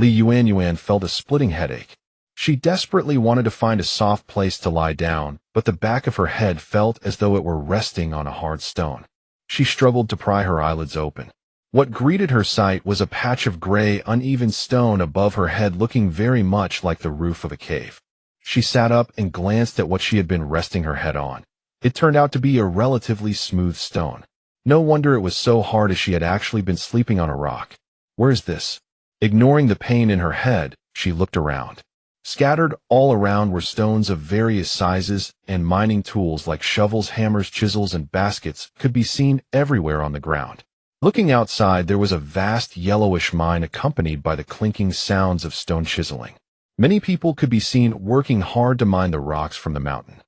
Li Yuanyuan felt a splitting headache. She desperately wanted to find a soft place to lie down, but the back of her head felt as though it were resting on a hard stone. She struggled to pry her eyelids open. What greeted her sight was a patch of gray, uneven stone above her head, looking very much like the roof of a cave. She sat up and glanced at what she had been resting her head on. It turned out to be a relatively smooth stone. No wonder it was so hard, as she had actually been sleeping on a rock. Where is this? Ignoring the pain in her head, she looked around. Scattered all around were stones of various sizes, and mining tools like shovels, hammers, chisels, and baskets could be seen everywhere on the ground. Looking outside, there was a vast yellowish mine accompanied by the clinking sounds of stone chiseling. Many people could be seen working hard to mine the rocks from the mountain.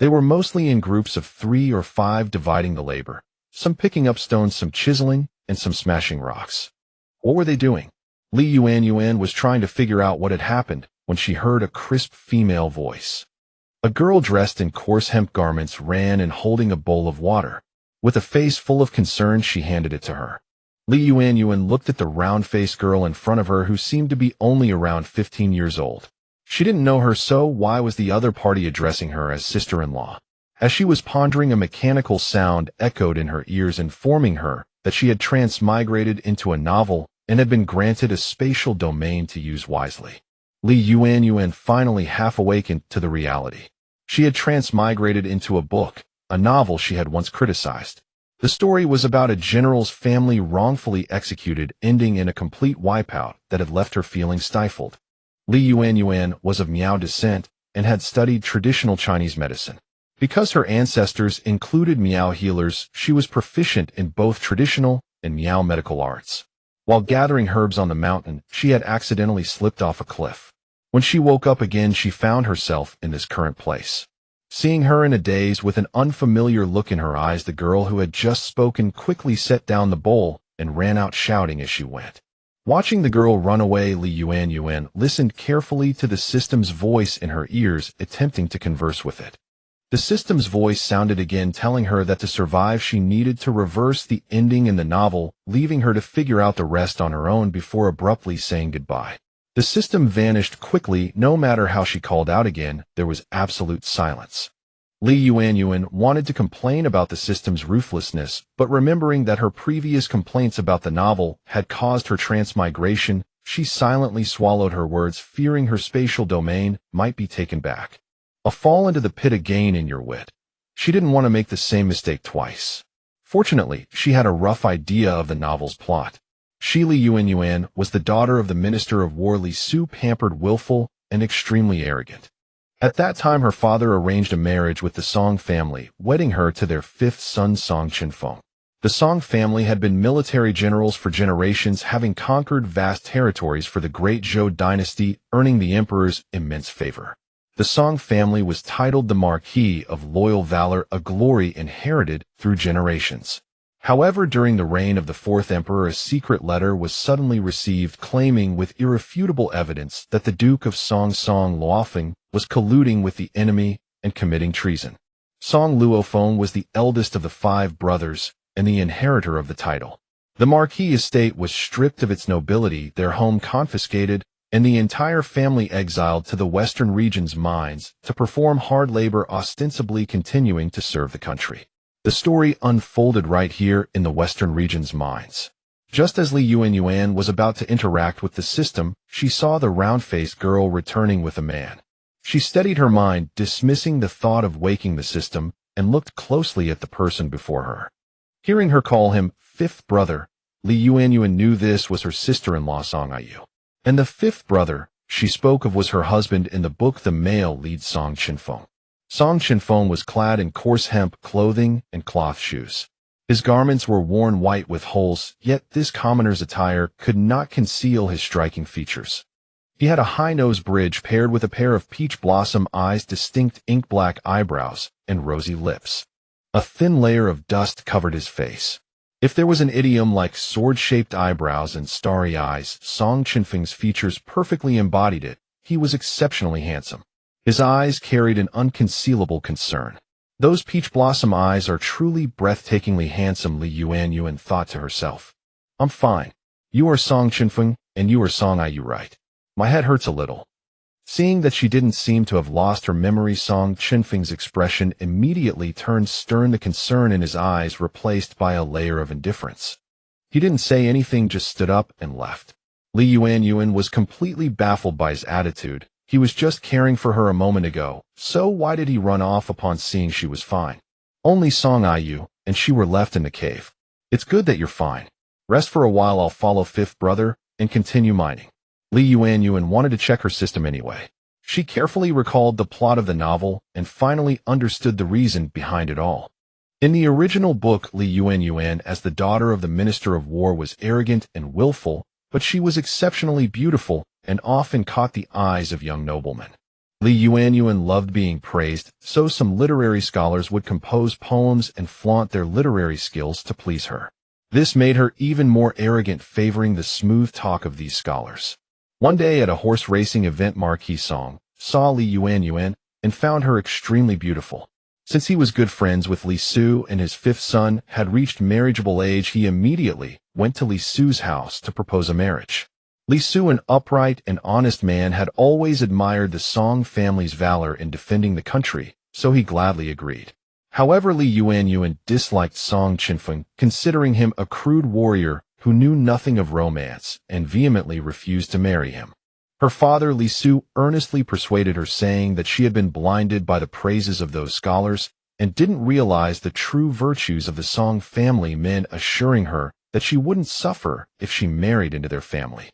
They were mostly in groups of 3 or 5, dividing the labor, some picking up stones, some chiseling, and some smashing rocks. What were they doing? Li Yuanyuan was trying to figure out what had happened when she heard a crisp female voice. A girl dressed in coarse hemp garments ran and holding a bowl of water. With a face full of concern, she handed it to her. Li Yuanyuan looked at the round-faced girl in front of her, who seemed to be only around 15 years old. She didn't know her, so why was the other party addressing her as sister-in-law? As she was pondering, a mechanical sound echoed in her ears, informing her that she had transmigrated into a novel and had been granted a spatial domain to use wisely. Li Yuanyuan finally half awakened to the reality. She had transmigrated into a book, a novel she had once criticized. The story was about a general's family wrongfully executed, ending in a complete wipeout that had left her feeling stifled. Li Yuanyuan was of Miao descent and had studied traditional Chinese medicine. Because her ancestors included Miao healers, she was proficient in both traditional and Miao medical arts. While gathering herbs on the mountain, she had accidentally slipped off a cliff. When she woke up again, she found herself in this current place. Seeing her in a daze with an unfamiliar look in her eyes, the girl who had just spoken quickly set down the bowl and ran out shouting as she went. Watching the girl run away, Li Yuanyuan listened carefully to the system's voice in her ears, attempting to converse with it. The system's voice sounded again, telling her that to survive she needed to reverse the ending in the novel, leaving her to figure out the rest on her own before abruptly saying goodbye. The system vanished quickly. No matter how she called out again, there was absolute silence. Li Yuanyuan wanted to complain about the system's ruthlessness, but remembering that her previous complaints about the novel had caused her transmigration, she silently swallowed her words, fearing her spatial domain might be taken back. A fall into the pit, a gain in your wit. She didn't want to make the same mistake twice. Fortunately, she had a rough idea of the novel's plot. She, Li Yuanyuan, was the daughter of the Minister of War Li Su, pampered, willful, and extremely arrogant. At that time, her father arranged a marriage with the Song family, wedding her to their 5th son, Song Chenfeng. The Song family had been military generals for generations, having conquered vast territories for the great Zhou dynasty, earning the emperor's immense favor. The Song family was titled the Marquis of Loyal Valor, a glory inherited through generations. However, during the reign of the 4th emperor, a secret letter was suddenly received claiming with irrefutable evidence that the Duke of Song Luofeng was colluding with the enemy and committing treason. Song Luofeng was the eldest of the 5 brothers and the inheritor of the title. The Marquis estate was stripped of its nobility, their home confiscated, and the entire family exiled to the western region's mines to perform hard labor, ostensibly continuing to serve the country. The story unfolded right here in the western region's mines. Just as Li Yuanyuan was about to interact with the system, she saw the round-faced girl returning with a man. She steadied her mind, dismissing the thought of waking the system, and looked closely at the person before her. Hearing her call him 5th brother, Li Yuanyuan knew this was her sister-in-law Song Yu. And the 5th brother she spoke of was her husband in the book, the male lead, Song Chenfeng. Song Chenfeng was clad in coarse hemp clothing and cloth shoes. His garments were worn white with holes, yet this commoner's attire could not conceal his striking features. He had a high nose bridge paired with a pair of peach blossom eyes, distinct ink-black eyebrows, and rosy lips. A thin layer of dust covered his face. If there was an idiom like sword-shaped eyebrows and starry eyes, Song Chenfeng's features perfectly embodied it. He was exceptionally handsome. His eyes carried an unconcealable concern. Those peach blossom eyes are truly breathtakingly handsome, Li Yuanyuan thought to herself. I'm fine. You are Song Chenfeng, and you are Song Ai, you right. My head hurts a little. Seeing that she didn't seem to have lost her memory, Song Chenfeng's expression immediately turned stern, the concern in his eyes replaced by a layer of indifference. He didn't say anything, just stood up and left. Yuanyuan was completely baffled by his attitude. He was just caring for her a moment ago, so why did he run off upon seeing she was fine? Only Song Ai and she were left in the cave. It's good that you're fine. Rest for a while, I'll follow fifth brother and continue mining. Yuanyuan wanted to check her system anyway. She carefully recalled the plot of the novel and finally understood the reason behind it all. In the original book, Yuanyuan, as the daughter of the Minister of War, was arrogant and willful, but she was exceptionally beautiful and often caught the eyes of young noblemen. Yuanyuan loved being praised, so some literary scholars would compose poems and flaunt their literary skills to please her. This made her even more arrogant, favoring the smooth talk of these scholars. One day at a horse racing event, Marquis Song saw Yuanyuan and found her extremely beautiful. Since he was good friends with Li Su and his fifth son had reached marriageable age, he immediately went to Li Su's house to propose a marriage. Li Su, an upright and honest man, had always admired the Song family's valor in defending the country, so he gladly agreed. However, Yuanyuan disliked Song Chenfeng, considering him a crude warrior who knew nothing of romance, and vehemently refused to marry him. Her father, Li Su, earnestly persuaded her, saying that she had been blinded by the praises of those scholars and didn't realize the true virtues of the Song family men, assuring her that she wouldn't suffer if she married into their family.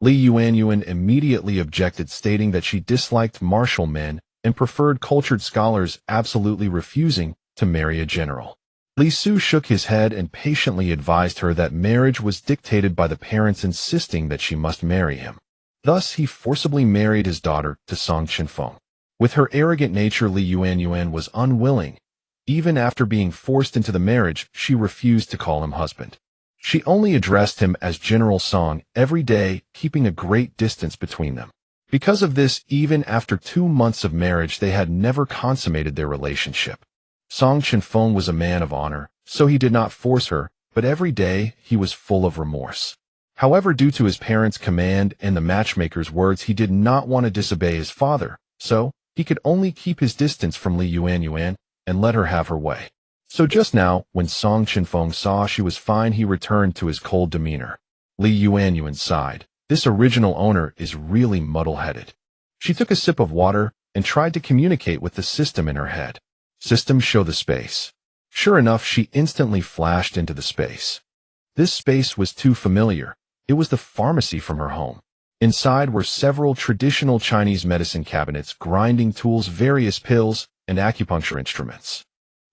Yuanyuan immediately objected, stating that she disliked martial men and preferred cultured scholars, absolutely refusing to marry a general. Li Su shook his head and patiently advised her that marriage was dictated by the parents, insisting that she must marry him. Thus, he forcibly married his daughter to Song Chenfeng. With her arrogant nature, Yuanyuan was unwilling. Even after being forced into the marriage, she refused to call him husband. She only addressed him as General Song every day, keeping a great distance between them. Because of this, even after 2 months of marriage, they had never consummated their relationship. Song Chenfeng was a man of honor, so he did not force her, but every day he was full of remorse. However, due to his parents' command and the matchmaker's words, he did not want to disobey his father, so he could only keep his distance from Yuanyuan and let her have her way. So just now, when Song Chenfeng saw she was fine, he returned to his cold demeanor. Yuanyuan sighed. This original owner is really muddle-headed. She took a sip of water and tried to communicate with the system in her head. System, show the space. Sure enough, she instantly flashed into the space. This space was too familiar. It was the pharmacy from her home. Inside were several traditional Chinese medicine cabinets, grinding tools, various pills, and acupuncture instruments.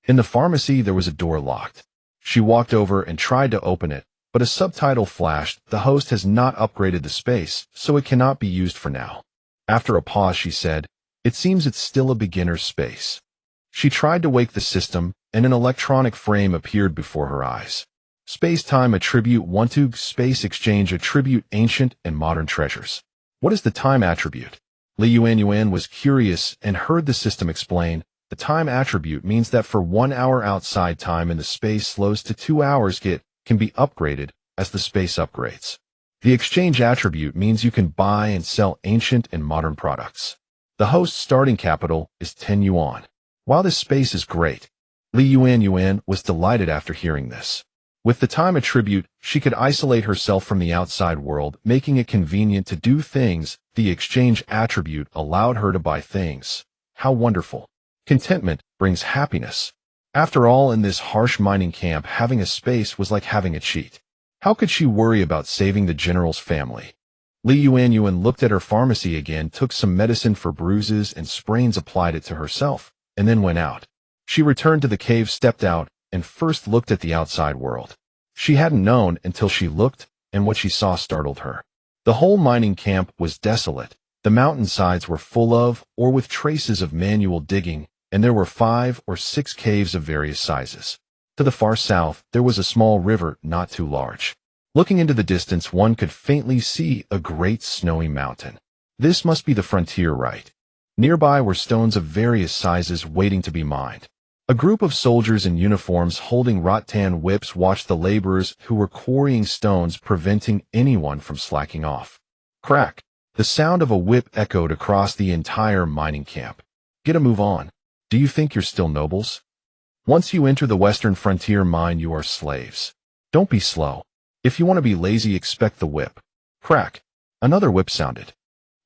In the pharmacy, there was a door locked. She walked over and tried to open it, but a subtitle flashed: "The host has not upgraded the space, so it cannot be used for now." After a pause, she said, "It seems it's still a beginner's space." She tried to wake the system, and an electronic frame appeared before her eyes. Space-time attribute 1 space exchange attribute ancient and modern treasures. What is the time attribute? Yuanyuan was curious and heard the system explain. The time attribute means that for 1 hour outside time and the space slows to 2 hours, it can be upgraded as the space upgrades. The exchange attribute means you can buy and sell ancient and modern products. The host's starting capital is 10 yuan. While this space is great, Yuanyuan was delighted after hearing this. With the time attribute, she could isolate herself from the outside world, making it convenient to do things. The exchange attribute allowed her to buy things. How wonderful. Contentment brings happiness. After all, in this harsh mining camp, having a space was like having a cheat. How could she worry about saving the general's family? Yuanyuan looked at her pharmacy again, took some medicine for bruises and sprains, applied it to herself, and then went out. She returned to the cave, stepped out, and first looked at the outside world. She hadn't known until she looked, and what she saw startled her. The whole mining camp was desolate. The mountainsides were full of, or with traces of manual digging, and there were 5 or 6 caves of various sizes. To the far south, there was a small river, not too large. Looking into the distance, one could faintly see a great snowy mountain. This must be the frontier, right? Nearby were stones of various sizes waiting to be mined. A group of soldiers in uniforms holding rattan whips watched the laborers who were quarrying stones, preventing anyone from slacking off. Crack! The sound of a whip echoed across the entire mining camp. Get a move on. Do you think you're still nobles? Once you enter the western frontier mine, you are slaves. Don't be slow. If you want to be lazy, expect the whip. Crack! Another whip sounded.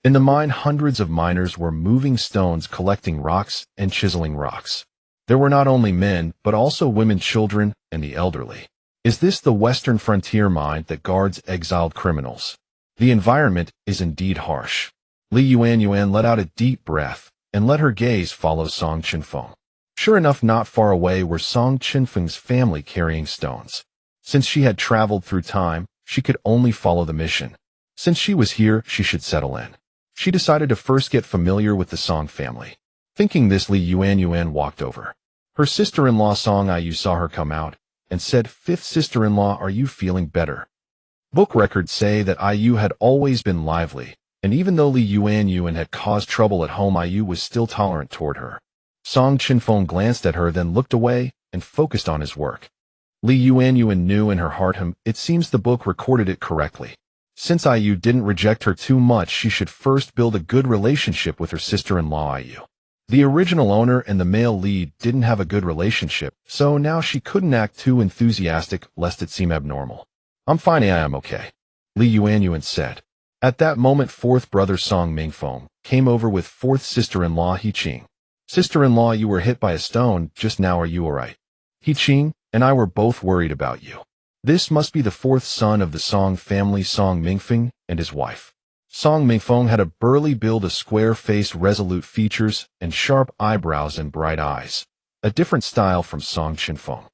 In the mine, hundreds of miners were moving stones, collecting rocks, and chiseling rocks. There were not only men, but also women, children, and the elderly. Is this the western frontier mine that guards exiled criminals? The environment is indeed harsh. Yuanyuan let out a deep breath and let her gaze follow Song Chenfeng. Sure enough, not far away were Song Chenfeng's family carrying stones. Since she had traveled through time, she could only follow the mission. Since she was here, she should settle in. She decided to first get familiar with the Song family. Thinking this, Yuanyuan walked over. Her sister-in-law Song Yu saw her come out and said, "Fifth sister-in-law, are you feeling better?" Book records say that Yu had always been lively, and even though Yuanyuan had caused trouble at home, Yu was still tolerant toward her. Song Chenfeng glanced at her, then looked away and focused on his work. Yuanyuan knew in her heart, it seems the book recorded it correctly. Since Yu didn't reject her too much, she should first build a good relationship with her sister-in-law Yu. The original owner and the male lead didn't have a good relationship, so now she couldn't act too enthusiastic lest it seem abnormal. "I'm fine, I am okay," Yuanyuan said. At that moment, fourth brother Song Mingfeng came over with fourth sister-in-law Hiqing. "Sister-in-law, you were hit by a stone just now, are you alright?" "Hiqing and I were both worried about you." This must be the fourth son of the Song family, Song Mingfeng, and his wife. Song Mingfeng had a burly build, a square face, resolute features, and sharp eyebrows and bright eyes. A different style from Song Chenfeng.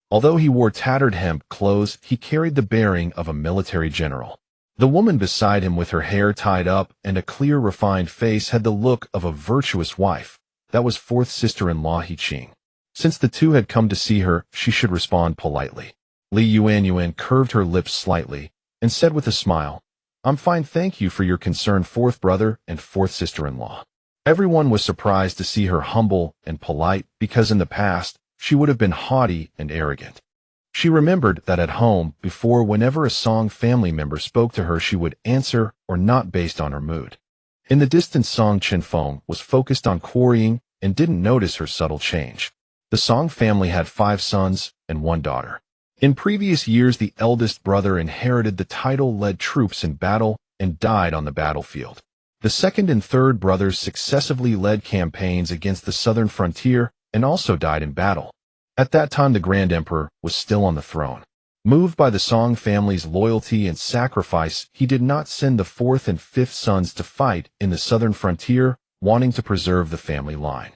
Although he wore tattered hemp clothes, he carried the bearing of a military general. The woman beside him, with her hair tied up and a clear, refined face, had the look of a virtuous wife. That was fourth sister-in-law Hiqing. Since the two had come to see her, she should respond politely. Yuanyuan curved her lips slightly and said with a smile, "I'm fine, thank you for your concern, fourth brother and fourth sister-in-law." Everyone was surprised to see her humble and polite, because in the past, she would have been haughty and arrogant. She remembered that at home, before, whenever a Song family member spoke to her, she would answer or not based on her mood. In the distance, Song Chenfeng was focused on quarrying and didn't notice her subtle change. The Song family had 5 sons and 1 daughter. In previous years, the eldest brother inherited the title, led troops in battle, and died on the battlefield. The second and third brothers successively led campaigns against the southern frontier and also died in battle. At that time, the Grand Emperor was still on the throne. Moved by the Song family's loyalty and sacrifice, he did not send the fourth and fifth sons to fight in the southern frontier, wanting to preserve the family line.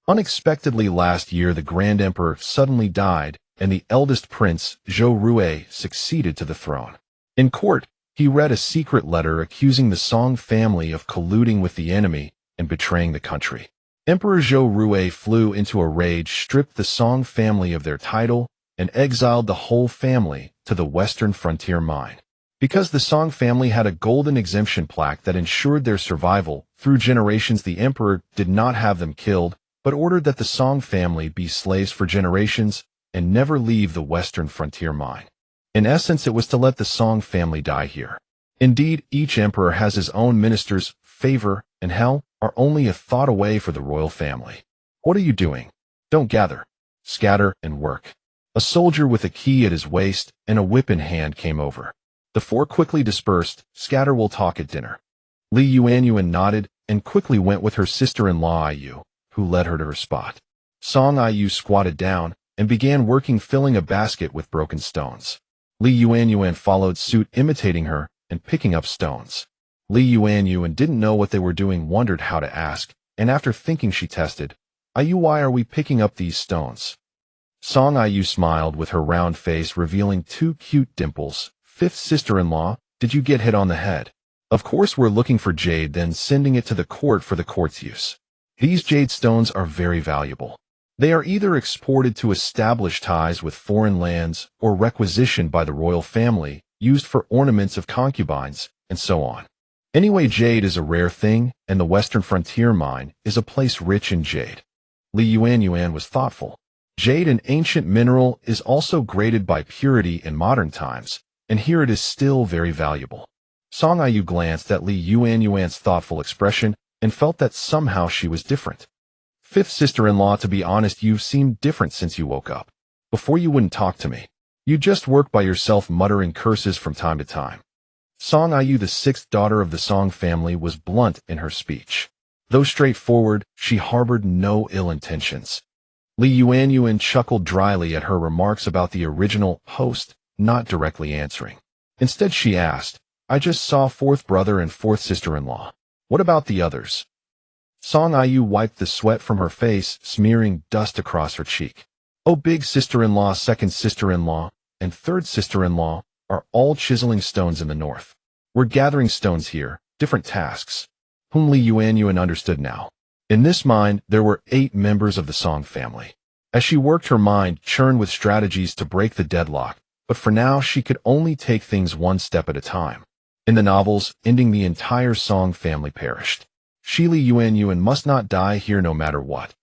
Unexpectedly, last year, the Grand Emperor suddenly died, and the eldest prince, Zhou Rui, succeeded to the throne. In court, he read a secret letter accusing the Song family of colluding with the enemy and betraying the country. Emperor Zhou Rui flew into a rage, stripped the Song family of their title, and exiled the whole family to the western frontier mine. Because the Song family had a golden exemption plaque that ensured their survival through generations, the emperor did not have them killed, but ordered that the Song family be slaves for generations and never leave the western frontier mine. In essence, it was to let the Song family die here. Indeed, each emperor has his own ministers. Favor and hell are only a thought away for the royal family. What are you doing? Don't gather, scatter, and work. A soldier with a key at his waist and a whip in hand came over. The 4 quickly dispersed. "Scatter, we'll talk at dinner." Yuanyuan nodded and quickly went with her sister-in-law Yu, who led her to her spot. Song Yu squatted down and began working, filling a basket with broken stones. Yuanyuan followed suit, imitating her and picking up stones. Yuanyuan didn't know what they were doing, wondered how to ask, and after thinking, she tested, "Yu, why are we picking up these stones?" Song Yu smiled with her round face, revealing 2 cute dimples. "Fifth sister-in-law, did you get hit on the head?" "Of course, we're looking for jade, then sending it to the court for the court's use. These jade stones are very valuable. They are either exported to establish ties with foreign lands or requisitioned by the royal family, used for ornaments of concubines, and so on. Anyway, jade is a rare thing, and the western frontier mine is a place rich in jade." Yuanyuan was thoughtful. Jade, an ancient mineral, is also graded by purity in modern times, and here it is still very valuable. Song Ayu glanced at Li Yuanyuan's thoughtful expression and felt that somehow she was different. Fifth sister-in-law, to be honest, you've seemed different since you woke up. Before you wouldn't talk to me. You just work by yourself, muttering curses from time to time. Song Ayu, the sixth daughter of the Song family, was blunt in her speech. Though straightforward, she harbored no ill intentions. Li Yuanyuan chuckled dryly at her remarks about the original host, not directly answering. Instead she asked, I just saw fourth brother and fourth sister-in-law. What about the others? Song Ayu wiped the sweat from her face, smearing dust across her cheek. Oh, big sister-in-law, second sister-in-law, and third sister-in-law are all chiseling stones in the north. We're gathering stones here, different tasks. Whom Li Yuanyuan understood now. In this mine, there were 8 members of the Song family. As she worked, her mind churned with strategies to break the deadlock, but for now she could only take things one step at a time. In the novels, ending the entire Song family perished. She, Li Yuanyuan, must not die here no matter what.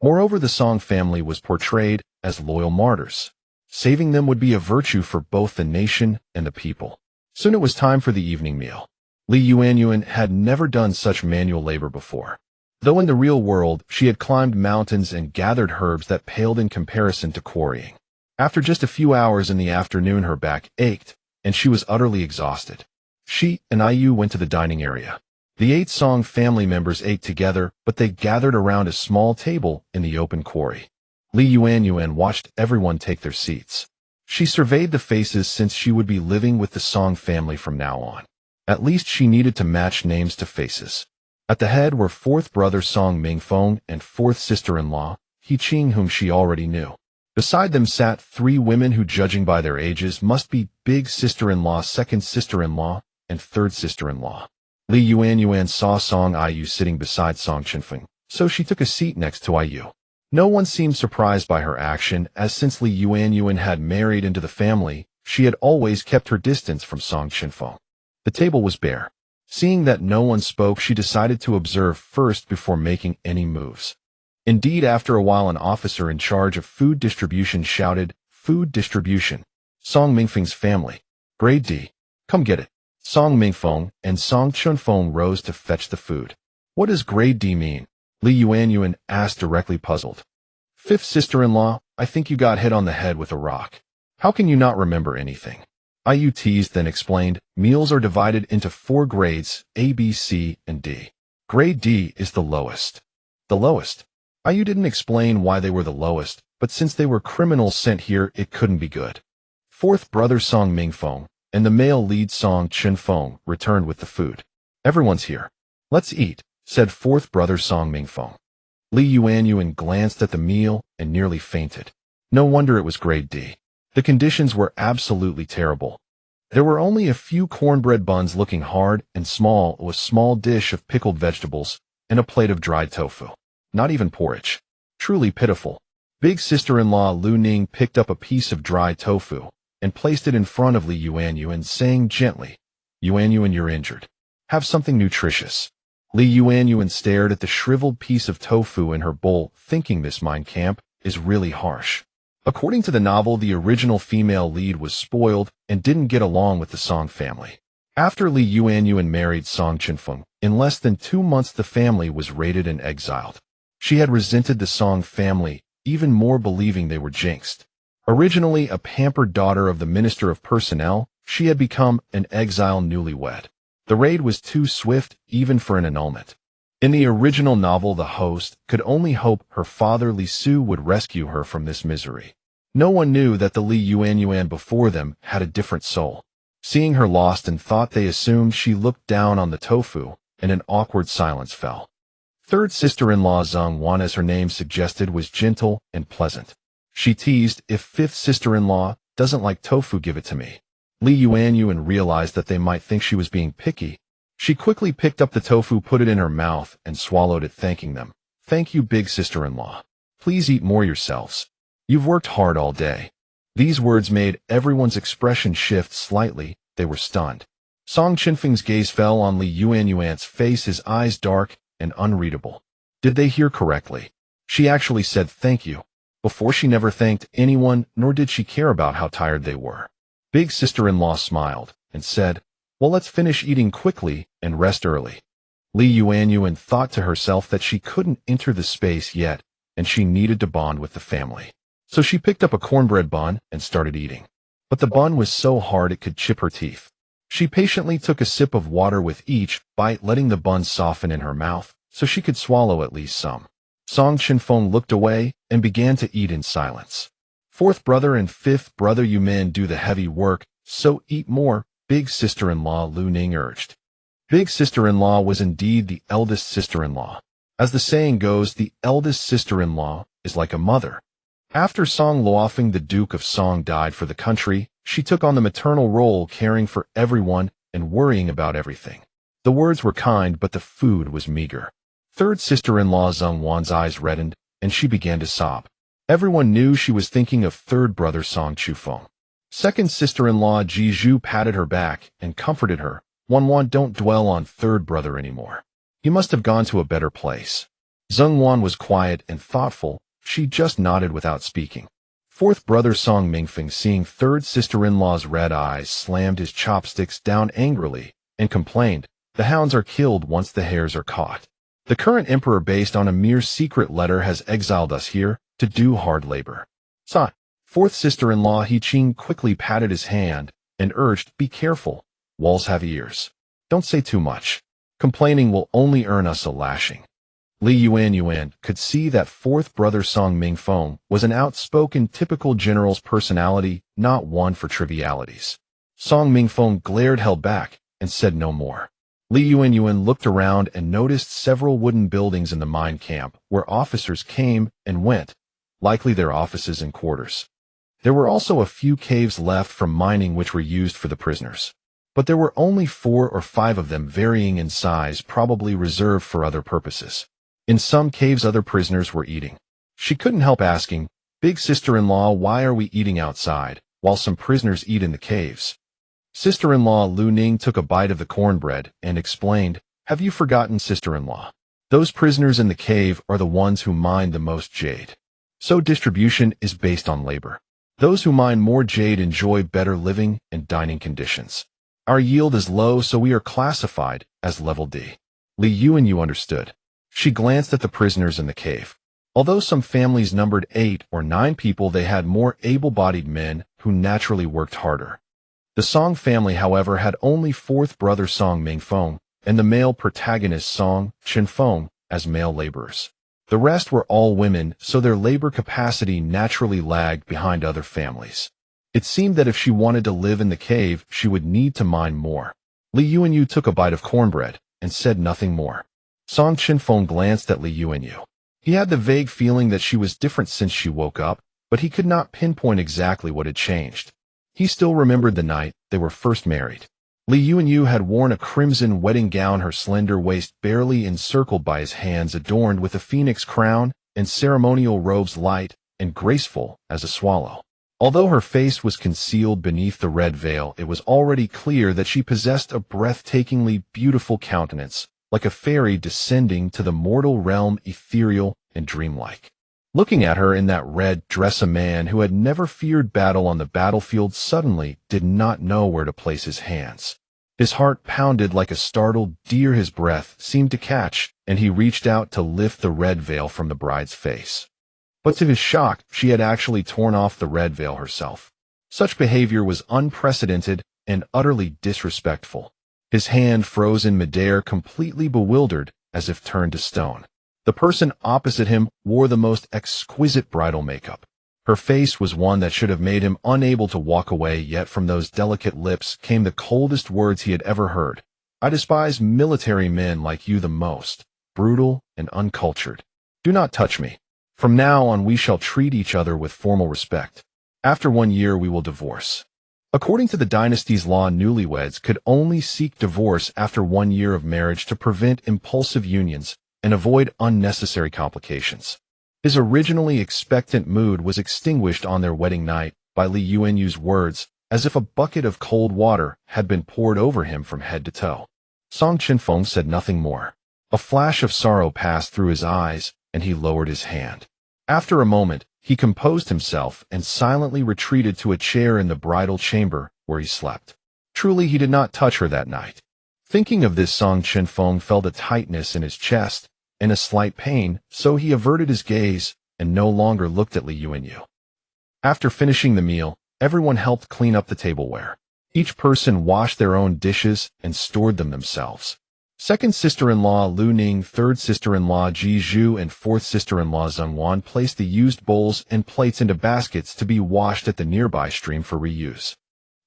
Moreover, the Song family was portrayed as loyal martyrs. Saving them would be a virtue for both the nation and the people. Soon it was time for the evening meal. Li Yuanyuan had never done such manual labor before. Though in the real world, she had climbed mountains and gathered herbs that paled in comparison to quarrying. After just a few hours in the afternoon, her back ached, and she was utterly exhausted. She and Ayu went to the dining area. The 8 Song family members ate together, but they gathered around a small table in the open quarry. Li Yuanyuan watched everyone take their seats. She surveyed the faces since she would be living with the Song family from now on. At least she needed to match names to faces. At the head were fourth brother Song Mingfeng and fourth sister-in-law, He Qing, whom she already knew. Beside them sat 3 women who, judging by their ages, must be big sister-in-law, second sister-in-law, and third sister-in-law. Li Yuanyuan saw Song Ayu sitting beside Song Chenfeng, so she took a seat next to Ayu. No one seemed surprised by her action, as since Li Yuanyuan had married into the family, she had always kept her distance from Song Chenfeng. The table was bare. Seeing that no one spoke, she decided to observe first before making any moves. Indeed, after a while, an officer in charge of food distribution shouted, "Food distribution. Song Mingfeng's family. Grade D. Come get it." Song Mingfeng and Song Chenfeng rose to fetch the food. What does grade D mean? Li Yuanyuan asked, directly puzzled. Fifth sister-in-law, I think you got hit on the head with a rock. How can you not remember anything? Ayu teased, then explained, meals are divided into 4 grades, A, B, C, and D. Grade D is the lowest. The lowest? Ayu didn't explain why they were the lowest, but since they were criminals sent here, it couldn't be good. Fourth brother Song Mingfeng and the male lead Song Chenfeng returned with the food. Everyone's here. Let's eat, said fourth brother Song Mingfeng. Li Yuanyuan glanced at the meal and nearly fainted. No wonder it was grade D. The conditions were absolutely terrible. There were only a few cornbread buns looking hard and small, a small dish of pickled vegetables, and a plate of dried tofu. Not even porridge. Truly pitiful. Big sister-in-law Lu Ning picked up a piece of dried tofu and placed it in front of Li Yuanyuan, saying gently, Yuanyuan, you're injured. Have something nutritious. Li Yuanyuan stared at the shriveled piece of tofu in her bowl, thinking this Mein Kampf is really harsh. According to the novel, the original female lead was spoiled and didn't get along with the Song family. After Li Yuanyuan married Song Chenfeng, in less than 2 months the family was raided and exiled. She had resented the Song family even more, believing they were jinxed. Originally a pampered daughter of the Minister of Personnel, she had become an exile newlywed. The raid was too swift even for an annulment. In the original novel, the host could only hope her father Li Su would rescue her from this misery. No one knew that the Li Yuanyuan before them had a different soul. Seeing her lost and thought, they assumed she looked down on the tofu, and an awkward silence fell. Third sister-in-law Zheng Wan, as her name suggested, was gentle and pleasant. She teased, if fifth sister-in-law doesn't like tofu, give it to me. Li Yuanyuan realized that they might think she was being picky. She quickly picked up the tofu, put it in her mouth, and swallowed it, thanking them. Thank you, big sister-in-law. Please eat more yourselves. You've worked hard all day. These words made everyone's expression shift slightly. They were stunned. Song Chenfeng's gaze fell on Li Yuanyuan's face, his eyes dark and unreadable. Did they hear correctly? She actually said thank you. Before, she never thanked anyone, nor did she care about how tired they were. Big sister-in-law smiled and said, "Well, let's finish eating quickly and rest early." Yuanyuan thought to herself that she couldn't enter the space yet, and she needed to bond with the family. So she picked up a cornbread bun and started eating. But the bun was so hard it could chip her teeth. She patiently took a sip of water with each bite, letting the bun soften in her mouth so she could swallow at least some. Chenfeng looked away and began to eat in silence. Fourth brother and fifth brother Yumen do the heavy work, so eat more, big sister-in-law Lu Ning urged. Big sister-in-law was indeed the eldest sister-in-law. As the saying goes, the eldest sister-in-law is like a mother. After Song Luofeng, the Duke of Song, died for the country, she took on the maternal role, caring for everyone and worrying about everything. The words were kind, but the food was meager. Third sister-in-law Yuanyuan's eyes reddened, and she began to sob. Everyone knew she was thinking of third brother Song Chufeng. Second sister-in-law Jizhu patted her back and comforted her. Yuanyuan, don't dwell on third brother anymore. He must have gone to a better place. Yuanyuan was quiet and thoughtful. She just nodded without speaking. Fourth brother Song Mingfeng, seeing third sister-in-law's red eyes, slammed his chopsticks down angrily and complained, "The hounds are killed once the hares are caught. The current emperor, based on a mere secret letter, has exiled us here to do hard labor." Sa. Fourth sister-in-law He Qing quickly patted his hand and urged, "Be careful. Walls have ears. Don't say too much. Complaining will only earn us a lashing." Yuanyuan could see that fourth brother Song Mingfeng was an outspoken, typical general's personality, not one for trivialities. Song Mingfeng glared, held back, and said no more. Yuanyuan looked around and noticed several wooden buildings in the mine camp where officers came and went, likely their offices and quarters. There were also a few caves left from mining which were used for the prisoners. But there were only 4 or 5 of them, varying in size, probably reserved for other purposes. In some caves, other prisoners were eating. She couldn't help asking, "Big sister-in-law, why are we eating outside, while some prisoners eat in the caves?" Sister-in-law Lu Ning took a bite of the cornbread and explained, "Have you forgotten, sister-in-law? Those prisoners in the cave are the ones who mine the most jade. So distribution is based on labor. Those who mine more jade enjoy better living and dining conditions. Our yield is low, so we are classified as level D." Yuanyuan understood. She glanced at the prisoners in the cave. Although some families numbered 8 or 9 people, they had more able-bodied men who naturally worked harder. The Song family, however, had only fourth brother Song Mingfeng and the male protagonist Song Chenfeng as male laborers. The rest were all women, so their labor capacity naturally lagged behind other families. It seemed that if she wanted to live in the cave, she would need to mine more. Yuanyuan took a bite of cornbread and said nothing more. Song Chenfeng glanced at Yuanyuan. He had the vague feeling that she was different since she woke up, but he could not pinpoint exactly what had changed. He still remembered the night they were first married. Yuanyuan had worn a crimson wedding gown, her slender waist barely encircled by his hands, adorned with a phoenix crown and ceremonial robes, light and graceful as a swallow. Although her face was concealed beneath the red veil, it was already clear that she possessed a breathtakingly beautiful countenance, like a fairy descending to the mortal realm, ethereal and dreamlike. Looking at her in that red dress, a man who had never feared battle on the battlefield suddenly did not know where to place his hands. His heart pounded like a startled deer, his breath seemed to catch, and he reached out to lift the red veil from the bride's face. But to his shock, she had actually torn off the red veil herself. Such behavior was unprecedented and utterly disrespectful. His hand froze in midair, completely bewildered, as if turned to stone. The person opposite him wore the most exquisite bridal makeup. Her face was one that should have made him unable to walk away, yet from those delicate lips came the coldest words he had ever heard. "I despise military men like you the most, brutal and uncultured. Do not touch me. From now on we shall treat each other with formal respect. After 1 year we will divorce." According to the dynasty's law, newlyweds could only seek divorce after 1 year of marriage to prevent impulsive unions and avoid unnecessary complications. His originally expectant mood was extinguished on their wedding night by Yuanyuan's words, as if a bucket of cold water had been poured over him from head to toe. Song Chenfeng said nothing more. A flash of sorrow passed through his eyes, and he lowered his hand. After a moment, He composed himself and silently retreated to a chair in the bridal chamber where he slept. Truly, he did not touch her that night. Thinking of this song, Chenfeng felt a tightness in his chest and a slight pain, so he averted his gaze and no longer looked at Li Yuanyu. After finishing the meal, everyone helped clean up the tableware. Each person washed their own dishes and stored them themselves. Second sister-in-law Lu Ning, third sister-in-law Ji Zhu, and fourth sister-in-law Yuanyuan placed the used bowls and plates into baskets to be washed at the nearby stream for reuse.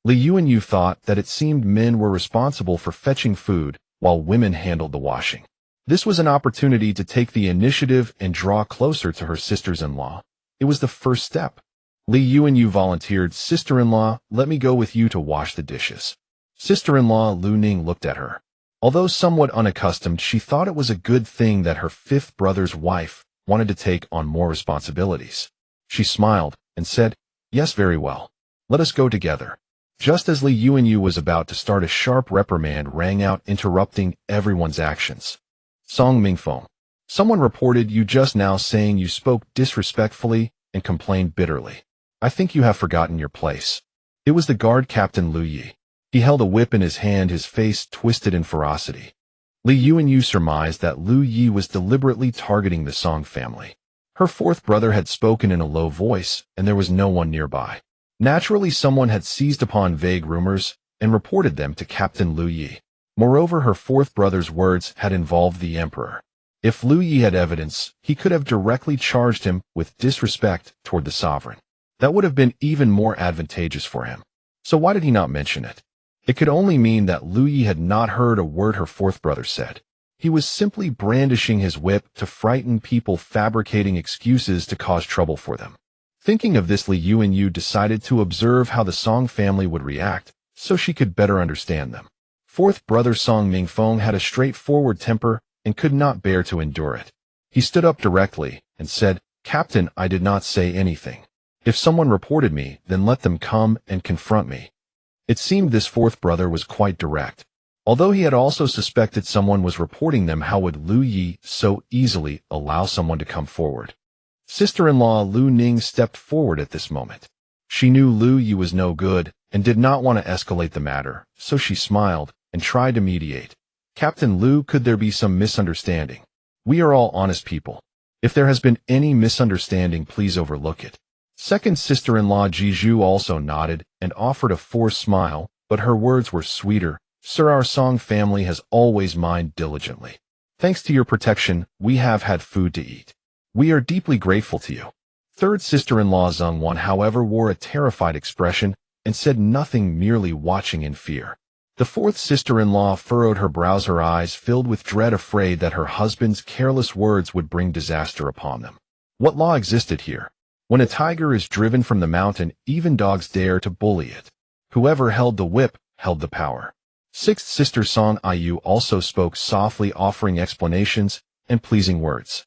Li Yuanyu thought that it seemed men were responsible for fetching food, while women handled the washing. This was an opportunity to take the initiative and draw closer to her sisters-in-law. It was the first step. Li Yuanyu volunteered, "Sister-in-law, let me go with you to wash the dishes." Sister-in-law Lu Ning looked at her. Although somewhat unaccustomed, she thought it was a good thing that her fifth brother's wife wanted to take on more responsibilities. She smiled and said, "Yes, very well. Let us go together." Just as Li Yuanyu was about to start, a sharp reprimand rang out, interrupting everyone's actions. "Song Mingfeng, someone reported you just now saying you spoke disrespectfully and complained bitterly. I think you have forgotten your place." It was the guard captain Lu Yi. He held a whip in his hand, his face twisted in ferocity. Li Yuanyu surmised that Lu Yi was deliberately targeting the Song family. Her fourth brother had spoken in a low voice, and there was no one nearby. Naturally, someone had seized upon vague rumors and reported them to Captain Lu Yi. Moreover, her fourth brother's words had involved the emperor. If Lu Yi had evidence, he could have directly charged him with disrespect toward the sovereign. That would have been even more advantageous for him. So why did he not mention it? It could only mean that Lu Yi had not heard a word her fourth brother said. He was simply brandishing his whip to frighten people, fabricating excuses to cause trouble for them. Thinking of this, Li Yuanyu decided to observe how the Song family would react, so she could better understand them. Fourth brother Song Mingfeng had a straightforward temper and could not bear to endure it. He stood up directly and said, "Captain, I did not say anything. If someone reported me, then let them come and confront me." It seemed this fourth brother was quite direct. Although he had also suspected someone was reporting them, how would Lu Yi so easily allow someone to come forward? Sister-in-law Lu Ning stepped forward at this moment. She knew Lu Yi was no good and did not want to escalate the matter, so she smiled and tried to mediate. "Captain Lu, could there be some misunderstanding? We are all honest people. If there has been any misunderstanding, please overlook it." Second sister-in-law Ji Zhu also nodded and offered a forced smile, but her words were sweeter. "Sir, our Song family has always mined diligently. Thanks to your protection, we have had food to eat. We are deeply grateful to you." Third sister-in-law Yuanyuan, however, wore a terrified expression and said nothing, merely watching in fear. The fourth sister-in-law furrowed her brows, her eyes filled with dread, afraid that her husband's careless words would bring disaster upon them. What law existed here? When a tiger is driven from the mountain, even dogs dare to bully it. Whoever held the whip held the power. Sixth sister Song Yu also spoke softly, offering explanations and pleasing words.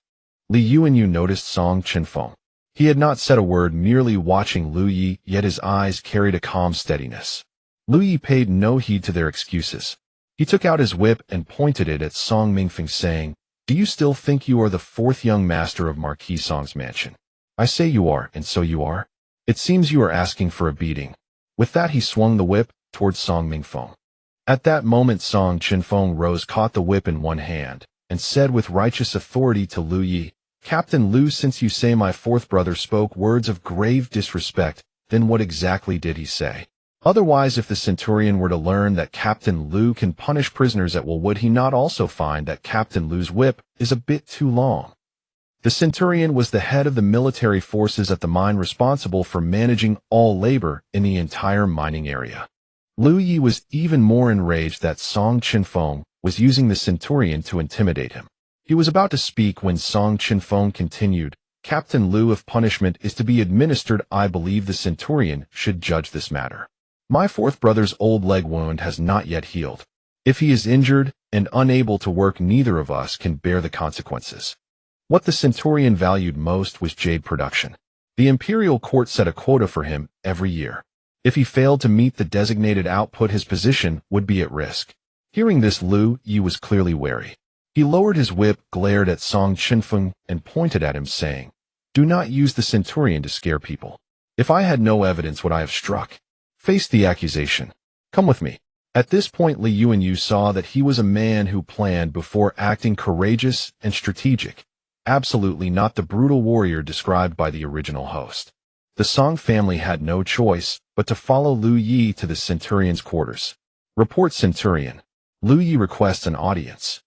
Li Yuanyu noticed Song Chenfeng. He had not said a word, merely watching Lu Yi, yet his eyes carried a calm steadiness. Lu Yi paid no heed to their excuses. He took out his whip and pointed it at Song Mingfeng, saying, "Do you still think you are the fourth young master of Marquis Song's mansion? I say you are, and so you are. It seems you are asking for a beating." With that, he swung the whip towards Song Mingfeng. At that moment, Song Chenfeng rose, caught the whip in one hand, and said with righteous authority to Lu Yi, "Captain Lu, since you say my fourth brother spoke words of grave disrespect, then what exactly did he say? Otherwise, if the centurion were to learn that Captain Lu can punish prisoners at will, would he not also find that Captain Lu's whip is a bit too long?" The centurion was the head of the military forces at the mine, responsible for managing all labor in the entire mining area. Lu Yi was even more enraged that Song Chenfeng was using the centurion to intimidate him. He was about to speak when Song Chenfeng continued, "Captain Lu, if punishment is to be administered, I believe the centurion should judge this matter. My fourth brother's old leg wound has not yet healed. If he is injured and unable to work, neither of us can bear the consequences." What the centurion valued most was jade production. The imperial court set a quota for him every year. If he failed to meet the designated output, his position would be at risk. Hearing this, Lu Yi was clearly wary. He lowered his whip, glared at Song Chenfeng, and pointed at him, saying, Do not use the centurion to scare people. If I had no evidence, would I have struck? Face the accusation. Come with me. At this point, Yuanyuan saw that he was a man who planned before acting, courageous and strategic. Absolutely not the brutal warrior described by the original host. The Song family had no choice but to follow Lu Yi to the centurion's quarters. Report Centurion. Lu Yi requests an audience.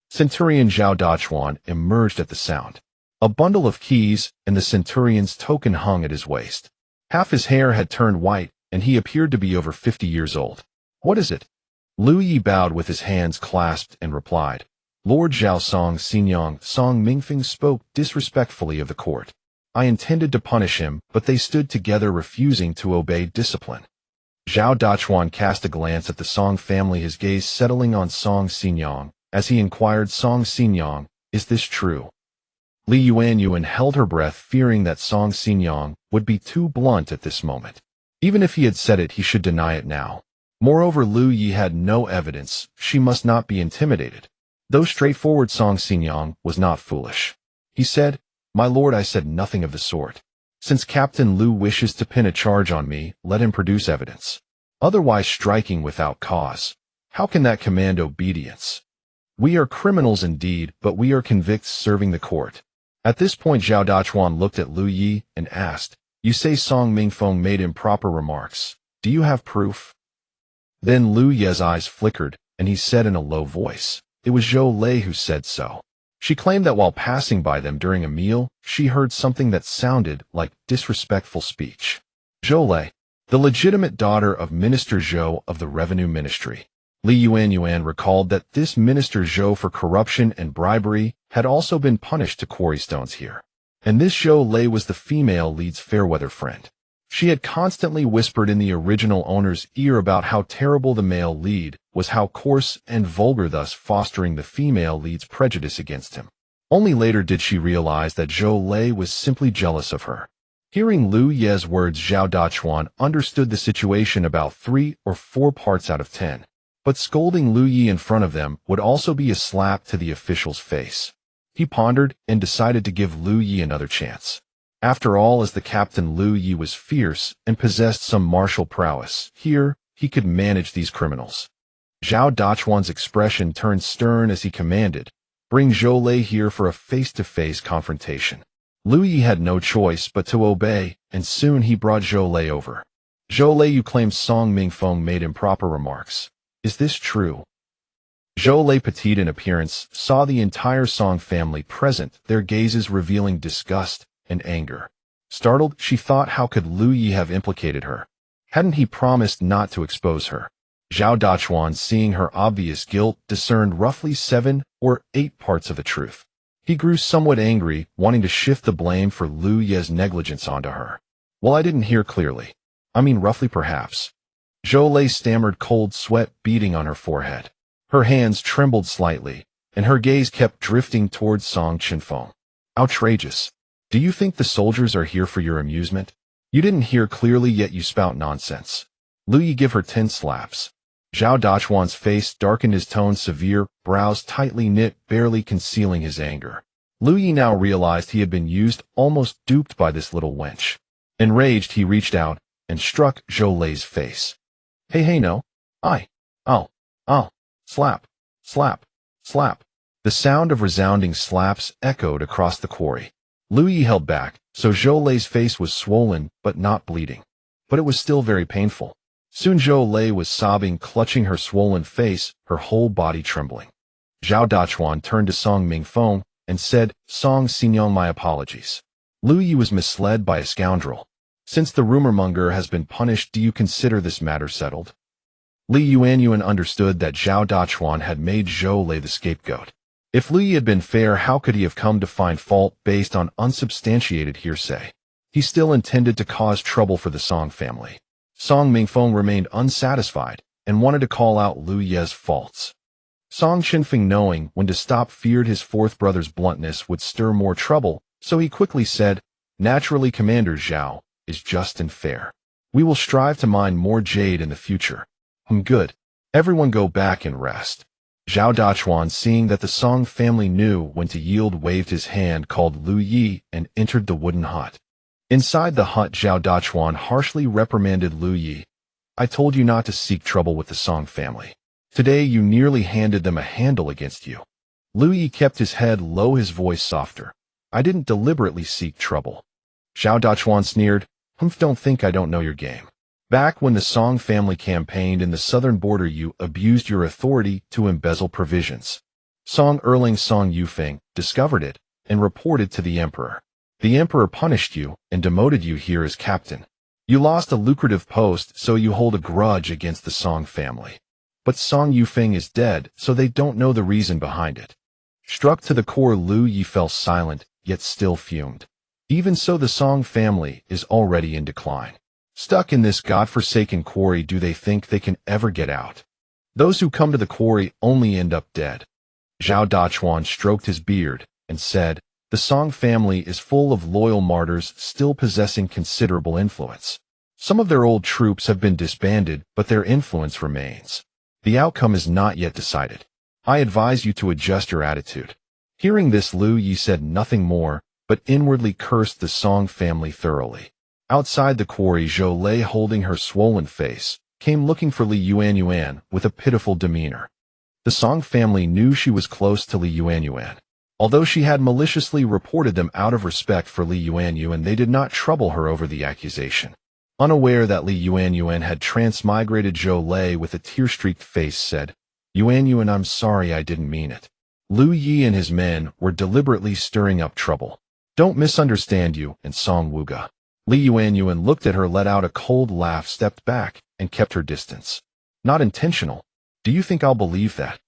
Centurion Zhao Dachuan emerged at the sound. A bundle of keys and the centurion's token hung at his waist. Half his hair had turned white, and he appeared to be over 50 years old. What is it? Lu Yi bowed with his hands clasped and replied. Lord Zhao Song Xinyang Song Mingfeng spoke disrespectfully of the court. I intended to punish him, but they stood together refusing to obey discipline. Zhao Dachuan cast a glance at the Song family, his gaze settling on Song Xinyang, as he inquired, Song Xinyang, is this true? Yuanyuan held her breath, fearing that Song Xinyang would be too blunt at this moment. Even if he had said it, he should deny it now. Moreover, Lu Yi had no evidence. She must not be intimidated. Though straightforward, Song Xinyang was not foolish. He said, My lord, I said nothing of the sort. Since Captain Lu wishes to pin a charge on me, let him produce evidence. Otherwise, striking without cause. How can that command obedience? We are criminals indeed, but we are convicts serving the court. At this point, Zhao Dachuan looked at Lu Yi and asked, You say Song Mingfeng made improper remarks. Do you have proof? Then Lu Yi's eyes flickered, and he said in a low voice, It was Zhou Lei who said so. She claimed that while passing by them during a meal, she heard something that sounded like disrespectful speech. Zhou Lei, the legitimate daughter of Minister Zhou of the Revenue Ministry. Yuanyuan recalled that this Minister Zhou for corruption and bribery had also been punished to quarry stones here. And this Zhou Lei was the female lead's fair-weather friend. She had constantly whispered in the original owner's ear about how terrible the male lead was, how coarse and vulgar, thus fostering the female lead's prejudice against him. Only later did she realize that Zhou Lei was simply jealous of her. Hearing Lu Yi's words, Zhao Dachuan understood the situation about 3 or 4 parts out of 10. But scolding Lu Yi in front of them would also be a slap to the official's face. He pondered and decided to give Lu Yi another chance. After all, as the captain, Lu Yi was fierce and possessed some martial prowess. Here, he could manage these criminals. Zhao Dachuan's expression turned stern as he commanded, Bring Zhou Lei here for a face-to-face confrontation. Lu Yi had no choice but to obey, and soon he brought Zhou Lei over. Zhou Lei, you claim Song Mingfeng made improper remarks. Is this true? Zhou Lei, petite in appearance, saw the entire Song family present, their gazes revealing disgust and anger. Startled, she thought, how could Lu Yi have implicated her? Hadn't he promised not to expose her? Zhao Dachuan, seeing her obvious guilt, discerned roughly 7 or 8 parts of the truth. He grew somewhat angry, wanting to shift the blame for Lu Yi's negligence onto her. Well, I didn't hear clearly. I mean, roughly, perhaps. Zhou Lei stammered, cold sweat beading on her forehead. Her hands trembled slightly, and her gaze kept drifting towards Song Chenfeng. Outrageous. Do you think the soldiers are here for your amusement? You didn't hear clearly, yet you spout nonsense. Lu Yi, give her 10 slaps. Zhao Dachuan's face darkened, his tone severe, brows tightly knit, barely concealing his anger. Lu Yi now realized he had been used, almost duped by this little wench. Enraged, he reached out and struck Zhou Lei's face. Hey, no. Ow. Slap, slap, slap. The sound of resounding slaps echoed across the quarry. Lu Yi held back, so Zhou Lei's face was swollen but not bleeding. But it was still very painful. Soon Zhou Lei was sobbing, clutching her swollen face, her whole body trembling. Zhao Dachuan turned to Song Mingfeng and said, Song Xinyang, my apologies. Lu Yi was misled by a scoundrel. Since the rumor-monger has been punished, do you consider this matter settled? Yuanyuan understood that Zhao Dachuan had made Zhou Lei the scapegoat. If Lu Yi had been fair, how could he have come to find fault based on unsubstantiated hearsay? He still intended to cause trouble for the Song family. Song Mingfeng remained unsatisfied and wanted to call out Lu Yi's faults. Song Chenfeng, knowing when to stop, feared his fourth brother's bluntness would stir more trouble, so he quickly said, Naturally, Commander Zhao is just and fair. We will strive to mine more jade in the future. Good. Everyone go back and rest. Zhao Dachuan, seeing that the Song family knew when to yield, waved his hand, called Lu Yi, and entered the wooden hut. Inside the hut, Zhao Dachuan harshly reprimanded Lu Yi. I told you not to seek trouble with the Song family. Today you nearly handed them a handle against you. Lu Yi kept his head low, his voice softer. I didn't deliberately seek trouble. Zhao Dachuan sneered. Don't think I don't know your game. Back when the Song family campaigned in the southern border, you abused your authority to embezzle provisions. Song Erling Song Yufeng discovered it and reported to the emperor. The emperor punished you and demoted you here as captain. You lost a lucrative post, so you hold a grudge against the Song family. But Song Yufeng is dead, so they don't know the reason behind it. Struck to the core, Lu Yi fell silent, yet still fumed. Even so, the Song family is already in decline. Stuck in this godforsaken quarry, do they think they can ever get out? Those who come to the quarry only end up dead. Zhao Dachuan stroked his beard and said, the Song family is full of loyal martyrs still possessing considerable influence. Some of their old troops have been disbanded, but their influence remains. The outcome is not yet decided. I advise you to adjust your attitude. Hearing this, Lu Yi said nothing more, but inwardly cursed the Song family thoroughly. Outside the quarry, Zhou Lei, holding her swollen face, came looking for Li Yuanyuan with a pitiful demeanor. The Song family knew she was close to Li Yuanyuan. Although she had maliciously reported them out of respect for Li Yuanyuan, they did not trouble her over the accusation. Unaware that Li Yuanyuan had transmigrated, Zhou Lei, with a tear-streaked face, said, Yuanyuan, I'm sorry, I didn't mean it. Lu Yi and his men were deliberately stirring up trouble. Don't misunderstand you and Song Wuge. Li Yuanyuan looked at her, let out a cold laugh, stepped back, and kept her distance. Not intentional. Do you think I'll believe that?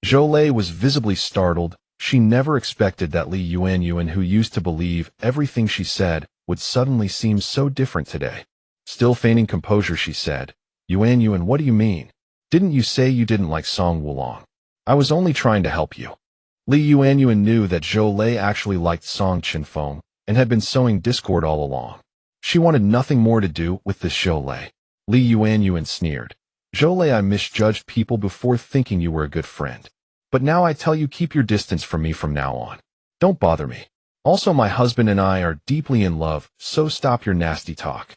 Zhou Lei was visibly startled. She never expected that Li Yuanyuan, who used to believe everything she said, would suddenly seem so different today. Still feigning composure, she said, Yuanyuan, what do you mean? Didn't you say you didn't like Song Wulong? I was only trying to help you. Li Yuanyuan knew that Zhou Lei actually liked Song Chenfeng and had been sowing discord all along. She wanted nothing more to do with this Zhou Lei. Li Yuanyuan sneered. Zhou Lei, I misjudged people before, thinking you were a good friend. But now I tell you, keep your distance from me from now on. Don't bother me. Also, my husband and I are deeply in love, so stop your nasty talk.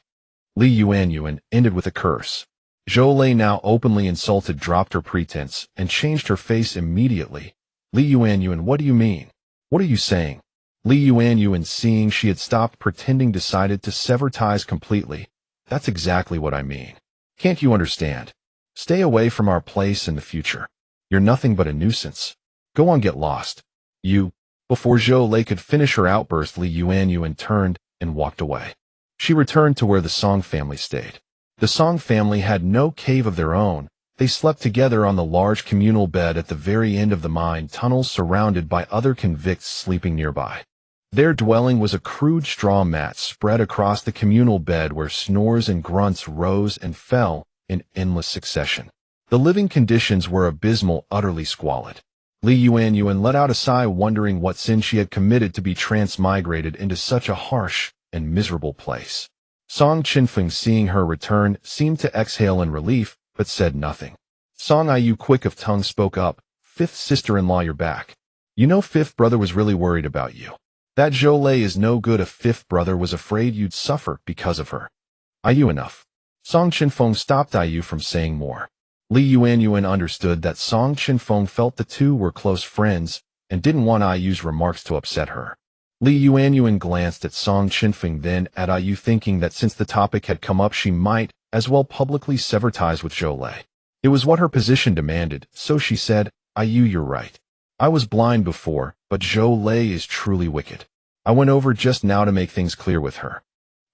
Li Yuanyuan ended with a curse. Zhou Lei, now openly insulted, dropped her pretense and changed her face immediately. Li Yuanyuan, what do you mean? What are you saying? Li Yuanyuan, seeing she had stopped pretending, decided to sever ties completely. That's exactly what I mean. Can't you understand? Stay away from our place in the future. You're nothing but a nuisance. Go on, get lost. You. Before Zhou Lei could finish her outburst, Li Yuanyuan turned and walked away. She returned to where the Song family stayed. The Song family had no cave of their own. They slept together on the large communal bed at the very end of the mine tunnel, surrounded by other convicts sleeping nearby. Their dwelling was a crude straw mat spread across the communal bed, where snores and grunts rose and fell in endless succession. The living conditions were abysmal, utterly squalid. Li Yuanyuan let out a sigh, wondering what sin she had committed to be transmigrated into such a harsh and miserable place. Song Chenfeng, seeing her return, seemed to exhale in relief, but said nothing. Song Yu, quick of tongue, spoke up. Fifth sister-in-law, you're back. You know, fifth brother was really worried about you. That Zhou Lei is no good. A fifth brother was afraid you'd suffer because of her. Yu, enough. Song Chenfeng stopped Yu from saying more. Li Yuanyuan understood that Song Chenfeng felt the two were close friends and didn't want Yu's remarks to upset her. Li Yuanyuan glanced at Song Chenfeng, then at Yu, thinking that since the topic had come up, she might as well publicly sever ties with Zhou Lei. It was what her position demanded, so she said, Yu, you're right. I was blind before, but Zhou Lei is truly wicked. I went over just now to make things clear with her.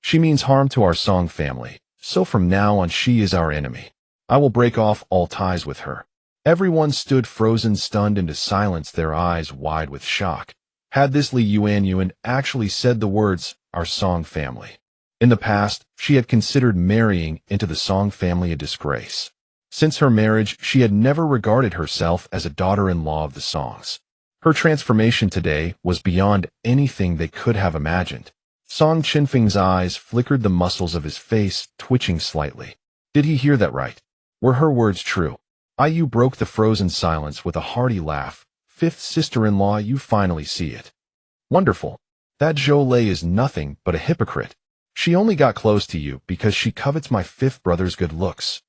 She means harm to our Song family, so from now on she is our enemy. I will break off all ties with her. Everyone stood frozen, stunned into silence, their eyes wide with shock. Had this Li Yuanyuan actually said the words, our Song family? In the past, she had considered marrying into the Song family a disgrace. Since her marriage, she had never regarded herself as a daughter-in-law of the Songs. Her transformation today was beyond anything they could have imagined. Song Chenfeng's eyes flickered, the muscles of his face twitching slightly. Did he hear that right? Were her words true? Ayu broke the frozen silence with a hearty laugh. Fifth sister-in-law, you finally see it. Wonderful. That Zhou is nothing but a hypocrite. She only got close to you because she covets my fifth brother's good looks.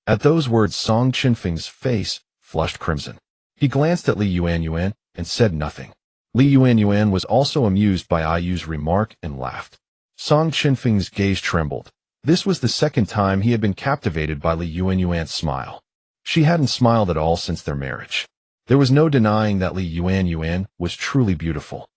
At those words, Song Chenfeng's face flushed crimson. He glanced at Li Yuanyuan and said nothing. Li Yuanyuan was also amused by Ayu's remark and laughed. Song Chenfeng's gaze trembled. This was the second time he had been captivated by Li Yuanyuan's smile. She hadn't smiled at all since their marriage. There was no denying that Li Yuanyuan was truly beautiful.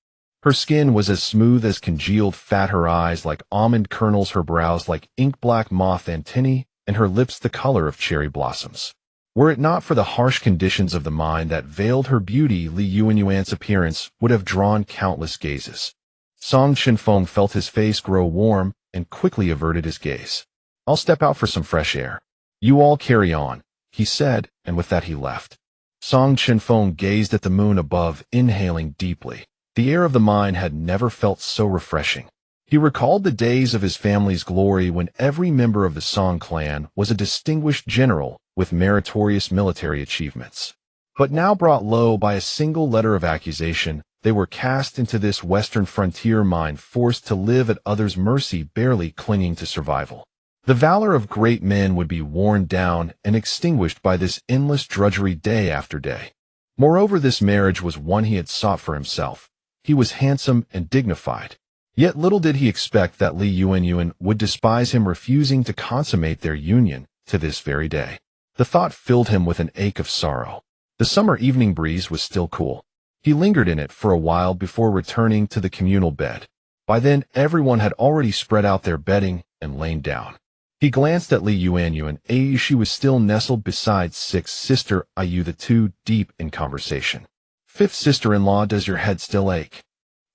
Her skin was as smooth as congealed fat, her eyes like almond kernels, her brows like ink-black moth antennae, and her lips the color of cherry blossoms. Were it not for the harsh conditions of the mind that veiled her beauty, Li Yuanyuan's appearance would have drawn countless gazes. Song Chenfeng felt his face grow warm and quickly averted his gaze. I'll step out for some fresh air. You all carry on, he said, and with that he left. Song Chenfeng gazed at the moon above, inhaling deeply. The air of the mine had never felt so refreshing. He recalled the days of his family's glory when every member of the Song clan was a distinguished general with meritorious military achievements. But now brought low by a single letter of accusation, they were cast into this western frontier mine, forced to live at others' mercy, barely clinging to survival. The valor of great men would be worn down and extinguished by this endless drudgery day after day. Moreover, this marriage was one he had sought for himself. He was handsome and dignified. Yet little did he expect that Li Yuanyuan would despise him, refusing to consummate their union to this very day. The thought filled him with an ache of sorrow. The summer evening breeze was still cool. He lingered in it for a while before returning to the communal bed. By then, everyone had already spread out their bedding and lain down. He glanced at Li Yuanyuan. She was still nestled beside sixth sister Ayu, the two deep in conversation. Fifth sister-in-law, does your head still ache?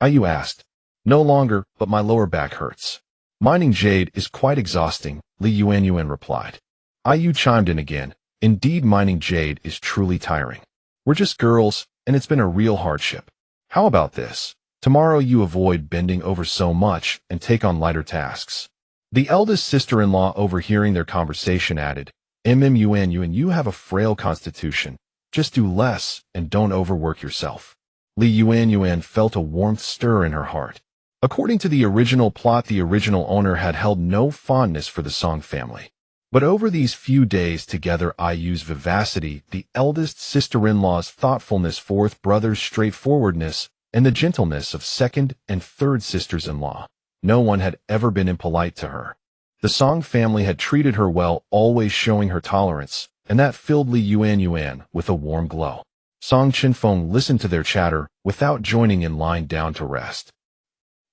Ayu asked. No longer, but my lower back hurts. Mining jade is quite exhausting, Li Yuanyuan replied. Ayu chimed in again. Indeed, mining jade is truly tiring. We're just girls, and it's been a real hardship. How about this? Tomorrow you avoid bending over so much and take on lighter tasks. The eldest sister-in-law, overhearing their conversation, added, Yuanyuan, you have a frail constitution. Just do less and don't overwork yourself. Li Yuanyuan felt a warmth stir in her heart. According to the original plot, the original owner had held no fondness for the Song family. But over these few days together, Ayu's vivacity, the eldest sister-in-law's thoughtfulness, fourth brother's straightforwardness, and the gentleness of second and third sisters-in-law, no one had ever been impolite to her. The Song family had treated her well, always showing her tolerance, and that filled Li Yuanyuan with a warm glow. Song Chenfeng listened to their chatter without joining in, lying down to rest.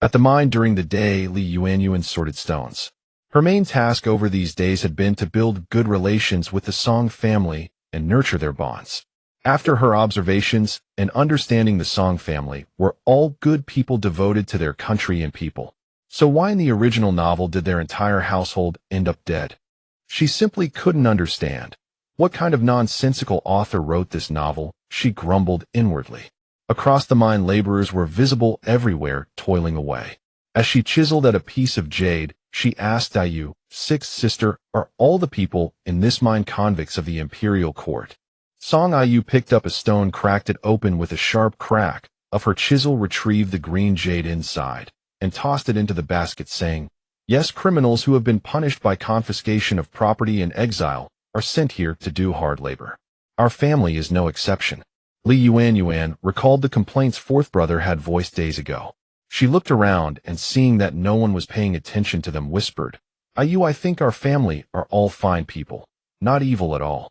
At the mine during the day, Li Yuanyuan sorted stones. Her main task over these days had been to build good relations with the Song family and nurture their bonds. After her observations and understanding, the Song family were all good people devoted to their country and people. So why in the original novel did their entire household end up dead? She simply couldn't understand. What kind of nonsensical author wrote this novel? She grumbled inwardly. Across the mine, laborers were visible everywhere, toiling away. As she chiseled at a piece of jade, she asked Ayu, sixth sister, are all the people in this mine convicts of the imperial court? Song Ayu picked up a stone, cracked it open with a sharp crack of her chisel, retrieved the green jade inside, and tossed it into the basket, saying, yes, criminals who have been punished by confiscation of property and exile are sent here to do hard labor. Our family is no exception. Li Yuanyuan recalled the complaints fourth brother had voiced days ago. She looked around and, seeing that no one was paying attention to them, whispered, Ayu, I think our family are all fine people, not evil at all.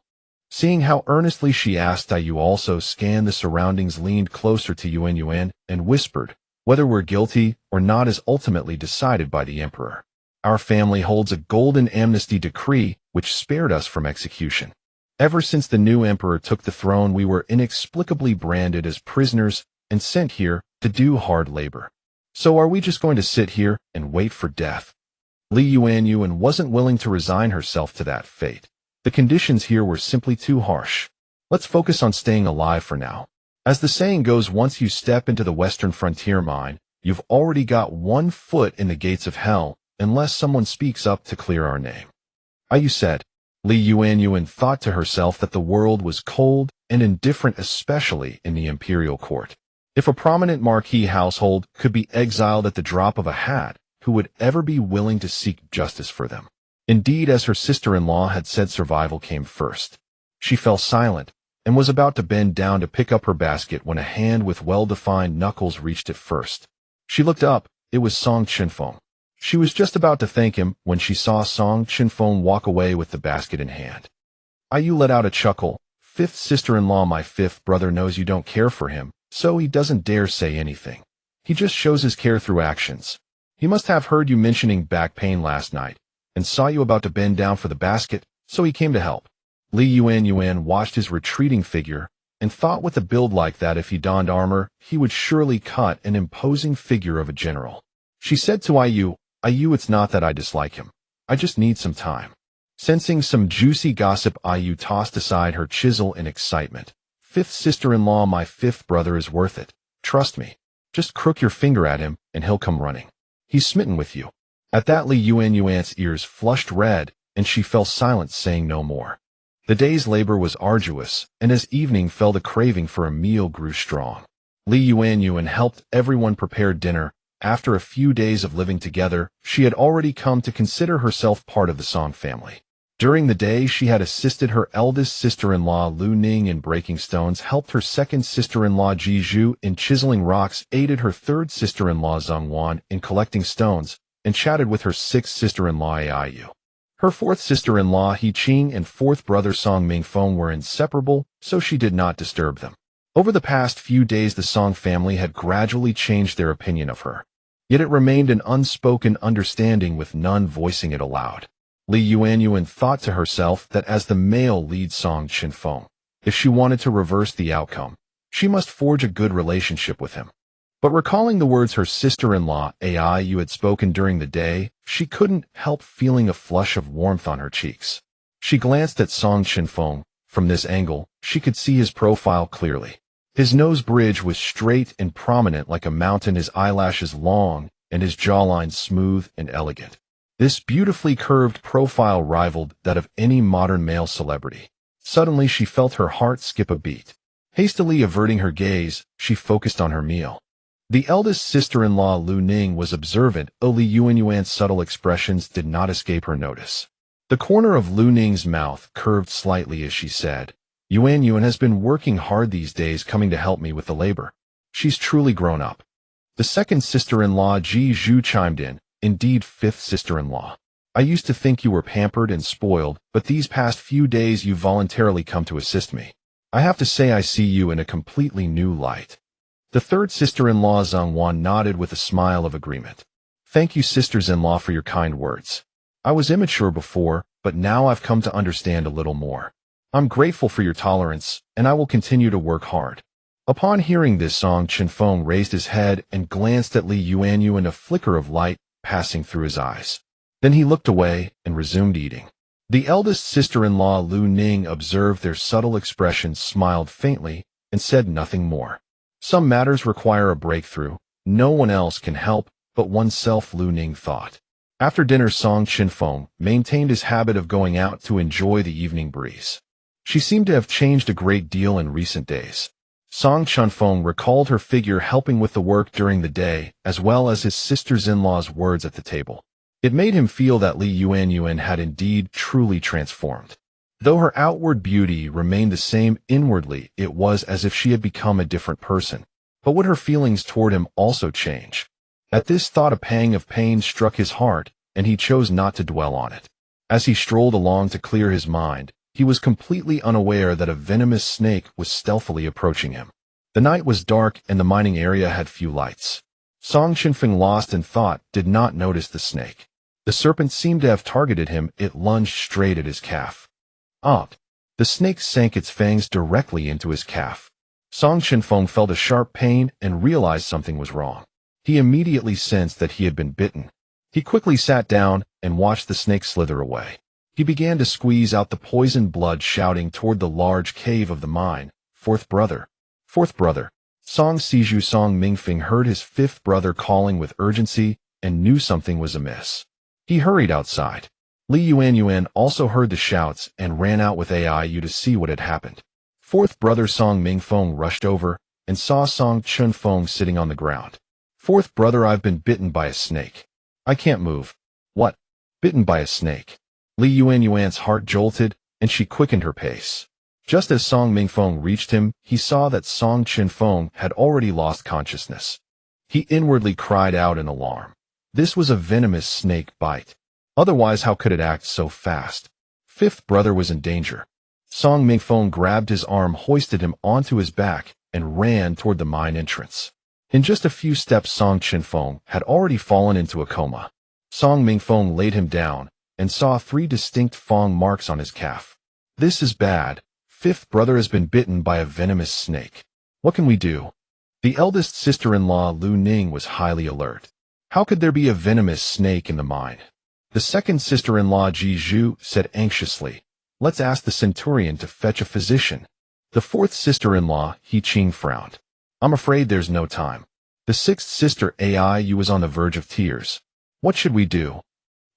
Seeing how earnestly she asked, Ayu also scanned the surroundings, leaned closer to Yuanyuan, and whispered, whether we're guilty or not is ultimately decided by the emperor. Our family holds a golden amnesty decree which spared us from execution. Ever since the new emperor took the throne, we were inexplicably branded as prisoners and sent here to do hard labor. So are we just going to sit here and wait for death? Li Yuanyuan wasn't willing to resign herself to that fate. The conditions here were simply too harsh. Let's focus on staying alive for now. As the saying goes, once you step into the western frontier mine, you've already got 1 foot in the gates of hell, unless someone speaks up to clear our name. Ayu said. Li Yuanyuan thought to herself that the world was cold and indifferent, especially in the imperial court. If a prominent marquis household could be exiled at the drop of a hat, who would ever be willing to seek justice for them? Indeed, as her sister-in-law had said, survival came first. She fell silent and was about to bend down to pick up her basket when a hand with well-defined knuckles reached it first. She looked up. It was Song Chenfeng. She was just about to thank him when she saw Song Chenfeng walk away with the basket in hand. Ayu let out a chuckle. Fifth sister-in-law, my fifth brother knows you don't care for him, so he doesn't dare say anything. He just shows his care through actions. He must have heard you mentioning back pain last night, and saw you about to bend down for the basket, so he came to help. Li Yuanyuan watched his retreating figure, and thought with a build like that, if he donned armor, he would surely cut an imposing figure of a general. She said to Ayu, it's not that I dislike him. I just need some time. Sensing some juicy gossip, Ayu tossed aside her chisel in excitement. Fifth sister-in-law, my fifth brother is worth it. Trust me. Just crook your finger at him, and he'll come running. He's smitten with you. At that, Li Yuanyuan's ears flushed red, and she fell silent, saying no more. The day's labor was arduous, and as evening fell, the craving for a meal grew strong. Li Yuanyuan helped everyone prepare dinner. After a few days of living together, she had already come to consider herself part of the Song family. During the day, she had assisted her eldest sister-in-law Lu Ning in breaking stones, helped her second sister-in-law Ji Zhu in chiseling rocks, aided her third sister-in-law Yuanyuan in collecting stones, and chatted with her sixth sister-in-law Ayu. Her fourth sister-in-law He Qing and fourth brother Song Mingfeng were inseparable, so she did not disturb them. Over the past few days, the Song family had gradually changed their opinion of her. Yet it remained an unspoken understanding, with none voicing it aloud. Li Yuanyuan thought to herself that as the male lead Song Chenfeng, if she wanted to reverse the outcome, she must forge a good relationship with him. But recalling the words her sister-in-law Ayu had spoken during the day, she couldn't help feeling a flush of warmth on her cheeks. She glanced at Song Chenfeng. From this angle, she could see his profile clearly. His nose bridge was straight and prominent like a mountain, his eyelashes long, and his jawline smooth and elegant. This beautifully curved profile rivaled that of any modern male celebrity. Suddenly she felt her heart skip a beat. Hastily averting her gaze, she focused on her meal. The eldest sister-in-law Lu Ning was observant. Li Yuanyuan's subtle expressions did not escape her notice. The corner of Lu Ning's mouth curved slightly as she said, Yuanyuan has been working hard these days, coming to help me with the labor. She's truly grown up. The second sister-in-law Ji Zhu chimed in, indeed, fifth sister-in-law. I used to think you were pampered and spoiled, but these past few days you've voluntarily come to assist me. I have to say I see you in a completely new light. The third sister-in-law Yuanyuan nodded with a smile of agreement. Thank you, sisters-in-law, for your kind words. I was immature before, but now I've come to understand a little more. I'm grateful for your tolerance, and I will continue to work hard. Upon hearing this, Song Chenfeng raised his head and glanced at Li Yuanyuan, a flicker of light passing through his eyes. Then he looked away and resumed eating. The eldest sister-in-law Lu Ning observed their subtle expressions, smiled faintly, and said nothing more. Some matters require a breakthrough. No one else can help but oneself, Lu Ning thought. After dinner, Song Chenfeng maintained his habit of going out to enjoy the evening breeze. She seemed to have changed a great deal in recent days. Song Chenfeng recalled her figure helping with the work during the day, as well as his sisters-in-law's words at the table. It made him feel that Li Yuanyuan had indeed truly transformed. Though her outward beauty remained the same, inwardly it was as if she had become a different person. But would her feelings toward him also change? At this thought, a pang of pain struck his heart, and he chose not to dwell on it. As he strolled along to clear his mind, he was completely unaware that a venomous snake was stealthily approaching him. The night was dark, and the mining area had few lights. Song Chenfeng, lost in thought, did not notice the snake. The serpent seemed to have targeted him. It lunged straight at his calf. The snake sank its fangs directly into his calf. Song Chenfeng felt a sharp pain and realized something was wrong. He immediately sensed that he had been bitten. He quickly sat down and watched the snake slither away. He began to squeeze out the poisoned blood, shouting toward the large cave of the mine, Fourth brother. Fourth brother. Song Siju Song Mingfeng heard his fifth brother calling with urgency and knew something was amiss. He hurried outside. Li Yuanyuan also heard the shouts and ran out with Aiyu to see what had happened. Fourth brother Song Mingfeng rushed over and saw Song Chenfeng sitting on the ground. Fourth brother, I've been bitten by a snake. I can't move. What? Bitten by a snake? Li Yuanyuan's heart jolted, and she quickened her pace. Just as Song Mingfeng reached him, he saw that Song Chenfeng had already lost consciousness. He inwardly cried out in alarm. This was a venomous snake bite. Otherwise, how could it act so fast? Fifth brother was in danger. Song Mingfeng grabbed his arm, hoisted him onto his back, and ran toward the mine entrance. In just a few steps, Song Chenfeng had already fallen into a coma. Song Mingfeng laid him down and saw 3 distinct fang marks on his calf. This is bad. Fifth brother has been bitten by a venomous snake. What can we do? The eldest sister-in-law Lu Ning was highly alert. How could there be a venomous snake in the mine? The second sister-in-law Ji Zhu said anxiously, let's ask the centurion to fetch a physician. The fourth sister-in-law, He Qing, frowned. I'm afraid there's no time. The sixth sister, Aiyu, was on the verge of tears. What should we do?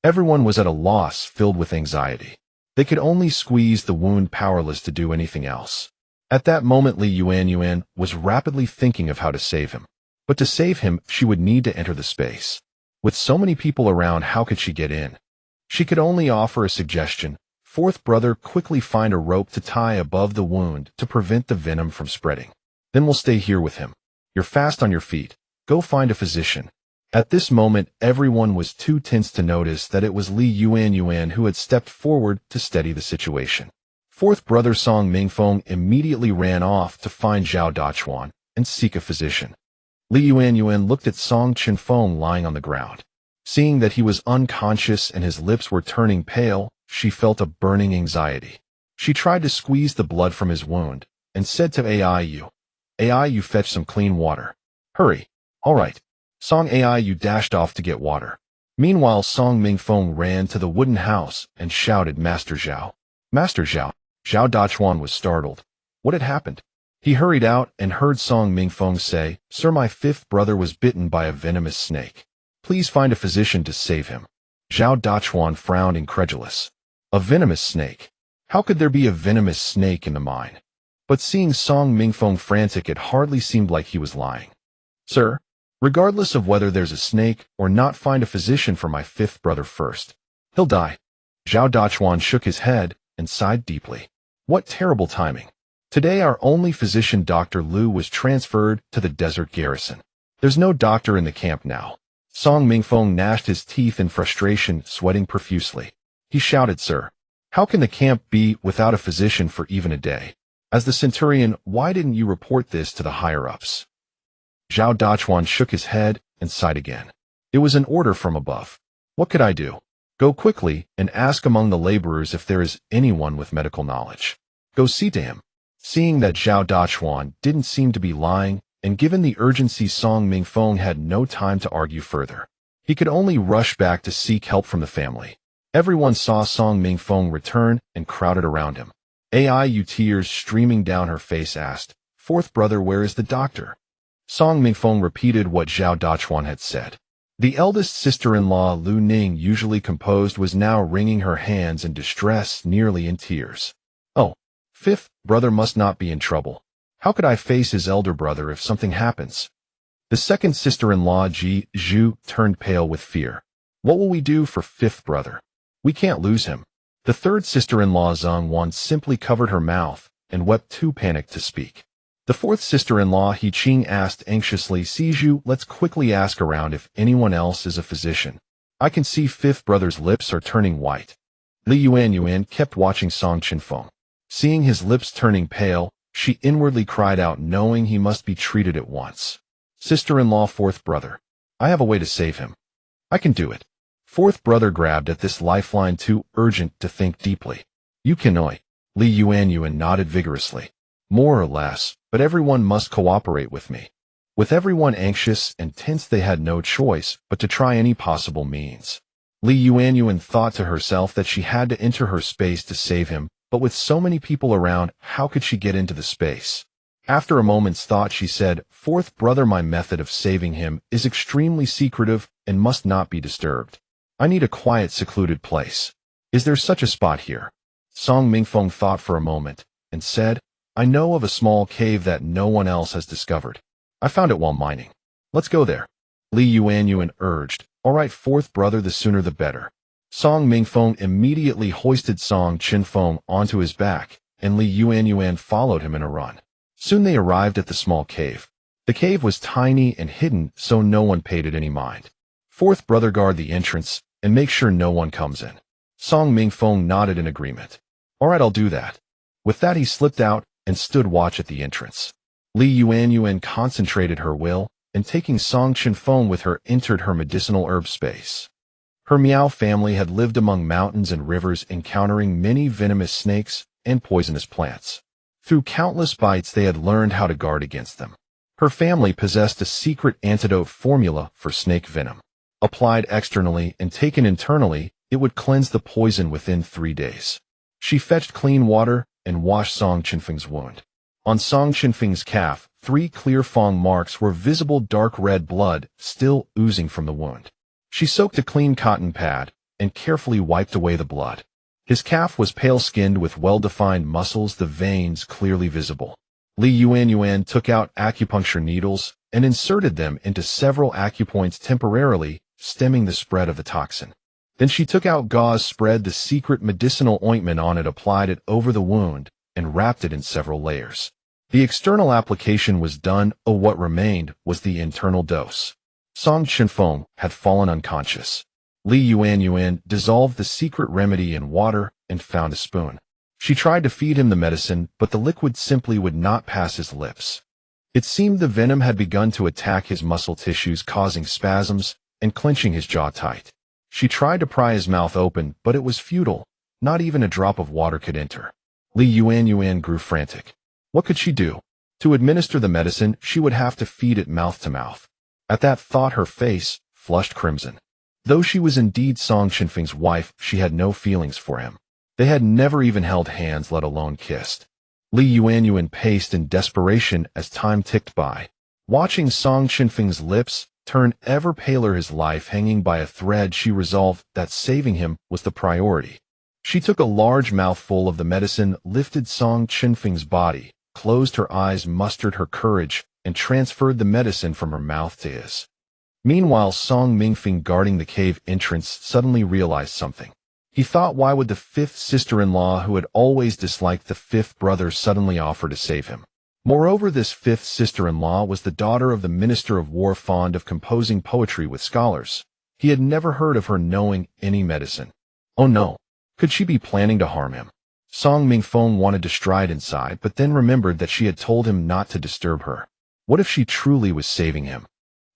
Everyone was at a loss, filled with anxiety. They could only squeeze the wound, powerless to do anything else. At that moment, Li Yuanyuan was rapidly thinking of how to save him. But to save him, she would need to enter the space. With so many people around, how could she get in? She could only offer a suggestion. Fourth brother, quickly find a rope to tie above the wound to prevent the venom from spreading. Then we'll stay here with him. You're fast on your feet. Go find a physician. At this moment, everyone was too tense to notice that it was Li Yuanyuan who had stepped forward to steady the situation. Fourth brother Song Mingfeng immediately ran off to find Zhao Dachuan and seek a physician. Li Yuanyuan looked at Song Chenfeng lying on the ground. Seeing that he was unconscious and his lips were turning pale, she felt a burning anxiety. She tried to squeeze the blood from his wound and said to Aiyu, Aiyu, fetch some clean water. Hurry. All right. Song Aiyu dashed off to get water. Meanwhile, Song Mingfeng ran to the wooden house and shouted, Master Zhao. Master Zhao. Zhao Dachuan was startled. What had happened? He hurried out and heard Song Mingfeng say, Sir, my fifth brother was bitten by a venomous snake. Please find a physician to save him. Zhao Dachuan frowned, incredulous. A venomous snake? How could there be a venomous snake in the mine? But seeing Song Mingfeng frantic, it hardly seemed like he was lying. Sir, regardless of whether there's a snake or not, find a physician for my fifth brother first. He'll die. Zhao Dachuan shook his head and sighed deeply. What terrible timing. Today our only physician, Dr. Lu, was transferred to the desert garrison. There's no doctor in the camp now. Song Mingfeng gnashed his teeth in frustration, sweating profusely. He shouted, Sir, how can the camp be without a physician for even a day? As the centurion, why didn't you report this to the higher-ups? Zhao Dachuan shook his head and sighed again. It was an order from above. What could I do? Go quickly and ask among the laborers if there is anyone with medical knowledge. Go see to him. Seeing that Zhao Dachuan didn't seem to be lying, and given the urgency, Song Mingfeng had no time to argue further. He could only rush back to seek help from the family. Everyone saw Song Mingfeng return and crowded around him. Aiyu, tears streaming down her face, asked, Fourth brother, where is the doctor? Song Mingfeng repeated what Zhao Dachuan had said. The eldest sister-in-law, Lu Ning, usually composed, was now wringing her hands in distress, nearly in tears. Oh, fifth brother must not be in trouble. How could I face his elder brother if something happens? The second sister-in-law, Ji Zhu, turned pale with fear. What will we do for fifth brother? We can't lose him. The third sister-in-law, Zhang Wan, simply covered her mouth and wept, too panicked to speak. The fourth sister-in-law, He Qing, asked anxiously, Zhu, let's quickly ask around if anyone else is a physician. I can see fifth brother's lips are turning white. Li Yuanyuan kept watching Song Chenfeng. Seeing his lips turning pale, she inwardly cried out, knowing he must be treated at once. Sister-in-law, fourth brother. I have a way to save him. I can do it. Fourth brother grabbed at this lifeline, too urgent to think deeply. You can. Li Yuanyuan nodded vigorously. More or less, but everyone must cooperate with me. With everyone anxious and tense, they had no choice but to try any possible means. Li Yuanyuan thought to herself that she had to enter her space to save him, but with so many people around, how could she get into the space? After a moment's thought, she said, Fourth brother, my method of saving him is extremely secretive and must not be disturbed. I need a quiet, secluded place. Is there such a spot here? Song Mingfeng thought for a moment, and said, I know of a small cave that no one else has discovered. I found it while mining. Let's go there. Li Yuanyuan urged, all right, fourth brother, the sooner the better. Song Mingfeng immediately hoisted Song Chenfeng onto his back, and Li Yuanyuan followed him in a run. Soon they arrived at the small cave. The cave was tiny and hidden, so no one paid it any mind. Fourth brother, guard the entrance, and make sure no one comes in. Song Mingfeng nodded in agreement. All right, I'll do that. With that, he slipped out and stood watch at the entrance. Li Yuanyuan concentrated her will, and taking Song Chenfeng with her, entered her medicinal herb space. Her Miao family had lived among mountains and rivers, encountering many venomous snakes and poisonous plants. Through countless bites, they had learned how to guard against them. Her family possessed a secret antidote formula for snake venom. Applied externally and taken internally, it would cleanse the poison within 3 days. She fetched clean water and washed Song Chenfeng's wound. On Song Chenfeng's calf, 3 clear fang marks were visible, dark red blood still oozing from the wound. She soaked a clean cotton pad and carefully wiped away the blood. His calf was pale-skinned with well-defined muscles, the veins clearly visible. Li Yuanyuan took out acupuncture needles and inserted them into several acupoints, temporarily stemming the spread of the toxin. Then she took out gauze, spread the secret medicinal ointment on it, applied it over the wound, and wrapped it in several layers. The external application was done. What remained was the internal dose. Song Chenfeng had fallen unconscious. Li Yuanyuan dissolved the secret remedy in water and found a spoon. She tried to feed him the medicine, but the liquid simply would not pass his lips. It seemed the venom had begun to attack his muscle tissues, causing spasms and clenching his jaw tight. She tried to pry his mouth open, but it was futile. Not even a drop of water could enter. Li Yuanyuan grew frantic. What could she do? To administer the medicine, she would have to feed it mouth to mouth. At that thought, her face flushed crimson. Though she was indeed Song Chenfeng's wife, she had no feelings for him. They had never even held hands, let alone kissed. Li Yuanyuan paced in desperation as time ticked by. Watching Song Chenfeng's lips turn ever paler, his life hanging by a thread, she resolved that saving him was the priority. She took a large mouthful of the medicine, lifted Song Chenfeng's body, closed her eyes, mustered her courage, and transferred the medicine from her mouth to his. Meanwhile, Song Mingfeng, guarding the cave entrance, suddenly realized something. He thought, why would the 5th sister-in-law, who had always disliked the 5th brother, suddenly offer to save him? Moreover, this 5th sister-in-law was the daughter of the Minister of War, fond of composing poetry with scholars. He had never heard of her knowing any medicine. Oh no! Could she be planning to harm him? Song Mingfeng wanted to stride inside, but then remembered that she had told him not to disturb her. What if she truly was saving him?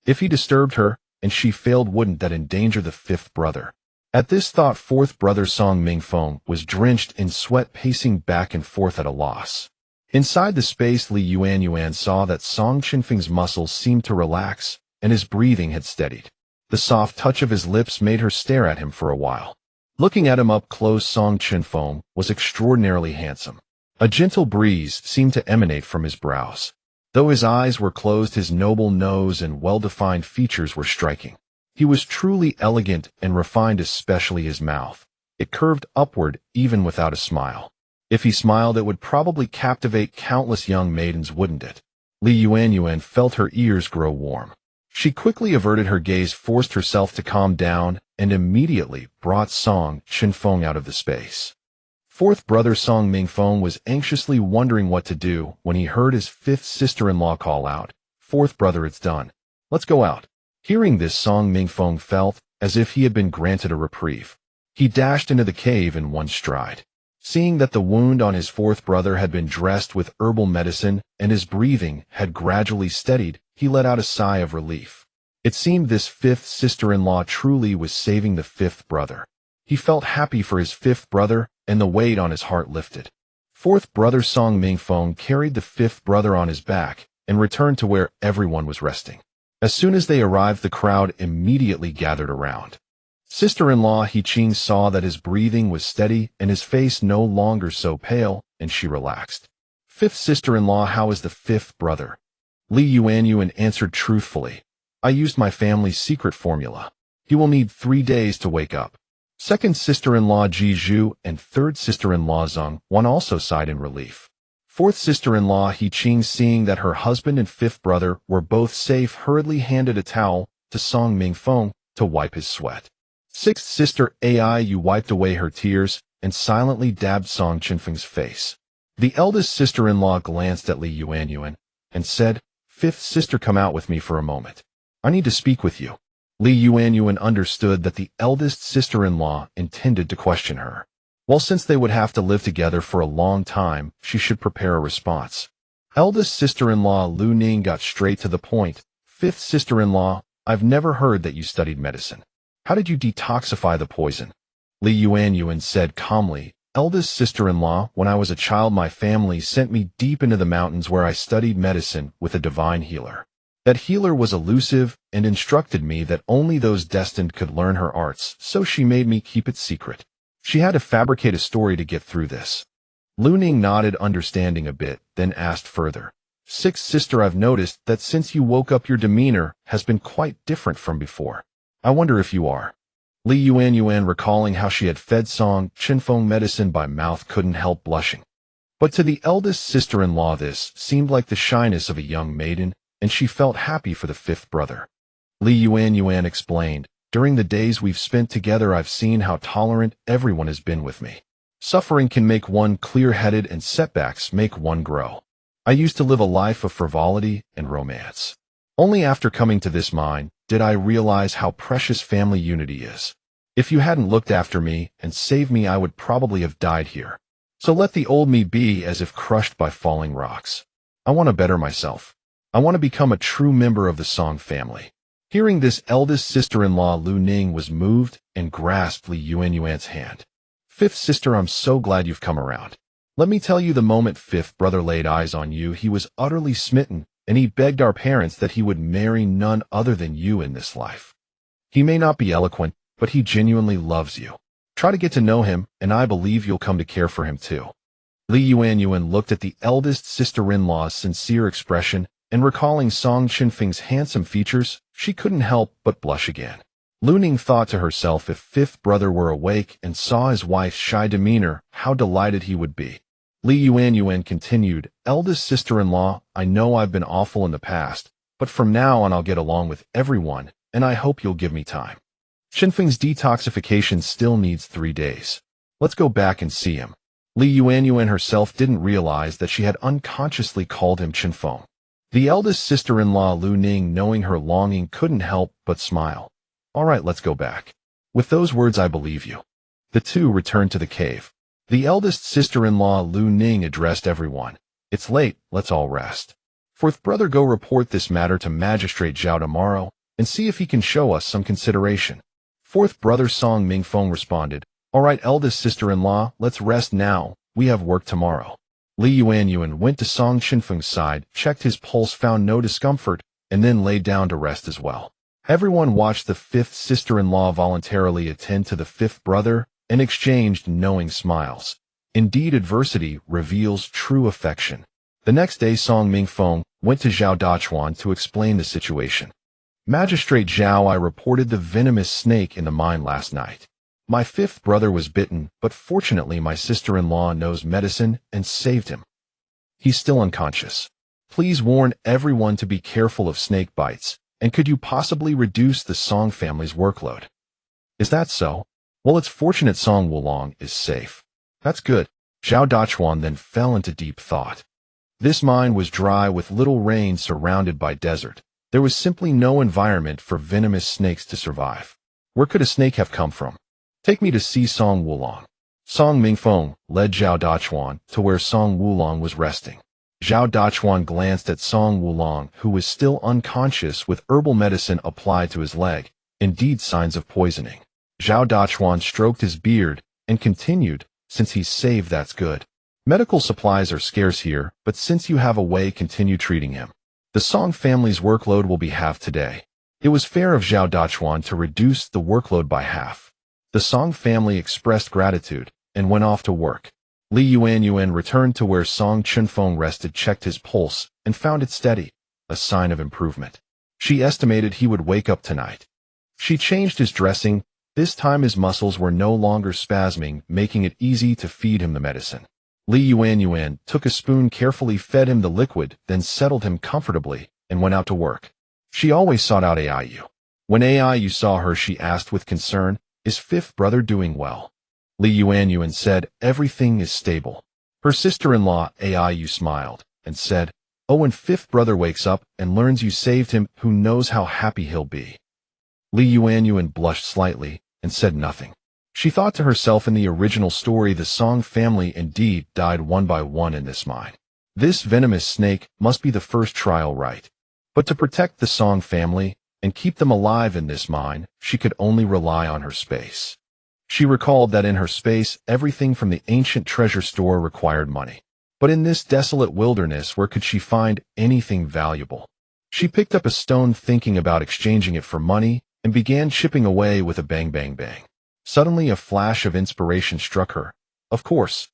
If he disturbed her, and she failed, wouldn't that endanger the 5th brother? At this thought, 4th brother Song Mingfeng was drenched in sweat, pacing back and forth at a loss. Inside the space, Li Yuanyuan saw that Song Chenfeng's muscles seemed to relax, and his breathing had steadied. The soft touch of his lips made her stare at him for a while. Looking at him up close, Song Chenfeng was extraordinarily handsome. A gentle breeze seemed to emanate from his brows. Though his eyes were closed, his noble nose and well-defined features were striking. He was truly elegant and refined, especially his mouth. It curved upward even without a smile. If he smiled, it would probably captivate countless young maidens, wouldn't it? Li Yuanyuan felt her ears grow warm. She quickly averted her gaze, forced herself to calm down, and immediately brought Song Chenfeng out of the space. 4th brother Song Mingfeng was anxiously wondering what to do when he heard his 5th sister-in-law call out, "4th brother, it's done. Let's go out." Hearing this, Song Mingfeng felt as if he had been granted a reprieve. He dashed into the cave in one stride. Seeing that the wound on his 4th brother had been dressed with herbal medicine and his breathing had gradually steadied, he let out a sigh of relief. It seemed this 5th sister-in-law truly was saving the 5th brother. He felt happy for his 5th brother, and the weight on his heart lifted. 4th brother Song Mingfeng carried the 5th brother on his back and returned to where everyone was resting. As soon as they arrived, the crowd immediately gathered around. Sister-in-law He Ching saw that his breathing was steady and his face no longer so pale, and she relaxed. 5th sister-in-law, how is the 5th brother? Li Yuanyuan answered truthfully, I used my family's secret formula. He will need 3 days to wake up. Second sister-in-law Ji Zhu and third sister-in-law Zheng Wan also sighed in relief. Fourth sister-in-law He Qing, seeing that her husband and fifth brother were both safe, hurriedly handed a towel to Song Mingfeng to wipe his sweat. Sixth sister Ai Yu wiped away her tears and silently dabbed Song Chenfeng's face. The eldest sister-in-law glanced at Li Yuanyuan and said, "Fifth sister, come out with me for a moment. I need to speak with you." Li Yuanyuan understood that the eldest sister-in-law intended to question her. Well, since they would have to live together for a long time, she should prepare a response. Eldest sister-in-law Lu Ning got straight to the point. "Fifth sister-in-law, I've never heard that you studied medicine. How did you detoxify the poison?" Li Yuanyuan said calmly, "Eldest sister-in-law, when I was a child my family sent me deep into the mountains where I studied medicine with a divine healer. That healer was elusive and instructed me that only those destined could learn her arts, so she made me keep it secret. She had to fabricate a story to get through this." Lu Ning nodded, understanding a bit, then asked further, "Sixth sister, I've noticed that since you woke up your demeanor has been quite different from before. I wonder if you are." Li Yuanyuan, recalling how she had fed Song Chenfeng medicine by mouth, couldn't help blushing. But to the eldest sister-in-law this seemed like the shyness of a young maiden, and she felt happy for the fifth brother. Li Yuanyuan explained, "During the days we've spent together I've seen how tolerant everyone has been with me. Suffering can make one clear-headed and setbacks make one grow. I used to live a life of frivolity and romance. Only after coming to this mine did I realize how precious family unity is. If you hadn't looked after me and saved me, I would probably have died here. So let the old me be as if crushed by falling rocks. I want to better myself. I want to become a true member of the Song family." Hearing this, eldest sister-in-law Lu Ning was moved and grasped Li Yuanyuan's hand. "Fifth sister, I'm so glad you've come around. Let me tell you, the moment fifth brother laid eyes on you, he was utterly smitten, and he begged our parents that he would marry none other than you in this life. He may not be eloquent, but he genuinely loves you. Try to get to know him, and I believe you'll come to care for him too." Li Yuanyuan looked at the eldest sister-in-law's sincere expression, and recalling Song Chenfeng's handsome features, she couldn't help but blush again. Lu Ning thought to herself, if fifth brother were awake and saw his wife's shy demeanor, how delighted he would be. Li Yuanyuan continued, "Eldest sister-in-law, I know I've been awful in the past, but from now on I'll get along with everyone, and I hope you'll give me time. Chenfeng's detoxification still needs 3 days. Let's go back and see him." Li Yuanyuan herself didn't realize that she had unconsciously called him Chenfeng. The eldest sister-in-law Lu Ning, knowing her longing, couldn't help but smile. "All right, let's go back. With those words I believe you." The two returned to the cave. The eldest sister-in-law Lu Ning addressed everyone. "It's late, let's all rest. Fourth brother, go report this matter to Magistrate Zhao tomorrow and see if he can show us some consideration." Fourth brother Song Mingfeng responded, "All right, eldest sister-in-law, let's rest now. We have work tomorrow." Li Yuanyuan went to Song Chenfeng's side, checked his pulse, found no discomfort, and then lay down to rest as well. Everyone watched the fifth sister-in-law voluntarily attend to the fifth brother and exchanged knowing smiles. Indeed, adversity reveals true affection. The next day, Song Mingfeng went to Zhao Dachuan to explain the situation. "Magistrate Zhao, I reported the venomous snake in the mine last night. My fifth brother was bitten, but fortunately my sister-in-law knows medicine and saved him. He's still unconscious. Please warn everyone to be careful of snake bites, and could you possibly reduce the Song family's workload?" "Is that so? Well, it's fortunate Song Wulong is safe." "That's good." Zhao Dachuan then fell into deep thought. This mine was dry with little rain, surrounded by desert. There was simply no environment for venomous snakes to survive. Where could a snake have come from? "Take me to see Song Wulong." Song Mingfeng led Zhao Dachuan to where Song Wulong was resting. Zhao Dachuan glanced at Song Wulong, who was still unconscious, with herbal medicine applied to his leg, indeed signs of poisoning. Zhao Dachuan stroked his beard and continued, "Since he's saved, that's good. Medical supplies are scarce here, but since you have a way, continue treating him. The Song family's workload will be half today." It was fair of Zhao Dachuan to reduce the workload by half. The Song family expressed gratitude and went off to work. Li Yuanyuan returned to where Song Chenfeng rested, checked his pulse, and found it steady, a sign of improvement. She estimated he would wake up tonight. She changed his dressing, This time his muscles were no longer spasming, making it easy to feed him the medicine. Yuanyuan took a spoon, carefully fed him the liquid, then settled him comfortably, and went out to work. She always sought out Aiyu. When Aiyu saw her, she asked with concern, "Is fifth brother doing well?" Yuanyuan said, "Everything is stable." Her sister-in-law, Aiyu, smiled, and said, "Oh, when fifth brother wakes up and learns you saved him, who knows how happy he'll be." Yuanyuan blushed slightly, and said nothing. She thought to herself, in the original story, the Song family indeed died one by one in this mine. This venomous snake must be the first trial right. But to protect the Song family and keep them alive in this mine, she could only rely on her space. She recalled that in her space, everything from the ancient treasure store required money. But in this desolate wilderness, where could she find anything valuable? She picked up a stone, thinking about exchanging it for money, and began chipping away with a bang bang bang. Suddenly a flash of inspiration struck her. Of course.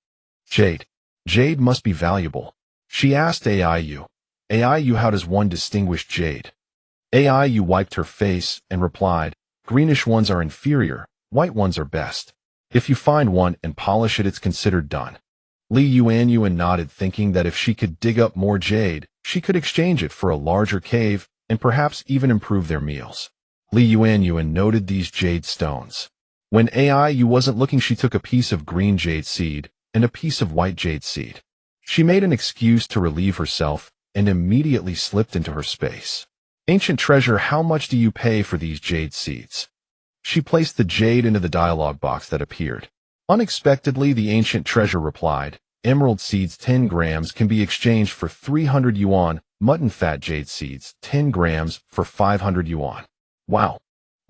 Jade. Jade must be valuable. She asked Aiyu, "Aiyu, how does one distinguish jade?" Aiyu wiped her face and replied, "Greenish ones are inferior, white ones are best. If you find one and polish it, it's considered done." Yuanyuan nodded, thinking that if she could dig up more jade, she could exchange it for a larger cave and perhaps even improve their meals. Yuanyuan noted these jade stones. When Aiyu wasn't looking, she took a piece of green jade seed and a piece of white jade seed. She made an excuse to relieve herself and immediately slipped into her space. "Ancient treasure, how much do you pay for these jade seeds?" She placed the jade into the dialogue box that appeared. Unexpectedly, the ancient treasure replied, "Emerald seeds 10 grams can be exchanged for 300 yuan, mutton fat jade seeds 10 grams for 500 yuan. Wow.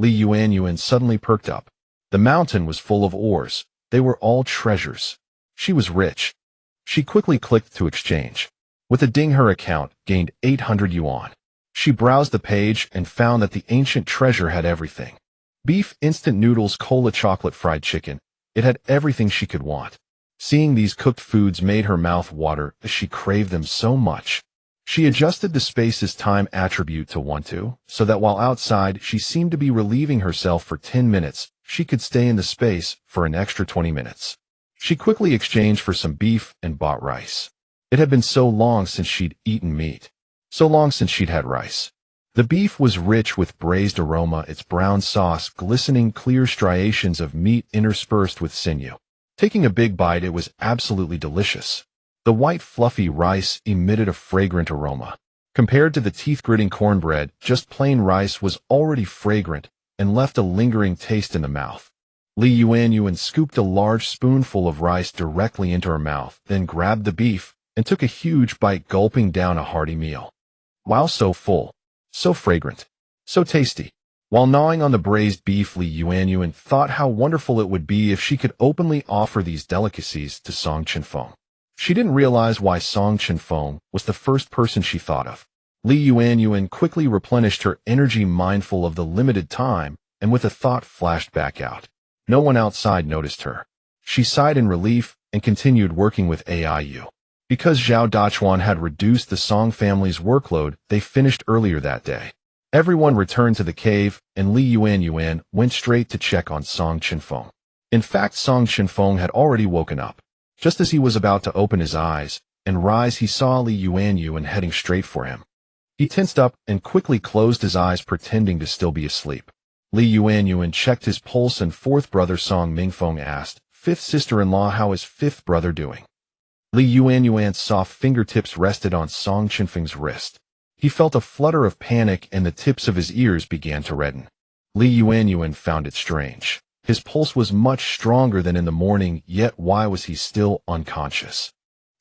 Yuanyuan suddenly perked up. The mountain was full of ores. They were all treasures. She was rich. She quickly clicked to exchange. With a ding, her account gained 800 yuan. She browsed the page and found that the ancient treasure had everything. Beef, instant noodles, cola, chocolate, fried chicken. It had everything she could want. Seeing these cooked foods made her mouth water as she craved them so much. She adjusted the space's time attribute to 1:2, so that while outside she seemed to be relieving herself for 10 minutes, she could stay in the space for an extra 20 minutes. She quickly exchanged for some beef and bought rice. It had been so long since she'd eaten meat. So long since she'd had rice. The beef was rich with braised aroma, its brown sauce glistening, clear striations of meat interspersed with sinew. Taking a big bite, it was absolutely delicious. The white fluffy rice emitted a fragrant aroma. Compared to the teeth-gritting cornbread, just plain rice was already fragrant and left a lingering taste in the mouth. Yuanyuan scooped a large spoonful of rice directly into her mouth, then grabbed the beef and took a huge bite, gulping down a hearty meal. Wow, so full, so fragrant, so tasty. While gnawing on the braised beef, Yuanyuan thought how wonderful it would be if she could openly offer these delicacies to Song Chenfeng. She didn't realize why Song Chenfeng was the first person she thought of. Yuanyuan quickly replenished her energy, mindful of the limited time, and with a thought flashed back out. No one outside noticed her. She sighed in relief and continued working with Aiyu. Because Zhao Dachuan had reduced the Song family's workload, they finished earlier that day. Everyone returned to the cave, and Yuanyuan went straight to check on Song Chenfeng. In fact, Song Chenfeng had already woken up. Just as he was about to open his eyes and rise, he saw Yuanyuan heading straight for him. He tensed up and quickly closed his eyes, pretending to still be asleep. Yuanyuan checked his pulse, and fourth brother Song Mingfeng asked, "Fifth sister-in-law, how is fifth brother doing?" Yuanyuan's soft fingertips rested on Song Chenfeng's wrist. He felt a flutter of panic, and the tips of his ears began to redden. Yuanyuan found it strange. His pulse was much stronger than in the morning, yet why was he still unconscious?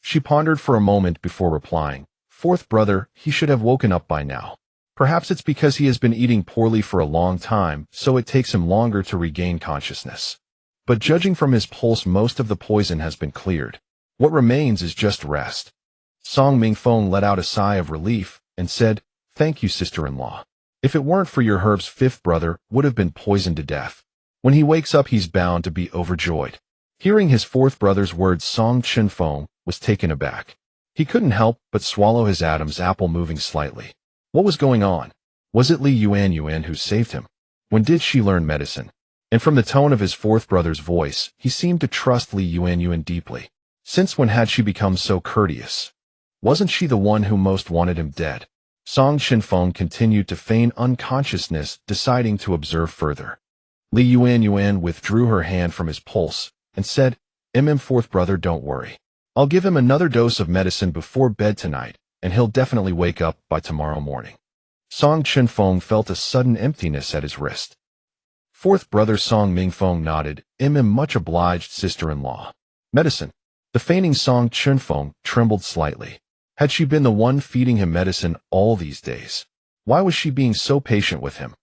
She pondered for a moment before replying, "Fourth brother, he should have woken up by now. Perhaps it's because he has been eating poorly for a long time, so it takes him longer to regain consciousness. But judging from his pulse, most of the poison has been cleared. What remains is just rest." Song Mingfeng let out a sigh of relief and said, "Thank you, sister-in-law. If it weren't for your herbs, fifth brother would have been poisoned to death. When he wakes up, he's bound to be overjoyed." Hearing his fourth brother's words, Song Chenfeng was taken aback. He couldn't help but swallow his Adam's apple, moving slightly. What was going on? Was it Yuanyuan who saved him? When did she learn medicine? And from the tone of his fourth brother's voice, he seemed to trust Li Yuanyuan deeply. Since when had she become so courteous? Wasn't she the one who most wanted him dead? Song Chenfeng continued to feign unconsciousness, deciding to observe further. Li Yuanyuan withdrew her hand from his pulse and said, Fourth brother, don't worry. I'll give him another dose of medicine before bed tonight, and he'll definitely wake up by tomorrow morning. Song Chenfeng felt a sudden emptiness at his wrist. Fourth brother Song Mingfeng nodded, much obliged, sister-in-law. Medicine. The feigning Song Chenfeng trembled slightly. Had she been the one feeding him medicine all these days? Why was she being so patient with him?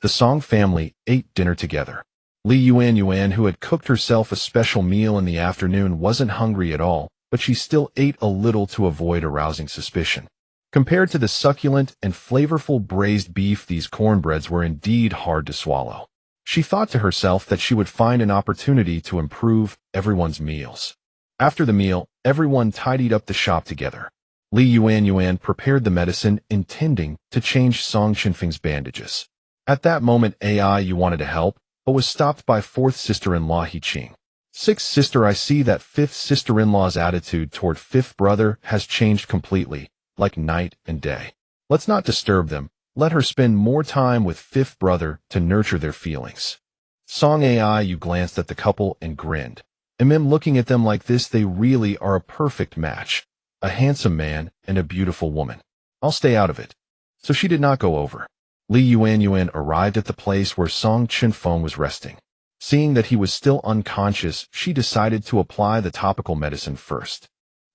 The Song family ate dinner together. Li Yuanyuan, who had cooked herself a special meal in the afternoon, wasn't hungry at all, but she still ate a little to avoid arousing suspicion. Compared to the succulent and flavorful braised beef, these cornbreads were indeed hard to swallow. She thought to herself that she would find an opportunity to improve everyone's meals. After the meal, everyone tidied up the shop together. Li Yuanyuan prepared the medicine, intending to change Song Chenfeng's bandages. At that moment, you wanted to help, but was stopped by fourth sister-in-law He Qing. Sixth sister, I see that fifth sister-in-law's attitude toward fifth brother has changed completely, like night and day. Let's not disturb them. Let her spend more time with fifth brother to nurture their feelings. Song you glanced at the couple and grinned. Looking at them like this, they really are a perfect match. A handsome man and a beautiful woman. I'll stay out of it. So she did not go over. Li Yuanyuan arrived at the place where Song Chenfeng was resting. Seeing that he was still unconscious, she decided to apply the topical medicine first.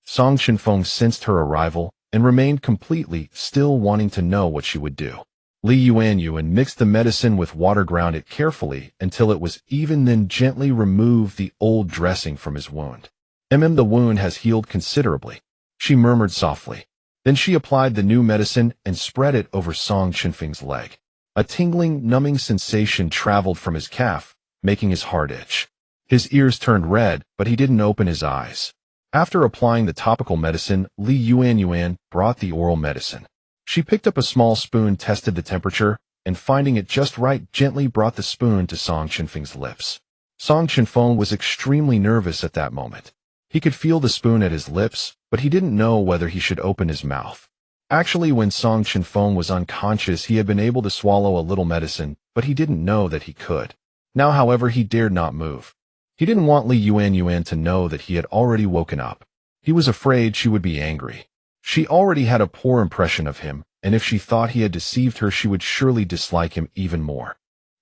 Song Chenfeng sensed her arrival and remained completely still, wanting to know what she would do. Li Yuanyuan mixed the medicine with water, ground it carefully until it was even, then gently removed the old dressing from his wound. The wound has healed considerably, she murmured softly. Then she applied the new medicine and spread it over Song Chenfeng's leg. A tingling, numbing sensation traveled from his calf, making his heart itch. His ears turned red, but he didn't open his eyes. After applying the topical medicine, Li Yuanyuan brought the oral medicine. She picked up a small spoon, tested the temperature, and finding it just right, gently brought the spoon to Song Chenfeng's lips. Song Chenfeng was extremely nervous at that moment. He could feel the spoon at his lips, but he didn't know whether he should open his mouth. Actually, when Song Chenfeng was unconscious, he had been able to swallow a little medicine, but he didn't know that he could. Now, however, he dared not move. He didn't want Li Yuanyuan to know that he had already woken up. He was afraid she would be angry. She already had a poor impression of him, and if she thought he had deceived her, she would surely dislike him even more.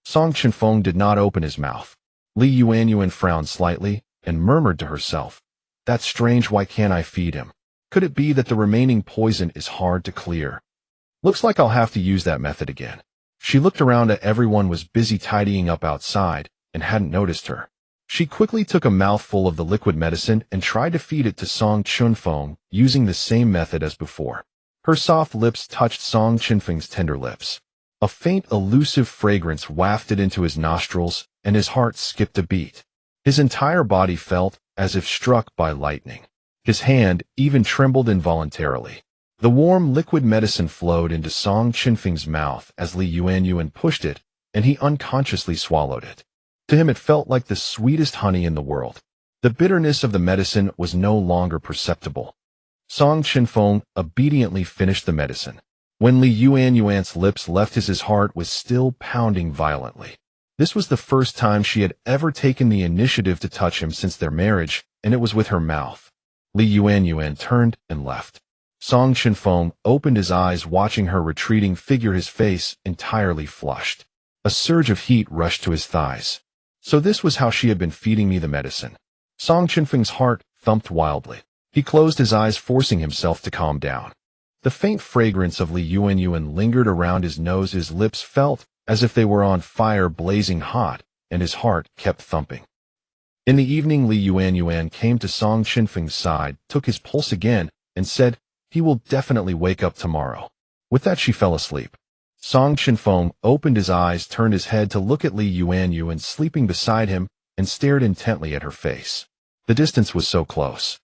Song Chenfeng did not open his mouth. Li Yuanyuan frowned slightly and murmured to herself, "That's strange, why can't I feed him? Could it be that the remaining poison is hard to clear? Looks like I'll have to use that method again." She looked around at everyone was busy tidying up outside and hadn't noticed her. She quickly took a mouthful of the liquid medicine and tried to feed it to Song Chenfeng, using the same method as before. Her soft lips touched Song Chenfeng's tender lips. A faint, elusive fragrance wafted into his nostrils, and his heart skipped a beat. His entire body felt as if struck by lightning. His hand even trembled involuntarily. The warm liquid medicine flowed into Song Chenfeng's mouth as Li Yuanyuan pushed it, and he unconsciously swallowed it. To him it felt like the sweetest honey in the world. The bitterness of the medicine was no longer perceptible. Song Chenfeng obediently finished the medicine. When Li Yuanyuan's lips left his heart was still pounding violently. This was the first time she had ever taken the initiative to touch him since their marriage, and it was with her mouth. Li Yuanyuan turned and left. Song Chenfeng opened his eyes, watching her retreating figure, his face entirely flushed. A surge of heat rushed to his thighs. So this was how she had been feeding me the medicine. Song Chenfeng's heart thumped wildly. He closed his eyes, forcing himself to calm down. The faint fragrance of Li Yuanyuan lingered around his nose. His lips felt as if they were on fire, blazing hot, and his heart kept thumping. In the evening, Li Yuanyuan came to Song Chenfeng's side, took his pulse again, and said, "He will definitely wake up tomorrow." With that, she fell asleep. Song Chenfeng opened his eyes, turned his head to look at Li Yuanyuan sleeping beside him, and stared intently at her face. The distance was so close.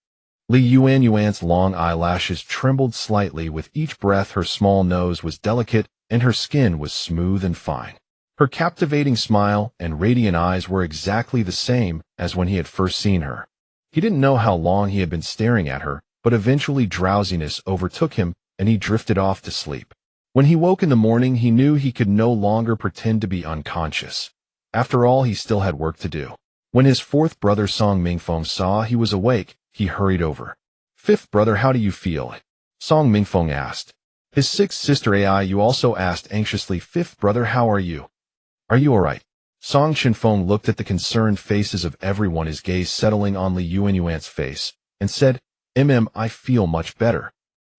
Li Yuanyuan's long eyelashes trembled slightly with each breath. Her small nose was delicate, and her skin was smooth and fine. Her captivating smile and radiant eyes were exactly the same as when he had first seen her. He didn't know how long he had been staring at her, but eventually drowsiness overtook him and he drifted off to sleep. When he woke in the morning, he knew he could no longer pretend to be unconscious. After all, he still had work to do. When his fourth brother Song Mingfeng saw he was awake, he hurried over. "Fifth brother, how do you feel?" Song Mingfeng asked. His sixth sister Aiyu also asked anxiously, "Fifth brother, how are you? Are you alright?" Song Chenfeng looked at the concerned faces of everyone, his gaze settling on Yuanyuan's face, and said, I feel much better."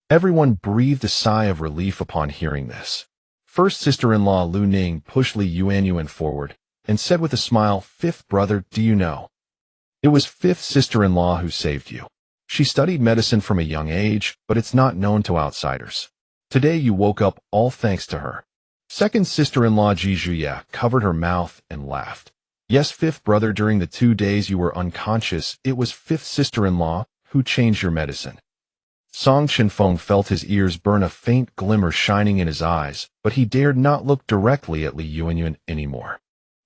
Everyone breathed a sigh of relief upon hearing this. First sister-in-law Lu Ning pushed Yuanyuan forward and said with a smile, "Fifth brother, do you know? It was fifth sister-in-law who saved you. She studied medicine from a young age, but it's not known to outsiders. Today you woke up all thanks to her." Second sister-in-law Ji Zhuya covered her mouth and laughed. "Yes, fifth brother, during the 2 days you were unconscious, it was fifth sister-in-law who changed your medicine." Song Chenfeng felt his ears burn, a faint glimmer shining in his eyes, but he dared not look directly at Yuanyuan anymore.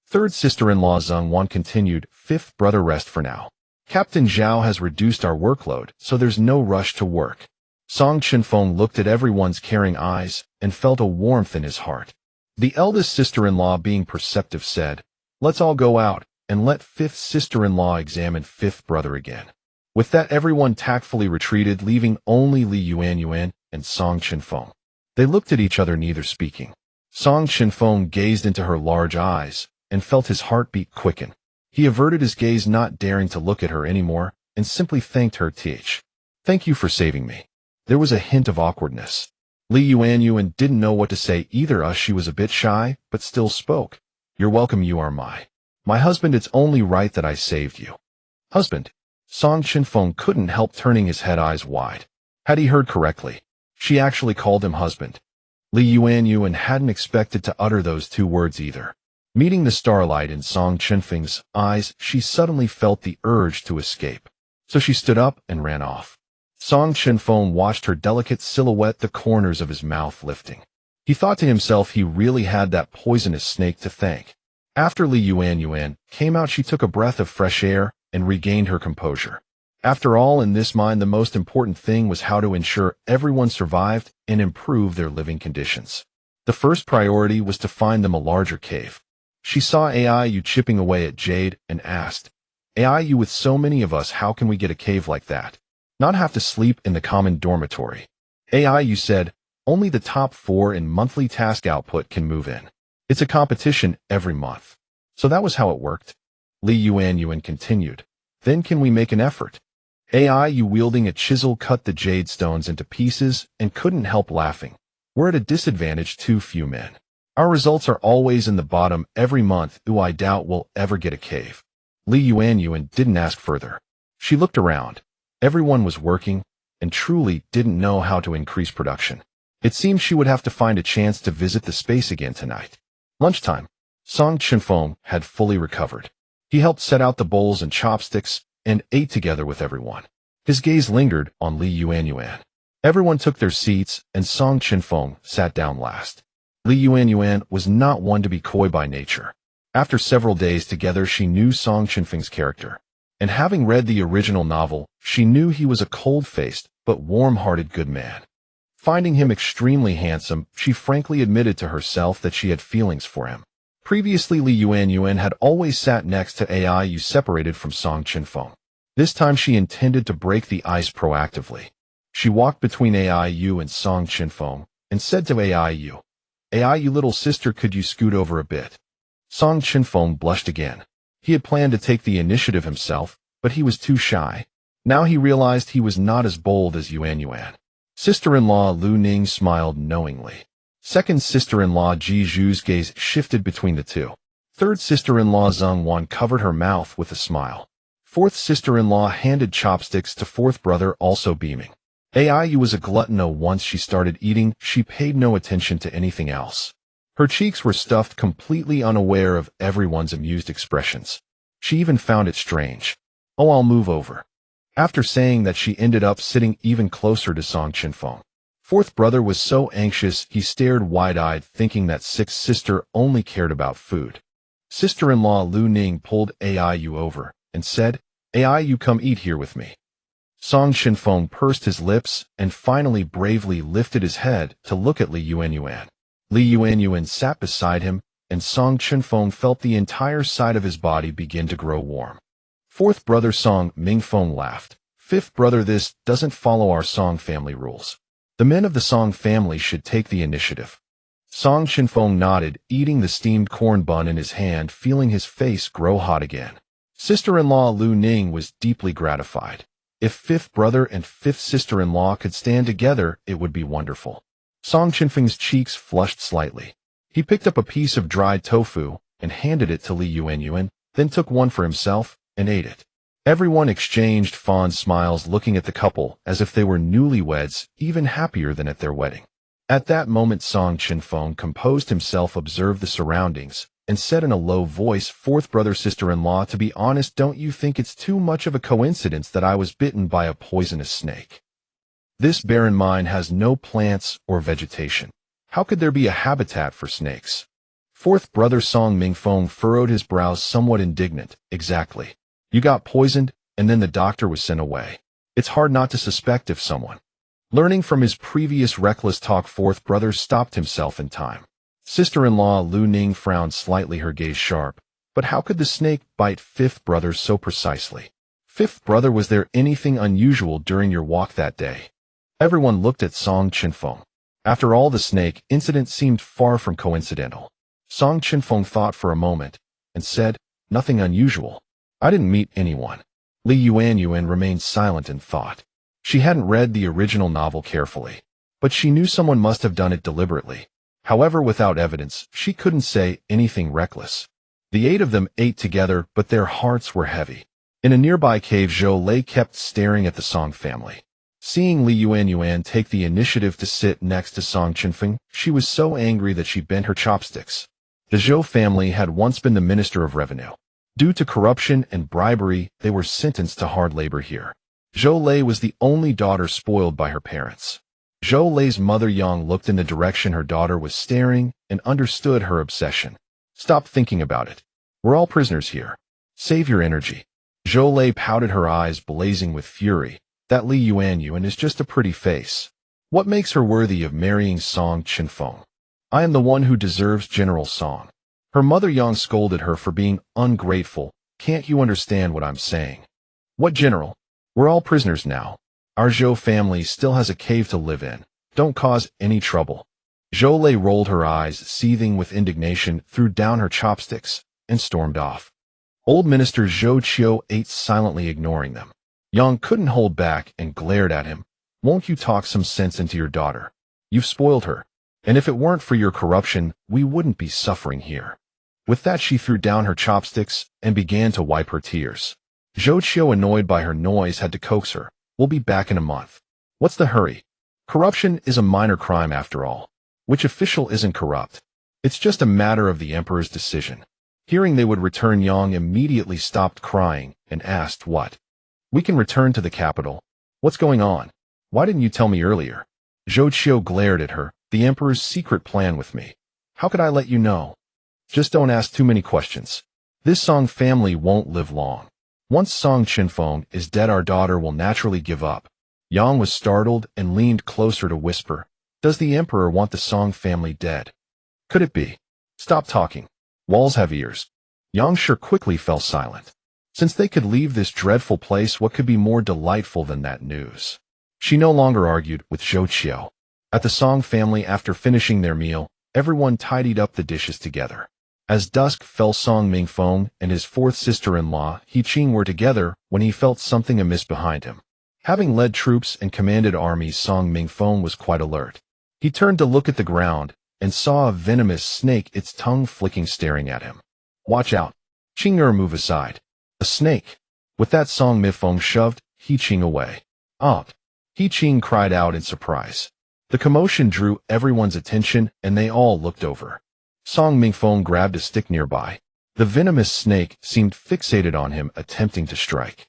Third sister-in-law Zheng Wan continued, "Fifth brother, rest for now. Captain Zhao has reduced our workload, so there's no rush to work." Song Chenfeng looked at everyone's caring eyes and felt a warmth in his heart. The eldest sister-in-law, being perceptive, said, "Let's all go out and let fifth sister-in-law examine fifth brother again." With that, everyone tactfully retreated, leaving only Yuanyuan and Song Chenfeng. They looked at each other, neither speaking. Song Chenfeng gazed into her large eyes and felt his heartbeat quicken. He averted his gaze, not daring to look at her anymore, and simply thanked her. "Thank you for saving me." There was a hint of awkwardness. Yuanyuan didn't know what to say either. She was a bit shy, but still spoke. "You're welcome. You are my husband. It's only right that I saved you." "Husband?" Song Chenfeng couldn't help turning his head, eyes wide. Had he heard correctly? She actually called him husband. Yuanyuan hadn't expected to utter those 2 words either. Meeting the starlight in Song Chenfeng's eyes, she suddenly felt the urge to escape. So she stood up and ran off. Song Chenfeng watched her delicate silhouette, the corners of his mouth lifting. He thought to himself he really had that poisonous snake to thank. After Yuanyuan came out, she took a breath of fresh air and regained her composure. After all, in this mind, the most important thing was how to ensure everyone survived and improve their living conditions. The first priority was to find them a larger cave. She saw Aiyu chipping away at jade and asked, "Aiyu, with so many of us, how can we get a cave like that? Not have to sleep in the common dormitory?" Aiyu said, "Only the top 4 in monthly task output can move in. It's a competition every month." So that was how it worked. Yuanyuan continued, "Then can we make an effort?" Aiyu, wielding a chisel, cut the jade stones into pieces and couldn't help laughing. "We're at a disadvantage, too few men. Our results are always in the bottom every month. I doubt we'll ever get a cave." Yuanyuan didn't ask further. She looked around. Everyone was working and truly didn't know how to increase production. It seemed she would have to find a chance to visit the space again tonight. Lunchtime. Song Chenfeng had fully recovered. He helped set out the bowls and chopsticks and ate together with everyone. His gaze lingered on Yuanyuan. Everyone took their seats and Song Chenfeng sat down last. Yuanyuan was not one to be coy by nature. After several days together, she knew Song Chenfeng's character. And having read the original novel, she knew he was a cold-faced but warm-hearted good man. Finding him extremely handsome, she frankly admitted to herself that she had feelings for him. Previously, Yuanyuan had always sat next to Aiyu, separated from Song Chenfeng. This time she intended to break the ice proactively. She walked between Aiyu and Song Chenfeng and said to Aiyu, "Aiyu, little sister, could you scoot over a bit?" Song Chenfeng blushed again. He had planned to take the initiative himself, but he was too shy. Now he realized he was not as bold as Yuanyuan. Sister-in-law Lu Ning smiled knowingly. Second sister-in-law Ji Zhu's gaze shifted between the 2. Third sister-in-law Zheng Wan covered her mouth with a smile. Fourth sister-in-law handed chopsticks to fourth brother, also beaming. Aiyu was a glutton. Once she started eating, she paid no attention to anything else. Her cheeks were stuffed, completely unaware of everyone's amused expressions. She even found it strange. I'll move over." After saying that, she ended up sitting even closer to Song Chenfeng. Fourth brother was so anxious he stared wide-eyed, thinking that sixth sister only cared about food. Sister-in-law Lu Ning pulled Aiyu over and said, "Aiyu, come eat here with me." Song Chenfeng pursed his lips and finally bravely lifted his head to look at Li Yuanyuan. Li Yuanyuan sat beside him, and Song Chenfeng felt the entire side of his body begin to grow warm. Fourth brother Song Mingfeng laughed. "Fifth brother, this doesn't follow our Song family rules. The men of the Song family should take the initiative." Song Chenfeng nodded, eating the steamed corn bun in his hand, feeling his face grow hot again. Sister-in-law Lu Ning was deeply gratified. If fifth brother and fifth sister-in-law could stand together, it would be wonderful. Song Chenfeng's cheeks flushed slightly. He picked up a piece of dried tofu and handed it to Li Yuanyuan, then took one for himself and ate it. Everyone exchanged fond smiles, looking at the couple as if they were newlyweds, even happier than at their wedding. At that moment, Song Chenfeng composed himself, observed the surroundings, and said in a low voice, "Fourth brother, sister-in-law, to be honest, don't you think it's too much of a coincidence that I was bitten by a poisonous snake? This barren mine has no plants or vegetation. How could there be a habitat for snakes?" Fourth brother Song Mingfeng furrowed his brows, somewhat indignant. "Exactly. You got poisoned, and then the doctor was sent away. It's hard not to suspect if someone..." Learning from his previous reckless talk, fourth brother stopped himself in time. Sister-in-law Lu Ning frowned slightly, her gaze sharp. But how could the snake bite fifth brother so precisely? Fifth brother, was there anything unusual during your walk that day? Everyone looked at Song Chenfeng. After all, the snake incident seemed far from coincidental. Song Chenfeng thought for a moment and said, "Nothing unusual. I didn't meet anyone." Li Yuanyuan remained silent in thought. She hadn't read the original novel carefully, but she knew someone must have done it deliberately. However, without evidence, she couldn't say anything reckless. The 8 of them ate together, but their hearts were heavy. In a nearby cave, Zhou Lei kept staring at the Song family. Seeing Li Yuanyuan take the initiative to sit next to Song Chenfeng, she was so angry that she bent her chopsticks. The Zhou family had once been the Minister of Revenue. Due to corruption and bribery, they were sentenced to hard labor here. Zhou Lei was the only daughter spoiled by her parents. Zhou Lei's mother Yang looked in the direction her daughter was staring and understood her obsession. "Stop thinking about it. We're all prisoners here. Save your energy." Zhou Lei pouted, her eyes blazing with fury. "That Li Yuanyuan is just a pretty face. What makes her worthy of marrying Song Chenfeng? I am the one who deserves General Song." Her mother Yang scolded her for being ungrateful. "Can't you understand what I'm saying?" "What general? We're all prisoners now. Our Zhou family still has a cave to live in. Don't cause any trouble." Zhou Lei rolled her eyes, seething with indignation, threw down her chopsticks, and stormed off. Old Minister Zhou Qiu ate silently, ignoring them. Yang couldn't hold back and glared at him. "Won't you talk some sense into your daughter? You've spoiled her. And if it weren't for your corruption, we wouldn't be suffering here." With that, she threw down her chopsticks and began to wipe her tears. Zhou Qiu, annoyed by her noise, had to coax her. "We'll be back in a month. What's the hurry? Corruption is a minor crime after all. Which official isn't corrupt? It's just a matter of the emperor's decision." Hearing they would return, Yang immediately stopped crying and asked, "What? We can return to the capital? What's going on? Why didn't you tell me earlier?" Zhou Qiu glared at her. "The emperor's secret plan with me. How could I let you know? Just don't ask too many questions. This Song family won't live long. Once Song Chenfeng is dead, our daughter will naturally give up." Yang was startled and leaned closer to whisper, "Does the emperor want the Song family dead? Could it be?" "Stop talking. Walls have ears." Yang sure quickly fell silent. Since they could leave this dreadful place, what could be more delightful than that news? She no longer argued with Zhou Qiu. At the Song family, after finishing their meal, everyone tidied up the dishes together. As dusk fell, Song Mingfeng and his fourth sister-in-law, He Qing, were together when he felt something amiss behind him. Having led troops and commanded armies, Song Mingfeng was quite alert. He turned to look at the ground and saw a venomous snake, its tongue flicking, staring at him. "Watch out. Qing, move aside. A snake." With that, Song Mingfeng shoved He Qing away. "Ah!" He Qing cried out in surprise. The commotion drew everyone's attention, and they all looked over. Song Mingfeng grabbed a stick nearby. The venomous snake seemed fixated on him, attempting to strike.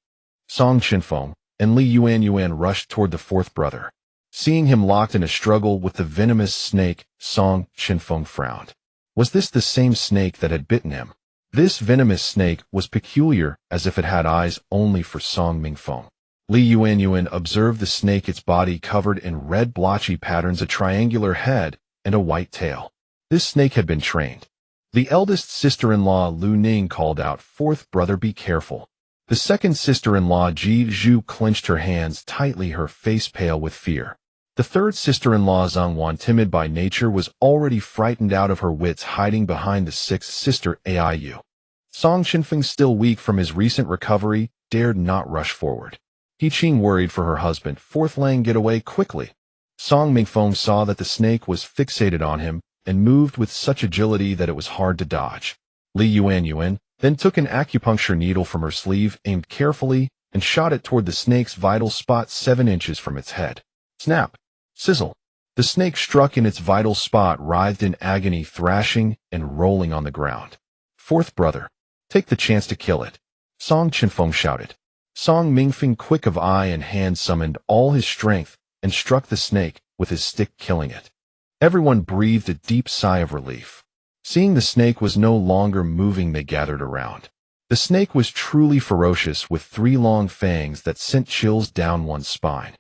Song Chenfeng and Li Yuanyuan rushed toward the fourth brother. Seeing him locked in a struggle with the venomous snake, Song Chenfeng frowned. Was this the same snake that had bitten him? This venomous snake was peculiar, as if it had eyes only for Song Mingfeng. Li Yuanyuan observed the snake, its body covered in red blotchy patterns, a triangular head, and a white tail. This snake had been trained. The eldest sister-in-law Lu Ning called out, "Fourth brother, be careful." The second sister-in-law Ji Zhu clenched her hands tightly, her face pale with fear. The third sister-in-law Zhongwan, timid by nature, was already frightened out of her wits, hiding behind the sixth sister Aiu. Song Chenfeng, still weak from his recent recovery, dared not rush forward. He Qing worried for her husband. "Fourth Lang, get away quickly." Song Mingfeng saw that the snake was fixated on him and moved with such agility that it was hard to dodge. Li Yuanyuan then took an acupuncture needle from her sleeve, aimed carefully, and shot it toward the snake's vital spot 7 inches from its head. Snap! Sizzle! The snake struck in its vital spot, writhed in agony, thrashing and rolling on the ground. "Fourth brother, take the chance to kill it," Song Chenfeng shouted. Song Mingfeng, quick of eye and hand, summoned all his strength and struck the snake with his stick, killing it. Everyone breathed a deep sigh of relief. Seeing the snake was no longer moving, they gathered around. The snake was truly ferocious, with 3 long fangs that sent chills down one's spine.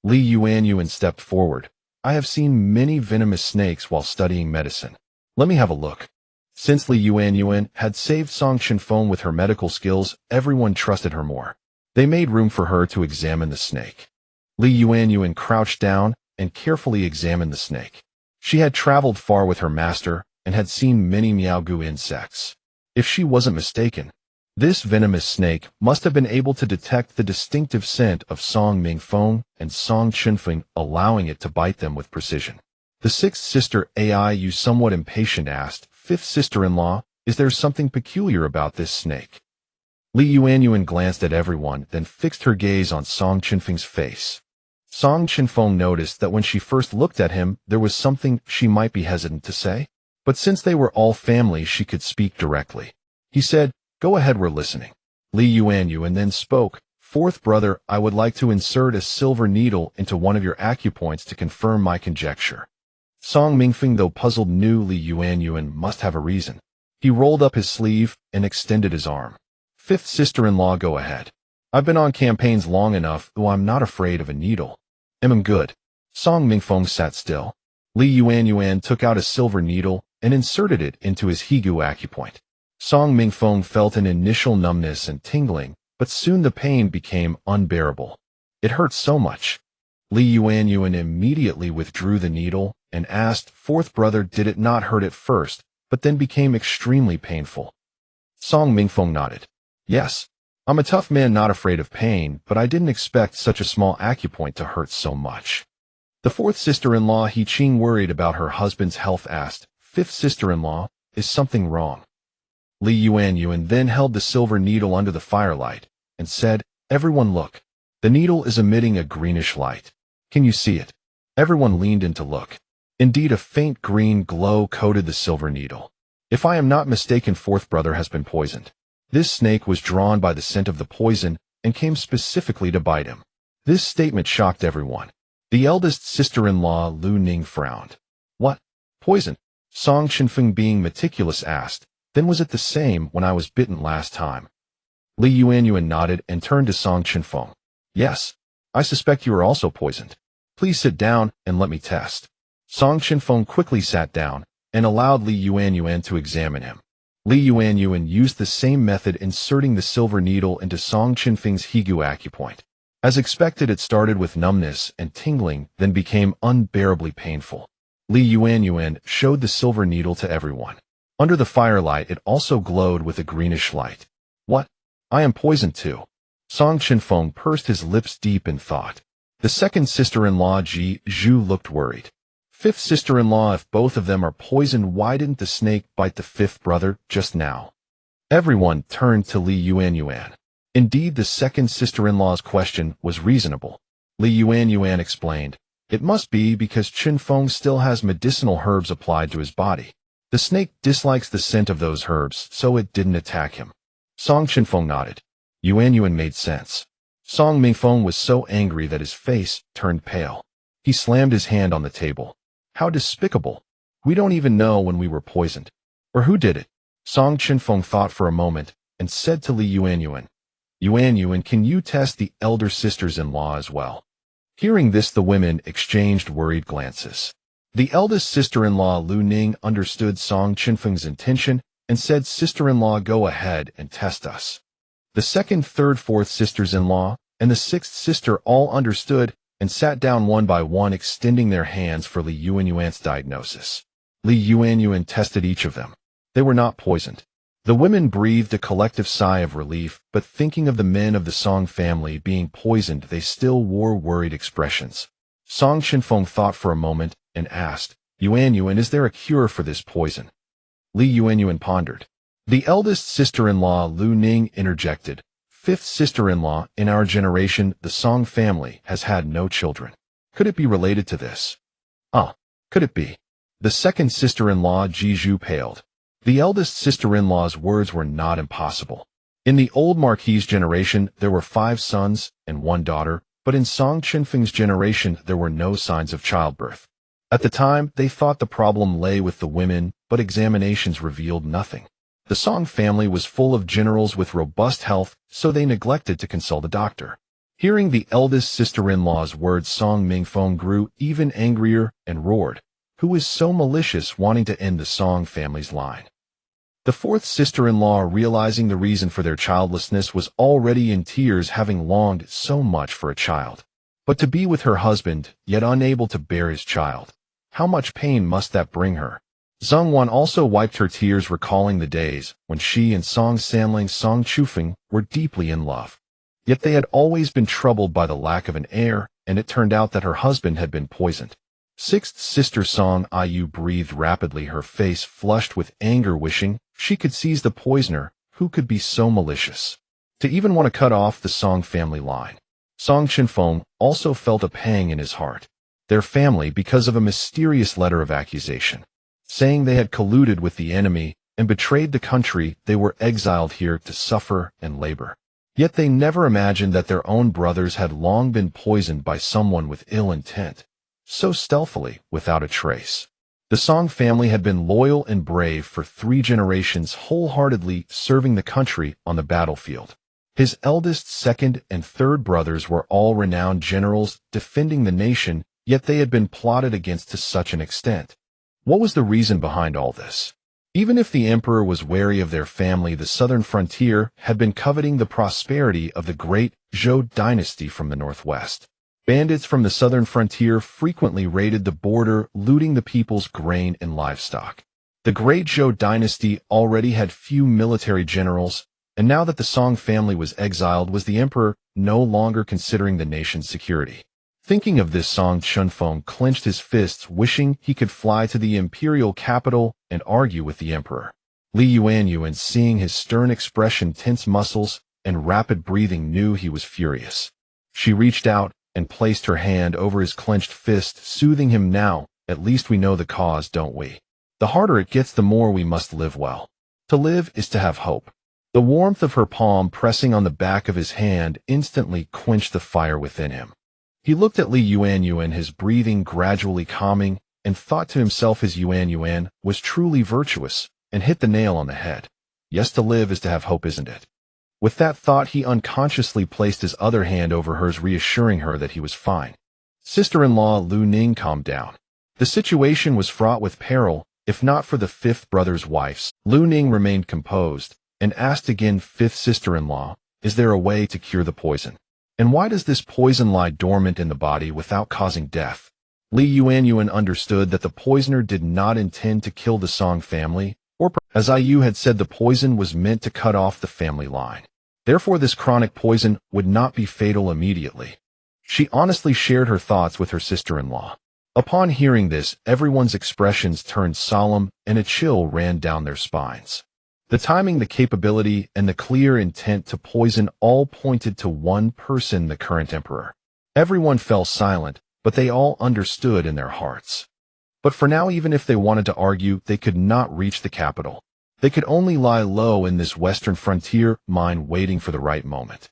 Li Yuanyuan stepped forward. "I have seen many venomous snakes while studying medicine. Let me have a look." Since Li Yuanyuan had saved Song Chenfeng with her medical skills, everyone trusted her more. They made room for her to examine the snake. Li Yuanyuan crouched down and carefully examined the snake. She had traveled far with her master and had seen many Miao insects. If she wasn't mistaken, this venomous snake must have been able to detect the distinctive scent of Song Mingfeng and Song Chenfeng, allowing it to bite them with precision. The sixth sister Aiu, somewhat impatient, asked, "Fifth sister-in-law, is there something peculiar about this snake?" Li Yuanyuan glanced at everyone, then fixed her gaze on Song Chenfeng's face. Song Chenfeng noticed that when she first looked at him, there was something she might be hesitant to say. But since they were all family, she could speak directly. He said, "Go ahead, we're listening." Li Yuanyuan then spoke, "Fourth brother, I would like to insert a silver needle into one of your acupoints to confirm my conjecture." Song Mingfeng, though puzzled, knew Li Yuanyuan must have a reason. He rolled up his sleeve and extended his arm. "Fifth sister-in-law, go ahead. I've been on campaigns long enough, though I'm not afraid of a needle." "I'm good." Song Mingfeng sat still. Li Yuanyuan took out a silver needle and inserted it into his Higu acupoint. Song Mingfeng felt an initial numbness and tingling, but soon the pain became unbearable. It hurt so much. Li Yuanyuan immediately withdrew the needle and asked, "Fourth brother, did it not hurt at first, but then became extremely painful?" Song Mingfeng nodded. "Yes. I'm a tough man, not afraid of pain, but I didn't expect such a small acupoint to hurt so much." The fourth sister-in-law, He Qing, worried about her husband's health, asked, "Fifth sister-in-law, is something wrong?" Li Yuanyuan then held the silver needle under the firelight and said, "Everyone look. The needle is emitting a greenish light. Can you see it?" Everyone leaned in to look. Indeed, a faint green glow coated the silver needle. "If I am not mistaken, fourth brother has been poisoned." This snake was drawn by the scent of the poison and came specifically to bite him. This statement shocked everyone. The eldest sister-in-law, Lu Ning, frowned. "What? Poison?" Song Chenfeng, being meticulous, asked, "Then was it the same when I was bitten last time?" Li Yuanyuan nodded and turned to Song Chenfeng. "Yes, I suspect you are also poisoned. Please sit down and let me test." Song Chenfeng quickly sat down and allowed Li Yuanyuan to examine him. Li Yuanyuan used the same method, inserting the silver needle into Song Chenfeng's Higu acupoint. As expected, it started with numbness and tingling, then became unbearably painful. Li Yuanyuan showed the silver needle to everyone. Under the firelight, it also glowed with a greenish light. "What? I am poisoned too." Song Chenfeng pursed his lips deep in thought. The second sister-in-law, Ji Zhu, looked worried. "Fifth sister-in-law, if both of them are poisoned, why didn't the snake bite the fifth brother just now?" Everyone turned to Li Yuanyuan. Indeed, the second sister-in-law's question was reasonable. Li Yuanyuan explained, "It must be because Chenfeng still has medicinal herbs applied to his body. The snake dislikes the scent of those herbs, so it didn't attack him." Song Chenfeng nodded. Yuanyuan made sense. Song Mingfeng was so angry that his face turned pale. He slammed his hand on the table. How despicable. We don't even know when we were poisoned. Or who did it? Song Chenfeng thought for a moment and said to Li Yuanyuan, Yuanyuan, can you test the elder sisters-in-law as well? Hearing this, the women exchanged worried glances. The eldest sister-in-law Lu Ning understood Song Chenfeng's intention and said, sister-in-law, go ahead and test us. The second, third, fourth sisters-in-law and the sixth sister all understood and sat down one by one, extending their hands for Li Yuanyuan's diagnosis. Li Yuanyuan tested each of them. They were not poisoned. The women breathed a collective sigh of relief, but thinking of the men of the Song family being poisoned, they still wore worried expressions. Song Chenfeng thought for a moment and asked, Yuanyuan, is there a cure for this poison? Li Yuanyuan pondered. The eldest sister-in-law Lu Ning interjected, fifth sister-in-law, in our generation, the Song family has had no children. Could it be related to this? Could it be? The second sister-in-law Jiju paled. The eldest sister-in-law's words were not impossible. In the old Marquis's generation, there were 5 sons and 1 daughter, but in Song Chenfeng's generation, there were no signs of childbirth. At the time, they thought the problem lay with the women, but examinations revealed nothing. The Song family was full of generals with robust health, so they neglected to consult a doctor. Hearing the eldest sister-in-law's words, Song Mingfeng grew even angrier and roared, who is so malicious, wanting to end the Song family's line? The fourth sister-in-law, realizing the reason for their childlessness, was already in tears, having longed so much for a child. But to be with her husband, yet unable to bear his child. How much pain must that bring her? Zhongwan also wiped her tears, recalling the days when she and Song Sanling Song Chufeng were deeply in love. Yet they had always been troubled by the lack of an heir, and it turned out that her husband had been poisoned. Sixth sister Song Yu breathed rapidly, her face flushed with anger, wishing she could seize the poisoner, who could be so malicious. To even want to cut off the Song family line. Song Chenfeng also felt a pang in his heart. Their family, because of a mysterious letter of accusation, saying they had colluded with the enemy and betrayed the country, they were exiled here to suffer and labor. Yet they never imagined that their own brothers had long been poisoned by someone with ill intent, so stealthily, without a trace. The Song family had been loyal and brave for 3 generations, wholeheartedly serving the country on the battlefield. His eldest, second, and third brothers were all renowned generals defending the nation, yet they had been plotted against to such an extent. What was the reason behind all this? Even if the emperor was wary of their family, the southern frontier had been coveting the prosperity of the great Zhou dynasty from the northwest. Bandits from the southern frontier frequently raided the border, looting the people's grain and livestock. The great Zhou dynasty already had few military generals, and now that the Song family was exiled, was the emperor no longer considering the nation's security. Thinking of this, Song Chenfeng clenched his fists, wishing he could fly to the imperial capital and argue with the emperor. Li Yuanyuan, seeing his stern expression, tense muscles, and rapid breathing, knew he was furious. She reached out and placed her hand over his clenched fist, soothing him. Now, at least we know the cause, don't we? The harder it gets, the more we must live well. To live is to have hope. The warmth of her palm pressing on the back of his hand instantly quenched the fire within him. He looked at Li Yuanyuan, his breathing gradually calming, and thought to himself, his Yuanyuan was truly virtuous, and hit the nail on the head. Yes, to live is to have hope, isn't it? With that thought, he unconsciously placed his other hand over hers, reassuring her that he was fine. Sister-in-law Lu Ning calmed down. The situation was fraught with peril, if not for the fifth brother's wives. Lu Ning remained composed, and asked again, fifth sister-in-law, is there a way to cure the poison? And why does this poison lie dormant in the body without causing death? Li Yuanyuan understood that the poisoner did not intend to kill the Song family, or as Yu had said, the poison was meant to cut off the family line. Therefore, this chronic poison would not be fatal immediately. She honestly shared her thoughts with her sister-in-law. Upon hearing this, everyone's expressions turned solemn, and a chill ran down their spines. The timing, the capability, and the clear intent to poison all pointed to one person, the current emperor. Everyone fell silent, but they all understood in their hearts. But for now, even if they wanted to argue, they could not reach the capital. They could only lie low in this western frontier mine, waiting for the right moment.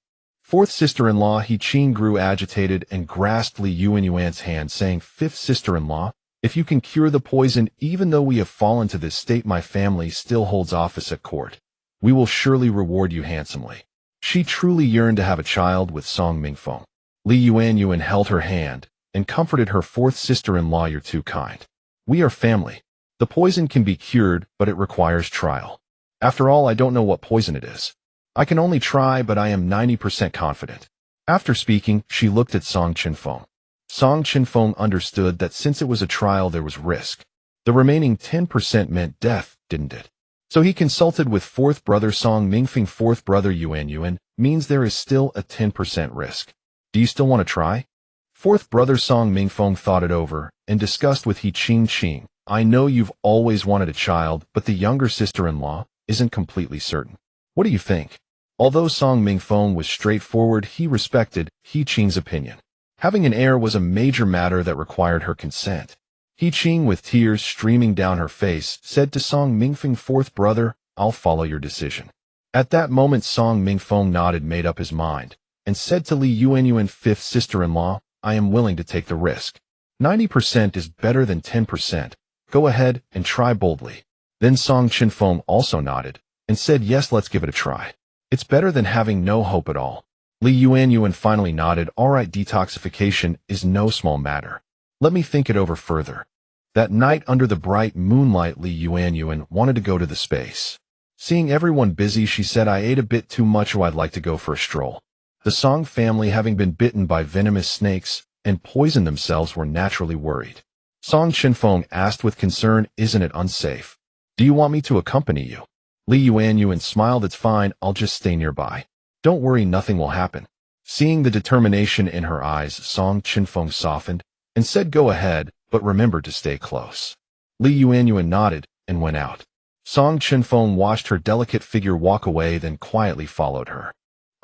Fourth sister-in-law He Qing grew agitated and grasped Li Yuanyuan's hand, saying, "Fifth sister-in-law, if you can cure the poison, even though we have fallen to this state, my family still holds office at court. We will surely reward you handsomely." She truly yearned to have a child with Song Mingfeng. Li Yuanyuan held her hand and comforted her fourth sister-in-law. "You're too kind. We are family. The poison can be cured, but it requires trial. After all, I don't know what poison it is. I can only try, but I am 90% confident." After speaking, she looked at Song Chenfeng. Song Chenfeng understood that since it was a trial, there was risk. The remaining 10% meant death, didn't it? So he consulted with fourth brother Song Mingfeng. Fourth brother Yuanyuan means there is still a 10% risk. Do you still want to try? Fourth brother Song Mingfeng thought it over and discussed with He Qing. "I know you've always wanted a child, but the younger sister-in-law isn't completely certain. What do you think?" Although Song Mingfeng was straightforward, he respected He Qing's opinion. Having an heir was a major matter that required her consent. He Qing, with tears streaming down her face, said to Song Mingfeng, "Fourth brother, I'll follow your decision." At that moment, Song Mingfeng nodded, made up his mind, and said to Li Yuanyuan, "Fifth sister-in-law, I am willing to take the risk. 90% is better than 10%. Go ahead and try boldly." Then Song Chenfeng also nodded and said, "Yes, let's give it a try. It's better than having no hope at all." Li Yuanyuan finally nodded. "All right, detoxification is no small matter. Let me think it over further." That night, under the bright moonlight, Li Yuanyuan wanted to go to the space. Seeing everyone busy, she said, "I ate a bit too much, so I'd like to go for a stroll." The Song family, having been bitten by venomous snakes and poisoned themselves, were naturally worried. Song Chenfeng asked with concern, "Isn't it unsafe? Do you want me to accompany you?" Li Yuanyuan smiled. "It's fine, I'll just stay nearby. Don't worry, nothing will happen." Seeing the determination in her eyes, Song Chenfeng softened and said, "Go ahead, but remember to stay close." Li Yuanyuan nodded and went out. Song Chenfeng watched her delicate figure walk away, then quietly followed her.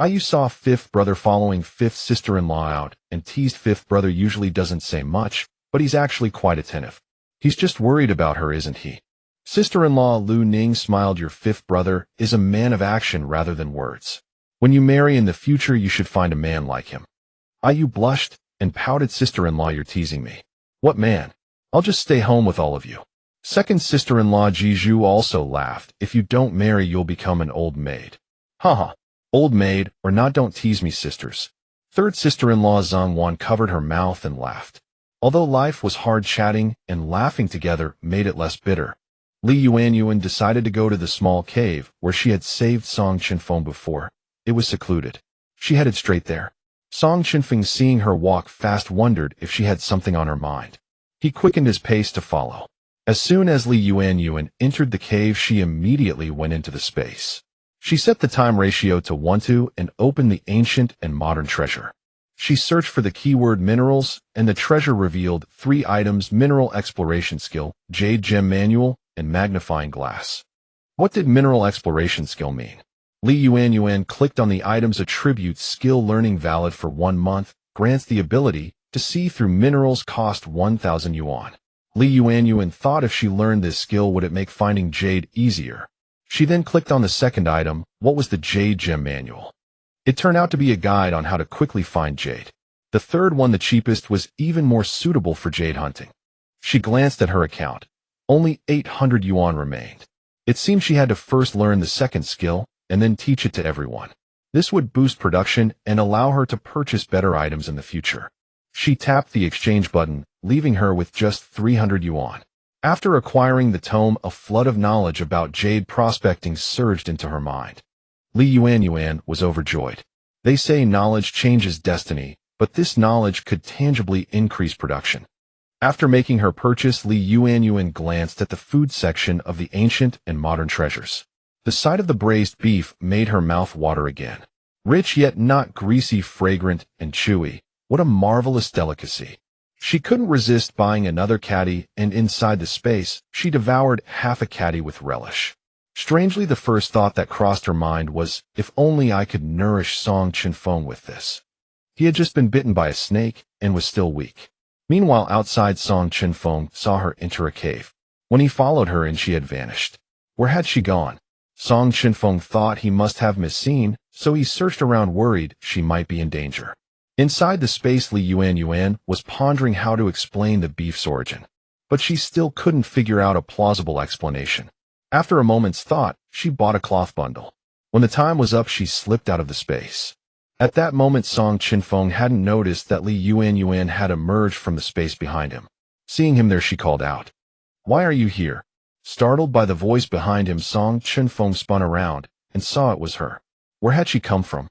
You saw fifth brother following fifth sister-in-law out and teased fifth brother. Usually doesn't say much, but he's actually quite attentive. He's just worried about her, isn't he? Sister-in-law Lu Ning smiled. "Your fifth brother is a man of action rather than words. When you marry in the future, you should find a man like him." You blushed and pouted. "Sister-in-law, you're teasing me. What man? I'll just stay home with all of you." Second sister-in-law Jiju also laughed. "If you don't marry, you'll become an old maid." Haha. "Old maid or not, don't tease me, sisters." Third sister-in-law Zhangwan covered her mouth and laughed. Although life was hard, chatting and laughing together made it less bitter. Li Yuanyuan decided to go to the small cave where she had saved Song Chenfeng before. It was secluded. She headed straight there. Song Chenfeng, seeing her walk fast, wondered if she had something on her mind. He quickened his pace to follow. As soon as Li Yuanyuan entered the cave, she immediately went into the space. She set the time ratio to 1:2 and opened the ancient and modern treasure. She searched for the keyword minerals, and the treasure revealed 3 items: mineral exploration skill, jade gem manual, and magnifying glass. What did mineral exploration skill mean? Li Yuanyuan clicked on the items. Attribute skill learning, valid for 1 month, grants the ability to see through minerals, cost 1,000 yuan. Li Yuanyuan thought if she learned this skill, would it make finding jade easier? She then clicked on the second item. What was the jade gem manual? It turned out to be a guide on how to quickly find jade. The third one, the cheapest, was even more suitable for jade hunting. She glanced at her account. Only 800 yuan remained. It seemed she had to first learn the second skill and then teach it to everyone. This would boost production and allow her to purchase better items in the future. She tapped the exchange button, leaving her with just 300 yuan. After acquiring the tome, a flood of knowledge about jade prospecting surged into her mind. Li Yuanyuan was overjoyed. They say knowledge changes destiny, but this knowledge could tangibly increase production. After making her purchase, Li Yuanyuan glanced at the food section of the ancient and modern treasures. The sight of the braised beef made her mouth water again. Rich yet not greasy, fragrant and chewy. What a marvelous delicacy. She couldn't resist buying another caddy, and inside the space, she devoured half a caddy with relish. Strangely, the first thought that crossed her mind was, if only I could nourish Song Chenfeng with this. He had just been bitten by a snake and was still weak. Meanwhile, outside, Song Chenfeng saw her enter a cave. When he followed her in, she had vanished. Where had she gone? Song Chenfeng thought he must have misseen, so he searched around worried she might be in danger. Inside the space, Li Yuanyuan was pondering how to explain the beef's origin, but she still couldn't figure out a plausible explanation. After a moment's thought, she bought a cloth bundle. When the time was up, she slipped out of the space. At that moment, Song Chenfeng hadn't noticed that Li Yuanyuan had emerged from the space behind him. Seeing him there, she called out, "Why are you here?" Startled by the voice behind him, Song Chenfeng spun around and saw it was her. Where had she come from?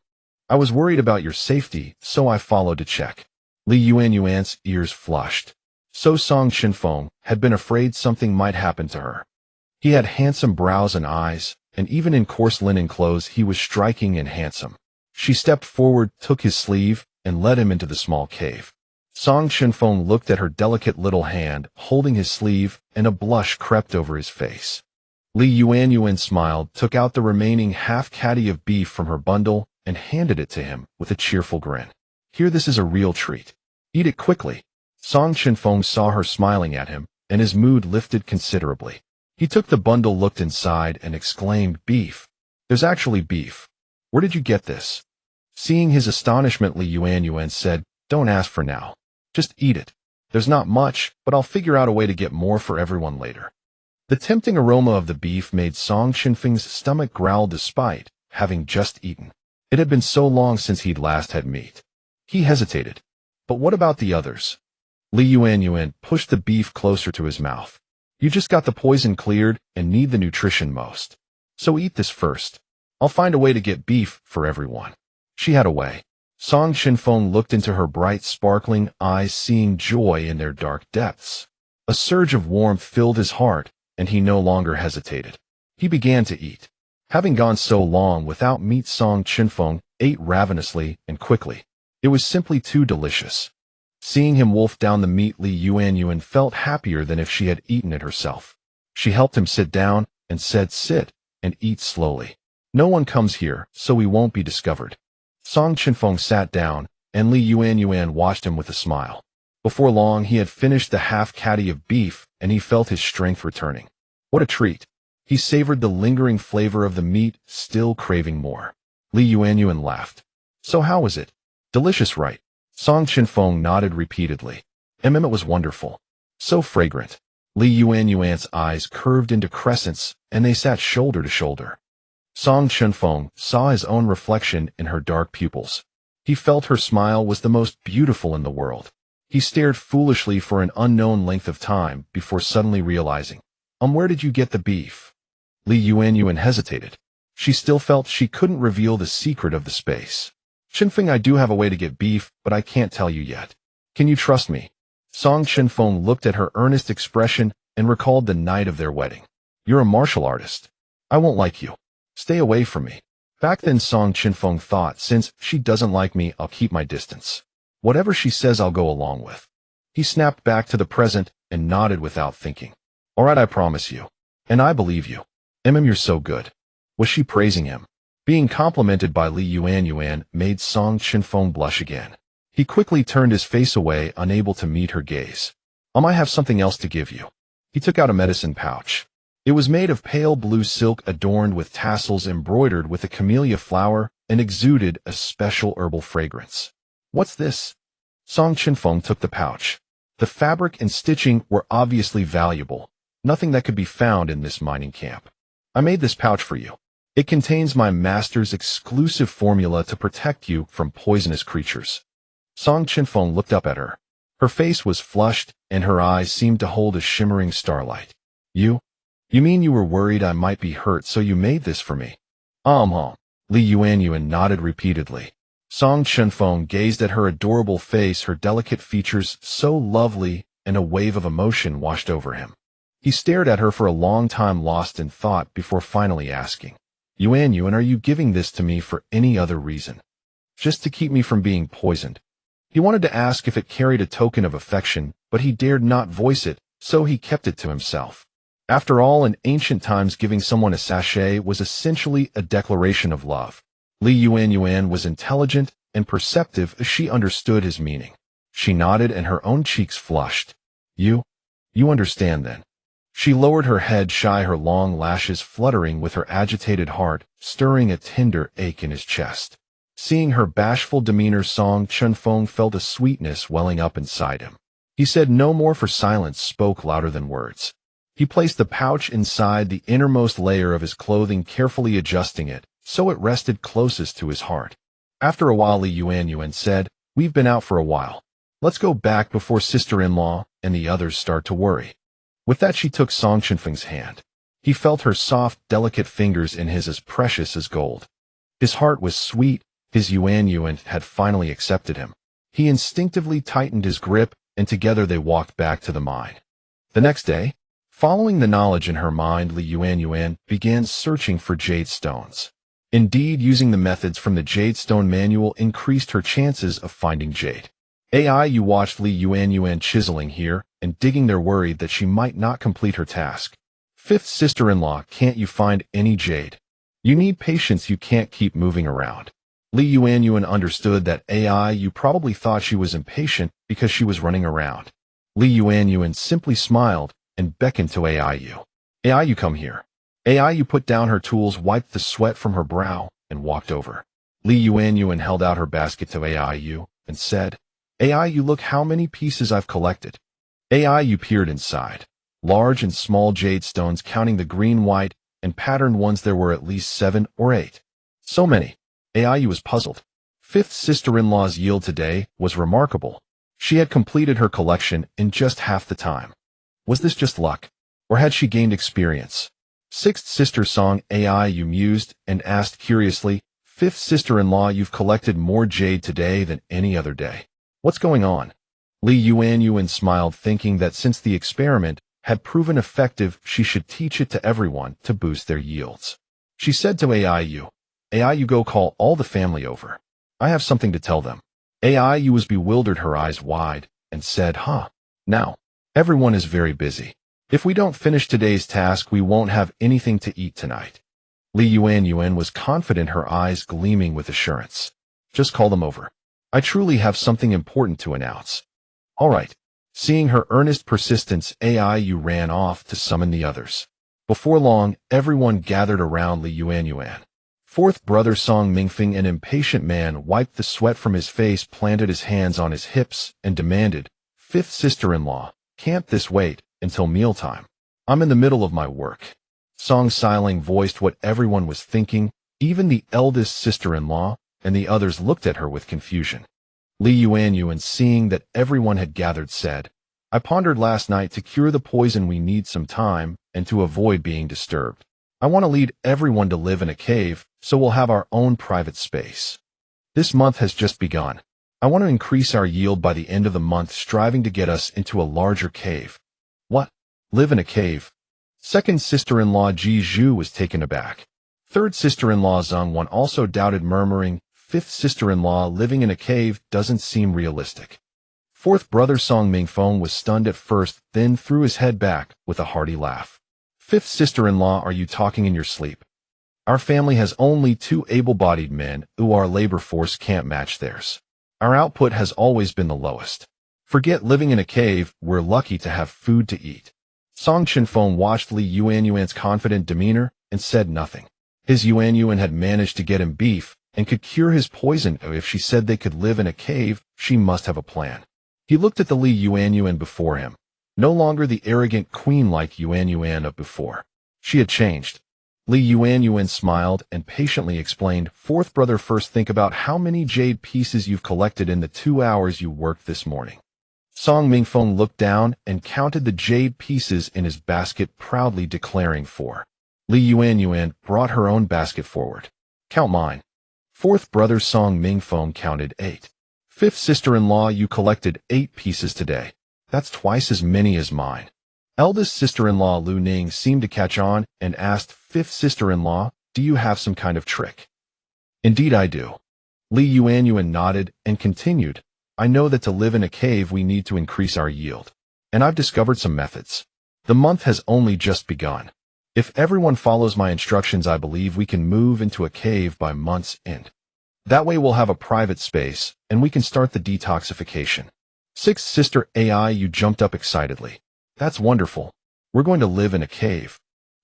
"I was worried about your safety, so I followed to check." Li Yuanyuan's ears flushed. So Song Chenfeng had been afraid something might happen to her. He had handsome brows and eyes, and even in coarse linen clothes he was striking and handsome. She stepped forward, took his sleeve, and led him into the small cave. Song Chenfeng looked at her delicate little hand, holding his sleeve, and a blush crept over his face. Li Yuanyuan smiled, took out the remaining half-caddy of beef from her bundle, and handed it to him with a cheerful grin. "Here, this is a real treat. Eat it quickly." Song Chenfeng saw her smiling at him, and his mood lifted considerably. He took the bundle, looked inside, and exclaimed, "Beef. There's actually beef. Where did you get this?" Seeing his astonishment, Li Yuanyuan said, "Don't ask for now. Just eat it. There's not much, but I'll figure out a way to get more for everyone later." The tempting aroma of the beef made Song Chenfeng's stomach growl despite having just eaten. It had been so long since he'd last had meat. He hesitated. "But what about the others?" Li Yuanyuan pushed the beef closer to his mouth. "You just got the poison cleared and need the nutrition most. So eat this first. I'll find a way to get beef for everyone." She had a way. Song Chenfeng looked into her bright, sparkling eyes, seeing joy in their dark depths. A surge of warmth filled his heart, and he no longer hesitated. He began to eat. Having gone so long without meat, Song Chenfeng ate ravenously and quickly. It was simply too delicious. Seeing him wolf down the meat, Li Yuanyuan felt happier than if she had eaten it herself. She helped him sit down and said, "Sit and eat slowly. No one comes here, so we won't be discovered." Song Chenfeng sat down, and Li Yuanyuan watched him with a smile. Before long, he had finished the half-caddy of beef, and he felt his strength returning. What a treat! He savored the lingering flavor of the meat, still craving more. Li Yuanyuan laughed. "So how was it? Delicious, right?" Song Chenfeng nodded repeatedly. It was wonderful. So fragrant. Li Yuanyuan's eyes curved into crescents, and they sat shoulder to shoulder. Song Chenfeng saw his own reflection in her dark pupils. He felt her smile was the most beautiful in the world. He stared foolishly for an unknown length of time before suddenly realizing, Where did you get the beef?" Li Yuanyuan hesitated. She still felt she couldn't reveal the secret of the space. "Chenfeng, I do have a way to get beef, but I can't tell you yet. Can you trust me?" Song Chenfeng looked at her earnest expression and recalled the night of their wedding. "You're a martial artist. I won't like you. Stay away from me." Back then, Song Chenfeng thought, since she doesn't like me, I'll keep my distance. Whatever she says, I'll go along with. He snapped back to the present and nodded without thinking. "All right, I promise you. And I believe you. You're so good." Was she praising him? Being complimented by Li Yuanyuan made Song Chenfeng blush again. He quickly turned his face away, unable to meet her gaze. "I have something else to give you." He took out a medicine pouch. It was made of pale blue silk adorned with tassels embroidered with a camellia flower and exuded a special herbal fragrance. "What's this?" Song Chenfeng took the pouch. The fabric and stitching were obviously valuable, nothing that could be found in this mining camp. "I made this pouch for you. It contains my master's exclusive formula to protect you from poisonous creatures." Song Chenfeng looked up at her. Her face was flushed, and her eyes seemed to hold a shimmering starlight. You mean you were worried I might be hurt, so you made this for me?" Li Yuanyuan nodded repeatedly. Song Chenfeng gazed at her adorable face, her delicate features so lovely, and a wave of emotion washed over him. He stared at her for a long time, lost in thought, before finally asking, "Yuanyuan, are you giving this to me for any other reason? Just to keep me from being poisoned?" He wanted to ask if it carried a token of affection, but he dared not voice it, so he kept it to himself. After all, in ancient times, giving someone a sachet was essentially a declaration of love. Li Yuanyuan was intelligent and perceptive as she understood his meaning. She nodded and her own cheeks flushed. You understand then?" She lowered her head shy, her long lashes fluttering with her agitated heart, stirring a tender ache in his chest. Seeing her bashful demeanor, Song Chenfeng felt a sweetness welling up inside him. He said no more, for silence spoke louder than words. He placed the pouch inside the innermost layer of his clothing, carefully adjusting it, so it rested closest to his heart. After a while, Yuanyuan said, "We've been out for a while. Let's go back before sister-in-law and the others start to worry." With that, she took Song Chenfeng's hand. He felt her soft, delicate fingers in his, as precious as gold. His heart was sweet. His Yuanyuan had finally accepted him. He instinctively tightened his grip, and together they walked back to the mine. The next day, following the knowledge in her mind, Yuanyuan began searching for jade stones. Indeed, using the methods from the Jade Stone Manual increased her chances of finding jade. You watched Yuanyuan chiseling here and digging there, worried that she might not complete her task. "Fifth sister-in-law, can't you find any jade? You need patience, you can't keep moving around." Yuanyuan understood that you probably thought she was impatient because she was running around. Yuanyuan simply smiled and beckoned to Ayu. "You come here." You put down her tools, wiped the sweat from her brow, and walked over. Yuanyuan held out her basket to Ayu and said, "You, look how many pieces I've collected." You peered inside. Large and small jade stones, counting the green, white, and patterned ones, there were at least 7 or 8. So many. Ayu was puzzled. Fifth sister-in-law's yield today was remarkable. She had completed her collection in just half the time. Was this just luck, or had she gained experience? Sixth sister, Song Ayu mused and asked curiously, "Fifth sister-in-law, you've collected more jade today than any other day. What's going on?" Yuanyuan smiled, thinking that since the experiment had proven effective, she should teach it to everyone to boost their yields. She said to Ayu, "You go call all the family over. I have something to tell them." Ayu was bewildered, her eyes wide, and said, "Huh? Now, everyone is very busy. If we don't finish today's task, we won't have anything to eat tonight." Yuanyuan was confident, her eyes gleaming with assurance. "Just call them over. I truly have something important to announce." "All right." Seeing her earnest persistence, Ayu ran off to summon the others. Before long, everyone gathered around Yuanyuan. Fourth brother Song Mingfeng, an impatient man, wiped the sweat from his face, planted his hands on his hips, and demanded, "Fifth sister-in-law, can't this wait until mealtime? I'm in the middle of my work." Song Xiling voiced what everyone was thinking. Even the eldest sister-in-law and the others looked at her with confusion. Yuanyuan, seeing that everyone had gathered, said, "I pondered last night to cure the poison. We need some time, and to avoid being disturbed. I want to lead everyone to live in a cave, so we'll have our own private space. This month has just begun. I want to increase our yield by the end of the month, striving to get us into a larger cave." "What? Live in a cave?" Second sister-in-law Ji Zhu was taken aback. Third sister-in-law Zhang Wan also doubted, murmuring, "Fifth sister-in-law, living in a cave doesn't seem realistic." Fourth brother Song Mingfeng was stunned at first, then threw his head back with a hearty laugh. "Fifth sister-in-law, are you talking in your sleep? Our family has only 2 able-bodied men, who our labor force can't match theirs. Our output has always been the lowest. Forget living in a cave, we're lucky to have food to eat." Song Chenfeng watched Yuanyuan's confident demeanor and said nothing. His Yuanyuan had managed to get him beef and could cure his poison. If she said they could live in a cave, she must have a plan. He looked at the Yuanyuan before him. No longer the arrogant queen-like Yuanyuan of before. She had changed. Yuanyuan smiled and patiently explained, "Fourth brother, first think about how many jade pieces you've collected in the 2 hours you worked this morning." Song Mingfeng looked down and counted the jade pieces in his basket, proudly declaring 4. Yuanyuan brought her own basket forward. "Count mine." Fourth brother Song Mingfeng counted 8. "Fifth sister-in-law, you collected 8 pieces today. That's twice as many as mine." Eldest sister-in-law Lu Ning seemed to catch on and asked, "Fifth sister-in-law, do you have some kind of trick?" "Indeed I do." Yuanyuan nodded and continued, "I know that to live in a cave we need to increase our yield. And I've discovered some methods. The month has only just begun. If everyone follows my instructions, I believe we can move into a cave by month's end. That way we'll have a private space, and we can start the detoxification." Sixth sister Ayu jumped up excitedly. "That's wonderful. We're going to live in a cave.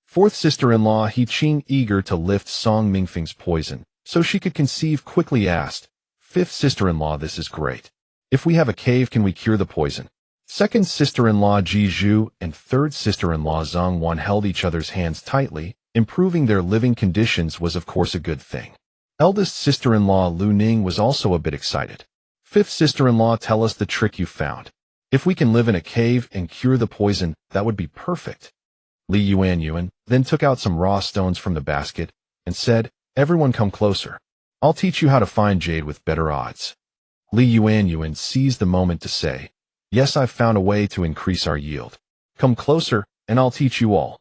Fourth sister-in-law He Qing, eager to lift Song Mingfeng's poison so she could conceive, quickly asked, Fifth sister-in-law, this is great. If we have a cave, can we cure the poison? Second sister-in-law Ji Zhu and third sister-in-law Zhang Wan held each other's hands tightly. Improving their living conditions was of course a good thing. Eldest sister-in-law Lu Ning was also a bit excited. Fifth sister-in-law, tell us the trick you found. If we can live in a cave and cure the poison, that would be perfect. Li Yuanyuan then took out some raw stones from the basket and said, everyone come closer. I'll teach you how to find jade with better odds. Li Yuanyuan seized the moment to say, yes, I've found a way to increase our yield. Come closer, and I'll teach you all.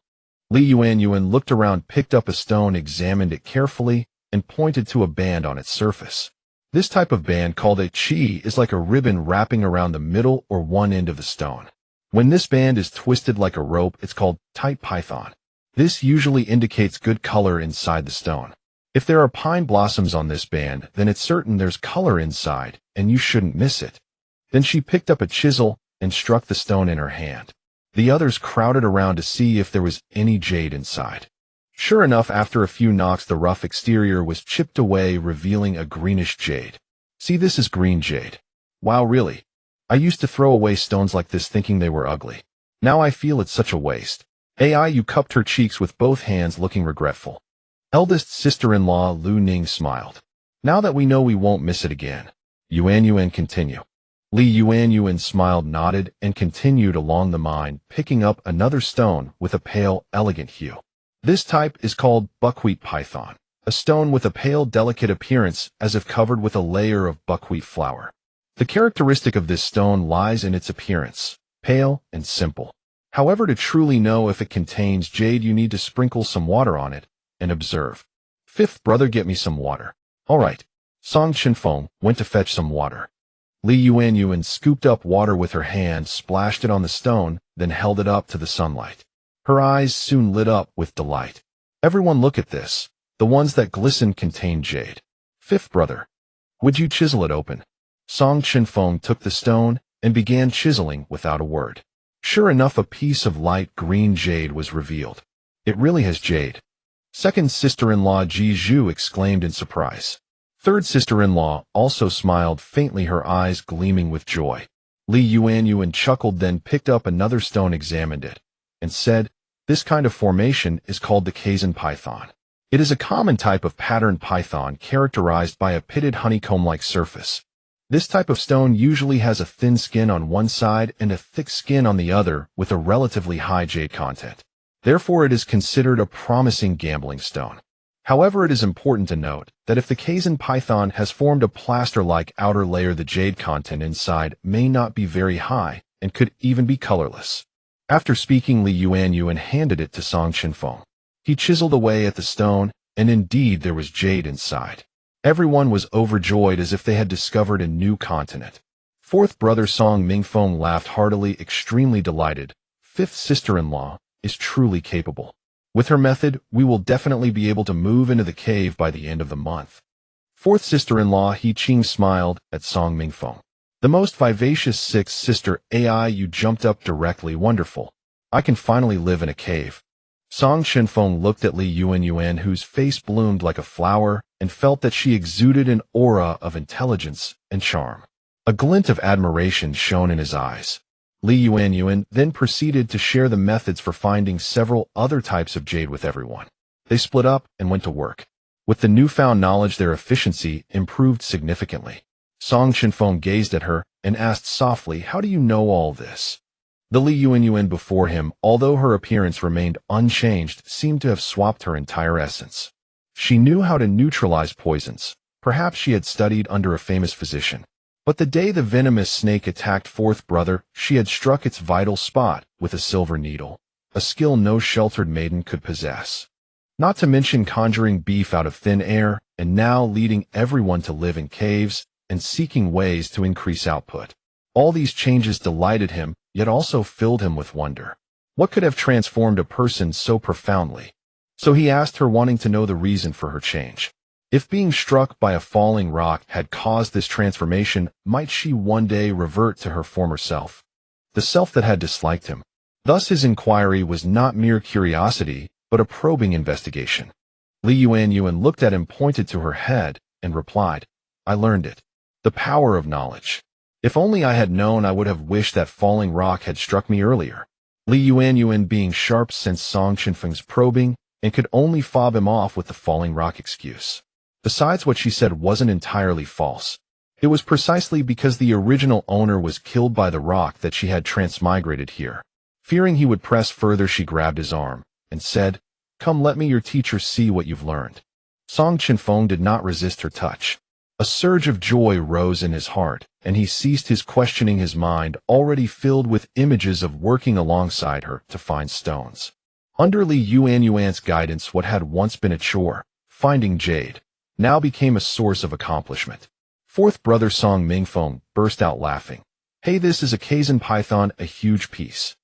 Li Yuanyuan looked around, picked up a stone, examined it carefully, and pointed to a band on its surface. This type of band, called a qi, is like a ribbon wrapping around the middle or one end of the stone. When this band is twisted like a rope, it's called tight python. This usually indicates good color inside the stone. If there are pine blossoms on this band, then it's certain there's color inside, and you shouldn't miss it. Then she picked up a chisel and struck the stone in her hand. The others crowded around to see if there was any jade inside. Sure enough, after a few knocks, the rough exterior was chipped away, revealing a greenish jade. See, this is green jade. Wow, really? I used to throw away stones like this thinking they were ugly. Now I feel it's such a waste. Ai, you cupped her cheeks with both hands, looking regretful. Eldest sister-in-law Lu Ning smiled. Now that we know, we won't miss it again. Yuanyuan, continue. Li Yuanyuan smiled, nodded, and continued along the mine, picking up another stone with a pale, elegant hue. This type is called buckwheat python, a stone with a pale, delicate appearance as if covered with a layer of buckwheat flour. The characteristic of this stone lies in its appearance, pale and simple. However, to truly know if it contains jade, you need to sprinkle some water on it and observe. Fifth brother, get me some water. All right. Song Chenfeng went to fetch some water. Li Yuanyuan scooped up water with her hand, splashed it on the stone, then held it up to the sunlight. Her eyes soon lit up with delight. Everyone, look at this. The ones that glisten contain jade. Fifth brother, would you chisel it open? Song Chenfeng took the stone and began chiseling without a word. Sure enough, a piece of light green jade was revealed. It really has jade. Second sister-in-law Ji Zhu exclaimed in surprise. Third sister-in-law also smiled faintly, her eyes gleaming with joy. Li Yuanyuan chuckled, then picked up another stone, examined it, and said, this kind of formation is called the treason python. It is a common type of patterned python characterized by a pitted honeycomb-like surface. This type of stone usually has a thin skin on one side and a thick skin on the other, with a relatively high jade content. Therefore, it is considered a promising gambling stone. However, it is important to note that if the treason python has formed a plaster-like outer layer, the jade content inside may not be very high and could even be colorless. After speaking, Li Yuanyuan handed it to Song Chenfeng. He chiseled away at the stone, and indeed there was jade inside. Everyone was overjoyed as if they had discovered a new continent. Fourth brother Song Mingfeng laughed heartily, extremely delighted. Fifth sister-in-law is truly capable. With her method, we will definitely be able to move into the cave by the end of the month. Fourth sister-in-law He Qing smiled at Song Mingfeng. The most vivacious sixth sister, Ai, you jumped up directly. Wonderful. I can finally live in a cave. Song Chenfeng looked at Li Yuanyuan, whose face bloomed like a flower, and felt that she exuded an aura of intelligence and charm. A glint of admiration shone in his eyes. Li Yuanyuan then proceeded to share the methods for finding several other types of jade with everyone. They split up and went to work. With the newfound knowledge, their efficiency improved significantly. Song Chenfeng gazed at her and asked softly, how do you know all this? The Li Yuanyuan before him, although her appearance remained unchanged, seemed to have swapped her entire essence. She knew how to neutralize poisons. Perhaps she had studied under a famous physician. But the day the venomous snake attacked fourth brother, she had struck its vital spot with a silver needle, a skill no sheltered maiden could possess. Not to mention conjuring beef out of thin air, and now leading everyone to live in caves and seeking ways to increase output. All these changes delighted him, yet also filled him with wonder. What could have transformed a person so profoundly? So he asked her, wanting to know the reason for her change. If being struck by a falling rock had caused this transformation, might she one day revert to her former self? The self that had disliked him. Thus his inquiry was not mere curiosity, but a probing investigation. Li Yuanyuan looked at him, pointed to her head, and replied, I learned it. The power of knowledge. If only I had known, I would have wished that falling rock had struck me earlier. Li Yuanyuan being sharp sensed Song Chenfeng's probing, and could only fob him off with the falling rock excuse. Besides, what she said wasn't entirely false. It was precisely because the original owner was killed by the rock that she had transmigrated here. Fearing he would press further, she grabbed his arm, and said, Come, let me your teacher see what you've learned. Song Chenfeng did not resist her touch. A surge of joy rose in his heart, and he ceased his questioning, his mind already filled with images of working alongside her to find stones. Under Li Yuanyuan's guidance, what had once been a chore, finding jade, now became a source of accomplishment. Fourth brother Song Mingfeng burst out laughing. Hey, this is a Kaizen python, a huge piece.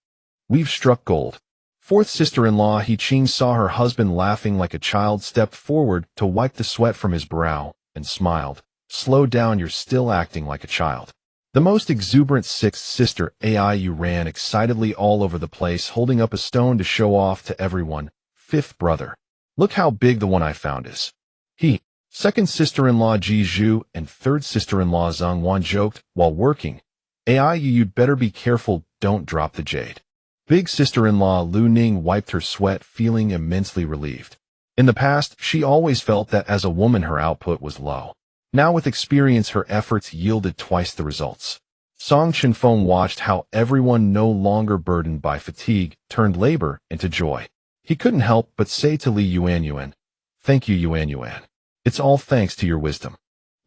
We've struck gold. Fourth sister-in-law He Ching saw her husband laughing like a child, stepped forward to wipe the sweat from his brow, and smiled. Slow down, you're still acting like a child. The most exuberant sixth sister Aiyu ran excitedly all over the place, holding up a stone to show off to everyone. Fifth brother. Look how big the one I found is. He. Second sister-in-law Ji Zhu and third sister-in-law Zhang Wan joked while working. Aiyu, you'd better be careful, don't drop the jade. Big sister-in-law Lu Ning wiped her sweat, feeling immensely relieved. In the past, she always felt that as a woman her output was low. Now with experience, her efforts yielded twice the results. Song Chenfeng watched how everyone, no longer burdened by fatigue, turned labor into joy. He couldn't help but say to Li Yuanyuan, Thank you, Yuanyuan. It's all thanks to your wisdom.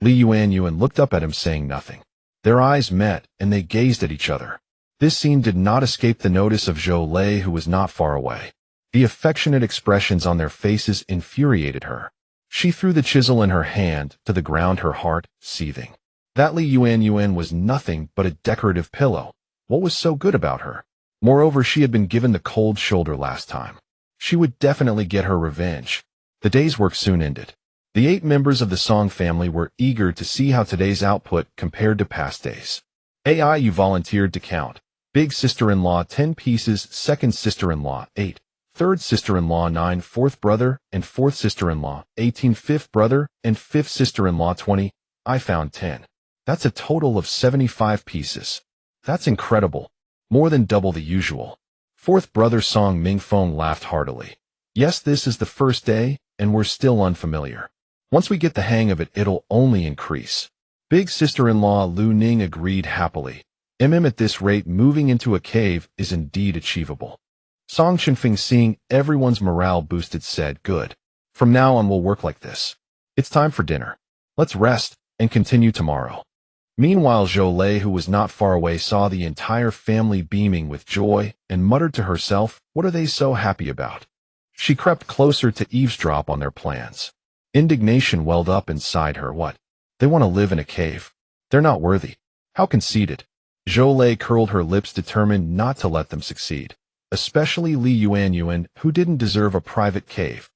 Li Yuanyuan looked up at him, saying nothing. Their eyes met, and they gazed at each other. This scene did not escape the notice of Zhou Lei, who was not far away. The affectionate expressions on their faces infuriated her. She threw the chisel in her hand to the ground, her heart seething. That Li Yuanyuan was nothing but a decorative pillow. What was so good about her? Moreover, she had been given the cold shoulder last time. She would definitely get her revenge. The day's work soon ended. The 8 members of the Song family were eager to see how today's output compared to past days. Aiyu volunteered to count. Big sister-in-law 10 pieces, second sister-in-law 8, third sister-in-law 9, fourth brother and fourth sister-in-law 18, fifth brother and fifth sister-in-law 20. I found 10. That's a total of 75 pieces. That's incredible. More than double the usual. Fourth brother Song Mingfeng laughed heartily. Yes, this is the first day, and we're still unfamiliar. Once we get the hang of it, it'll only increase. Big sister-in-law Lu Ning agreed happily. At this rate, moving into a cave is indeed achievable. Song Chenfeng, seeing everyone's morale boosted, said, Good. From now on we'll work like this. It's time for dinner. Let's rest and continue tomorrow. Meanwhile, Zhou Lei, who was not far away, saw the entire family beaming with joy and muttered to herself, What are they so happy about? She crept closer to eavesdrop on their plans. Indignation welled up inside her. What? They want to live in a cave. They're not worthy. How conceited. Zhou Lei curled her lips, determined not to let them succeed. Especially Li Yuanyuan, who didn't deserve a private cave.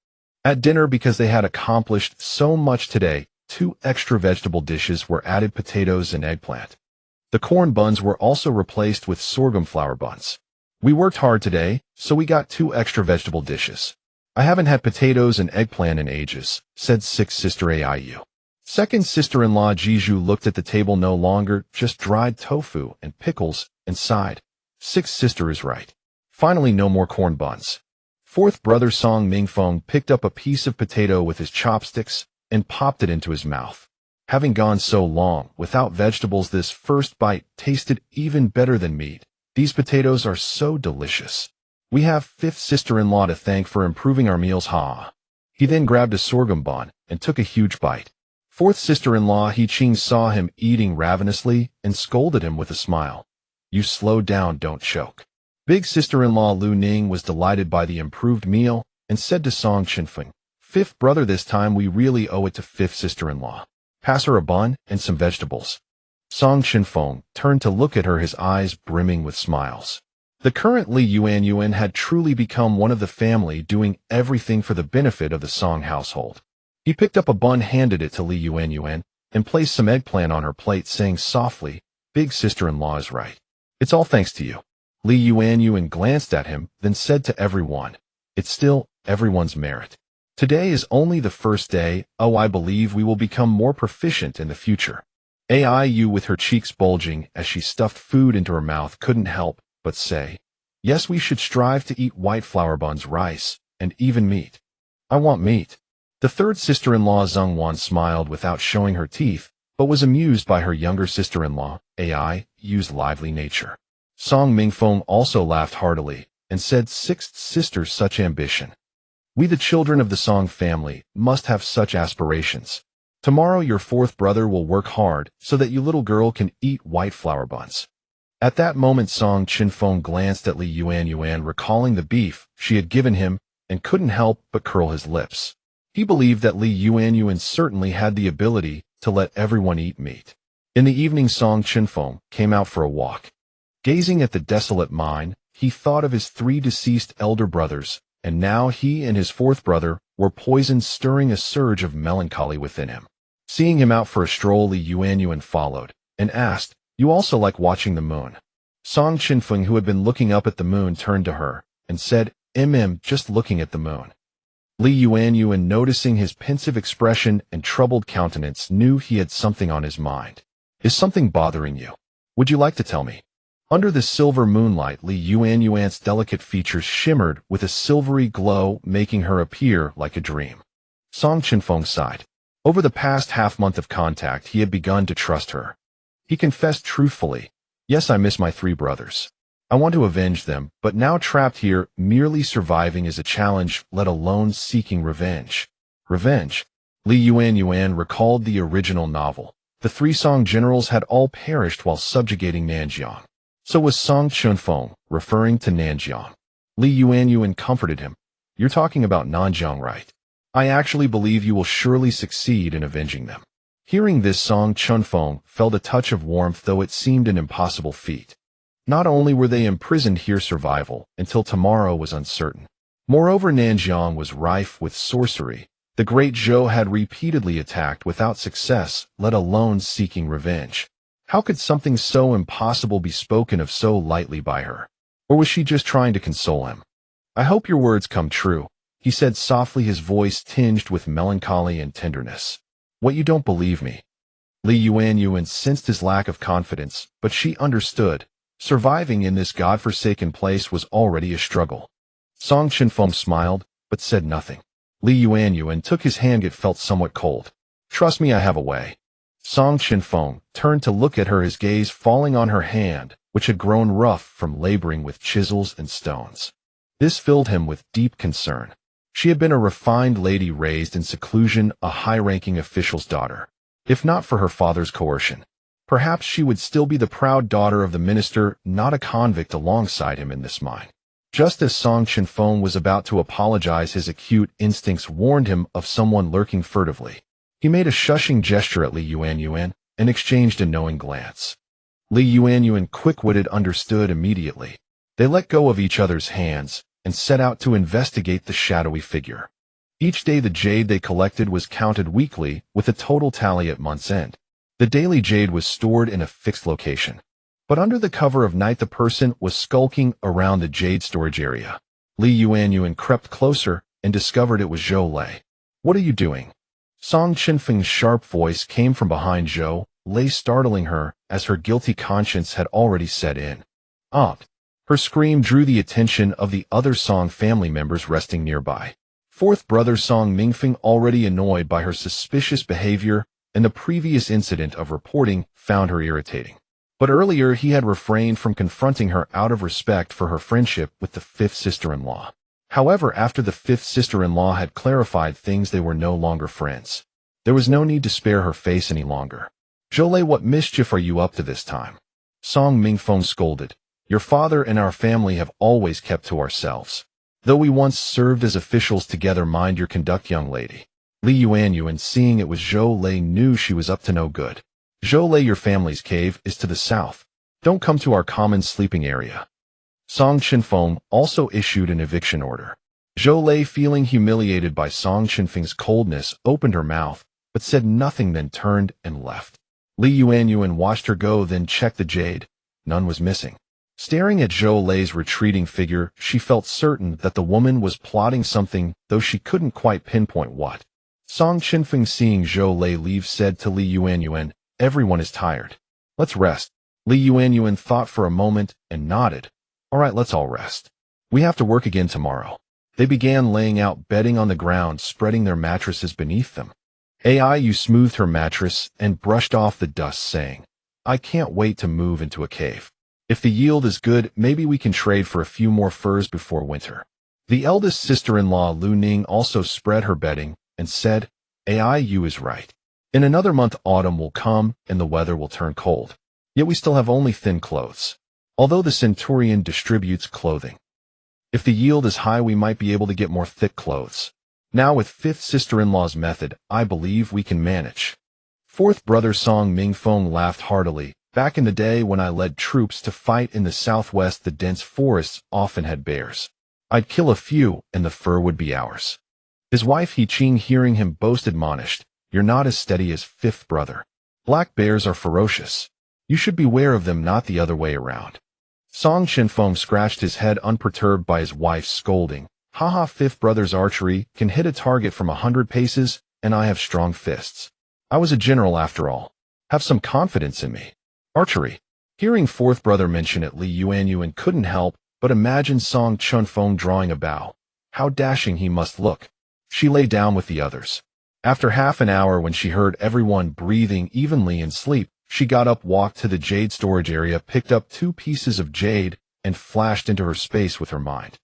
At dinner, because they had accomplished so much today, 2 extra vegetable dishes were added: potatoes and eggplant. The corn buns were also replaced with sorghum flour buns. We worked hard today, so we got 2 extra vegetable dishes. I haven't had potatoes and eggplant in ages, said sixth sister Aiyu. Second sister-in-law Ji Zhu looked at the table, no longer just dried tofu and pickles, and sighed. Sixth sister is right. Finally, no more corn buns. Fourth brother Song Mingfeng picked up a piece of potato with his chopsticks and popped it into his mouth. Having gone so long without vegetables, this first bite tasted even better than meat. These potatoes are so delicious. We have fifth sister-in-law to thank for improving our meals, ha. He then grabbed a sorghum bun and took a huge bite. Fourth sister-in-law He Ching saw him eating ravenously and scolded him with a smile. You slow down, don't choke. Big sister-in-law Lu Ning was delighted by the improved meal and said to Song Chenfeng, Fifth brother, this time we really owe it to fifth sister-in-law. Pass her a bun and some vegetables. Song Chenfeng turned to look at her, his eyes brimming with smiles. The current Li Yuanyuan had truly become one of the family, doing everything for the benefit of the Song household. He picked up a bun, handed it to Li Yuanyuan, and placed some eggplant on her plate, saying softly, Big sister-in-law is right. It's all thanks to you. Li Yuanyuan glanced at him, then said to everyone, "It's still everyone's merit. Today is only the first day. Oh, I believe we will become more proficient in the future." Aiu, with her cheeks bulging as she stuffed food into her mouth, couldn't help but say, "Yes, we should strive to eat white flour buns, rice, and even meat. I want meat." The third sister-in-law Zhengwan smiled without showing her teeth, but was amused by her younger sister-in-law, Aiu's lively nature. Song Mingfeng also laughed heartily and said, "Sixth sister, such ambition. We, the children of the Song family, must have such aspirations. Tomorrow your fourth brother will work hard so that you little girl can eat white flour buns." At that moment Song Chenfeng glanced at Li Yuanyuan, recalling the beef she had given him, and couldn't help but curl his lips. He believed that Li Yuanyuan certainly had the ability to let everyone eat meat. In the evening Song Chenfeng came out for a walk. Gazing at the desolate mine, he thought of his 3 deceased elder brothers, and now he and his fourth brother were poisoned, stirring a surge of melancholy within him. Seeing him out for a stroll, Li Yuanyuan followed, and asked, "You also like watching the moon?" Song Chenfeng, who had been looking up at the moon, turned to her, and said, Just looking at the moon." Li Yuanyuan, noticing his pensive expression and troubled countenance, knew he had something on his mind. "Is something bothering you? Would you like to tell me?" Under the silver moonlight, Li Yuanyuan's delicate features shimmered with a silvery glow, making her appear like a dream. Song Chenfeng sighed. Over the past half-month of contact, he had begun to trust her. He confessed truthfully, "Yes, I miss my 3 brothers. I want to avenge them, but now trapped here, merely surviving is a challenge, let alone seeking revenge." Revenge? Li Yuanyuan recalled the original novel. The 3 Song generals had all perished while subjugating Nanjiang. So was Song Chenfeng, referring to Nanjiang. Li Yuanyuan comforted him. "You're talking about Nanjiang, right? I actually believe you will surely succeed in avenging them." Hearing this, Song Chenfeng felt a touch of warmth, though it seemed an impossible feat. Not only were they imprisoned here, survival until tomorrow was uncertain. Moreover, Nanjiang was rife with sorcery. The great Zhou had repeatedly attacked without success, let alone seeking revenge. How could something so impossible be spoken of so lightly by her? Or was she just trying to console him? "I hope your words come true," he said softly, his voice tinged with melancholy and tenderness. "What, you don't believe me?" Li Yuanyuan sensed his lack of confidence, but she understood. Surviving in this godforsaken place was already a struggle. Song Chenfeng smiled, but said nothing. Li Yuanyuan took his hand. It felt somewhat cold. "Trust me, I have a way." Song Chenfeng turned to look at her, his gaze falling on her hand, which had grown rough from laboring with chisels and stones. This filled him with deep concern. She had been a refined lady raised in seclusion, a high-ranking official's daughter. If not for her father's coercion, perhaps she would still be the proud daughter of the minister, not a convict alongside him in this mine. Just as Song Chenfeng was about to apologize, his acute instincts warned him of someone lurking furtively. He made a shushing gesture at Li Yuanyuan and exchanged a knowing glance. Li Yuanyuan, quick-witted, understood immediately. They let go of each other's hands and set out to investigate the shadowy figure. Each day the jade they collected was counted weekly, with a total tally at month's end. The daily jade was stored in a fixed location. But under the cover of night the person was skulking around the jade storage area. Li Yuanyuan crept closer and discovered it was Zhou Lei. "What are you doing?" Song Chenfeng's sharp voice came from behind Zhou Lei, startling her, as her guilty conscience had already set in. Her scream drew the attention of the other Song family members resting nearby. Fourth brother Song Mingfeng, already annoyed by her suspicious behavior and the previous incident of reporting, found her irritating. But earlier he had refrained from confronting her out of respect for her friendship with the 5th sister-in-law. However, after the 5th sister-in-law had clarified things, they were no longer friends. There was no need to spare her face any longer. "Zhou Lei, what mischief are you up to this time?" Song Mingfeng scolded. "Your father and our family have always kept to ourselves. Though we once served as officials together, mind your conduct, young lady." Li Yuanyuan, seeing it was Zhou Lei, knew she was up to no good. "Zhou Lei, your family's cave is to the south. Don't come to our common sleeping area." Song Chenfeng also issued an eviction order. Zhou Lei, feeling humiliated by Song Chenfeng's coldness, opened her mouth, but said nothing, then turned and left. Li Yuanyuan watched her go, then checked the jade. None was missing. Staring at Zhou Lei's retreating figure, she felt certain that the woman was plotting something, though she couldn't quite pinpoint what. Song Chenfeng, seeing Zhou Lei leave, said to Li Yuanyuan, "Everyone is tired. Let's rest." Li Yuanyuan thought for a moment and nodded. "All right, let's all rest. We have to work again tomorrow." They began laying out bedding on the ground, spreading their mattresses beneath them. Aiyu smoothed her mattress and brushed off the dust, saying, "I can't wait to move into a cave. If the yield is good, maybe we can trade for a few more furs before winter." The eldest sister-in-law Lu Ning also spread her bedding and said, "Aiyu is right. In another month autumn will come and the weather will turn cold. Yet we still have only thin clothes. Although the centurion distributes clothing. If the yield is high, we might be able to get more thick clothes. Now with fifth sister-in-law's method, I believe we can manage." Fourth brother Song Mingfeng laughed heartily. "Back in the day when I led troops to fight in the southwest, the dense forests often had bears. I'd kill a few and the fur would be ours." His wife He Qing, hearing him boast, admonished, "You're not as steady as fifth brother. Black bears are ferocious. You should beware of them, not the other way around." Song Chenfeng scratched his head, unperturbed by his wife's scolding. "Haha, fifth brother's archery can hit a target from 100 paces, and I have strong fists. I was a general after all. Have some confidence in me." Archery. Hearing fourth brother mention it, Li Yuanyuan couldn't help but imagine Song Chenfeng drawing a bow. How dashing he must look. She lay down with the others. After half an hour, when she heard everyone breathing evenly in sleep, she got up, walked to the jade storage area, picked up 2 pieces of jade, and flashed into her space with her mind.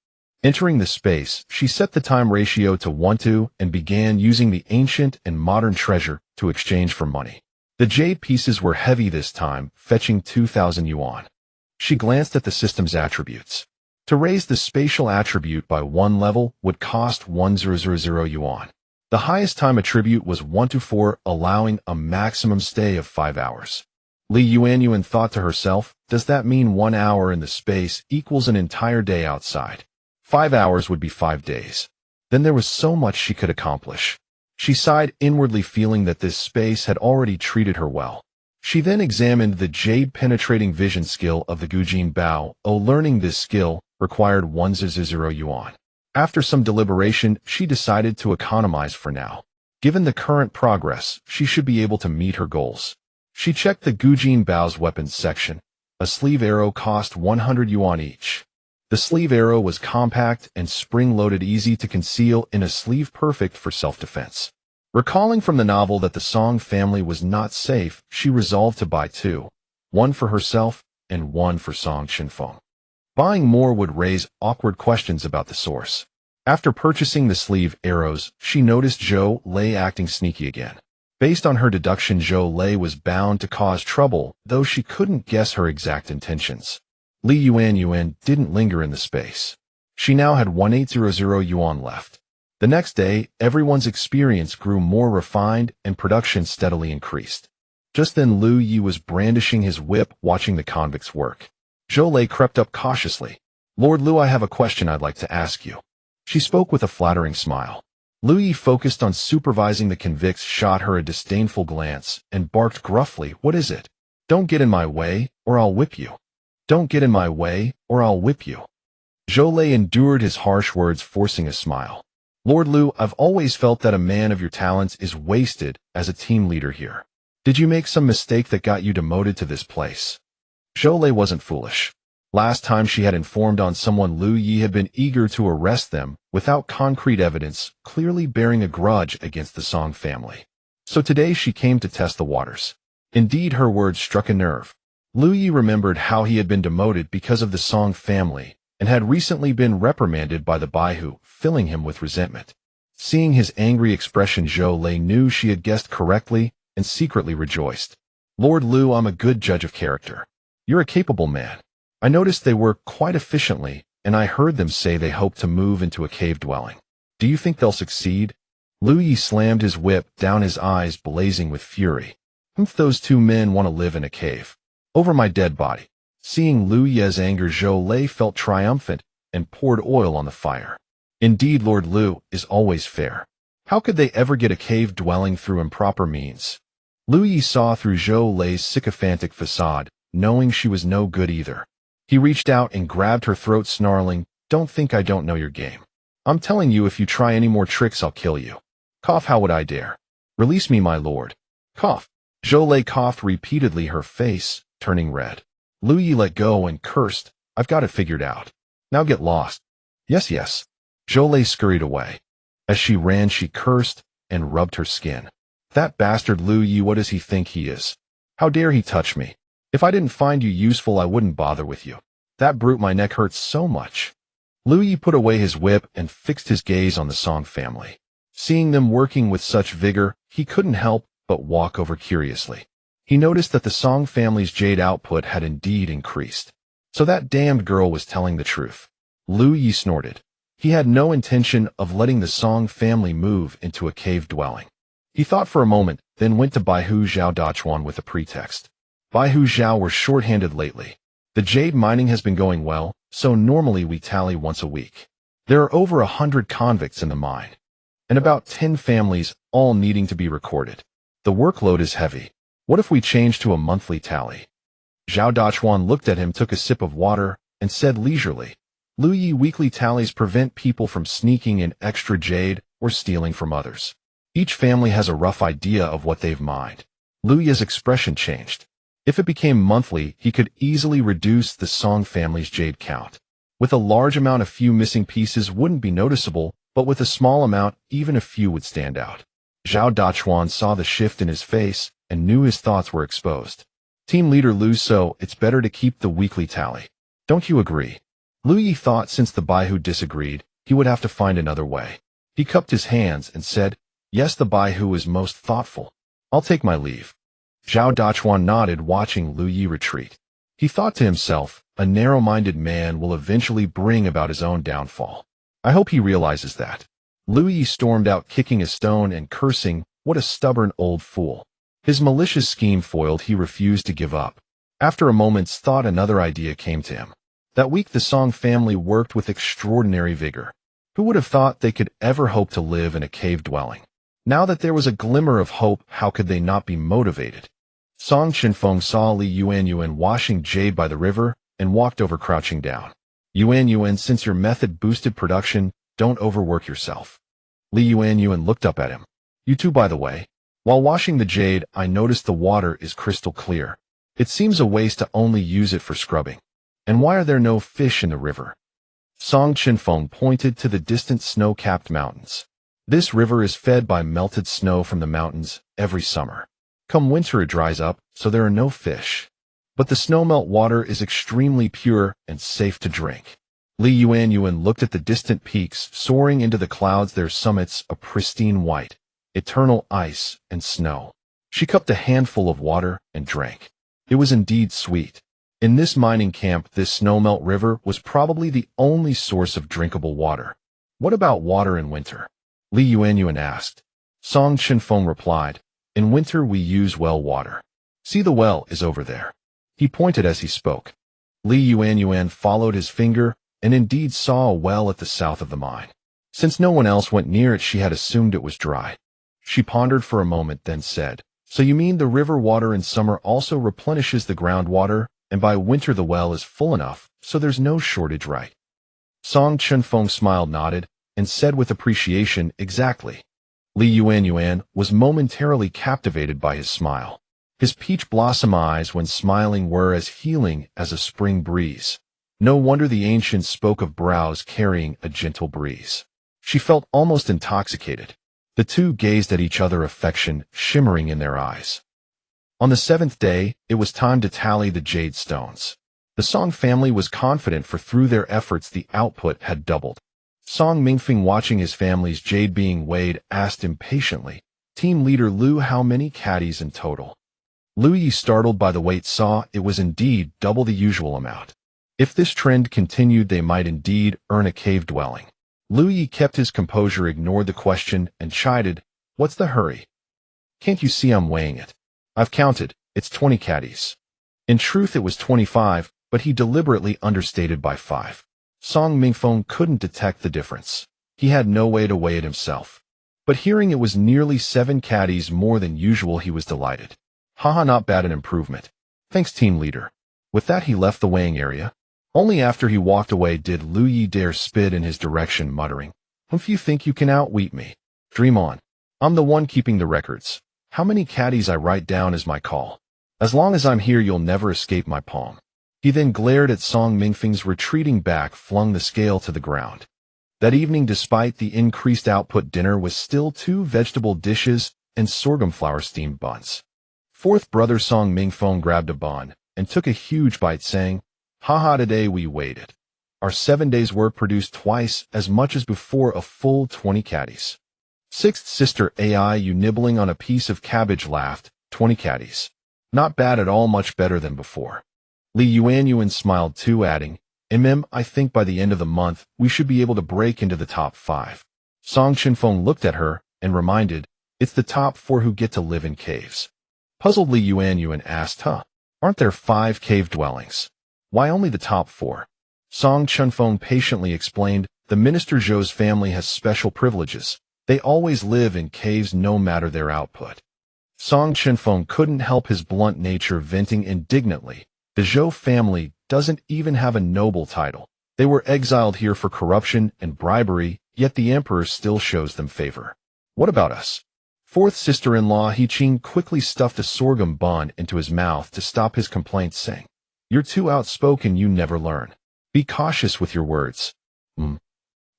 Entering the space, she set the time ratio to 1:2 and began using the ancient and modern treasure to exchange for money. The jade pieces were heavy this time, fetching 2,000 yuan. She glanced at the system's attributes. To raise the spatial attribute by 1 level would cost 1,000 yuan. The highest time attribute was 1-4, allowing a maximum stay of 5 hours. Li Yuanyuan thought to herself, does that mean 1 hour in the space equals an entire day outside? 5 hours would be 5 days. Then there was so much she could accomplish. She sighed inwardly, feeling that this space had already treated her well. She then examined the jade penetrating vision skill of the Gujin Bao. Learning this skill required 1,000 yuan. After some deliberation, she decided to economize for now. Given the current progress, she should be able to meet her goals. She checked the Gujin Bao's weapons section. A sleeve arrow cost 100 yuan each. The sleeve arrow was compact and spring-loaded, easy to conceal in a sleeve, perfect for self-defense. Recalling from the novel that the Song family was not safe, she resolved to buy 2. One for herself and one for Song Chenfeng. Buying more would raise awkward questions about the source. After purchasing the sleeve arrows, she noticed Zhou Lei acting sneaky again. Based on her deduction, Zhou Lei was bound to cause trouble, though she couldn't guess her exact intentions. Li Yuanyuan didn't linger in the space. She now had 1,800 yuan left. The next day, everyone's experience grew more refined and production steadily increased. Just then Lu Yi was brandishing his whip, watching the convicts work. Zhou Lei crept up cautiously. "Lord Lu, I have a question I'd like to ask you." She spoke with a flattering smile. Lu Yi, focused on supervising the convicts, shot her a disdainful glance and barked gruffly, "What is it? Don't get in my way, or I'll whip you. Don't get in my way, or I'll whip you." Zhou Lei endured his harsh words, forcing a smile. "Lord Lu, I've always felt that a man of your talents is wasted as a team leader here. Did you make some mistake that got you demoted to this place?" Zhou Lei wasn't foolish. Last time she had informed on someone, Lu Yi had been eager to arrest them without concrete evidence, clearly bearing a grudge against the Song family. So today she came to test the waters. Indeed, her words struck a nerve. Lu Yi remembered how he had been demoted because of the Song family and had recently been reprimanded by the Baihu, filling him with resentment. Seeing his angry expression, Zhou Lei knew she had guessed correctly and secretly rejoiced. "Lord Lu, I'm a good judge of character. You're a capable man. I noticed they work quite efficiently, and I heard them say they hope to move into a cave dwelling. Do you think they'll succeed?" Lu Yi slammed his whip down, his eyes blazing with fury. "If those 2 men want to live in a cave, over my dead body." Seeing Lu Yi's anger, Zhou Lei felt triumphant and poured oil on the fire. "Indeed, Lord Lu is always fair. How could they ever get a cave dwelling through improper means?" Lu Yi saw through Zhou Lei's sycophantic facade, knowing she was no good either. He reached out and grabbed her throat, snarling, "Don't think I don't know your game. I'm telling you, if you try any more tricks, I'll kill you." Cough, how would I dare? Release me, my lord. Cough. Zhou coughed repeatedly, her face turning red. Lu Yi let go and cursed, "I've got it figured out. Now get lost." Yes, yes. Zhou scurried away. As she ran, she cursed and rubbed her skin. That bastard Lu Yi, what does he think he is? How dare he touch me? If I didn't find you useful, I wouldn't bother with you. That brute, my neck hurts so much. Lu Yi put away his whip and fixed his gaze on the Song family. Seeing them working with such vigor, he couldn't help but walk over curiously. He noticed that the Song family's jade output had indeed increased. So that damned girl was telling the truth. Lu Yi snorted. He had no intention of letting the Song family move into a cave dwelling. He thought for a moment, then went to Baihu Zhao Dachuan with a pretext. Baihu Zhao were short-handed lately. The jade mining has been going well, so normally we tally once a week. There are over 100 convicts in the mine, and about 10 families, all needing to be recorded. The workload is heavy. What if we change to a monthly tally? Zhao Dachuan looked at him, took a sip of water, and said leisurely, Lu Yi, weekly tallies prevent people from sneaking in extra jade or stealing from others. Each family has a rough idea of what they've mined. Lu Yi's expression changed. If it became monthly, he could easily reduce the Song family's jade count. With a large amount, a few missing pieces wouldn't be noticeable, but with a small amount, even a few would stand out. Zhao Dachuan saw the shift in his face and knew his thoughts were exposed. Team leader Lu, so it's better to keep the weekly tally. Don't you agree? Lu Yi thought since the Baihu disagreed, he would have to find another way. He cupped his hands and said, Yes, the Baihu is most thoughtful. I'll take my leave. Zhao Dachuan nodded, watching Lu Yi retreat. He thought to himself, a narrow-minded man will eventually bring about his own downfall. I hope he realizes that. Lu Yi stormed out, kicking a stone and cursing, what a stubborn old fool. His malicious scheme foiled, he refused to give up. After a moment's thought, another idea came to him. That week the Song family worked with extraordinary vigor. Who would have thought they could ever hope to live in a cave dwelling? Now that there was a glimmer of hope, how could they not be motivated? Song Chenfeng saw Li Yuanyuan washing jade by the river and walked over, crouching down. Yuanyuan, since your method boosted production, don't overwork yourself. Li Yuanyuan looked up at him. You too, by the way. While washing the jade, I noticed the water is crystal clear. It seems a waste to only use it for scrubbing. And why are there no fish in the river? Song Chenfeng pointed to the distant snow-capped mountains. This river is fed by melted snow from the mountains every summer. Come winter, it dries up, so there are no fish. But the snowmelt water is extremely pure and safe to drink. Li Yuanyuan looked at the distant peaks soaring into the clouds, their summits a pristine white, eternal ice and snow. She cupped a handful of water and drank. It was indeed sweet. In this mining camp, this snowmelt river was probably the only source of drinkable water. What about water in winter? Li Yuanyuan asked. Song Chenfeng replied, In winter we use well water. See, the well is over there. He pointed as he spoke. Li Yuanyuan followed his finger and indeed saw a well at the south of the mine. Since no one else went near it, she had assumed it was dry. She pondered for a moment, then said, So you mean the river water in summer also replenishes the groundwater, and by winter the well is full enough, so there's no shortage, right? Song Chenfeng smiled, nodded, and said with appreciation, Exactly. Li Yuanyuan was momentarily captivated by his smile. His peach blossom eyes, when smiling, were as healing as a spring breeze. No wonder the ancients spoke of brows carrying a gentle breeze. She felt almost intoxicated. The two gazed at each other, affection shimmering in their eyes. On the 7th day, it was time to tally the jade stones. The Song family was confident, for through their efforts the output had doubled. Song Mingfeng, watching his family's jade being weighed, asked impatiently, Team leader Lu, how many caddies in total? Lu Yi, startled by the weight, saw it was indeed double the usual amount. If this trend continued, they might indeed earn a cave dwelling. Lu Yi kept his composure, ignored the question, and chided, What's the hurry? Can't you see I'm weighing it? I've counted, it's 20 caddies. In truth, it was 25, but he deliberately understated by 5. Song Mingfeng couldn't detect the difference. He had no way to weigh it himself. But hearing it was nearly 7 caddies more than usual, he was delighted. Haha, not bad, an improvement. Thanks, team leader. With that, he left the weighing area. Only after he walked away did Lu Yi dare spit in his direction, muttering, "If you think you can outwit me, dream on. I'm the one keeping the records. How many caddies I write down is my call. As long as I'm here, you'll never escape my palm." He then glared at Song Mingfeng's retreating back, flung the scale to the ground. That evening, despite the increased output, dinner was still 2 vegetable dishes and sorghum flour steamed buns. Fourth brother Song Mingfeng grabbed a bun and took a huge bite, saying, "Haha, today we waited. Our 7 days' work produced twice as much as before, a full 20 caddies." Sixth sister Aiyu, nibbling on a piece of cabbage, laughed, "20 caddies. Not bad at all, much better than before." Yuanyuan smiled too, adding, I think by the end of the month, we should be able to break into the top 5. Song Chenfeng looked at her and reminded, "It's the top 4 who get to live in caves." Puzzled, Yuanyuan asked, "Aren't there 5 cave dwellings? Why only the top 4? Song Chenfeng patiently explained, "The Minister Zhou's family has special privileges. They always live in caves no matter their output." Song Chenfeng couldn't help his blunt nature, venting indignantly, "The Zhou family doesn't even have a noble title. They were exiled here for corruption and bribery, yet the emperor still shows them favor. What about us?" Fourth sister-in-law He-Ching quickly stuffed a sorghum bun into his mouth to stop his complaints, saying, "You're too outspoken, you never learn. Be cautious with your words."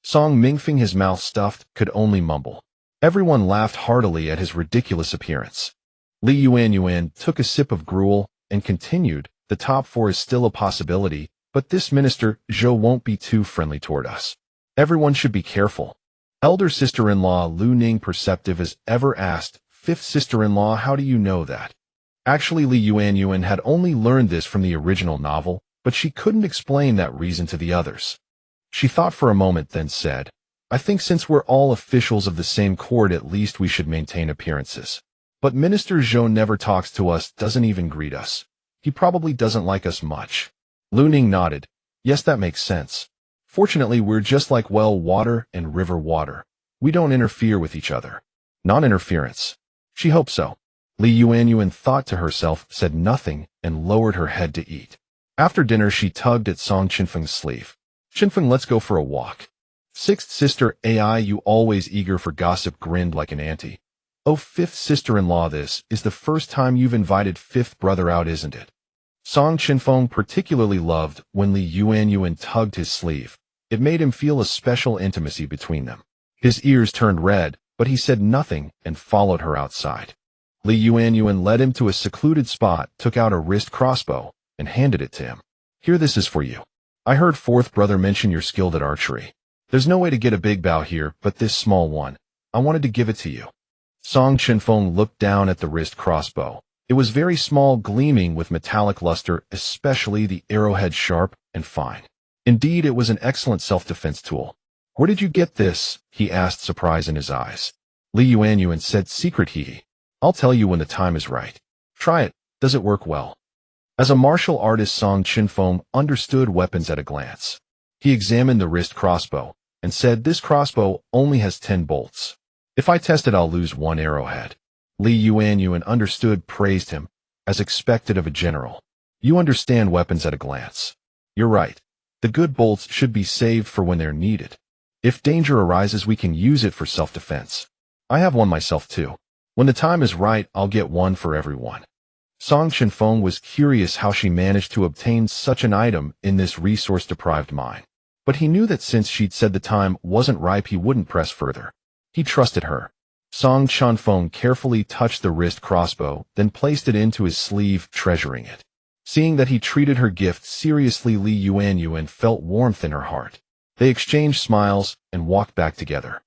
Song Mingfeng, his mouth stuffed, could only mumble. Everyone laughed heartily at his ridiculous appearance. Yuanyuan took a sip of gruel and continued, "The top 4 is still a possibility, but this Minister Zhou won't be too friendly toward us. Everyone should be careful." Elder sister-in-law Lu Ning, perceptive as ever, asked, "Fifth sister-in-law, how do you know that?" Actually, Yuanyuan had only learned this from the original novel, but she couldn't explain that reason to the others. She thought for a moment, then said, "I think since we're all officials of the same court, at least we should maintain appearances. But Minister Zhou never talks to us, doesn't even greet us. He probably doesn't like us much." Lu Ning nodded. "Yes, that makes sense. Fortunately, we're just like well water and river water. We don't interfere with each other." Non-interference. She hoped so. Yuanyuan thought to herself, said nothing, and lowered her head to eat. After dinner, she tugged at Song Chenfeng's sleeve. "Chenfeng, let's go for a walk." Sixth sister Aiyu, always eager for gossip, grinned like an auntie. "Oh, fifth sister-in-law, this is the first time you've invited fifth brother out, isn't it?" Song Chenfeng particularly loved when Yuanyuan tugged his sleeve. It made him feel a special intimacy between them. His ears turned red, but he said nothing and followed her outside. Yuanyuan led him to a secluded spot, took out a wrist crossbow, and handed it to him. "Here, this is for you. I heard fourth brother mention you're skilled at archery. There's no way to get a big bow here, but this small one, I wanted to give it to you." Song Chenfeng looked down at the wrist crossbow. It was very small, gleaming with metallic luster, especially the arrowhead sharp and fine. Indeed, it was an excellent self-defense tool. "Where did you get this?" he asked, surprise in his eyes. Yuanyuan said, "Secret, hee. I'll tell you when the time is right. Try it. Does it work well?" As a martial artist, Song Chenfeng understood weapons at a glance. He examined the wrist crossbow and said, "This crossbow only has 10 bolts. If I test it, I'll lose 1 arrowhead." Yuanyuan understood, praised him, as expected of a general. "You understand weapons at a glance. You're right. The good bolts should be saved for when they're needed. If danger arises, we can use it for self-defense. I have one myself too. When the time is right, I'll get one for everyone." Song Chenfeng was curious how she managed to obtain such an item in this resource-deprived mine. But he knew that since she'd said the time wasn't ripe, he wouldn't press further. He trusted her. Song Chenfeng carefully touched the wrist crossbow, then placed it into his sleeve, treasuring it. Seeing that he treated her gift seriously, Yuanyuan felt warmth in her heart. They exchanged smiles and walked back together.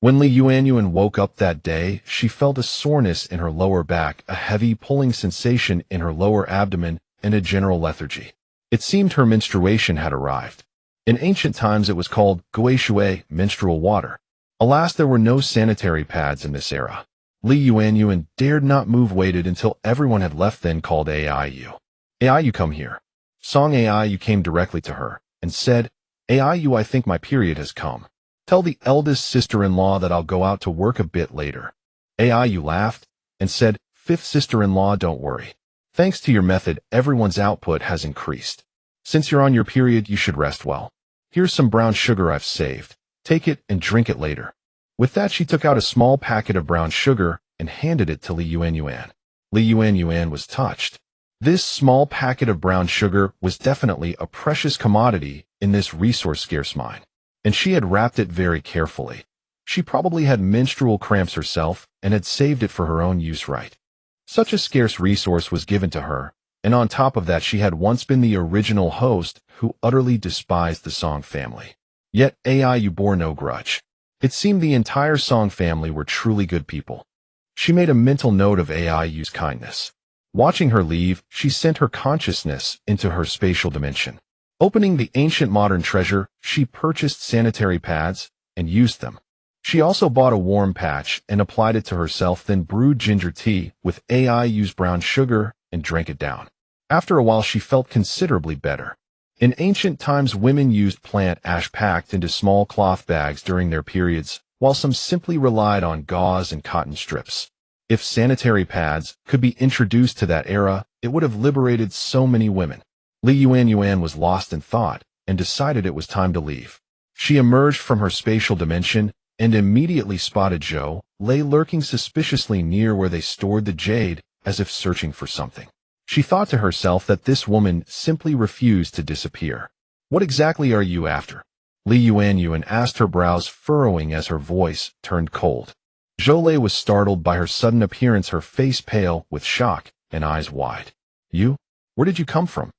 When Yuanyuan woke up that day, she felt a soreness in her lower back, a heavy pulling sensation in her lower abdomen, and a general lethargy. It seemed her menstruation had arrived. In ancient times it was called guishui, menstrual water. Alas, there were no sanitary pads in this era. Yuanyuan dared not move, waited until everyone had left, then called Aiyu. "Aiyu, come here." Song Aiyu came directly to her and said, "Aiyu, I think my period has come. Tell the eldest sister-in-law that I'll go out to work a bit later." Aiyu laughed and said, "Fifth sister-in-law, don't worry. Thanks to your method, everyone's output has increased." Since you're on your period, you should rest well. Here's some brown sugar I've saved. Take it and drink it later. With that, she took out a small packet of brown sugar and handed it to Li Yuanyuan. Li Yuanyuan was touched. This small packet of brown sugar was definitely a precious commodity in this resource-scarce mine, and she had wrapped it very carefully. She probably had menstrual cramps herself and had saved it for her own use right. Such a scarce resource was given to her, and on top of that she had once been the original host who utterly despised the Song family. Yet Ai bore no grudge. It seemed the entire Song family were truly good people. She made a mental note of Ai's kindness. Watching her leave, she sent her consciousness into her spatial dimension. Opening the ancient modern treasure, she purchased sanitary pads and used them. She also bought a warm patch and applied it to herself, then brewed ginger tea with Ai's brown sugar and drank it down. After a while, she felt considerably better. In ancient times, women used plant ash packed into small cloth bags during their periods, while some simply relied on gauze and cotton strips. If sanitary pads could be introduced to that era, it would have liberated so many women. Li Yuanyuan was lost in thought and decided it was time to leave. She emerged from her spatial dimension and immediately spotted Zhou Lei lurking suspiciously near where they stored the jade, as if searching for something. She thought to herself that this woman simply refused to disappear. What exactly are you after? Li Yuanyuan asked, her brows furrowing as her voice turned cold. Zhou Lei was startled by her sudden appearance, her face pale with shock and eyes wide. You? Where did you come from?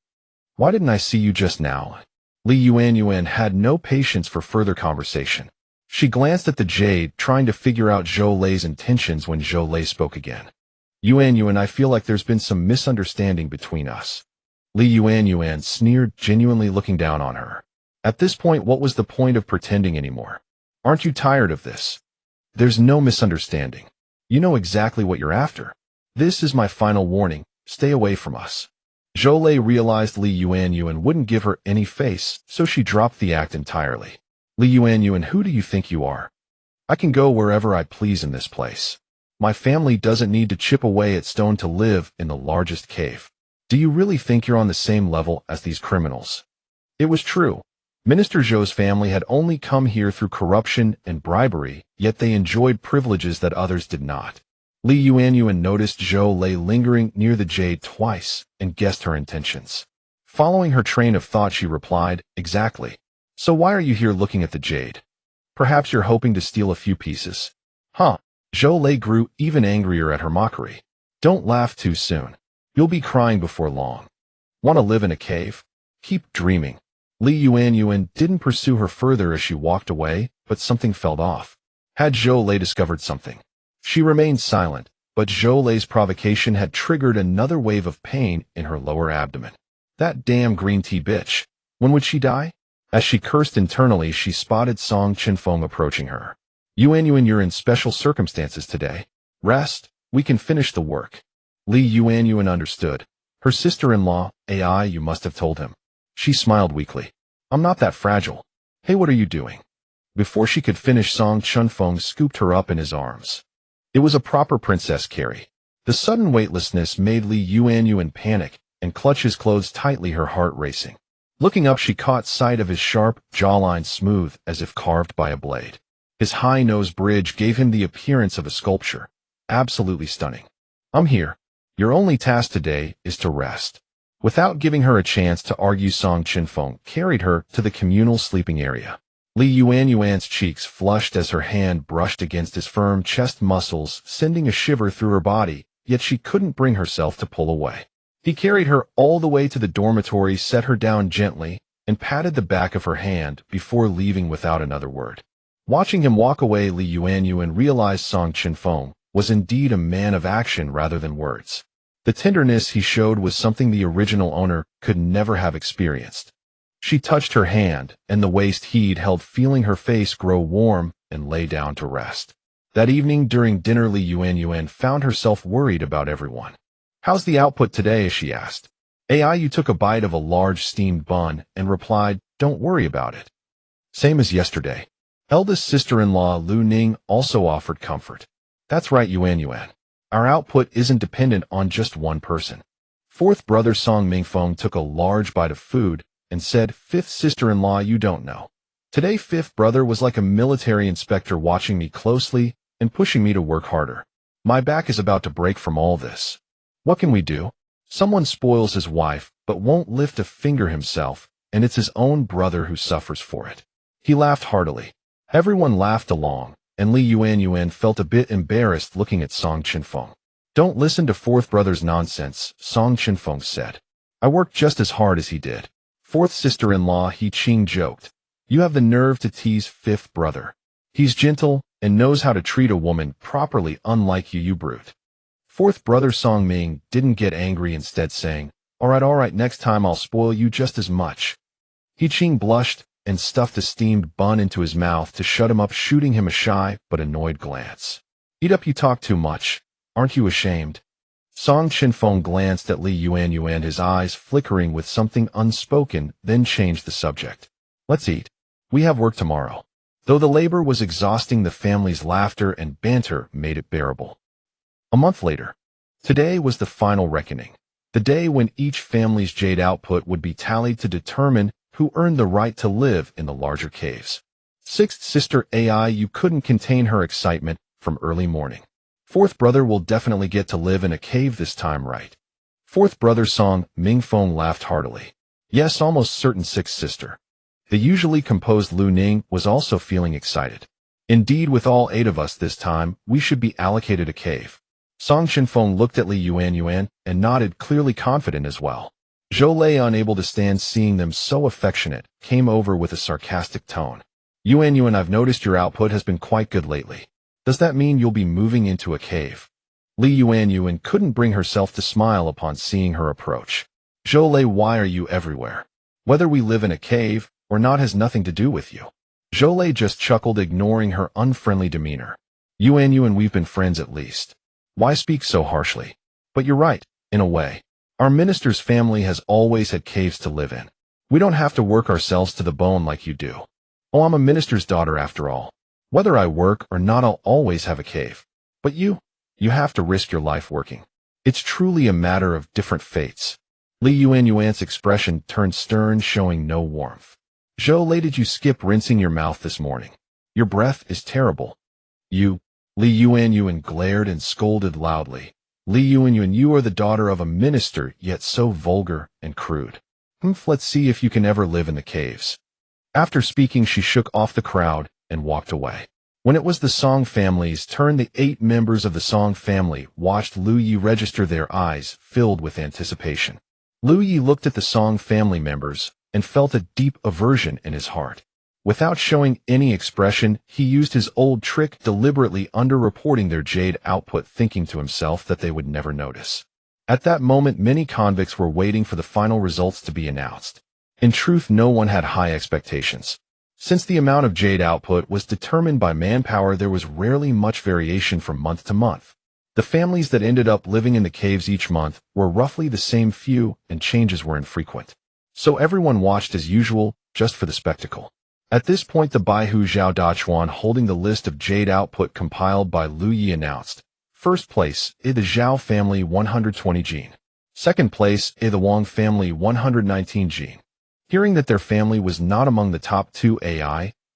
Why didn't I see you just now? Li Yuanyuan had no patience for further conversation. She glanced at the jade, trying to figure out Zhou Lei's intentions when Zhou Lei spoke again. Yuanyuan, I feel like there's been some misunderstanding between us. Li Yuanyuan sneered, genuinely looking down on her. At this point, what was the point of pretending anymore? Aren't you tired of this? There's no misunderstanding. You know exactly what you're after. This is my final warning. Stay away from us. Zhou Lei realized Li Yuanyuan wouldn't give her any face, so she dropped the act entirely. Li Yuanyuan, who do you think you are? I can go wherever I please in this place. My family doesn't need to chip away at stone to live in the largest cave. Do you really think you're on the same level as these criminals? It was true. Minister Zhou's family had only come here through corruption and bribery, yet they enjoyed privileges that others did not. Li Yuanyuan noticed Zhou Lei lingering near the jade twice and guessed her intentions. Following her train of thought, she replied, exactly. So why are you here looking at the jade? Perhaps you're hoping to steal a few pieces? Huh? Zhou Lei grew even angrier at her mockery. Don't laugh too soon. You'll be crying before long. Want to live in a cave? Keep dreaming. Li Yuanyuan didn't pursue her further as she walked away, but something felt off. Had Zhou Lei discovered something? She remained silent, but Zhou Lei's provocation had triggered another wave of pain in her lower abdomen. That damn green tea bitch. When would she die? As she cursed internally, she spotted Song Chenfeng approaching her. Yuanyuan, you're in special circumstances today. Rest. We can finish the work. Li Yuanyuan understood. Her sister-in-law, Ai, you must have told him. She smiled weakly. I'm not that fragile. Hey, what are you doing? Before she could finish, Song Chenfeng scooped her up in his arms. It was a proper princess carry. The sudden weightlessness made Li Yuanyuan panic and clutch his clothes tightly, her heart racing. Looking up, she caught sight of his sharp jawline, smooth as if carved by a blade. His high nose bridge gave him the appearance of a sculpture. Absolutely stunning. I'm here. Your only task today is to rest. Without giving her a chance to argue, Song Chenfeng carried her to the communal sleeping area. Li Yuanyuan's cheeks flushed as her hand brushed against his firm chest muscles, sending a shiver through her body, yet she couldn't bring herself to pull away. He carried her all the way to the dormitory, set her down gently, and patted the back of her hand before leaving without another word. Watching him walk away, Li Yuanyuan realized Song Chenfeng was indeed a man of action rather than words. The tenderness he showed was something the original owner could never have experienced. She touched her hand, and the waist he'd held, feeling her face grow warm, and lay down to rest. That evening during dinner, Li Yuanyuan found herself worried about everyone. How's the output today? She asked. Ai took a bite of a large steamed bun and replied, don't worry about it. Same as yesterday. Eldest sister-in-law Lu Ning also offered comfort. That's right, Yuanyuan. Our output isn't dependent on just one person. Fourth brother Song Mingfeng took a large bite of food and said, "Fifth sister-in-law, you don't know. Today, fifth brother was like a military inspector watching me closely and pushing me to work harder. My back is about to break from all this. What can we do? Someone spoils his wife, but won't lift a finger himself, and it's his own brother who suffers for it." He laughed heartily. Everyone laughed along, and Yuanyuan felt a bit embarrassed looking at Song Chenfeng. "Don't listen to fourth brother's nonsense," Song Chenfeng said. "I worked just as hard as he did." Fourth sister-in-law He Qing joked, "You have the nerve to tease fifth brother. He's gentle and knows how to treat a woman properly, unlike you brute." Fourth brother Song Ming didn't get angry, instead saying, all right, next time I'll spoil you just as much." He Qing blushed and stuffed a steamed bun into his mouth to shut him up, shooting him a shy but annoyed glance. "Eat up, you talk too much. Aren't you ashamed?" Song Chenfeng glanced at Yuanyuan, his eyes flickering with something unspoken, then changed the subject. "Let's eat. We have work tomorrow." Though the labor was exhausting, the family's laughter and banter made it bearable. A month later. Today was the final reckoning, the day when each family's jade output would be tallied to determine who earned the right to live in the larger caves. Sixth sister You couldn't contain her excitement from early morning. "Fourth brother will definitely get to live in a cave this time, right?" Fourth brother Song Mingfeng laughed heartily. "Yes, almost certain." Sixth sister, the usually composed Lu Ning, was also feeling excited. "Indeed, with all 8 of us this time, we should be allocated a cave." Song Chenfeng looked at Yuanyuan and nodded, clearly confident as well. Zhou Lei, unable to stand seeing them so affectionate, came over with a sarcastic tone. "Yuanyuan, I've noticed your output has been quite good lately. Does that mean you'll be moving into a cave?" Yuanyuan couldn't bring herself to smile upon seeing her approach. "Zhou Lei, why are you everywhere? Whether we live in a cave or not has nothing to do with you." Zhou Lei just chuckled, ignoring her unfriendly demeanor. "Yuanyuan, we've been friends at least. Why speak so harshly? But you're right, in a way. Our minister's family has always had caves to live in. We don't have to work ourselves to the bone like you do. Oh, I'm a minister's daughter after all. Whether I work or not, I'll always have a cave. But you have to risk your life working. It's truly a matter of different fates." Yuanyuan's expression turned stern, showing no warmth. "Zhou Lei, did you skip rinsing your mouth this morning? Your breath is terrible." Yuanyuan glared and scolded loudly. "Yuanyuan, you are the daughter of a minister, yet so vulgar and crude. Let's see if you can ever live in the caves." After speaking, she shook off the crowd and walked away. When it was the Song family's turn, the 8 members of the Song family watched Lu Yi register, their eyes filled with anticipation. Lu Yi looked at the Song family members and felt a deep aversion in his heart. Without showing any expression, he used his old trick, deliberately underreporting their jade output, thinking to himself that they would never notice. At that moment, many convicts were waiting for the final results to be announced. In truth, no one had high expectations. Since the amount of jade output was determined by manpower, there was rarely much variation from month to month. The families that ended up living in the caves each month were roughly the same few, and changes were infrequent. So everyone watched as usual, just for the spectacle. At this point, the Baihu Zhao Dachuan, holding the list of jade output compiled by Lu Yi, announced, "First place, the Zhao family 120 jin. Second place, the Wang family 119 jin." Hearing that their family was not among the top 2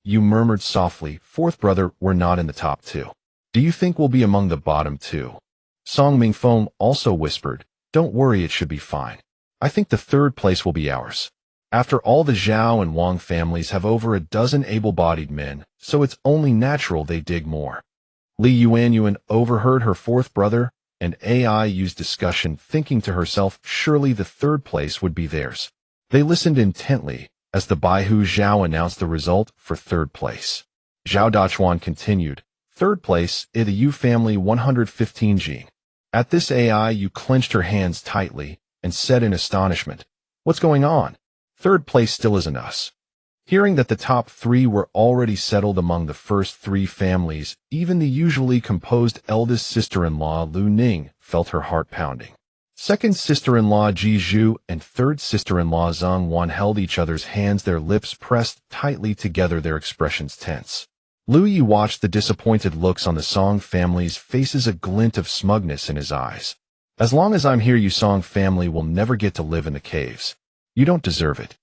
You murmured softly, "Fourth brother, we're not in the top 2. Do you think we'll be among the bottom 2? Song Mingfeng also whispered, "Don't worry, it should be fine. I think the 3rd place will be ours. After all, the Zhao and Wang families have over a dozen able-bodied men, so it's only natural they dig more." Yuanyuan overheard her 4th brother and Yu's discussion, thinking to herself, surely the 3rd place would be theirs. They listened intently as the Baihu Zhao announced the result for 3rd place. Zhao Dachuan continued, "3rd place, the Yu family 115 jin." At this, Yu clenched her hands tightly and said in astonishment, "What's going on? 3rd place still isn't us." Hearing that the top 3 were already settled among the first 3 families, even the usually composed eldest sister-in-law Lu Ning felt her heart pounding. 2nd sister-in-law Ji Zhu and 3rd sister-in-law Zhang Wan held each other's hands, their lips pressed tightly together, their expressions tense. Lu Yi watched the disappointed looks on the Song family's faces, a glint of smugness in his eyes. "As long as I'm here, you Song family will never get to live in the caves. You don't deserve it."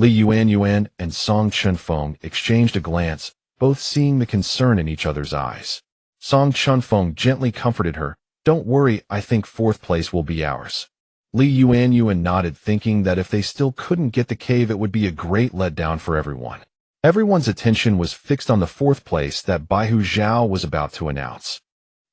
Li Yuanyuan and Song Chenfeng exchanged a glance, both seeing the concern in each other's eyes. Song Chenfeng gently comforted her. Don't worry, I think fourth place will be ours. Li Yuanyuan nodded, thinking that if they still couldn't get the cave, it would be a great letdown for everyone. Everyone's attention was fixed on the fourth place that Baihu Zhao was about to announce.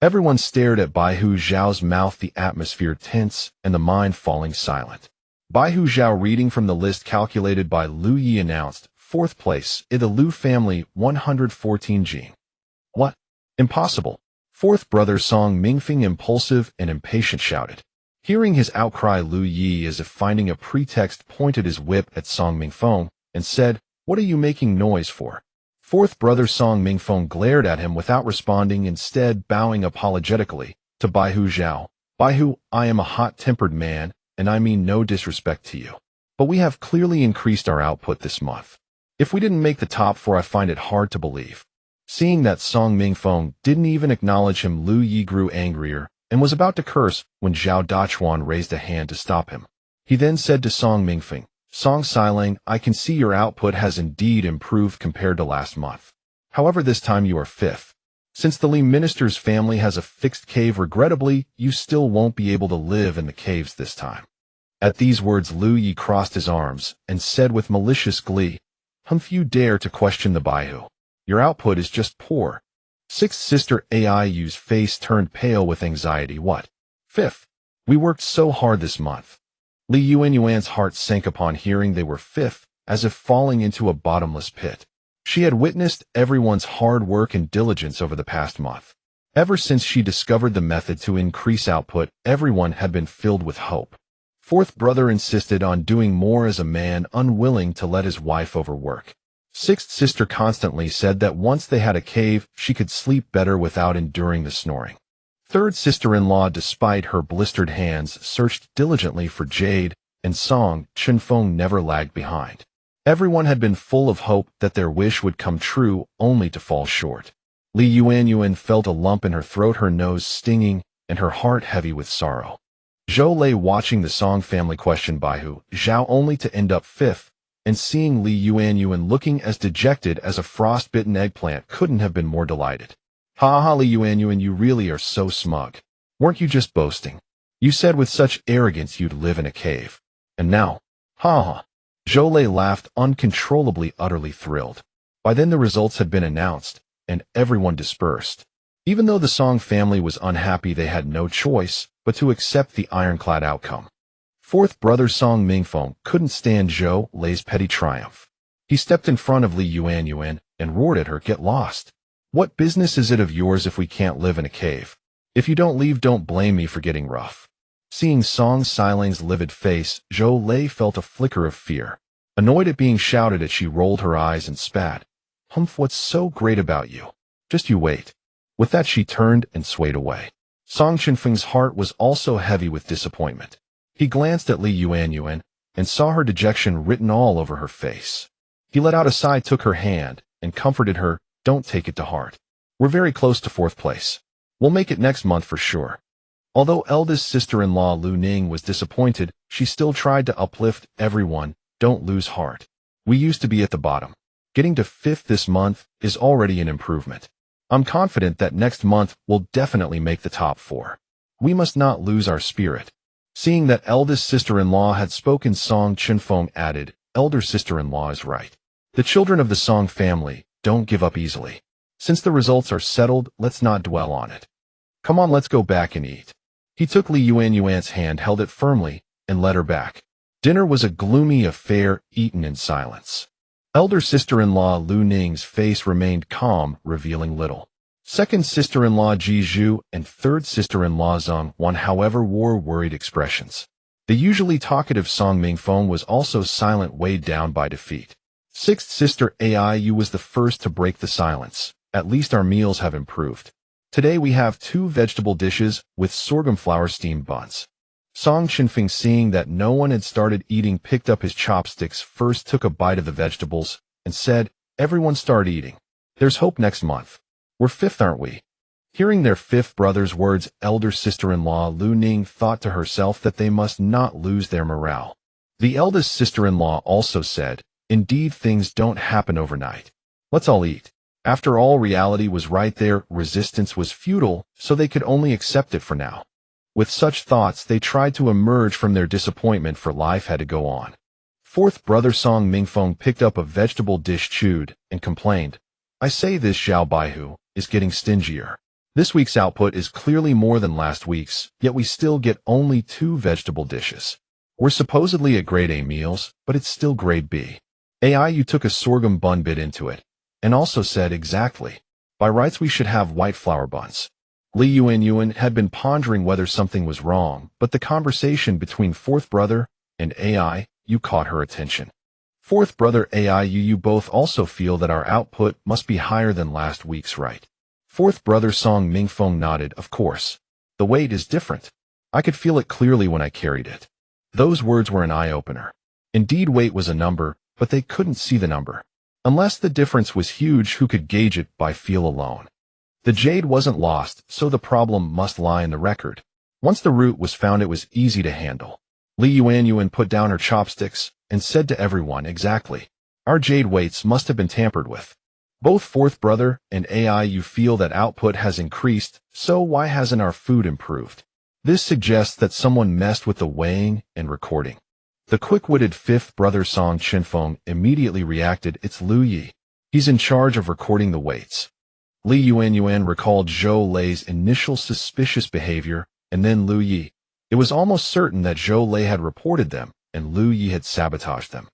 Everyone stared at Baihu Zhao's mouth, the atmosphere tense and the mind falling silent. Baihu Zhao, reading from the list calculated by Lu Yi, announced, fourth place, the Lu family, 114 Jing. What? Impossible. Fourth brother Song Mingfeng, impulsive and impatient, shouted. Hearing his outcry, Lu Yi, as if finding a pretext, pointed his whip at Song Mingfeng and said, What are you making noise for? Fourth brother Song Mingfeng glared at him without responding, instead bowing apologetically to Baihu Zhao. Baihu, I am a hot-tempered man, and I mean no disrespect to you. But we have clearly increased our output this month. If we didn't make the top 4, I find it hard to believe. Seeing that Song Mingfeng didn't even acknowledge him, Lu Yi grew angrier and was about to curse when Zhao Dachuan raised a hand to stop him. He then said to Song Mingfeng, Song Silang, I can see your output has indeed improved compared to last month. However, this time you are fifth. Since the Li minister's family has a fixed cave, regrettably, you still won't be able to live in the caves this time. At these words, Lu Yi crossed his arms and said with malicious glee, Humph, you dare to question the Baihu. Your output is just poor. Sixth sister Aiu's face turned pale with anxiety. What? Fifth? We worked so hard this month. Li Yuanyuan's heart sank upon hearing they were fifth, as if falling into a bottomless pit. She had witnessed everyone's hard work and diligence over the past month. Ever since she discovered the method to increase output, everyone had been filled with hope. Fourth brother insisted on doing more as a man, unwilling to let his wife overwork. Sixth sister constantly said that once they had a cave, she could sleep better without enduring the snoring. Third sister-in-law, despite her blistered hands, searched diligently for jade, and Song Chenfeng never lagged behind. Everyone had been full of hope that their wish would come true, only to fall short. Li Yuanyuan felt a lump in her throat, her nose stinging, and her heart heavy with sorrow. Zhou lay watching the Song family question Baihu Zhao only to end up fifth, and seeing Li Yuanyuan looking as dejected as a frostbitten eggplant couldn't have been more delighted. Ha ha, Li Yuanyuan, you really are so smug. Weren't you just boasting? You said with such arrogance you'd live in a cave. And now? Ha ha. Zhou laughed uncontrollably, utterly thrilled. By then the results had been announced, and everyone dispersed. Even though the Song family was unhappy, they had no choice but to accept the ironclad outcome. Fourth brother Song Mingfeng couldn't stand Zhou Lei's petty triumph. He stepped in front of Li Yuanyuan and roared at her, Get lost. What business is it of yours if we can't live in a cave? If you don't leave, don't blame me for getting rough. Seeing Song Silang's livid face, Zhou Lei felt a flicker of fear. Annoyed at being shouted at, she rolled her eyes and spat. Humph, what's so great about you? Just you wait. With that, she turned and swayed away. Song Chenfeng's heart was also heavy with disappointment. He glanced at Li Yuanyuan and saw her dejection written all over her face. He let out a sigh, took her hand, and comforted her, Don't take it to heart. We're very close to fourth place. We'll make it next month for sure. Although eldest sister-in-law Lu Ning was disappointed, she still tried to uplift everyone. Don't lose heart. We used to be at the bottom. Getting to fifth this month is already an improvement. I'm confident that next month we'll definitely make the top 4. We must not lose our spirit. Seeing that eldest sister-in-law had spoken, Song Chenfeng added, Elder sister-in-law is right. The children of the Song family don't give up easily. Since the results are settled, let's not dwell on it. Come on, let's go back and eat. He took Li Yuanyuan's hand, held it firmly, and led her back. Dinner was a gloomy affair, eaten in silence. Elder sister-in-law Lu Ning's face remained calm, revealing little. Second sister-in-law Ji Zhu and third sister-in-law Zhang Wan, however, wore worried expressions. The usually talkative Song Mingfeng was also silent, weighed down by defeat. Sixth sister Aiu was the first to break the silence. At least our meals have improved. Today we have 2 vegetable dishes with sorghum flour steamed buns. Song Chenfeng, seeing that no one had started eating, picked up his chopsticks first, took a bite of the vegetables, and said, Everyone start eating. There's hope next month. We're fifth, aren't we? Hearing their fifth brother's words, elder sister-in-law Lu Ning thought to herself that they must not lose their morale. The eldest sister-in-law also said, Indeed, things don't happen overnight. Let's all eat. After all, reality was right there, resistance was futile, so they could only accept it for now. With such thoughts, they tried to emerge from their disappointment, for life had to go on. Fourth brother Song Mingfeng picked up a vegetable dish, chewed, and complained, "I say, this Xiao Baihu is getting stingier. This week's output is clearly more than last week's, yet we still get only 2 vegetable dishes. We're supposedly at grade A meals, but it's still grade B. AI, you took a sorghum bun, bit into it, and also said exactly, by rights we should have white flour buns." Li Yuanyuan had been pondering whether something was wrong, but the conversation between fourth brother and AI, you caught her attention. Fourth brother AI, you both also feel that our output must be higher than last week's, right? Fourth brother Song Mingfeng nodded, of course. The weight is different. I could feel it clearly when I carried it. Those words were an eye-opener. Indeed, weight was a number, but they couldn't see the number. Unless the difference was huge, who could gauge it by feel alone? The jade wasn't lost, so the problem must lie in the record. Once the root was found, it was easy to handle. Li Yuanyuan put down her chopsticks and said to everyone, exactly. Our jade weights must have been tampered with. Both fourth brother and AI, you feel that output has increased, so why hasn't our food improved? This suggests that someone messed with the weighing and recording. The quick-witted fifth brother Song Chenfeng immediately reacted, it's Lu Yi. He's in charge of recording the weights. Li Yuanyuan recalled Zhou Lei's initial suspicious behavior, and then Lu Yi. It was almost certain that Zhou Lei had reported them, and Lu Yi had sabotaged them.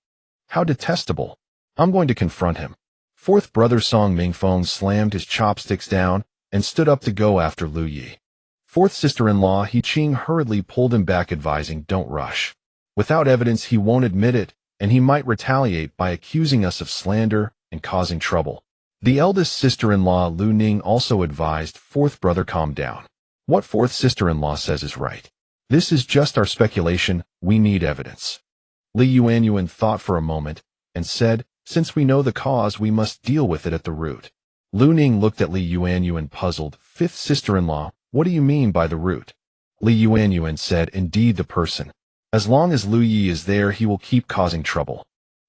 How detestable. I'm going to confront him. Fourth brother Song Mingfeng slammed his chopsticks down and stood up to go after Lu Yi. Fourth sister-in-law He Qing hurriedly pulled him back, advising, don't rush. Without evidence, he won't admit it, and he might retaliate by accusing us of slander and causing trouble. The eldest sister-in-law Lu Ning also advised, fourth brother, calm down. What fourth sister-in-law says is right. This is just our speculation, we need evidence. Li Yuanyuan thought for a moment and said, since we know the cause, we must deal with it at the root. Lu Ning looked at Li Yuanyuan puzzled. Fifth sister-in-law, what do you mean by the root? Li Yuanyuan said, indeed, the person. As long as Lu Yi is there, he will keep causing trouble.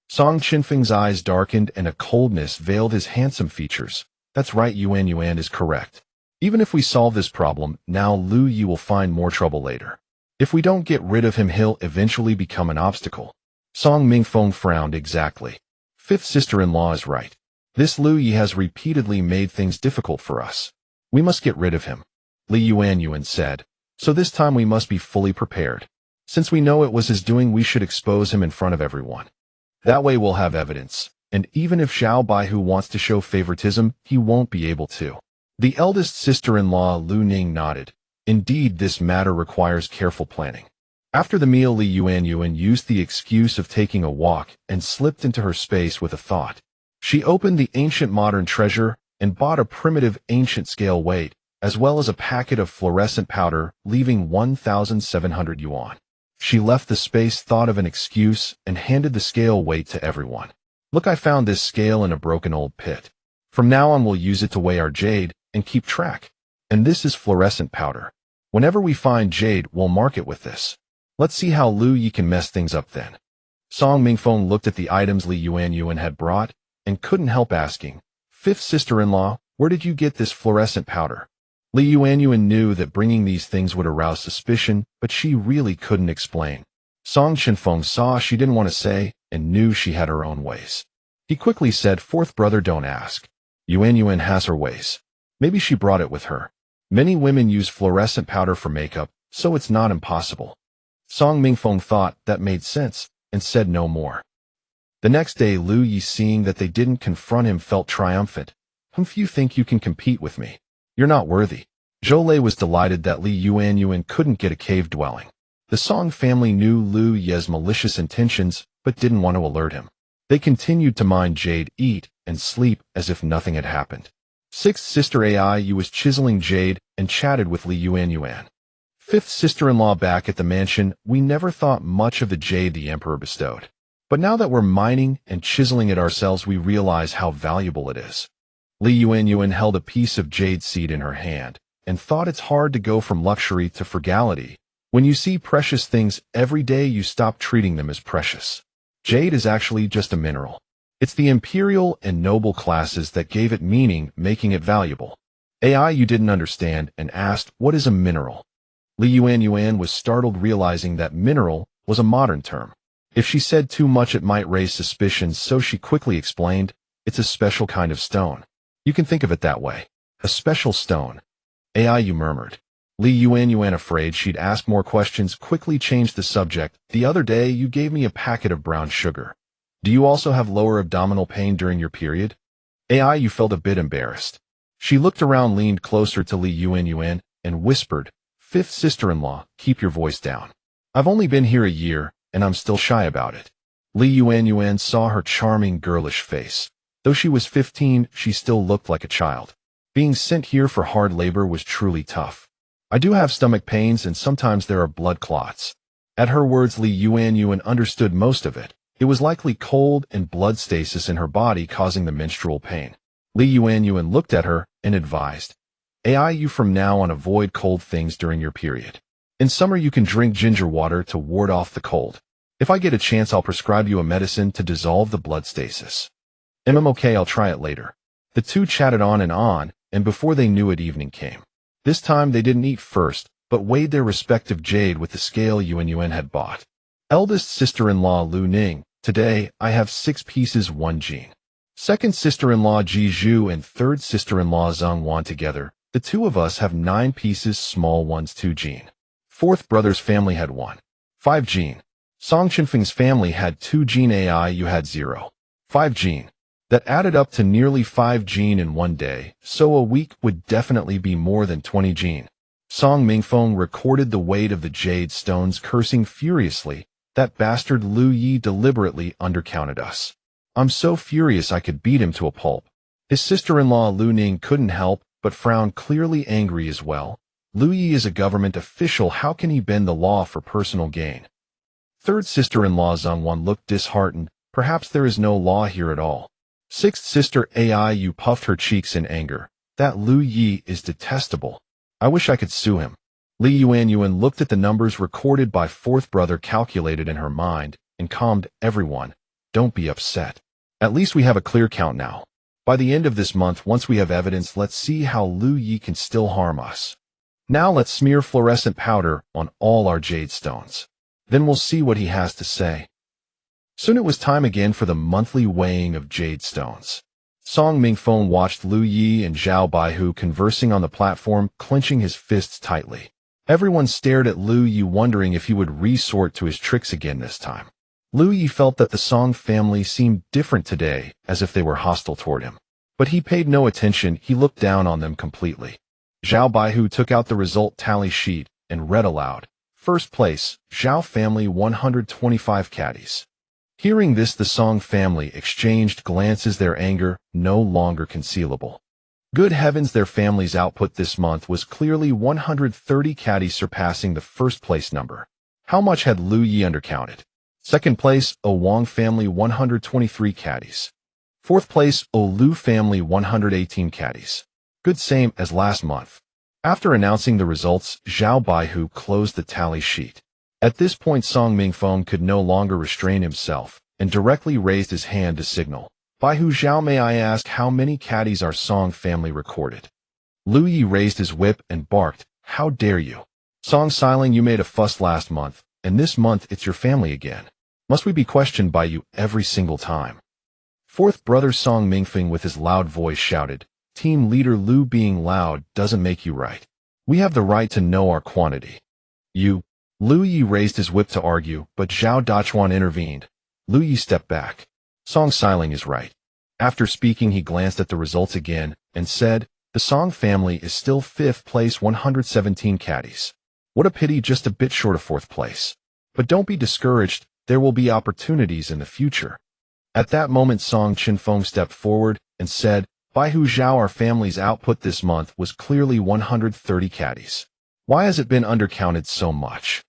Song Chenfeng's eyes darkened and a coldness veiled his handsome features. That's right, Yuanyuan is correct. Even if we solve this problem, now Lu Yi will find more trouble later. If we don't get rid of him, he'll eventually become an obstacle. Song Mingfeng frowned, exactly. Fifth sister-in-law is right. This Lu Yi has repeatedly made things difficult for us. We must get rid of him. Li Yuanyuan said. So this time we must be fully prepared. Since we know it was his doing, we should expose him in front of everyone. That way we'll have evidence, and even if Xiao Baihu wants to show favoritism, he won't be able to. The eldest sister-in-law Lu Ning nodded. Indeed, this matter requires careful planning. After the meal, Li Yuanyuan used the excuse of taking a walk and slipped into her space with a thought. She opened the ancient modern treasure and bought a primitive ancient scale weight, as well as a packet of fluorescent powder, leaving 1,700 yuan. She left the space, thought of an excuse, and handed the scale weight to everyone. Look, I found this scale in a broken old pit. From now on, we'll use it to weigh our jade and keep track. And this is fluorescent powder. Whenever we find jade, we'll mark it with this. Let's see how Lu Yi can mess things up then. Song Mingfeng looked at the items Li Yuanyuan had brought and couldn't help asking, fifth sister-in-law, where did you get this fluorescent powder? Li Yuanyuan knew that bringing these things would arouse suspicion, but she really couldn't explain. Song Chenfeng saw she didn't want to say and knew she had her own ways. He quickly said, fourth brother, don't ask. Yuanyuan has her ways. Maybe she brought it with her. Many women use fluorescent powder for makeup, so it's not impossible. Song Mingfeng thought that made sense and said no more. The next day, Lu Yi, seeing that they didn't confront him, felt triumphant. If you think you can compete with me, you're not worthy. Zhou Lei was delighted that Li Yuanyuan couldn't get a cave dwelling. The Song family knew Lu Yi's malicious intentions, but didn't want to alert him. They continued to mine jade, eat, and sleep as if nothing had happened. Sixth sister Ai Yu was chiseling jade and chatted with Li Yuanyuan. Fifth sister-in-law, back at the mansion, we never thought much of the jade the emperor bestowed. But now that we're mining and chiseling it ourselves, we realize how valuable it is. Li Yuanyuan held a piece of jade seed in her hand and thought it's hard to go from luxury to frugality. When you see precious things every day, you stop treating them as precious. Jade is actually just a mineral. It's the imperial and noble classes that gave it meaning, making it valuable. AI you didn't understand and asked, what is a mineral? Yuanyuan was startled realizing that mineral was a modern term. If she said too much it might raise suspicions, so she quickly explained, it's a special kind of stone. You can think of it that way. A special stone. AI you murmured. Yuanyuan, afraid she'd ask more questions, quickly changed the subject. The other day you gave me a packet of brown sugar. Do you also have lower abdominal pain during your period? AI you felt a bit embarrassed. She looked around, leaned closer to Yuanyuan, and whispered, Fifth sister-in-law, keep your voice down. I've only been here a year, and I'm still shy about it. Yuanyuan saw her charming, girlish face. Though she was 15, she still looked like a child. Being sent here for hard labor was truly tough. I do have stomach pains and sometimes there are blood clots. At her words, Yuanyuan understood most of it. It was likely cold and blood stasis in her body causing the menstrual pain. Yuanyuan looked at her and advised, AI you from now on avoid cold things during your period. In summer you can drink ginger water to ward off the cold. If I get a chance I'll prescribe you a medicine to dissolve the blood stasis. Okay, I'll try it later. The two chatted on, and before they knew it, evening came. This time they didn't eat first, but weighed their respective jade with the scale Yuanyuan had bought. Eldest sister-in-law Lu Ning, today I have 6 pieces 1 jin. Second sister-in-law Ji Zhu and third sister-in-law Zhang Wan together, the two of us have 9 pieces small ones 2 jin. Fourth brother's family had 1. 5 jin. Song Chenfeng's family had 2 jin. AI you had 0. 5 jin. That added up to nearly 5 jin in one day, so a week would definitely be more than 20 jin. Song Mingfeng recorded the weight of the jade stones, cursing furiously. That bastard Lu Yi deliberately undercounted us. I'm so furious I could beat him to a pulp. His sister-in-law Lu Ning couldn't help but frown, clearly angry as well. Lu Yi is a government official, how can he bend the law for personal gain? Third sister-in-law Zhang Wan looked disheartened. Perhaps there is no law here at all. Sixth sister AI you puffed her cheeks in anger. That Lu Yi is detestable. I wish I could sue him. Yuanyuan looked at the numbers recorded by fourth brother, calculated in her mind, and calmed everyone. Don't be upset. At least we have a clear count now. By the end of this month, once we have evidence, let's see how Lu Yi can still harm us. Now let's smear fluorescent powder on all our jade stones. Then we'll see what he has to say. Soon it was time again for the monthly weighing of jade stones. Song Mingfeng watched Lu Yi and Zhao Baihu conversing on the platform, clenching his fists tightly. Everyone stared at Lu Yi, wondering if he would resort to his tricks again this time. Lu Yi felt that the Song family seemed different today, as if they were hostile toward him. But he paid no attention, he looked down on them completely. Zhao Baihu took out the result tally sheet and read aloud. First place, Zhao family 125 caddies. Hearing this, the Song family exchanged glances, their anger no longer concealable. Good heavens, their family's output this month was clearly 130 caddies, surpassing the first place number. How much had Lu Yi undercounted? Second place, O Wang family 123 caddies. Fourth place, O Lu family 118 caddies. Good, same as last month. After announcing the results, Zhao Baihu closed the tally sheet. At this point, Song Mingfeng could no longer restrain himself and directly raised his hand to signal. Baihu Zhao, may I ask how many caddies our Song family recorded? Lu Yi raised his whip and barked, how dare you? Song Siling, you made a fuss last month, and this month it's your family again. Must we be questioned by you every single time? Fourth brother Song Mingfeng with his loud voice shouted, Team leader Lu, being loud doesn't make you right. We have the right to know our quantity. You. Lu Yi raised his whip to argue, but Zhao Dachuan intervened. Lu Yi stepped back. Song Siling is right. After speaking, he glanced at the results again and said, the Song family is still 5th place, 117 caddies. What a pity, just a bit short of 4th place. But don't be discouraged, there will be opportunities in the future. At that moment, Song Chenfeng stepped forward and said, Baihu Zhao, our family's output this month was clearly 130 caddies. Why has it been undercounted so much?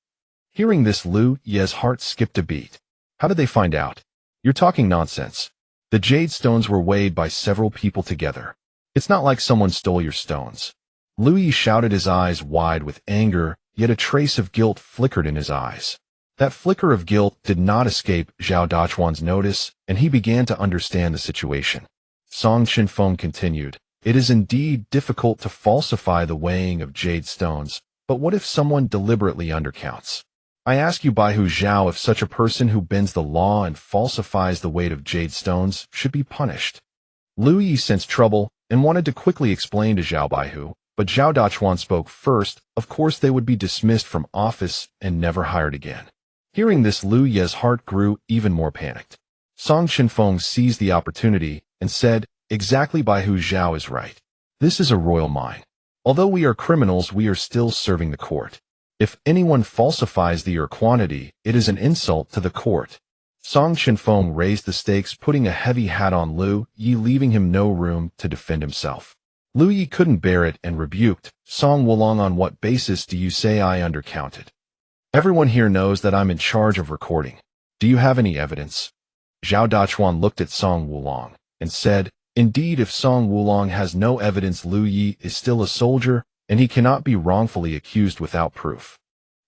Hearing this, Lu Yi's heart skipped a beat. How did they find out? You're talking nonsense. The jade stones were weighed by several people together. It's not like someone stole your stones. Lu Yi shouted, his eyes wide with anger, yet a trace of guilt flickered in his eyes. That flicker of guilt did not escape Zhao Dachuan's notice, and he began to understand the situation. Song Chenfeng continued, "It is indeed difficult to falsify the weighing of jade stones, but what if someone deliberately undercounts? I ask you, Baihu Zhao, if such a person who bends the law and falsifies the weight of jade stones should be punished." Lu Yi sensed trouble and wanted to quickly explain to Zhao Baihu, but Zhao Dachuan spoke first. Of course they would be dismissed from office and never hired again. Hearing this, Lu Ye's heart grew even more panicked. Song Chenfeng seized the opportunity and said, "Exactly, Baihu Zhao is right. This is a royal mine. Although we are criminals, we are still serving the court. If anyone falsifies the quantity, it is an insult to the court." Song Chenfeng raised the stakes, putting a heavy hat on Lu Yi, leaving him no room to defend himself. Lu Yi couldn't bear it and rebuked, "Song Wulong, on what basis do you say I undercounted? Everyone here knows that I'm in charge of recording. Do you have any evidence?" Zhao Dachuan looked at Song Wulong and said, "Indeed, if Song Wulong has no evidence, Lu Yi is still a soldier, and he cannot be wrongfully accused without proof."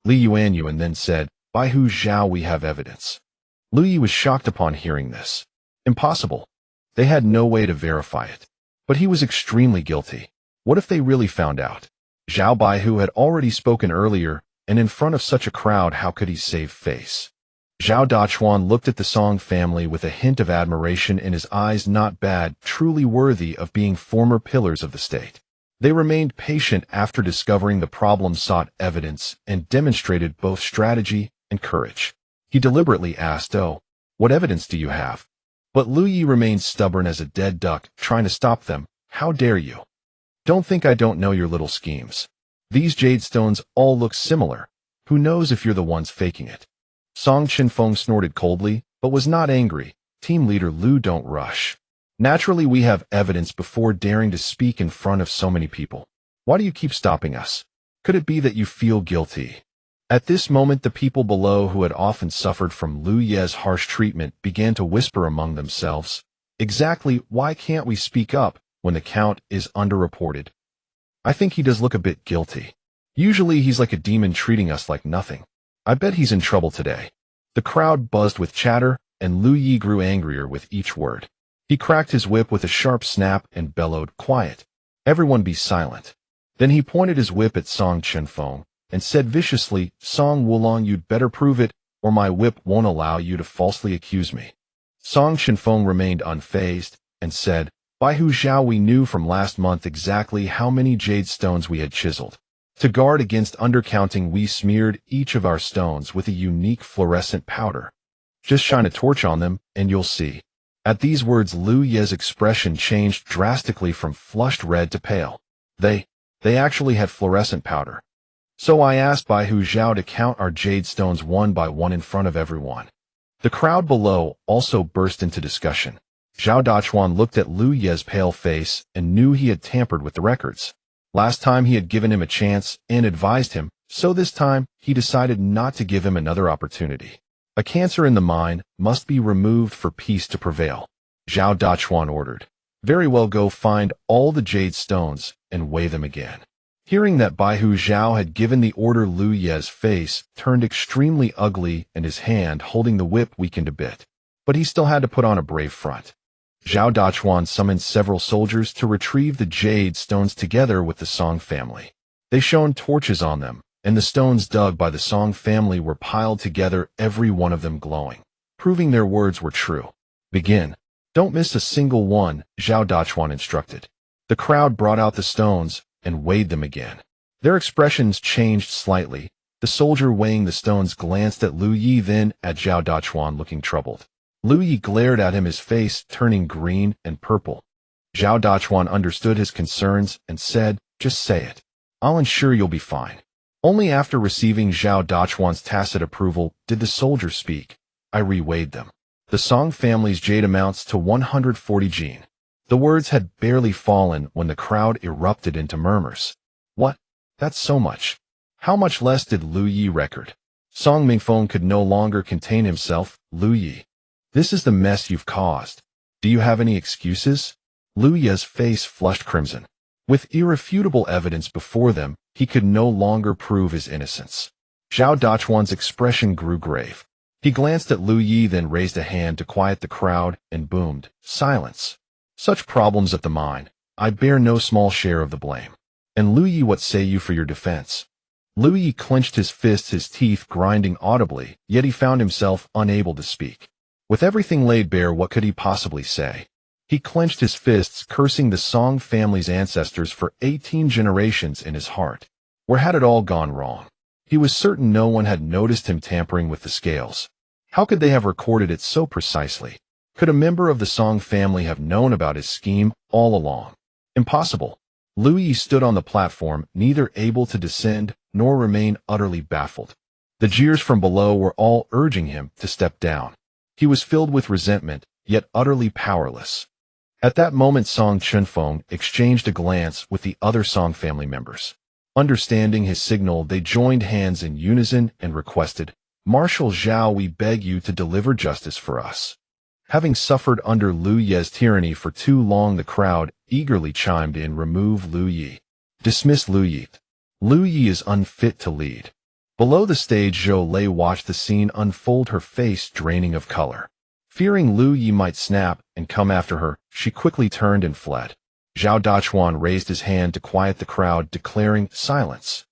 Li Yuanyuan then said, "Baihu Zhao, we have evidence." Lu Yi was shocked upon hearing this. Impossible. They had no way to verify it. But he was extremely guilty. What if they really found out? Zhao Baihu had already spoken earlier, and in front of such a crowd, how could he save face? Zhao Dachuan looked at the Song family with a hint of admiration in his eyes. Not bad, truly worthy of being former pillars of the state. They remained patient after discovering the problem, sought evidence, and demonstrated both strategy and courage. He deliberately asked, "Oh, what evidence do you have?" But Lu Yi remained stubborn as a dead duck, trying to stop them. "How dare you? Don't think I don't know your little schemes. These jade stones all look similar. Who knows if you're the ones faking it?" Song Chenfeng snorted coldly, but was not angry. "Team leader Lu, don't rush. Naturally, we have evidence before daring to speak in front of so many people. Why do you keep stopping us? Could it be that you feel guilty?" At this moment, the people below, who had often suffered from Lu Ye's harsh treatment, began to whisper among themselves, "Exactly, why can't we speak up when the count is underreported? I think he does look a bit guilty. Usually he's like a demon, treating us like nothing. I bet he's in trouble today." The crowd buzzed with chatter, and Lu Yi grew angrier with each word. He cracked his whip with a sharp snap and bellowed, "Quiet. Everyone be silent." Then he pointed his whip at Song Chenfeng and said viciously, "Song Wulong, you'd better prove it, or my whip won't allow you to falsely accuse me." Song Chenfeng remained unfazed and said, "Baihu Zhao, we knew from last month exactly how many jade stones we had chiseled. To guard against undercounting, we smeared each of our stones with a unique fluorescent powder. Just shine a torch on them, and you'll see." At these words, Lu Ye's expression changed drastically from flushed red to pale. They actually had fluorescent powder. "So I asked Baihu Zhao to count our jade stones one by one in front of everyone." The crowd below also burst into discussion. Zhao Dachuan looked at Lu Ye's pale face and knew he had tampered with the records. Last time he had given him a chance and advised him, so this time he decided not to give him another opportunity. A cancer in the mine must be removed for peace to prevail. Zhao Dachuan ordered, "Very well, go find all the jade stones and weigh them again." Hearing that Baihu Zhao had given the order, Lu Ye's face turned extremely ugly and his hand holding the whip weakened a bit. But he still had to put on a brave front. Zhao Dachuan summoned several soldiers to retrieve the jade stones together with the Song family. They shone torches on them, and the stones dug by the Song family were piled together, every one of them glowing, proving their words were true. "Begin. Don't miss a single one," Zhao Dachuan instructed. The crowd brought out the stones and weighed them again. Their expressions changed slightly. The soldier weighing the stones glanced at Lu Yi, then at Zhao Dachuan, looking troubled. Lu Yi glared at him, his face turning green and purple. Zhao Dachuan understood his concerns and said, "Just say it. I'll ensure you'll be fine." Only after receiving Zhao Dachuan's tacit approval did the soldier speak. "I reweighed them. The Song family's jade amounts to 140 jin." The words had barely fallen when the crowd erupted into murmurs. "What? That's so much. How much less did Lu Yi record?" Song Mingfeng could no longer contain himself. "Lu Yi, this is the mess you've caused. Do you have any excuses?" Lu Yi's face flushed crimson. With irrefutable evidence before them, he could no longer prove his innocence. Zhao Dachuan's expression grew grave. He glanced at Lu Yi, then raised a hand to quiet the crowd and boomed, "Silence. Such problems at the mine. I bear no small share of the blame. And Lu Yi, what say you for your defense?" Lu Yi clenched his fists, his teeth grinding audibly, yet he found himself unable to speak. With everything laid bare, what could he possibly say? He clenched his fists, cursing the Song family's ancestors for 18 generations in his heart. Where had it all gone wrong? He was certain no one had noticed him tampering with the scales. How could they have recorded it so precisely? Could a member of the Song family have known about his scheme all along? Impossible. Lu Yi stood on the platform, neither able to descend nor remain, utterly baffled. The jeers from below were all urging him to step down. He was filled with resentment, yet utterly powerless. At that moment, Song Chenfeng exchanged a glance with the other Song family members. Understanding his signal, they joined hands in unison and requested, "Marshal Zhao, we beg you to deliver justice for us." Having suffered under Lu Ye's tyranny for too long, the crowd eagerly chimed in, "Remove Lu Yi. Dismiss Lu Yi. Lu Yi is unfit to lead." Below the stage, Zhou Lei watched the scene unfold, her face draining of color. Fearing Lu Yi might snap and come after her, she quickly turned and fled. Zhao Dachuan raised his hand to quiet the crowd, declaring, "Silence.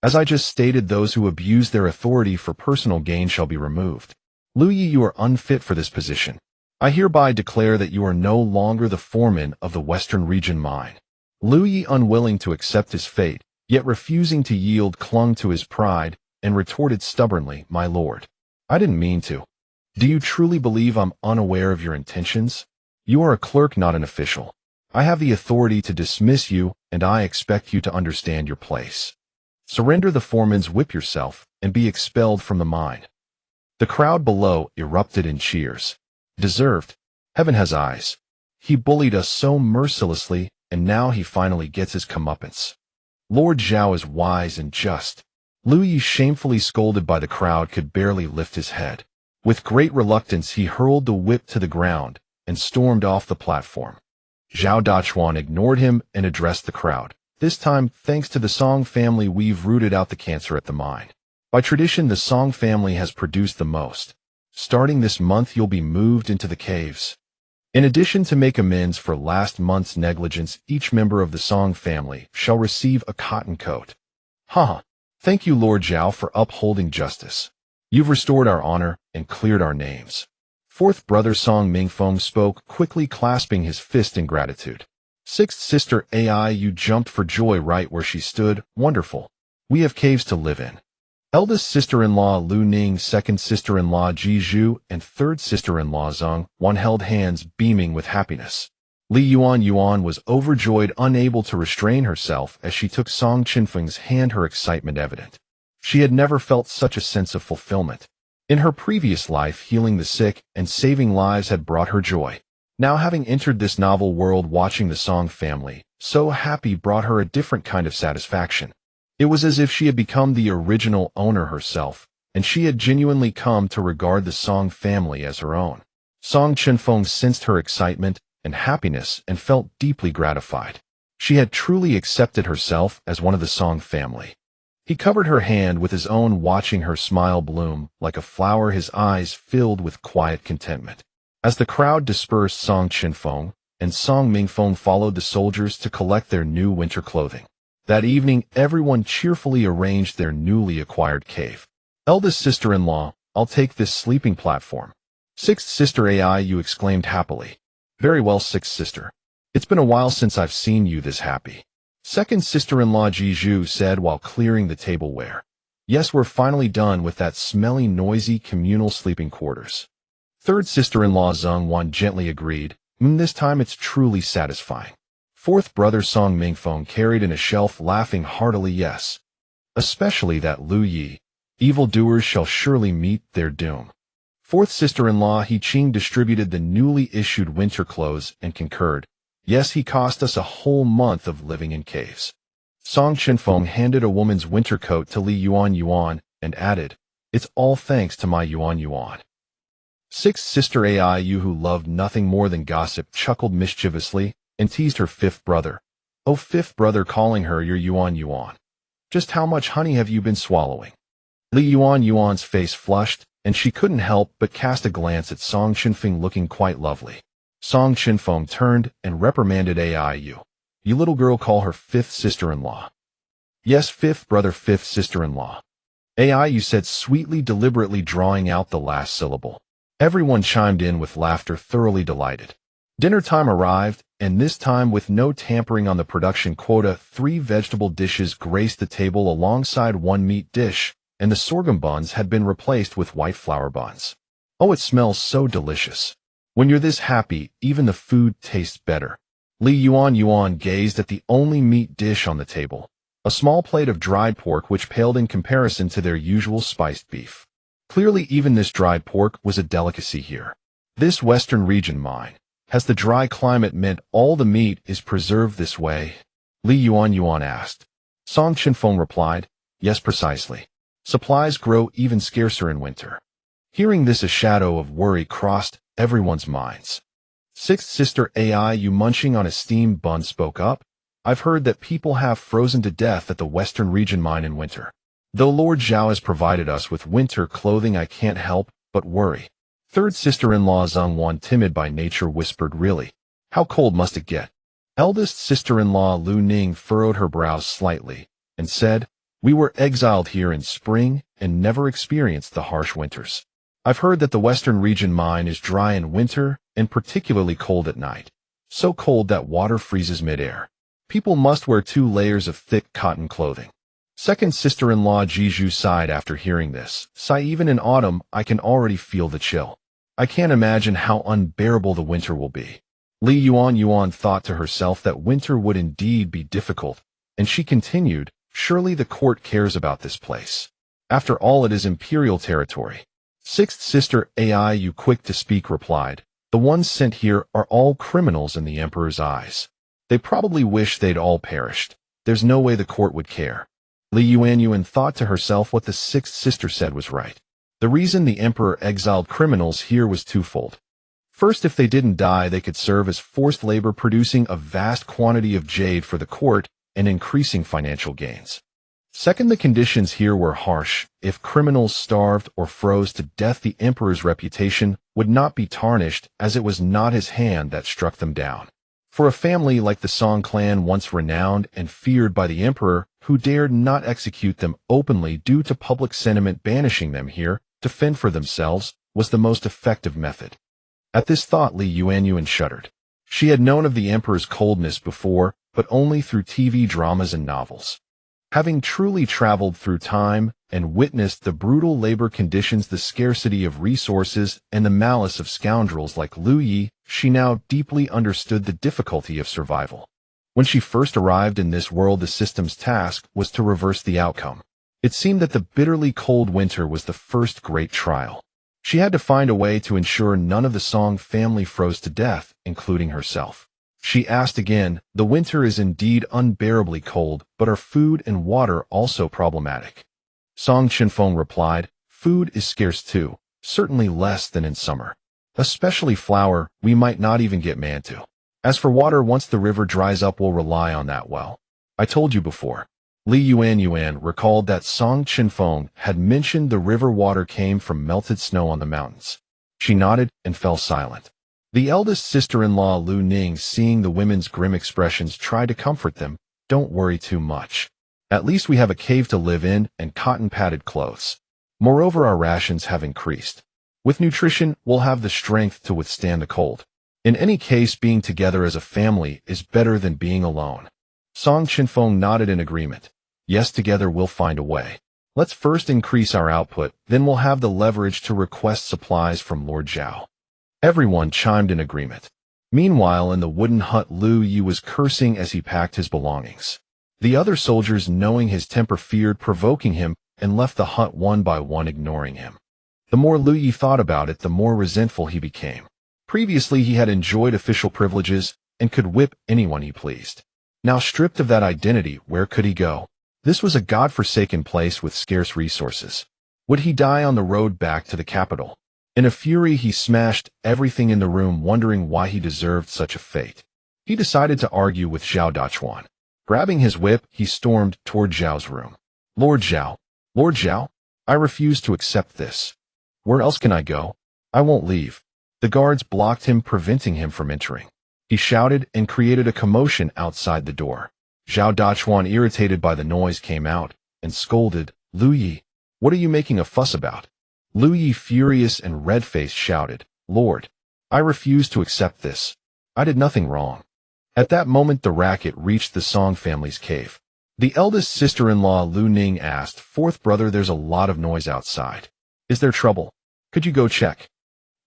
As I just stated, those who abuse their authority for personal gain shall be removed. Lu Yi, you are unfit for this position. I hereby declare that you are no longer the foreman of the Western Region mine." Lu Yi, unwilling to accept his fate, yet refusing to yield, clung to his pride and retorted stubbornly, "My lord, I didn't mean to. Do you truly believe I'm unaware of your intentions? You are a clerk, not an official. I have the authority to dismiss you, and I expect you to understand your place. Surrender the foreman's whip yourself and be expelled from the mine." The crowd below erupted in cheers. "Deserved. Heaven has eyes. He bullied us so mercilessly, and now he finally gets his comeuppance. Lord Zhao is wise and just." Lu Yi, shamefully scolded by the crowd, could barely lift his head. With great reluctance, he hurled the whip to the ground and stormed off the platform. Zhao Dachuan ignored him and addressed the crowd. "This time, thanks to the Song family, we've rooted out the cancer at the mine. By tradition, the Song family has produced the most. Starting this month, you'll be moved into the caves. In addition, to make amends for last month's negligence, each member of the Song family shall receive a cotton coat." "Ha! Thank you, Lord Zhao, for upholding justice. You've restored our honor and cleared our names." Fourth brother Song Mingfeng spoke, quickly clasping his fist in gratitude. Sixth sister Ai, you jumped for joy right where she stood. "Wonderful. We have caves to live in." Eldest sister-in-law Lu Ning, second sister-in-law Ji Zhu, and third sister-in-law Zheng Wan held hands, beaming with happiness. Yuanyuan was overjoyed, unable to restrain herself as she took Song Chenfeng's hand, her excitement evident. She had never felt such a sense of fulfillment. In her previous life, healing the sick and saving lives had brought her joy. Now, having entered this novel world, watching the Song family so happy brought her a different kind of satisfaction. It was as if she had become the original owner herself, and she had genuinely come to regard the Song family as her own. Song Chenfeng sensed her excitement and happiness and felt deeply gratified. She had truly accepted herself as one of the Song family. He covered her hand with his own, watching her smile bloom like a flower, his eyes filled with quiet contentment. As the crowd dispersed, Song Chenfeng and Song Mingfeng followed the soldiers to collect their new winter clothing. That evening, everyone cheerfully arranged their newly acquired cave. Eldest sister-in-law, I'll take this sleeping platform. Sixth sister Ai, you exclaimed happily. Very well, sixth sister. It's been a while since I've seen you this happy. Second sister-in-law Ji Zhu said while clearing the tableware. Yes, we're finally done with that smelly, noisy communal sleeping quarters. Third sister-in-law Zheng Wan gently agreed. This time it's truly satisfying. Fourth brother Song Mingfeng carried in a shelf, laughing heartily. Yes. Especially that Lu Yi. Evildoers shall surely meet their doom. Fourth sister-in-law He Qing distributed the newly issued winter clothes and concurred. Yes, he cost us a whole month of living in caves. Song Chenfeng handed a woman's winter coat to Li Yuanyuan and added, It's all thanks to my Yuanyuan. Sixth sister Ai, you who loved nothing more than gossip, chuckled mischievously and teased her fifth brother. Oh, fifth brother, calling her your Yuanyuan. Just how much honey have you been swallowing? Li Yuanyuan's face flushed, and she couldn't help but cast a glance at Song Chenfeng looking quite lovely. Song Chenfeng turned and reprimanded Aiyu. You little girl, call her fifth sister-in-law. Yes, fifth brother, fifth sister-in-law. Aiyu said sweetly, deliberately drawing out the last syllable. Everyone chimed in with laughter, thoroughly delighted. Dinner time arrived, and this time with no tampering on the production quota, 3 vegetable dishes graced the table alongside 1 meat dish, and the sorghum buns had been replaced with white flour buns. Oh, it smells so delicious. When you're this happy, even the food tastes better. Li Yuanyuan gazed at the only meat dish on the table, a small plate of dried pork which paled in comparison to their usual spiced beef. Clearly even this dried pork was a delicacy here. This western region mine. Has the dry climate meant all the meat is preserved this way? Li Yuanyuan asked. Song Chenfeng replied, yes, precisely. Supplies grow even scarcer in winter. Hearing this, a shadow of worry crossed everyone's minds. Sixth sister Aiyu, munching on a steamed bun, spoke up. I've heard that people have frozen to death at the western region mine in winter. Though Lord Zhao has provided us with winter clothing, I can't help but worry. Third sister-in-law Zhongwan, timid by nature, whispered, really? How cold must it get? Eldest sister-in-law Lu Ning furrowed her brows slightly and said, we were exiled here in spring and never experienced the harsh winters. I've heard that the western region mine is dry in winter and particularly cold at night. So cold that water freezes mid-air. People must wear 2 layers of thick cotton clothing. Second sister-in-law Jiju sighed after hearing this. Sigh, even in autumn, I can already feel the chill. I can't imagine how unbearable the winter will be. Li Yuanyuan thought to herself that winter would indeed be difficult, and she continued, surely the court cares about this place. After all, it is imperial territory. Sixth sister Aiyu, quick to speak, replied, the ones sent here are all criminals in the emperor's eyes. They probably wish they'd all perished. There's no way the court would care. Li Yuanyuan thought to herself what the sixth sister said was right. The reason the emperor exiled criminals here was twofold. First, if they didn't die, they could serve as forced labor, producing a vast quantity of jade for the court and increasing financial gains. Second, the conditions here were harsh. If criminals starved or froze to death, the emperor's reputation would not be tarnished, as it was not his hand that struck them down. For a family like the Song clan, once renowned and feared by the emperor, who dared not execute them openly due to public sentiment banishing them here to fend for themselves, was the most effective method. At this thought, Li Yuanyuan shuddered. She had known of the emperor's coldness before, but only through TV dramas and novels. Having truly traveled through time and witnessed the brutal labor conditions, the scarcity of resources, and the malice of scoundrels like Lu Yi, she now deeply understood the difficulty of survival. When she first arrived in this world, the system's task was to reverse the outcome. It seemed that the bitterly cold winter was the first great trial. She had to find a way to ensure none of the Song family froze to death, including herself. She asked again, the winter is indeed unbearably cold, but are food and water also problematic? Song Chenfeng replied, food is scarce too, certainly less than in summer. Especially flour, we might not even get mantu. As for water, once the river dries up, we'll rely on that well. I told you before. Li Yuanyuan recalled that Song Chenfeng had mentioned the river water came from melted snow on the mountains. She nodded and fell silent. The eldest sister-in-law Lu Ning, seeing the women's grim expressions, tried to comfort them. Don't worry too much. At least we have a cave to live in and cotton-padded clothes. Moreover, our rations have increased. With nutrition, we'll have the strength to withstand the cold. In any case, being together as a family is better than being alone. Song Chenfeng nodded in agreement. Yes, together we'll find a way. Let's first increase our output, then we'll have the leverage to request supplies from Lord Zhao. Everyone chimed in agreement. Meanwhile, in the wooden hut, Lu Yi was cursing as he packed his belongings. The other soldiers, knowing his temper, feared provoking him and left the hut one by one, ignoring him. The more Lu Yi thought about it, the more resentful he became. Previously, he had enjoyed official privileges and could whip anyone he pleased. Now stripped of that identity, where could he go? This was a godforsaken place with scarce resources. Would he die on the road back to the capital? In a fury, he smashed everything in the room, wondering why he deserved such a fate. He decided to argue with Zhao Dachuan. Grabbing his whip, he stormed toward Zhao's room. Lord Zhao, I refuse to accept this. Where else can I go? I won't leave. The guards blocked him, preventing him from entering. He shouted and created a commotion outside the door. Zhao Dachuan, irritated by the noise, came out and scolded, "Lu Yi, what are you making a fuss about?" Lu Yi, furious and red-faced, shouted, "Lord, I refuse to accept this. I did nothing wrong." At that moment, the racket reached the Song family's cave. The eldest sister-in-law, Lu Ning, asked, "Fourth brother, there's a lot of noise outside. Is there trouble? Could you go check?"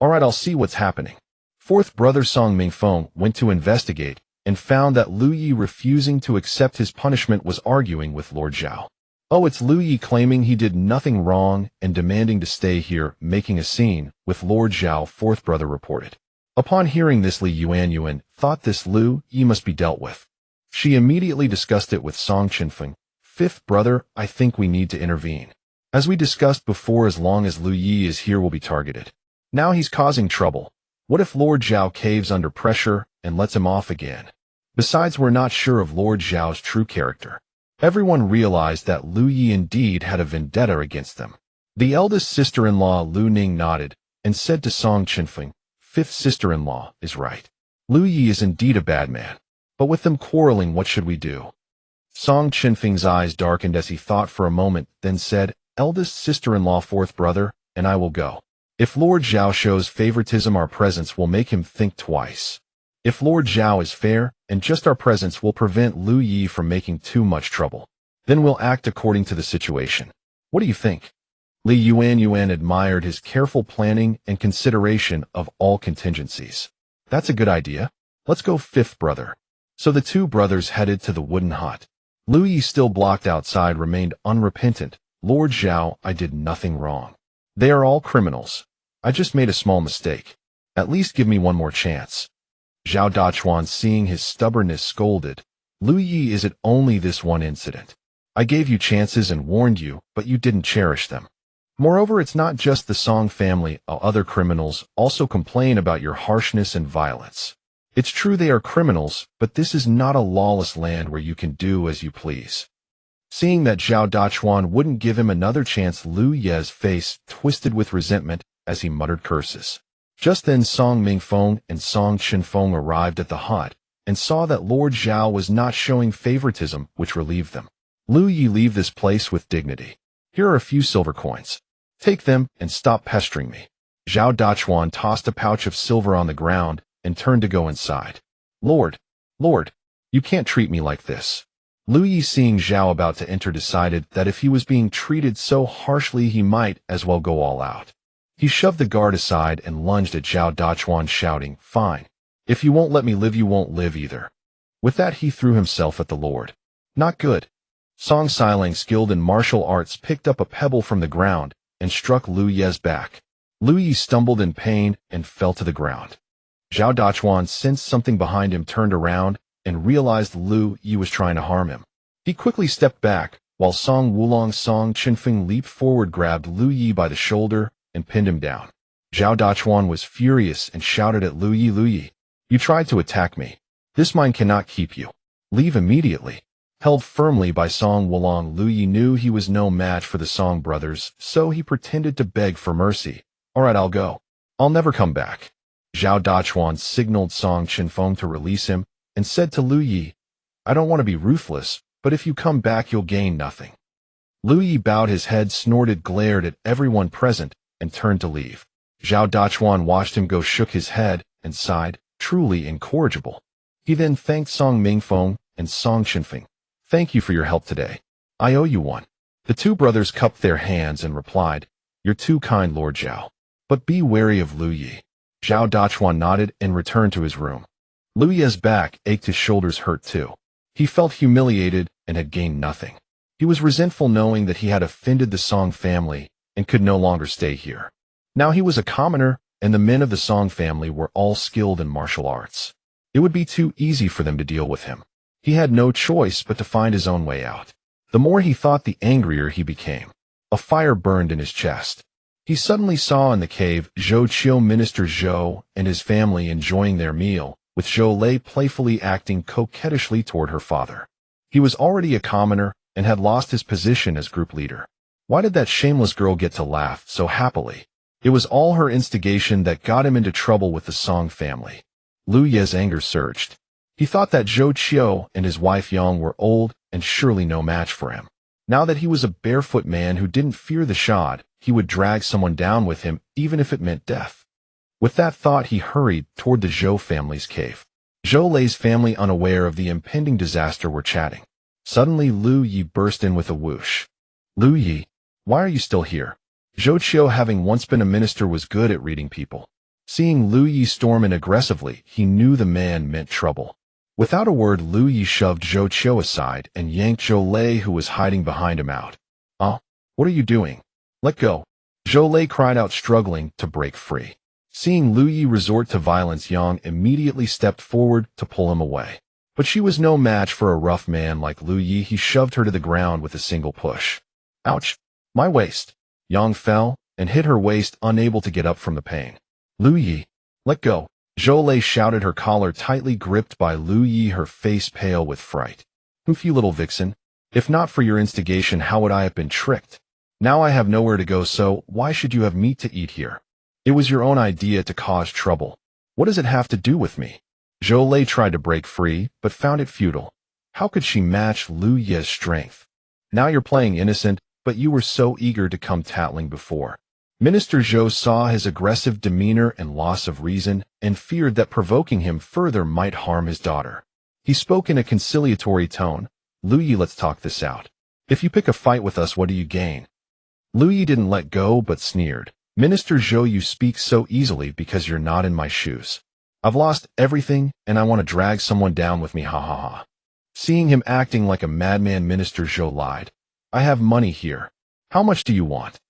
"All right, I'll see what's happening." Fourth brother Song Mingfeng went to investigate and found that Lu Yi, refusing to accept his punishment, was arguing with Lord Zhao. "Oh, it's Lu Yi, claiming he did nothing wrong and demanding to stay here, making a scene with Lord Zhao," fourth brother reported. Upon hearing this, Yuanyuan thought this Lu Yi must be dealt with. She immediately discussed it with Song Chenfeng. "Fifth brother, I think we need to intervene. As we discussed before, as long as Lu Yi is here, we'll be targeted. Now he's causing trouble. What if Lord Zhao caves under pressure and lets him off again? Besides, we're not sure of Lord Zhao's true character." Everyone realized that Lu Yi indeed had a vendetta against them. The eldest sister-in-law, Lu Ning, nodded and said to Song Chenfeng, "Fifth sister-in-law is right. Lu Yi is indeed a bad man. But with them quarreling, what should we do?" Song Chenfeng's eyes darkened as he thought for a moment, then said, "Eldest sister-in-law, fourth brother, and I will go. If Lord Zhao shows favoritism, our presence will make him think twice. If Lord Zhao is fair, and just our presence will prevent Lu Yi from making too much trouble, then we'll act according to the situation. What do you think?" Yuanyuan admired his careful planning and consideration of all contingencies. "That's a good idea. Let's go, fifth brother." So the two brothers headed to the wooden hut. Lu Yi, still blocked outside, remained unrepentant. "Lord Zhao, I did nothing wrong. They are all criminals. I just made a small mistake. At least give me one more chance." Zhao Dachuan, seeing his stubbornness, scolded, "Lu Yi, is it only this one incident? I gave you chances and warned you, but you didn't cherish them. Moreover, it's not just the Song family. Other criminals also complain about your harshness and violence. It's true they are criminals, but this is not a lawless land where you can do as you please." Seeing that Zhao Dachuan wouldn't give him another chance, Lu Ye's face twisted with resentment as he muttered curses. Just then, Song Mingfeng and Song Chenfeng arrived at the hut and saw that Lord Zhao was not showing favoritism, which relieved them. "Lu Yi, leave this place with dignity. Here are a few silver coins. Take them and stop pestering me." Zhao Dachuan tossed a pouch of silver on the ground and turned to go inside. Lord, you can't treat me like this." Lu Yi, seeing Zhao about to enter, decided that if he was being treated so harshly, he might as well go all out. He shoved the guard aside and lunged at Zhao Dachuan, shouting, "Fine. If you won't let me live, you won't live either." With that, he threw himself at the Lord. Not good. Song Silang, skilled in martial arts, picked up a pebble from the ground and struck Lu Ye's back. Lu Yi stumbled in pain and fell to the ground. Zhao Dachuan sensed something behind him, turned around, and realized Lu Yi was trying to harm him. He quickly stepped back, while Song Wulong Song Chenfeng leaped forward, grabbed Lu Yi by the shoulder, and pinned him down. Zhao Dachuan was furious and shouted at Lu Yi, "You tried to attack me. This mine cannot keep you. Leave immediately." Held firmly by Song Wulong, Lu Yi knew he was no match for the Song brothers, so he pretended to beg for mercy. "All right, I'll go. I'll never come back." Zhao Dachuan signaled Song Chenfeng to release him and said to Lu Yi, "I don't want to be ruthless, but if you come back, you'll gain nothing." Lu Yi bowed his head, snorted, glared at everyone present, and turned to leave. Zhao Dachuan watched him go, shook his head, and sighed, truly incorrigible. He then thanked Song Mingfeng and Song Chenfeng. "Thank you for your help today. I owe you one." The two brothers cupped their hands and replied, "You're too kind, Lord Zhao. But be wary of Lu Yi." Zhao Dachuan nodded and returned to his room. Lu Yi's back ached, his shoulders hurt too. He felt humiliated and had gained nothing. He was resentful, knowing that he had offended the Song family and could no longer stay here. Now he was a commoner, and the men of the Song family were all skilled in martial arts. It would be too easy for them to deal with him. He had no choice but to find his own way out. The more he thought, the angrier he became. A fire burned in his chest. He suddenly saw in the cave Zhou Qiu, Minister Zhou, and his family enjoying their meal, with Zhou Lei playfully acting coquettishly toward her father. He was already a commoner and had lost his position as group leader. Why did that shameless girl get to laugh so happily? It was all her instigation that got him into trouble with the Song family. Lu Ye's anger surged. He thought that Zhou Qiu and his wife Yang were old and surely no match for him. Now that he was a barefoot man who didn't fear the shod, he would drag someone down with him even if it meant death. With that thought, he hurried toward the Zhou family's cave. Zhou Lei's family, unaware of the impending disaster, were chatting. Suddenly, Lu Yi burst in with a whoosh. Lu Yi, why are you still here? Zhou Qiu, having once been a minister, was good at reading people. Seeing Lu Yi storm in aggressively, he knew the man meant trouble. Without a word, Lu Yi shoved Zhou Qiu aside and yanked Zhou Lei, who was hiding behind him, out. What are you doing? Let go. Zhou Lei cried out, struggling to break free. Seeing Lu Yi resort to violence, Yang immediately stepped forward to pull him away. But she was no match for a rough man like Lu Yi. He shoved her to the ground with a single push. Ouch! My waist! Yang fell and hit her waist, unable to get up from the pain. Lu Yi, let go! Zhou Lei shouted, her collar tightly gripped by Lu Yi, her face pale with fright. Oof, you little vixen! If not for your instigation, how would I have been tricked? Now I have nowhere to go, so why should you have meat to eat here? It was your own idea to cause trouble. What does it have to do with me? Zhou Lei tried to break free, but found it futile. How could she match Lu Ye's strength? Now you're playing innocent, but you were so eager to come tattling before. Minister Zhou saw his aggressive demeanor and loss of reason, and feared that provoking him further might harm his daughter. He spoke in a conciliatory tone. Lu Yi, let's talk this out. If you pick a fight with us, what do you gain? Lu Yi didn't let go, but sneered. Minister Zhou, you speak so easily because you're not in my shoes. I've lost everything, and I want to drag someone down with me, ha ha ha. Seeing him acting like a madman, Minister Zhou lied. I have money here. How much do you want?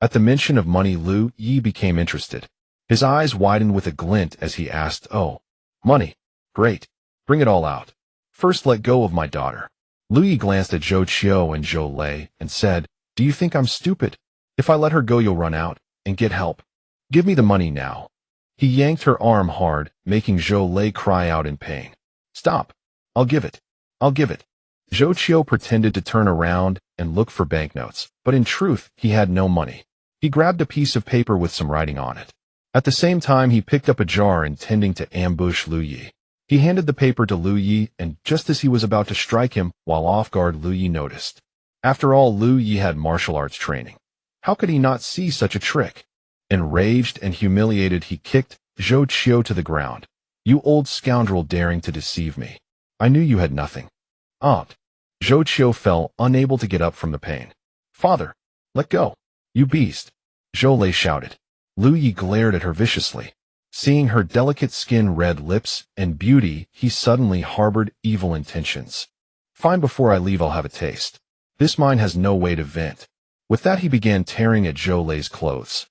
At the mention of money, Lu Yi became interested. His eyes widened with a glint as he asked, oh, money. Great. Bring it all out. First, let go of my daughter. Lu Yi glanced at Zhou Qiu and Zhou Lei and said, do you think I'm stupid? If I let her go, you'll run out and get help. Give me the money now. He yanked her arm hard, making Zhou Lei cry out in pain. Stop. I'll give it. I'll give it. Zhou Qiu pretended to turn around and look for banknotes, but in truth, he had no money. He grabbed a piece of paper with some writing on it. At the same time, he picked up a jar, intending to ambush Lu Yi. He handed the paper to Lu Yi, and just as he was about to strike him, while off guard, Lu Yi noticed. After all, Lu Yi had martial arts training. How could he not see such a trick? Enraged and humiliated, he kicked Zhou Qiu to the ground. You old scoundrel, daring to deceive me. I knew you had nothing. Aunt. Zhou Qiu fell, unable to get up from the pain. Father, let go. You beast. Zhou Lei shouted. Lu Yi glared at her viciously. Seeing her delicate skin, red lips, and beauty, he suddenly harbored evil intentions. Fine, before I leave, I'll have a taste. This mine has no way to vent. With that, he began tearing at Zhou Lei's clothes.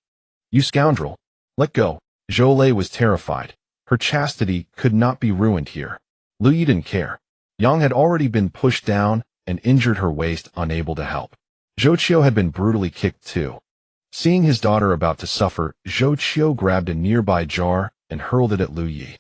You scoundrel. Let go. Zhou Lei was terrified. Her chastity could not be ruined here. Lu Yi didn't care. Yang had already been pushed down and injured her waist, unable to help. Zhou Qiu had been brutally kicked too. Seeing his daughter about to suffer, Zhou Qiu grabbed a nearby jar and hurled it at Lu Yi.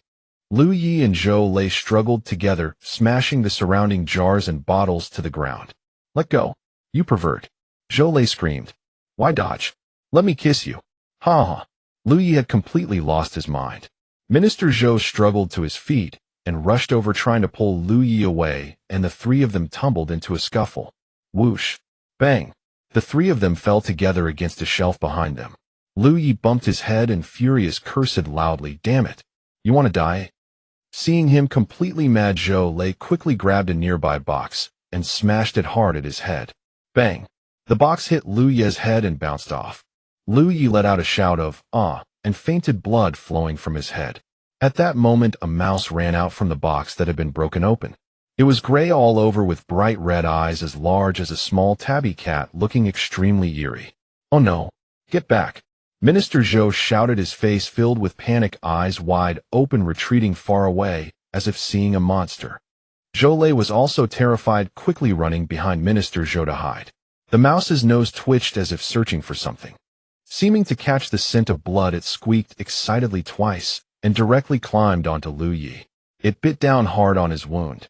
Lu Yi and Zhou Lei struggled together, smashing the surrounding jars and bottles to the ground. Let go. You pervert. Zhou Lei screamed. Why dodge? Let me kiss you. Ha ha. Lu Yi had completely lost his mind. Minister Zhou struggled to his feet and rushed over, trying to pull Lu Yi away, and the three of them tumbled into a scuffle. Whoosh. Bang. The three of them fell together against a shelf behind them. Lu Yi bumped his head and furious cursed loudly. Damn it. You want to die? Seeing him completely mad, Zhou Lei quickly grabbed a nearby box and smashed it hard at his head. Bang. The box hit Lu Yi's head and bounced off. Lu Yi let out a shout of, ah, and fainted, blood flowing from his head. At that moment, a mouse ran out from the box that had been broken open. It was gray all over, with bright red eyes as large as a small tabby cat, looking extremely eerie. Oh no. Get back. Minister Zhou shouted, his face filled with panic, eyes wide open, retreating far away, as if seeing a monster. Zhou Lei was also terrified, quickly running behind Minister Zhou to hide. The mouse's nose twitched as if searching for something. Seeming to catch the scent of blood, it squeaked excitedly twice and directly climbed onto Lu Yi. It bit down hard on his wound.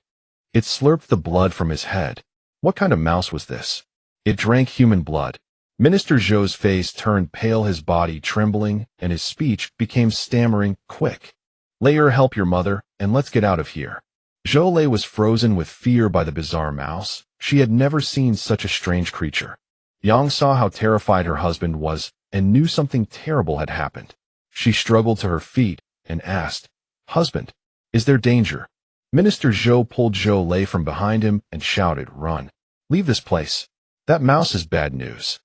It slurped the blood from his head. What kind of mouse was this? It drank human blood. Minister Zhou's face turned pale, his body trembling, and his speech became stammering. Quick! Lay her help your mother, and let's get out of here. Zhou Lei was frozen with fear by the bizarre mouse. She had never seen such a strange creature. Yang saw how terrified her husband was and knew something terrible had happened. She struggled to her feet and asked, "Husband, is there danger?" Minister Zhou pulled Zhou Lei from behind him and shouted, "Run! Leave this place. That mouse is bad news.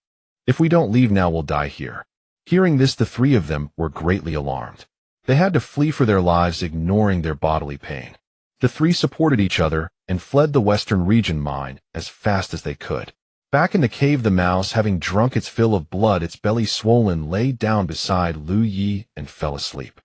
If we don't leave now, we'll die here." Hearing this, the three of them were greatly alarmed. They had to flee for their lives, ignoring their bodily pain. The three supported each other and fled the western region mine as fast as they could. Back in the cave, the mouse, having drunk its fill of blood, its belly swollen, lay down beside Lu Yi and fell asleep.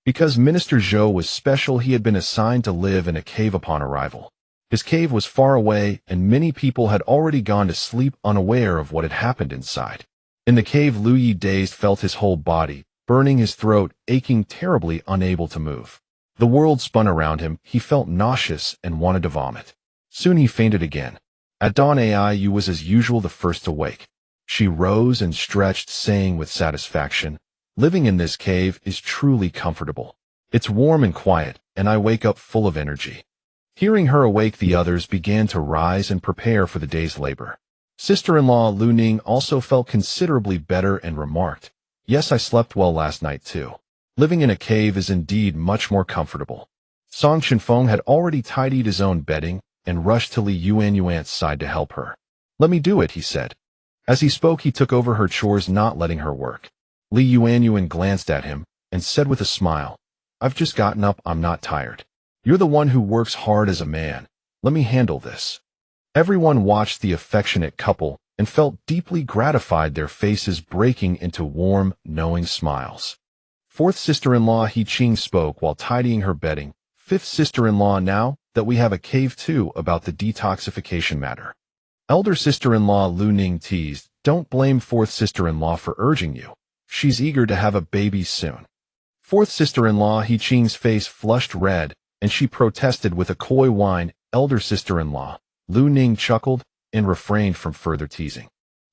Because Minister Zhou was special, he had been assigned to live in a cave upon arrival. His cave was far away, and many people had already gone to sleep unaware of what had happened inside. In the cave, Lu Yi, dazed, felt his whole body, burning, his throat aching terribly, unable to move. The world spun around him. He felt nauseous and wanted to vomit. Soon he fainted again. At dawn, Aiyu was as usual the first to wake. She rose and stretched, saying with satisfaction, "Living in this cave is truly comfortable. It's warm and quiet, and I wake up full of energy." Hearing her awake, the others began to rise and prepare for the day's labor. Sister-in-law Lu Ning also felt considerably better and remarked, "Yes, I slept well last night too. Living in a cave is indeed much more comfortable." Song Chenfeng had already tidied his own bedding and rushed to Li Yuanyuan's side to help her. "Let me do it," he said. As he spoke, he took over her chores, not letting her work. Li Yuanyuan glanced at him and said with a smile, "I've just gotten up. I'm not tired. You're the one who works hard as a man. Let me handle this." Everyone watched the affectionate couple and felt deeply gratified, their faces breaking into warm, knowing smiles. Fourth sister-in-law He Qing spoke while tidying her bedding. "Fifth sister-in-law, now that we have a cave too, about the detoxification matter." Elder sister-in-law Lu Ning teased, "Don't blame fourth sister-in-law for urging you. She's eager to have a baby soon." Fourth sister-in-law He Qing's face flushed red, and she protested with a coy whine. Elder sister-in-law Lu Ning chuckled and refrained from further teasing.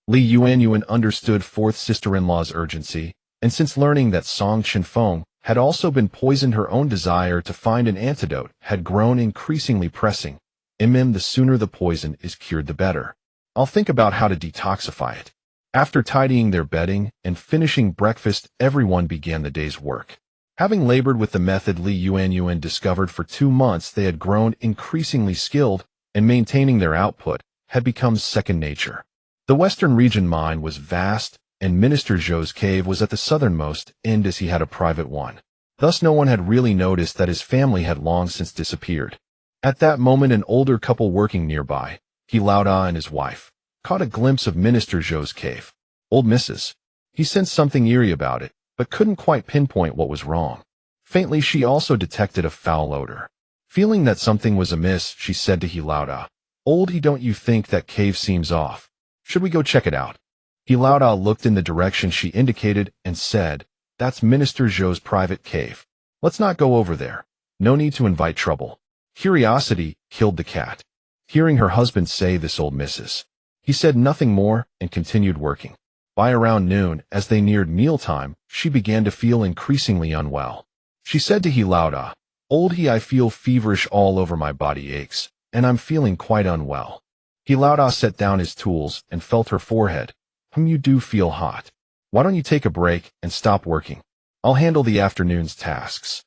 Li Yuanyuan understood fourth sister-in-law's urgency, and since learning that Song Chenfeng had also been poisoned, her own desire to find an antidote had grown increasingly pressing. The sooner the poison is cured, the better. I'll think about how to detoxify it." After tidying their bedding and finishing breakfast, everyone began the day's work. Having labored with the method Li Yuanyuan discovered for 2 months, they had grown increasingly skilled, and maintaining their output had become second nature. The western region mine was vast, and Minister Zhou's cave was at the southernmost end, as he had a private one. Thus no one had really noticed that his family had long since disappeared. At that moment, an older couple working nearby, He Laoda and his wife, caught a glimpse of Minister Zhou's cave. "Old Mrs." He sensed something eerie about it, but couldn't quite pinpoint what was wrong. Faintly, she also detected a foul odor. Feeling that something was amiss, she said to He Laoda, "Old He, don't you think that cave seems off? Should we go check it out?" He Laoda looked in the direction she indicated and said, "That's Minister Zhou's private cave. Let's not go over there. No need to invite trouble." Curiosity killed the cat. Hearing her husband say this, old Mrs. He said nothing more and continued working. By around noon, as they neared mealtime, she began to feel increasingly unwell. She said to He Laoda, "Old He, I feel feverish all over, my body aches, and I'm feeling quite unwell." He Laoda set down his tools and felt her forehead. You do feel hot. Why don't you take a break and stop working? I'll handle the afternoon's tasks."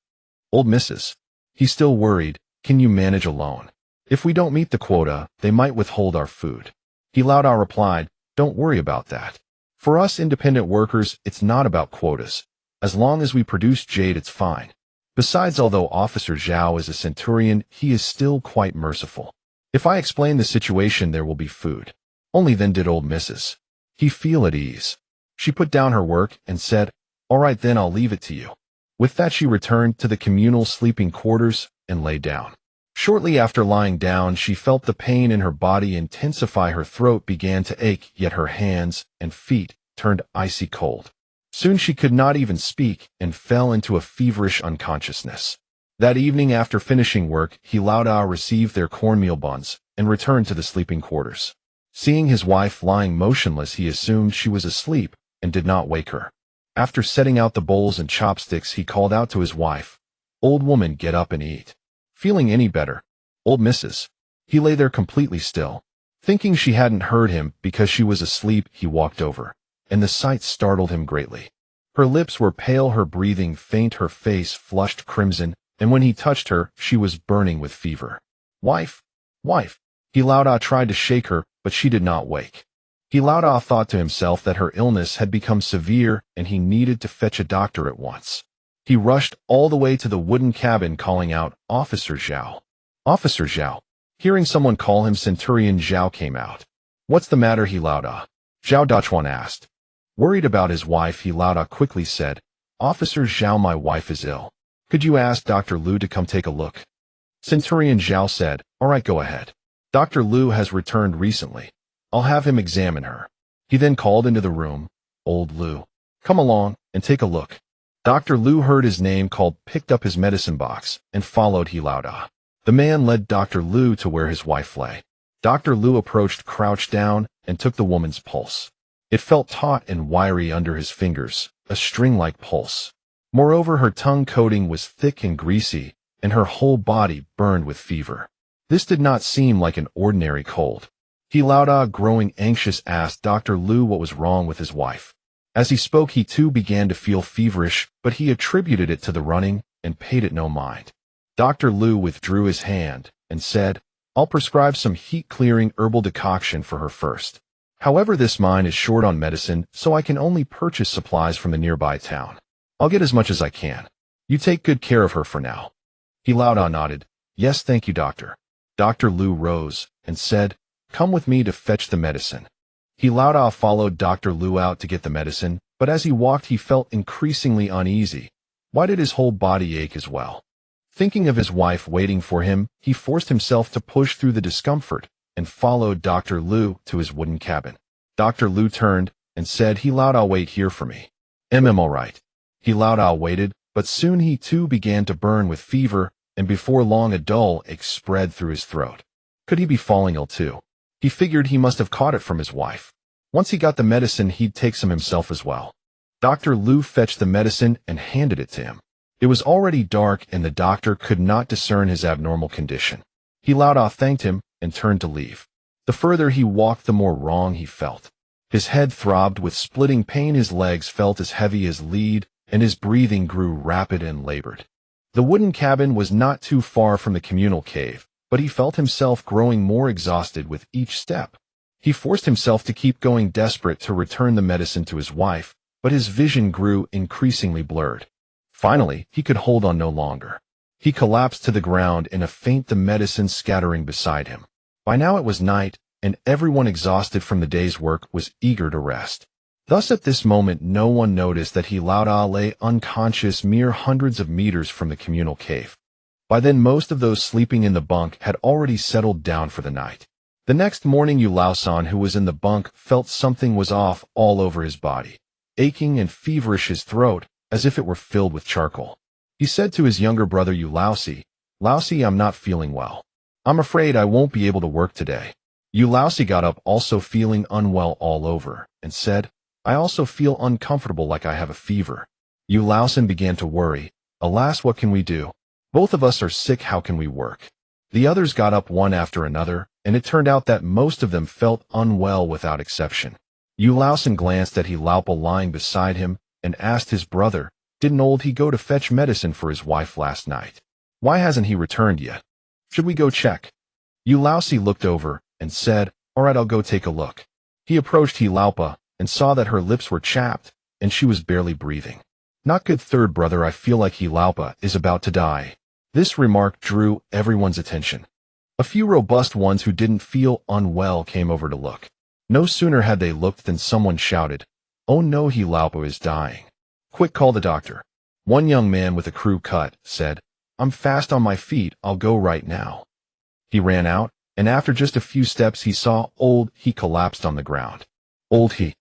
"Old Mrs. He's still worried. Can you manage alone? If we don't meet the quota, they might withhold our food." He Laoda replied, "Don't worry about that. For us independent workers, it's not about quotas. As long as we produce jade, it's fine. Besides, although Officer Zhao is a centurion, he is still quite merciful. If I explain the situation, there will be food." Only then did old Mrs. He feel at ease. She put down her work and said, "All right then, I'll leave it to you." With that, she returned to the communal sleeping quarters and lay down. Shortly after lying down, she felt the pain in her body intensify. Her throat began to ache, yet her hands and feet turned icy cold. Soon she could not even speak and fell into a feverish unconsciousness. That evening, after finishing work, He Laoda received their cornmeal buns and returned to the sleeping quarters. Seeing his wife lying motionless, he assumed she was asleep and did not wake her. After setting out the bowls and chopsticks, he called out to his wife, "Old woman, get up and eat." Feeling any better, old missus? He lay there completely still. Thinking she hadn't heard him because she was asleep, he walked over, and the sight startled him greatly. Her lips were pale, her breathing faint, her face flushed crimson, and when he touched her, she was burning with fever. "Wife, wife." Hilaoda tried to shake her, but she did not wake. Hilaoda thought to himself that her illness had become severe and he needed to fetch a doctor at once. He rushed all the way to the wooden cabin, calling out, "Officer Zhao! Officer Zhao!" Hearing someone call him, Centurion Zhao came out. "What's the matter, Hilaoda?" Zhao Dachuan asked. Worried about his wife, Hilaoda quickly said, "Officer Zhao, my wife is ill. Could you ask Dr. Lu to come take a look?" Centurion Zhao said, "All right, go ahead. Dr. Lu has returned recently. I'll have him examine her." He then called into the room, "Old Lu, come along and take a look." Dr. Lu heard his name called, picked up his medicine box, and followed Hilaoda. The man led Dr. Lu to where his wife lay. Dr. Lu approached, crouched down, and took the woman's pulse. It felt taut and wiry under his fingers, a string-like pulse. Moreover, her tongue coating was thick and greasy, and her whole body burned with fever. This did not seem like an ordinary cold. Hilaoda, growing anxious, asked Dr. Lu what was wrong with his wife. As he spoke, he too began to feel feverish, but he attributed it to the running and paid it no mind. Dr. Lu withdrew his hand and said, "I'll prescribe some heat-clearing herbal decoction for her first. However, this mine is short on medicine, so I can only purchase supplies from the nearby town. I'll get as much as I can. You take good care of her for now." Hilaoda nodded. "Yes, thank you, doctor." Dr. Lu rose and said, "Come with me to fetch the medicine." Hilaoda followed Dr. Lu out to get the medicine, but as he walked he felt increasingly uneasy. Why did his whole body ache as well? Thinking of his wife waiting for him, he forced himself to push through the discomfort and followed Dr. Lu to his wooden cabin. Dr. Lu turned and said, "Hilaoda, wait here for me." All right." Hilaoda waited, but soon he too began to burn with fever, and before long a dull ache spread through his throat. Could he be falling ill too? He figured he must have caught it from his wife. Once he got the medicine, he'd take some himself as well. Dr. Lu fetched the medicine and handed it to him. It was already dark, and the doctor could not discern his abnormal condition. Hilaoda thanked him and turned to leave. The further he walked, the more wrong he felt. His head throbbed with splitting pain, his legs felt as heavy as lead, and his breathing grew rapid and labored. The wooden cabin was not too far from the communal cave, but he felt himself growing more exhausted with each step. He forced himself to keep going, desperate to return the medicine to his wife, but his vision grew increasingly blurred. Finally, he could hold on no longer. He collapsed to the ground in a faint, the medicine scattering beside him. By now it was night, and everyone, exhausted from the day's work, was eager to rest. Thus at this moment no one noticed that Hilaoda lay unconscious mere hundreds of meters from the communal cave. By then most of those sleeping in the bunk had already settled down for the night. The next morning Yulao-san, who was in the bunk, felt something was off all over his body. Aching and feverish, his throat, as if it were filled with charcoal. He said to his younger brother Yulao-si, "Lao-si, I'm not feeling well. I'm afraid I won't be able to work today." Yulao-si got up, also feeling unwell all over, and said, "I also feel uncomfortable, like I have a fever." Yulao-san began to worry. "Alas, what can we do? Both of us are sick, how can we work?" The others got up one after another, and it turned out that most of them felt unwell without exception. Yulao-san glanced at Hilaopa lying beside him and asked his brother, "Didn't old he go to fetch medicine for his wife last night? Why hasn't he returned yet? Should we go check?" Yulao-si looked over and said, "All right, I'll go take a look." He approached Hilaopa and saw that her lips were chapped and she was barely breathing. "Not good, third brother, I feel like Hilaopa is about to die." This remark drew everyone's attention. A few robust ones who didn't feel unwell came over to look. No sooner had they looked than someone shouted, "Oh no, Hilaopa is dying. Quick, call the doctor." One young man with a crew cut said, "I'm fast on my feet, I'll go right now." He ran out, and after just a few steps he saw he collapsed on the ground. Old he,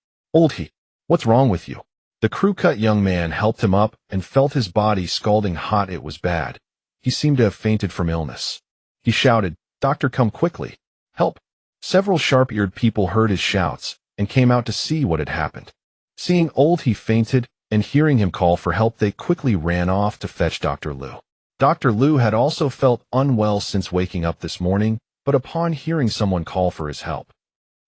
what's wrong with you?" The crew cut young man helped him up and felt his body scalding hot. It was bad. He seemed to have fainted from illness. He shouted, "Doctor, come quickly. Help! Several sharp-eared people heard his shouts and came out to see what had happened. Seeing Old, he fainted, and hearing him call for help, they quickly ran off to fetch Dr. Lu. Dr. Lu had also felt unwell since waking up this morning, but upon hearing someone call for his help,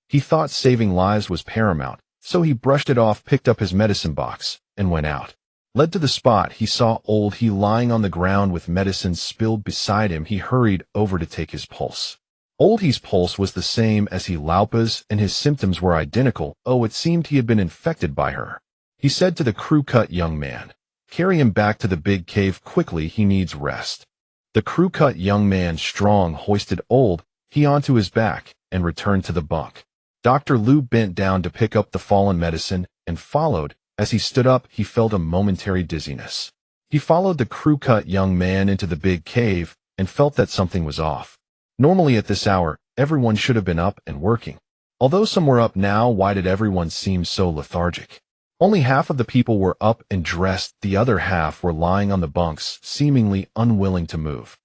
he thought saving lives was paramount, so he brushed it off, picked up his medicine box, and went out. Led to the spot, he saw Old He lying on the ground with medicine spilled beside him. He hurried over to take his pulse. Old He's pulse was the same as He Laupa's, and his symptoms were identical. Oh, it seemed he had been infected by her. He said to the crew-cut young man, "Carry him back to the big cave quickly, he needs rest." The crew-cut young man, strong, hoisted Old He onto his back and returned to the bunk. Dr. Lu bent down to pick up the fallen medicine and followed. As he stood up, he felt a momentary dizziness. He followed the crew-cut young man into the big cave and felt that something was off. Normally at this hour, everyone should have been up and working. Although some were up now, why did everyone seem so lethargic? Only half of the people were up and dressed, the other half were lying on the bunks, seemingly unwilling to move.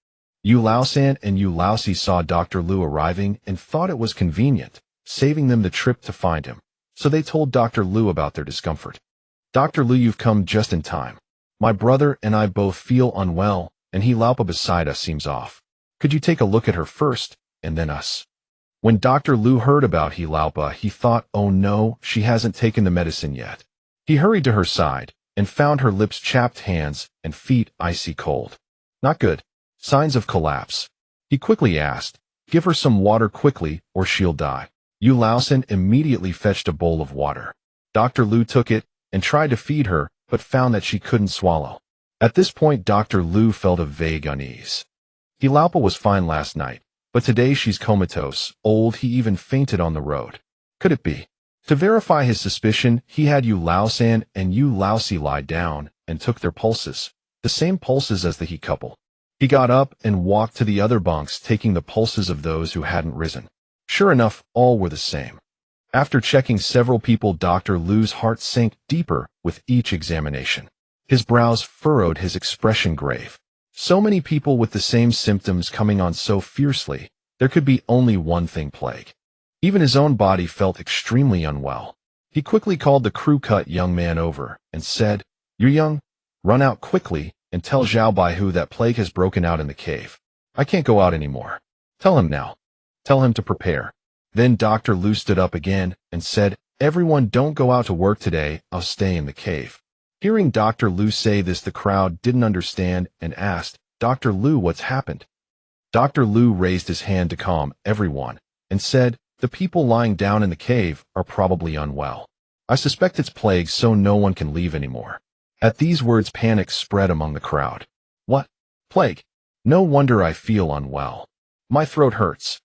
Yu Laosan and Yu Laosi saw Dr. Lu arriving and thought it was convenient, saving them the trip to find him, so they told Dr. Lu about their discomfort. "Dr. Lu, you've come just in time. My brother and I both feel unwell, and He Laupa beside us seems off. Could you take a look at her first, and then us?" When Dr. Lu heard about He Laupa, he thought, "Oh no, she hasn't taken the medicine yet." He hurried to her side and found her lips chapped, hands and feet icy cold. Not good. Signs of collapse. He quickly asked, "Give her some water quickly, or she'll die." Yu Laosan immediately fetched a bowl of water. Dr. Lu took it and tried to feed her, but found that she couldn't swallow. At this point, Dr. Lu felt a vague unease. He Laupa was fine last night, but today she's comatose. Old He even fainted on the road. Could it be? To verify his suspicion, he had Yu Laosan and Yu Laosi lie down and took their pulses, the same pulses as the He couple. He got up and walked to the other bunks, taking the pulses of those who hadn't risen. Sure enough, all were the same. After checking several people, Dr. Lu's heart sank deeper with each examination. His brows furrowed, his expression grave. So many people with the same symptoms coming on so fiercely, there could be only one thing: plague. Even his own body felt extremely unwell. He quickly called the crew-cut young man over and said, "Yu Young, run out quickly and tell Zhao Baihu that plague has broken out in the cave. I can't go out anymore. Tell him now. Tell him to prepare." Then Dr. Lu stood up again and said, "Everyone, don't go out to work today. I'll stay in the cave." Hearing Dr. Lu say this, the crowd didn't understand and asked, "Dr. Lu, what's happened?" Dr. Lu raised his hand to calm everyone and said, "The people lying down in the cave are probably unwell. I suspect it's plague, so no one can leave anymore." At these words, panic spread among the crowd. "What? Plague? No wonder I feel unwell. My throat hurts."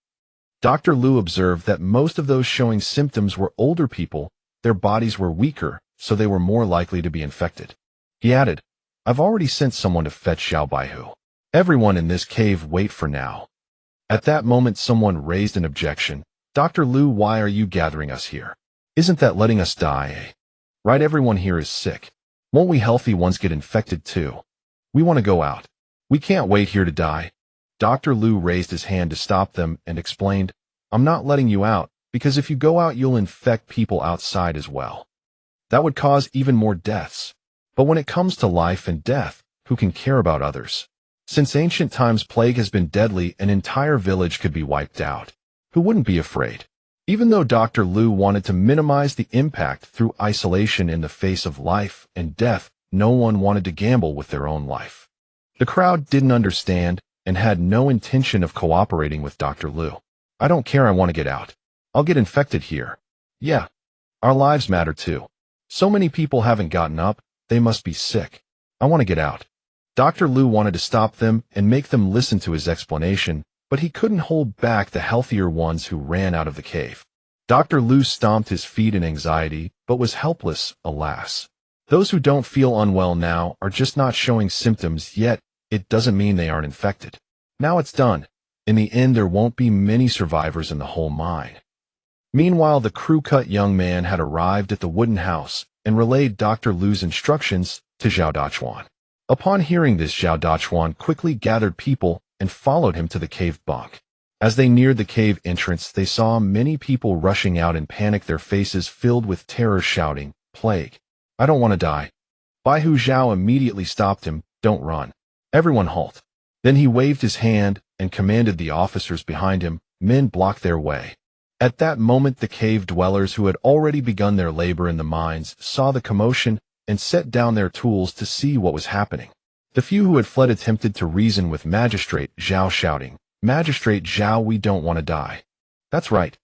Dr. Lu observed that most of those showing symptoms were older people. Their bodies were weaker, so they were more likely to be infected. He added, "I've already sent someone to fetch Zhao Baihu. Everyone in this cave wait for now." At that moment, someone raised an objection. "Dr. Lu, why are you gathering us here? Isn't that letting us die, eh? Right, everyone here is sick. Won't we healthy ones get infected too? We want to go out. We can't wait here to die." Dr. Lu raised his hand to stop them and explained, "I'm not letting you out, because if you go out, you'll infect people outside as well. That would cause even more deaths. But when it comes to life and death, who can care about others? Since ancient times, plague has been deadly. An entire village could be wiped out. Who wouldn't be afraid?" Even though Dr. Lu wanted to minimize the impact through isolation in the face of life and death, no one wanted to gamble with their own life. The crowd didn't understand and had no intention of cooperating with Dr. Lu. "I don't care, I want to get out. I'll get infected here. Yeah, our lives matter too. So many people haven't gotten up, they must be sick. I want to get out." Dr. Lu wanted to stop them and make them listen to his explanation, but he couldn't hold back the healthier ones who ran out of the cave. Dr. Lu stomped his feet in anxiety, but was helpless, alas. Those who don't feel unwell now are just not showing symptoms yet. It doesn't mean they aren't infected. Now it's done. In the end, there won't be many survivors in the whole mine. Meanwhile, the crew-cut young man had arrived at the wooden house and relayed Dr. Lu's instructions to Zhao Dachuan. Upon hearing this, Zhao Dachuan quickly gathered people and followed him to the cave bunk. As they neared the cave entrance, they saw many people rushing out in panic, their faces filled with terror, shouting, "Plague! I don't want to die." Bai Hu Zhao immediately stopped him. "Don't run. Everyone halt." Then he waved his hand and commanded the officers behind him, "Men, block their way." At that moment, the cave dwellers who had already begun their labor in the mines saw the commotion and set down their tools to see what was happening. The few who had fled attempted to reason with Magistrate Zhao, shouting, "Magistrate Zhao, we don't want to die." "That's right.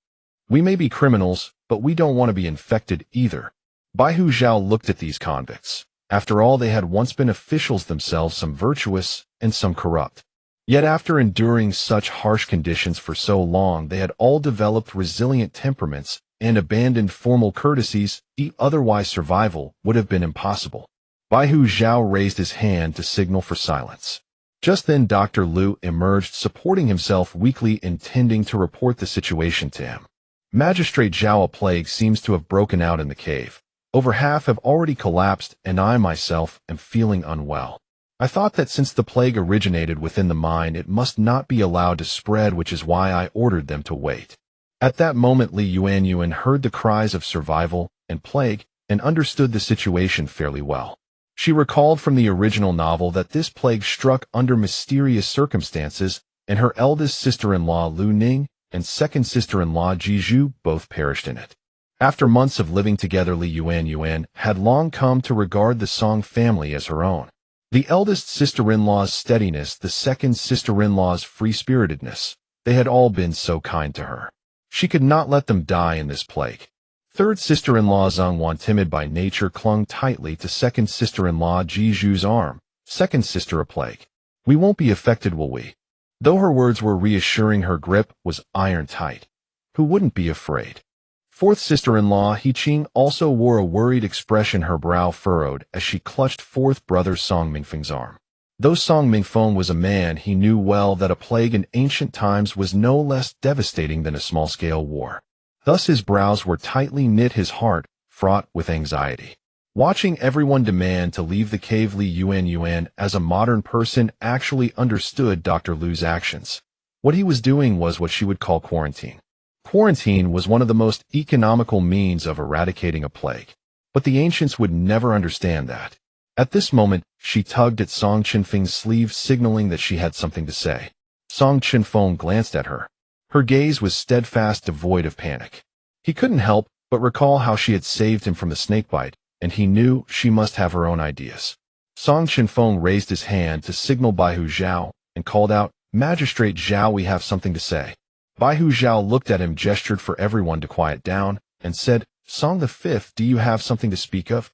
We may be criminals, but we don't want to be infected either." Bai Hu Zhao looked at these convicts. After all, they had once been officials themselves, some virtuous and some corrupt. Yet after enduring such harsh conditions for so long, they had all developed resilient temperaments and abandoned formal courtesies. Otherwise survival would have been impossible. Bai Hu Zhao raised his hand to signal for silence. Just then Dr. Liu emerged, supporting himself weakly, intending to report the situation to him. "Magistrate Zhao, a plague seems to have broken out in the cave. Over half have already collapsed, and I myself am feeling unwell. I thought that since the plague originated within the mine, it must not be allowed to spread, which is why I ordered them to wait." At that moment, Yuanyuan heard the cries of survival and plague and understood the situation fairly well. She recalled from the original novel that this plague struck under mysterious circumstances, and her eldest sister-in-law Lu Ning and second sister-in-law Ji Zhu both perished in it. After months of living together, Yuanyuan had long come to regard the Song family as her own. The eldest sister-in-law's steadiness, the second sister-in-law's free-spiritedness, they had all been so kind to her. She could not let them die in this plague. Third sister-in-law Yuanyuan, timid by nature, clung tightly to second sister-in-law Ji Zhu's arm. "Second sister, a plague. We won't be affected, will we?" Though her words were reassuring, her grip was iron tight. Who wouldn't be afraid? Fourth sister-in-law He Qing also wore a worried expression, her brow furrowed as she clutched fourth brother Song Mingfeng's arm. Though Song Mingfeng was a man, he knew well that a plague in ancient times was no less devastating than a small-scale war. Thus his brows were tightly knit, his heart fraught with anxiety. Watching everyone demand to leave the cave, Yuanyuan, as a modern person, actually understood Dr. Liu's actions. What he was doing was what she would call quarantine. Quarantine was one of the most economical means of eradicating a plague. But the ancients would never understand that. At this moment, she tugged at Song Chenfeng's sleeve, signaling that she had something to say. Song Chenfeng glanced at her. Her gaze was steadfast, devoid of panic. He couldn't help but recall how she had saved him from the snakebite, and he knew she must have her own ideas. Song Chenfeng raised his hand to signal Bai Hu Zhao and called out, "Magistrate Zhao, we have something to say." Bai Hu Zhao looked at him, gestured for everyone to quiet down, and said, "Song the Fifth, do you have something to speak of?"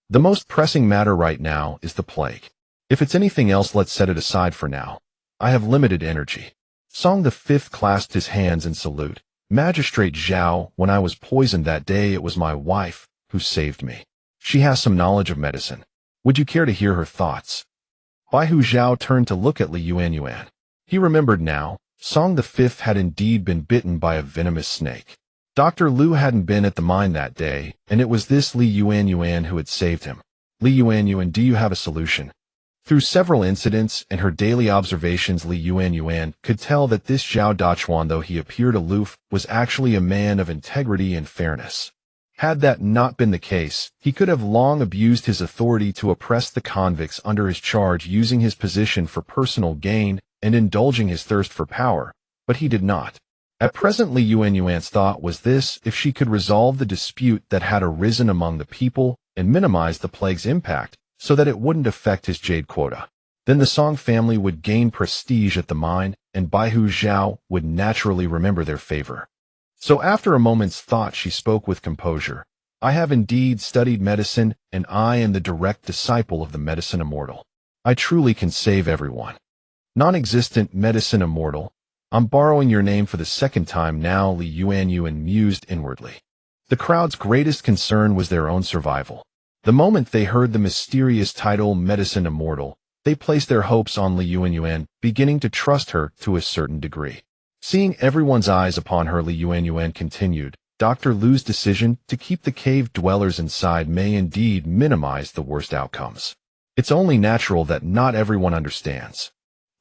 "The most pressing matter right now is the plague. If it's anything else, let's set it aside for now. I have limited energy." Song the Fifth clasped his hands in salute. "Magistrate Zhao, when I was poisoned that day, it was my wife who saved me. She has some knowledge of medicine. Would you care to hear her thoughts?" Bai Hu Zhao turned to look at Yuanyuan. He remembered now. Song the Fifth had indeed been bitten by a venomous snake. Dr. Liu hadn't been at the mine that day, and it was this Yuanyuan who had saved him. "Yuanyuan, do you have a solution?" Through several incidents and her daily observations, Yuanyuan could tell that this Zhao Dachuan, though he appeared aloof, was actually a man of integrity and fairness. Had that not been the case, he could have long abused his authority to oppress the convicts under his charge, using his position for personal gain and indulging his thirst for power, but he did not. At present, Yuanyuan's thought was this: if she could resolve the dispute that had arisen among the people and minimize the plague's impact so that it wouldn't affect his jade quota, then the Song family would gain prestige at the mine, and Bai Hu Zhao would naturally remember their favor. So after a moment's thought, she spoke with composure. "I have indeed studied medicine, and I am the direct disciple of the medicine immortal. I truly can save everyone." "Non-existent medicine immortal. I'm borrowing your name for the second time now," Yuanyuan mused inwardly. The crowd's greatest concern was their own survival. The moment they heard the mysterious title Medicine Immortal, they placed their hopes on Yuanyuan, beginning to trust her to a certain degree. Seeing everyone's eyes upon her, Yuanyuan continued, "Dr. Liu's decision to keep the cave dwellers inside may indeed minimize the worst outcomes. It's only natural that not everyone understands.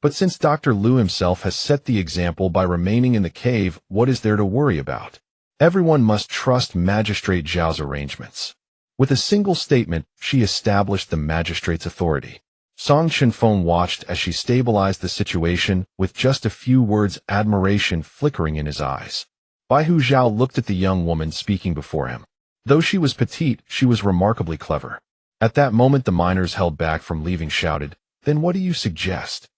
But since Dr. Lu himself has set the example by remaining in the cave, what is there to worry about? Everyone must trust Magistrate Zhao's arrangements. With a single statement, she established the magistrate's authority. Song Chenfeng watched as she stabilized the situation, with just a few words admiration flickering in his eyes. Baihu Zhao looked at the young woman speaking before him. Though she was petite, she was remarkably clever. At that moment the miners held back from leaving shouted, "Then what do you suggest?"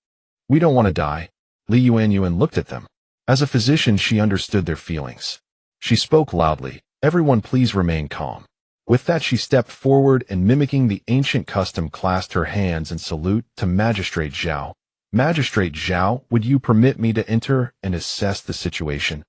"We don't want to die." Li Yuanyuan looked at them. As a physician she understood their feelings. She spoke loudly, "Everyone please remain calm." With that she stepped forward and mimicking the ancient custom clasped her hands in salute to Magistrate Zhao. "Magistrate Zhao, would you permit me to enter and assess the situation?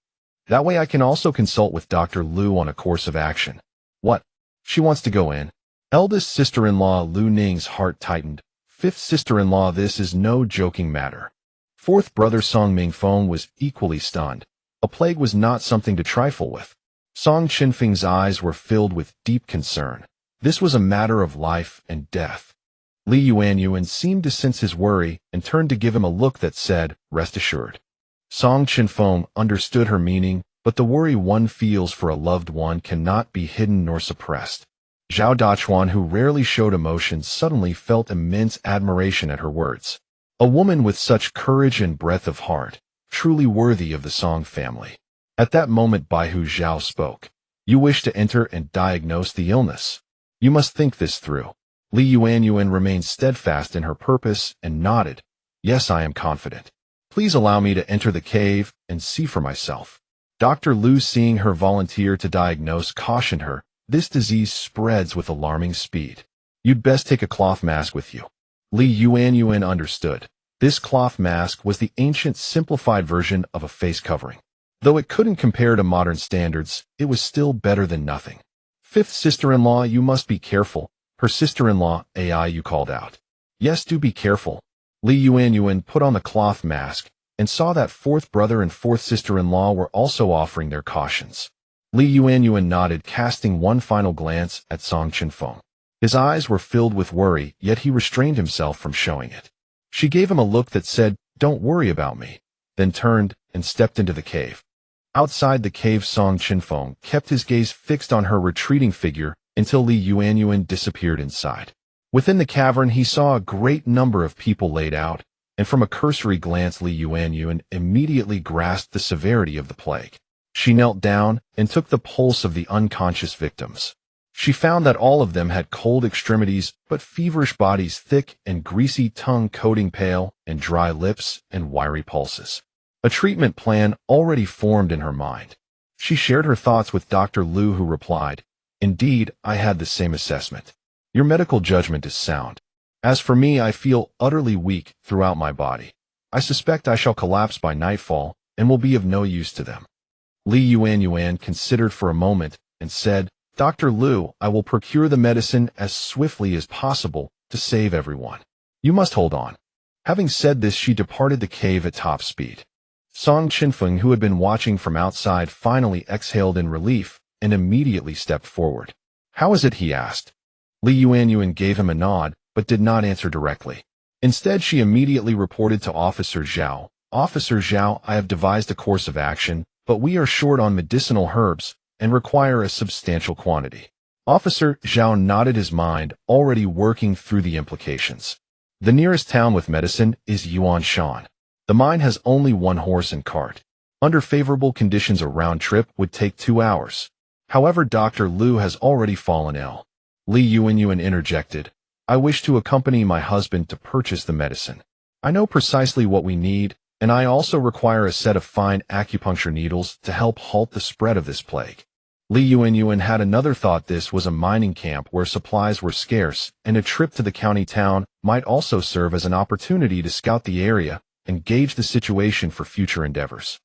That way I can also consult with Dr. Lu on a course of action." "What? She wants to go in?" Eldest sister-in-law Lu Ning's heart tightened. Fifth sister-in-law, this is no joking matter. Fourth brother Song Mingfeng was equally stunned. A plague was not something to trifle with. Song Chenfeng's eyes were filled with deep concern. This was a matter of life and death. Li Yuanyuan seemed to sense his worry and turned to give him a look that said, "Rest assured." Song Chenfeng understood her meaning, but the worry one feels for a loved one cannot be hidden nor suppressed. Zhao Dachuan, who rarely showed emotion, suddenly felt immense admiration at her words. A woman with such courage and breadth of heart, truly worthy of the Song family. At that moment Baihu Zhao spoke. "You wish to enter and diagnose the illness. You must think this through." Li Yuanyuan remained steadfast in her purpose and nodded. "Yes, I am confident. Please allow me to enter the cave and see for myself." Dr. Lu, seeing her volunteer to diagnose, cautioned her, "This disease spreads with alarming speed. You'd best take a cloth mask with you." Li Yuanyuan understood. This cloth mask was the ancient simplified version of a face covering. Though it couldn't compare to modern standards, it was still better than nothing. "Fifth sister-in-law, you must be careful." Her sister-in-law, Ai, called out. "Yes, do be careful." Li Yuanyuan put on the cloth mask and saw that fourth brother and fourth sister-in-law were also offering their cautions. Li Yuanyuan nodded, casting one final glance at Song Chenfeng. His eyes were filled with worry, yet he restrained himself from showing it. She gave him a look that said, "Don't worry about me," then turned and stepped into the cave. Outside the cave, Song Chenfeng kept his gaze fixed on her retreating figure until Li Yuanyuan disappeared inside. Within the cavern he saw a great number of people laid out, and from a cursory glance Li Yuanyuan immediately grasped the severity of the plague. She knelt down and took the pulse of the unconscious victims. She found that all of them had cold extremities but feverish bodies, thick and greasy tongue coating pale, and dry lips and wiry pulses. A treatment plan already formed in her mind. She shared her thoughts with Dr. Lu, who replied, "Indeed, I had the same assessment. Your medical judgment is sound. As for me, I feel utterly weak throughout my body. I suspect I shall collapse by nightfall and will be of no use to them." Li Yuanyuan considered for a moment and said, "Dr. Lu, I will procure the medicine as swiftly as possible to save everyone. You must hold on." Having said this, she departed the cave at top speed. Song Chenfeng, who had been watching from outside, finally exhaled in relief and immediately stepped forward. "How is it?" he asked. Li Yuanyuan gave him a nod, but did not answer directly. Instead, she immediately reported to Officer Zhao. "Officer Zhao, I have devised a course of action, but we are short on medicinal herbs and require a substantial quantity." Officer Zhao nodded, his mind already working through the implications. The nearest town with medicine is Yuanyuan. The mine has only one horse and cart. Under favorable conditions, a round trip would take 2 hours. However, Dr. Lu has already fallen ill. Li Yuanyuan interjected, "I wish to accompany my husband to purchase the medicine. I know precisely what we need, and I also require a set of fine acupuncture needles to help halt the spread of this plague." Li Yuanyuan had another thought. This was a mining camp where supplies were scarce, and a trip to the county town might also serve as an opportunity to scout the area and gauge the situation for future endeavors.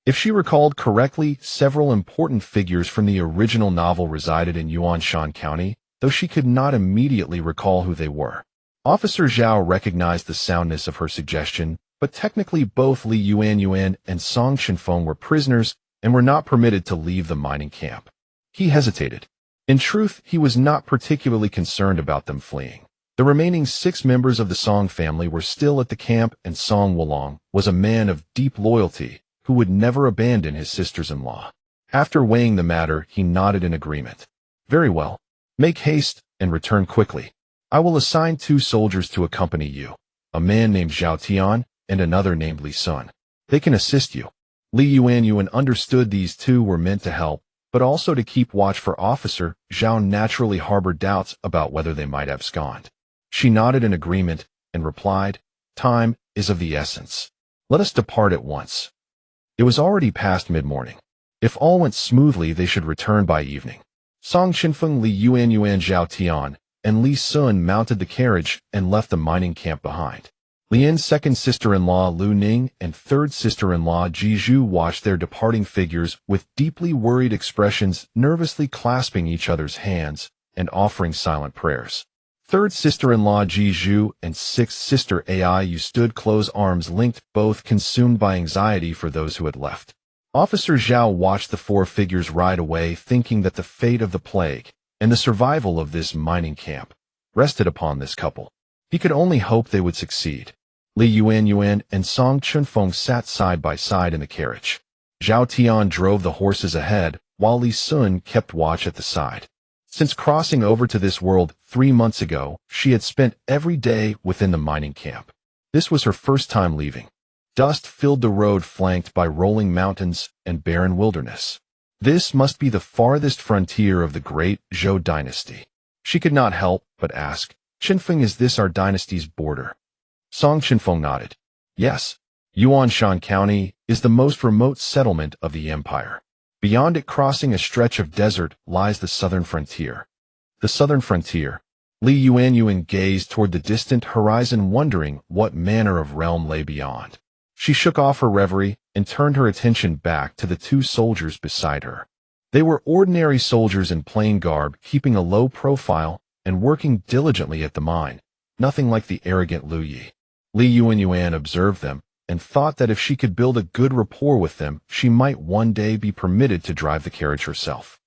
If she recalled correctly, several important figures from the original novel resided in Yuanshan County, though she could not immediately recall who they were. Officer Zhao recognized the soundness of her suggestion, but technically both Li Yuanyuan and Song Chenfeng were prisoners and were not permitted to leave the mining camp. He hesitated. In truth, he was not particularly concerned about them fleeing. The remaining 6 members of the Song family were still at the camp, and Song Wulong was a man of deep loyalty who would never abandon his sisters-in-law. After weighing the matter, he nodded in agreement. Very well. Make haste and return quickly. I will assign 2 soldiers to accompany you, a man named Zhao Tian and another named Li Sun. They can assist you. Li Yuanyuan understood these 2 were meant to help, but also to keep watch for Officer Zhao naturally harbored doubts about whether they might abscond. She nodded in agreement and replied, "Time is of the essence. Let us depart at once." It was already past mid-morning. If all went smoothly, they should return by evening. Song Chenfeng, Li Yuanyuan, Zhao Tian, and Li Sun mounted the carriage and left the mining camp behind. Lian's second sister-in-law Lu Ning and third sister-in-law Ji Zhu watched their departing figures with deeply worried expressions, nervously clasping each other's hands and offering silent prayers. Third sister-in-law Ji Zhu and sixth sister Aiyu stood close arms linked, both consumed by anxiety for those who had left. Officer Zhao watched the 4 figures ride away, thinking that the fate of the plague and the survival of this mining camp rested upon this couple. He could only hope they would succeed. Li Yuanyuan and Song Chenfeng sat side by side in the carriage. Zhao Tian drove the horses ahead, while Li Sun kept watch at the side. Since crossing over to this world 3 months ago, she had spent every day within the mining camp. This was her first time leaving. Dust filled the road, flanked by rolling mountains and barren wilderness. This must be the farthest frontier of the great Zhou dynasty. She could not help but ask, "Chenfeng, is this our dynasty's border?" Song Chenfeng nodded. Yes. Yuanshan County is the most remote settlement of the empire. Beyond it, crossing a stretch of desert, lies the southern frontier. The southern frontier. Li Yuanyuan gazed toward the distant horizon, wondering what manner of realm lay beyond. She shook off her reverie and turned her attention back to the 2 soldiers beside her. They were ordinary soldiers in plain garb, keeping a low profile and working diligently at the mine, nothing like the arrogant Lu Yi. Li Yuanyuan observed them and thought that if she could build a good rapport with them, she might one day be permitted to drive the carriage herself.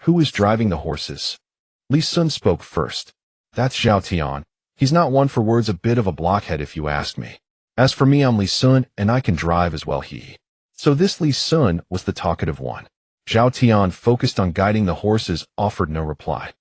Who is driving the horses? Li Sun spoke first. That's Zhao Tian. He's not one for words, a bit of a blockhead if you ask me. As for me, I'm Li Sun, and I can drive as well. So this Li Sun was the talkative one. Zhao Tian, focused on guiding the horses, offered no reply.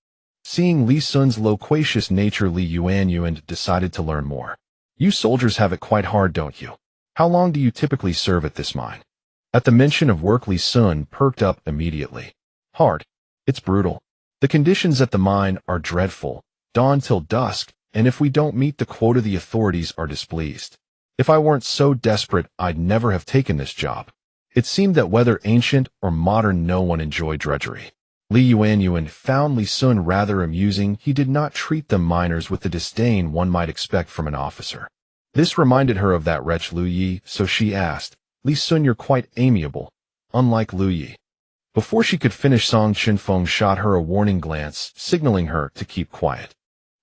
Seeing Li Sun's loquacious nature, Li Yuanyuan decided to learn more. You soldiers have it quite hard, don't you? How long do you typically serve at this mine? At the mention of work, Li Sun perked up immediately. Hard. It's brutal. The conditions at the mine are dreadful. Dawn till dusk, and if we don't meet the quota, the authorities are displeased. If I weren't so desperate, I'd never have taken this job. It seemed that whether ancient or modern, no one enjoyed drudgery. Li Yuanyuan found Li Sun rather amusing. He did not treat the miners with the disdain one might expect from an officer. This reminded her of that wretch Lu Yi, so she asked, "Li Sun, you're quite amiable, unlike Lu Yi." Before she could finish, Song Chenfeng shot her a warning glance, signaling her to keep quiet.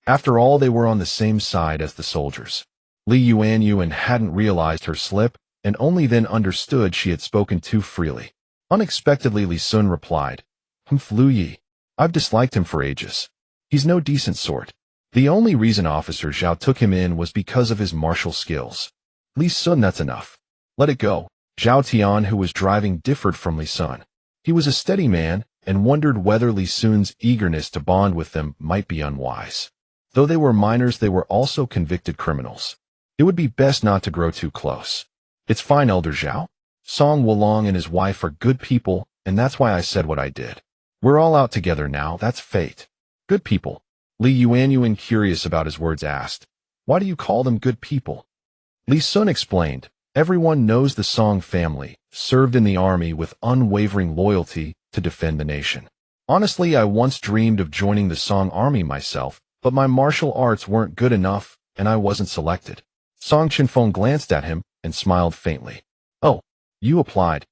After all, they were on the same side as the soldiers. Li Yuanyuan hadn't realized her slip, and only then understood she had spoken too freely. Unexpectedly, Li Sun replied, Lu Yi. I've disliked him for ages. He's no decent sort. The only reason Officer Zhao took him in was because of his martial skills. Li Sun, that's enough. Let it go. Zhao Tian, who was driving, differed from Li Sun. He was a steady man, and wondered whether Li Sun's eagerness to bond with them might be unwise. Though they were minors, they were also convicted criminals. It would be best not to grow too close. It's fine, Elder Zhao. Song Wulong and his wife are good people, and that's why I said what I did. We're all out together now, that's fate. Good people. Li Yuanyuan, curious about his words, asked, "Why do you call them good people?" Li Sun explained, "Everyone knows the Song family served in the army with unwavering loyalty to defend the nation. Honestly, I once dreamed of joining the Song army myself, but my martial arts weren't good enough, and I wasn't selected." Song Chenfeng glanced at him and smiled faintly. "Oh, you applied?"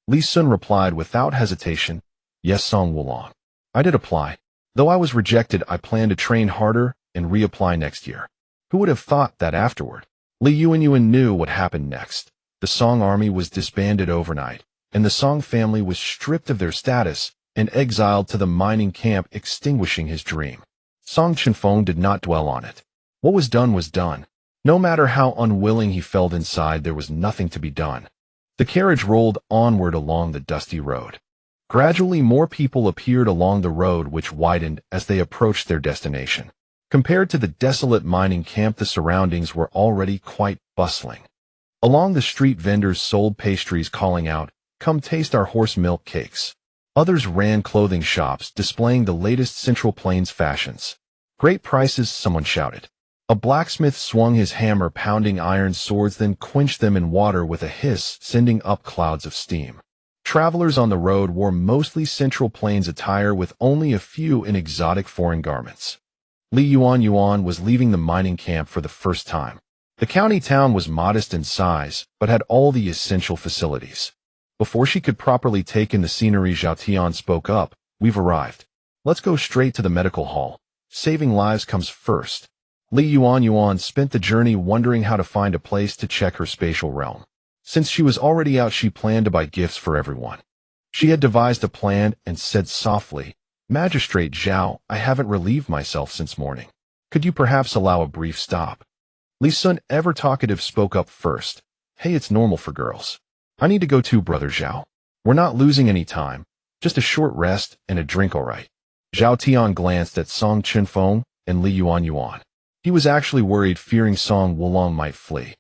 Li Sun replied without hesitation, "Yes, Song Wulong. I did apply. Though I was rejected, I plan to train harder and reapply next year." Who would have thought that afterward? Li Yuanyuan knew what happened next. The Song army was disbanded overnight, and the Song family was stripped of their status and exiled to the mining camp, extinguishing his dream. Song Chenfeng did not dwell on it. What was done was done. No matter how unwilling he felt inside, there was nothing to be done. The carriage rolled onward along the dusty road. Gradually, more people appeared along the road, which widened as they approached their destination. Compared to the desolate mining camp, the surroundings were already quite bustling. Along the street, vendors sold pastries, calling out, "Come taste our horse milk cakes." Others ran clothing shops, displaying the latest Central Plains fashions. "Great prices," someone shouted. A blacksmith swung his hammer, pounding iron swords, then quenched them in water with a hiss, sending up clouds of steam. Travelers on the road wore mostly Central Plains attire, with only a few in exotic foreign garments. Yuanyuan was leaving the mining camp for the first time. The county town was modest in size, but had all the essential facilities. Before she could properly take in the scenery, Zhao Tian spoke up, "We've arrived. Let's go straight to the medical hall. Saving lives comes first." Yuanyuan spent the journey wondering how to find a place to check her spatial realm. Since she was already out, she planned to buy gifts for everyone. She had devised a plan and said softly, "Magistrate Zhao, I haven't relieved myself since morning. Could you perhaps allow a brief stop?" Li Sun, ever talkative, spoke up first. "Hey, it's normal for girls. I need to go too, Brother Zhao. We're not losing any time. Just a short rest and a drink, all right?" Zhao Tian glanced at Song Chenfeng and Yuanyuan. He was actually worried, fearing Song Wulong might flee.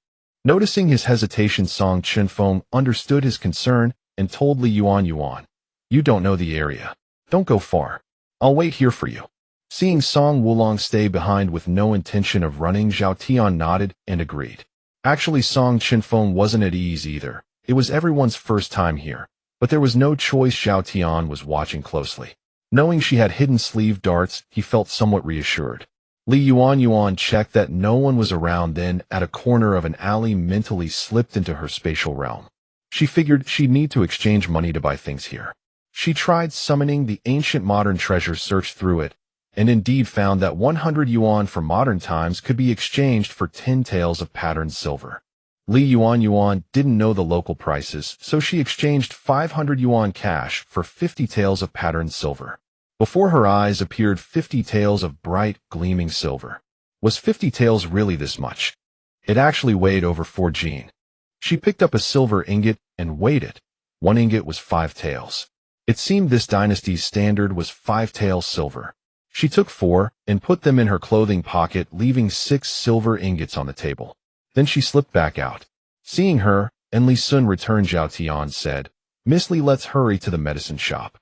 Noticing his hesitation, Song Chenfeng understood his concern and told Yuanyuan, "You don't know the area. Don't go far. I'll wait here for you." Seeing Song Wulong stay behind with no intention of running, Zhao Tian nodded and agreed. Actually, Song Chenfeng wasn't at ease either. It was everyone's first time here, but there was no choice. Zhao Tian was watching closely. Knowing she had hidden sleeve darts, he felt somewhat reassured. Yuanyuan checked that no one was around, then, at a corner of an alley, mentally slipped into her spatial realm. She figured she'd need to exchange money to buy things here. She tried summoning the ancient modern treasure, searched through it, and indeed found that 100 yuan for modern times could be exchanged for 10 taels of patterned silver. Yuanyuan didn't know the local prices, so she exchanged 500 yuan cash for 50 taels of patterned silver. Before her eyes appeared 50 taels of bright, gleaming silver. Was 50 taels really this much? It actually weighed over 4 jin. She picked up a silver ingot and weighed it. 1 ingot was 5 taels. It seemed this dynasty's standard was 5 taels silver. She took 4 and put them in her clothing pocket, leaving 6 silver ingots on the table. Then she slipped back out. Seeing her, and Li Sun returned, Zhao Tian said, "Miss Li, let's hurry to the medicine shop."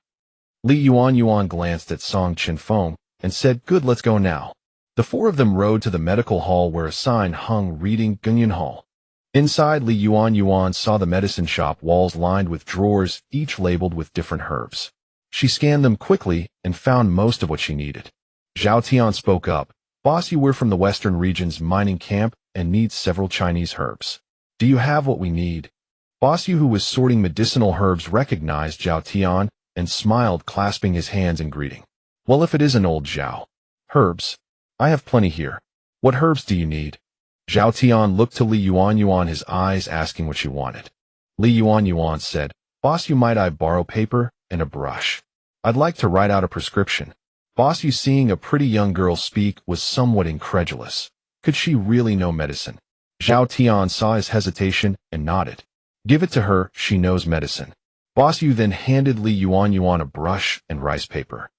Yuanyuan glanced at Song Chenfeng and said, "Good, let's go now." The four of them rode to the medical hall, where a sign hung reading Gunyan Hall. Inside, Yuanyuan saw the medicine shop walls lined with drawers, each labeled with different herbs. She scanned them quickly and found most of what she needed. Zhao Tian spoke up, "Boss, we're from the western region's mining camp and need several Chinese herbs. Do you have what we need?" Boss Yu, who was sorting medicinal herbs, recognized Zhao Tian and smiled, clasping his hands in greeting. "Well, if it isn't old Zhao. Herbs? I have plenty here. What herbs do you need?" Zhao Tian looked to Yuanyuan, his eyes asking what she wanted. Yuanyuan said, "Boss Yu, might I borrow paper and a brush? I'd like to write out a prescription." Boss Yu, seeing a pretty young girl speak, was somewhat incredulous. Could she really know medicine? Zhao Tian saw his hesitation and nodded. "Give it to her, she knows medicine." Boss Yu then handed Yuanyuan a brush and rice paper.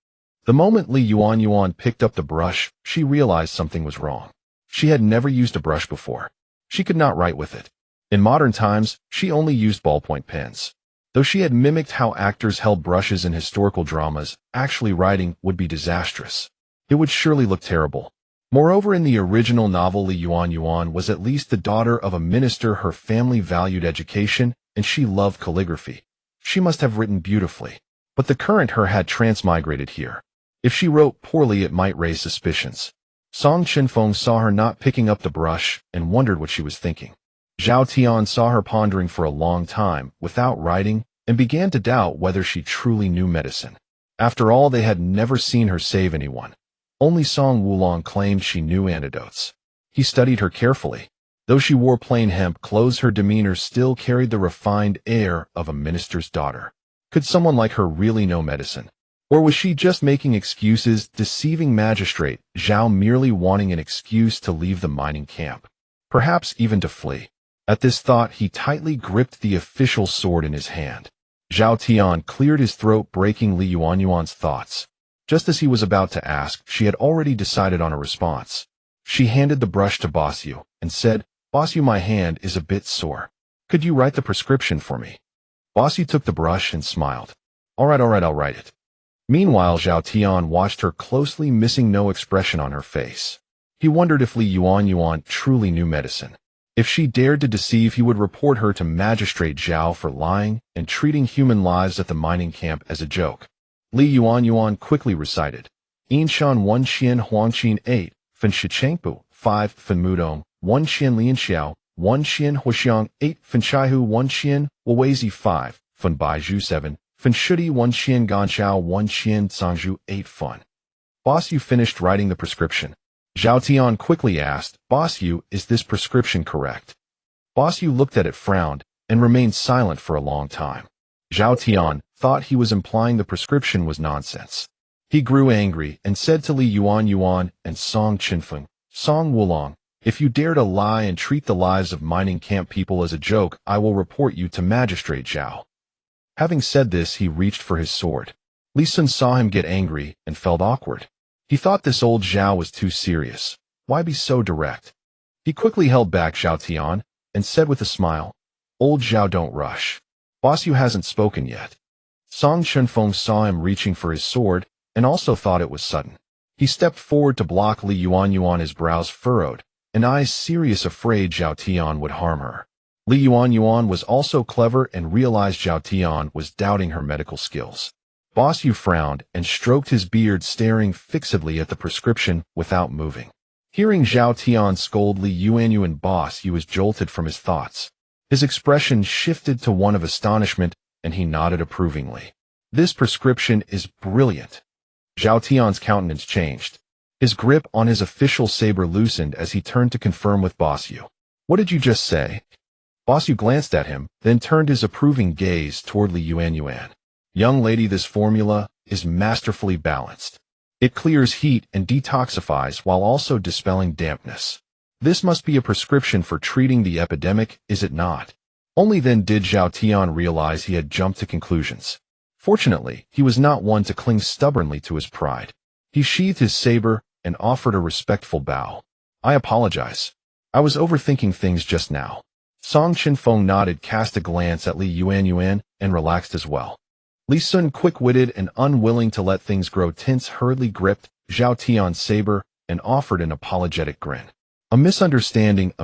The moment Yuanyuan picked up the brush, she realized something was wrong. She had never used a brush before. She could not write with it. In modern times, she only used ballpoint pens. Though she had mimicked how actors held brushes in historical dramas, actually writing would be disastrous. It would surely look terrible. Moreover, in the original novel, Yuanyuan was at least the daughter of a minister. Her family valued education, and she loved calligraphy. She must have written beautifully. But the current her had transmigrated here. If she wrote poorly, it might raise suspicions. Song Chenfeng saw her not picking up the brush and wondered what she was thinking. Zhao Tian saw her pondering for a long time, without writing, and began to doubt whether she truly knew medicine. After all, they had never seen her save anyone. Only Song Wulong claimed she knew antidotes. He studied her carefully. Though she wore plain hemp clothes, her demeanor still carried the refined air of a minister's daughter. Could someone like her really know medicine? Or was she just making excuses, deceiving Magistrate Zhao, merely wanting an excuse to leave the mining camp? Perhaps even to flee. At this thought, he tightly gripped the official sword in his hand. Zhao Tian cleared his throat, breaking Li Yuanyuan's thoughts. Just as he was about to ask, she had already decided on a response. She handed the brush to Boss Yu and said, "Boss Yu, my hand is a bit sore. Could you write the prescription for me?" Boss Yu took the brush and smiled. All right, I'll write it." Meanwhile, Zhao Tian watched her closely, missing no expression on her face. He wondered if Li Yuanyuan truly knew medicine. If she dared to deceive, he would report her to Magistrate Zhao for lying and treating human lives at the mining camp as a joke. Li Yuanyuan quickly recited, "Yinshan 1 Xian Huangqin 8, Fen Shichengpu 5, Fen Mudong 1 Xian Lianxiao 1 Xian Huxiang 8, Fen Shaihu 1 Xian Wawazi 5, Fen Baizhu 7, Fen Shudi 1 Xian Ganchao 1 Xian Zhangzhu 8 Fun." Boss Yu finished writing the prescription. Zhao Tian quickly asked, "Boss Yu, is this prescription correct?" Boss Yu looked at it, frowned, and remained silent for a long time. Zhao Tian thought he was implying the prescription was nonsense. He grew angry and said to Li Yuanyuan and Song Chenfeng, "Song Wulong, if you dare to lie and treat the lives of mining camp people as a joke, I will report you to Magistrate Zhao." Having said this, he reached for his sword. Li Sun saw him get angry and felt awkward. He thought this old Zhao was too serious. Why be so direct? He quickly held back Zhao Tian and said with a smile, "Old Zhao, don't rush. Boss Yu hasn't spoken yet." Song Chenfeng saw him reaching for his sword and also thought it was sudden. He stepped forward to block Li Yuanyuan, his brows furrowed, and eyes serious, afraid Zhao Tian would harm her. Li Yuanyuan was also clever and realized Zhao Tian was doubting her medical skills. Boss Yu frowned and stroked his beard, staring fixedly at the prescription without moving. Hearing Zhao Tian scold Li Yuanyuan, Boss Yu was jolted from his thoughts. His expression shifted to one of astonishment, and he nodded approvingly. "This prescription is brilliant." Zhao Tian's countenance changed. His grip on his official saber loosened as he turned to confirm with Boss Yu. "What did you just say?" Boss Yu glanced at him, then turned his approving gaze toward Li Yuanyuan. "Young lady, this formula is masterfully balanced. It clears heat and detoxifies while also dispelling dampness. This must be a prescription for treating the epidemic, is it not?" Only then did Zhao Tian realize he had jumped to conclusions. Fortunately, he was not one to cling stubbornly to his pride. He sheathed his saber and offered a respectful bow. "I apologize. I was overthinking things just now." Song Chenfeng nodded, cast a glance at Li Yuanyuan, and relaxed as well. Li Sun, quick-witted and unwilling to let things grow tense, hurriedly gripped Zhao Tian's saber and offered an apologetic grin. A misunderstanding.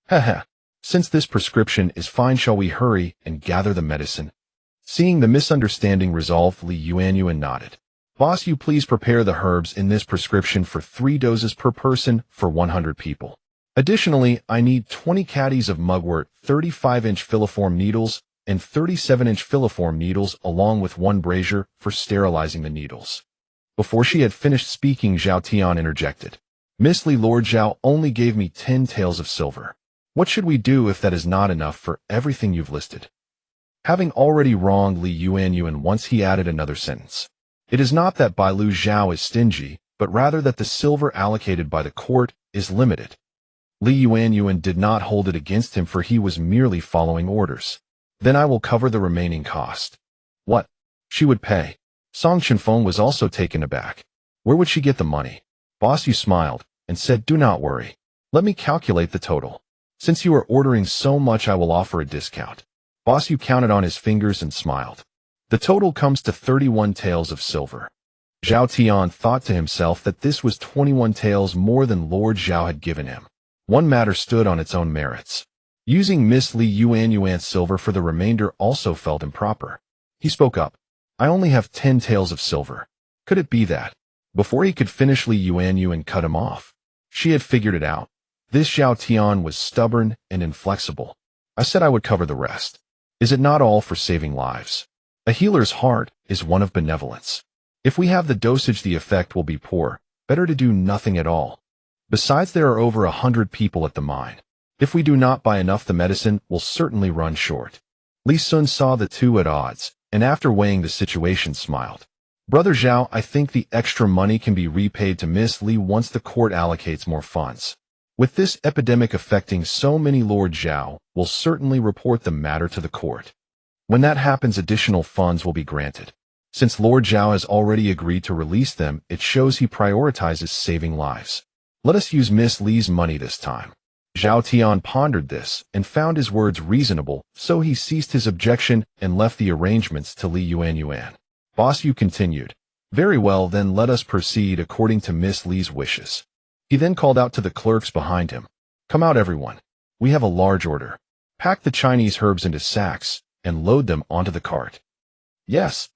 Haha. Since this prescription is fine, shall we hurry and gather the medicine?" Seeing the misunderstanding resolved, Li Yuanyuan nodded. "Boss Yu, please prepare the herbs in this prescription for 3 doses per person for 100 people. Additionally, I need 20 caddies of mugwort, 35-inch filiform needles, and 37-inch filiform needles, along with 1 brazier for sterilizing the needles." Before she had finished speaking, Zhao Tian interjected. "Miss Li, Lord Zhao only gave me 10 taels of silver. What should we do if that is not enough for everything you've listed?" Having already wronged Li Yuanyuan once, he added another sentence. "It is not that Bai Lu Zhao is stingy, but rather that the silver allocated by the court is limited." Li Yuanyuan did not hold it against him, for he was merely following orders. "Then I will cover the remaining cost." What? She would pay? Song Chenfeng was also taken aback. Where would she get the money? Boss Yu smiled and said, "Do not worry. Let me calculate the total. Since you are ordering so much, I will offer a discount." Boss Yu counted on his fingers and smiled. "The total comes to 31 taels of silver." Zhao Tian thought to himself that this was 21 taels more than Lord Zhao had given him. One matter stood on its own merits. Using Miss Li Yuanyuan's silver for the remainder also felt improper. He spoke up. "I only have 10 taels of silver. Could it be that?" Before he could finish, Li Yuanyuan cut him off. She had figured it out. This Zhao Tian was stubborn and inflexible. "I said I would cover the rest. Is it not all for saving lives? A healer's heart is one of benevolence. If we have the dosage, the effect will be poor. Better to do nothing at all. Besides, there are over 100 people at the mine. If we do not buy enough, the medicine will certainly run short." Li Sun saw the two at odds, and after weighing the situation, smiled. Brother Zhao, I think the extra money can be repaid to Miss Li once the court allocates more funds. With this epidemic affecting so many, Lord Zhao will certainly report the matter to the court. When that happens, additional funds will be granted. Since Lord Zhao has already agreed to release them, it shows he prioritizes saving lives. Let us use Miss Li's money this time. Zhao Tian pondered this and found his words reasonable, so he ceased his objection and left the arrangements to Li Yuanyuan. Boss Yu continued. Very well, then let us proceed according to Miss Li's wishes. He then called out to the clerks behind him. Come out, everyone. We have a large order. Pack the Chinese herbs into sacks and load them onto the cart. Yes,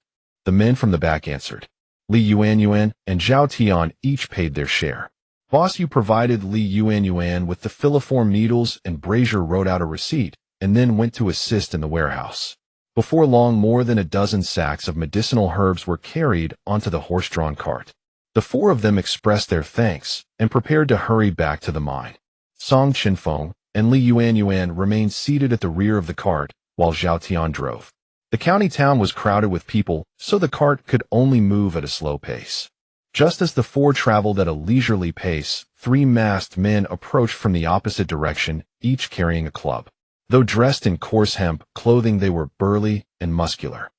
the men from the back answered. Li Yuanyuan and Zhao Tian each paid their share. Boss Yu provided Li Yuanyuan with the filiform needles, and Brazier wrote out a receipt and then went to assist in the warehouse. Before long, more than a dozen sacks of medicinal herbs were carried onto the horse-drawn cart. The four of them expressed their thanks and prepared to hurry back to the mine. Song Chenfeng and Li Yuanyuan remained seated at the rear of the cart while Zhao Tian drove. The county town was crowded with people, so the cart could only move at a slow pace. Just as the four traveled at a leisurely pace, three masked men approached from the opposite direction, each carrying a club. Though dressed in coarse hemp clothing, they were burly and muscular.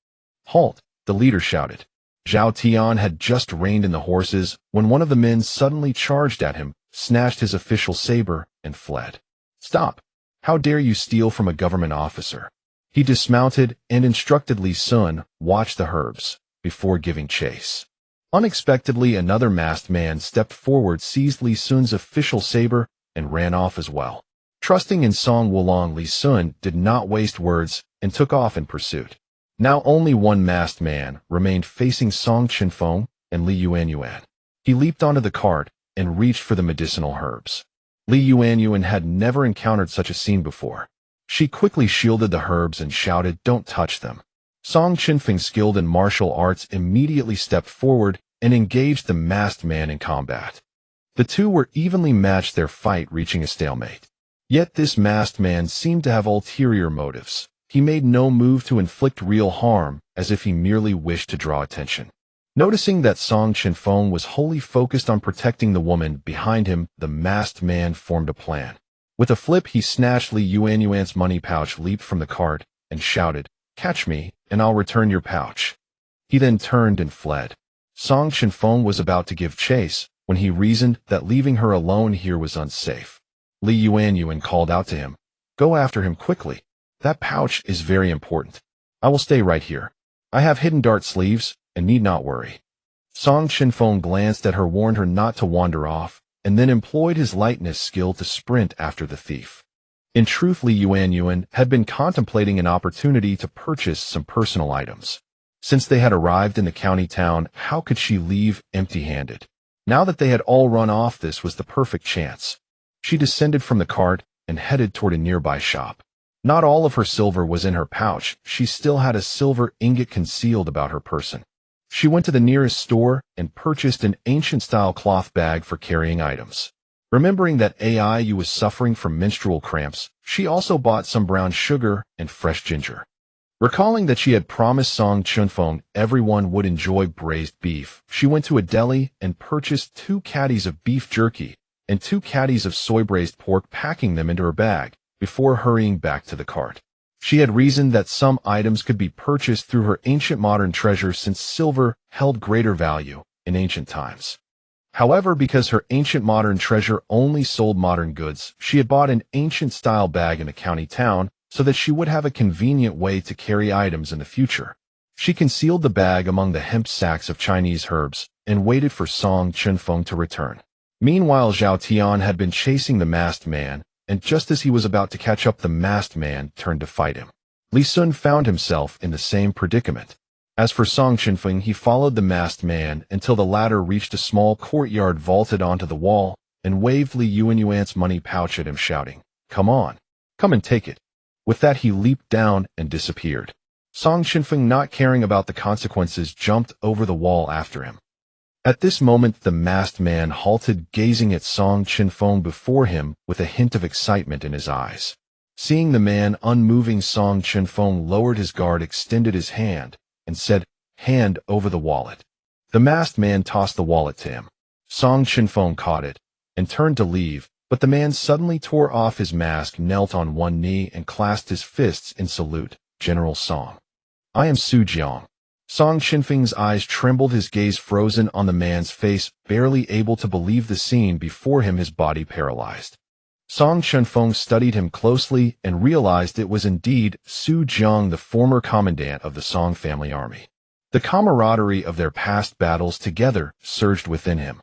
Halt! The leader shouted. Zhao Tian had just reined in the horses when one of the men suddenly charged at him, snatched his official saber, and fled. Stop! How dare you steal from a government officer? He dismounted and instructed Li Sun, watch the herbs, before giving chase. Unexpectedly, another masked man stepped forward, seized Li Sun's official saber, and ran off as well. Trusting in Song Wulong, Li Sun did not waste words and took off in pursuit. Now only one masked man remained facing Song Chenfeng and Li Yuanyuan. He leaped onto the cart and reached for the medicinal herbs. Li Yuanyuan had never encountered such a scene before. She quickly shielded the herbs and shouted, "Don't touch them." Song Chenfeng, skilled in martial arts, immediately stepped forward and engaged the masked man in combat. The two were evenly matched, their fight reaching a stalemate. Yet this masked man seemed to have ulterior motives. He made no move to inflict real harm, as if he merely wished to draw attention. Noticing that Song Chenfeng was wholly focused on protecting the woman behind him, the masked man formed a plan. With a flip, he snatched Li Yuanyuan's money pouch, leaped from the cart, and shouted, "Catch me, and I'll return your pouch." He then turned and fled. Song Chenfeng was about to give chase when he reasoned that leaving her alone here was unsafe. Li Yuanyuan called out to him, "Go after him quickly. That pouch is very important. I will stay right here. I have hidden dart sleeves and need not worry." Song Chenfeng glanced at her, warned her not to wander off, and then employed his lightness skill to sprint after the thief. In truth, Li Yuanyuan had been contemplating an opportunity to purchase some personal items. Since they had arrived in the county town, how could she leave empty-handed? Now that they had all run off, this was the perfect chance. She descended from the cart and headed toward a nearby shop. Not all of her silver was in her pouch. She still had a silver ingot concealed about her person. She went to the nearest store and purchased an ancient-style cloth bag for carrying items. Remembering that Aiyu was suffering from menstrual cramps, she also bought some brown sugar and fresh ginger. Recalling that she had promised Song Chenfeng everyone would enjoy braised beef, she went to a deli and purchased 2 caddies of beef jerky and 2 caddies of soy-braised pork, packing them into her bag before hurrying back to the cart. She had reasoned that some items could be purchased through her ancient modern treasure, since silver held greater value in ancient times. However, because her ancient modern treasure only sold modern goods, she had bought an ancient-style bag in a county town so that she would have a convenient way to carry items in the future. She concealed the bag among the hemp sacks of Chinese herbs and waited for Song Chenfeng to return. Meanwhile, Zhao Tian had been chasing the masked man, and just as he was about to catch up, the masked man turned to fight him. Li Sun found himself in the same predicament. As for Song Chenfeng, he followed the masked man until the latter reached a small courtyard, vaulted onto the wall, and waved Li Yuanyuan's money pouch at him, shouting, "Come on, come and take it." With that, he leaped down and disappeared. Song Chenfeng, not caring about the consequences, jumped over the wall after him. At this moment, the masked man halted, gazing at Song Chenfeng before him with a hint of excitement in his eyes. Seeing the man unmoving, Song Chenfeng lowered his guard, extended his hand, and said, "Hand over the wallet." The masked man tossed the wallet to him. Song Chenfeng caught it and turned to leave, but the man suddenly tore off his mask, knelt on one knee, and clasped his fists in salute. General Song. I am Su Jiang. Song Chenfeng's eyes trembled, his gaze frozen on the man's face, barely able to believe the scene before him, his body paralyzed. Song Chenfeng studied him closely and realized it was indeed Su Jiang, the former commandant of the Song family army. The camaraderie of their past battles together surged within him.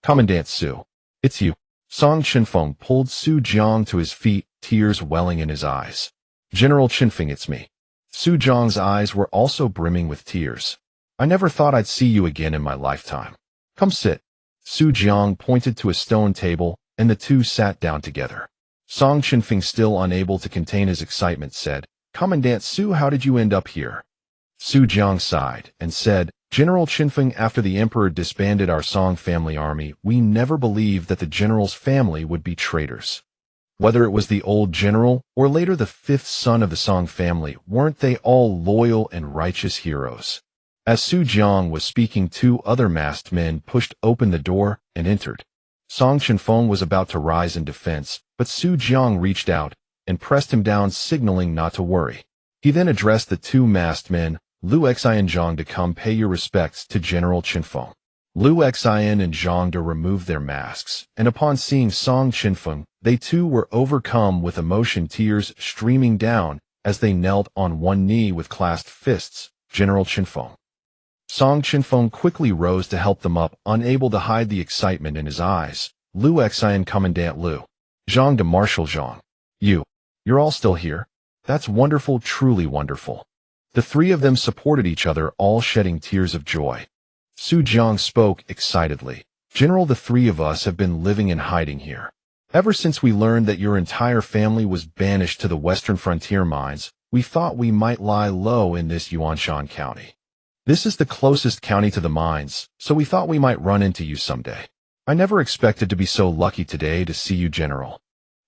Commandant Su, it's you. Song Chenfeng pulled Su Jiang to his feet, tears welling in his eyes. General Chenfeng, it's me. Su Jiang's eyes were also brimming with tears. I never thought I'd see you again in my lifetime. Come sit. Su Jiang pointed to a stone table, and the two sat down together. Song Chenfeng, still unable to contain his excitement, said, Commandant Su, how did you end up here? Su Jiang sighed and said, General Chenfeng, after the emperor disbanded our Song family army, we never believed that the general's family would be traitors. Whether it was the old general or later the fifth son of the Song family, weren't they all loyal and righteous heroes? As Su Jiang was speaking, two other masked men pushed open the door and entered. Song Chenfeng was about to rise in defense, but Su Jiang reached out and pressed him down, signaling not to worry. He then addressed the two masked men, Lu Xian and Zhang, to come pay your respects to General Chenfeng. Lu Xian and Zhang removed their masks, and upon seeing Song Chenfeng, they too were overcome with emotion, tears streaming down as they knelt on one knee with clasped fists. General Chenfeng. Song Chenfeng quickly rose to help them up, unable to hide the excitement in his eyes. Lu Xian, Commandant Lu. Zhang to Marshal Zhang. You're all still here? That's wonderful, truly wonderful. The three of them supported each other, all shedding tears of joy. Su Jiang spoke excitedly. General, the three of us have been living in hiding here. Ever since we learned that your entire family was banished to the western frontier mines, we thought we might lie low in this Yuanyuan county. This is the closest county to the mines, so we thought we might run into you someday. I never expected to be so lucky today to see you, General.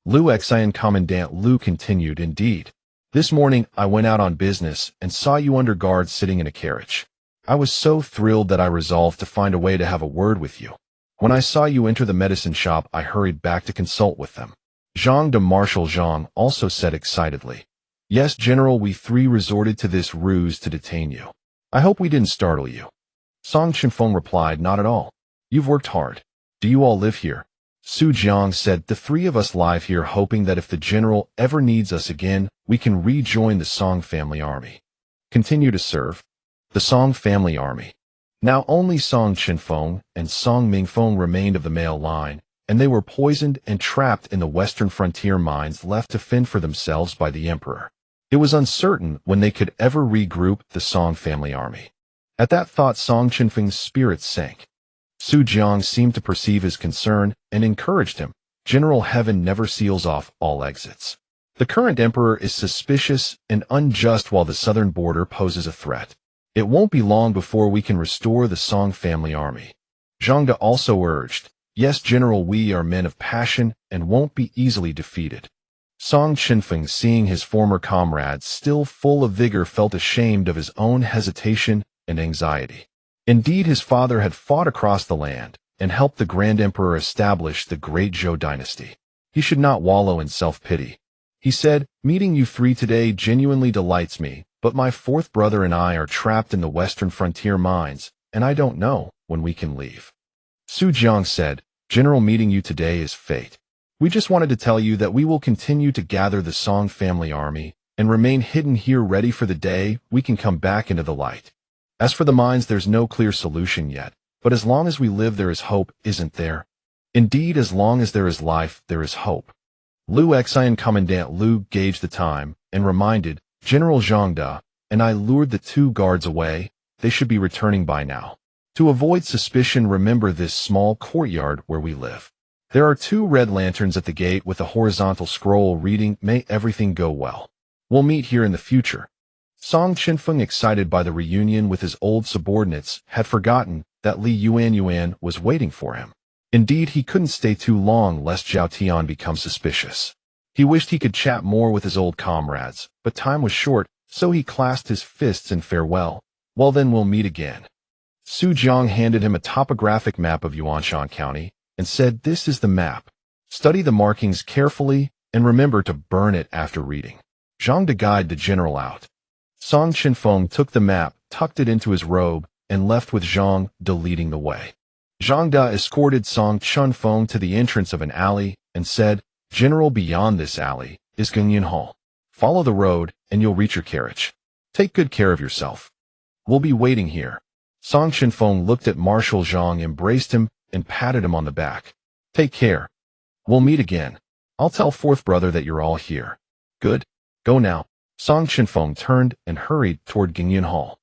Lu Xian, Commandant Lu continued, Indeed. This morning, I went out on business and saw you under guard sitting in a carriage. I was so thrilled that I resolved to find a way to have a word with you. When I saw you enter the medicine shop, I hurried back to consult with them. Zhang de Marshal Zhang also said excitedly, Yes, General, we three resorted to this ruse to detain you. I hope we didn't startle you. Song Chenfeng replied, Not at all. You've worked hard. Do you all live here? Su Jiang said, The three of us live here, hoping that if the general ever needs us again, we can rejoin the Song family army. Continue to serve. The Song family army. Now only Song Chenfeng and Song Mingfeng remained of the male line, and they were poisoned and trapped in the western frontier mines, left to fend for themselves by the emperor. It was uncertain when they could ever regroup the Song family army. At that thought, Song Chenfeng's spirits sank. Su Jiang seemed to perceive his concern and encouraged him. General, heaven never seals off all exits. The current emperor is suspicious and unjust, while the southern border poses a threat. It won't be long before we can restore the Song family army. Zhang De also urged, Yes, General, we are men of passion and won't be easily defeated. Song Chenfeng, seeing his former comrades still full of vigor, felt ashamed of his own hesitation and anxiety. Indeed, his father had fought across the land and helped the Grand Emperor establish the Great Zhou dynasty. He should not wallow in self-pity. He said, Meeting you three today genuinely delights me, but my fourth brother and I are trapped in the western frontier mines, and I don't know when we can leave. Su Jiang said, General, meeting you today is fate. We just wanted to tell you that we will continue to gather the Song family army and remain hidden here, ready for the day we can come back into the light. As for the mines, there's no clear solution yet, but as long as we live, there is hope, isn't there? Indeed, as long as there is life, there is hope. Lu Xian, Commandant Lu gauged the time and reminded, General Zhang De, and I lured the two guards away. They should be returning by now. To avoid suspicion, remember this small courtyard where we live. There are two red lanterns at the gate with a horizontal scroll reading, May everything go well. We'll meet here in the future. Song Chenfeng, excited by the reunion with his old subordinates, had forgotten that Yuanyuan was waiting for him. Indeed, he couldn't stay too long lest Zhao Tian become suspicious. He wished he could chat more with his old comrades, but time was short, so he clasped his fists in farewell. Well then, we'll meet again. Su Jiang handed him a topographic map of Yuanshan County and said, "This is the map. Study the markings carefully and remember to burn it after reading." Zhang De guide the general out. Song Chenfeng took the map, tucked it into his robe, and left with Zhang De leading the way. Zhang De escorted Song Chenfeng to the entrance of an alley and said, "General, beyond this alley is Gunyan Hall. Follow the road and you'll reach your carriage. Take good care of yourself. We'll be waiting here." Song Chenfeng looked at Marshal Zhang, embraced him, and patted him on the back. "Take care. We'll meet again. I'll tell fourth brother that you're all here." "Good. Go now." Song Chenfeng turned and hurried toward Gunyan Hall.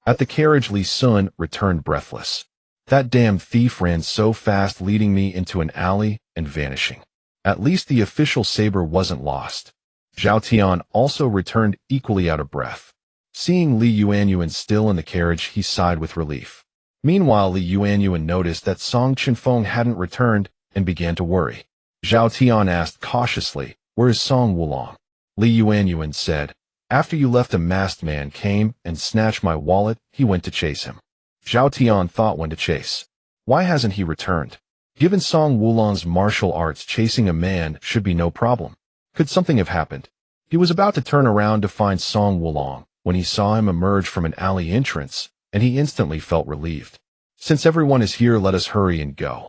At the carriage, Li Sun returned breathless. "That damn thief ran so fast, leading me into an alley and vanishing. At least the official saber wasn't lost." Zhao Tian also returned equally out of breath. Seeing Li Yuanyuan still in the carriage, he sighed with relief. Meanwhile, Li Yuanyuan noticed that Song Chenfeng hadn't returned and began to worry. Zhao Tian asked cautiously, "Where is Song Wulong?" Li Yuanyuan said, "After you left, a masked man came and snatched my wallet. He went to chase him." Zhao Tian thought, when to chase? Why hasn't he returned? Given Song Wulong's martial arts, chasing a man should be no problem. Could something have happened? He was about to turn around to find Song Wulong when he saw him emerge from an alley entrance, and he instantly felt relieved. "Since everyone is here, let us hurry and go."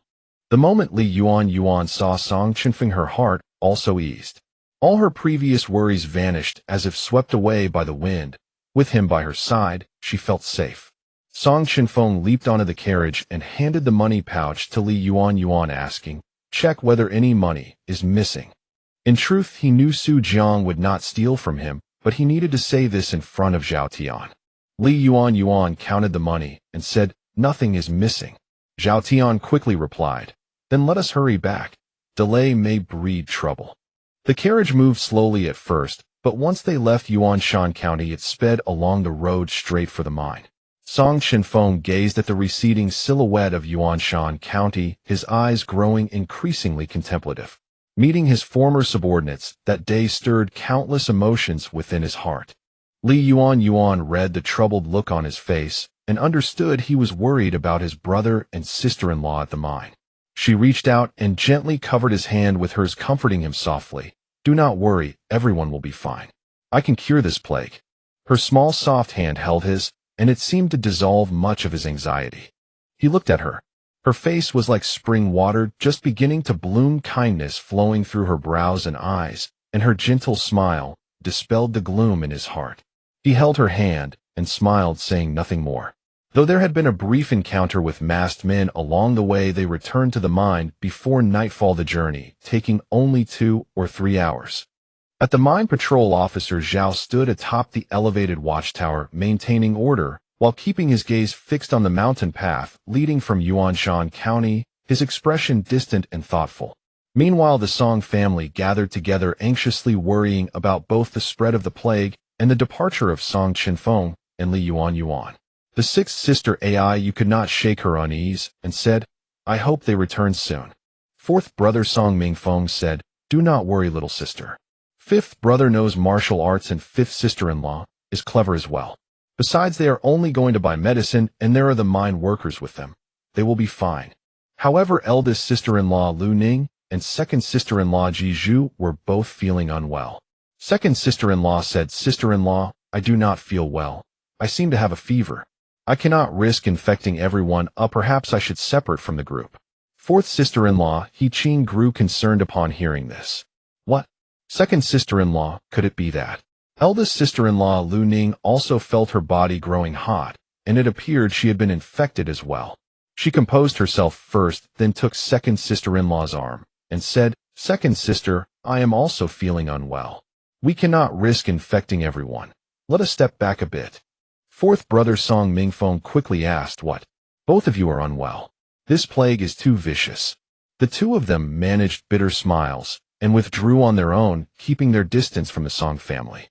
The moment Li Yuanyuan saw Song Chenfeng, her heart also eased. All her previous worries vanished as if swept away by the wind. With him by her side, she felt safe. Song Chenfeng leaped onto the carriage and handed the money pouch to Li Yuanyuan, asking, "Check whether any money is missing." In truth, he knew Su Jiang would not steal from him, but he needed to say this in front of Zhao Tian. Li Yuanyuan counted the money and said, "Nothing is missing." Zhao Tian quickly replied, "Then let us hurry back. Delay may breed trouble." The carriage moved slowly at first, but once they left Yuanshan County, it sped along the road straight for the mine. Song Chenfeng gazed at the receding silhouette of Yuanshan County, his eyes growing increasingly contemplative. Meeting his former subordinates that day stirred countless emotions within his heart. Li Yuanyuan read the troubled look on his face and understood he was worried about his brother and sister-in-law at the mine. She reached out and gently covered his hand with hers, comforting him softly. "Do not worry, everyone will be fine. I can cure this plague." Her small soft hand held his, and it seemed to dissolve much of his anxiety. He looked at her. Her face was like spring water just beginning to bloom, kindness flowing through her brows and eyes, and her gentle smile dispelled the gloom in his heart. He held her hand and smiled, saying nothing more. Though there had been a brief encounter with masked men along the way, they returned to the mine before nightfall, the journey taking only 2 or 3 hours. At the mine, patrol officer Zhao stood atop the elevated watchtower, maintaining order, while keeping his gaze fixed on the mountain path leading from Yuanshan County, his expression distant and thoughtful. Meanwhile, the Song family gathered together, anxiously worrying about both the spread of the plague and the departure of Song Chenfeng and Li Yuanyuan. The sixth sister Ai could not shake her unease and said, "I hope they return soon." Fourth brother Song Mingfeng said, "Do not worry, little sister. Fifth brother knows martial arts and fifth sister-in-law is clever as well. Besides, they are only going to buy medicine, and there are the mine workers with them. They will be fine." However, eldest sister-in-law Lu Ning and second sister-in-law Ji Zhu were both feeling unwell. Second sister-in-law said, "Sister-in-law, I do not feel well. I seem to have a fever. I cannot risk infecting everyone. Perhaps I should separate from the group." Fourth sister-in-law He Qing grew concerned upon hearing this. What? Second sister-in-law, could it be that? Eldest sister-in-law Lu Ning also felt her body growing hot, and it appeared she had been infected as well. She composed herself first, then took second sister-in-law's arm, and said, "Second sister, I am also feeling unwell. We cannot risk infecting everyone. Let us step back a bit." Fourth brother Song Mingfeng quickly asked, "What? Both of you are unwell? This plague is too vicious." The two of them managed bitter smiles, and withdrew on their own, keeping their distance from the Song family.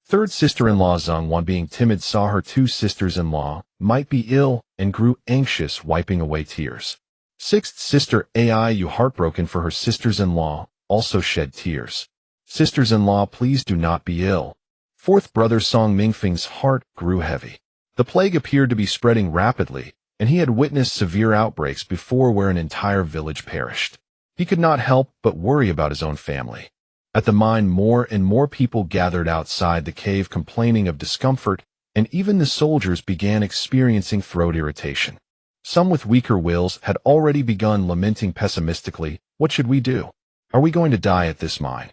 Third sister-in-law Zhongwan, being timid, saw her two sisters-in-law might be ill and grew anxious, wiping away tears. Sixth sister Ai, heartbroken for her sisters-in-law, also shed tears. "Sisters-in-law, please do not be ill." Fourth brother Song Mingfeng's heart grew heavy. The plague appeared to be spreading rapidly, and he had witnessed severe outbreaks before where an entire village perished. He could not help but worry about his own family. At the mine, more and more people gathered outside the cave complaining of discomfort, and even the soldiers began experiencing throat irritation. Some with weaker wills had already begun lamenting pessimistically, "What should we do? Are we going to die at this mine?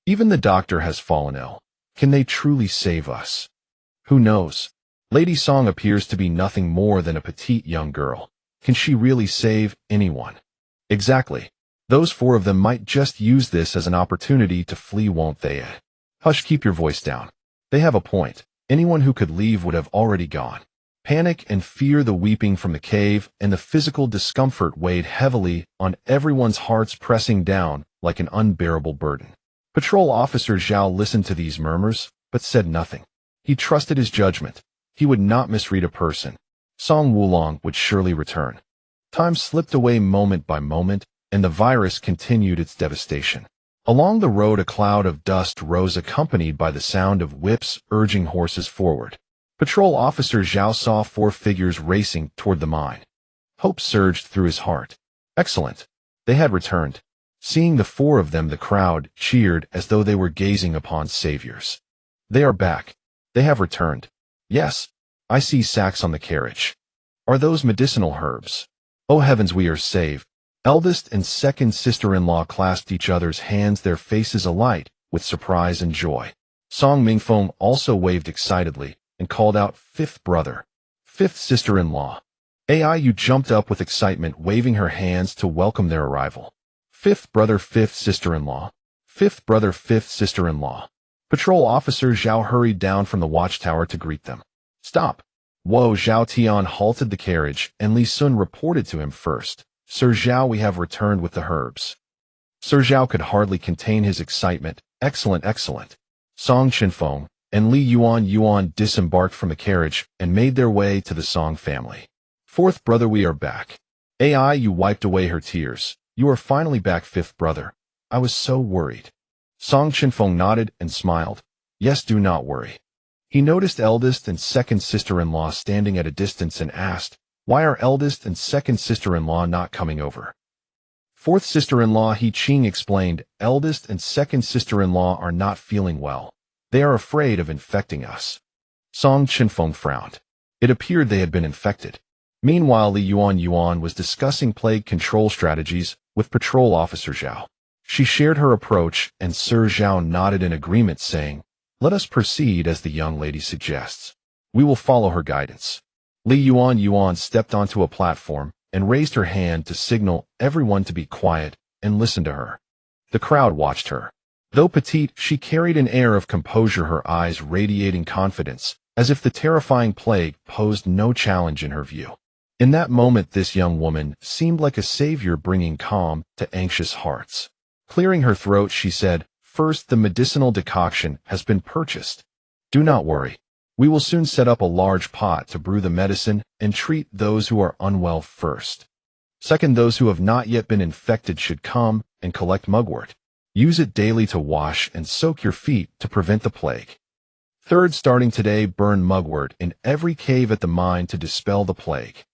Even the doctor has fallen ill. Can they truly save us? Who knows? Lady Song appears to be nothing more than a petite young girl. Can she really save anyone?" Exactly. Those four of them might just use this as an opportunity to flee, won't they? Hush, keep your voice down. They have a point. Anyone who could leave would have already gone. Panic and fear, the weeping from the cave, and the physical discomfort weighed heavily on everyone's hearts, pressing down like an unbearable burden. Patrol Officer Zhao listened to these murmurs, but said nothing. He trusted his judgment. He would not misread a person. Song Wulong would surely return. Time slipped away moment by moment, and the virus continued its devastation. Along the road, a cloud of dust rose, accompanied by the sound of whips urging horses forward. Patrol Officer Zhao saw four figures racing toward the mine. Hope surged through his heart. Excellent. They had returned. Seeing the four of them, the crowd cheered as though they were gazing upon saviors. They are back. They have returned. Yes, I see sacks on the carriage. Are those medicinal herbs? Oh heavens, we are saved. Eldest and second sister-in-law clasped each other's hands, their faces alight with surprise and joy. Song Mingfeng also waved excitedly and called out, "Fifth brother, fifth sister-in-law." Aiyu jumped up with excitement, waving her hands to welcome their arrival. "Fifth brother, fifth sister-in-law. Fifth brother, fifth sister-in-law." Patrol Officer Zhao hurried down from the watchtower to greet them. "Stop." Whoa, Zhao Tian halted the carriage, and Li Sun reported to him first. "Sir Zhao, we have returned with the herbs." Sir Zhao could hardly contain his excitement. "Excellent, excellent." Song Chenfeng and Yuanyuan disembarked from the carriage and made their way to the Song family. "Fourth brother, we are back." Aiyu wiped away her tears. "You are finally back, fifth brother. I was so worried." Song Chenfeng nodded and smiled. "Yes, do not worry." He noticed eldest and second sister-in-law standing at a distance and asked, "Why are eldest and second sister-in-law not coming over?" Fourth sister-in-law He Ching explained, "Eldest and second sister-in-law are not feeling well. They are afraid of infecting us." Song Chenfeng frowned. It appeared they had been infected. Meanwhile, Li Yuanyuan was discussing plague control strategies with Patrol Officer Zhao. She shared her approach, and Sir Zhao nodded in agreement, saying, "Let us proceed as the young lady suggests. We will follow her guidance." Li Yuanyuan stepped onto a platform and raised her hand to signal everyone to be quiet and listen to her. The crowd watched her. Though petite, she carried an air of composure, her eyes radiating confidence, as if the terrifying plague posed no challenge in her view. In that moment, this young woman seemed like a savior, bringing calm to anxious hearts. Clearing her throat, she said, "First, the medicinal decoction has been purchased. Do not worry. We will soon set up a large pot to brew the medicine and treat those who are unwell first. Second, those who have not yet been infected should come and collect mugwort. Use it daily to wash and soak your feet to prevent the plague. Third, starting today, burn mugwort in every cave at the mine to dispel the plague.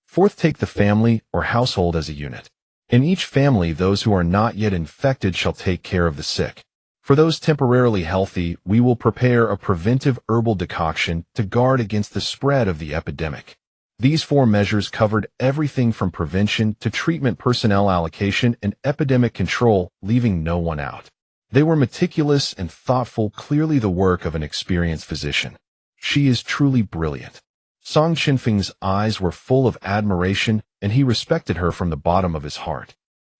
Fourth, take the family or household as a unit. In each family, those who are not yet infected shall take care of the sick. For those temporarily healthy, we will prepare a preventive herbal decoction to guard against the spread of the epidemic." These four measures covered everything from prevention to treatment, personnel allocation, and epidemic control, leaving no one out. They were meticulous and thoughtful, clearly the work of an experienced physician. "She is truly brilliant." Song Chenfeng's eyes were full of admiration, and he respected her from the bottom of his heart.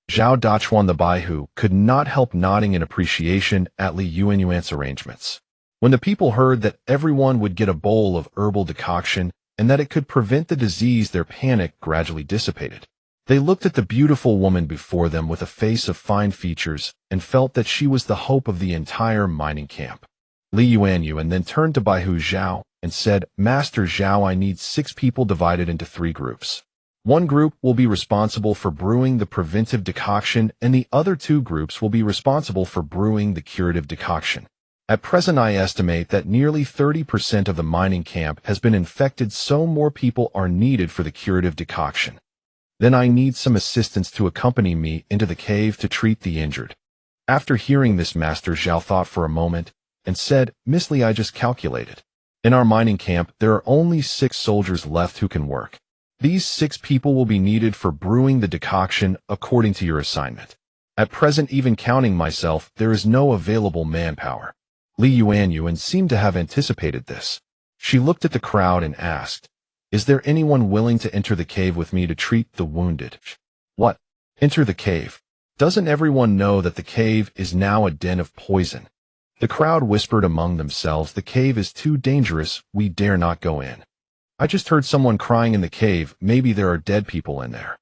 Zhao Dachuan the Baihu could not help nodding in appreciation at Li Yuanyuan's arrangements. When the people heard that everyone would get a bowl of herbal decoction and that it could prevent the disease, their panic gradually dissipated. They looked at the beautiful woman before them with a face of fine features and felt that she was the hope of the entire mining camp. Li Yuanyuan then turned to Baihu Zhao and said, "Master Zhao, I need 6 people divided into 3 groups. One group will be responsible for brewing the preventive decoction, and the other 2 groups will be responsible for brewing the curative decoction. At present I estimate that nearly 30% of the mining camp has been infected, so more people are needed for the curative decoction. Then I need some assistance to accompany me into the cave to treat the injured. After hearing this, Master Zhao thought for a moment and said, Miss Li, I just calculated. In our mining camp, there are only 6 soldiers left who can work. These 6 people will be needed for brewing the decoction according to your assignment. At present, even counting myself, there is no available manpower. Li Yuanyuan seemed to have anticipated this. She looked at the crowd and asked, Is there anyone willing to enter the cave with me to treat the wounded? What? Enter the cave? Doesn't everyone know that the cave is now a den of poison? The crowd whispered among themselves, The cave is too dangerous, we dare not go in. I just heard someone crying in the cave, maybe there are dead people in there.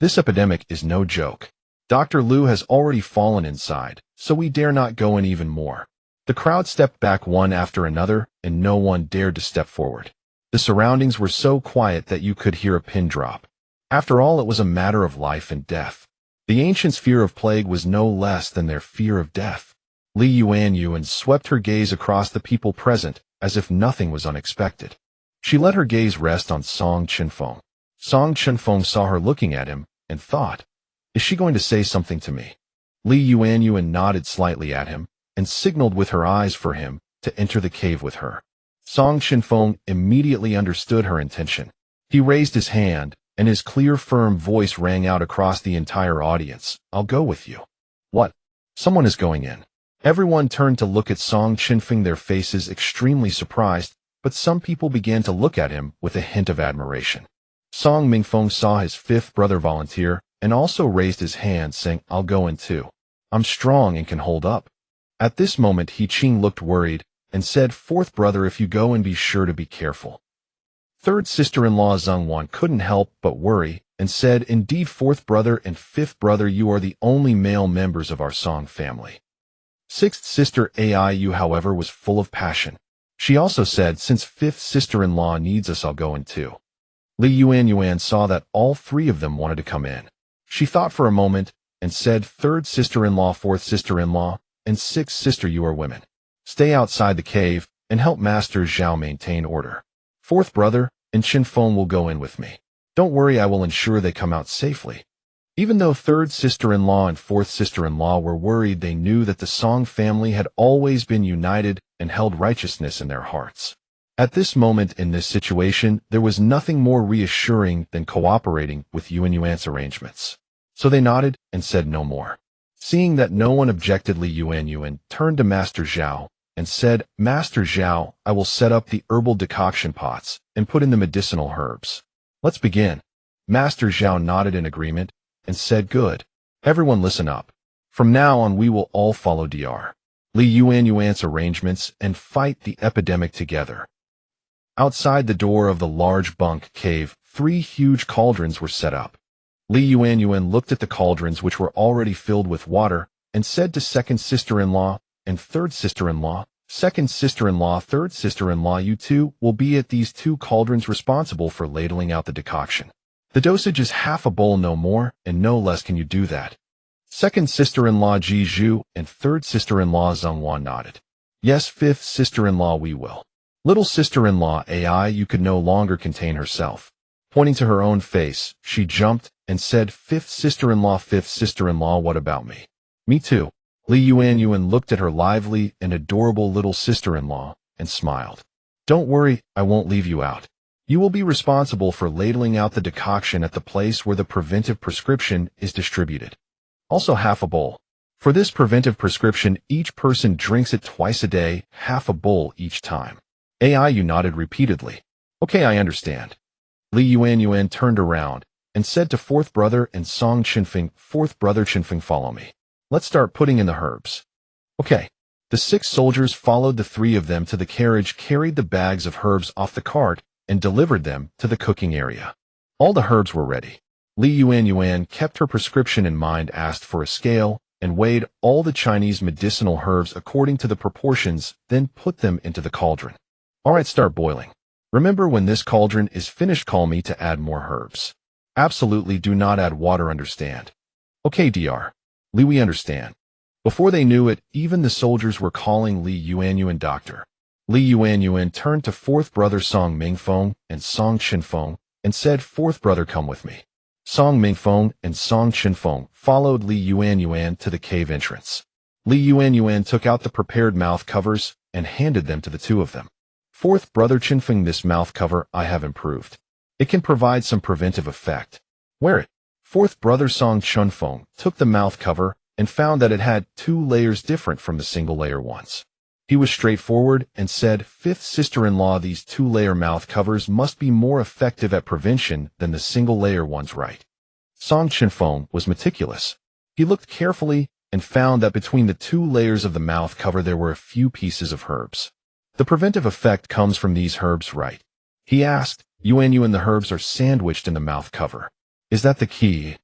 This epidemic is no joke. Dr. Liu has already fallen inside, so we dare not go in even more. The crowd stepped back one after another, and no one dared to step forward. The surroundings were so quiet that you could hear a pin drop. After all, it was a matter of life and death. The ancients' fear of plague was no less than their fear of death. Li Yuanyuan swept her gaze across the people present, as if nothing was unexpected. She let her gaze rest on Song Chenfeng. Song Chenfeng saw her looking at him, and thought, Is she going to say something to me? Li Yuanyuan nodded slightly at him, and signaled with her eyes for him to enter the cave with her. Song Chenfeng immediately understood her intention. He raised his hand, and his clear, firm voice rang out across the entire audience, I'll go with you. What? Someone is going in. Everyone turned to look at Song Chenfeng, their faces extremely surprised, but some people began to look at him with a hint of admiration. Song Mingfeng saw his 5th brother volunteer, and also raised his hand, saying, I'll go in too. I'm strong and can hold up. At this moment, He Qing looked worried, and said, 4th brother, if you go in, be sure to be careful. 3rd sister-in-law Zhengwan couldn't help but worry, and said, Indeed, 4th brother and 5th brother, you are the only male members of our Song family. 6th sister Aiyu, however, was full of passion. She also said, Since 5th sister-in-law needs us, I'll go in too. Li Yuanyuan saw that all 3 of them wanted to come in. She thought for a moment, and said, 3rd sister-in-law, 4th sister-in-law, and 6th sister, you are women. Stay outside the cave, and help Master Zhao maintain order. 4th brother and Chenfeng will go in with me. Don't worry, I will ensure they come out safely. Even though 3rd sister-in-law and 4th sister-in-law were worried, they knew that the Song family had always been united and held righteousness in their hearts. At this moment in this situation, there was nothing more reassuring than cooperating with Yuanyuan's arrangements. So they nodded and said no more. Seeing that no one objected, Li Yuanyuan turned to Master Zhao and said, Master Zhao, I will set up the herbal decoction pots and put in the medicinal herbs. Let's begin. Master Zhao nodded in agreement and said, Good. Everyone listen up. From now on we will all follow Dr. Li Yuanyuan's arrangements and fight the epidemic together. Outside the door of the large bunk cave, 3 huge cauldrons were set up. Li Yuanyuan looked at the cauldrons, which were already filled with water, and said to 2nd sister-in-law and 3rd sister-in-law, 2nd sister-in-law, 3rd sister-in-law, you 2 will be at these 2 cauldrons responsible for ladling out the decoction. The dosage is half a bowl, no more, and no less. Can you do that? 2nd sister-in-law Ji Zhu and 3rd sister-in-law Zhengwan nodded. Yes, 5th sister-in-law, we will. Little sister-in-law Aiyu could no longer contain herself. Pointing to her own face, she jumped and said, 5th sister-in-law, 5th sister-in-law, what about me? Me too. Li Yuanyuan looked at her lively and adorable little sister-in-law and smiled. Don't worry, I won't leave you out. You will be responsible for ladling out the decoction at the place where the preventive prescription is distributed. Also half a bowl. For this preventive prescription, each person drinks it twice a day, half a bowl each time. Aiyu nodded repeatedly. Okay, I understand. Li Yuanyuan turned around and said to 4th brother and Song Chenfeng, 4th brother Chenfeng, follow me. Let's start putting in the herbs. Okay. The 6 soldiers followed the 3 of them to the carriage, carried the bags of herbs off the cart, and delivered them to the cooking area. All the herbs were ready. Li Yuanyuan kept her prescription in mind, asked for a scale, and weighed all the Chinese medicinal herbs according to the proportions, then put them into the cauldron. All right, start boiling. Remember, when this cauldron is finished, call me to add more herbs. Absolutely do not add water, understand? Okay, Dr. Li, we understand. Before they knew it, even the soldiers were calling Li Yuanyuan doctor. Li Yuanyuan turned to fourth brother Song Mingfeng and Song Chenfeng and said, "Fourth brother, come with me." Song Mingfeng and Song Chenfeng followed Li Yuanyuan to the cave entrance. Li Yuanyuan took out the prepared mouth covers and handed them to the two of them. "Fourth brother Chenfeng, this mouth cover I have improved. It can provide some preventive effect. Wear it." Fourth brother Song Chenfeng took the mouth cover and found that it had 2 layers different from the single-layer ones. He was straightforward and said, "Fifth sister-in-law, these 2-layer mouth covers must be more effective at prevention than the single-layer ones, right?" Song Chenfeng was meticulous. He looked carefully and found that between the 2 layers of the mouth cover there were a few pieces of herbs. "The preventive effect comes from these herbs, right?" he asked. "Yuanyuan, the herbs are sandwiched in the mouth cover. Is that the key?"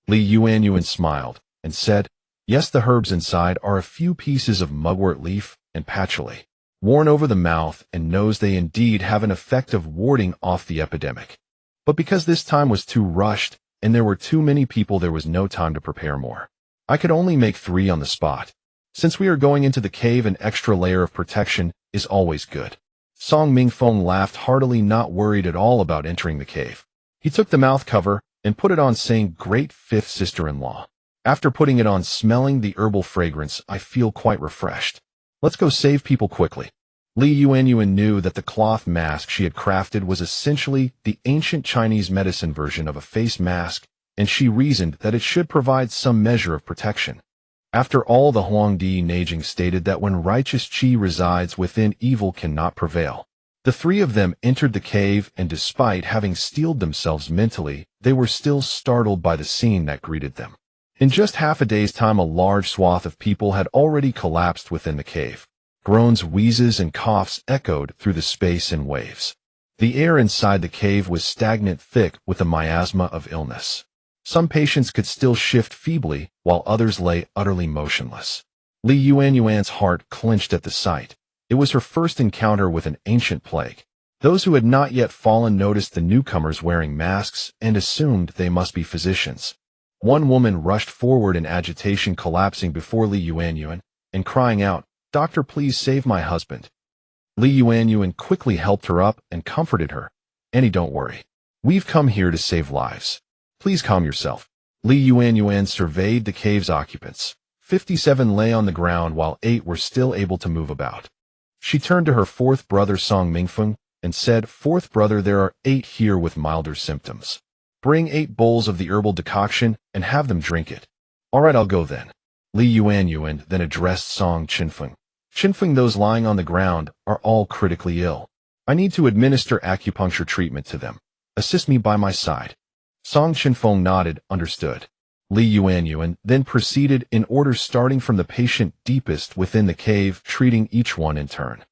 Li Yuanyuan smiled and said, "Yes, the herbs inside are a few pieces of mugwort leaf and patchouli. Worn over the mouth and nose, they indeed have an effect of warding off the epidemic. But because this time was too rushed and there were too many people, there was no time to prepare more. I could only make 3 on the spot. Since we are going into the cave, an extra layer of protection is always good." Song Mingfeng laughed heartily, not worried at all about entering the cave. He took the mouth cover and put it on, saying, "Great fifth sister-in-law. After putting it on, smelling the herbal fragrance, I feel quite refreshed. Let's go save people quickly." Li Yuanyuan knew that the cloth mask she had crafted was essentially the ancient Chinese medicine version of a face mask, and she reasoned that it should provide some measure of protection. After all, the Huangdi Neijing stated that when righteous qi resides within, evil cannot prevail. The 3 of them entered the cave, and despite having steeled themselves mentally, they were still startled by the scene that greeted them. In just half a day's time, a large swath of people had already collapsed within the cave. Groans, wheezes, and coughs echoed through the space in waves. The air inside the cave was stagnant, thick with a miasma of illness. Some patients could still shift feebly, while others lay utterly motionless. Li Yuanyuan's heart clenched at the sight. It was her first encounter with an ancient plague. Those who had not yet fallen noticed the newcomers wearing masks and assumed they must be physicians. One woman rushed forward in agitation, collapsing before Li Yuanyuan and crying out, "Doctor, please save my husband." Li Yuanyuan quickly helped her up and comforted her. "Annie, don't worry. We've come here to save lives. Please calm yourself." Li Yuanyuan surveyed the cave's occupants. 57 lay on the ground while 8 were still able to move about. She turned to her fourth brother Song Mingfeng and said, "Fourth brother, there are 8 here with milder symptoms. Bring 8 bowls of the herbal decoction and have them drink it." "All right, I'll go then." Li Yuanyuan then addressed Song Chenfeng. "Chenfeng, those lying on the ground are all critically ill. I need to administer acupuncture treatment to them. Assist me by my side." Song Chenfeng nodded, understood. Li Yuanyuan then proceeded in order, starting from the patient deepest within the cave, treating each one in turn.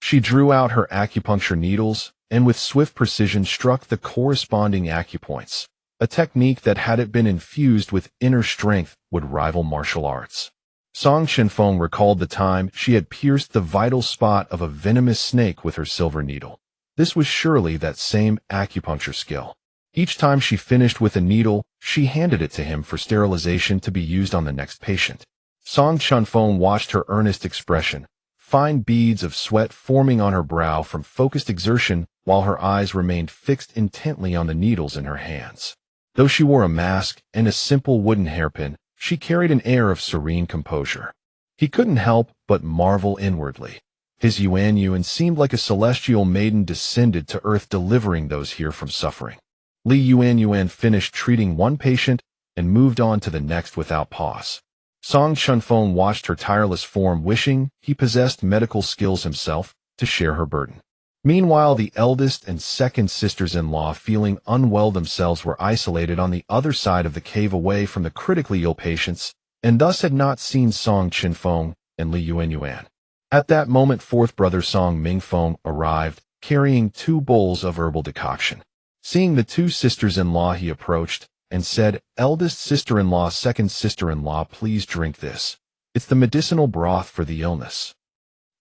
She drew out her acupuncture needles and with swift precision struck the corresponding acupoints, a technique that, had it been infused with inner strength, would rival martial arts. Song Chenfeng recalled the time she had pierced the vital spot of a venomous snake with her silver needle. This was surely that same acupuncture skill. Each time she finished with a needle, she handed it to him for sterilization to be used on the next patient. Song Chenfeng watched her earnest expression, fine beads of sweat forming on her brow from focused exertion, while her eyes remained fixed intently on the needles in her hands. Though she wore a mask and a simple wooden hairpin, she carried an air of serene composure. He couldn't help but marvel inwardly. His Yuanyuan seemed like a celestial maiden descended to earth, delivering those here from suffering. Li Yuanyuan finished treating one patient and moved on to the next without pause. Song Chenfeng watched her tireless form, wishing he possessed medical skills himself to share her burden. Meanwhile, the eldest and second sisters-in-law, feeling unwell themselves, were isolated on the other side of the cave, away from the critically ill patients, and thus had not seen Song Chenfeng and Li Yuanyuan. At that moment, fourth brother Song Mingfeng arrived, carrying 2 bowls of herbal decoction. Seeing the 2 sisters-in-law, he approached and said, "Eldest sister-in-law, second sister-in-law, please drink this. It's the medicinal broth for the illness."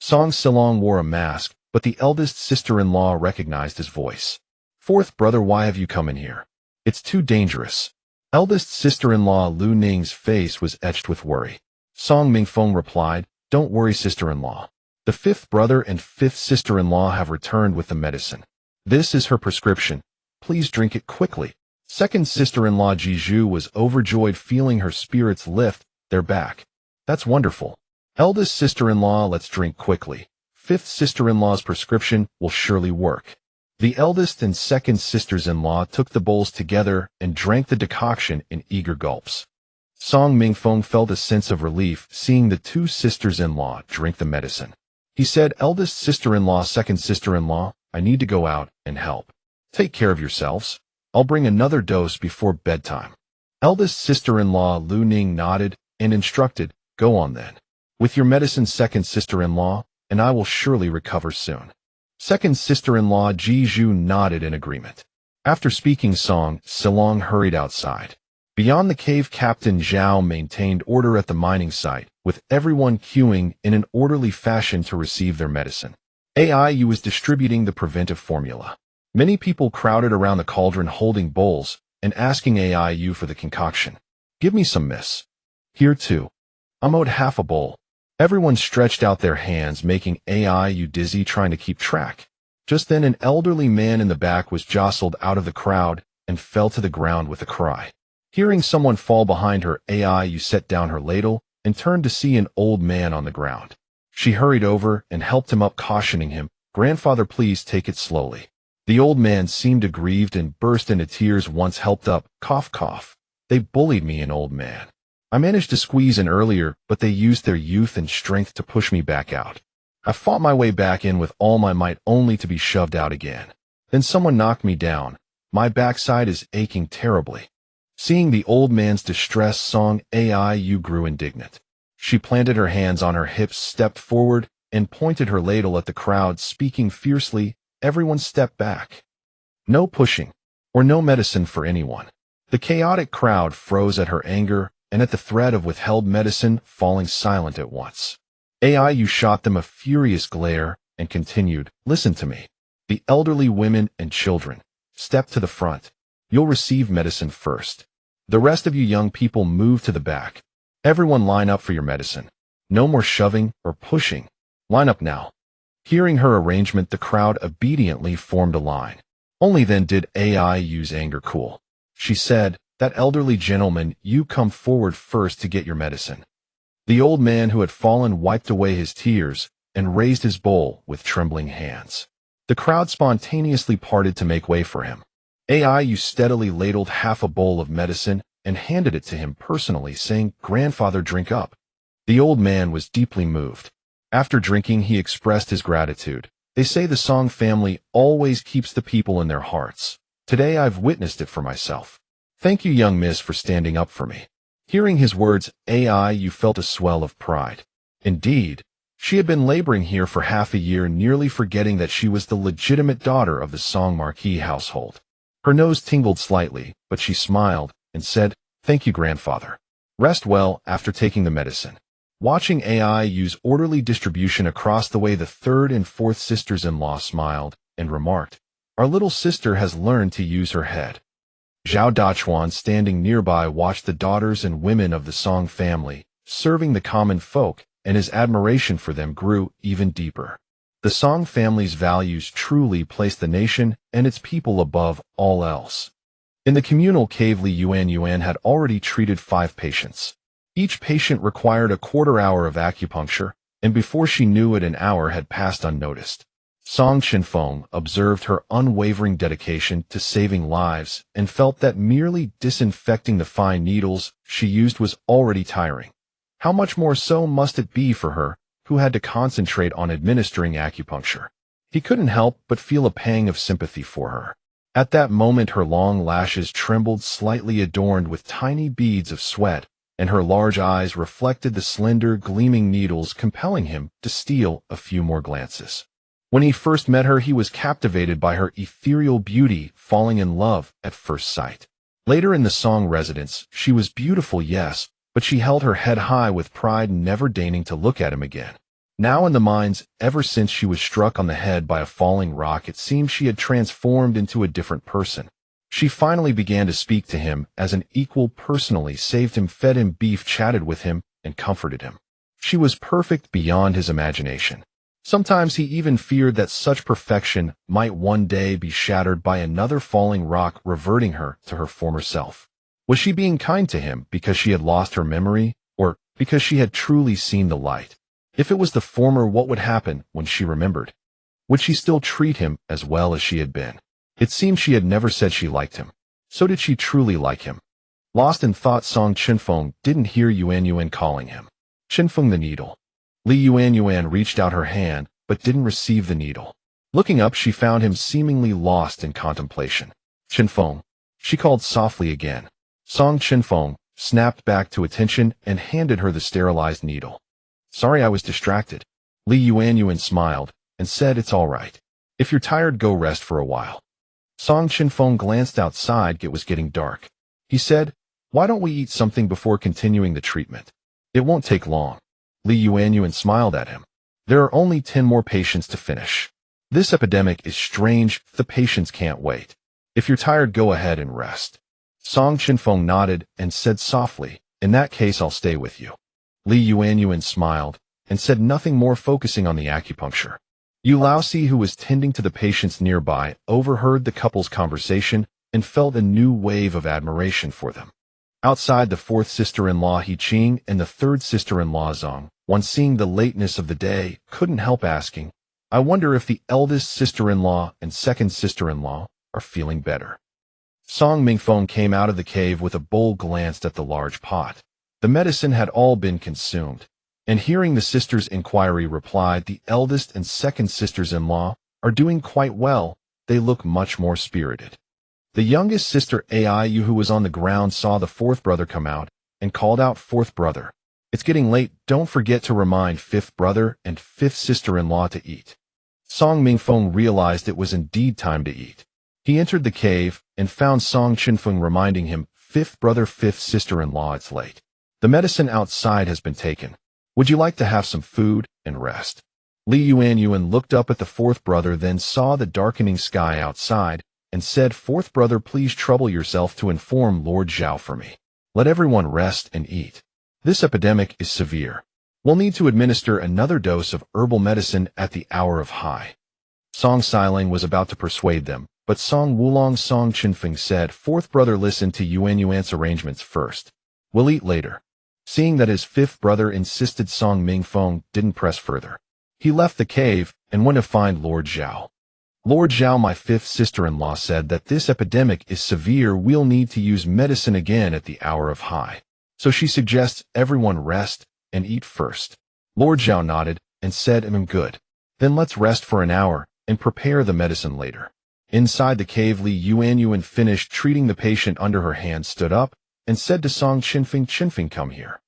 Song Silong wore a mask, but the eldest sister-in-law recognized his voice. "Fourth brother, why have you come in here? It's too dangerous." Eldest sister-in-law Lu Ning's face was etched with worry. Song Mingfeng replied, "Don't worry, sister-in-law. The fifth brother and fifth sister-in-law have returned with the medicine. This is her prescription. Please drink it quickly." Second sister-in-law Jiju was overjoyed, feeling her spirits lift their back. "That's wonderful. Eldest sister-in-law, let's drink quickly. Fifth sister-in-law's prescription will surely work." The eldest and second sisters-in-law took the bowls together and drank the decoction in eager gulps. Song Mingfeng felt a sense of relief seeing the two sisters-in-law drink the medicine. He said, "Eldest sister-in-law, second sister-in-law, I need to go out and help. Take care of yourselves. I'll bring another dose before bedtime." Eldest sister-in-law Lu Ning nodded and instructed, "Go on then. With your medicine, second sister-in-law, and I will surely recover soon." Second sister-in-law Ji Zhu nodded in agreement. After speaking Song, Silong hurried outside. Beyond the cave, Captain Zhao maintained order at the mining site, with everyone queuing in an orderly fashion to receive their medicine. AIU was distributing the preventive formula. Many people crowded around the cauldron holding bowls and asking AIU for the concoction. "Give me some, miss." "Here too." "I'm owed half a bowl." Everyone stretched out their hands, making AIU dizzy trying to keep track. Just then an elderly man in the back was jostled out of the crowd and fell to the ground with a cry. Hearing someone fall behind her, AIU set down her ladle and turned to see an old man on the ground. She hurried over and helped him up, cautioning him, "Grandfather, please take it slowly." The old man seemed aggrieved and burst into tears once helped up. Cough, cough. "They bullied me, an old man. I managed to squeeze in earlier, but they used their youth and strength to push me back out. I fought my way back in with all my might only to be shoved out again. Then someone knocked me down. My backside is aching terribly." Seeing the old man's distress, Song Aiu grew indignant. She planted her hands on her hips, stepped forward, and pointed her ladle at the crowd, speaking fiercely, "Everyone step back. No pushing, or no medicine for anyone." The chaotic crowd froze at her anger, and at the threat of withheld medicine, falling silent at once. Aiu shot them a furious glare and continued, "Listen to me. The elderly, women, and children, step to the front. You'll receive medicine first. The rest of you young people move to the back. Everyone line up for your medicine. No more shoving or pushing. Line up now." Hearing her arrangement, the crowd obediently formed a line. Only then did Aiu's anger cool. She said, "That elderly gentleman, you come forward first to get your medicine." The old man who had fallen wiped away his tears and raised his bowl with trembling hands. The crowd spontaneously parted to make way for him. Aiu steadily ladled half a bowl of medicine and handed it to him personally, saying, "Grandfather, drink up." The old man was deeply moved. After drinking, he expressed his gratitude. "They say the Song family always keeps the people in their hearts. Today I've witnessed it for myself. Thank you, young miss, for standing up for me." Hearing his words, Aiu felt a swell of pride. Indeed, she had been laboring here for half a year, nearly forgetting that she was the legitimate daughter of the Song Marquis household. Her nose tingled slightly, but she smiled and said, "Thank you, grandfather. Rest well after taking the medicine." Watching Aiu's orderly distribution across the way, the third and fourth sisters-in-law smiled and remarked, "Our little sister has learned to use her head." Zhao Dachuan, standing nearby, watched the daughters and women of the Song family serving the common folk, and his admiration for them grew even deeper. The Song family's values truly placed the nation and its people above all else. In the communal cave, Yuanyuan had already treated 5 patients. Each patient required a quarter hour of acupuncture, and before she knew it, an hour had passed unnoticed. Song Chenfeng observed her unwavering dedication to saving lives and felt that merely disinfecting the fine needles she used was already tiring. How much more so must it be for her, who had to concentrate on administering acupuncture? He couldn't help but feel a pang of sympathy for her. At that moment, her long lashes trembled slightly, adorned with tiny beads of sweat, and her large eyes reflected the slender, gleaming needles, compelling him to steal a few more glances. When he first met her, he was captivated by her ethereal beauty, falling in love at first sight. Later in the Song residence, she was beautiful, yes, but she held her head high with pride, never deigning to look at him again. Now in the mines, ever since she was struck on the head by a falling rock, it seemed she had transformed into a different person. She finally began to speak to him as an equal, personally saved him, fed him beef, chatted with him, and comforted him. She was perfect beyond his imagination. Sometimes he even feared that such perfection might one day be shattered by another falling rock, reverting her to her former self. Was she being kind to him because she had lost her memory, or because she had truly seen the light? If it was the former, what would happen when she remembered? Would she still treat him as well as she had been? It seemed she had never said she liked him. So did she truly like him? Lost in thought, Song Chenfeng didn't hear Yuanyuan calling him. Chenfeng, the needle. Yuanyuan reached out her hand, but didn't receive the needle. Looking up, she found him seemingly lost in contemplation. Chenfeng, she called softly again. Song Chenfeng snapped back to attention and handed her the sterilized needle. Sorry, I was distracted. Yuanyuan smiled and said, it's all right. If you're tired, go rest for a while. Song Chenfeng glanced outside. It was getting dark. He said, why don't we eat something before continuing the treatment? It won't take long. Yuanyuan smiled at him. There are only 10 more patients to finish. This epidemic is strange. The patients can't wait. If you're tired, go ahead and rest. Song Chenfeng nodded and said softly, in that case, I'll stay with you. Yuanyuan smiled and said nothing more, focusing on the acupuncture. Yu Laosi, who was tending to the patients nearby, overheard the couple's conversation and felt a new wave of admiration for them. Outside, the fourth sister-in-law He Qing and the third sister-in-law Zhang, on seeing the lateness of the day, couldn't help asking, I wonder if the eldest sister-in-law and second sister-in-law are feeling better. Song Mingfeng came out of the cave with a bowl, glanced at the large pot. The medicine had all been consumed, and hearing the sister's inquiry, replied, the eldest and second sisters-in-law are doing quite well. They look much more spirited. The youngest sister, Aiyu, who was on the ground, saw the fourth brother come out and called out, fourth brother, it's getting late. Don't forget to remind fifth brother and fifth sister-in-law to eat. Song Mingfeng realized it was indeed time to eat. He entered the cave and found Song Chenfeng reminding him, fifth brother, fifth sister-in-law, it's late. The medicine outside has been taken. Would you like to have some food and rest? Yuanyuan looked up at the fourth brother, then saw the darkening sky outside, and said, fourth brother, please trouble yourself to inform Lord Zhao for me. Let everyone rest and eat. This epidemic is severe. We'll need to administer another dose of herbal medicine at the hour of high. Song Xiling was about to persuade them, but Song Wulong Song Chenfeng said, fourth brother, listen to Yuanyuan's arrangements first. We'll eat later. Seeing that his fifth brother insisted, Song Mingfeng didn't press further. He left the cave and went to find Lord Zhao. Lord Zhao, my fifth sister-in-law said that this epidemic is severe. We'll need to use medicine again at the hour of high. So she suggests everyone rest and eat first. Lord Zhao nodded and said, good. Then let's rest for an hour and prepare the medicine later. Inside the cave, Yuanyuan finished treating the patient under her hand, stood up, and said to Song Chenfeng, Chenfeng, come here.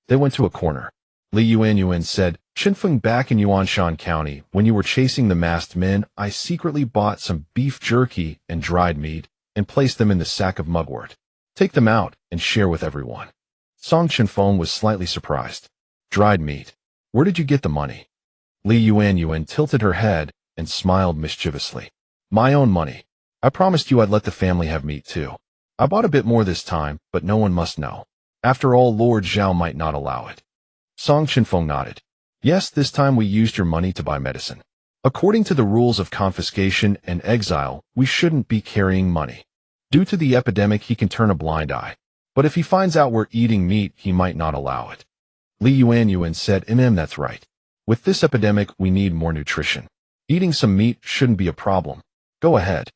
They went to a corner. Yuanyuan said, Chenfeng, back in Yuanshan County, when you were chasing the masked men, I secretly bought some beef jerky and dried meat and placed them in the sack of mugwort. Take them out and share with everyone. Song Chenfeng was slightly surprised. Dried meat? Where did you get the money? Yuanyuan tilted her head and smiled mischievously. My own money. I promised you I'd let the family have meat too. I bought a bit more this time, but no one must know. After all, Lord Zhao might not allow it. Song Chenfeng nodded. Yes, this time we used your money to buy medicine. According to the rules of confiscation and exile, we shouldn't be carrying money. Due to the epidemic, he can turn a blind eye. But if he finds out we're eating meat, he might not allow it. Yuanyuan said, that's right. With this epidemic, we need more nutrition. Eating some meat shouldn't be a problem. Go ahead.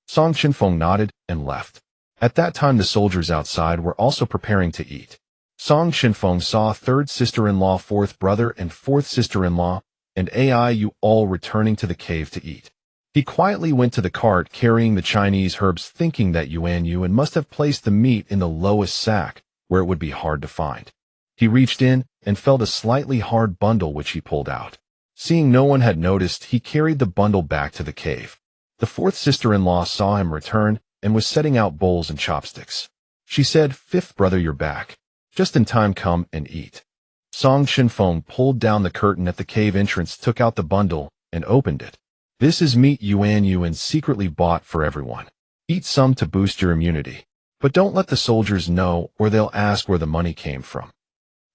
Song Chenfeng nodded and left. At that time, the soldiers outside were also preparing to eat. Song Chenfeng saw third sister-in-law, fourth brother, and fourth sister-in-law, and Aiyu all returning to the cave to eat. He quietly went to the cart carrying the Chinese herbs, thinking that Yuanyuan must have placed the meat in the lowest sack, where it would be hard to find. He reached in and felt a slightly hard bundle, which he pulled out. Seeing no one had noticed, he carried the bundle back to the cave. The fourth sister-in-law saw him return and was setting out bowls and chopsticks. She said, fifth brother, you're back. Just in time, come and eat. Song Chenfeng pulled down the curtain at the cave entrance, took out the bundle, and opened it. This is meat Yuanyuan secretly bought for everyone. Eat some to boost your immunity. But don't let the soldiers know, or they'll ask where the money came from.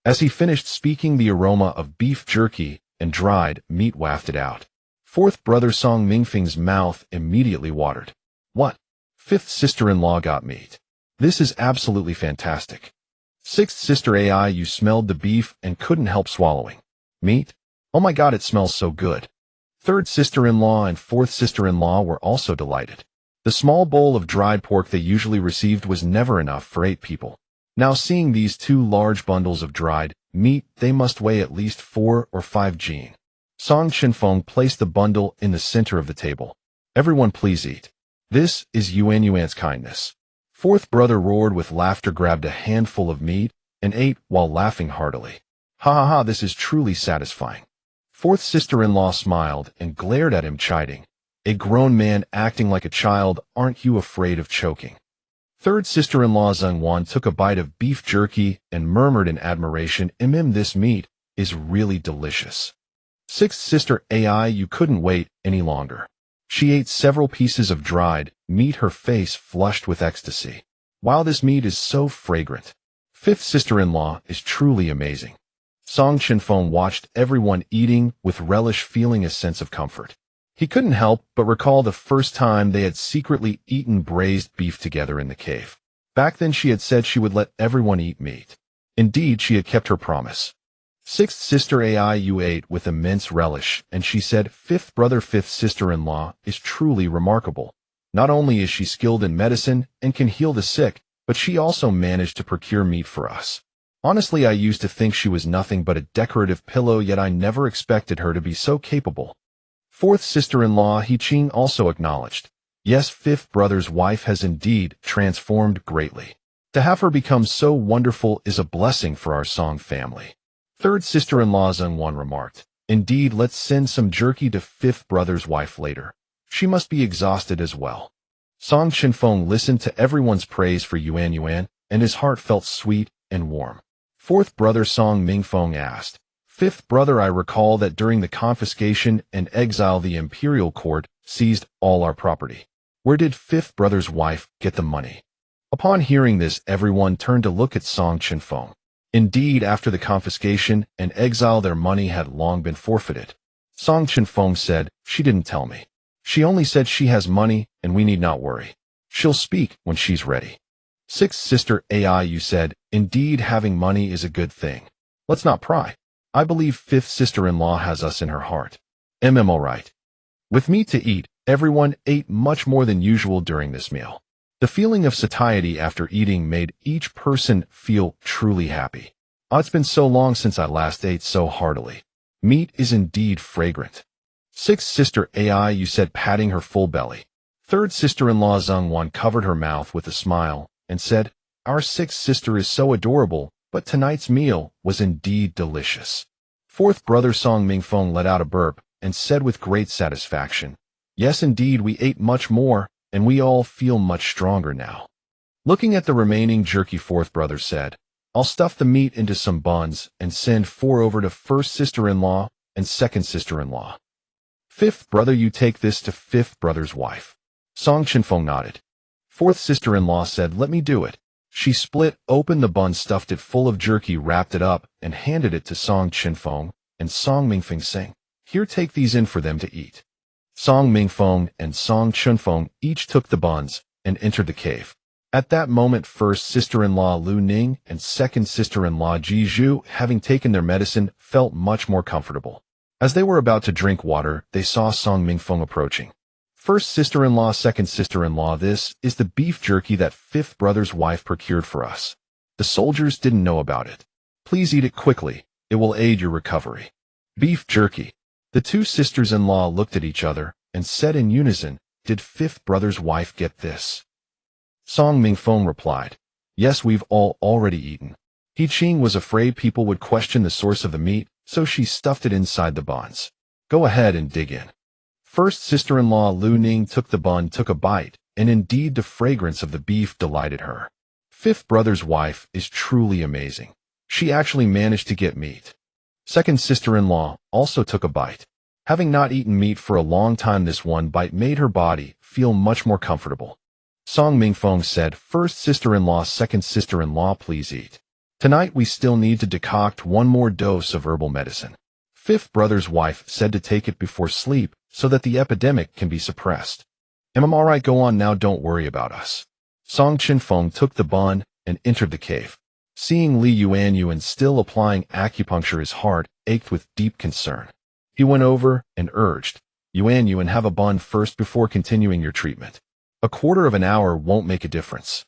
As he finished speaking, the aroma of beef jerky and dried meat wafted out. Fourth brother Song Mingfeng's mouth immediately watered. What? Fifth sister-in-law got meat. This is absolutely fantastic. Sixth sister AI, you smelled the beef and couldn't help swallowing. Meat? Oh my god, it smells so good. Third sister-in-law and fourth sister-in-law were also delighted. The small bowl of dried pork they usually received was never enough for 8 people. Now seeing these 2 large bundles of dried meat, they must weigh at least 4 or 5 jin. Song Chenfeng placed the bundle in the center of the table. Everyone please eat. This is Yuanyuan's kindness. Fourth brother roared with laughter, grabbed a handful of meat, and ate while laughing heartily. Ha ha ha, this is truly satisfying. Fourth sister-in-law smiled and glared at him, chiding. A grown man acting like a child, aren't you afraid of choking? Third sister-in-law Yuanyuan took a bite of beef jerky and murmured in admiration, this meat is really delicious. Sixth sister AI, you couldn't wait any longer. She ate several pieces of dried meat, her face flushed with ecstasy. Wow, this meat is so fragrant. Fifth sister-in-law is truly amazing. Song Chenfeng watched everyone eating with relish, feeling a sense of comfort. He couldn't help but recall the first time they had secretly eaten braised beef together in the cave. Back then she had said she would let everyone eat meat. Indeed, she had kept her promise. Sixth sister AI, you ate with immense relish, and she said, fifth brother, fifth sister-in-law is truly remarkable. Not only is she skilled in medicine and can heal the sick, but she also managed to procure meat for us. Honestly, I used to think she was nothing but a decorative pillow, yet I never expected her to be so capable. Fourth sister-in-law He Ching also acknowledged. Yes, fifth brother's wife has indeed transformed greatly. To have her become so wonderful is a blessing for our Song family. Third sister-in-law Yuanyuan remarked. Indeed, let's send some jerky to fifth brother's wife later. She must be exhausted as well. Song Chenfeng listened to everyone's praise for Yuanyuan, and his heart felt sweet and warm. Fourth brother Song Mingfeng asked. Fifth brother, I recall that during the confiscation and exile the imperial court seized all our property. Where did fifth brother's wife get the money? Upon hearing this, everyone turned to look at Song Chenfeng. Indeed, after the confiscation and exile their money had long been forfeited. Song Chenfeng said, she didn't tell me. She only said she has money and we need not worry. She'll speak when she's ready. Sixth sister AI, you said, indeed having money is a good thing. Let's not pry. I believe fifth sister-in-law has us in her heart. Alright. With meat to eat, everyone ate much more than usual during this meal. The feeling of satiety after eating made each person feel truly happy. It's been so long since I last ate so heartily. Meat is indeed fragrant. Sixth sister AI, you said, patting her full belly. Third sister-in-law Yuanyuan covered her mouth with a smile and said, our sixth sister is so adorable, but tonight's meal was indeed delicious. Fourth brother Song Mingfeng let out a burp and said with great satisfaction, yes, indeed, we ate much more, and we all feel much stronger now. Looking at the remaining jerky, fourth brother said, I'll stuff the meat into some buns and send 4 over to first sister-in-law and second sister-in-law. Fifth brother, you take this to fifth brother's wife. Song Chenfeng nodded. Fourth sister-in-law said, let me do it. She split open the bun, stuffed it full of jerky, wrapped it up, and handed it to Song Chenfeng and Song Mingfeng, saying, here, take these in for them to eat. Song Mingfeng and Song Chenfeng each took the buns and entered the cave. At that moment, first sister-in-law Lu Ning and second sister-in-law Ji Zhu, having taken their medicine, felt much more comfortable. As they were about to drink water, they saw Song Mingfeng approaching. First sister-in-law, second sister-in-law, this is the beef jerky that fifth brother's wife procured for us. The soldiers didn't know about it. Please eat it quickly. It will aid your recovery. Beef jerky. The 2 sisters-in-law looked at each other and said in unison, did fifth brother's wife get this? Song Mingfeng replied, yes, we've all already eaten. He Ching was afraid people would question the source of the meat, so she stuffed it inside the buns. Go ahead and dig in. First sister-in-law Lu Ning took the bun, took a bite, and indeed the fragrance of the beef delighted her. Fifth brother's wife is truly amazing. She actually managed to get meat. Second sister-in-law also took a bite. Having not eaten meat for a long time, this one bite made her body feel much more comfortable. Song Mingfeng said, first sister-in-law, second sister-in-law, please eat. Tonight we still need to decoct one more dose of herbal medicine. Fifth brother's wife said to take it before sleep so that the epidemic can be suppressed. I'm alright, go on now, don't worry about us. Song Chenfeng took the bun and entered the cave. Seeing Yuanyuan still applying acupuncture, his heart ached with deep concern. He went over and urged, Yuanyuan, have a bun first before continuing your treatment. A quarter of an hour won't make a difference.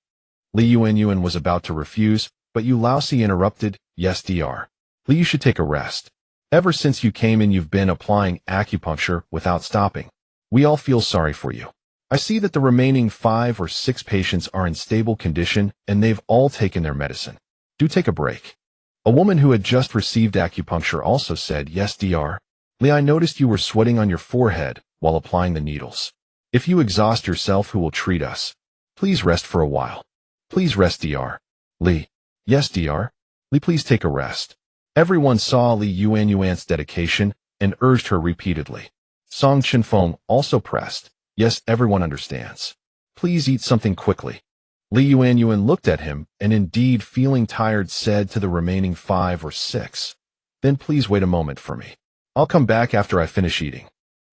Yuanyuan was about to refuse, but Laosi interrupted, yes, Dr. Li, you should take a rest. Ever since you came in, you've been applying acupuncture without stopping. We all feel sorry for you. I see that the remaining 5 or 6 patients are in stable condition and they've all taken their medicine. Do take a break. A woman who had just received acupuncture also said, yes, Dr. Li, I noticed you were sweating on your forehead while applying the needles. If you exhaust yourself, who will treat us? Please rest for a while. Please rest, Dr. Li. Yes, Dr. Li, please take a rest. Everyone saw Yuanyuan's dedication and urged her repeatedly. Song Chenfeng also pressed, yes, everyone understands. Please eat something quickly. Yuanyuan looked at him and, indeed feeling tired, said to the remaining 5 or 6, then please wait a moment for me. I'll come back after I finish eating.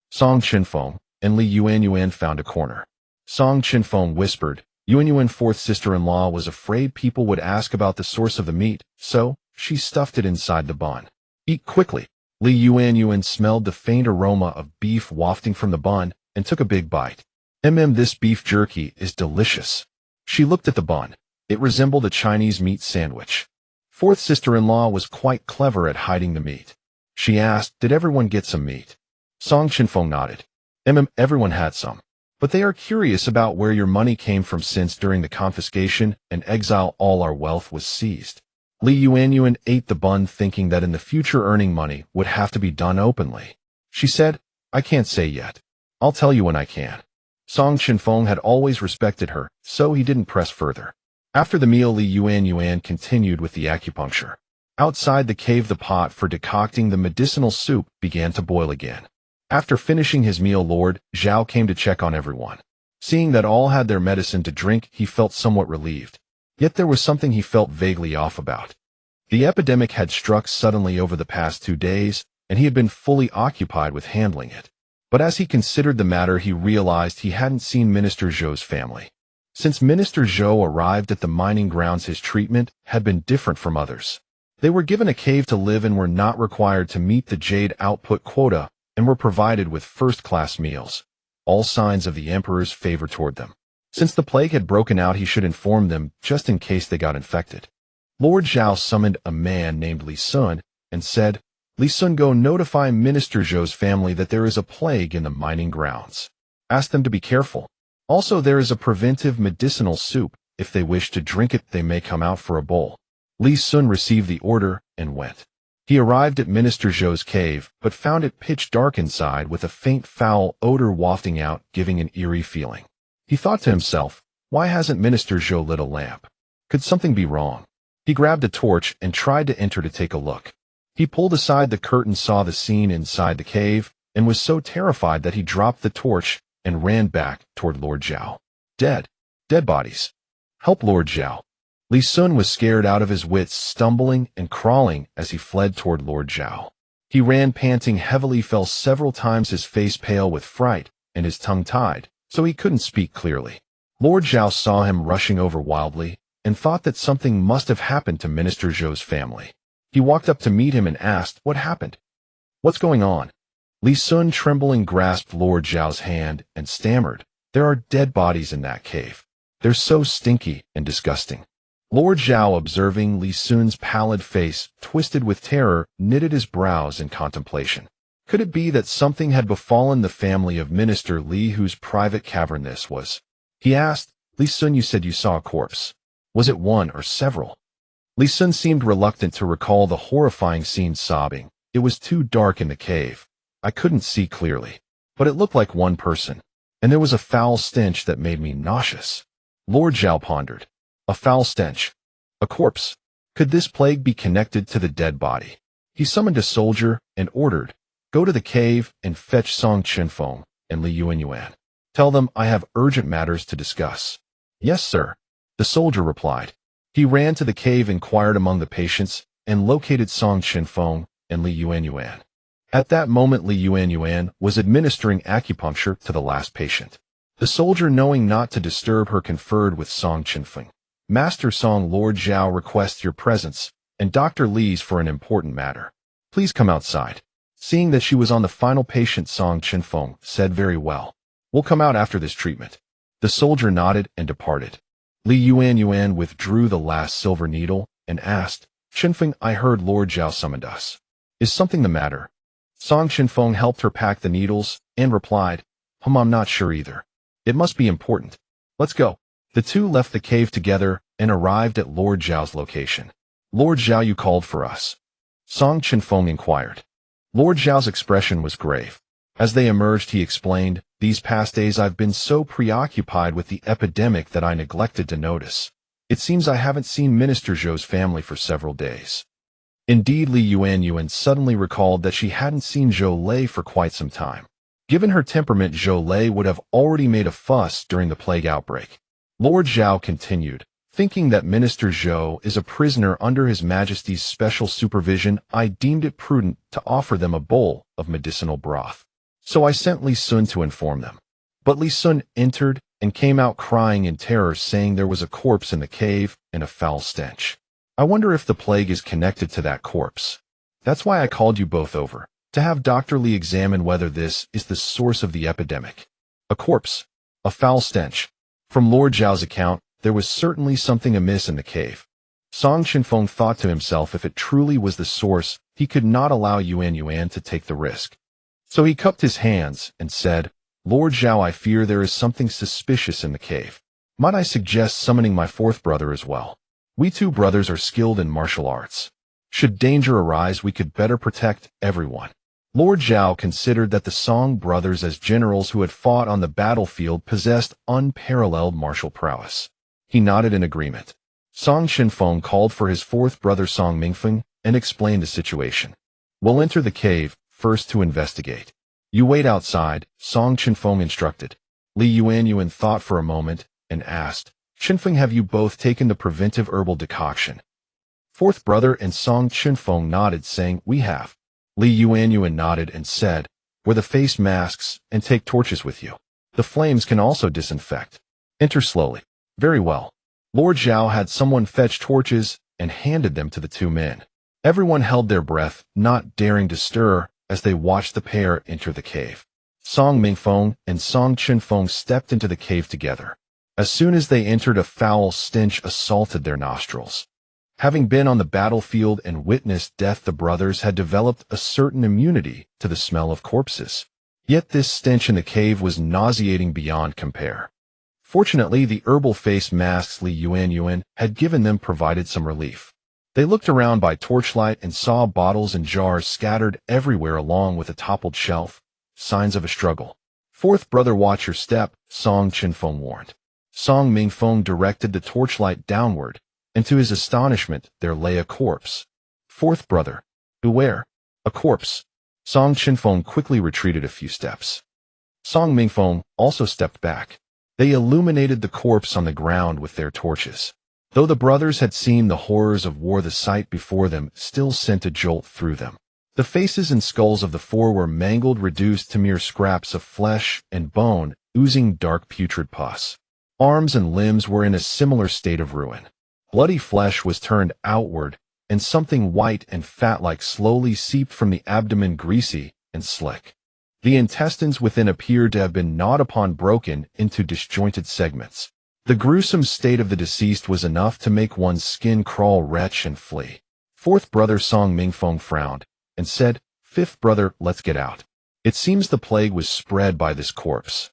Song Chenfeng and Yuanyuan found a corner. Song Chenfeng whispered, Yuanyuan fourth sister-in-law was afraid people would ask about the source of the meat, so she stuffed it inside the bun. Eat quickly. Yuanyuan smelled the faint aroma of beef wafting from the bun and took a big bite. This beef jerky is delicious. She looked at the bun. It resembled a Chinese meat sandwich. Fourth sister-in-law was quite clever at hiding the meat. She asked, did everyone get some meat? Song Chenfeng nodded. Everyone had some. But they are curious about where your money came from, since during the confiscation and exile all our wealth was seized. Yuanyuan ate the bun, thinking that in the future earning money would have to be done openly. She said, I can't say yet. I'll tell you when I can. Song Chenfeng had always respected her, so he didn't press further. After the meal, Yuanyuan continued with the acupuncture. Outside the cave, the pot for decocting the medicinal soup began to boil again. After finishing his meal, Lord Zhao came to check on everyone. Seeing that all had their medicine to drink, he felt somewhat relieved. Yet there was something he felt vaguely off about. The epidemic had struck suddenly over the past 2 days, and he had been fully occupied with handling it. But as he considered the matter, he realized he hadn't seen Minister Zhou's family. Since Minister Zhou arrived at the mining grounds, his treatment had been different from others. They were given a cave to live in, were not required to meet the jade output quota, and were provided with first-class meals. All signs of the emperor's favor toward them. Since the plague had broken out, he should inform them, just in case they got infected. Lord Zhao summoned a man named Li Sun and said, Li Sun, go notify Minister Zhou's family that there is a plague in the mining grounds. Ask them to be careful. Also, there is a preventive medicinal soup. If they wish to drink it, they may come out for a bowl. Li Sun received the order and went. He arrived at Minister Zhou's cave, but found it pitch dark inside, with a faint foul odor wafting out, giving an eerie feeling. He thought to himself, why hasn't Minister Zhou lit a lamp? Could something be wrong? He grabbed a torch and tried to enter to take a look. He pulled aside the curtain, saw the scene inside the cave, and was so terrified that he dropped the torch and ran back toward Lord Zhao. Dead bodies. Help, Lord Zhao. Li Sun was scared out of his wits, stumbling and crawling as he fled toward Lord Zhao. He ran panting heavily, fell several times, his face pale with fright and his tongue tied, so he couldn't speak clearly. Lord Zhao saw him rushing over wildly and thought that something must have happened to Minister Zhou's family. He walked up to meet him and asked, what happened? What's going on? Li Sun, trembling, grasped Lord Zhao's hand and stammered, there are dead bodies in that cave. They're so stinky and disgusting. Lord Zhao, observing Li Sun's pallid face, twisted with terror, knitted his brows in contemplation. Could it be that something had befallen the family of Minister Li, whose private cavern this was? He asked, Li Sun, you said you saw a corpse. Was it one or several? Li Sun seemed reluctant to recall the horrifying scene, sobbing. It was too dark in the cave. I couldn't see clearly. But it looked like one person. And there was a foul stench that made me nauseous. Lord Zhao pondered. A foul stench. A corpse. Could this plague be connected to the dead body? He summoned a soldier and ordered, go to the cave and fetch Song Chenfeng and Yuanyuan. Tell them I have urgent matters to discuss. Yes, sir. The soldier replied. He ran to the cave, inquired among the patients, and located Song Chenfeng and Li Yuanyuan. At that moment, Li Yuanyuan was administering acupuncture to the last patient. The soldier, knowing not to disturb her, conferred with Song Chenfeng. Master Song, Lord Zhao requests your presence, and Dr. Li's for an important matter. Please come outside. Seeing that she was on the final patient, Song Chenfeng said, very well. We'll come out after this treatment. The soldier nodded and departed. Li Yuanyuan withdrew the last silver needle and asked, Chenfeng, I heard Lord Zhao summoned us. Is something the matter? Song Chenfeng helped her pack the needles and replied, I'm not sure either. It must be important. Let's go. The two left the cave together and arrived at Lord Zhao's location. Lord Zhao, you called for us? Song Chenfeng inquired. Lord Zhao's expression was grave. As they emerged, he explained, these past days I've been so preoccupied with the epidemic that I neglected to notice. It seems I haven't seen Minister Zhou's family for several days. Indeed, Li Yuanyuan suddenly recalled that she hadn't seen Zhou Lei for quite some time. Given her temperament, Zhou Lei would have already made a fuss during the plague outbreak. Lord Zhao continued, thinking that Minister Zhou is a prisoner under His Majesty's special supervision, I deemed it prudent to offer them a bowl of medicinal broth. So I sent Li Sun to inform them. But Li Sun entered and came out crying in terror, saying there was a corpse in the cave and a foul stench. I wonder if the plague is connected to that corpse. That's why I called you both over, to have Dr. Li examine whether this is the source of the epidemic. A corpse. A foul stench. From Lord Zhao's account, there was certainly something amiss in the cave. Song Chenfeng thought to himself, if it truly was the source, he could not allow Yuanyuan to take the risk. So he cupped his hands and said, Lord Zhao, I fear there is something suspicious in the cave. Might I suggest summoning my fourth brother as well? We two brothers are skilled in martial arts. Should danger arise, we could better protect everyone. Lord Zhao considered that the Song brothers, as generals who had fought on the battlefield, possessed unparalleled martial prowess. He nodded in agreement. Song Chenfeng called for his fourth brother Song Mingfeng and explained the situation. We'll enter the cave first to investigate. You wait outside, Song Chenfeng instructed. Li Yuanyuan thought for a moment and asked, Chenfeng, have you both taken the preventive herbal decoction? Fourth brother and Song Chenfeng nodded, saying, we have. Li Yuanyuan nodded and said, wear the face masks and take torches with you. The flames can also disinfect. Enter slowly. Very well. Lord Zhao had someone fetch torches and handed them to the two men. Everyone held their breath, not daring to stir, as they watched the pair enter the cave. Song Mingfeng and Song Chenfeng stepped into the cave together. As soon as they entered, a foul stench assaulted their nostrils. Having been on the battlefield and witnessed death, the brothers had developed a certain immunity to the smell of corpses. Yet this stench in the cave was nauseating beyond compare. Fortunately, the herbal face masks Li Yuanyuan had given them provided some relief. They looked around by torchlight and saw bottles and jars scattered everywhere along with a toppled shelf, signs of a struggle. Fourth brother, watch your step, Song Chenfeng warned. Song Mingfeng directed the torchlight downward, and to his astonishment, there lay a corpse. Fourth brother, beware, a corpse. Song Chenfeng quickly retreated a few steps. Song Mingfeng also stepped back. They illuminated the corpse on the ground with their torches. Though the brothers had seen the horrors of war, the sight before them still sent a jolt through them. The faces and skulls of the four were mangled, reduced to mere scraps of flesh and bone, oozing dark putrid pus. Arms and limbs were in a similar state of ruin. Bloody flesh was turned outward, and something white and fat-like slowly seeped from the abdomen, greasy and slick. The intestines within appeared to have been gnawed upon, broken into disjointed segments. The gruesome state of the deceased was enough to make one's skin crawl, retch, and flee. Fourth brother Song Mingfeng frowned and said, Fifth brother, let's get out. It seems the plague was spread by this corpse.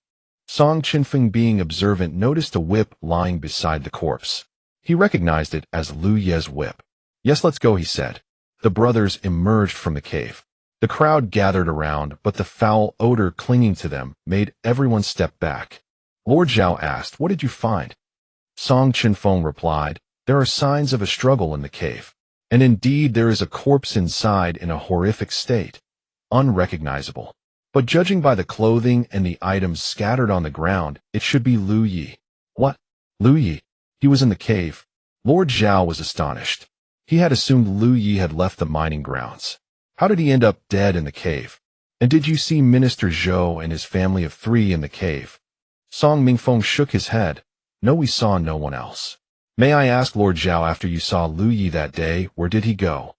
Song Chenfeng, being observant, noticed a whip lying beside the corpse. He recognized it as Lu Ye's whip. Yes, let's go, he said. The brothers emerged from the cave. The crowd gathered around, but the foul odor clinging to them made everyone step back. Lord Zhao asked, what did you find? Song Chenfeng replied, there are signs of a struggle in the cave. And indeed there is a corpse inside in a horrific state, unrecognizable. But judging by the clothing and the items scattered on the ground, it should be Lu Yi. What? Lu Yi? He was in the cave. Lord Zhao was astonished. He had assumed Lu Yi had left the mining grounds. How did he end up dead in the cave? And did you see Minister Zhou and his family of 3 in the cave? Song Mingfeng shook his head. No, we saw no one else. May I ask, Lord Zhao, after you saw Lu Yi that day, where did he go?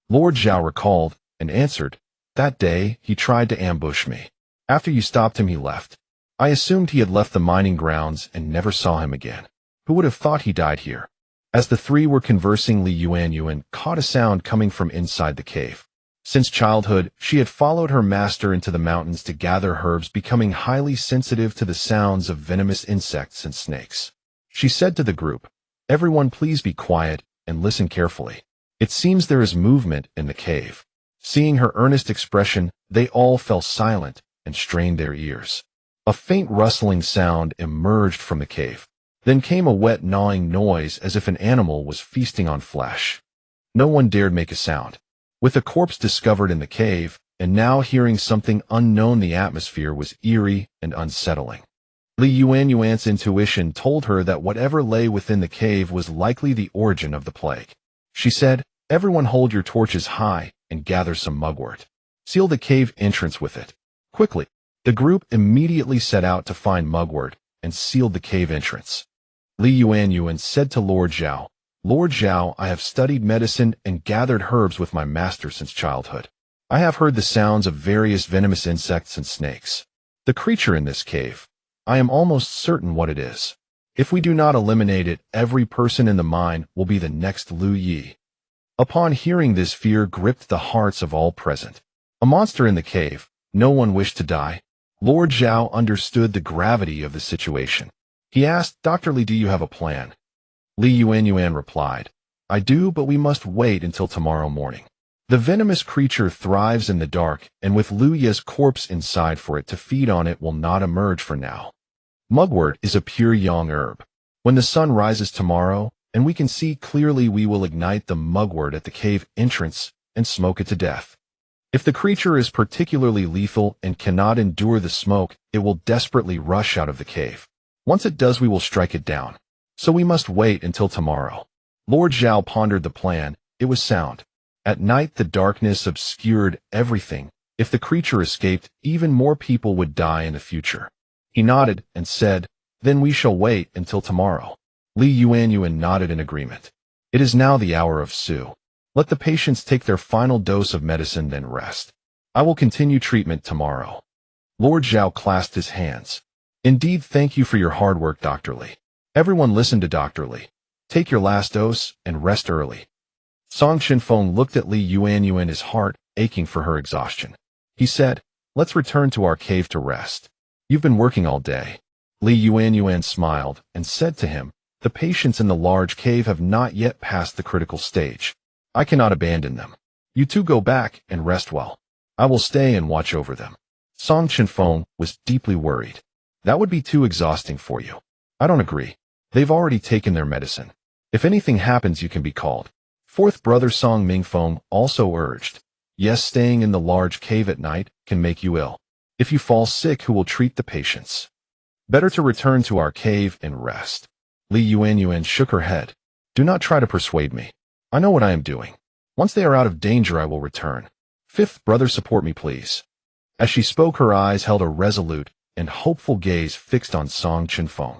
Lord Zhao recalled and answered, that day, he tried to ambush me. After you stopped him, he left. I assumed he had left the mining grounds and never saw him again. Who would have thought he died here? As the 3 were conversing, Yuanyuan caught a sound coming from inside the cave. Since childhood, she had followed her master into the mountains to gather herbs, becoming highly sensitive to the sounds of venomous insects and snakes. She said to the group, everyone please be quiet and listen carefully. It seems there is movement in the cave. Seeing her earnest expression, they all fell silent and strained their ears. A faint rustling sound emerged from the cave. Then came a wet gnawing noise as if an animal was feasting on flesh. No one dared make a sound. With a corpse discovered in the cave, and now hearing something unknown, the atmosphere was eerie and unsettling. Yuanyuan's intuition told her that whatever lay within the cave was likely the origin of the plague. She said, everyone hold your torches high and gather some mugwort. Seal the cave entrance with it. Quickly, the group immediately set out to find mugwort and sealed the cave entrance. Yuanyuan said to Lord Zhao, Lord Zhao, I have studied medicine and gathered herbs with my master since childhood. I have heard the sounds of various venomous insects and snakes. The creature in this cave, I am almost certain what it is. If we do not eliminate it, every person in the mine will be the next Lu Yi. Upon hearing this, fear gripped the hearts of all present. A monster in the cave, no one wished to die. Lord Zhao understood the gravity of the situation. He asked, Dr. Li, do you have a plan? Yuanyuan replied, I do, but we must wait until tomorrow morning. The venomous creature thrives in the dark, and with Lu Yi's corpse inside for it to feed on, it will not emerge for now. Mugwort is a pure yang herb. When the sun rises tomorrow, and we can see clearly, we will ignite the mugwort at the cave entrance and smoke it to death. If the creature is particularly lethal and cannot endure the smoke, it will desperately rush out of the cave. Once it does, we will strike it down. So we must wait until tomorrow. Lord Zhao pondered the plan. It was sound. At night, the darkness obscured everything. If the creature escaped, even more people would die in the future. He nodded and said, then we shall wait until tomorrow. Yuanyuan nodded in agreement. It is now the hour of Su. Let the patients take their final dose of medicine, then rest. I will continue treatment tomorrow. Lord Zhao clasped his hands. Indeed, thank you for your hard work, Dr. Li. Everyone listen to Dr. Li. Take your last dose and rest early. Song Chenfeng looked at Yuanyuan, his heart aching for her exhaustion. He said, let's return to our cave to rest. You've been working all day. Yuanyuan smiled and said to him, the patients in the large cave have not yet passed the critical stage. I cannot abandon them. You two go back and rest well. I will stay and watch over them. Song Chenfeng was deeply worried. That would be too exhausting for you. I don't agree. They've already taken their medicine. If anything happens, you can be called. Fourth brother Song Mingfeng also urged. Yes, staying in the large cave at night can make you ill. If you fall sick, who will treat the patients? Better to return to our cave and rest. Yuanyuan shook her head. Do not try to persuade me. I know what I am doing. Once they are out of danger, I will return. Fifth brother, support me, please. As she spoke, her eyes held a resolute and hopeful gaze fixed on Song Chenfeng.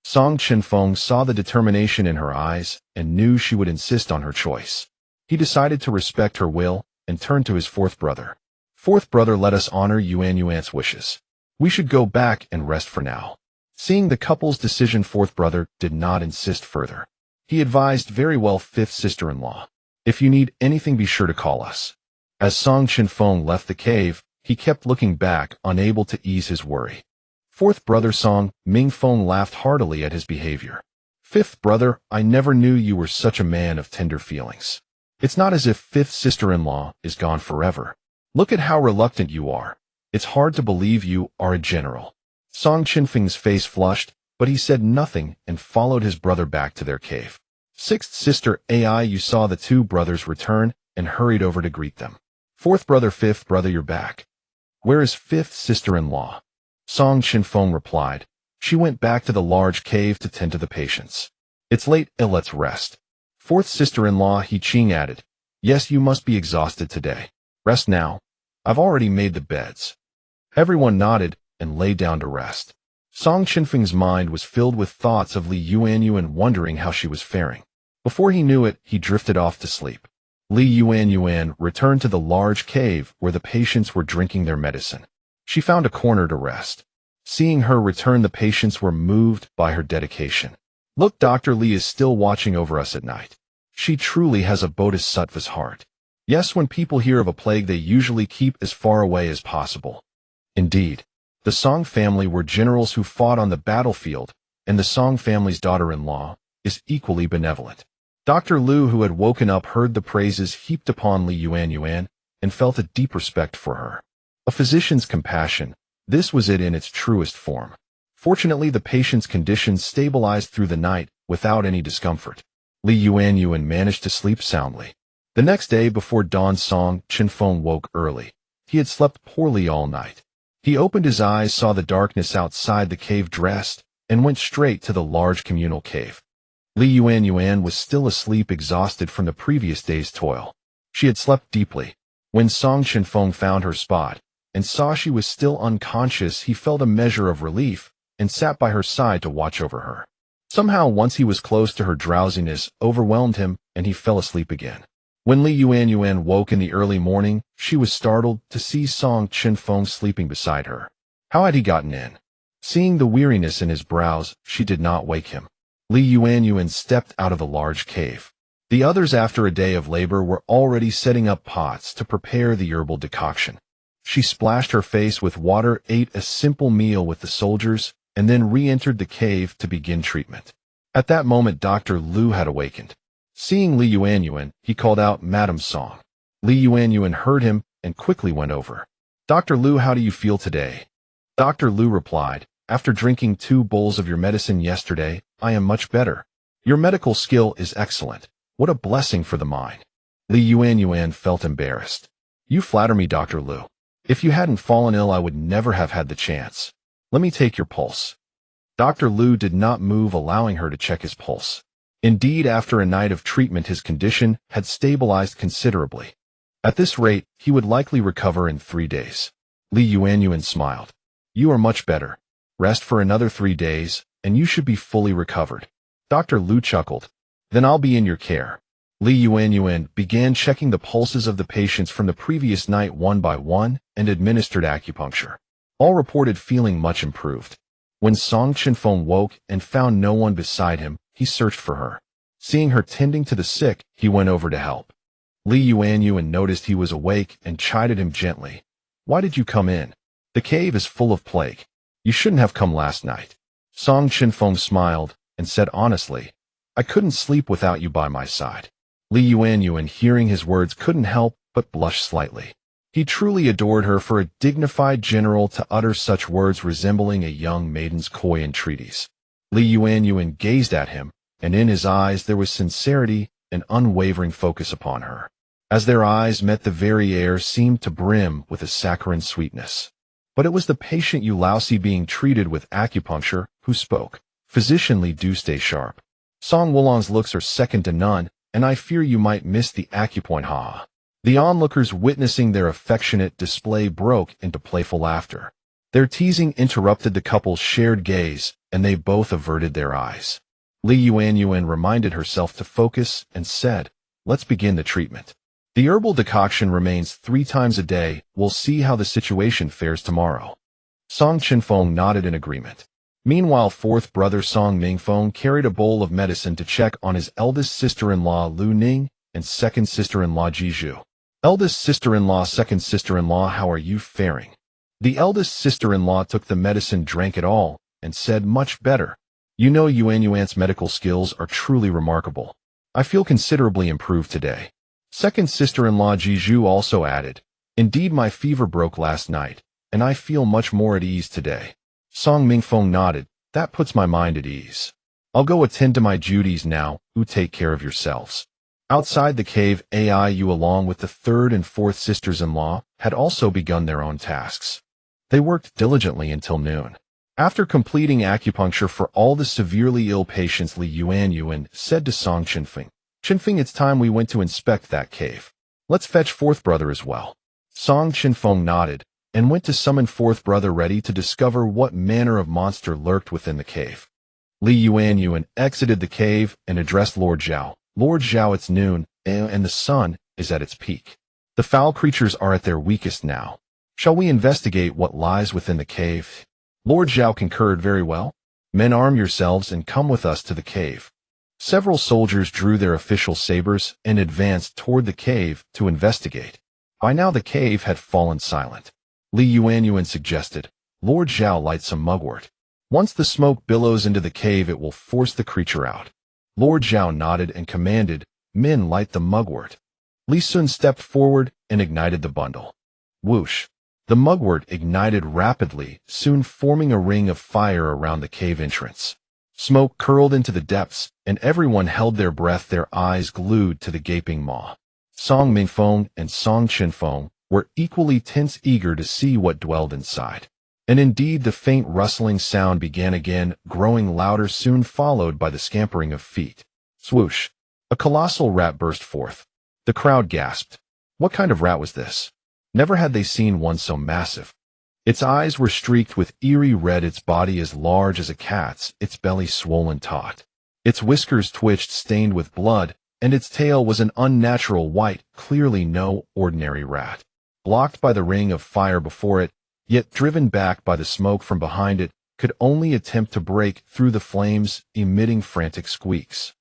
Song Chenfeng saw the determination in her eyes and knew she would insist on her choice. He decided to respect her will and turned to his fourth brother. Fourth brother, let us honor Yuanyuan's wishes. We should go back and rest for now. Seeing the couple's decision, fourth brother did not insist further. He advised, very well, fifth sister-in-law. If you need anything, be sure to call us. As Song Chenfeng left the cave, he kept looking back, unable to ease his worry. Fourth brother Song Mingfeng laughed heartily at his behavior. Fifth brother, I never knew you were such a man of tender feelings. It's not as if fifth sister-in-law is gone forever. Look at how reluctant you are. It's hard to believe you are a general. Song Chenfeng's face flushed, but he said nothing and followed his brother back to their cave. Sixth sister Ai, you saw the two brothers return and hurried over to greet them. Fourth brother, fifth brother, you're back. Where is fifth sister-in-law? Song Chenfeng replied. She went back to the large cave to tend to the patients. It's late, let's rest. Fourth sister-in-law He Ching added. Yes, you must be exhausted today. Rest now. I've already made the beds. Everyone nodded and lay down to rest. Song Chenfeng's mind was filled with thoughts of Li Yuanyuan wondering how she was faring. Before he knew it, he drifted off to sleep. Li Yuanyuan returned to the large cave where the patients were drinking their medicine. She found a corner to rest. Seeing her return, the patients were moved by her dedication. Look, Dr. Li is still watching over us at night. She truly has a bodhisattva's heart. Yes, when people hear of a plague, they usually keep as far away as possible. Indeed, the Song family were generals who fought on the battlefield, and the Song family's daughter-in-law is equally benevolent. Dr. Lu, who had woken up, heard the praises heaped upon Li Yuanyuan and felt a deep respect for her. A physician's compassion, this was it in its truest form. Fortunately, the patient's condition stabilized through the night without any discomfort. Li Yuanyuan managed to sleep soundly. The next day before dawn, Song Chenfeng woke early. He had slept poorly all night. He opened his eyes, saw the darkness outside the cave, dressed, and went straight to the large communal cave. Li Yuanyuan was still asleep, exhausted from the previous day's toil. She had slept deeply. When Song Chenfeng found her spot and saw she was still unconscious, he felt a measure of relief and sat by her side to watch over her. Somehow, once he was close to her, drowsiness overwhelmed him and he fell asleep again. When Li Yuanyuan woke in the early morning, she was startled to see Song Chenfeng sleeping beside her. How had he gotten in? Seeing the weariness in his brows, she did not wake him. Li Yuanyuan stepped out of the large cave. The others, after a day of labor, were already setting up pots to prepare the herbal decoction. She splashed her face with water, ate a simple meal with the soldiers, and then re-entered the cave to begin treatment. At that moment, Dr. Lu had awakened. Seeing Li Yuanyuan, he called out, "Madam Song." Li Yuanyuan heard him and quickly went over. "Dr. Lu, how do you feel today?" Dr. Lu replied, "After drinking 2 bowls of your medicine yesterday, I am much better. Your medical skill is excellent. What a blessing for the mind." Li Yuanyuan felt embarrassed. "You flatter me, Dr. Lu. If you hadn't fallen ill, I would never have had the chance. Let me take your pulse." Dr. Lu did not move, allowing her to check his pulse. Indeed, after a night of treatment, his condition had stabilized considerably. At this rate, he would likely recover in 3 days. Li Yuanyuan smiled. "You are much better. Rest for another 3 days, and you should be fully recovered." Dr. Lu chuckled. "Then I'll be in your care." Li Yuanyuan began checking the pulses of the patients from the previous night one by one and administered acupuncture. All reported feeling much improved. When Song Chenfeng woke and found no one beside him, he searched for her. Seeing her tending to the sick, he went over to help. Li Yuanyuan noticed he was awake and chided him gently. "Why did you come in? The cave is full of plague. You shouldn't have come last night." Song Chenfeng smiled and said honestly, "I couldn't sleep without you by my side." Li Yuanyuan, hearing his words, couldn't help but blush slightly. He truly adored her for a dignified general to utter such words resembling a young maiden's coy entreaties. Li Yuanyuan gazed at him, and in his eyes there was sincerity and unwavering focus upon her. As their eyes met, the very air seemed to brim with a saccharine sweetness. But it was the patient Ulausi being treated with acupuncture who spoke. "Physician Li, do stay sharp. Song Wulong's looks are second to none, and I fear you might miss the acupoint, ha." The onlookers, witnessing their affectionate display, broke into playful laughter. Their teasing interrupted the couple's shared gaze, and they both averted their eyes. Li Yuanyuan reminded herself to focus and said, "Let's begin the treatment. The herbal decoction remains 3 times a day. We'll see how the situation fares tomorrow." Song Chenfeng nodded in agreement. Meanwhile, fourth brother Song Mingfeng carried a bowl of medicine to check on his eldest sister-in-law Lu Ning and second sister-in-law Jizhu. "Eldest sister-in-law, second sister-in-law, how are you faring?" The eldest sister-in-law took the medicine, drank it all, and said, "Much better. You know, Yuanyuan's medical skills are truly remarkable. I feel considerably improved today." Second sister-in-law Jizhu also added, "Indeed, my fever broke last night, and I feel much more at ease today." Song Mingfeng nodded. "That puts my mind at ease. I'll go attend to my duties now. You take care of yourselves." Outside the cave, Aiyu, along with the third and fourth sisters-in-law, had also begun their own tasks. They worked diligently until noon. After completing acupuncture for all the severely ill patients, Yuanyuan said to Song Chenfeng, "Chenfeng, it's time we went to inspect that cave. Let's fetch fourth brother as well." Song Chenfeng nodded and went to summon fourth brother, ready to discover what manner of monster lurked within the cave. Yuanyuan exited the cave and addressed Lord Zhao. "Lord Zhao, it's noon, and the sun is at its peak. The foul creatures are at their weakest now. Shall we investigate what lies within the cave?" Lord Zhao concurred. "Very well. Men, arm yourselves and come with us to the cave." Several soldiers drew their official sabers and advanced toward the cave to investigate. By now the cave had fallen silent. Yuanyuan suggested, "Lord Zhao, light some mugwort. Once the smoke billows into the cave, it will force the creature out." Lord Zhao nodded and commanded, "Men, light the mugwort." Li Sun stepped forward and ignited the bundle. Whoosh! The mugwort ignited rapidly, soon forming a ring of fire around the cave entrance. Smoke curled into the depths, and everyone held their breath, their eyes glued to the gaping maw. Song Mingfeng and Song Chenfeng were equally tense, eager to see what dwelled inside. And indeed, the faint rustling sound began again, growing louder, soon followed by the scampering of feet. Swoosh! A colossal rat burst forth. The crowd gasped. What kind of rat was this? Never had they seen one so massive. Its eyes were streaked with eerie red, its body as large as a cat's, its belly swollen taut. Its whiskers twitched, stained with blood, and its tail was an unnatural white, clearly no ordinary rat. Blocked by the ring of fire before it, yet driven back by the smoke from behind it, could only attempt to break through the flames, emitting frantic squeaks.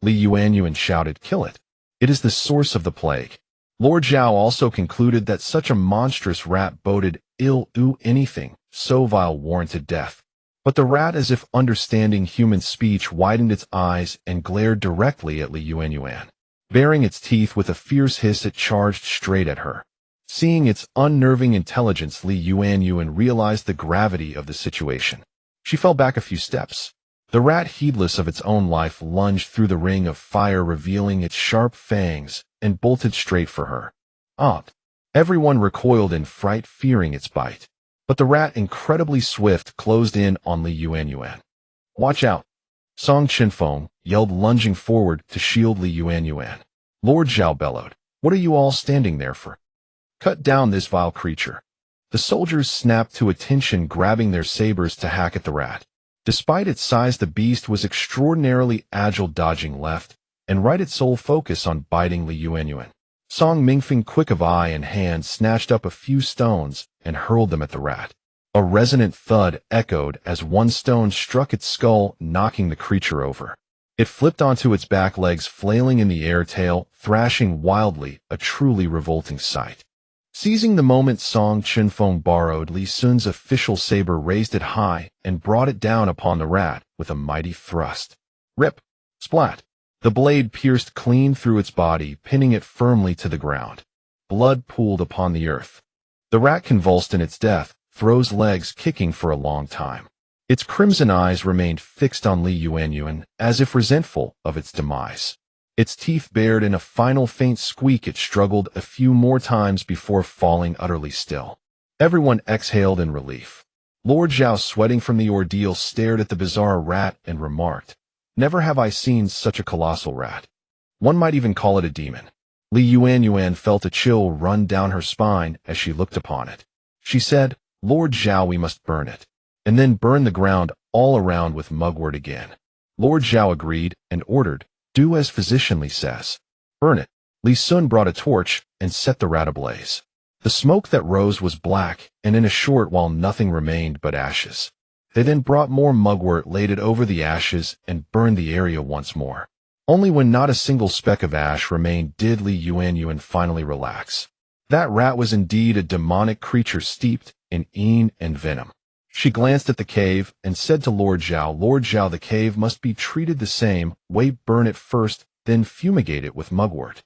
Yuanyuan shouted, "Kill it! It is the source of the plague." Lord Zhao also concluded that such a monstrous rat boded ill. Anything so vile warranted death. But the rat, as if understanding human speech, widened its eyes and glared directly at Yuanyuan. Baring its teeth with a fierce hiss, it charged straight at her. Seeing its unnerving intelligence, Yuanyuan realized the gravity of the situation. She fell back a few steps. The rat, heedless of its own life, lunged through the ring of fire, revealing its sharp fangs, and bolted straight for her. Everyone recoiled in fright, fearing its bite. But the rat, incredibly swift, closed in on Yuanyuan. "Watch out!" Song Chenfeng yelled, lunging forward to shield Yuanyuan. Lord Zhao bellowed, "What are you all standing there for? Cut down this vile creature." The soldiers snapped to attention, grabbing their sabers to hack at the rat. Despite its size, the beast was extraordinarily agile, dodging left and right, its sole focus on biting Yuanyuan. Song Mingfeng, quick of eye and hand, snatched up a few stones and hurled them at the rat. A resonant thud echoed as one stone struck its skull, knocking the creature over. It flipped onto its back legs, flailing in the air, tail thrashing wildly, a truly revolting sight. Seizing the moment, Song Chenfeng borrowed Li Sun's official saber, raised it high, and brought it down upon the rat with a mighty thrust. Rip! Splat! The blade pierced clean through its body, pinning it firmly to the ground. Blood pooled upon the earth. The rat convulsed in its death, throws legs kicking for a long time. Its crimson eyes remained fixed on Yuanyuan, as if resentful of its demise. Its teeth bared in a final faint squeak. It struggled a few more times before falling utterly still. Everyone exhaled in relief. Lord Zhao, sweating from the ordeal, stared at the bizarre rat and remarked, "Never have I seen such a colossal rat. One might even call it a demon." Yuanyuan felt a chill run down her spine as she looked upon it. She said, "Lord Zhao, we must burn it, and then burn the ground all around with mugwort again." Lord Zhao agreed and ordered, "Do as physician Li says. Burn it." Li Sun brought a torch and set the rat ablaze. The smoke that rose was black, and in a short while nothing remained but ashes. They then brought more mugwort, laid it over the ashes, and burned the area once more. Only when not a single speck of ash remained did Yuanyuan finally relax. That rat was indeed a demonic creature steeped in een and venom. She glanced at the cave and said to Lord Zhao, "Lord Zhao, the cave must be treated the same way. Burn it first, then fumigate it with mugwort."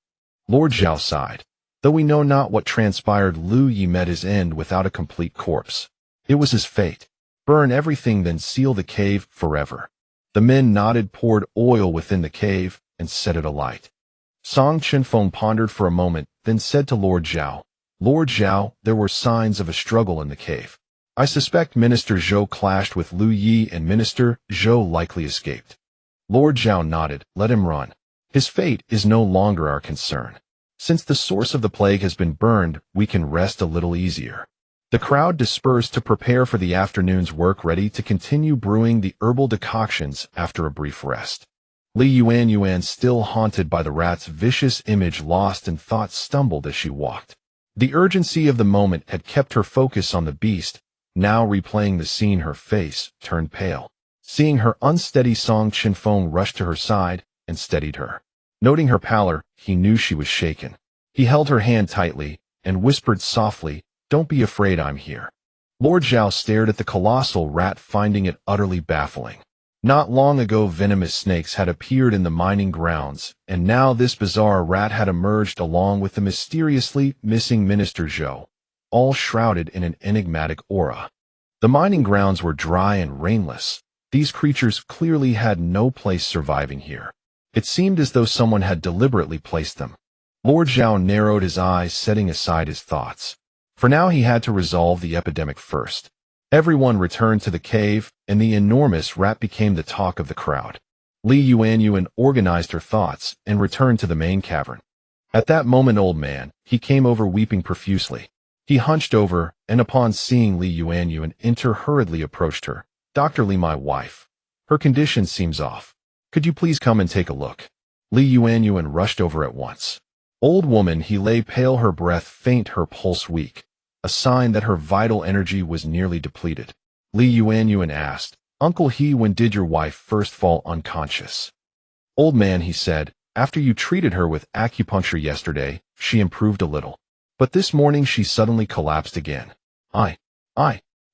Lord Zhao sighed. Though we know not what transpired, Lu Yi met his end without a complete corpse. It was his fate. Burn everything, then seal the cave forever. The men nodded, poured oil within the cave, and set it alight. Song Chenfeng pondered for a moment, then said to Lord Zhao, "Lord Zhao, there were signs of a struggle in the cave. I suspect Minister Zhou clashed with Lu Yi and Minister Zhou likely escaped. Lord Zhao nodded. Let him run. His fate is no longer our concern. Since the source of the plague has been burned, we can rest a little easier. The crowd dispersed to prepare for the afternoon's work, ready to continue brewing the herbal decoctions after a brief rest. Yuanyuan, still haunted by the rat's vicious image, lost in thought, stumbled as she walked. The urgency of the moment had kept her focus on the beast. Now replaying the scene, her face turned pale. Seeing her unsteady, Song Chenfeng rushed to her side and steadied her. Noting her pallor, he knew she was shaken. He held her hand tightly and whispered softly, "Don't be afraid, I'm here." Lord Zhao stared at the colossal rat, finding it utterly baffling. Not long ago, venomous snakes had appeared in the mining grounds, and now this bizarre rat had emerged along with the mysteriously missing Minister Zhou, all shrouded in an enigmatic aura. The mining grounds were dry and rainless. These creatures clearly had no place surviving here. It seemed as though someone had deliberately placed them. Lord Zhao narrowed his eyes, setting aside his thoughts. For now he had to resolve the epidemic first. Everyone returned to the cave, and the enormous rat became the talk of the crowd. Yuanyuan organized her thoughts and returned to the main cavern. At that moment, old man, he came over weeping profusely. He hunched over, and upon seeing Yuanyuan enter, hurriedly approached her. "Dr. Li, my wife. Her condition seems off. Could you please come and take a look?" Yuanyuan rushed over at once. Old woman, he lay pale, her breath faint, her pulse weak, a sign that her vital energy was nearly depleted. Yuanyuan asked, "Uncle He, when did your wife first fall unconscious?" "Old man," he said, "after you treated her with acupuncture yesterday, she improved a little. But this morning she suddenly collapsed again. I.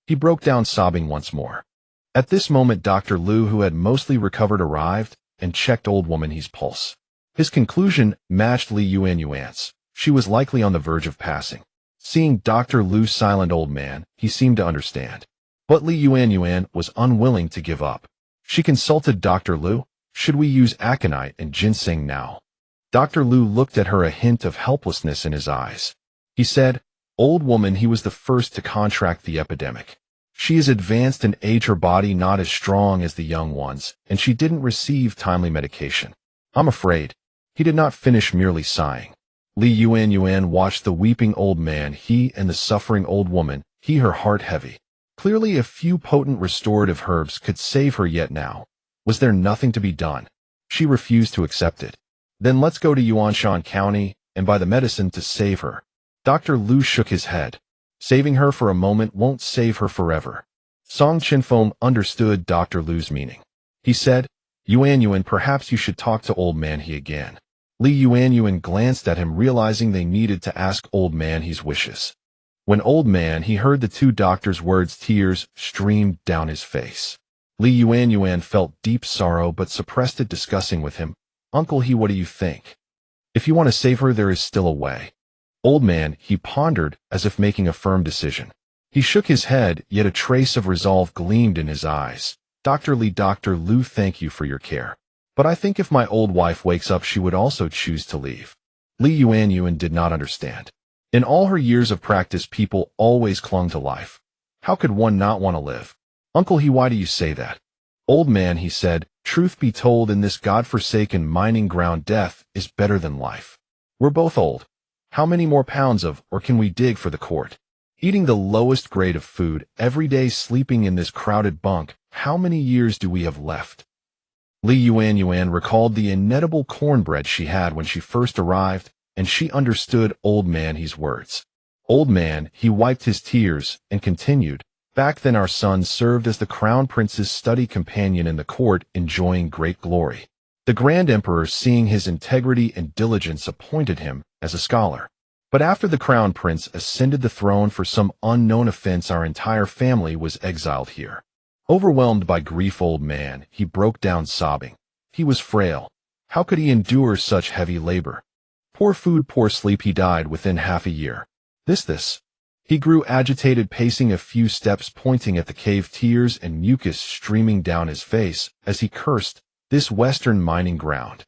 He broke down, sobbing once more. At this moment, Dr. Lu, who had mostly recovered, arrived and checked old woman He's pulse. His conclusion matched Yuanyuan's. She was likely on the verge of passing. Seeing Dr. Lu's silent old man, he seemed to understand. But Yuanyuan was unwilling to give up. She consulted Dr. Lu. "Should we use aconite and ginseng now?" Dr. Lu looked at her, a hint of helplessness in his eyes. He said, "Old woman, he was the first to contract the epidemic. She is advanced in age, her body not as strong as the young ones, and she didn't receive timely medication. I'm afraid." He did not finish, merely sighing. Yuanyuan watched the weeping old man, he and the suffering old woman, he, her heart heavy. Clearly a few potent restorative herbs could save her, yet now, was there nothing to be done? She refused to accept it. "Then let's go to Yuanshan County and buy the medicine to save her." Dr. Lu shook his head. "Saving her for a moment won't save her forever." Song Chenfeng understood Dr. Lu's meaning. He said, "Yuanyuan, perhaps you should talk to old man He again." Yuanyuan glanced at him, realizing they needed to ask old man He's wishes. When old man He heard the two doctors' words, tears streamed down his face. Yuanyuan felt deep sorrow but suppressed it, discussing with him, "Uncle He, what do you think? If you want to save her, there is still a way." Old man He pondered, as if making a firm decision. He shook his head, yet a trace of resolve gleamed in his eyes. Dr. Lu, thank you for your care. But I think if my old wife wakes up, she would also choose to leave." Yuanyuan did not understand. In all her years of practice, people always clung to life. How could one not want to live? "Uncle He, why do you say that?" "Old man," he said, "truth be told, in this godforsaken mining ground, death is better than life. We're both old. How many more pounds of, or can we dig for the court? Eating the lowest grade of food, every day sleeping in this crowded bunk, how many years do we have left?" Yuanyuan recalled the inedible cornbread she had when she first arrived, and she understood old man He's words. Old man He wiped his tears and continued, "Back then our son served as the crown prince's study companion in the court, enjoying great glory. The grand emperor, seeing his integrity and diligence, appointed him as a scholar. But after the crown prince ascended the throne, for some unknown offense, our entire family was exiled here." Overwhelmed by grief, old man He broke down, sobbing. He was frail. How could he endure such heavy labor? Poor food, poor sleep. He died within half a year. This. He grew agitated, pacing a few steps, pointing at the cave, tears and mucus streaming down his face as he cursed this western mining ground.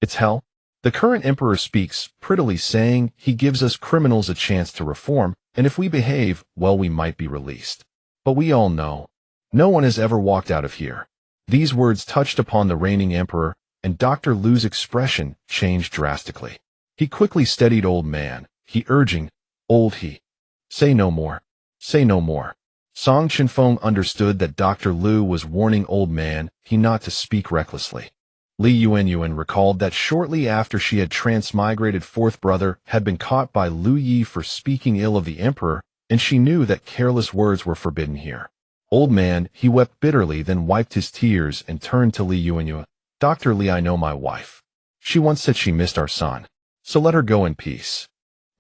"It's hell. The current emperor speaks prettily, saying he gives us criminals a chance to reform, and if we behave, well, we might be released. But we all know, no one has ever walked out of here. These words touched upon the reigning emperor, and Dr. Lu's expression changed drastically. He quickly steadied old man, he urging, old he. Say no more. Say no more. Song Chenfeng understood that Dr. Lu was warning old man he not to speak recklessly. Li Yuanyuan recalled that shortly after she had transmigrated, fourth brother had been caught by Lu Yi for speaking ill of the emperor, and she knew that careless words were forbidden here. Old man, he wept bitterly, then wiped his tears and turned to Li Yuanyuan. Dr. Li, I know my wife. She once said she missed our son. So let her go in peace.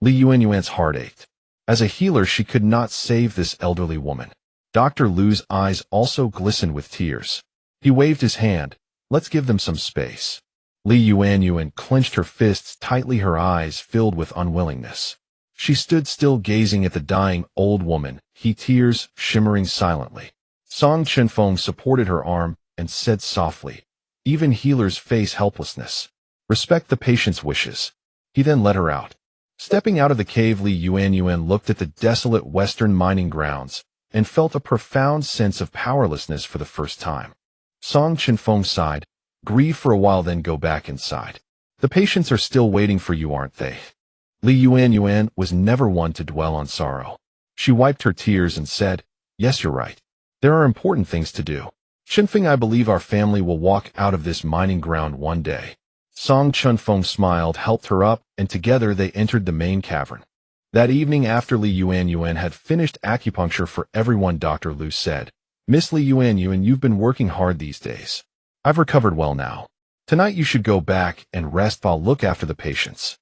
Li Yuanyuan's heart ached. As a healer, she could not save this elderly woman. Dr. Lu's eyes also glistened with tears. He waved his hand. Let's give them some space. Li Yuanyuan clenched her fists tightly, her eyes filled with unwillingness. She stood still, gazing at the dying old woman, her tears shimmering silently. Song Chenfeng supported her arm and said softly, even healers face helplessness. Respect the patient's wishes. He then let her out. Stepping out of the cave, Li Yuanyuan looked at the desolate western mining grounds and felt a profound sense of powerlessness for the first time. Song Chenfeng sighed, grieve for a while, then go back inside. The patients are still waiting for you, aren't they? Li Yuanyuan was never one to dwell on sorrow. She wiped her tears and said, yes, you're right. There are important things to do. Chenfeng, I believe our family will walk out of this mining ground one day. Song Chenfeng smiled, helped her up, and together they entered the main cavern. That evening, after Li Yuanyuan had finished acupuncture for everyone, Dr. Lu said, Miss Li Yuanyuan, you've been working hard these days. I've recovered well now. Tonight you should go back and rest while look after the patients.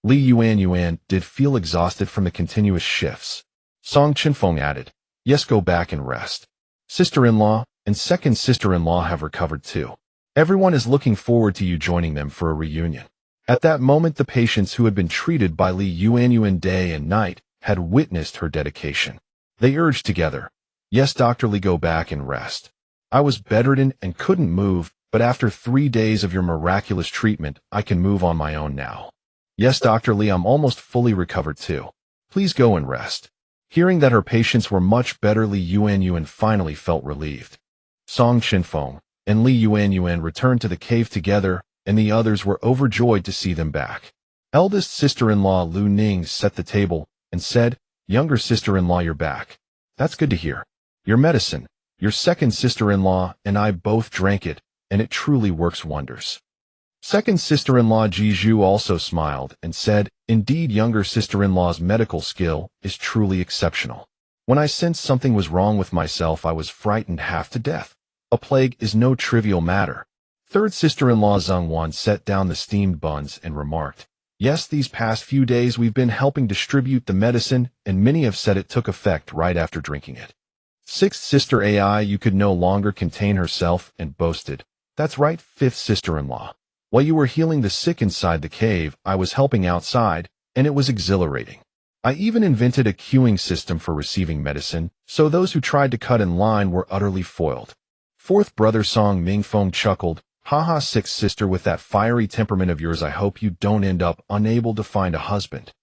Li Yuanyuan did feel exhausted from the continuous shifts. Song Chenfeng added, yes, go back and rest. Sister-in-law and second sister-in-law have recovered too. Everyone is looking forward to you joining them for a reunion. At that moment, the patients who had been treated by Li Yuanyuan day and night had witnessed her dedication. They urged together, yes, Dr. Li, go back and rest. I was bedridden and couldn't move, but after 3 days of your miraculous treatment, I can move on my own now. Yes, Dr. Li, I'm almost fully recovered too. Please go and rest. Hearing that her patients were much better, Li Yuanyuan finally felt relieved. Song Chenfeng and Li Yuanyuan returned to the cave together, and the others were overjoyed to see them back. Eldest sister-in-law Lu Ning set the table and said, younger sister-in-law, you're back. That's good to hear. Your medicine, your second sister-in-law and I both drank it, and it truly works wonders. Second sister-in-law Jiju also smiled and said, indeed, younger sister-in-law's medical skill is truly exceptional. When I sensed something was wrong with myself, I was frightened half to death. A plague is no trivial matter. Third sister-in-law Zhongwan set down the steamed buns and remarked, yes, these past few days we've been helping distribute the medicine, and many have said it took effect right after drinking it. Sixth sister Ai you could no longer contain herself and boasted, that's right, fifth sister-in-law. While you were healing the sick inside the cave, I was helping outside, and it was exhilarating. I even invented a queuing system for receiving medicine, so those who tried to cut in line were utterly foiled. Fourth brother Song Mingfeng chuckled, haha, sixth sister, with that fiery temperament of yours, I hope you don't end up unable to find a husband.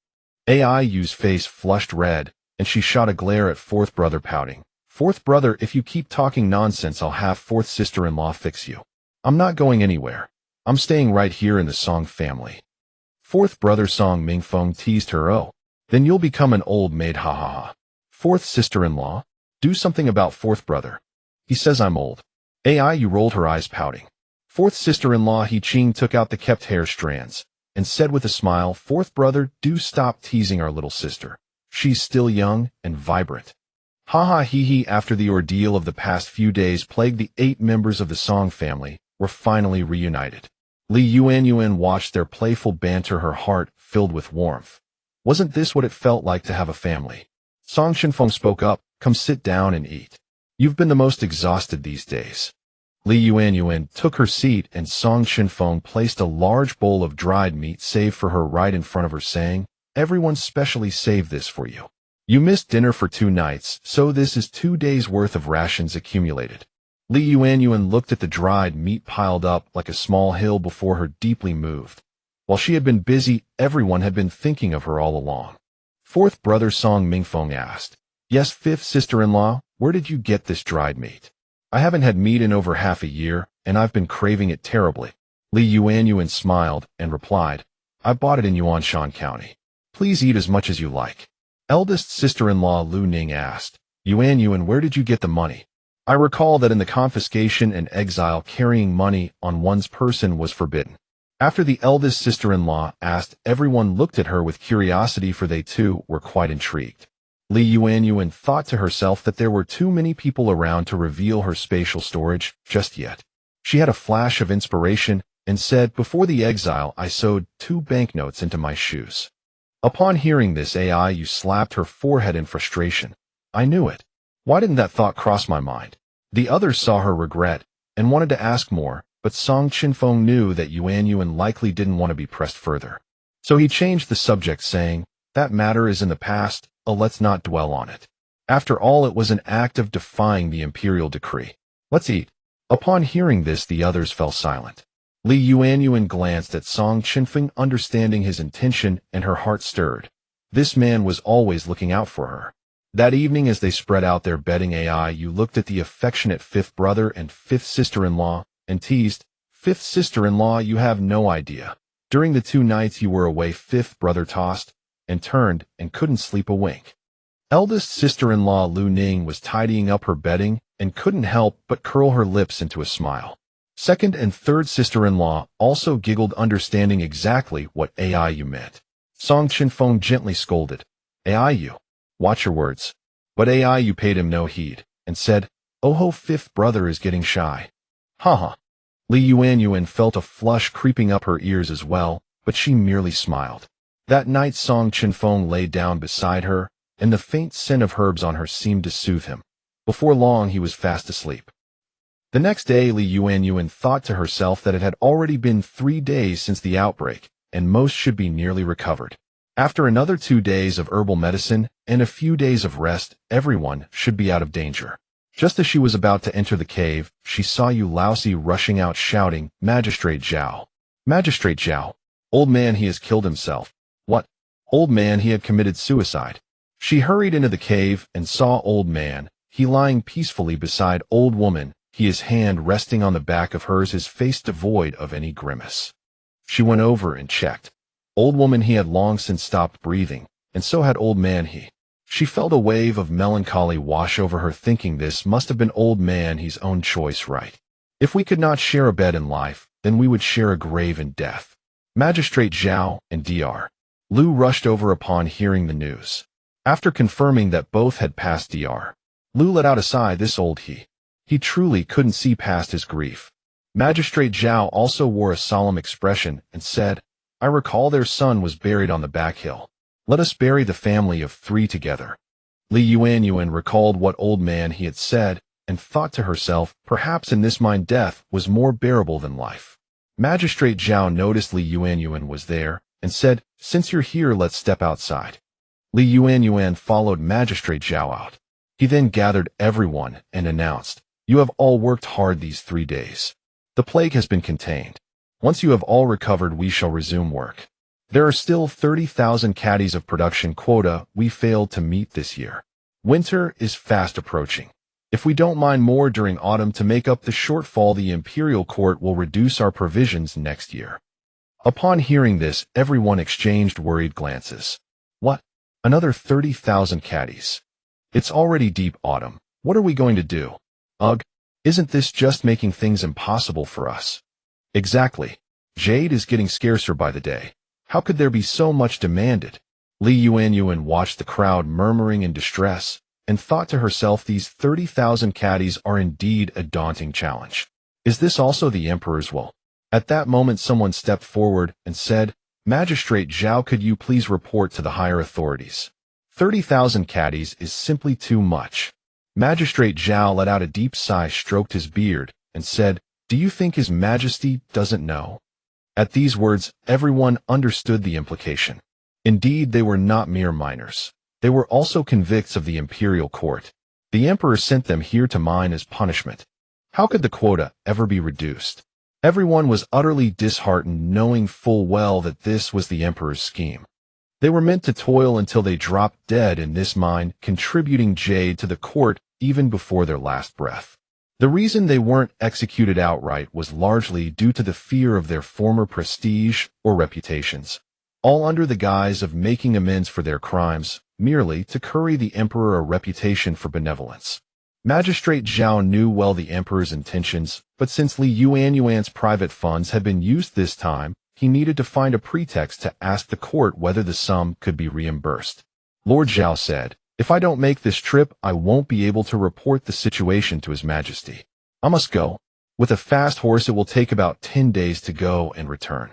Ai Yu's face flushed red, and she shot a glare at fourth brother, pouting. Fourth brother, if you keep talking nonsense, I'll have fourth sister-in-law fix you. I'm not going anywhere. I'm staying right here in the Song family. Fourth brother Song Mingfeng teased her, oh, then you'll become an old maid, ha ha ha. Fourth sister-in-law, do something about fourth brother. He says I'm old. Ai Yu rolled her eyes, pouting. Fourth sister-in-law He Ching took out the kept hair strands and said with a smile, fourth brother, do stop teasing our little sister. She's still young and vibrant. Ha ha hee hee. After the ordeal of the past few days plagued the 8 members of the Song family were finally reunited. Li Yuanyuan watched their playful banter, her heart filled with warmth. Wasn't this what it felt like to have a family? Song Chenfeng spoke up, come sit down and eat. You've been the most exhausted these days. Li Yuanyuan took her seat, and Song Chenfeng placed a large bowl of dried meat saved for her right in front of her, saying, everyone specially saved this for you. You missed dinner for 2 nights, so this is 2 days' worth of rations accumulated. Li Yuanyuan looked at the dried meat piled up like a small hill before her, deeply moved. While she had been busy, everyone had been thinking of her all along. Fourth brother Song Mingfeng asked, yes, fifth sister-in-law, where did you get this dried meat? I haven't had meat in over half a year, and I've been craving it terribly. Li Yuanyuan smiled and replied, I bought it in Yuanshan County. Please eat as much as you like. Eldest sister-in-law Lu Ning asked, Yuanyuan, where did you get the money? I recall that in the confiscation and exile, carrying money on one's person was forbidden. After the eldest sister-in-law asked, everyone looked at her with curiosity, for they too were quite intrigued. Li Yuanyuan thought to herself that there were too many people around to reveal her spatial storage just yet. She had a flash of inspiration and said, before the exile, I sewed 2 banknotes into my shoes. Upon hearing this, Yu slapped her forehead in frustration. I knew it. Why didn't that thought cross my mind? The others saw her regret and wanted to ask more, but Chenfeng knew that Yuanyuan likely didn't want to be pressed further. So he changed the subject, saying, that matter is in the past, let's not dwell on it. After all, it was an act of defying the imperial decree. Let's eat. Upon hearing this, the others fell silent. Li Yuanyuan glanced at Chenfeng, understanding his intention, and her heart stirred. This man was always looking out for her. That evening, as they spread out their bedding, Yu looked at the affectionate 5th brother and 5th sister-in-law and teased, 5th sister-in-law, you have no idea. During the 2 nights you were away, 5th brother tossed and turned and couldn't sleep a wink. Eldest sister-in-law Lu Ning was tidying up her bedding and couldn't help but curl her lips into a smile. 2nd and 3rd sister-in-law also giggled, understanding exactly what Yu meant. Chenfeng gently scolded, Yu, watch your words. But Yu paid him no heed and said, Oh, 5th brother is getting shy. Haha. Li Yuanyuan felt a flush creeping up her ears as well, but she merely smiled. That night Chenfeng lay down beside her, and the faint scent of herbs on her seemed to soothe him. Before long he was fast asleep. The next day Li Yuanyuan thought to herself that it had already been 3 days since the outbreak, and most should be nearly recovered. After another 2 days of herbal medicine and a few days of rest, everyone should be out of danger. Just as she was about to enter the cave, she saw Yu Laosi rushing out shouting, Magistrate Zhao! Magistrate Zhao! Old man, he has killed himself. What? Old man, he had committed suicide. She hurried into the cave and saw old man, he lying peacefully beside old woman, his hand resting on the back of hers, his face devoid of any grimace. She went over and checked. Old woman, he had long since stopped breathing, and so had old man he. She felt a wave of melancholy wash over her, thinking this must have been old man his own choice, right? If we could not share a bed in life, then we would share a grave in death. Magistrate Zhao and Dr. Lu rushed over upon hearing the news. After confirming that both had passed, Dr. Lu let out a sigh. This old he. He truly couldn't see past his grief. Magistrate Zhao also wore a solemn expression and said, I recall their son was buried on the back hill. Let us bury the family of 3 together. Li Yuanyuan recalled what old man he had said and thought to herself, perhaps in this mind death was more bearable than life. Magistrate Zhao noticed Li Yuanyuan was there and said, since you're here, let's step outside. Li Yuanyuan followed Magistrate Zhao out. He then gathered everyone and announced, you have all worked hard these 3 days. The plague has been contained. Once you have all recovered, we shall resume work. There are still 30,000 caddies of production quota we failed to meet this year. Winter is fast approaching. If we don't mine more during autumn to make up the shortfall, the imperial court will reduce our provisions next year. Upon hearing this, everyone exchanged worried glances. What? Another 30,000 caddies? It's already deep autumn. What are we going to do? Ugh, isn't this just making things impossible for us? Exactly. Jade is getting scarcer by the day. How could there be so much demanded? Li Yuanyuan watched the crowd murmuring in distress and thought to herself, these 30,000 caddies are indeed a daunting challenge. Is this also the emperor's will? At that moment someone stepped forward and said, Magistrate Zhao, could you please report to the higher authorities? 30,000 caddies is simply too much. Magistrate Zhao let out a deep sigh, stroked his beard, and said, do you think His Majesty doesn't know? At these words, everyone understood the implication. Indeed, they were not mere miners. They were also convicts of the imperial court. The emperor sent them here to mine as punishment. How could the quota ever be reduced? Everyone was utterly disheartened, knowing full well that this was the emperor's scheme. They were meant to toil until they dropped dead in this mine, contributing jade to the court even before their last breath. The reason they weren't executed outright was largely due to the fear of their former prestige or reputations, all under the guise of making amends for their crimes, merely to curry the emperor a reputation for benevolence. Magistrate Zhao knew well the emperor's intentions, but since Li Yuanyuan's private funds had been used this time, he needed to find a pretext to ask the court whether the sum could be reimbursed. Lord Zhao said, "If I don't make this trip, I won't be able to report the situation to His Majesty. I must go. With a fast horse it will take about 10 days to go and return."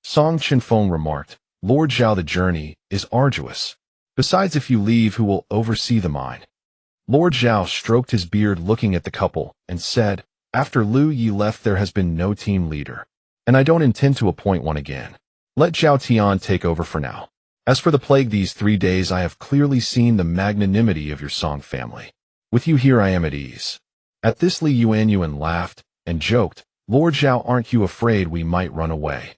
Song Chenfeng remarked, "Lord Zhao, the journey is arduous. Besides, if you leave, who will oversee the mine?" Lord Zhao stroked his beard looking at the couple and said, "After Lu Yi left there has been no team leader, and I don't intend to appoint one again. Let Zhao Tian take over for now. As for the plague these 3 days, I have clearly seen the magnanimity of your Song family. With you here I am at ease." At this Li Yuanyuan laughed and joked, "Lord Zhao, aren't you afraid we might run away?"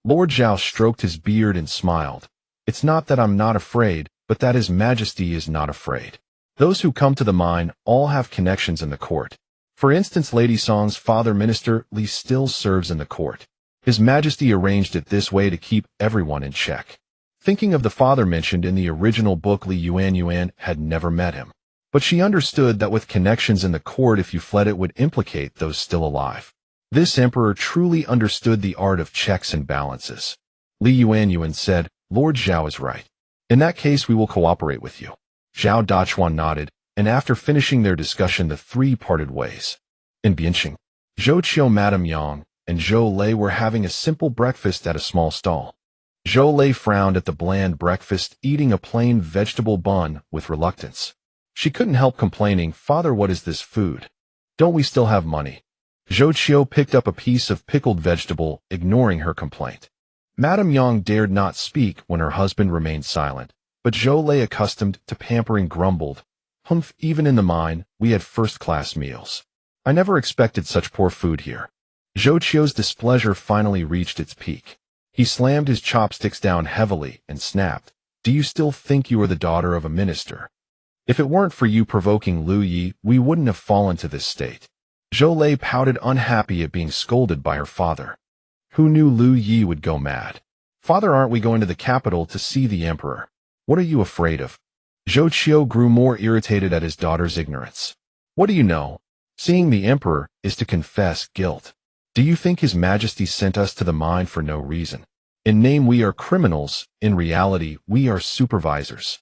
Lord Zhao stroked his beard and smiled. "It's not that I'm not afraid, but that His Majesty is not afraid. Those who come to the mine all have connections in the court. For instance, Lady Song's father, Minister Li, still serves in the court. His Majesty arranged it this way to keep everyone in check." Thinking of the father mentioned in the original book, Li Yuanyuan had never met him. But she understood that with connections in the court, if you fled it would implicate those still alive. This emperor truly understood the art of checks and balances. Li Yuanyuan said, "Lord Zhao is right. In that case we will cooperate with you." Zhao Dachuan nodded, and after finishing their discussion the three parted ways. In Bianqing, Zhou Qiu, Madame Yang, and Zhou Lei were having a simple breakfast at a small stall. Zhou Lei frowned at the bland breakfast, eating a plain vegetable bun with reluctance. She couldn't help complaining, "Father, what is this food? Don't we still have money?" Zhou Qiu picked up a piece of pickled vegetable, ignoring her complaint. Madame Yang dared not speak when her husband remained silent, but Zhou Lei, accustomed to pampering, grumbled, "Humph, even in the mine, we had first-class meals. I never expected such poor food here." Zhou Qiu's displeasure finally reached its peak. He slammed his chopsticks down heavily and snapped, "Do you still think you are the daughter of a minister? If it weren't for you provoking Lu Yi, we wouldn't have fallen to this state." Zhou Lei pouted, unhappy at being scolded by her father. Who knew Lu Yi would go mad? "Father, aren't we going to the capital to see the emperor? What are you afraid of?" Zhou Qiu grew more irritated at his daughter's ignorance. "What do you know? Seeing the emperor is to confess guilt. Do you think His Majesty sent us to the mine for no reason? In name we are criminals, in reality we are supervisors."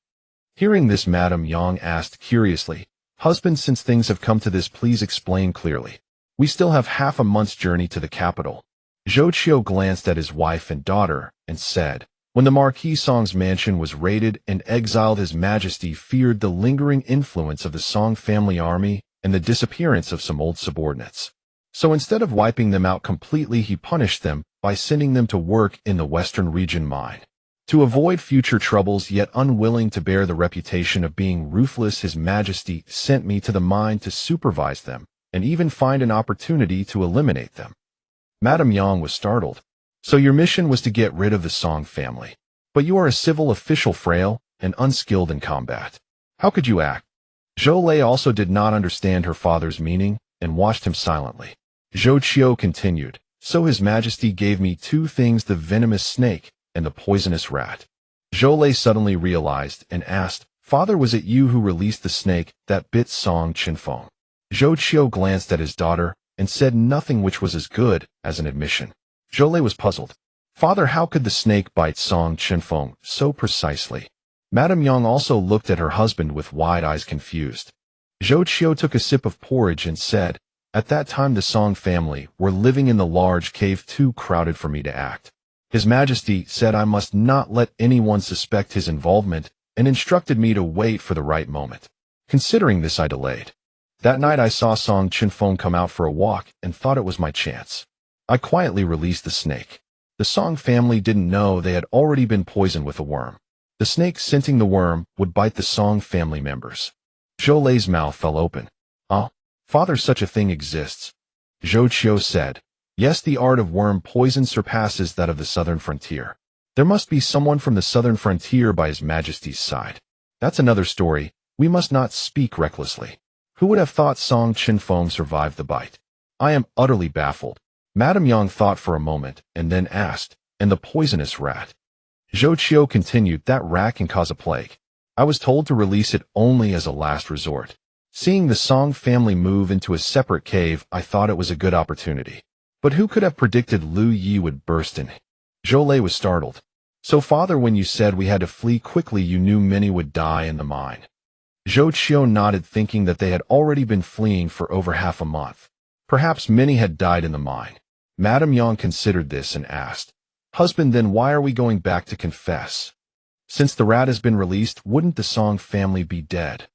Hearing this, Madame Yang asked curiously, "Husband, since things have come to this, please explain clearly. We still have half a month's journey to the capital." Zhou Qiu glanced at his wife and daughter and said, "When the Marquis Song's mansion was raided and exiled, His Majesty feared the lingering influence of the Song family army and the disappearance of some old subordinates. So instead of wiping them out completely, he punished them by sending them to work in the Western region mine. To avoid future troubles, yet unwilling to bear the reputation of being ruthless, His Majesty sent me to the mine to supervise them and even find an opportunity to eliminate them." Madame Yang was startled. "So your mission was to get rid of the Song family. But you are a civil official, frail and unskilled in combat. How could you act?" Zhou Lei also did not understand her father's meaning and watched him silently. Zhou Qiu continued, "So His Majesty gave me 2 things, the venomous snake and the poisonous rat." Zhou Lei suddenly realized and asked, "Father, was it you who released the snake that bit Song Chenfeng?" Zhou Qiu glanced at his daughter and said nothing, which was as good as an admission. Zhou Lei was puzzled. "Father, how could the snake bite Song Chenfeng so precisely?" Madame Yang also looked at her husband with wide eyes, confused. Zhou Qiu took a sip of porridge and said, "At that time the Song family were living in the large cave, too crowded for me to act. His Majesty said I must not let anyone suspect his involvement and instructed me to wait for the right moment. Considering this, I delayed. That night I saw Song Chenfeng come out for a walk and thought it was my chance. I quietly released the snake. The Song family didn't know they had already been poisoned with a worm. The snake, scenting the worm, would bite the Song family members." Zhou Lei's mouth fell open. "Ah, Father, such a thing exists." Zhou Qiu said, "Yes, the art of worm poison surpasses that of the southern frontier. There must be someone from the southern frontier by His Majesty's side. That's another story. We must not speak recklessly." Who would have thought Song Chenfeng survived the bite? I am utterly baffled. Madame Yang thought for a moment, and then asked, and the poisonous rat? Zhou Qiu continued, that rat can cause a plague. I was told to release it only as a last resort. Seeing the Song family move into a separate cave, I thought it was a good opportunity. But who could have predicted Lu Yi would burst in? Zhou Lei was startled. So father, when you said we had to flee quickly, you knew many would die in the mine. Zhou Qiu nodded, thinking that they had already been fleeing for over half a month. Perhaps many had died in the mine. Madame Yang considered this and asked, Husband, then why are we going back to confess? Since the rat has been released, wouldn't the Song family be dead?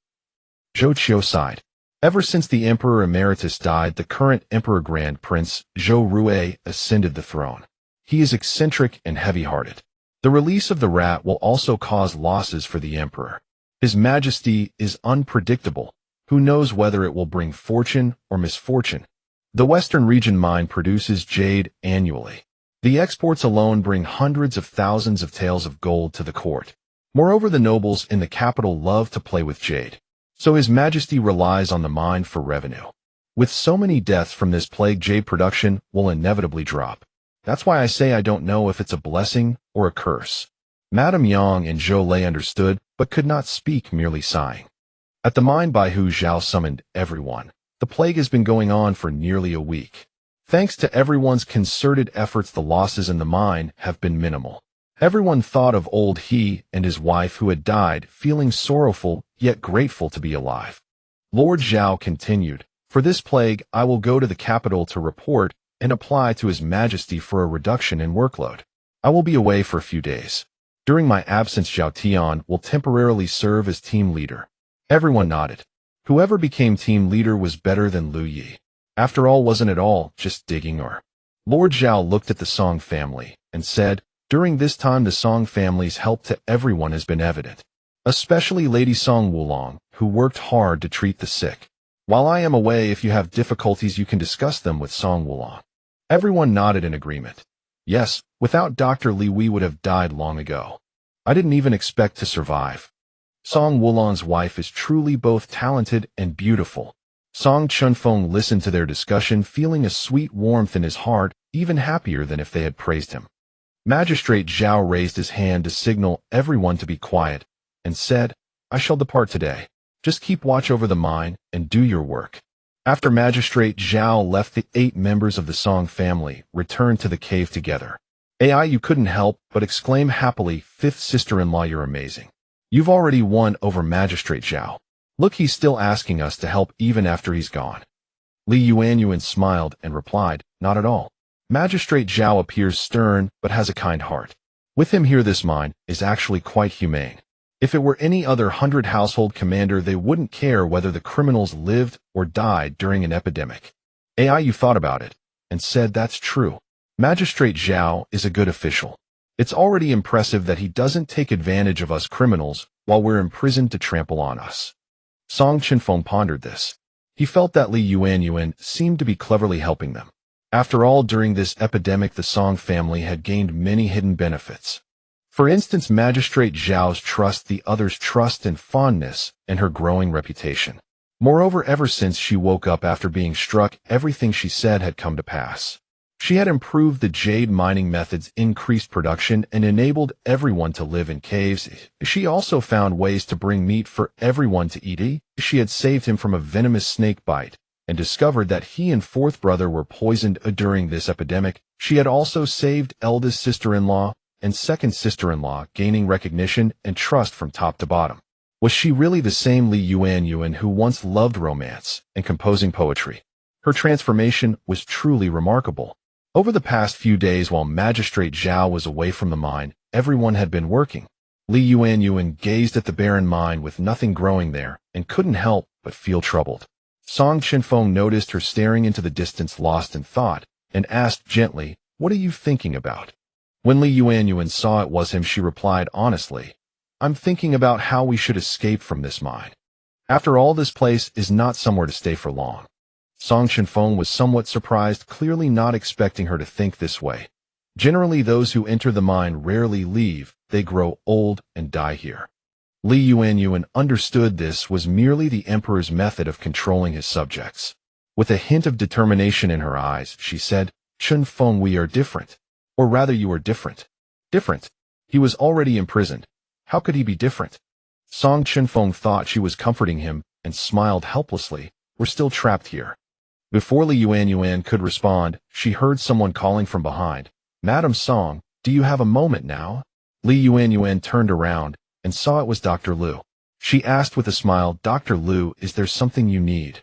Zhou Qiu sighed. Ever since the Emperor Emeritus died, the current Emperor Grand Prince, Zhou Rui, ascended the throne. He is eccentric and heavy-hearted. The release of the rat will also cause losses for the Emperor. His Majesty is unpredictable. Who knows whether it will bring fortune or misfortune? The Western region mine produces jade annually. The exports alone bring hundreds of thousands of taels of gold to the court. Moreover, the nobles in the capital love to play with jade. So His Majesty relies on the mine for revenue. With so many deaths from this plague, jade production will inevitably drop. That's why I say I don't know if it's a blessing or a curse. Madame Yang and Zhou Lei understood, but could not speak, merely sighing. At the mine, Bai Hu Zhao summoned everyone. The plague has been going on for nearly a week. Thanks to everyone's concerted efforts, the losses in the mine have been minimal. Everyone thought of old He and his wife who had died, feeling sorrowful yet grateful to be alive. Lord Zhao continued, For this plague, I will go to the capital to report and apply to His Majesty for a reduction in workload. I will be away for a few days. During my absence, Zhao Tian will temporarily serve as team leader. Everyone nodded. Whoever became team leader was better than Lu Yi. After all, wasn't it all just digging or? Lord Zhao looked at the Song family and said, During this time the Song family's help to everyone has been evident. Especially Lady Song Wulong, who worked hard to treat the sick. While I am away, if you have difficulties, you can discuss them with Song Wulong. Everyone nodded in agreement. Yes, without Dr. Li we would have died long ago. I didn't even expect to survive. Song Wulong's wife is truly both talented and beautiful. Song Chenfeng listened to their discussion, feeling a sweet warmth in his heart, even happier than if they had praised him. Magistrate Zhao raised his hand to signal everyone to be quiet, and said, I shall depart today. Just keep watch over the mine and do your work. After Magistrate Zhao left, the 8 members of the Song family returned to the cave together. AI, you couldn't help but exclaim happily, Fifth sister-in-law, you're amazing. You've already won over Magistrate Zhao. Look, he's still asking us to help even after he's gone. Li Yuanyuan smiled and replied, Not at all. Magistrate Zhao appears stern but has a kind heart. With him here, this mine is actually quite humane. If it were any other 100 household commander, they wouldn't care whether the criminals lived or died during an epidemic. AI, you thought about it and said that's true. Magistrate Zhao is a good official. It's already impressive that he doesn't take advantage of us criminals while we're imprisoned to trample on us. Song Chenfeng pondered this. He felt that Li Yuanyuan seemed to be cleverly helping them. After all, during this epidemic, the Song family had gained many hidden benefits. For instance, Magistrate Zhao's trust, the others' trust and fondness, and her growing reputation. Moreover, ever since she woke up after being struck, everything she said had come to pass. She had improved the jade mining methods, increased production, and enabled everyone to live in caves. She also found ways to bring meat for everyone to eat. She had saved him from a venomous snake bite, and discovered that he and fourth brother were poisoned during this epidemic. She had also saved eldest sister-in-law and second sister-in-law, gaining recognition and trust from top to bottom. Was she really the same Li Yuanyuan who once loved romance and composing poetry? Her transformation was truly remarkable. Over the past few days, while Magistrate Zhao was away from the mine, everyone had been working. Li Yuanyuan gazed at the barren mine with nothing growing there and couldn't help but feel troubled. Song Chenfeng noticed her staring into the distance, lost in thought, and asked gently, What are you thinking about? When Li Yuanyuan saw it was him, she replied honestly, I'm thinking about how we should escape from this mine. After all, this place is not somewhere to stay for long. Song Chenfeng was somewhat surprised, clearly not expecting her to think this way. Generally, those who enter the mine rarely leave, they grow old and die here. Li Yuanyuan understood this was merely the emperor's method of controlling his subjects. With a hint of determination in her eyes, she said, Chenfeng, we are different. Or rather, you are different. Different? He was already imprisoned. How could he be different? Song Chenfeng thought she was comforting him and smiled helplessly. We're still trapped here. Before Li Yuanyuan could respond, she heard someone calling from behind. Madam Song, do you have a moment now? Li Yuanyuan turned around and saw it was Dr. Lu. She asked with a smile, Dr. Lu, is there something you need?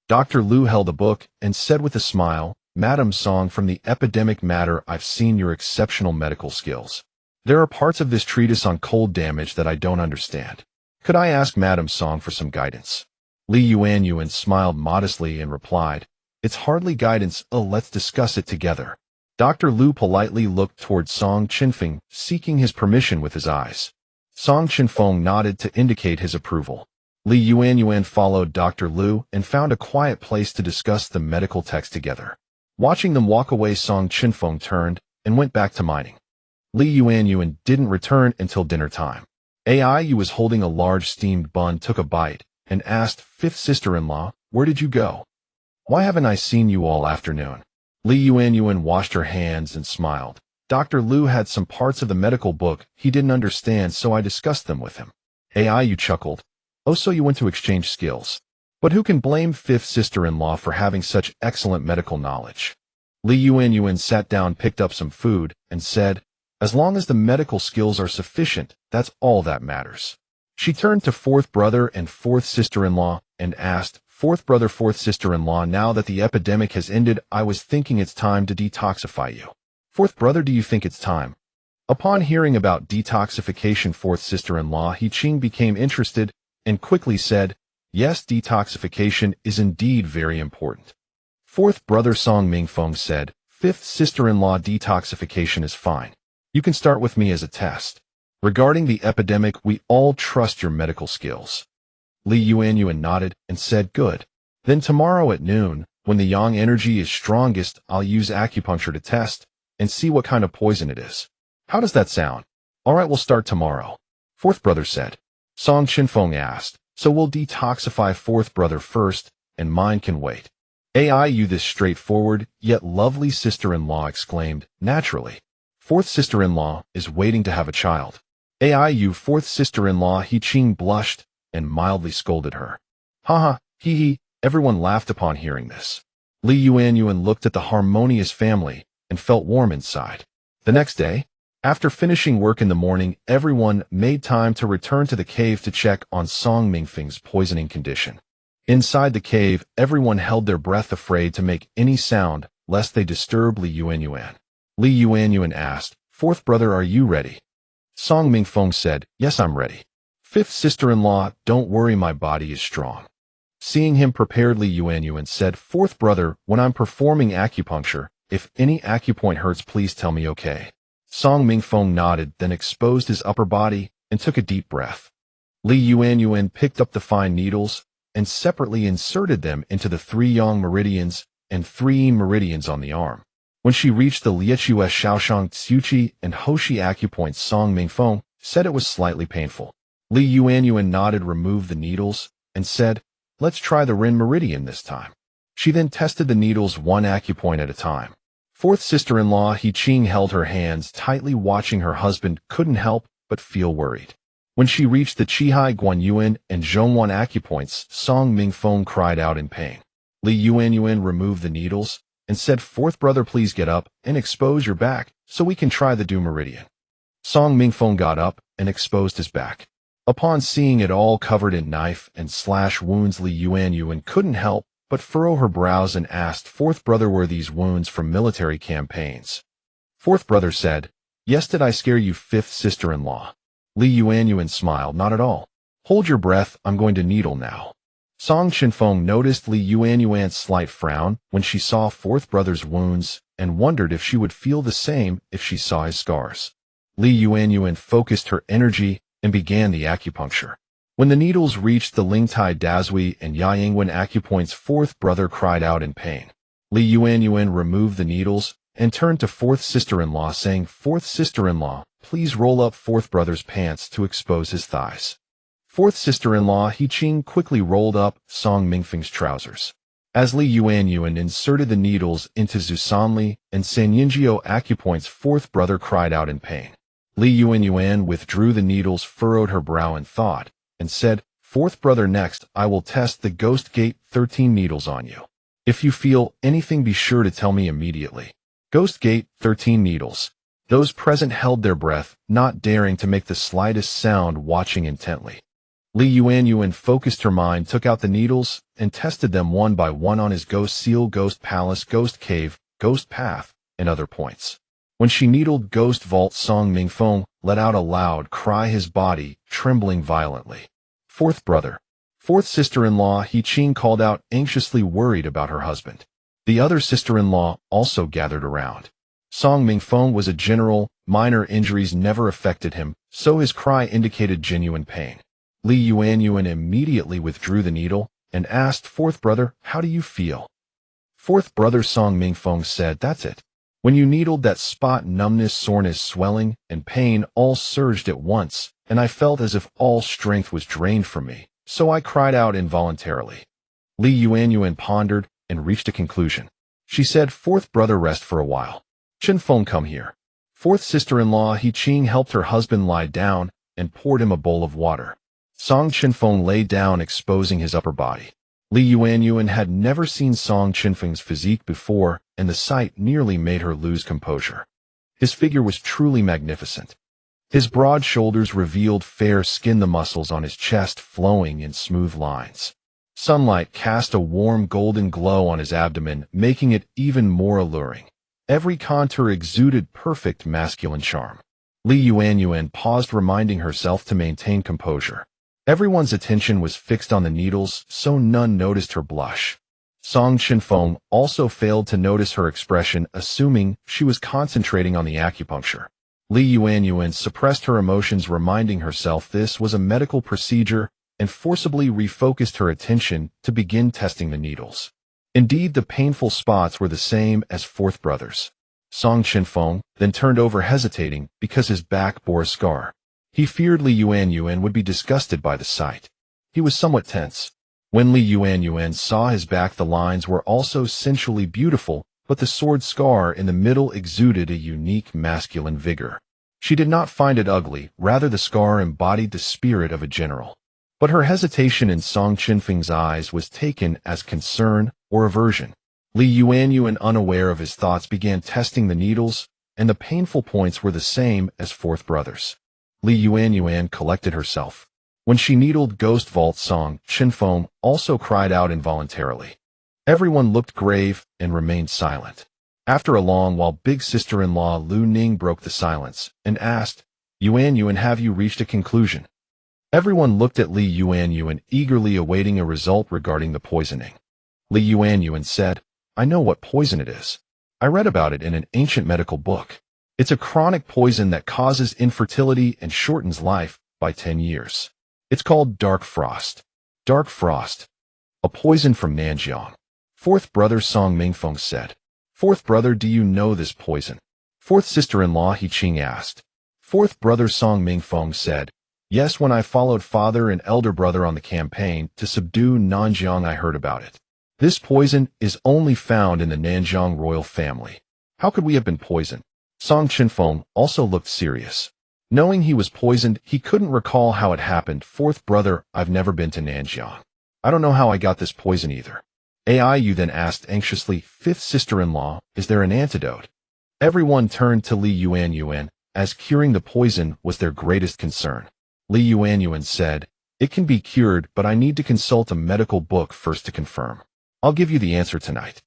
Dr. Lu held a book and said with a smile, Madam Song, from the epidemic matter I've seen your exceptional medical skills. There are parts of this treatise on cold damage that I don't understand. Could I ask Madam Song for some guidance? Li Yuanyuan smiled modestly and replied, It's hardly guidance, let's discuss it together. Dr. Lu politely looked toward Song Chenfeng, seeking his permission with his eyes. Song Chenfeng nodded to indicate his approval. Li Yuanyuan followed Dr. Lu and found a quiet place to discuss the medical text together. Watching them walk away, Song Chenfeng turned and went back to mining. Li Yuanyuan didn't return until dinner time. Aiyu was holding a large steamed bun, took a bite, and asked, Fifth sister-in-law, where did you go? Why haven't I seen you all afternoon? Li Yuanyuan washed her hands and smiled. Dr. Lu had some parts of the medical book he didn't understand, so I discussed them with him. Aiyu chuckled. Oh, so you went to exchange skills. But who can blame fifth sister-in-law for having such excellent medical knowledge? Li Yuanyuan sat down, picked up some food, and said, As long as the medical skills are sufficient, that's all that matters. She turned to fourth brother and fourth sister-in-law and asked, Fourth brother, fourth sister-in-law, now that the epidemic has ended, I was thinking it's time to detoxify you. Fourth brother, do you think it's time? Upon hearing about detoxification, fourth sister-in-law He Qing became interested and quickly said, Yes, detoxification is indeed very important. Fourth brother Song Mingfeng said, Fifth sister-in-law, detoxification is fine. You can start with me as a test. Regarding the epidemic, we all trust your medical skills. Li Yuanyuan nodded and said, Good. Then tomorrow at noon, when the yang energy is strongest, I'll use acupuncture to test and see what kind of poison it is. How does that sound? All right, we'll start tomorrow. Fourth brother said. Song Chenfeng asked, So we'll detoxify fourth brother first, and mine can wait. Aiyu, this straightforward, yet lovely sister-in-law exclaimed, Naturally. Fourth sister-in-law is waiting to have a child. Aiyu, fourth sister-in-law He Qing blushed and mildly scolded her. Ha, hee hee, everyone laughed upon hearing this. Li Yuanyuan looked at the harmonious family and felt warm inside. The next day, after finishing work in the morning, everyone made time to return to the cave to check on Song Mingfeng's poisoning condition. Inside the cave, everyone held their breath, afraid to make any sound lest they disturb Li Yuanyuan. Li Yuanyuan asked, Fourth brother, are you ready? Song Mingfeng said, Yes, I'm ready. Fifth sister-in-law, don't worry, my body is strong. Seeing him prepared, Li Yuanyuan said, Fourth brother, when I'm performing acupuncture, if any acupoint hurts, please tell me, okay? Song Mingfeng nodded, then exposed his upper body and took a deep breath. Li Yuanyuan picked up the fine needles and separately inserted them into the 3 yang meridians and 3 yin meridians on the arm. When she reached the Liechue, Shaoshang, Tsuchi, and Hoshi acupoints, Song Mingfeng said it was slightly painful. Li Yuanyuan nodded, removed the needles, and said, Let's try the Rin meridian this time. She then tested the needles 1 acupoint at a time. Fourth sister-in-law He Qing held her hands tightly, watching her husband, couldn't help but feel worried. When she reached the Qihai, Guanyuan, and Zhongwan acupoints, Song Mingfeng cried out in pain. Li Yuanyuan removed the needles and said, Fourth brother, please get up and expose your back so we can try the Du meridian. Song Mingfeng got up and exposed his back. Upon seeing it all covered in knife and slash wounds, Li Yuanyuan couldn't help but furrow her brows and asked, Fourth brother, were these wounds from military campaigns? Fourth brother said, Yes, did I scare you, fifth sister-in-law? Li Yuanyuan smiled, Not at all. Hold your breath, I'm going to needle now. Song Chenfeng noticed Li Yuanyuan's slight frown when she saw fourth brother's wounds and wondered if she would feel the same if she saw his scars. Li Yuanyuan focused her energy and began the acupuncture. When the needles reached the Lingtai Dazui and Yuanyuan acupoints, fourth brother cried out in pain. Li Yuanyuan removed the needles and turned to fourth sister-in-law, saying, Fourth sister-in-law, please roll up fourth brother's pants to expose his thighs. Fourth sister-in-law He Qing quickly rolled up Song Mingfeng's trousers. As Li Yuanyuan inserted the needles into Zusanli and Sanyinjiao acupoint's fourth brother cried out in pain. Li Yuanyuan withdrew the needles, furrowed her brow in thought, and said, "Fourth brother, next I will test the Ghost Gate 13 needles on you. If you feel anything, be sure to tell me immediately." Ghost Gate 13 needles. Those present held their breath, not daring to make the slightest sound, watching intently. Li Yuanyuan focused her mind, took out the needles, and tested them one by one on his ghost seal, ghost palace, ghost cave, ghost path, and other points. When she needled ghost vault, Song Mingfeng let out a loud cry, his body trembling violently. Fourth brother. Fourth sister-in-law He Qing called out, anxiously worried about her husband. The other sister-in-law also gathered around. Song Mingfeng was a general, minor injuries never affected him, so his cry indicated genuine pain. Li Yuanyuan immediately withdrew the needle and asked, "Fourth brother, how do you feel?" Fourth brother, Song Mingfeng said, "That's it. When you needled that spot, numbness, soreness, swelling, and pain all surged at once, and I felt as if all strength was drained from me, so I cried out involuntarily." Li Yuanyuan pondered and reached a conclusion. She said, "Fourth brother, rest for a while. Chenfeng, come here." Fourth sister-in-law He Qing helped her husband lie down and poured him a bowl of water. Song Chenfeng lay down, exposing his upper body. Li Yuanyuan had never seen Song Chenfeng's physique before, and the sight nearly made her lose composure. His figure was truly magnificent. His broad shoulders revealed fair skin, the muscles on his chest flowing in smooth lines. Sunlight cast a warm golden glow on his abdomen, making it even more alluring. Every contour exuded perfect masculine charm. Li Yuanyuan paused, reminding herself to maintain composure. Everyone's attention was fixed on the needles, so none noticed her blush. Song Chenfeng also failed to notice her expression, assuming she was concentrating on the acupuncture. Li Yuanyuan suppressed her emotions, reminding herself this was a medical procedure, and forcibly refocused her attention to begin testing the needles. Indeed, the painful spots were the same as fourth brother's. Song Chenfeng then turned over, hesitating because his back bore a scar. He feared Li Yuanyuan would be disgusted by the sight. He was somewhat tense. When Li Yuanyuan saw his back, the lines were also sensually beautiful, but the sword scar in the middle exuded a unique masculine vigor. She did not find it ugly, rather the scar embodied the spirit of a general. But her hesitation in Song Chenfeng's eyes was taken as concern or aversion. Li Yuanyuan, unaware of his thoughts, began testing the needles, and the painful points were the same as fourth brother's. Li Yuanyuan collected herself. When she needled Ghost Vault, Song Chenfeng also cried out involuntarily. Everyone looked grave and remained silent. After a long while, big sister-in-law Lu Ning broke the silence and asked, "Yuanyuan, have you reached a conclusion?" Everyone looked at Li Yuanyuan, eagerly awaiting a result regarding the poisoning. Li Yuanyuan said, "I know what poison it is. I read about it in an ancient medical book. It's a chronic poison that causes infertility and shortens life by 10 years. It's called dark frost." Dark frost. A poison from Nanjiang. Fourth brother Song Mingfeng said. "Fourth brother, do you know this poison?" Fourth sister-in-law He Qing asked. Fourth brother Song Mingfeng said, "Yes, when I followed father and elder brother on the campaign to subdue Nanjiang, I heard about it. This poison is only found in the Nanjiang royal family. How could we have been poisoned?" Song Chenfeng also looked serious. Knowing he was poisoned, he couldn't recall how it happened. "Fourth brother, I've never been to Nanjiang. I don't know how I got this poison either." Yu then asked anxiously, "Fifth sister-in-law, is there an antidote?" Everyone turned to Li Yuanyuan, as curing the poison was their greatest concern. Li Yuanyuan said, "It can be cured, but I need to consult a medical book first to confirm. I'll give you the answer tonight."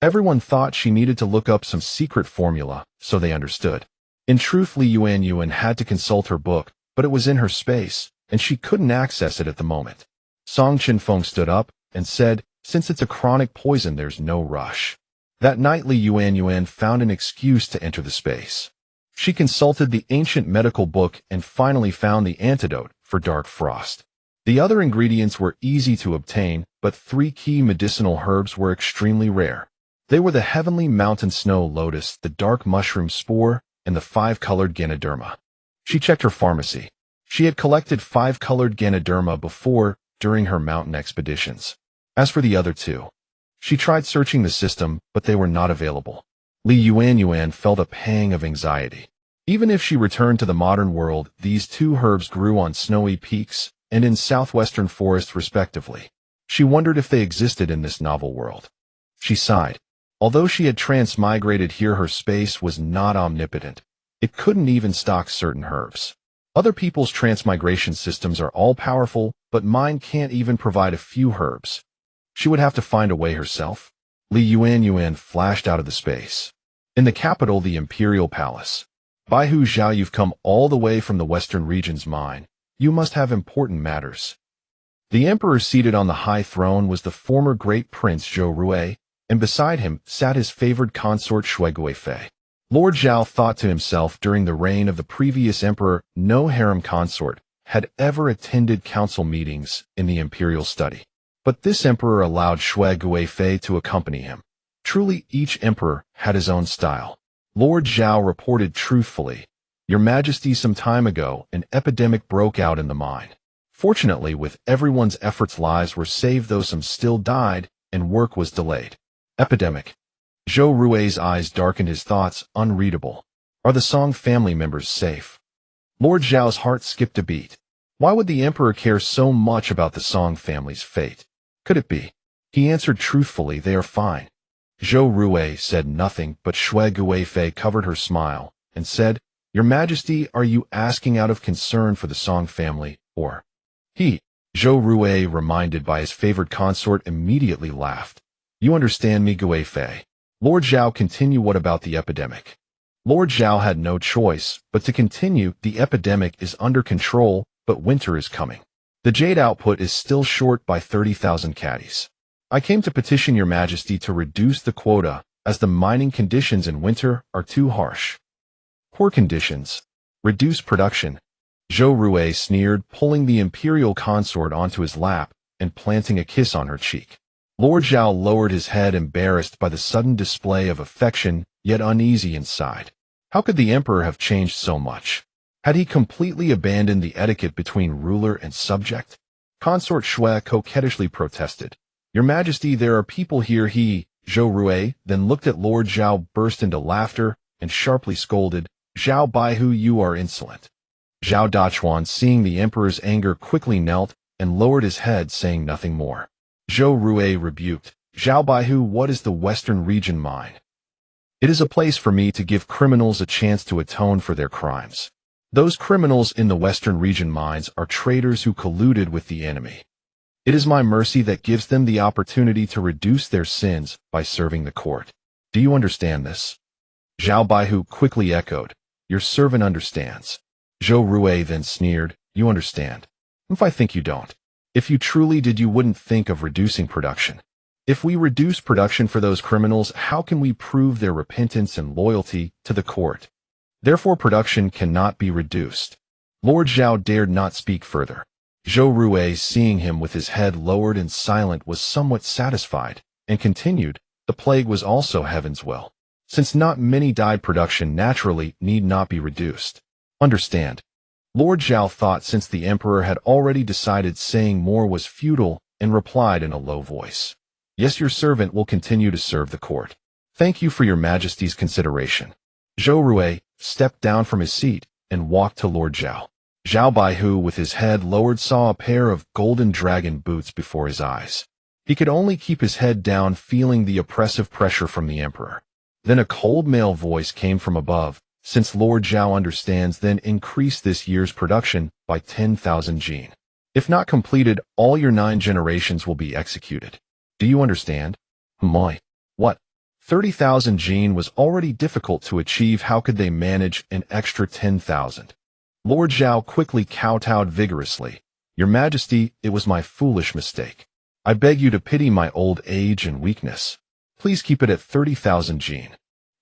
Everyone thought she needed to look up some secret formula, so they understood. In truth, Li Yuanyuan had to consult her book, but it was in her space, and she couldn't access it at the moment. Song Chenfeng stood up and said, "Since it's a chronic poison, there's no rush." That night, Li Yuanyuan found an excuse to enter the space. She consulted the ancient medical book and finally found the antidote for dark frost. The other ingredients were easy to obtain, but 3 key medicinal herbs were extremely rare. They were the heavenly mountain snow lotus, the dark mushroom spore, and the 5-colored ganoderma. She checked her pharmacy. She had collected 5 colored Ganoderma before, during her mountain expeditions. As for the other 2, she tried searching the system, but they were not available. Yuanyuan felt a pang of anxiety. Even if she returned to the modern world, these 2 herbs grew on snowy peaks and in southwestern forests respectively. She wondered if they existed in this novel world. She sighed. Although she had transmigrated here, her space was not omnipotent. It couldn't even stock certain herbs. Other people's transmigration systems are all-powerful, but mine can't even provide a few herbs. She would have to find a way herself. Yuanyuan flashed out of the space. In the capital, the Imperial Palace. Baihu Zhao, you've come all the way from the western region's mine. You must have important matters. The emperor seated on the high throne was the former great prince Zhou Rui, and beside him sat his favored consort Shui Guifei. Lord Zhao thought to himself, during the reign of the previous emperor, no harem consort had ever attended council meetings in the imperial study. But this emperor allowed Shui Guifei to accompany him. Truly, each emperor had his own style. Lord Zhao reported truthfully, "Your Majesty, some time ago, an epidemic broke out in the mine. Fortunately, with everyone's efforts, lives were saved, though some still died, and work was delayed." Epidemic. Zhou Rui's eyes darkened, his thoughts unreadable. Are the Song family members safe? Lord Zhao's heart skipped a beat. Why would the emperor care so much about the Song family's fate? Could it be? He answered truthfully, "They are fine." Zhou Rui said nothing, but Shui Guifei covered her smile and said, "Your Majesty, are you asking out of concern for the Song family, or?" He, Zhou Rui, reminded by his favored consort, immediately laughed. "You understand me, Guifei." Lord Zhao continued, "What about the epidemic?" Lord Zhao had no choice but to continue. "The epidemic is under control, but winter is coming. The jade output is still short by 30,000 caddies. I came to petition Your Majesty to reduce the quota, as the mining conditions in winter are too harsh." Poor conditions. Reduce production. Zhou Rui sneered, pulling the imperial consort onto his lap and planting a kiss on her cheek. Lord Zhao lowered his head, embarrassed by the sudden display of affection, yet uneasy inside. How could the emperor have changed so much? Had he completely abandoned the etiquette between ruler and subject? Consort Shui coquettishly protested. "Your Majesty, there are people here." He, Zhou Rui, then looked at Lord Zhao, burst into laughter, and sharply scolded, "Zhao Baihu, you are insolent." Zhao Dachuan, seeing the emperor's anger, quickly knelt and lowered his head, saying nothing more. Zhou Rui rebuked, "Zhao Baihu, what is the western region mine?" "It is a place for me to give criminals a chance to atone for their crimes. Those criminals in the western region mines are traitors who colluded with the enemy. It is my mercy that gives them the opportunity to reduce their sins by serving the court. Do you understand this?" Zhao Baihu quickly echoed, "Your servant understands." Zhou Rui then sneered, "You understand? If I think you don't. If you truly did, you wouldn't think of reducing production. If we reduce production for those criminals, how can we prove their repentance and loyalty to the court? Therefore, production cannot be reduced." Lord Zhao dared not speak further. Zhou Rui, seeing him with his head lowered and silent, was somewhat satisfied, and continued, "The plague was also heaven's will. Since not many died, production naturally need not be reduced. Understand?" Lord Zhao thought, since the emperor had already decided, saying more was futile, and replied in a low voice, "Yes, your servant will continue to serve the court. Thank you for Your Majesty's consideration." Zhou Rui stepped down from his seat and walked to Lord Zhao. Zhao Baihu, with his head lowered, saw a pair of golden dragon boots before his eyes. He could only keep his head down, feeling the oppressive pressure from the emperor. Then a cold male voice came from above. "Since Lord Zhao understands, then increase this year's production by 10,000 jin. If not completed, all your 9 generations will be executed. Do you understand?" "Moi. What?" 30,000 jin was already difficult to achieve. How could they manage an extra 10,000? Lord Zhao quickly kowtowed vigorously. "Your Majesty, it was my foolish mistake. I beg you to pity my old age and weakness. Please keep it at 30,000 jin.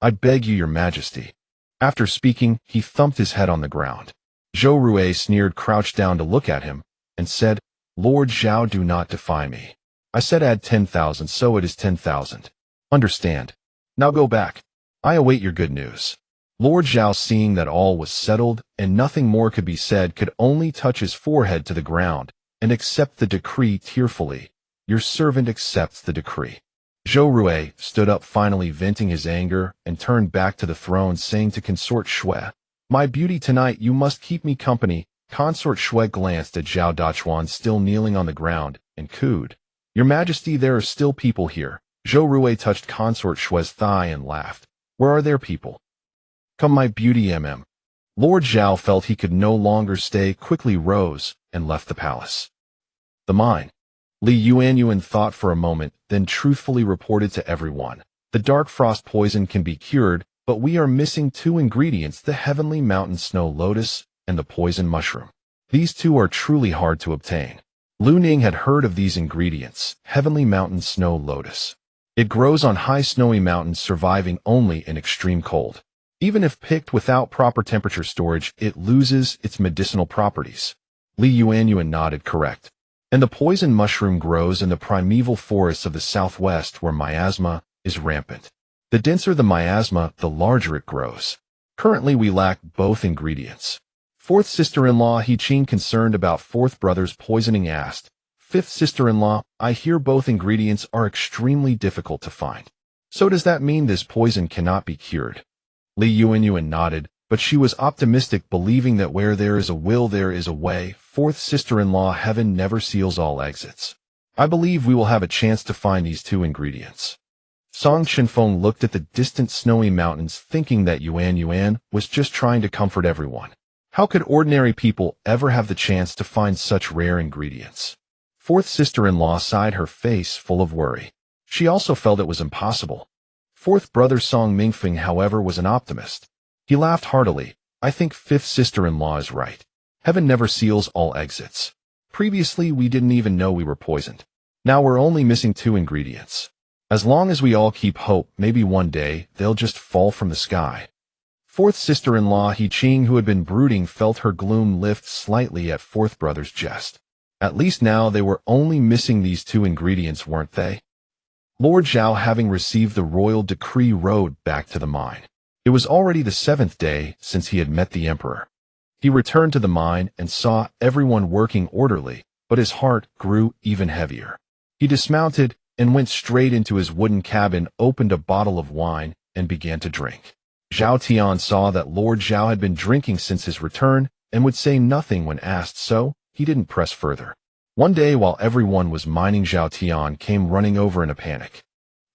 I beg you, Your Majesty." After speaking, he thumped his head on the ground. Zhou Rui sneered, crouched down to look at him, and said, "Lord Zhao, do not defy me. I said add 10,000, so it is 10,000. Understand? Now go back. I await your good news." Lord Zhao, seeing that all was settled and nothing more could be said, could only touch his forehead to the ground and accept the decree tearfully. Your servant accepts the decree. Zhou Rui stood up, finally venting his anger, and turned back to the throne, saying to Consort Shui, My beauty, tonight you must keep me company. Consort Shui glanced at Zhao Dachuan still kneeling on the ground and cooed, Your Majesty, there are still people here. Zhou Rui touched Consort Shui's thigh and laughed. Where are their people? Come, my beauty, Lord Zhao felt he could no longer stay, quickly rose and left the palace. The mine. Yuanyuan thought for a moment, then truthfully reported to everyone. The dark frost poison can be cured, but we are missing two ingredients, the heavenly mountain snow lotus and the poison mushroom. These two are truly hard to obtain. Lu Ning had heard of these ingredients, heavenly mountain snow lotus. It grows on high snowy mountains, surviving only in extreme cold. Even if picked without proper temperature storage, it loses its medicinal properties. Yuanyuan nodded, correct. And the poison mushroom grows in the primeval forests of the southwest, where miasma is rampant. The denser the miasma, the larger it grows. Currently we lack both ingredients. Fourth sister-in-law He Qing, concerned about fourth brother's poisoning, asked, Fifth sister-in-law, I hear both ingredients are extremely difficult to find. So does that mean this poison cannot be cured? Yuanyuan nodded, but she was optimistic, believing that where there is a will there is a way. Fourth sister-in-law, heaven never seals all exits. I believe we will have a chance to find these two ingredients. Song Chenfeng looked at the distant snowy mountains, thinking that Yuanyuan was just trying to comfort everyone. How could ordinary people ever have the chance to find such rare ingredients? Fourth sister-in-law sighed, her face full of worry. She also felt it was impossible. Fourth brother Song Mingfeng, however, was an optimist. He laughed heartily. I think fifth sister-in-law is right. Heaven never seals all exits. Previously, we didn't even know we were poisoned. Now we're only missing two ingredients. As long as we all keep hope, maybe one day they'll just fall from the sky. Fourth sister-in-law He Qing, who had been brooding, felt her gloom lift slightly at fourth brother's jest. At least now they were only missing these two ingredients, weren't they? Lord Zhao, having received the royal decree, rode back to the mine. It was already the 7th day since he had met the emperor. He returned to the mine and saw everyone working orderly, but his heart grew even heavier. He dismounted and went straight into his wooden cabin, opened a bottle of wine, and began to drink. Zhao Tian saw that Lord Zhao had been drinking since his return and would say nothing when asked, so he didn't press further. One day, while everyone was mining, Zhao Tian came running over in a panic.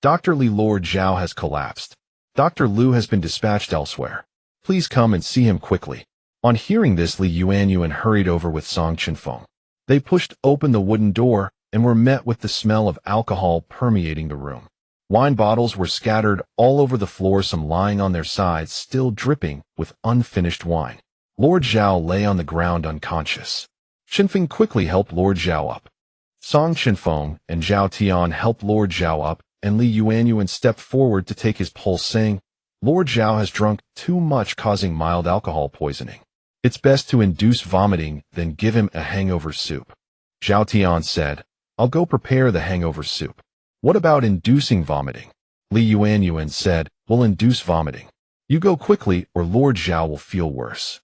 Dr. Li, Lord Zhao has collapsed. Dr. Lu has been dispatched elsewhere. Please come and see him quickly. On hearing this, Yuanyuan hurried over with Song Chenfeng. They pushed open the wooden door and were met with the smell of alcohol permeating the room. Wine bottles were scattered all over the floor, some lying on their sides, still dripping with unfinished wine. Lord Zhao lay on the ground unconscious. Chenfeng quickly helped Lord Zhao up. Song Chenfeng and Zhao Tian helped Lord Zhao up, and Yuanyuan stepped forward to take his pulse, saying, Lord Zhao has drunk too much, causing mild alcohol poisoning. It's best to induce vomiting, then give him a hangover soup. Zhao Tian said, I'll go prepare the hangover soup. What about inducing vomiting? Yuanyuan said, We'll induce vomiting. You go quickly or Lord Zhao will feel worse.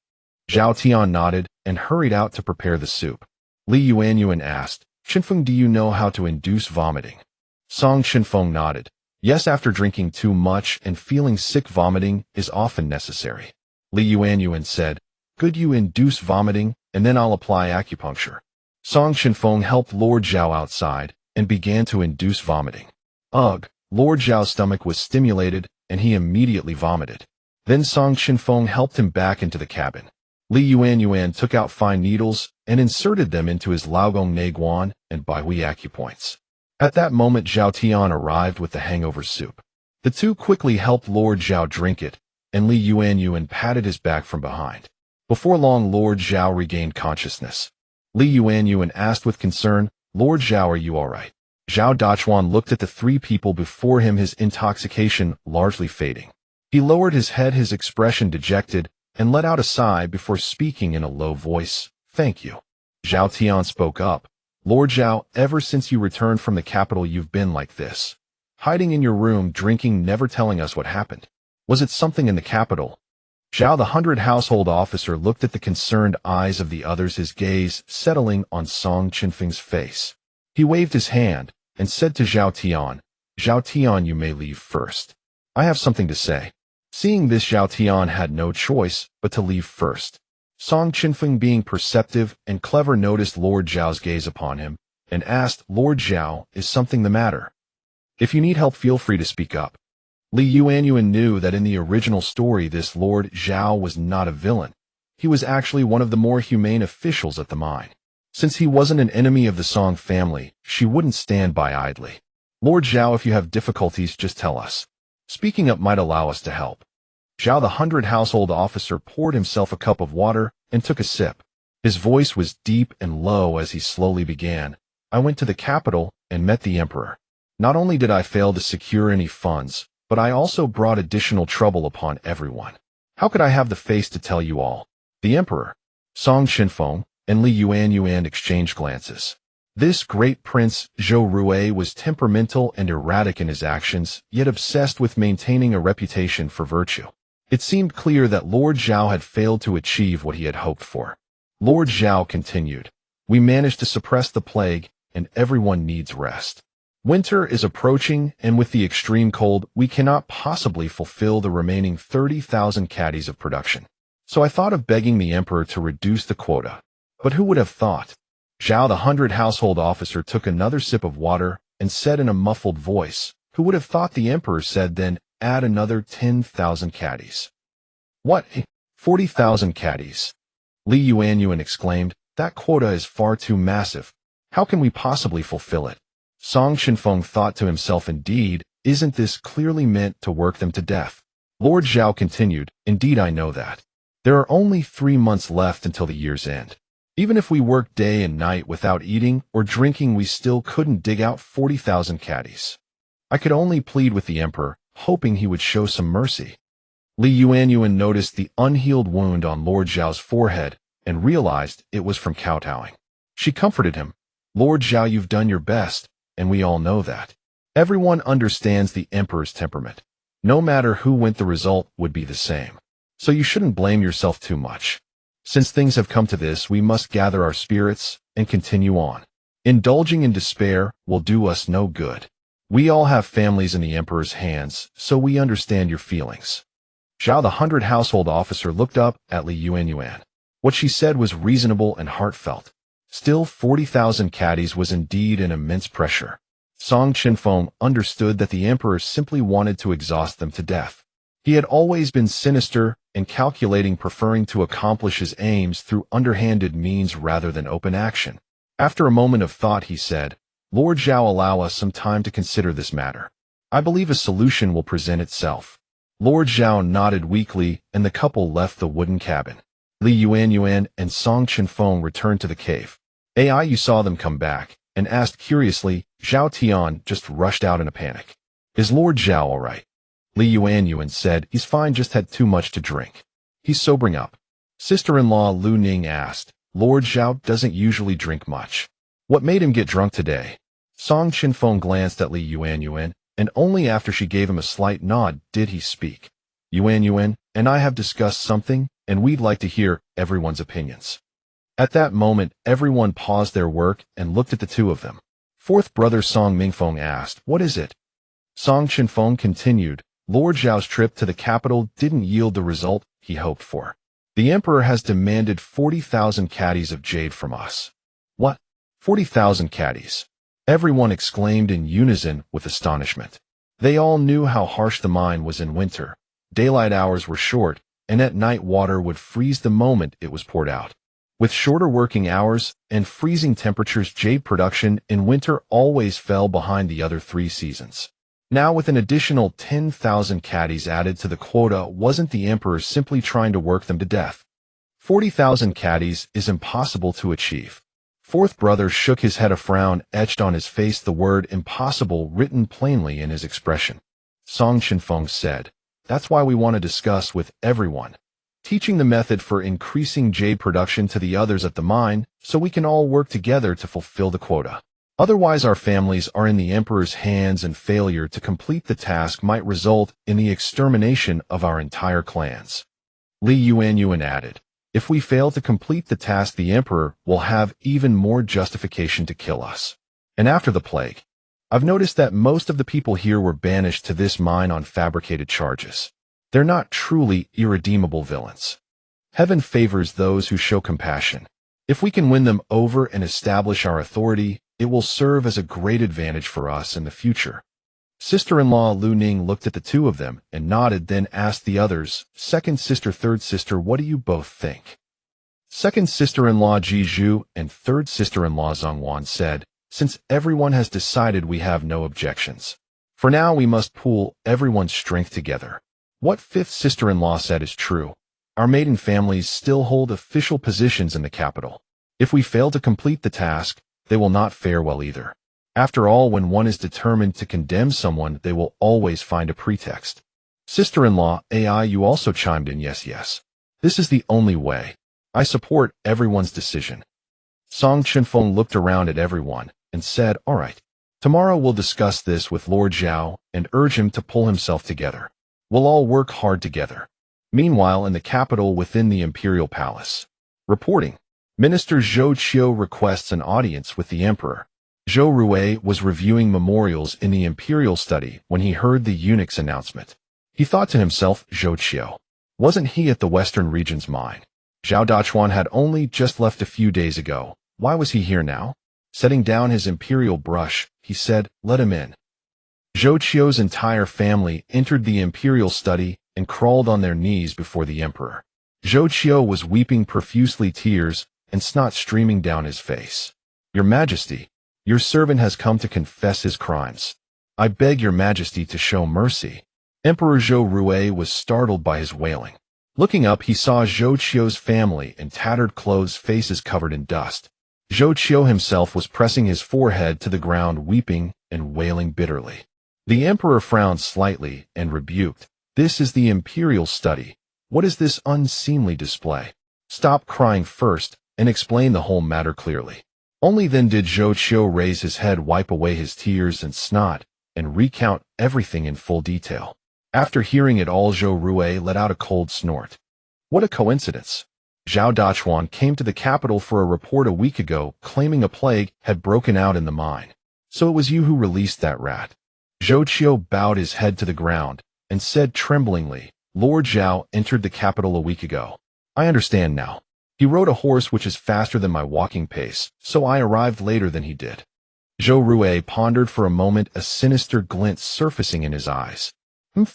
Zhao Tian nodded and hurried out to prepare the soup. Yuanyuan asked, Chenfeng, do you know how to induce vomiting? Song Chenfeng nodded. Yes, after drinking too much and feeling sick, vomiting is often necessary. Yuanyuan said, Good, you induce vomiting, and then I'll apply acupuncture. Song Chenfeng helped Lord Zhao outside and began to induce vomiting. Ugh, Lord Zhao's stomach was stimulated and he immediately vomited. Then Song Chenfeng helped him back into the cabin. Yuanyuan took out fine needles and inserted them into his Laogong Neiguan and Baihui acupoints. At that moment, Zhao Tian arrived with the hangover soup. The two quickly helped Lord Zhao drink it, and Yuanyuan patted his back from behind. Before long, Lord Zhao regained consciousness. Yuanyuan asked with concern, Lord Zhao, are you all right? Zhao Dachuan looked at the three people before him, his intoxication largely fading. He lowered his head, his expression dejected, and let out a sigh before speaking in a low voice. Thank you. Zhao Tian spoke up. Lord Zhao, ever since you returned from the capital, you've been like this. Hiding in your room, drinking, never telling us what happened. Was it something in the capital? Zhao the 100 household officer looked at the concerned eyes of the others, his gaze settling on Song Chenfeng's face. He waved his hand and said to Zhao Tian, you may leave first. I have something to say. Seeing this, Zhao Tian had no choice but to leave first. Song Chenfeng, being perceptive and clever, noticed Lord Zhao's gaze upon him and asked, Lord Zhao, is something the matter? If you need help, feel free to speak up. Yuanyuan knew that in the original story this Lord Zhao was not a villain. He was actually one of the more humane officials at the mine. Since he wasn't an enemy of the Song family, she wouldn't stand by idly. Lord Zhao, if you have difficulties, just tell us. Speaking up might allow us to help. Zhao the 100 household officer poured himself a cup of water and took a sip. His voice was deep and low as he slowly began. I went to the capital and met the emperor. Not only did I fail to secure any funds, but I also brought additional trouble upon everyone. How could I have the face to tell you all? The emperor, Song Chenfeng, and Yuanyuan exchanged glances. This great prince, Zhou Rui, was temperamental and erratic in his actions, yet obsessed with maintaining a reputation for virtue. It seemed clear that Lord Zhao had failed to achieve what he had hoped for. Lord Zhao continued, we managed to suppress the plague, and everyone needs rest. Winter is approaching, and with the extreme cold, we cannot possibly fulfill the remaining 30,000 caddies of production. So I thought of begging the emperor to reduce the quota. But who would have thought? Zhao the 100 household officer took another sip of water and said in a muffled voice, who would have thought? The emperor said, then add another 10,000 caddies. What? 40,000 caddies? Yuanyuan exclaimed, that quota is far too massive. How can we possibly fulfill it? Song Chenfeng thought to himself, indeed, isn't this clearly meant to work them to death? Lord Zhao continued, indeed I know that. There are only 3 months left until the year's end. Even if we worked day and night without eating or drinking, we still couldn't dig out 40,000 caddies. I could only plead with the emperor, hoping he would show some mercy. Yuanyuan noticed the unhealed wound on Lord Zhao's forehead and realized it was from kowtowing. She comforted him. Lord Zhao, you've done your best, and we all know that. Everyone understands the emperor's temperament. No matter who went, the result would be the same. So you shouldn't blame yourself too much. Since things have come to this, we must gather our spirits and continue on. Indulging in despair will do us no good. We all have families in the emperor's hands, so we understand your feelings. Zhao the 100 household officer looked up at Yuanyuan. What she said was reasonable and heartfelt. Still, 40,000 caddies was indeed an immense pressure. Song Chenfeng understood that the emperor simply wanted to exhaust them to death. He had always been sinister and calculating, preferring to accomplish his aims through underhanded means rather than open action. After a moment of thought, he said, Lord Zhao, allow us some time to consider this matter. I believe a solution will present itself. Lord Zhao nodded weakly, and the couple left the wooden cabin. Yuanyuan and Song Chenfeng returned to the cave. You saw them come back and asked curiously. Zhao Tian just rushed out in a panic. Is Lord Zhao all right? Yuanyuan said, he's fine, just had too much to drink. He's sobering up. Sister-in-law Lu Ning asked, Lord Zhao doesn't usually drink much. What made him get drunk today? Song Chenfeng glanced at Yuanyuan, and only after she gave him a slight nod did he speak. Yuanyuan and I have discussed something, and we'd like to hear everyone's opinions. At that moment, everyone paused their work and looked at the two of them. Fourth brother Song Mingfeng asked, what is it? Song Chenfeng continued, Lord Zhao's trip to the capital didn't yield the result he hoped for. The emperor has demanded 40,000 caddies of jade from us. What? 40,000 caddies? Everyone exclaimed in unison with astonishment. They all knew how harsh the mine was in winter. Daylight hours were short, and at night water would freeze the moment it was poured out. With shorter working hours and freezing temperatures, jade production in winter always fell behind the other 3 seasons. Now, with an additional 10,000 caddies added to the quota, wasn't the emperor simply trying to work them to death? 40,000 caddies is impossible to achieve. Fourth brother shook his head, a frown etched on his face, the word impossible written plainly in his expression. Song Chenfeng said, that's why we want to discuss with everyone, teaching the method for increasing jade production to the others at the mine, so we can all work together to fulfill the quota. Otherwise, our families are in the emperor's hands, and failure to complete the task might result in the extermination of our entire clans. Li Yuanyuan added. If we fail to complete the task, the emperor will have even more justification to kill us. And after the plague, I've noticed that most of the people here were banished to this mine on fabricated charges. They're not truly irredeemable villains. Heaven favors those who show compassion. If we can win them over and establish our authority, it will serve as a great advantage for us in the future. Sister-in-law Lu Ning looked at the two of them and nodded, then asked the others, second sister, third sister, what do you both think? Second sister-in-law Ji Zhu and third sister-in-law Zhang Wan said, since everyone has decided, we have no objections. For now, we must pool everyone's strength together. What fifth sister-in-law said is true. Our maiden families still hold official positions in the capital. If we fail to complete the task, they will not fare well either. After all, when one is determined to condemn someone, they will always find a pretext. Sister-in-law Ai, you also chimed in, yes. This is the only way. I support everyone's decision. Song Chenfeng looked around at everyone and said, all right. Tomorrow we'll discuss this with Lord Zhao and urge him to pull himself together. We'll all work hard together. Meanwhile, in the capital within the imperial palace. Reporting. Minister Zhou Qiu requests an audience with the emperor. Zhou Rui was reviewing memorials in the imperial study when he heard the eunuch's announcement. He thought to himself, Zhou Qiu. Wasn't he at the western region's mine? Zhao Dachuan had only just left a few days ago. Why was he here now? Setting down his imperial brush, he said, let him in. Zhou Qiu's entire family entered the imperial study and crawled on their knees before the emperor. Zhou Qiu was weeping profusely, tears and snot streaming down his face. Your Majesty, your servant has come to confess his crimes. I beg your Majesty to show mercy. Emperor Zhou Rui was startled by his wailing. Looking up, he saw Zhou Qiu's family in tattered clothes, faces covered in dust. Zhou Qiu himself was pressing his forehead to the ground, weeping and wailing bitterly. The emperor frowned slightly and rebuked. This is the imperial study. What is this unseemly display? Stop crying first and explain the whole matter clearly. Only then did Zhou Qiu raise his head, wipe away his tears and snot, and recount everything in full detail. After hearing it all, Zhou Rui let out a cold snort. What a coincidence! Zhao Dachuan came to the capital for a report a week ago, claiming a plague had broken out in the mine. So it was you who released that rat. Zhou Qiu bowed his head to the ground and said tremblingly, Lord Zhao entered the capital a week ago. I understand now. He rode a horse which is faster than my walking pace, so I arrived later than he did. Zhou Rui pondered for a moment, a sinister glint surfacing in his eyes.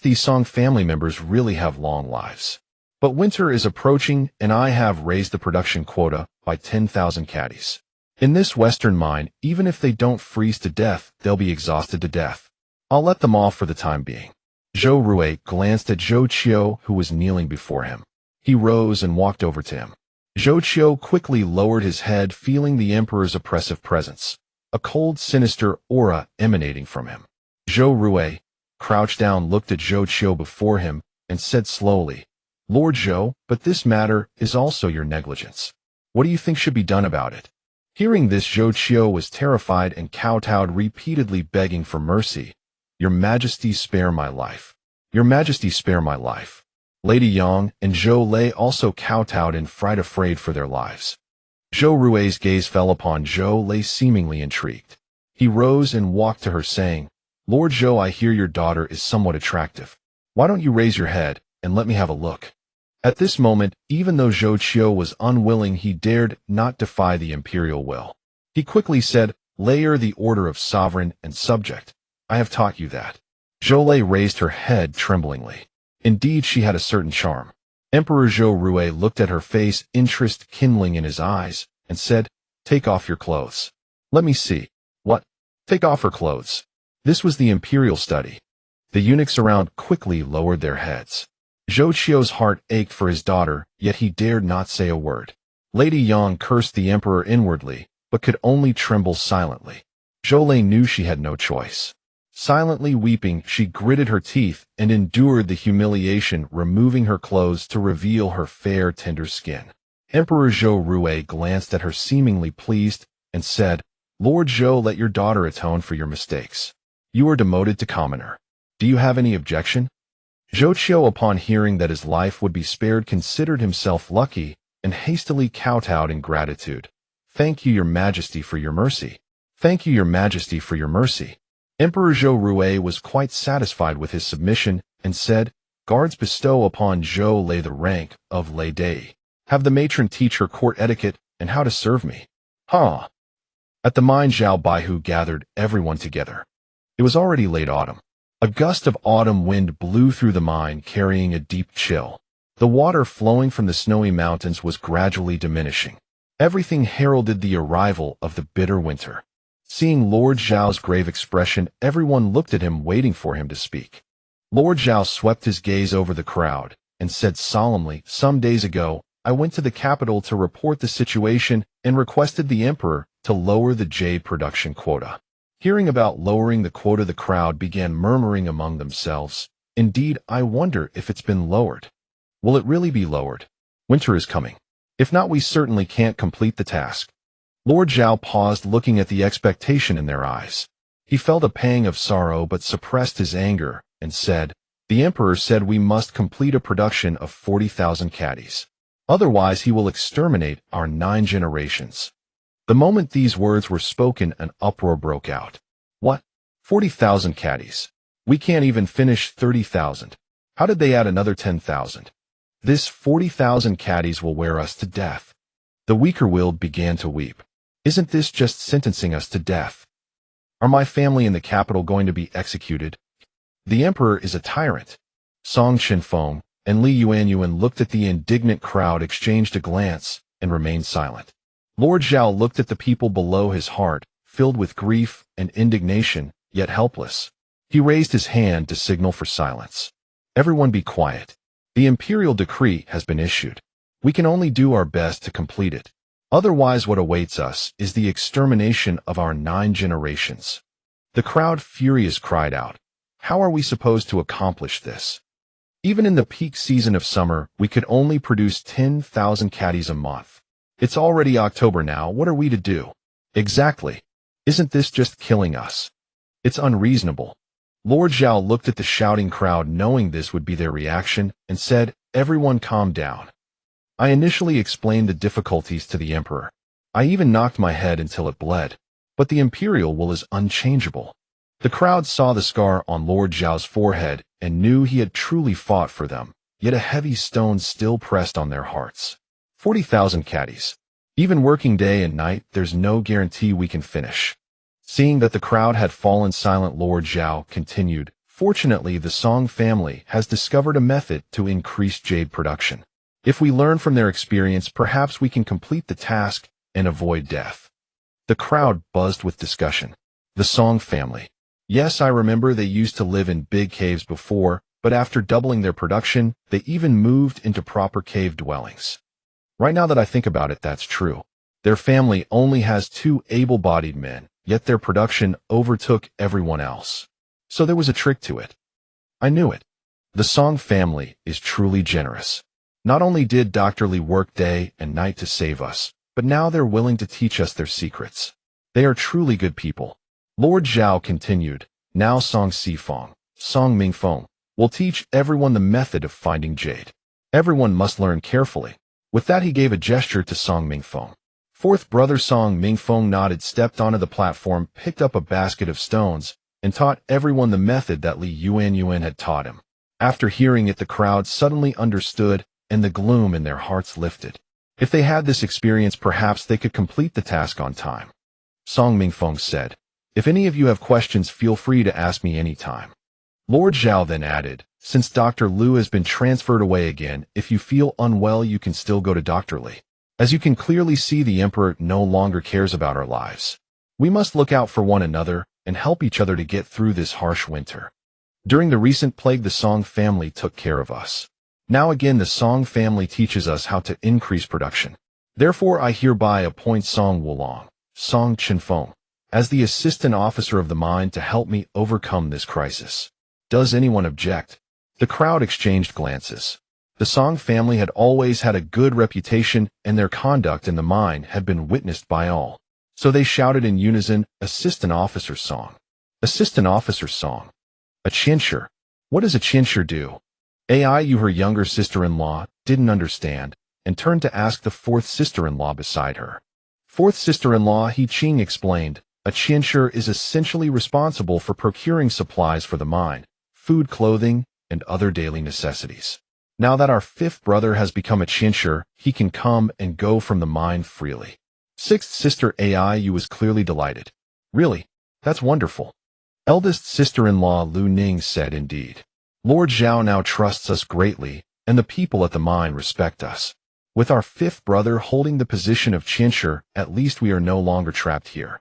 These Song family members really have long lives. But winter is approaching, and I have raised the production quota by 10,000 caddies. In this western mine, even if they don't freeze to death, they'll be exhausted to death. I'll let them off for the time being. Zhou Rui glanced at Zhou Qiu, who was kneeling before him. He rose and walked over to him. Zhou Qiu quickly lowered his head, feeling the emperor's oppressive presence, a cold, sinister aura emanating from him. Zhou Rui crouched down, looked at Zhou Qiu before him, and said slowly, Lord Zhou, but this matter is also your negligence. What do you think should be done about it? Hearing this, Zhou Qiu was terrified and kowtowed, repeatedly begging for mercy. Your Majesty, spare my life. Your Majesty, spare my life. Lady Yang and Zhou Lei also kowtowed in fright, afraid for their lives. Zhou Rui's gaze fell upon Zhou Lei, seemingly intrigued. He rose and walked to her, saying, Lord Zhou, I hear your daughter is somewhat attractive. Why don't you raise your head and let me have a look? At this moment, even though Zhou Qiu was unwilling, he dared not defy the imperial will. He quickly said, Layer the order of sovereign and subject. I have taught you that. Zhou Lei raised her head tremblingly. Indeed, she had a certain charm. Emperor Zhou Rui looked at her face, interest kindling in his eyes, and said, Take off your clothes. Let me see. What? Take off her clothes. This was the imperial study. The eunuchs around quickly lowered their heads. Zhou Qiu's heart ached for his daughter, yet he dared not say a word. Lady Yang cursed the emperor inwardly, but could only tremble silently. Zhou Lei knew she had no choice. Silently weeping, she gritted her teeth and endured the humiliation, removing her clothes to reveal her fair, tender skin. Emperor Zhou Rui glanced at her, seemingly pleased, and said, Lord Zhou, let your daughter atone for your mistakes. You are demoted to commoner. Do you have any objection? Zhou, upon hearing that his life would be spared, considered himself lucky and hastily kowtowed in gratitude. "Thank you, your majesty, for your mercy. Thank you, your majesty, for your mercy." Emperor Zhou Rui was quite satisfied with his submission and said, "Guards, bestow upon Zhou Lei the rank of Lei Dei. Have the matron teach her court etiquette and how to serve me." Huh. At the mine, Zhao Baihu gathered everyone together. It was already late autumn. A gust of autumn wind blew through the mine, carrying a deep chill. The water flowing from the snowy mountains was gradually diminishing. Everything heralded the arrival of the bitter winter. Seeing Lord Zhao's grave expression, everyone looked at him, waiting for him to speak. Lord Zhao swept his gaze over the crowd and said solemnly, "Some days ago, I went to the capital to report the situation and requested the emperor to lower the jade production quota." Hearing about lowering the quota, the crowd began murmuring among themselves. "Indeed, I wonder if it's been lowered. Will it really be lowered? Winter is coming. If not, we certainly can't complete the task." Lord Zhao paused, looking at the expectation in their eyes. He felt a pang of sorrow but suppressed his anger and said, "The emperor said we must complete a production of 40,000 caddies. Otherwise, he will exterminate our 9 generations." The moment these words were spoken, an uproar broke out. "What? 40,000 caddies? We can't even finish 30,000. How did they add another 10,000? This 40,000 caddies will wear us to death." The weaker-willed began to weep. "Isn't this just sentencing us to death? Are my family in the capital going to be executed? The emperor is a tyrant." Song Chenfeng and Li Yuanyuan looked at the indignant crowd, exchanged a glance, and remained silent. Lord Zhao looked at the people below, his heart filled with grief and indignation, yet helpless. He raised his hand to signal for silence. "Everyone be quiet. The imperial decree has been issued. We can only do our best to complete it. Otherwise, what awaits us is the extermination of our 9 generations." The crowd, furious, cried out, "How are we supposed to accomplish this? Even in the peak season of summer, we could only produce 10,000 caddies a month. It's already October now. What are we to do?" "Exactly. Isn't this just killing us? It's unreasonable." Lord Zhao looked at the shouting crowd, knowing this would be their reaction, and said, "Everyone calm down. I initially explained the difficulties to the emperor. I even knocked my head until it bled. But the imperial will is unchangeable." The crowd saw the scar on Lord Zhao's forehead and knew he had truly fought for them, yet a heavy stone still pressed on their hearts. 40,000 caddies. Even working day and night, there's no guarantee we can finish. Seeing that the crowd had fallen silent, Lord Zhao continued, "Fortunately, the Song family has discovered a method to increase jade production. If we learn from their experience, perhaps we can complete the task and avoid death." The crowd buzzed with discussion. The Song family. Yes, I remember they used to live in big caves before, but after doubling their production, they even moved into proper cave dwellings. Right now that I think about it, that's true. Their family only has 2 able-bodied men, yet their production overtook everyone else. So there was a trick to it. I knew it. The Song family is truly generous. Not only did Dr. Li work day and night to save us, but now they're willing to teach us their secrets. They are truly good people. Lord Zhao continued, "Now Song Sifeng, Song Mingfeng, will teach everyone the method of finding jade. Everyone must learn carefully." With that, he gave a gesture to Song Mingfeng. Fourth brother Song Mingfeng nodded, stepped onto the platform, picked up a basket of stones, and taught everyone the method that Li Yuanyuan had taught him. After hearing it, the crowd suddenly understood, and the gloom in their hearts lifted. If they had this experience, perhaps they could complete the task on time. Song Mingfeng said, "If any of you have questions, feel free to ask me anytime." Lord Zhao then added, "Since Dr. Lu has been transferred away again, if you feel unwell, you can still go to Dr. Li. As you can clearly see, the emperor no longer cares about our lives. We must look out for one another and help each other to get through this harsh winter. During the recent plague, the Song family took care of us. Now again, the Song family teaches us how to increase production. Therefore, I hereby appoint Song Wulong, Song Chenfeng, as the assistant officer of the mine to help me overcome this crisis. Does anyone object?" The crowd exchanged glances. The Song family had always had a good reputation, and their conduct in the mine had been witnessed by all. So they shouted in unison, "Assistant Officer Song. Assistant Officer Song. A chincher. What does a chincher do?" Aiyu, her younger sister-in-law, didn't understand, and turned to ask the fourth sister-in-law beside her. Fourth sister-in-law He Qing explained, a qianshi is essentially responsible for procuring supplies for the mine, food, clothing, and other daily necessities. Now that our fifth brother has become a qianshi, he can come and go from the mine freely. Sixth sister Aiyu was clearly delighted. Really? That's wonderful. Eldest sister-in-law Lu Ning said, indeed. Lord Zhao now trusts us greatly, and the people at the mine respect us. With our fifth brother holding the position of qianshi, at least we are no longer trapped here.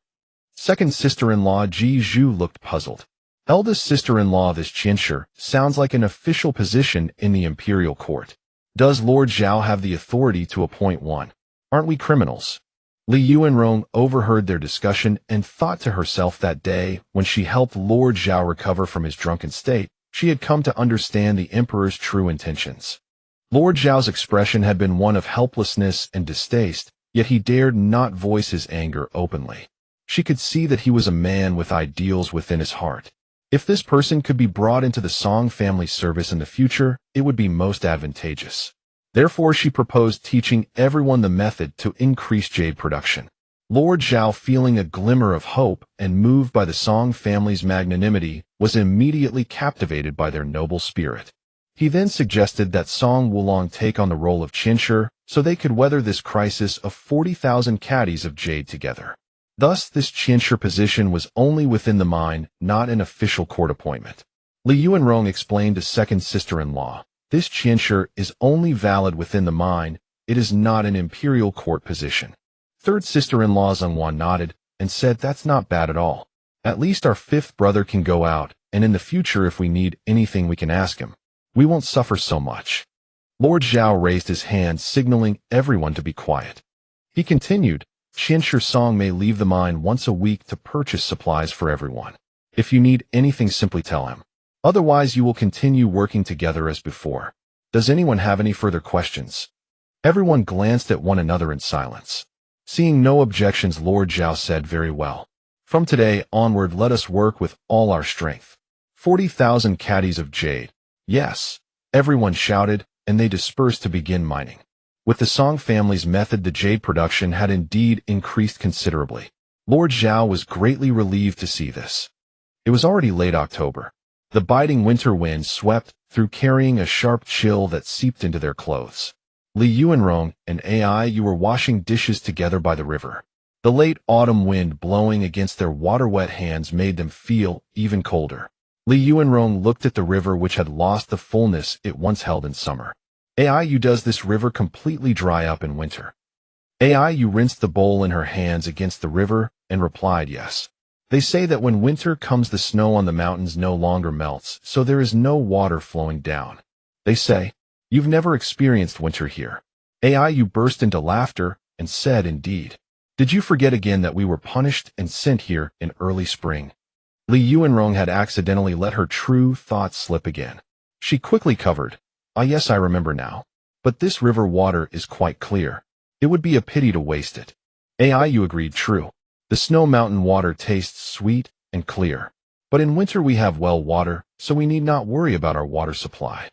Second sister-in-law Ji Zhu looked puzzled. Eldest sister-in-law, this qianshi sounds like an official position in the imperial court. Does Lord Zhao have the authority to appoint one? Aren't we criminals? Li Yuanyuan overheard their discussion and thought to herself that day, when she helped Lord Zhao recover from his drunken state, she had come to understand the emperor's true intentions. Lord Zhao's expression had been one of helplessness and distaste, yet he dared not voice his anger openly. She could see that he was a man with ideals within his heart. If this person could be brought into the Song family service in the future, it would be most advantageous. Therefore, she proposed teaching everyone the method to increase jade production. Lord Zhao, feeling a glimmer of hope and moved by the Song family's magnanimity, was immediately captivated by their noble spirit. He then suggested that Song Wulong take on the role of qianshi, so they could weather this crisis of 40,000 caddies of jade together. Thus, this qianshi position was only within the mine, not an official court appointment. Li Yuanyuan explained to second sister-in-law, this qianshi is only valid within the mine, it is not an imperial court position. Third sister-in-law Zhongwan nodded and said, that's not bad at all. At least our fifth brother can go out, and in the future if we need anything we can ask him. We won't suffer so much. Lord Zhao raised his hand, signaling everyone to be quiet. He continued, qianshi Song may leave the mine once a week to purchase supplies for everyone. If you need anything, simply tell him. Otherwise, you will continue working together as before. Does anyone have any further questions? Everyone glanced at one another in silence. Seeing no objections, Lord Zhao said, very well. From today onward, let us work with all our strength. 40,000 caddies of jade. Yes. Everyone shouted, and they dispersed to begin mining. With the Song family's method, the jade production had indeed increased considerably. Lord Zhao was greatly relieved to see this. It was already late October. The biting winter wind swept through, carrying a sharp chill that seeped into their clothes. Li Yuanyuan and Aiyu were washing dishes together by the river. The late autumn wind blowing against their water-wet hands made them feel even colder. Li Yuanyuan looked at the river, which had lost the fullness it once held in summer. Aiyu, does this river completely dry up in winter? Aiyu rinsed the bowl in her hands against the river and replied, yes. They say that when winter comes, the snow on the mountains no longer melts, so there is no water flowing down. They say, you've never experienced winter here. Aiyu burst into laughter and said, indeed. Did you forget again that we were punished and sent here in early spring? Li Yuanyuan had accidentally let her true thoughts slip again. She quickly covered, yes, I remember now. But this river water is quite clear. It would be a pity to waste it. Aiyu agreed, true. The snow mountain water tastes sweet and clear. But in winter we have well water, so we need not worry about our water supply.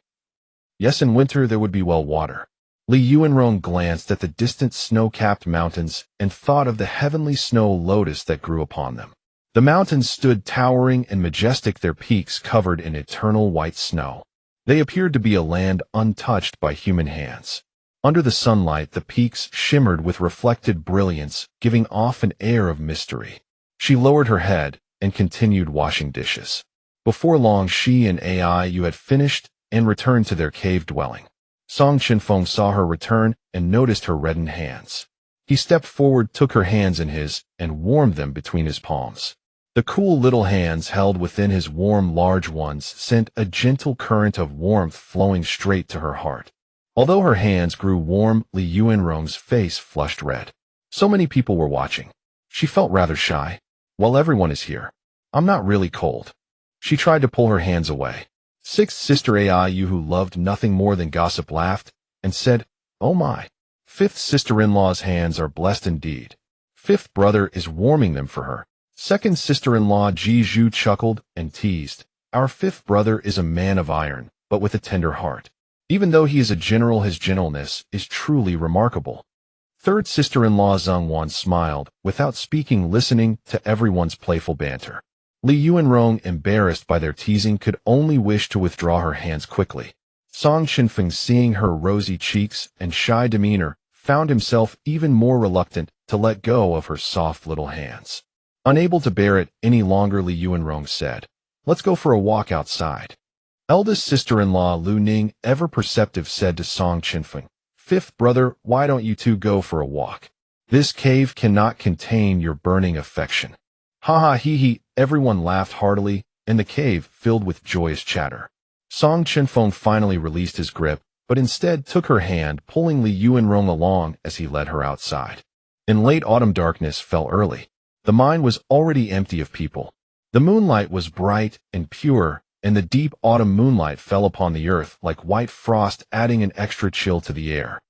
Yes, in winter there would be well water. Li Yuanyuan glanced at the distant snow-capped mountains and thought of the heavenly snow lotus that grew upon them. The mountains stood towering and majestic, their peaks covered in eternal white snow. They appeared to be a land untouched by human hands. Under the sunlight, the peaks shimmered with reflected brilliance, giving off an air of mystery. She lowered her head and continued washing dishes. Before long, she and Aiyu had finished and returned to their cave dwelling. Song Chenfeng saw her return and noticed her reddened hands. He stepped forward, took her hands in his, and warmed them between his palms. The cool little hands held within his warm large ones sent a gentle current of warmth flowing straight to her heart. Although her hands grew warm, Li Yuanyuan's face flushed red. So many people were watching. She felt rather shy. Well, everyone is here. I'm not really cold. She tried to pull her hands away. Sixth sister Aiyu, who loved nothing more than gossip, laughed and said, oh my. Fifth sister-in-law's hands are blessed indeed. Fifth brother is warming them for her. Second sister-in-law Ji Zhu chuckled and teased, our fifth brother is a man of iron. but with a tender heart. Even though he is a general, his gentleness is truly remarkable. Third sister-in-law Zhengwan smiled, without speaking, listening to everyone's playful banter. Li Yuanrong, embarrassed by their teasing, could only wish to withdraw her hands quickly. Song Chenfeng, seeing her rosy cheeks and shy demeanor, found himself even more reluctant to let go of her soft little hands. Unable to bear it any longer, Li Yuanrong said, "Let's go for a walk outside." Eldest sister-in-law Lu Ning, ever perceptive, said to Song Chenfeng, "Fifth brother, why don't you two go for a walk? This cave cannot contain your burning affection." Ha ha hee hee, everyone laughed heartily, and the cave filled with joyous chatter. Song Chenfeng finally released his grip, but instead took her hand, pulling Li Yuanrong along as he led her outside. In late autumn, darkness fell early. The mine was already empty of people. The moonlight was bright and pure, and the deep autumn moonlight fell upon the earth like white frost, adding an extra chill to the air.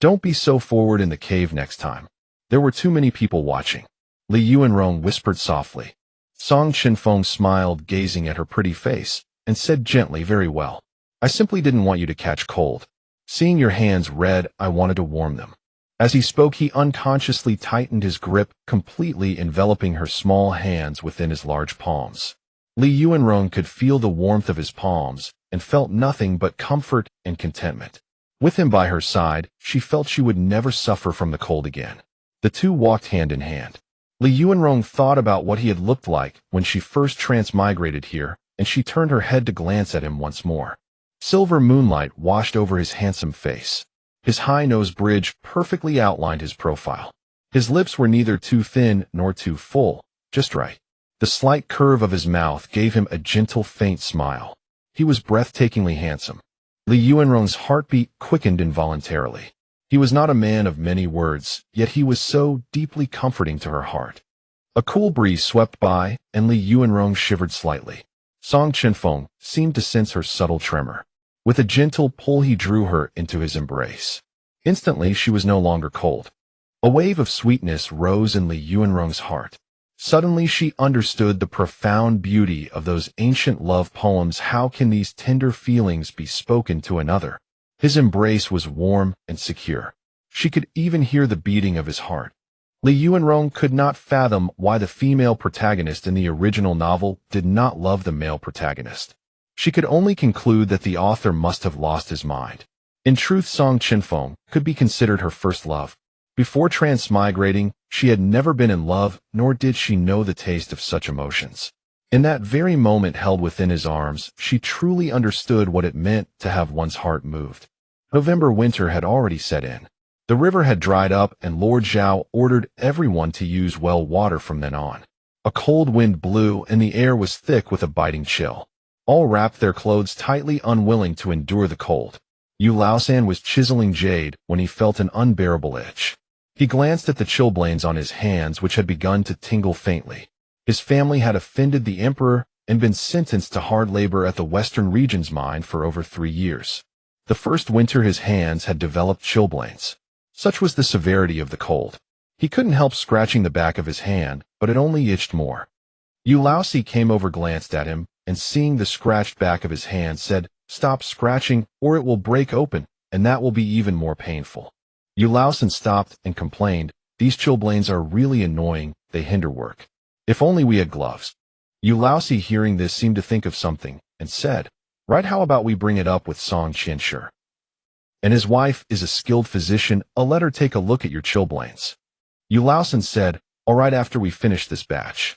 "Don't be so forward in the cave next time. There were too many people watching," Li Yuanrong whispered softly. Song Chenfeng smiled, gazing at her pretty face, and said gently, "Very well. I simply didn't want you to catch cold. Seeing your hands red, I wanted to warm them." As he spoke, he unconsciously tightened his grip, completely enveloping her small hands within his large palms. Li Yuanrong could feel the warmth of his palms and felt nothing but comfort and contentment. With him by her side, she felt she would never suffer from the cold again. The two walked hand in hand. Li Yuanrong thought about what he had looked like when she first transmigrated here, and she turned her head to glance at him once more. Silver moonlight washed over his handsome face. His high nose bridge perfectly outlined his profile. His lips were neither too thin nor too full, just right. The slight curve of his mouth gave him a gentle, faint smile. He was breathtakingly handsome. Li Yuanrong's heartbeat quickened involuntarily. He was not a man of many words, yet he was so deeply comforting to her heart. A cool breeze swept by, and Li Yuanrong shivered slightly. Song Chenfeng seemed to sense her subtle tremor. With a gentle pull, he drew her into his embrace. Instantly, she was no longer cold. A wave of sweetness rose in Li Yuanrong's heart. Suddenly, she understood the profound beauty of those ancient love poems. How can these tender feelings be spoken to another? His embrace was warm and secure. She could even hear the beating of his heart. Li Yuanrong could not fathom why the female protagonist in the original novel did not love the male protagonist. She could only conclude that the author must have lost his mind. In truth, Song Chenfeng could be considered her first love. Before transmigrating, she had never been in love, nor did she know the taste of such emotions. In that very moment, held within his arms, she truly understood what it meant to have one's heart moved. November winter had already set in. The river had dried up, and Lord Zhao ordered everyone to use well water from then on. A cold wind blew, and the air was thick with a biting chill. All wrapped their clothes tightly, unwilling to endure the cold. Yu Laosan was chiseling jade when he felt an unbearable itch. He glanced at the chilblains on his hands, which had begun to tingle faintly. His family had offended the emperor and been sentenced to hard labor at the Western Regions mine for over 3 years. The first winter, his hands had developed chilblains. Such was the severity of the cold. He couldn't help scratching the back of his hand, but it only itched more. Yu Laosi came over, glanced at him, and seeing the scratched back of his hand, said, "Stop scratching, or it will break open, and that will be even more painful." Yu Laosan stopped and complained, "These chilblains are really annoying, they hinder work. If only we had gloves." Yu Laosi, hearing this, seemed to think of something, and said, "Right, how about we bring it up with Song Qianshi? And his wife is a skilled physician. I'll let her take a look at your chilblains." Yu Laosan said, "All right, after we finish this batch."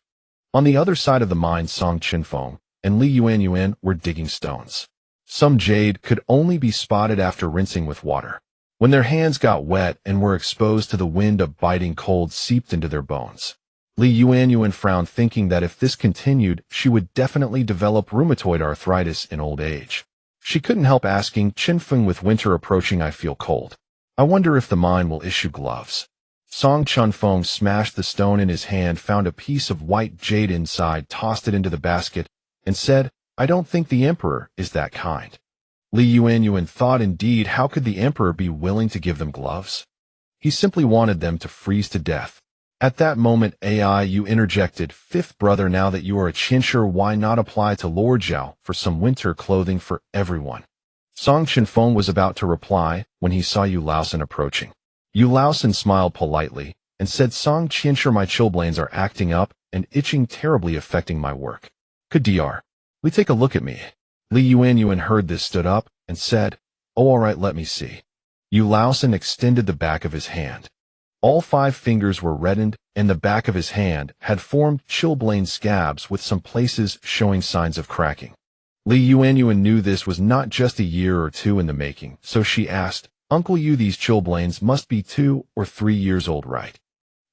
On the other side of the mine, Song Chenfeng and Li Yuanyuan were digging stones. Some jade could only be spotted after rinsing with water. When their hands got wet and were exposed to the wind, a biting cold seeped into their bones. Li Yuanyuan frowned, thinking that if this continued, she would definitely develop rheumatoid arthritis in old age. She couldn't help asking, "Chenfeng, with winter approaching, I feel cold. I wonder if the mine will issue gloves." Song Chenfeng smashed the stone in his hand, found a piece of white jade inside, tossed it into the basket, and said, "I don't think the emperor is that kind." Li Yuanyuan thought, indeed, how could the emperor be willing to give them gloves? He simply wanted them to freeze to death. At that moment, you interjected, "Fifth brother, now that you are a chincher, why not apply to Lord Zhao for some winter clothing for everyone?" Song Chenfeng was about to reply when he saw Yu Laosan approaching. Yu Laosan smiled politely and said, "Song Chincher, my chilblains are acting up and itching, terribly affecting my work. Could Dr. Li take a look at me?" Li Yuanyuan heard this, stood up, and said, "Oh, all right, let me see." Yu Laosan extended the back of his hand. All 5 fingers were reddened, and the back of his hand had formed chilblain scabs with some places showing signs of cracking. Li Yuanyuan knew this was not just a year or 2 in the making, so she asked, "Uncle Yu, these chilblains must be 2 or 3 years old, right?"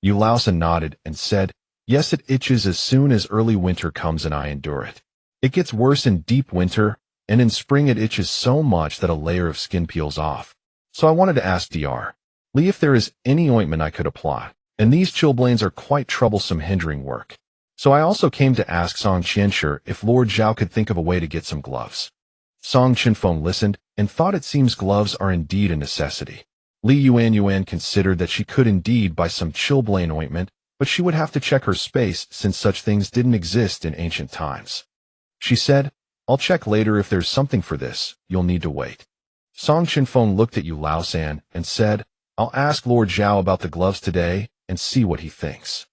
Yu Laosan nodded and said, "Yes, it itches as soon as early winter comes and I endure it. It gets worse in deep winter, and in spring it itches so much that a layer of skin peels off. So I wanted to ask Dr. Li if there is any ointment I could apply, and these chilblains are quite troublesome, hindering work. So I also came to ask Song Qianshi if Lord Zhao could think of a way to get some gloves." Song Chenfeng listened and thought, it seems gloves are indeed a necessity. Li Yuanyuan considered that she could indeed buy some chilblain ointment, but she would have to check her space since such things didn't exist in ancient times. She said, "I'll check later. If there's something for this, you'll need to wait." Song Chenfeng looked at Yu Laosan and said, "I'll ask Lord Zhao about the gloves today and see what he thinks."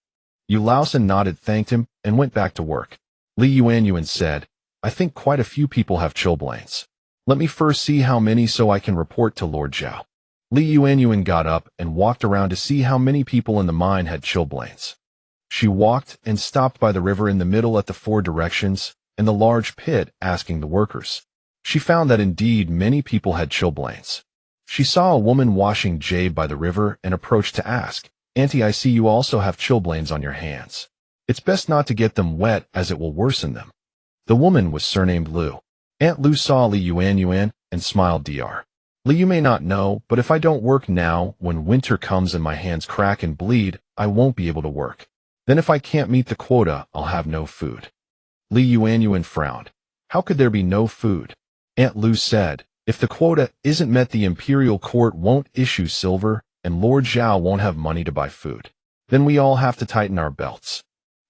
Yu Laosan nodded, thanked him, and went back to work. Li Yuanyuan said, "I think quite a few people have chilblains. Let me first see how many so I can report to Lord Zhao." Li Yuanyuan got up and walked around to see how many people in the mine had chilblains. She walked and stopped by the river in the middle at the 4 directions and the large pit, asking the workers. She found that indeed many people had chilblains. She saw a woman washing jade by the river and approached to ask, "Auntie, I see you also have chilblains on your hands. It's best not to get them wet as it will worsen them." The woman was surnamed Lu. Aunt Lu saw Li Yuanyuan and smiled. "Dr. Li, you may not know, but if I don't work now, when winter comes and my hands crack and bleed, I won't be able to work. Then if I can't meet the quota, I'll have no food." Li Yuanyuan frowned. "How could there be no food?" Aunt Lu said, "If the quota isn't met, the imperial court won't issue silver, and Lord Zhao won't have money to buy food. Then we all have to tighten our belts."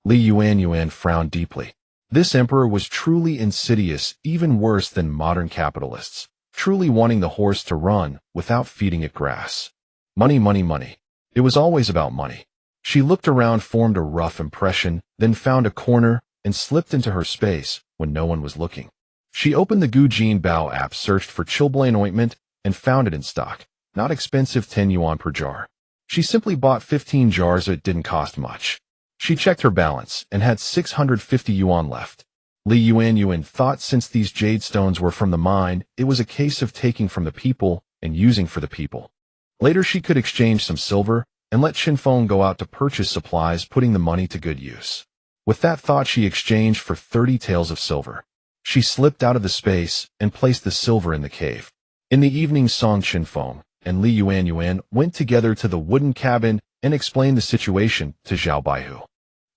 Li Yuanyuan frowned deeply. This emperor was truly insidious, even worse than modern capitalists, truly wanting the horse to run without feeding it grass. Money, money, money. It was always about money. She looked around, formed a rough impression, then found a corner and slipped into her space when no one was looking. She opened the Gujin Bao app, searched for chilblain ointment, and found it in stock. Not expensive, 10 yuan per jar. She simply bought 15 jars, it didn't cost much. She checked her balance and had 650 yuan left. Li Yuanyuan thought since these jade stones were from the mine, it was a case of taking from the people and using for the people. Later she could exchange some silver and let Chenfeng go out to purchase supplies, putting the money to good use. With that thought, she exchanged for 30 taels of silver. She slipped out of the space and placed the silver in the cave. In the evening, Song Chenfeng and Li Yuanyuan went together to the wooden cabin and explained the situation to Zhao Baihu.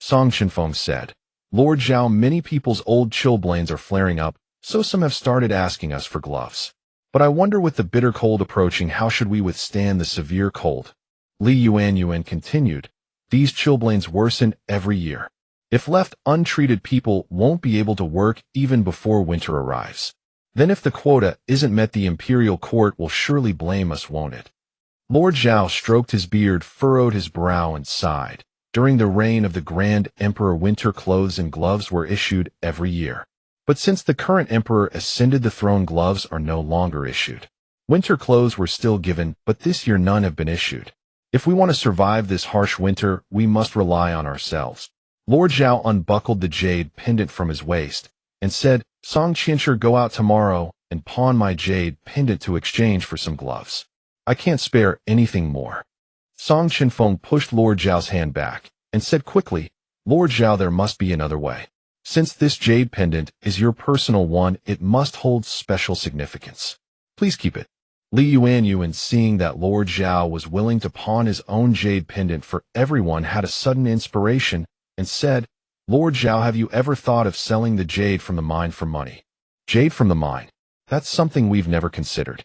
Song Chenfeng said, "Lord Zhao, many people's old chilblains are flaring up, so some have started asking us for gloves. But I wonder, with the bitter cold approaching, how should we withstand the severe cold?" Li Yuanyuan continued, "These chilblains worsen every year. If left untreated, people won't be able to work even before winter arrives. Then if the quota isn't met, the imperial court will surely blame us, won't it?" Lord Zhao stroked his beard, furrowed his brow, and sighed. During the reign of the Grand Emperor, winter clothes and gloves were issued every year. But since the current emperor ascended the throne, gloves are no longer issued. Winter clothes were still given, but this year none have been issued. If we want to survive this harsh winter, we must rely on ourselves. Lord Zhao unbuckled the jade pendant from his waist and said, "Song Qianshi, go out tomorrow and pawn my jade pendant to exchange for some gloves. I can't spare anything more." Song Chenfeng pushed Lord Zhao's hand back and said quickly, "Lord Zhao, there must be another way. Since this jade pendant is your personal one, it must hold special significance. Please keep it." Li Yuanyuan, seeing that Lord Zhao was willing to pawn his own jade pendant for everyone, had a sudden inspiration and said, "Lord Zhao, have you ever thought of selling the jade from the mine for money?" "Jade from the mine? That's something we've never considered."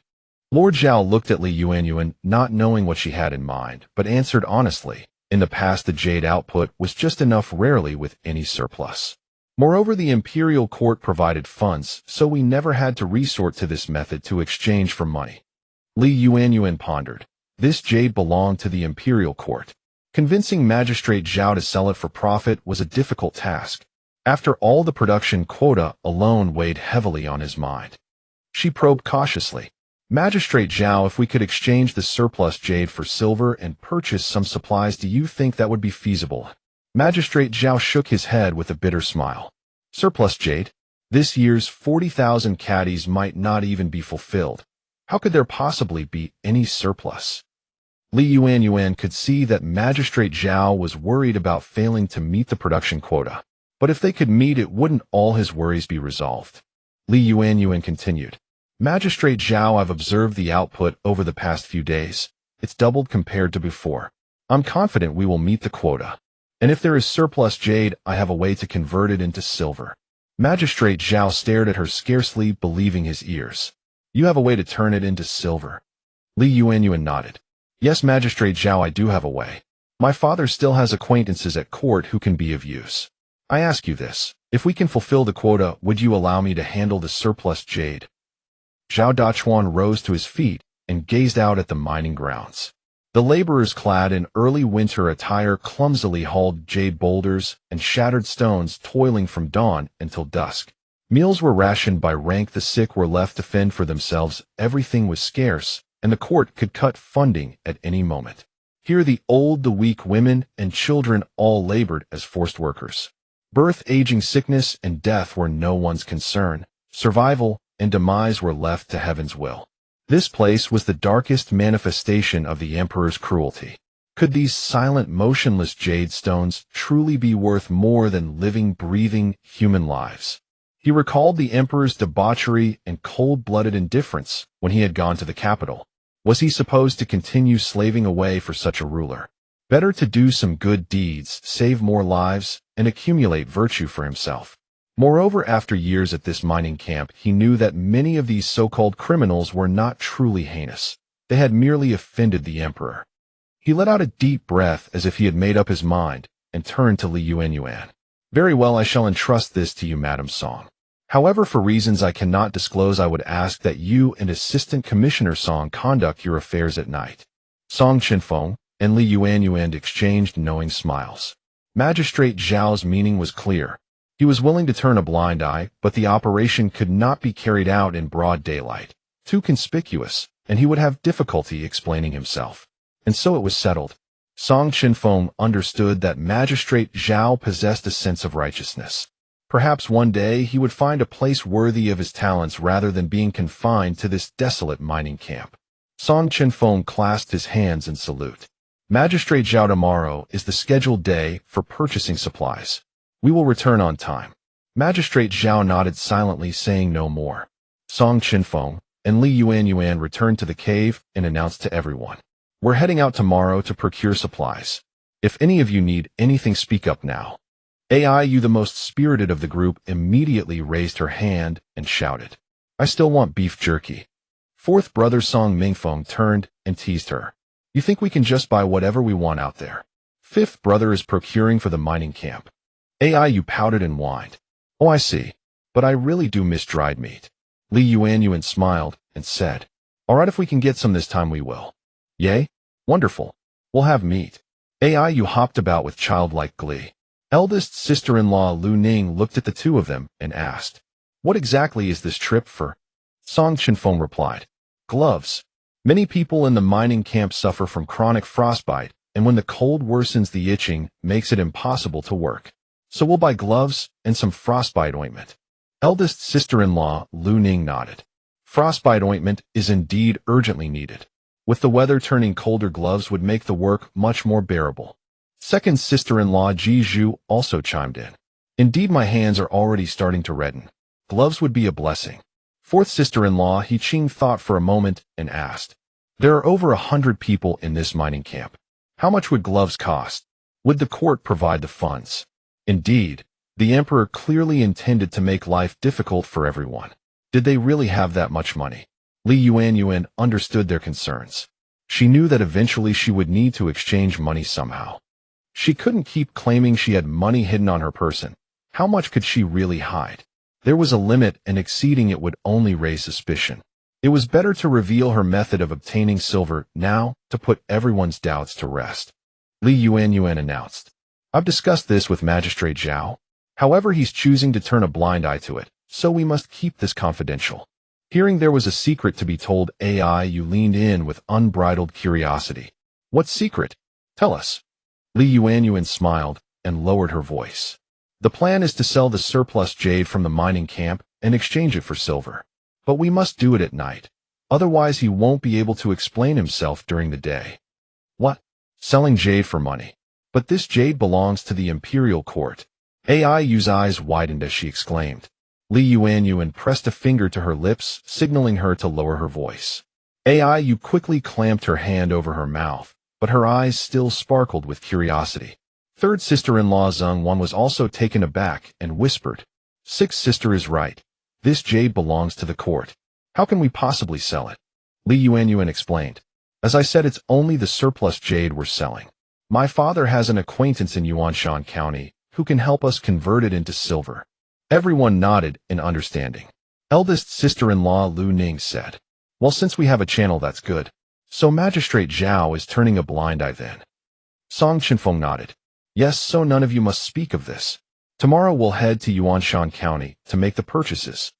Lord Zhao looked at Li Yuanyuan, not knowing what she had in mind, but answered honestly, In the past, the jade output was just enough, rarely with any surplus. Moreover, the imperial court provided funds, so we never had to resort to this method to exchange for money. Yuanyuan pondered. This jade belonged to the imperial court. Convincing Magistrate Zhao to sell it for profit was a difficult task. After all, the production quota alone weighed heavily on his mind. She probed cautiously. Magistrate Zhao, if we could exchange the surplus jade for silver and purchase some supplies, do you think that would be feasible? Magistrate Zhao shook his head with a bitter smile. Surplus jade? This year's 40,000 caddies might not even be fulfilled. How could there possibly be any surplus? Yuanyuan could see that Magistrate Zhao was worried about failing to meet the production quota. But if they could meet it, wouldn't all his worries be resolved? Yuanyuan continued. Magistrate Zhao, I've observed the output over the past few days. It's doubled compared to before. I'm confident we will meet the quota. And if there is surplus jade, I have a way to convert it into silver. Magistrate Zhao stared at her, scarcely believing his ears. You have a way to turn it into silver? Yuanyuan nodded. Yes, Magistrate Zhao, I do have a way. My father still has acquaintances at court who can be of use. I ask you this. If we can fulfill the quota, would you allow me to handle the surplus jade? Zhao Dachuan rose to his feet and gazed out at the mining grounds. The laborers, clad in early winter attire, clumsily hauled jade boulders and shattered stones, toiling from dawn until dusk. Meals were rationed by rank, the sick were left to fend for themselves, everything was scarce, and the court could cut funding at any moment. Here the old, the weak, women, and children all labored as forced workers. Birth, aging, sickness, and death were no one's concern. Survival and demise were left to heaven's will. This place was the darkest manifestation of the emperor's cruelty. Could these silent, motionless jade stones truly be worth more than living, breathing human lives? He recalled the emperor's debauchery and cold-blooded indifference when he had gone to the capital. Was he supposed to continue slaving away for such a ruler? Better to do some good deeds, save more lives, and accumulate virtue for himself. Moreover, after years at this mining camp, he knew that many of these so-called criminals were not truly heinous. They had merely offended the emperor. He let out a deep breath as if he had made up his mind, and turned to Yuanyuan. Very well, I shall entrust this to you, Madam Song. However, for reasons I cannot disclose, I would ask that you and Assistant Commissioner Song conduct your affairs at night. Song Chenfeng and Yuanyuan exchanged knowing smiles. Magistrate Zhao's meaning was clear. He was willing to turn a blind eye, but the operation could not be carried out in broad daylight. Too conspicuous, and he would have difficulty explaining himself. And so it was settled. Song Chenfeng understood that Magistrate Zhao possessed a sense of righteousness. Perhaps one day he would find a place worthy of his talents rather than being confined to this desolate mining camp. Song Chenfeng clasped his hands in salute. Magistrate Zhao, tomorrow is the scheduled day for purchasing supplies. We will return on time. Magistrate Zhao nodded silently, saying no more. Song Chenfeng and Yuanyuan returned to the cave and announced to everyone. We're heading out tomorrow to procure supplies. If any of you need anything, speak up now. Yu, the most spirited of the group, immediately raised her hand and shouted. I still want beef jerky. Fourth brother Song Mingfeng turned and teased her. You think we can just buy whatever we want out there? Fifth brother is procuring for the mining camp. Yu pouted and whined. Oh, I see. But I really do miss dried meat. Yuanyuan smiled and said, all right, if we can get some this time, we will. Yay? Wonderful. We'll have meat. Yu hopped about with childlike glee. Eldest sister-in-law Lu Ning looked at the two of them and asked, what exactly is this trip for? Song Chenfeng replied, gloves. Many people in the mining camp suffer from chronic frostbite, and when the cold worsens, the itching makes it impossible to work. So we'll buy gloves and some frostbite ointment. Eldest sister-in-law Lu Ning nodded. Frostbite ointment is indeed urgently needed. With the weather turning colder, gloves would make the work much more bearable. Second sister-in-law Ji Zhu also chimed in. Indeed, my hands are already starting to redden. Gloves would be a blessing. Fourth sister-in-law He Qing thought for a moment and asked, there are over 100 people in this mining camp. How much would gloves cost? Would the court provide the funds? Indeed, the emperor clearly intended to make life difficult for everyone. Did they really have that much money? Yuanyuan understood their concerns. She knew that eventually she would need to exchange money somehow. She couldn't keep claiming she had money hidden on her person. How much could she really hide? There was a limit, and exceeding it would only raise suspicion. It was better to reveal her method of obtaining silver now to put everyone's doubts to rest. Yuanyuan announced. I've discussed this with Magistrate Zhao. However, he's choosing to turn a blind eye to it, so we must keep this confidential. Hearing there was a secret to be told, Yu leaned in with unbridled curiosity. What secret? Tell us. Yuanyuan smiled and lowered her voice. The plan is to sell the surplus jade from the mining camp and exchange it for silver. But we must do it at night. Otherwise, he won't be able to explain himself during the day. What? Selling jade for money? But this jade belongs to the imperial court. Yu's eyes widened as she exclaimed. Yuanyuan pressed a finger to her lips, signaling her to lower her voice. Yu quickly clamped her hand over her mouth, but her eyes still sparkled with curiosity. Third sister-in-law Zhengwan was also taken aback and whispered, Sixth sister is right. This jade belongs to the court. How can we possibly sell it? Yuanyuan explained. As I said, it's only the surplus jade we're selling. My father has an acquaintance in Yuanshan County who can help us convert it into silver. Everyone nodded in understanding. Eldest sister-in-law Lu Ning said, Well, since we have a channel, that's good. So Magistrate Zhao is turning a blind eye then. Song Chenfeng nodded. Yes, so none of you must speak of this. Tomorrow we'll head to Yuanshan County to make the purchases.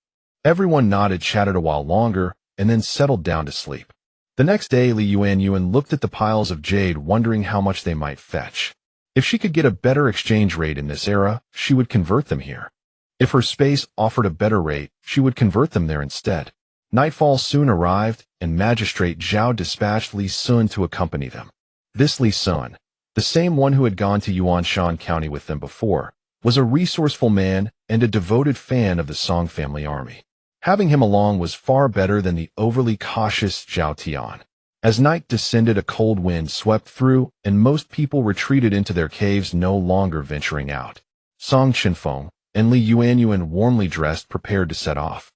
Everyone nodded, chatted a while longer, and then settled down to sleep. The next day, Yuanyuan looked at the piles of jade, wondering how much they might fetch. If she could get a better exchange rate in this era, she would convert them here. If her space offered a better rate, she would convert them there instead. Nightfall soon arrived, and Magistrate Zhao dispatched Li Sun to accompany them. This Li Sun, the same one who had gone to Yuanshan County with them before, was a resourceful man and a devoted fan of the Song family army. Having him along was far better than the overly cautious Zhao Tian. As night descended, a cold wind swept through, and most people retreated into their caves, no longer venturing out. Song Chenfeng and Yuanyuan, warmly dressed, prepared to set off.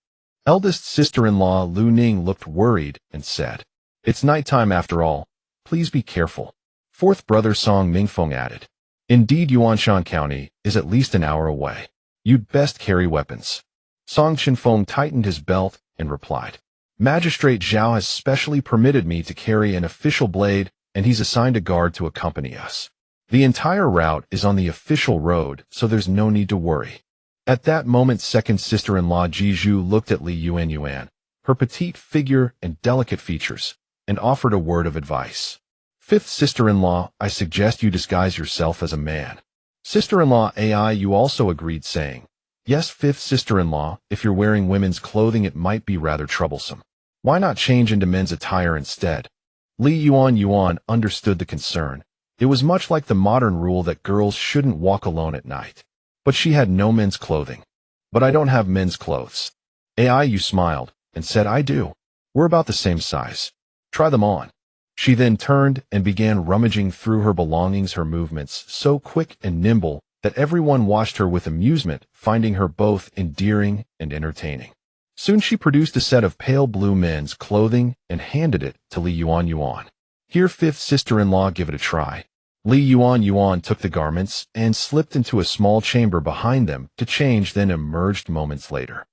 Eldest sister-in-law Lu Ning looked worried and said, It's nighttime after all. Please be careful. Fourth brother Song Mingfeng added, Indeed, Yuanshan County is at least an hour away. You'd best carry weapons. Song Chenfeng tightened his belt and replied, Magistrate Zhao has specially permitted me to carry an official blade, and he's assigned a guard to accompany us. The entire route is on the official road, so there's no need to worry. At that moment, second sister-in-law Jizhu looked at Yuanyuan, her petite figure and delicate features, and offered a word of advice. Fifth sister-in-law, I suggest you disguise yourself as a man. Sister-in-law Yu also agreed, saying, Yes, fifth sister-in-law, if you're wearing women's clothing it might be rather troublesome. Why not change into men's attire instead? Yuanyuan understood the concern. It was much like the modern rule that girls shouldn't walk alone at night. But she had no men's clothing. But I don't have men's clothes. Yu smiled and said, I do. We're about the same size. Try them on. She then turned and began rummaging through her belongings, her movements so quick and nimble that everyone watched her with amusement, finding her both endearing and entertaining. Soon she produced a set of pale blue men's clothing and handed it to Yuanyuan. Here, fifth sister-in-law, give it a try. Yuanyuan took the garments and slipped into a small chamber behind them to change, then emerged moments later.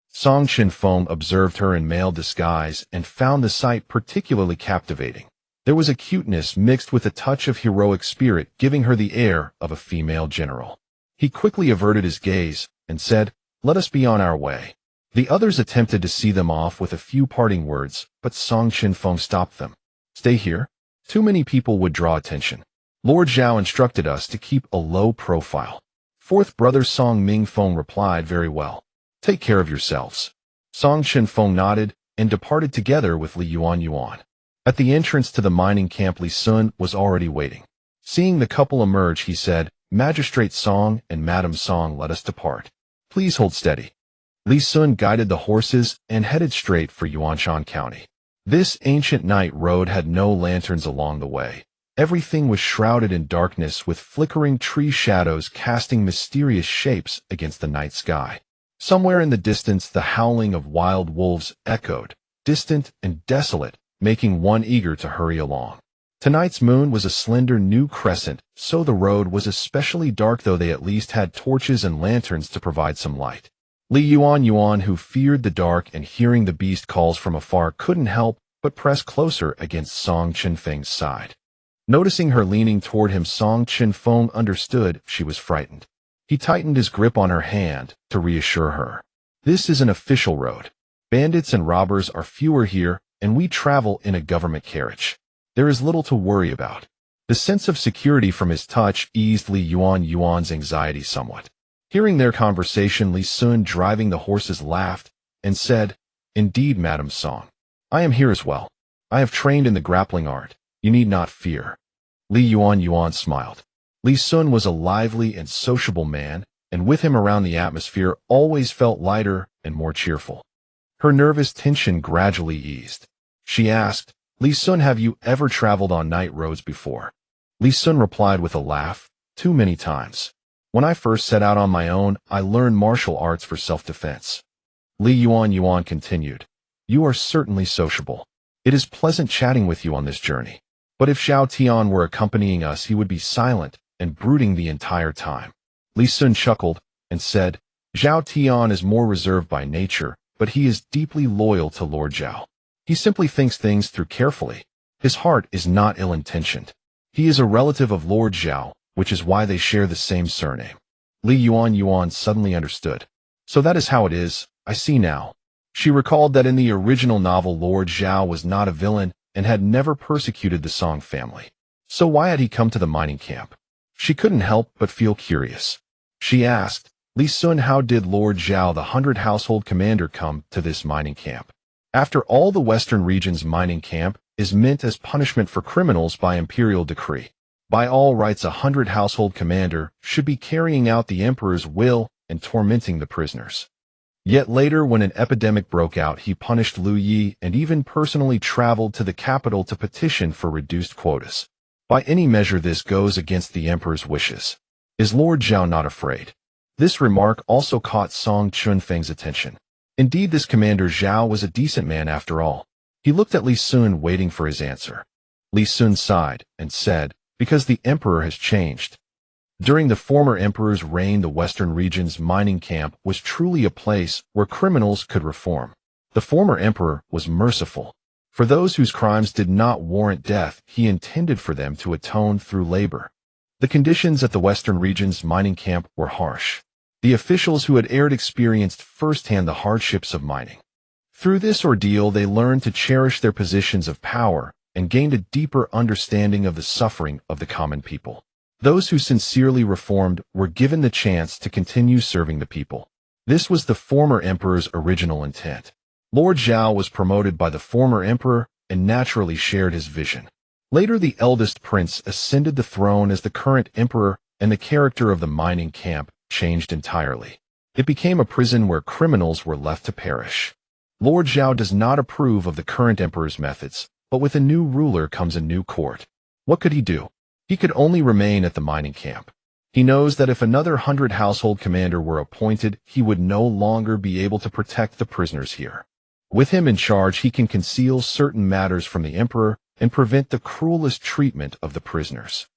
Song Chenfeng observed her in male disguise and found the sight particularly captivating. There was a cuteness mixed with a touch of heroic spirit, giving her the air of a female general. He quickly averted his gaze and said, Let us be on our way. The others attempted to see them off with a few parting words, but Song Chenfeng stopped them. Stay here. Too many people would draw attention. Lord Zhao instructed us to keep a low profile. Fourth brother Song Mingfeng replied, Very well. Take care of yourselves. Song Chenfeng nodded and departed together with Yuanyuan. At the entrance to the mining camp, Li Sun was already waiting. Seeing the couple emerge, he said, Magistrate Song and Madam Song, let us depart. Please hold steady. Li Sun guided the horses and headed straight for Yuanshan County. This ancient night road had no lanterns along the way. Everything was shrouded in darkness, with flickering tree shadows casting mysterious shapes against the night sky. Somewhere in the distance, the howling of wild wolves echoed, distant and desolate, making one eager to hurry along. Tonight's moon was a slender new crescent, so the road was especially dark, though they at least had torches and lanterns to provide some light. Yuanyuan, who feared the dark and hearing the beast calls from afar, couldn't help but press closer against Song Chenfeng's side. Noticing her leaning toward him, Song Chenfeng understood she was frightened. He tightened his grip on her hand to reassure her. This is an official road. Bandits and robbers are fewer here, and we travel in a government carriage. There is little to worry about. The sense of security from his touch eased Yuanyuan's anxiety somewhat. Hearing their conversation, Li Sun, driving the horses, laughed and said, "Indeed, Madam Song. I am here as well. I have trained in the grappling art. You need not fear." Yuanyuan smiled. Li Sun was a lively and sociable man, and with him around, the atmosphere always felt lighter and more cheerful. Her nervous tension gradually eased. She asked, "Li Sun, have you ever traveled on night roads before?" Li Sun replied with a laugh, "Too many times. When I first set out on my own, I learned martial arts for self-defense." Yuanyuan continued, "You are certainly sociable. It is pleasant chatting with you on this journey. But if Zhao Tian were accompanying us, he would be silent and brooding the entire time." Li Sun chuckled and said, "Zhao Tian is more reserved by nature, but he is deeply loyal to Lord Zhao. He simply thinks things through carefully. His heart is not ill-intentioned. He is a relative of Lord Zhao, which is why they share the same surname." Yuanyuan suddenly understood. "So that is how it is. I see now." She recalled that in the original novel, Lord Zhao was not a villain and had never persecuted the Song family. So why had he come to the mining camp? She couldn't help but feel curious. She asked, "Li Sun, how did Lord Zhao, the 100 household commander, come to this mining camp?" After all, the Western region's mining camp is meant as punishment for criminals by imperial decree. By all rights, a 100 household commander should be carrying out the emperor's will and tormenting the prisoners. Yet later, when an epidemic broke out, he punished Lu Yi and even personally traveled to the capital to petition for reduced quotas. By any measure, this goes against the emperor's wishes. Is Lord Zhao not afraid? This remark also caught Song Chenfeng's attention. Indeed, this Commander Zhao was a decent man after all. He looked at Li Sun, waiting for his answer. Li Sun sighed and said, "Because the emperor has changed." During the former emperor's reign, the Western region's mining camp was truly a place where criminals could reform. The former emperor was merciful. For those whose crimes did not warrant death, he intended for them to atone through labor. The conditions at the Western region's mining camp were harsh. The officials who had experienced firsthand the hardships of mining. Through this ordeal, they learned to cherish their positions of power and gained a deeper understanding of the suffering of the common people. Those who sincerely reformed were given the chance to continue serving the people. This was the former emperor's original intent. Lord Zhao was promoted by the former emperor and naturally shared his vision. Later, the eldest prince ascended the throne as the current emperor, and the character of the mining camp changed entirely. It became a prison where criminals were left to perish. Lord Zhao does not approve of the current emperor's methods, but with a new ruler comes a new court. What could he do? He could only remain at the mining camp. He knows that if another 100 household commander were appointed, he would no longer be able to protect the prisoners here. With him in charge, he can conceal certain matters from the emperor and prevent the cruelest treatment of the prisoners.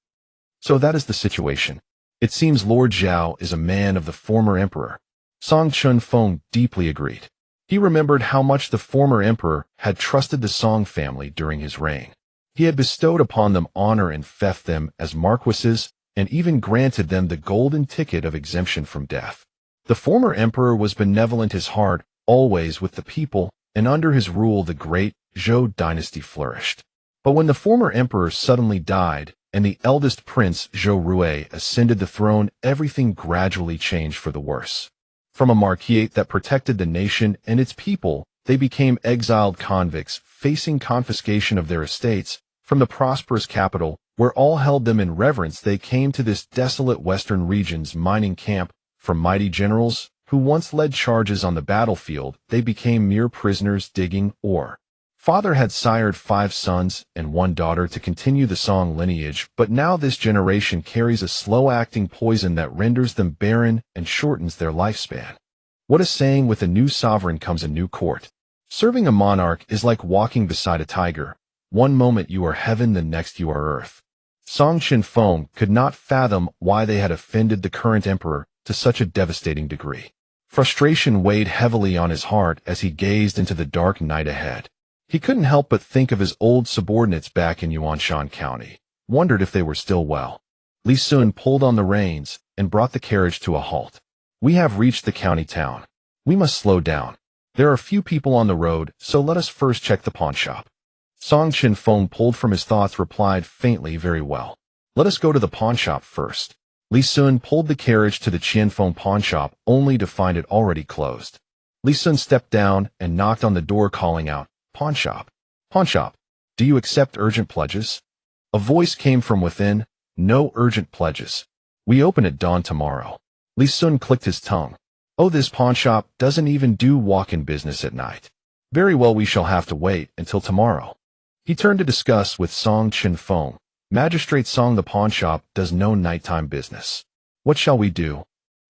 So that is the situation. It seems Lord Zhao is a man of the former emperor. Song Chenfeng deeply agreed. He remembered how much the former emperor had trusted the Song family during his reign. He had bestowed upon them honor and theft them as marquises, and even granted them the golden ticket of exemption from death. The former emperor was benevolent his heart, always with the people, and under his rule the great Zhou dynasty flourished. But when the former emperor suddenly died, and the eldest prince Zhou Rui ascended the throne, everything gradually changed for the worse. From a marquisate that protected the nation and its people, they became exiled convicts, facing confiscation of their estates. From the prosperous capital, where all held them in reverence, they came to this desolate Western region's mining camp. From mighty generals, who once led charges on the battlefield, they became mere prisoners digging ore. Father had sired 5 sons and 1 daughter to continue the Song lineage, but now this generation carries a slow-acting poison that renders them barren and shortens their lifespan. What a saying, with a new sovereign comes a new court. Serving a monarch is like walking beside a tiger. One moment you are heaven, the next you are earth. Song Chenfeng could not fathom why they had offended the current emperor to such a devastating degree. Frustration weighed heavily on his heart as he gazed into the dark night ahead. He couldn't help but think of his old subordinates back in Yuanyuan County, wondered if they were still well. Li Sun pulled on the reins and brought the carriage to a halt. We have reached the county town. We must slow down. There are few people on the road, so let us first check the pawnshop. Song Chenfeng, pulled from his thoughts, replied faintly, very well. Let us go to the pawnshop first. Li Sun pulled the carriage to the Chenfeng pawnshop only to find it already closed. Li Sun stepped down and knocked on the door, calling out, Pawnshop. Pawnshop. Do you accept urgent pledges? A voice came from within. No urgent pledges. We open at dawn tomorrow. Li Sun clicked his tongue. Oh, this pawnshop doesn't even do walk-in business at night. Very well, we shall have to wait until tomorrow. He turned to discuss with Song Chenfeng. Magistrate Song, the pawnshop does no nighttime business. What shall we do?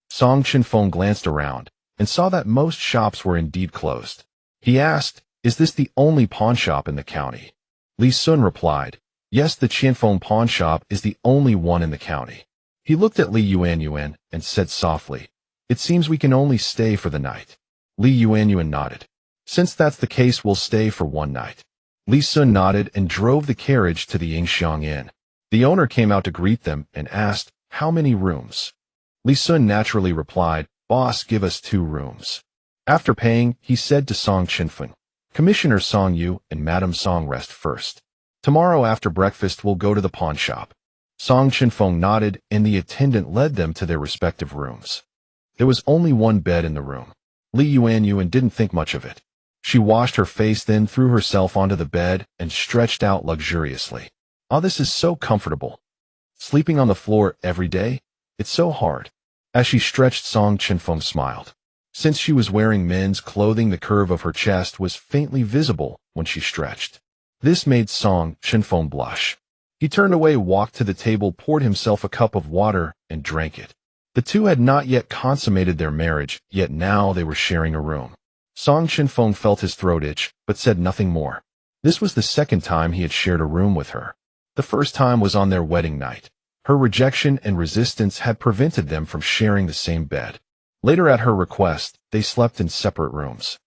Song Chenfeng glanced around and saw that most shops were indeed closed. He asked, is this the only pawnshop in the county? Li Sun replied, yes, the Chenfeng pawnshop is the only one in the county. He looked at Li Yuanyuan and said softly, it seems we can only stay for the night. Li Yuanyuan nodded. Since that's the case, we'll stay for one night. Li Sun nodded and drove the carriage to the Yingxiang Inn. The owner came out to greet them and asked, how many rooms? Li Sun naturally replied, boss, give us 2 rooms. After paying, he said to Song Chenfeng, Commissioner Song, you and Madam Song rest first. Tomorrow after breakfast we'll go to the pawnshop. Song Chenfeng nodded and the attendant led them to their respective rooms. There was only one bed in the room. Li Yuanyuan didn't think much of it. She washed her face, then threw herself onto the bed and stretched out luxuriously. Oh, this is so comfortable. Sleeping on the floor every day? It's so hard. As she stretched, Song Chenfeng smiled. Since she was wearing men's clothing, the curve of her chest was faintly visible when she stretched. This made Song Chenfeng blush. He turned away, walked to the table, poured himself a cup of water, and drank it. The two had not yet consummated their marriage, yet now they were sharing a room. Song Chenfeng felt his throat itch, but said nothing more. This was the second time he had shared a room with her. The first time was on their wedding night. Her rejection and resistance had prevented them from sharing the same bed. Later, at her request, they slept in separate rooms.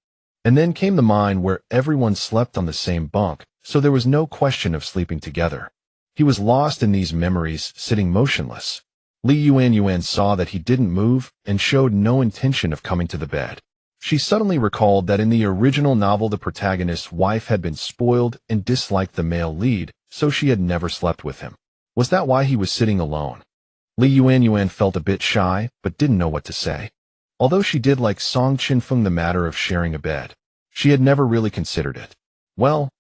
And then came the mine where everyone slept on the same bunk, so there was no question of sleeping together. He was lost in these memories, sitting motionless. Li Yuanyuan saw that he didn't move and showed no intention of coming to the bed. She suddenly recalled that in the original novel the protagonist's wife had been spoiled and disliked the male lead, so she had never slept with him. Was that why he was sitting alone? Li Yuanyuan felt a bit shy, but didn't know what to say. Although she did like Song Chenfeng, the matter of sharing a bed, she had never really considered it. Well,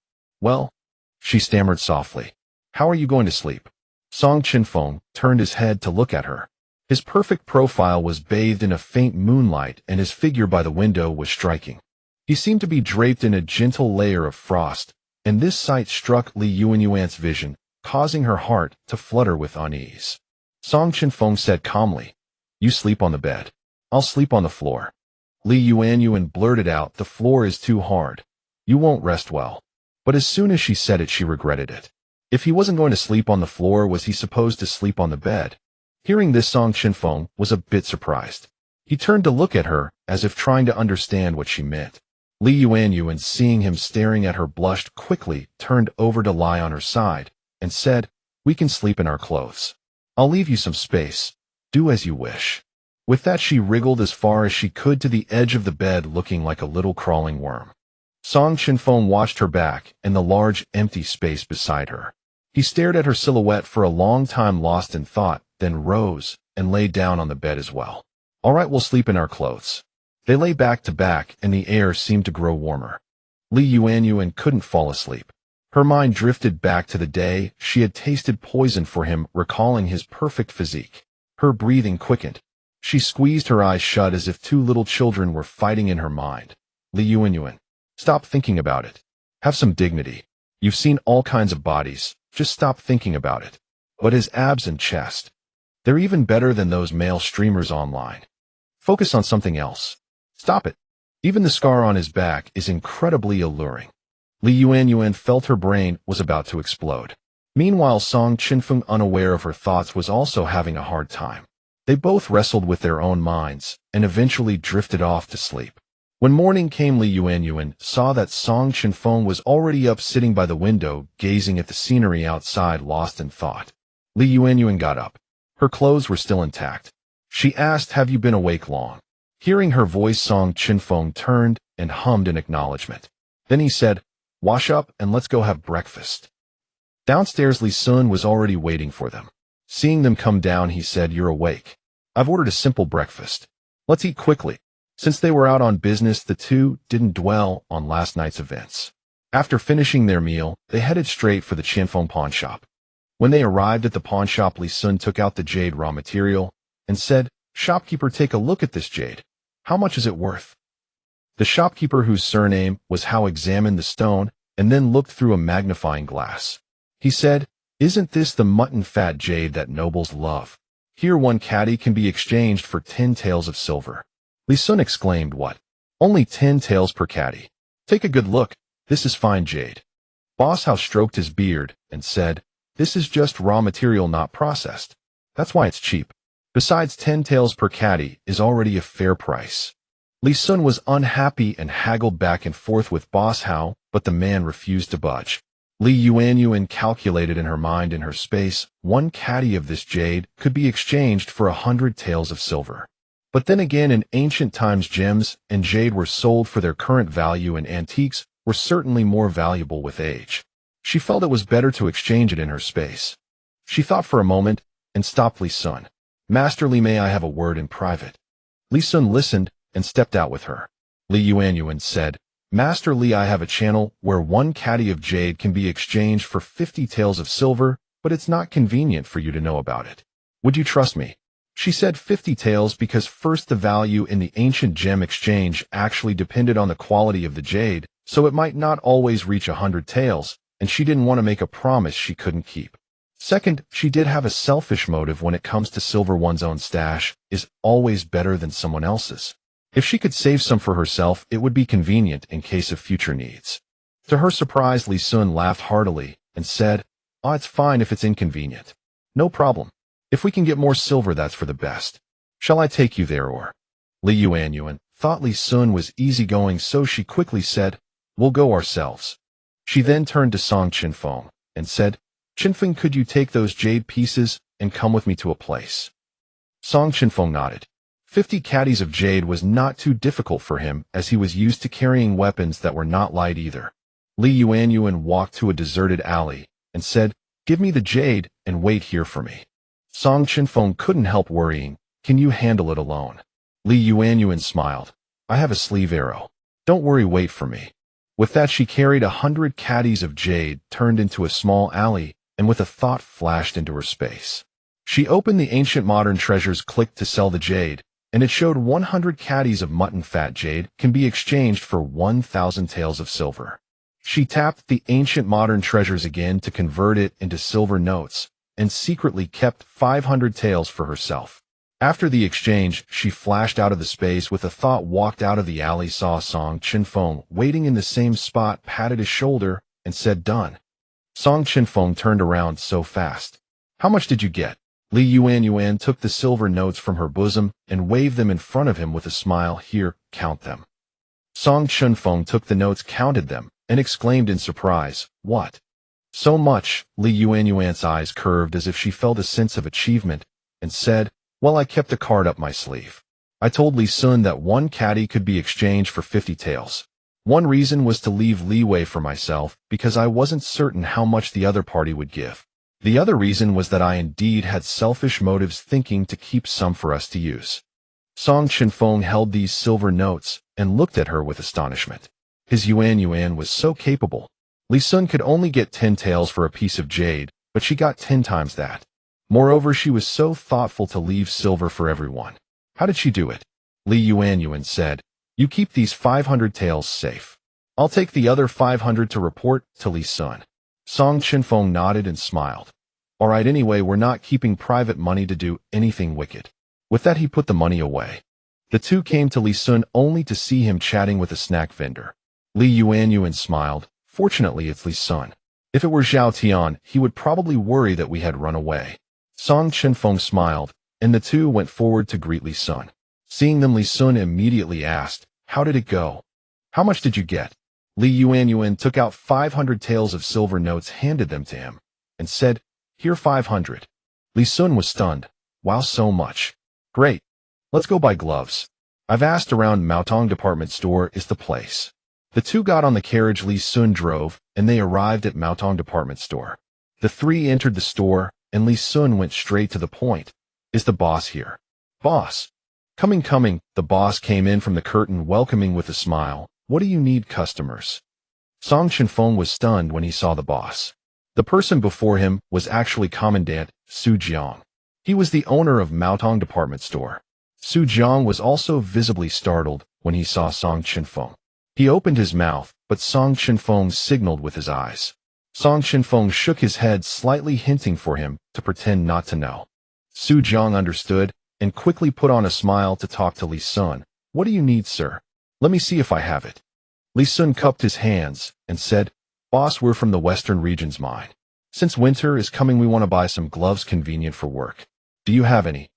she stammered softly. How are you going to sleep? Song Chenfeng turned his head to look at her. His perfect profile was bathed in a faint moonlight, and his figure by the window was striking. He seemed to be draped in a gentle layer of frost, and this sight struck Li Yuanyuan's vision, causing her heart to flutter with unease. Song Chenfeng said calmly, you sleep on the bed. I'll sleep on the floor. Li Yuanyuan blurted out, the floor is too hard. You won't rest well. But as soon as she said it, she regretted it. If he wasn't going to sleep on the floor, was he supposed to sleep on the bed? Hearing this, Song Chenfeng was a bit surprised. He turned to look at her, as if trying to understand what she meant. Li Yuanyuan, seeing him staring at her, blushed quickly, turned over to lie on her side, and said, we can sleep in our clothes. I'll leave you some space. Do as you wish. With that, she wriggled as far as she could to the edge of the bed, looking like a little crawling worm. Song Chenfeng watched her back and the large empty space beside her. He stared at her silhouette for a long time, lost in thought, then rose and lay down on the bed as well. All right, we'll sleep in our clothes. They lay back to back, and the air seemed to grow warmer. Li Yuanyuan couldn't fall asleep. Her mind drifted back to the day she had tasted poison for him, recalling his perfect physique. Her breathing quickened. She squeezed her eyes shut as if 2 little children were fighting in her mind. Li Yuanyuan, stop thinking about it. Have some dignity. You've seen all kinds of bodies. Just stop thinking about it. But his abs and chest, they're even better than those male streamers online. Focus on something else. Stop it. Even the scar on his back is incredibly alluring. Li Yuanyuan felt her brain was about to explode. Meanwhile, Song Chenfeng, unaware of her thoughts, was also having a hard time. They both wrestled with their own minds, and eventually drifted off to sleep. When morning came, Li Yuanyuan saw that Song Chenfeng was already up, sitting by the window, gazing at the scenery outside, lost in thought. Li Yuanyuan got up. Her clothes were still intact. She asked, "Have you been awake long?" Hearing her voice, Song Chenfeng turned and hummed in acknowledgement. Then he said, "Wash up and let's go have breakfast." Downstairs, Li Sun was already waiting for them. Seeing them come down, he said, "You're awake. I've ordered a simple breakfast. Let's eat quickly." Since they were out on business, the two didn't dwell on last night's events. After finishing their meal, they headed straight for the Chenfeng pawn shop. When they arrived at the pawn shop, Li Sun took out the jade raw material and said, "Shopkeeper, take a look at this jade. How much is it worth?" The shopkeeper, whose surname was Hao, examined the stone and then looked through a magnifying glass. He said, "Isn't this the mutton fat jade that nobles love? Here 1 catty can be exchanged for 10 taels of silver." Li Sun exclaimed, "What? Only 10 taels per catty? Take a good look. This is fine jade." Boss Hao stroked his beard and said, "This is just raw material, not processed. That's why it's cheap. Besides, 10 taels per catty is already a fair price." Li Sun was unhappy and haggled back and forth with Boss Hao, but the man refused to budge. Li Yuanyuan calculated in her mind, in her space, 1 catty of this jade could be exchanged for 100 taels of silver. But then again, in ancient times, gems and jade were sold for their current value, and antiques were certainly more valuable with age. She felt it was better to exchange it in her space. She thought for a moment and stopped Li Sun. "Master Li, may I have a word in private?" Li Sun listened and stepped out with her. Li Yuanyuan said, "Master Li, I have a channel where 1 catty of jade can be exchanged for 50 taels of silver, but it's not convenient for you to know about it. Would you trust me?" She said 50 taels because first, the value in the ancient gem exchange actually depended on the quality of the jade, so it might not always reach 100 taels, and she didn't want to make a promise she couldn't keep. Second, she did have a selfish motive when it comes to silver. One's own stash is always better than someone else's. If she could save some for herself, it would be convenient in case of future needs. To her surprise, Li Sun laughed heartily and said, "Oh, it's fine if it's inconvenient. No problem. If we can get more silver, that's for the best. Shall I take you there, or?" Li Yuanyuan thought Li Sun was easygoing, so she quickly said, "We'll go ourselves." She then turned to Song Chenfeng and said, "Chenfeng, could you take those jade pieces and come with me to a place?" Song Chenfeng nodded. 50 catties of jade was not too difficult for him, as he was used to carrying weapons that were not light either. Li Yuanyuan walked to a deserted alley and said, "Give me the jade and wait here for me." Song Chenfeng couldn't help worrying, "Can you handle it alone?" Li Yuanyuan smiled. "I have a sleeve arrow. Don't worry, wait for me." With that, she carried 100 catties of jade, turned into a small alley, and with a thought flashed into her space. She opened the ancient modern treasures, clicked to sell the jade, and it showed 100 catties of mutton fat jade can be exchanged for 1,000 taels of silver. She tapped the ancient modern treasures again to convert it into silver notes, and secretly kept 500 taels for herself. After the exchange, she flashed out of the space with a thought, walked out of the alley, saw Song Chenfeng waiting in the same spot, patted his shoulder, and said, "Done." Song Chenfeng turned around so fast. "How much did you get?" Li Yuanyuan took the silver notes from her bosom and waved them in front of him with a smile. "Here, count them." Song Chenfeng took the notes, counted them, and exclaimed in surprise, "What? So much?" Li Yuanyuan's eyes curved as if she felt a sense of achievement, and said, "Well, I kept a card up my sleeve. I told Li Sun that 1 catty could be exchanged for 50 taels. One reason was to leave leeway for myself, because I wasn't certain how much the other party would give. The other reason was that I indeed had selfish motives, thinking to keep some for us to use." Song Chenfeng held these silver notes and looked at her with astonishment. His Yuanyuan was so capable. Li Sun could only get 10 taels for a piece of jade, but she got 10 times that. Moreover, she was so thoughtful to leave silver for everyone. How did she do it? Li Yuanyuan said, "You keep these 500 taels safe. I'll take the other 500 to report to Li Sun." Song Chenfeng nodded and smiled. "All right, anyway, we're not keeping private money to do anything wicked." With that, he put the money away. The two came to Li Sun only to see him chatting with a snack vendor. Li Yuanyuan smiled, Fortunately, it's Li Sun. If it were Zhao Tian, he would probably worry that we had run away. Song Chenfeng smiled, and the two went forward to greet Li Sun. Seeing them, Li Sun immediately asked, "How did it go? How much did you get?" Yuanyuan took out 500 taels of silver notes, handed them to him, and said, "Here 500. Li Sun was stunned. "Wow, so much. Great. Let's go buy gloves. I've asked around. Maotong department store is the place." The two got on the carriage Li Sun drove, and they arrived at Maotong department store. The three entered the store, and Li Sun went straight to the point. "Is the boss here?" "Boss." Coming. The boss came in from the curtain, welcoming with a smile. "What do you need, customers?" Song Chenfeng was stunned when he saw the boss. The person before him was actually Commandant Su Jiang. He was the owner of Maotong department store. Su Jiang was also visibly startled when he saw Song Chenfeng. He opened his mouth, but Song Chenfeng signaled with his eyes. Song Chenfeng shook his head, slightly hinting for him to pretend not to know. Su Jiang understood and quickly put on a smile to talk to Li Sun. "What do you need, sir? Let me see if I have it." Li Sun cupped his hands and said, "Boss, we're from the Western region's mine. Since winter is coming, we want to buy some gloves convenient for work. Do you have any?"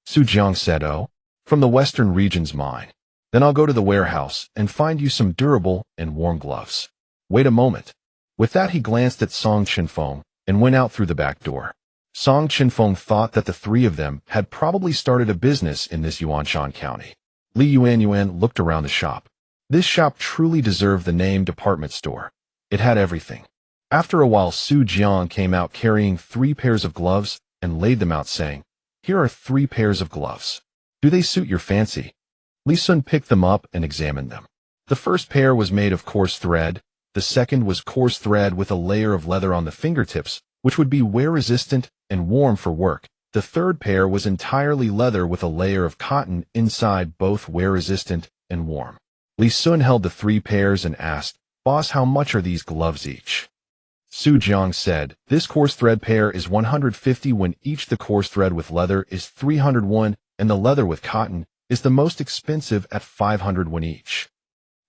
Su Jiang said, "Oh, from the Western region's mine. Then I'll go to the warehouse and find you some durable and warm gloves. Wait a moment." With that, he glanced at Song Chenfeng and went out through the back door. Song Chenfeng thought that the three of them had probably started a business in this Yuanyuan county. Yuanyuan looked around the shop. This shop truly deserved the name department store. It had everything. After a while, Su Jiang came out carrying 3 pairs of gloves and laid them out, saying, "Here are 3 pairs of gloves. Do they suit your fancy?" Li Sun picked them up and examined them. The first pair was made of coarse thread. The second was coarse thread with a layer of leather on the fingertips, which would be wear-resistant and warm for work. The third pair was entirely leather with a layer of cotton inside, both wear-resistant and warm. Li Sun held the 3 pairs and asked, "Boss, how much are these gloves each?" Su Jiang said, "This coarse thread pair is 150 when each. The coarse thread with leather is 301, and the leather with cotton is the most expensive at 500 when each."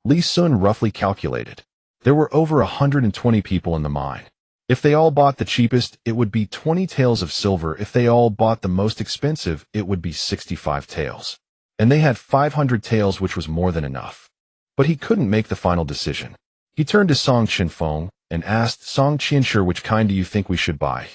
Li Sun roughly calculated. There were over 120 people in the mine. If they all bought the cheapest, it would be 20 taels of silver. If they all bought the most expensive, it would be 65 taels. And they had 500 taels, which was more than enough. But he couldn't make the final decision. He turned to Song Chenfeng and asked, "Song Qianshi, which kind do you think we should buy?"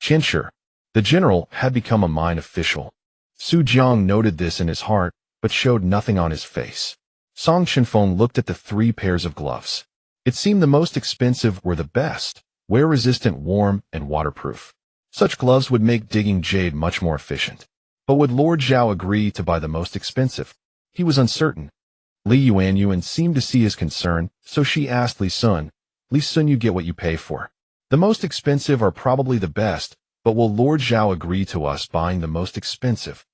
Qianshi. The general had become a mine official. Su Jiang noted this in his heart, but showed nothing on his face. Song Chenfeng looked at the 3 pairs of gloves. It seemed the most expensive were the best, wear-resistant, warm, and waterproof. Such gloves would make digging jade much more efficient. But would Lord Zhao agree to buy the most expensive? He was uncertain. Yuanyuan seemed to see his concern, so she asked Li Sun, "Li Sun, you get what you pay for. The most expensive are probably the best, but will Lord Zhao agree to us buying the most expensive?"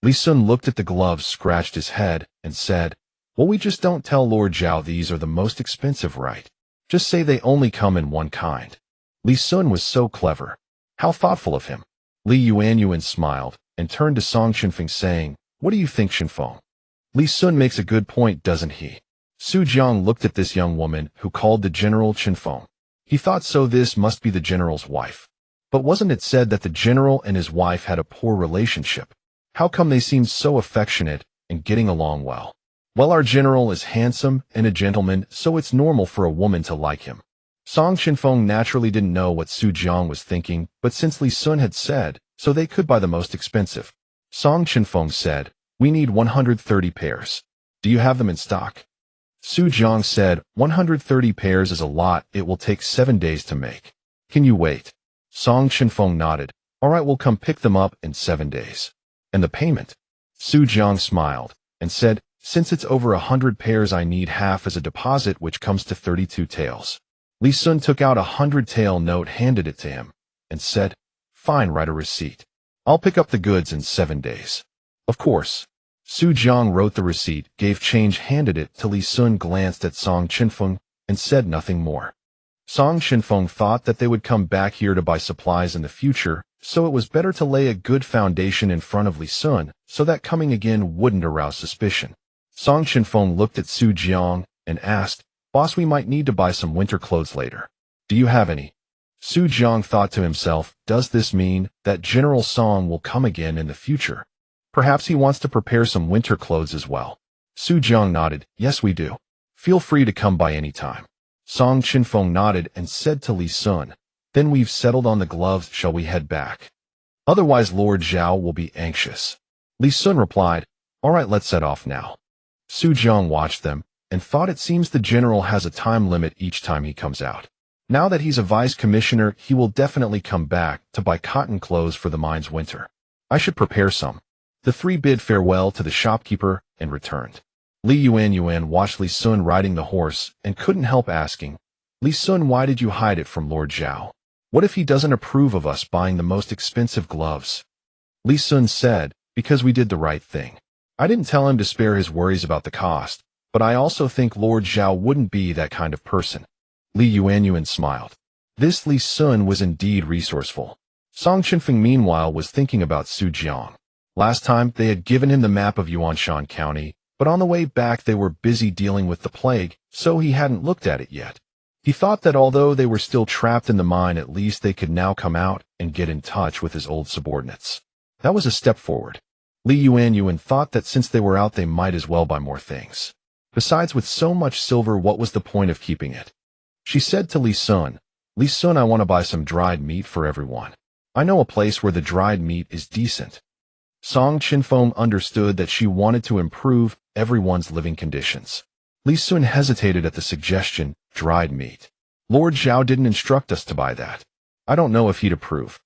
Li Sun looked at the gloves, scratched his head, and said, "Well, we just don't tell Lord Zhao these are the most expensive, right? Just say they only come in one kind." Li Sun was so clever. How thoughtful of him. Yuanyuan smiled and turned to Song Chenfeng, saying, "What do you think, Chenfeng? Li Sun makes a good point, doesn't he?" Su Jiang looked at this young woman who called the general Chenfeng. He thought, so this must be the general's wife. But wasn't it said that the general and his wife had a poor relationship? How come they seemed so affectionate and getting along well? Well, our general is handsome and a gentleman, so it's normal for a woman to like him. Song Chenfeng naturally didn't know what Su Jiang was thinking, but since Li Sun had said, so they could buy the most expensive. Song Chenfeng said, "We need 130 pairs. Do you have them in stock?" Su Jiang said, 130 pairs is a lot. It will take 7 days to make. Can you wait?" Song Chenfeng nodded. "All right, we'll come pick them up in 7 days. And the payment?" Su Jiang smiled and said, "Since it's over 100 pairs, I need half as a deposit, which comes to 32 taels." Li Sun took out a 100-tael note, handed it to him, and said, "Fine, write a receipt. I'll pick up the goods in 7 days. "Of course." Su Jiang wrote the receipt, gave change, handed it to Li Sun, glanced at Song Chenfeng, and said nothing more. Song Chenfeng thought that they would come back here to buy supplies in the future, so it was better to lay a good foundation in front of Li Sun, so that coming again wouldn't arouse suspicion. Song Chenfeng looked at Su Jiang and asked, Boss, we might need to buy some winter clothes later. Do you have any? Su Jiang thought to himself, does this mean that General Song will come again in the future? Perhaps he wants to prepare some winter clothes as well. Su Jiang nodded, yes we do. Feel free to come by any time. Song Chenfeng nodded and said to Li Sun, then we've settled on the gloves, shall we head back? Otherwise Lord Zhao will be anxious. Li Sun replied, all right, let's set off now. Su Jiang watched them and thought it seems the general has a time limit each time he comes out. Now that he's a vice commissioner, he will definitely come back to buy cotton clothes for the mine's winter. I should prepare some. The three bid farewell to the shopkeeper and returned. Li Yuanyuan watched Li Sun riding the horse and couldn't help asking, Li Sun, why did you hide it from Lord Zhao? What if he doesn't approve of us buying the most expensive gloves? Li Sun said, because we did the right thing. I didn't tell him to spare his worries about the cost, but I also think Lord Zhao wouldn't be that kind of person. Li Yuanyuan smiled. This Li Sun was indeed resourceful. Song Chenfeng meanwhile was thinking about Su Jiang. Last time they had given him the map of Yuanyuan County, but on the way back they were busy dealing with the plague, so he hadn't looked at it yet. He thought that although they were still trapped in the mine, at least they could now come out and get in touch with his old subordinates. That was a step forward. Li Yuanyuan thought that since they were out they might as well buy more things. Besides, with so much silver, what was the point of keeping it? She said to Li Sun, I want to buy some dried meat for everyone. I know a place where the dried meat is decent. Song Chenfeng understood that she wanted to improve everyone's living conditions. Li Sun hesitated at the suggestion, dried meat. Lord Zhao didn't instruct us to buy that. I don't know if he'd approve.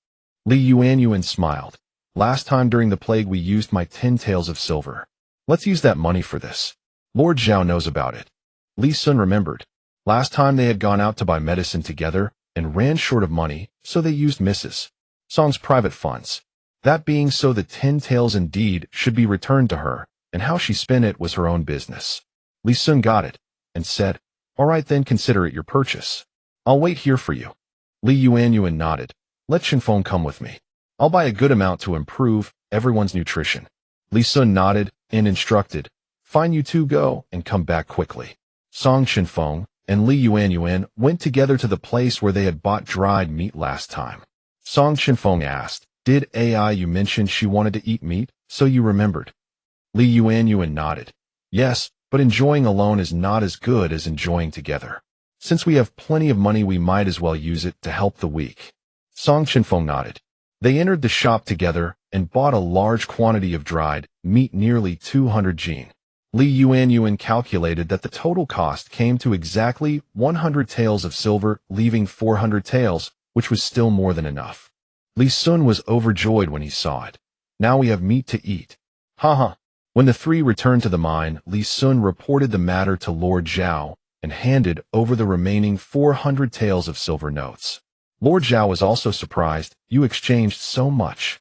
Li Yuanyuan smiled. Last time during the plague we used my 10 taels of silver. Let's use that money for this. Lord Zhao knows about it. Li Sun remembered. Last time they had gone out to buy medicine together and ran short of money, so they used Mrs. Song's private funds. That being so, the 10 taels indeed should be returned to her, and how she spent it was her own business. Li Sun got it, and said, all right then, consider it your purchase. I'll wait here for you. Li Yuanyuan nodded. Let Chenfeng come with me. I'll buy a good amount to improve everyone's nutrition. Li Sun nodded and instructed, fine, you two go and come back quickly. Song Chenfeng and Li Yuanyuan went together to the place where they had bought dried meat last time. Song Chenfeng asked, did you mention she wanted to eat meat, so you remembered? Li Yuanyuan nodded. Yes, but enjoying alone is not as good as enjoying together. Since we have plenty of money, we might as well use it to help the weak. Song Chenfeng nodded. They entered the shop together and bought a large quantity of dried meat, nearly 200 jin. Li Yuanyuan calculated that the total cost came to exactly 100 taels of silver, leaving 400 taels, which was still more than enough. Li Sun was overjoyed when he saw it. Now we have meat to eat. Haha. When the three returned to the mine, Li Sun reported the matter to Lord Zhao and handed over the remaining 400 taels of silver notes. Lord Zhao was also surprised. You exchanged so much.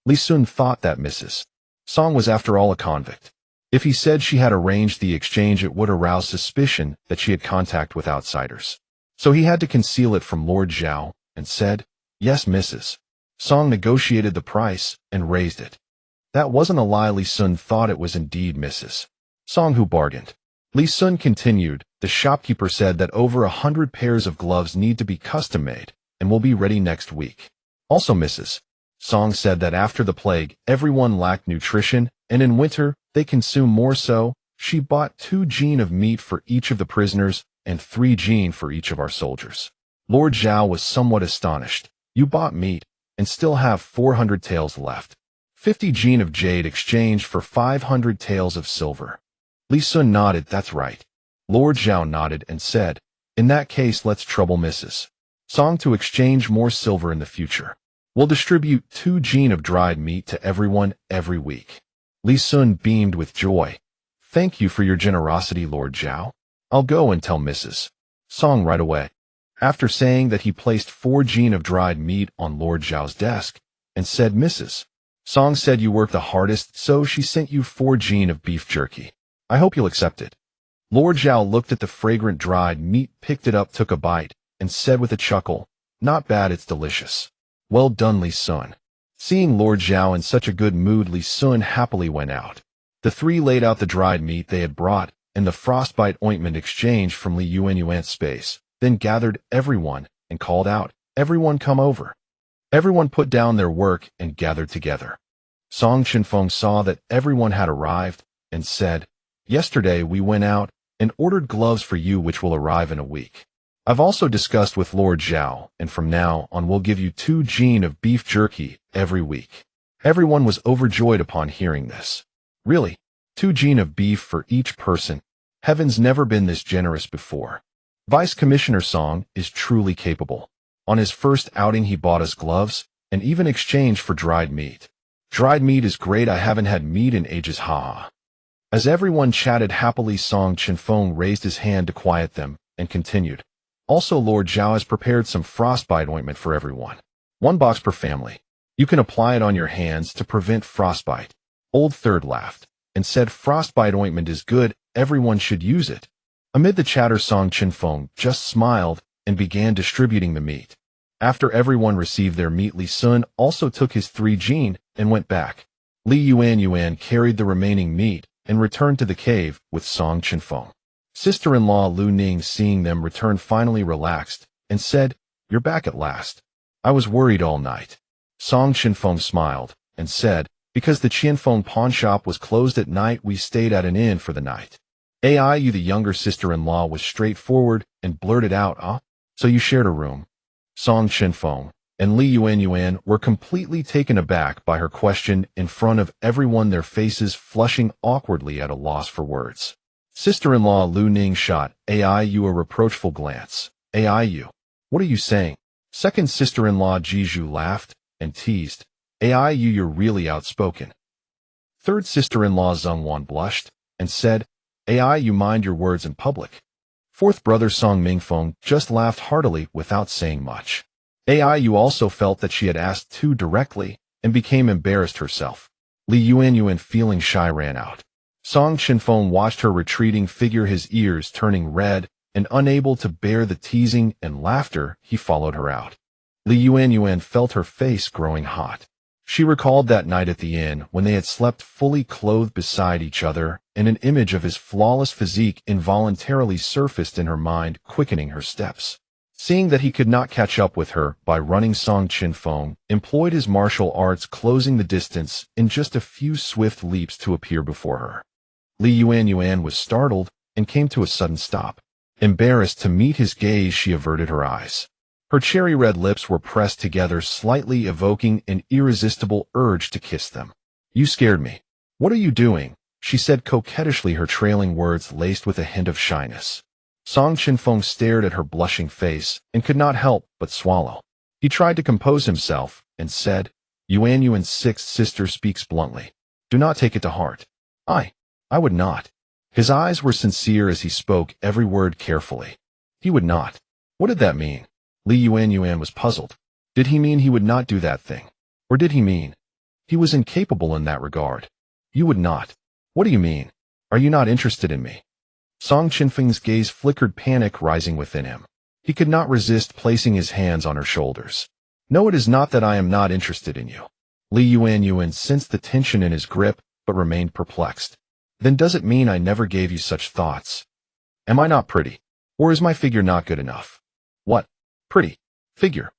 Li Sun thought that Mrs. Song was after all a convict. If he said she had arranged the exchange, it would arouse suspicion that she had contact with outsiders. So he had to conceal it from Lord Zhao and said, yes, Mrs. Song negotiated the price and raised it. That wasn't a lie. Li Sun thought it was indeed Mrs. Song who bargained. Li Sun continued, the shopkeeper said that over 100 pairs of gloves need to be custom-made and will be ready next week. Also Mrs. Song said that after the plague, everyone lacked nutrition, and in winter, they consume more, so she bought 2 jin of meat for each of the prisoners and 3 jin for each of our soldiers. Lord Zhao was somewhat astonished. You bought meat and still have 400 taels left. 50 jin of jade exchanged for 500 taels of silver. Li Sun nodded. That's right. Lord Zhao nodded and said, in that case, let's trouble Mrs. Song to exchange more silver in the future. We'll distribute 2 jin of dried meat to everyone every week. Li Sun beamed with joy. Thank you for your generosity, Lord Zhao. I'll go and tell Mrs. Song right away. After saying that, he placed 4 jin of dried meat on Lord Zhao's desk and said, Mrs. Song said you worked the hardest, so she sent you 4 jin of beef jerky. I hope you'll accept it. Lord Zhao looked at the fragrant dried meat, picked it up, took a bite, and said with a chuckle, not bad, it's delicious. Well done, Li Sun. Seeing Lord Zhao in such a good mood, Li Sun happily went out. The three laid out the dried meat they had brought and the frostbite ointment exchanged from Li Yuanyuan's space, then gathered everyone and called out, "Everyone come over." Everyone put down their work and gathered together. Song Chenfeng saw that everyone had arrived and said, "Yesterday we went out and ordered gloves for you which will arrive in a week. I've also discussed with Lord Zhao, and from now on we'll give you 2 jin of beef jerky every week." Everyone was overjoyed upon hearing this. Really? 2 jin of beef for each person? Heaven's never been this generous before. Vice Commissioner Song is truly capable. On his first outing he bought us gloves, and even exchanged for dried meat. Dried meat is great, I haven't had meat in ages, haha. As everyone chatted happily, Song Chenfeng raised his hand to quiet them, and continued. Also, Lord Zhao has prepared some frostbite ointment for everyone. 1 box per family. You can apply it on your hands to prevent frostbite. Old Third laughed, and said frostbite ointment is good, everyone should use it. Amid the chatter, Song Chenfeng just smiled and began distributing the meat. After everyone received their meat, Li Sun also took his 3 jin and went back. Li Yuanyuan carried the remaining meat and returned to the cave with Song Chenfeng. Sister-in-law Lu Ning, seeing them return, finally relaxed and said, "You're back at last. I was worried all night." Song Chenfeng smiled and said, "Because the Chenfeng pawn shop was closed at night, we stayed at an inn for the night." Aiyu, the younger sister-in-law, was straightforward and blurted out, "So you shared a room?" Song Chenfeng and Li Yuanyuan were completely taken aback by her question in front of everyone, their faces flushing awkwardly at a loss for words. Sister-in-law Lu Ning shot Aiyu a reproachful glance. "Aiyu, what are you saying?" Second sister-in-law Jiju laughed and teased, "Aiyu, you're really outspoken." Third sister-in-law Zhongwan blushed and said, "Aiyu, mind your words in public." Fourth brother Song Mingfeng just laughed heartily without saying much. Aiyu also felt that she had asked too directly and became embarrassed herself. Li Yuanyuan, feeling shy, ran out. Song Chenfeng watched her retreating figure, his ears turning red, and unable to bear the teasing and laughter, he followed her out. Li Yuanyuan felt her face growing hot. She recalled that night at the inn when they had slept fully clothed beside each other, and an image of his flawless physique involuntarily surfaced in her mind, quickening her steps. Seeing that he could not catch up with her by running, Song Chenfeng employed his martial arts, closing the distance in just a few swift leaps to appear before her. Li Yuanyuan was startled and came to a sudden stop. Embarrassed to meet his gaze, she averted her eyes. Her cherry-red lips were pressed together, slightly evoking an irresistible urge to kiss them. "You scared me." "What are you doing?" she said coquettishly, her trailing words laced with a hint of shyness. Song Chenfeng stared at her blushing face and could not help but swallow. He tried to compose himself and said, "Yuanyuan's 6th sister speaks bluntly. Do not take it to heart." I would not." His eyes were sincere as he spoke every word carefully. He would not. What did that mean? Li Yuanyuan was puzzled. Did he mean he would not do that thing? Or did he mean he was incapable in that regard? "You would not." "What do you mean? Are you not interested in me?" Song Chenfeng's gaze flickered, panic rising within him. He could not resist placing his hands on her shoulders. "No, it is not that I am not interested in you." Li Yuanyuan sensed the tension in his grip, but remained perplexed. "Then does it mean I never gave you such thoughts? Am I not pretty? Or is my figure not good enough?" "What? Pretty? Figure?"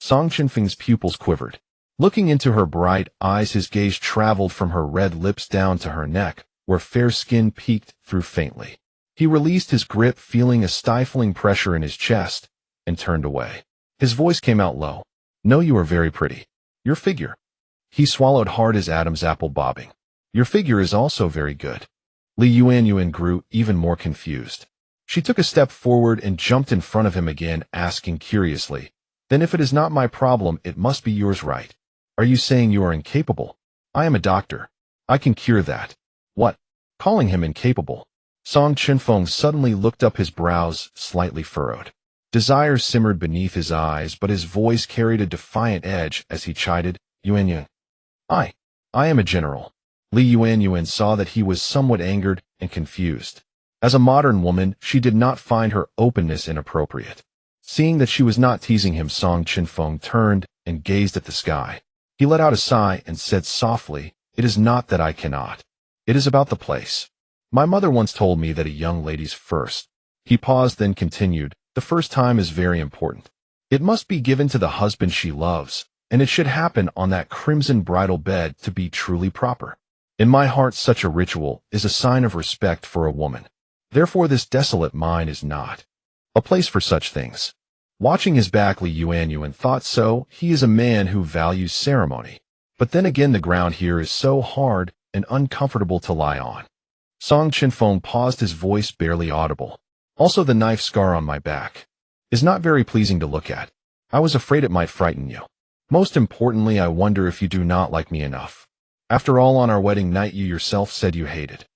Song Chenfeng's pupils quivered. Looking into her bright eyes, his gaze traveled from her red lips down to her neck, where fair skin peeked through faintly. He released his grip, feeling a stifling pressure in his chest, and turned away. His voice came out low. "No, you are very pretty. Your figure." He swallowed hard, his Adam's apple bobbing. "Your figure is also very good." Li Yuanyuan grew even more confused. She took a step forward and jumped in front of him again, asking curiously, "Then if it is not my problem, it must be yours, right? Are you saying you are incapable? I am a doctor. I can cure that." "What?" Calling him incapable. Song Chenfeng suddenly looked up, his brows slightly furrowed. Desire simmered beneath his eyes, but his voice carried a defiant edge as he chided, "Yuanyuan, I am a general." Li Yuanyuan saw that he was somewhat angered and confused. As a modern woman, she did not find her openness inappropriate. Seeing that she was not teasing him, Song Chenfeng turned and gazed at the sky. He let out a sigh and said softly, "It is not that I cannot. It is about the place." My mother once told me that a young lady's first. He paused, then continued, the first time is very important. It must be given to the husband she loves, and it should happen on that crimson bridal bed to be truly proper. In my heart, such a ritual is a sign of respect for a woman. Therefore, this desolate mine is not a place for such things. Watching his back, Yuanyuan thought so. He is a man who values ceremony. But then again, the ground here is so hard and uncomfortable to lie on. Chenfeng paused, his voice barely audible. Also, the knife scar on my back is not very pleasing to look at. I was afraid it might frighten you. Most importantly, I wonder if you do not like me enough. After all, on our wedding night you yourself said you hated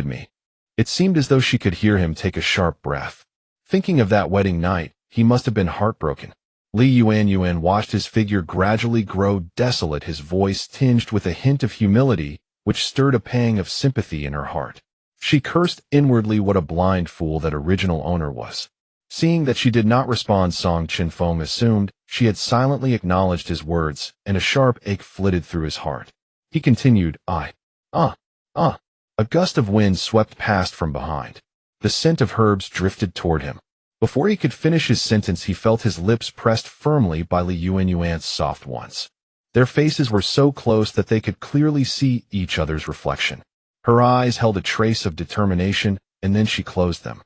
me. It seemed as though she could hear him take a sharp breath. Thinking of that wedding night, he must have been heartbroken. Yuanyuan watched his figure gradually grow desolate, his voice tinged with a hint of humility, which stirred a pang of sympathy in her heart. She cursed inwardly what a blind fool that original owner was. Seeing that she did not respond, Chenfeng assumed she had silently acknowledged his words, and a sharp ache flitted through his heart. He continued, A gust of wind swept past from behind. The scent of herbs drifted toward him. Before he could finish his sentence, he felt his lips pressed firmly by Yuanyuan's soft ones. Their faces were so close that they could clearly see each other's reflection. Her eyes held a trace of determination, and then she closed them.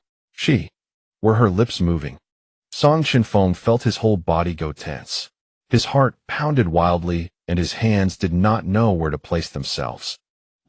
Were her lips moving? Chenfeng felt his whole body go tense. His heart pounded wildly, and his hands did not know where to place themselves.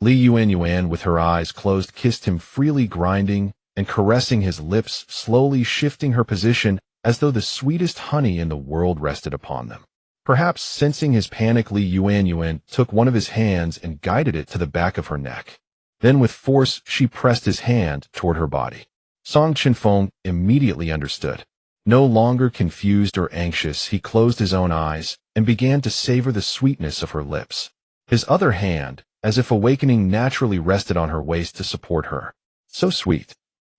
Yuanyuan, with her eyes closed, kissed him freely, grinding and caressing his lips, slowly shifting her position as though the sweetest honey in the world rested upon them. Perhaps sensing his panic, Yuanyuan took one of his hands and guided it to the back of her neck. Then with force she pressed his hand toward her body. Chenfeng immediately understood. No longer confused or anxious, he closed his own eyes and began to savor the sweetness of her lips. His other hand, as if awakening, naturally rested on her waist to support her. So sweet.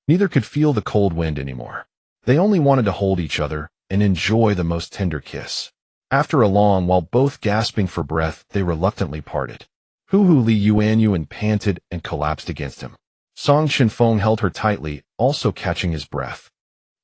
Neither could feel the cold wind anymore. They only wanted to hold each other and enjoy the most tender kiss. After a long while, both gasping for breath, they reluctantly parted. Yuanyuan panted and collapsed against him. Chenfeng held her tightly, also catching his breath.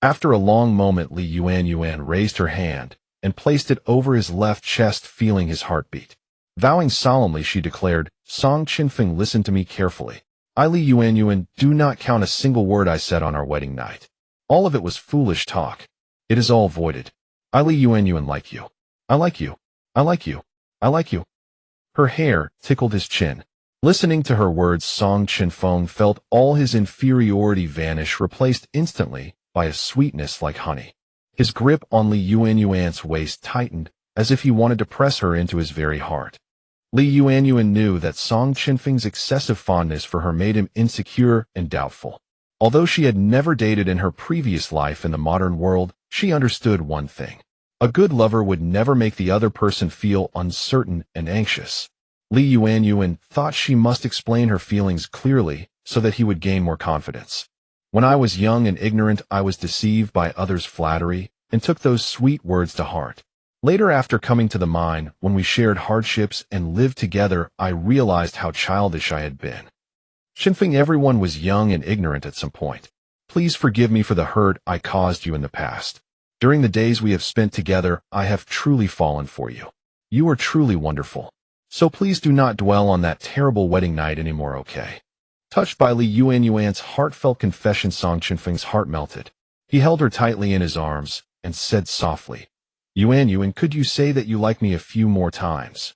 After a long moment, Yuanyuan raised her hand and placed it over his left chest, feeling his heartbeat. Vowing solemnly, she declared, Chenfeng, listen to me carefully. Yuanyuan, do not count a single word I said on our wedding night. All of it was foolish talk. It is all voided. Yuanyuan like you. I like you. I like you. I like you. Her hair tickled his chin. Listening to her words, Chenfeng felt all his inferiority vanish, replaced instantly by a sweetness like honey. His grip on Yuanyuan's waist tightened, as if he wanted to press her into his very heart. Yuanyuan knew that Chenfeng's excessive fondness for her made him insecure and doubtful. Although she had never dated in her previous life in the modern world, she understood one thing. A good lover would never make the other person feel uncertain and anxious. Yuanyuan thought she must explain her feelings clearly so that he would gain more confidence. When I was young and ignorant, I was deceived by others' flattery and took those sweet words to heart. Later, after coming to the mine, when we shared hardships and lived together, I realized how childish I had been. Chenfeng, everyone was young and ignorant at some point. Please forgive me for the hurt I caused you in the past. During the days we have spent together, I have truly fallen for you. You are truly wonderful. So please do not dwell on that terrible wedding night anymore, okay? Touched by Yuanyuan's heartfelt confession, Chenfeng's heart melted. He held her tightly in his arms and said softly, Yuanyuan, could you say that you like me a few more times?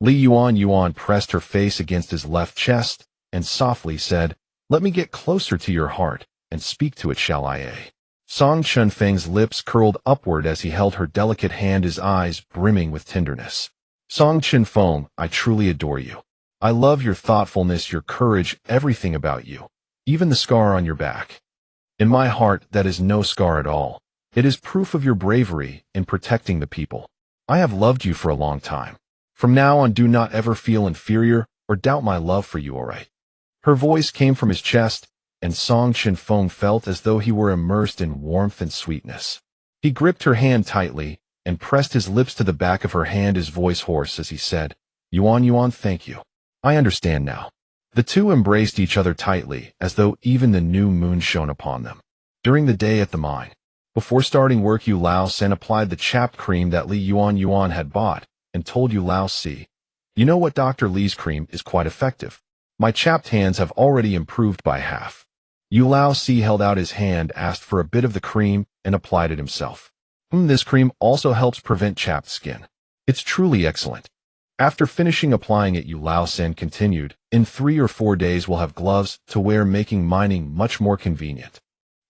Yuanyuan pressed her face against his left chest and softly said, let me get closer to your heart and speak to it, shall I? Chenfeng's lips curled upward as he held her delicate hand, his eyes brimming with tenderness. Chenfeng, I truly adore you. I love your thoughtfulness, your courage, everything about you, even the scar on your back. In my heart, that is no scar at all. It is proof of your bravery in protecting the people. I have loved you for a long time. From now on, do not ever feel inferior or doubt my love for you, all right? Her voice came from his chest, and Chenfeng felt as though he were immersed in warmth and sweetness. He gripped her hand tightly and pressed his lips to the back of her hand, his voice hoarse as he said, Yuanyuan, thank you. I understand now. The two embraced each other tightly, as though even the new moon shone upon them. During the day at the mine, before starting work, Yu Lao Sen applied the chapped cream that Li Yuanyuan had bought, and told Yu Lao Si, "You know what, Dr. Li's cream is quite effective. My chapped hands have already improved by half." Yu Lao Si held out his hand, asked for a bit of the cream, and applied it himself. This cream also helps prevent chapped skin. It's truly excellent." After finishing applying it, Yu Lao Sen continued, "In 3 or 4 days we'll have gloves to wear, making mining much more convenient."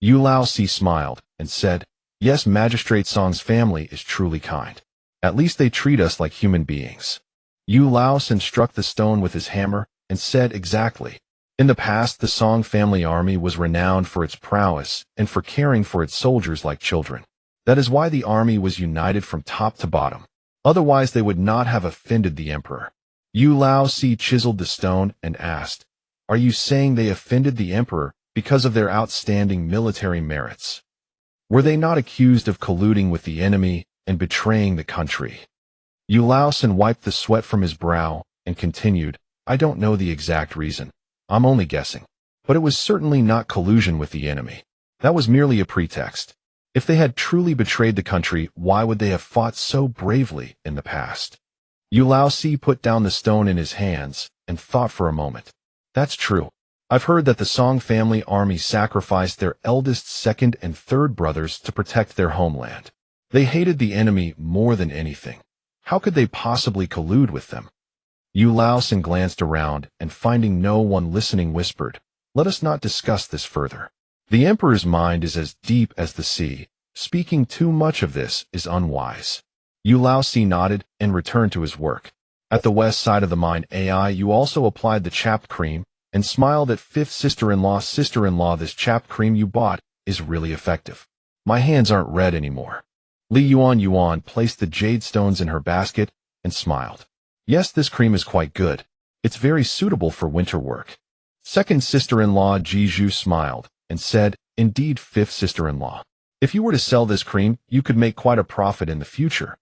Yu Lao Si smiled and said, "Yes, Magistrate Song's family is truly kind. At least they treat us like human beings." Yu Lao Sen struck the stone with his hammer and said, "Exactly. In the past, the Song family army was renowned for its prowess and for caring for its soldiers like children. That is why the army was united from top to bottom. Otherwise, they would not have offended the emperor." Yu Lao Si chiseled the stone and asked, "Are you saying they offended the emperor because of their outstanding military merits? Were they not accused of colluding with the enemy and betraying the country?" Yu Lao Sen wiped the sweat from his brow and continued, "I don't know the exact reason. I'm only guessing. But it was certainly not collusion with the enemy. That was merely a pretext. If they had truly betrayed the country, why would they have fought so bravely in the past?" Yu Lao Si put down the stone in his hands and thought for a moment. "That's true. I've heard that the Song family army sacrificed their eldest, second, and third brothers to protect their homeland. They hated the enemy more than anything. How could they possibly collude with them?" Yu Lao Sen glanced around and, finding no one listening, whispered, "Let us not discuss this further. The emperor's mind is as deep as the sea. Speaking too much of this is unwise." Yu Lao Si nodded and returned to his work. At the west side of the mine, Yu also applied the chapped cream and smiled at fifth sister-in-law. "Sister-in-law, this chapped cream you bought is really effective. My hands aren't red anymore." Li Yuanyuan placed the jade stones in her basket and smiled. "Yes, this cream is quite good. It's very suitable for winter work." Second sister-in-law Jiju smiled and said, "Indeed, fifth sister-in-law. If you were to sell this cream, you could make quite a profit in the future."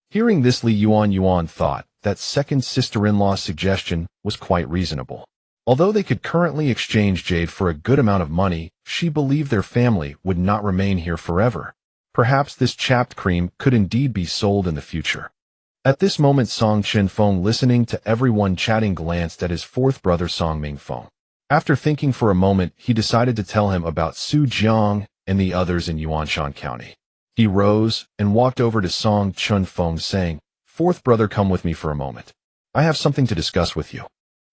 Hearing this, Li Yuanyuan thought that second sister-in-law's suggestion was quite reasonable. Although they could currently exchange jade for a good amount of money, she believed their family would not remain here forever. Perhaps this chapped cream could indeed be sold in the future. At this moment, Song Chenfeng, listening to everyone chatting, glanced at his fourth brother Song Mingfeng. After thinking for a moment, he decided to tell him about Su Jiang and the others in Yuanshan County. He rose and walked over to Song Chenfeng, saying, "Fourth brother, come with me for a moment. I have something to discuss with you."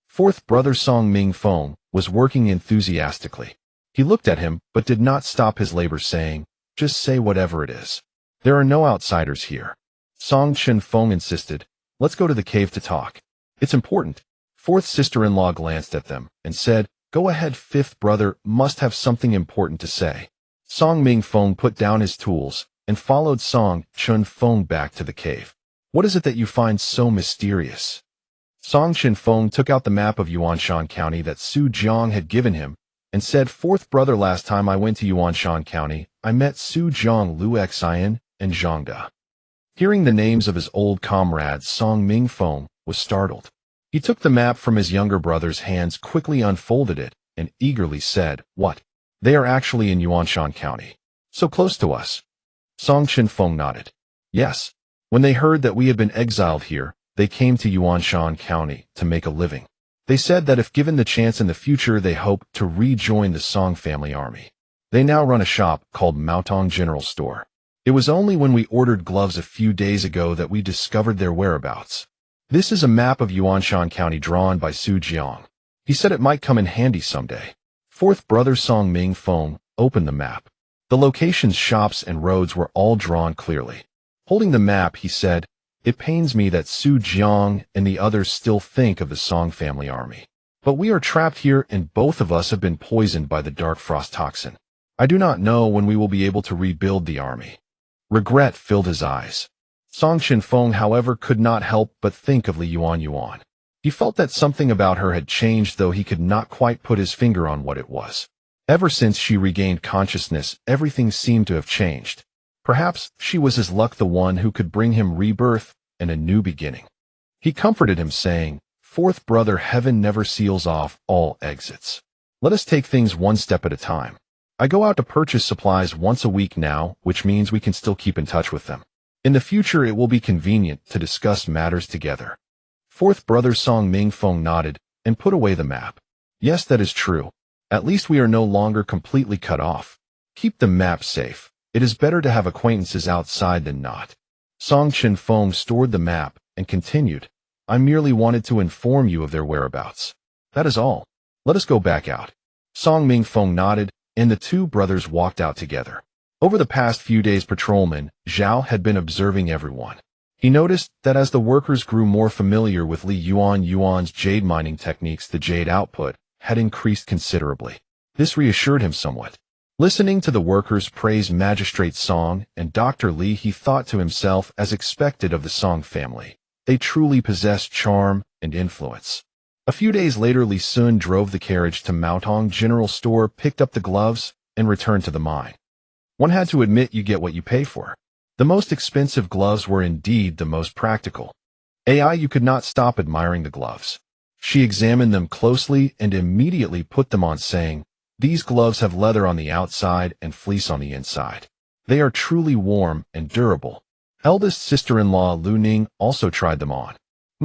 Fourth brother Song Mingfeng was working enthusiastically. He looked at him but did not stop his labor, saying, "Just say whatever it is. There are no outsiders here." Song Chenfeng insisted, "Let's go to the cave to talk. It's important." Fourth sister-in-law glanced at them and said, "Go ahead, fifth brother must have something important to say." Song Mingfeng put down his tools and followed Song Chenfeng back to the cave. "What is it that you find so mysterious?" Song Chenfeng took out the map of Yuanshan County that Su Jiang had given him and said, "Fourth brother, last time I went to Yuanshan County, I met Su Jiang, Lu Xian, and Zhangda." Hearing the names of his old comrades, Song Mingfeng was startled. He took the map from his younger brother's hands, quickly unfolded it, and eagerly said, "What? They are actually in Yuanshan County. So close to us." Song Chenfeng nodded. "Yes. When they heard that we had been exiled here, they came to Yuanshan County to make a living. They said that if given the chance in the future, they hope to rejoin the Song family army. They now run a shop called Maotong General Store. It was only when we ordered gloves a few days ago that we discovered their whereabouts. This is a map of Yuanshan County drawn by Su Jiang. He said it might come in handy someday." Fourth brother Song Mingfeng opened the map. The locations, shops, and roads were all drawn clearly. Holding the map, he said, "It pains me that Su Jiang and the others still think of the Song family army. But we are trapped here, and both of us have been poisoned by the dark frost toxin. I do not know when we will be able to rebuild the army." Regret filled his eyes. Song Chenfeng, however, could not help but think of Li Yuanyuan. He felt that something about her had changed, though he could not quite put his finger on what it was. Ever since she regained consciousness, everything seemed to have changed. Perhaps she was his luck, the one who could bring him rebirth and a new beginning. He comforted him, saying, Fourth brother, heaven never seals off all exits. Let us take things one step at a time. I go out to purchase supplies once a week now, which means we can still keep in touch with them. In the future, it will be convenient to discuss matters together. Fourth brother Song Mingfeng nodded and put away the map. Yes, that is true. At least we are no longer completely cut off. Keep the map safe. It is better to have acquaintances outside than not. Song Chenfeng stored the map and continued. I merely wanted to inform you of their whereabouts. That is all. Let us go back out. Song Mingfeng nodded, and the two brothers walked out together. Over the past few days, patrolman Zhao had been observing everyone. He noticed that as the workers grew more familiar with Yuanyuan's jade mining techniques, the jade output had increased considerably. This reassured him somewhat. Listening to the workers praise Magistrate Song and Dr. Li, he thought to himself, as expected of the Song family, they truly possessed charm and influence. A few days later, Li Sun drove the carriage to Maotong General Store, picked up the gloves, and returned to the mine. One had to admit you get what you pay for. The most expensive gloves were indeed the most practical. You could not stop admiring the gloves. She examined them closely and immediately put them on, saying, "These gloves have leather on the outside and fleece on the inside. They are truly warm and durable." Eldest sister-in-law Lu Ning also tried them on.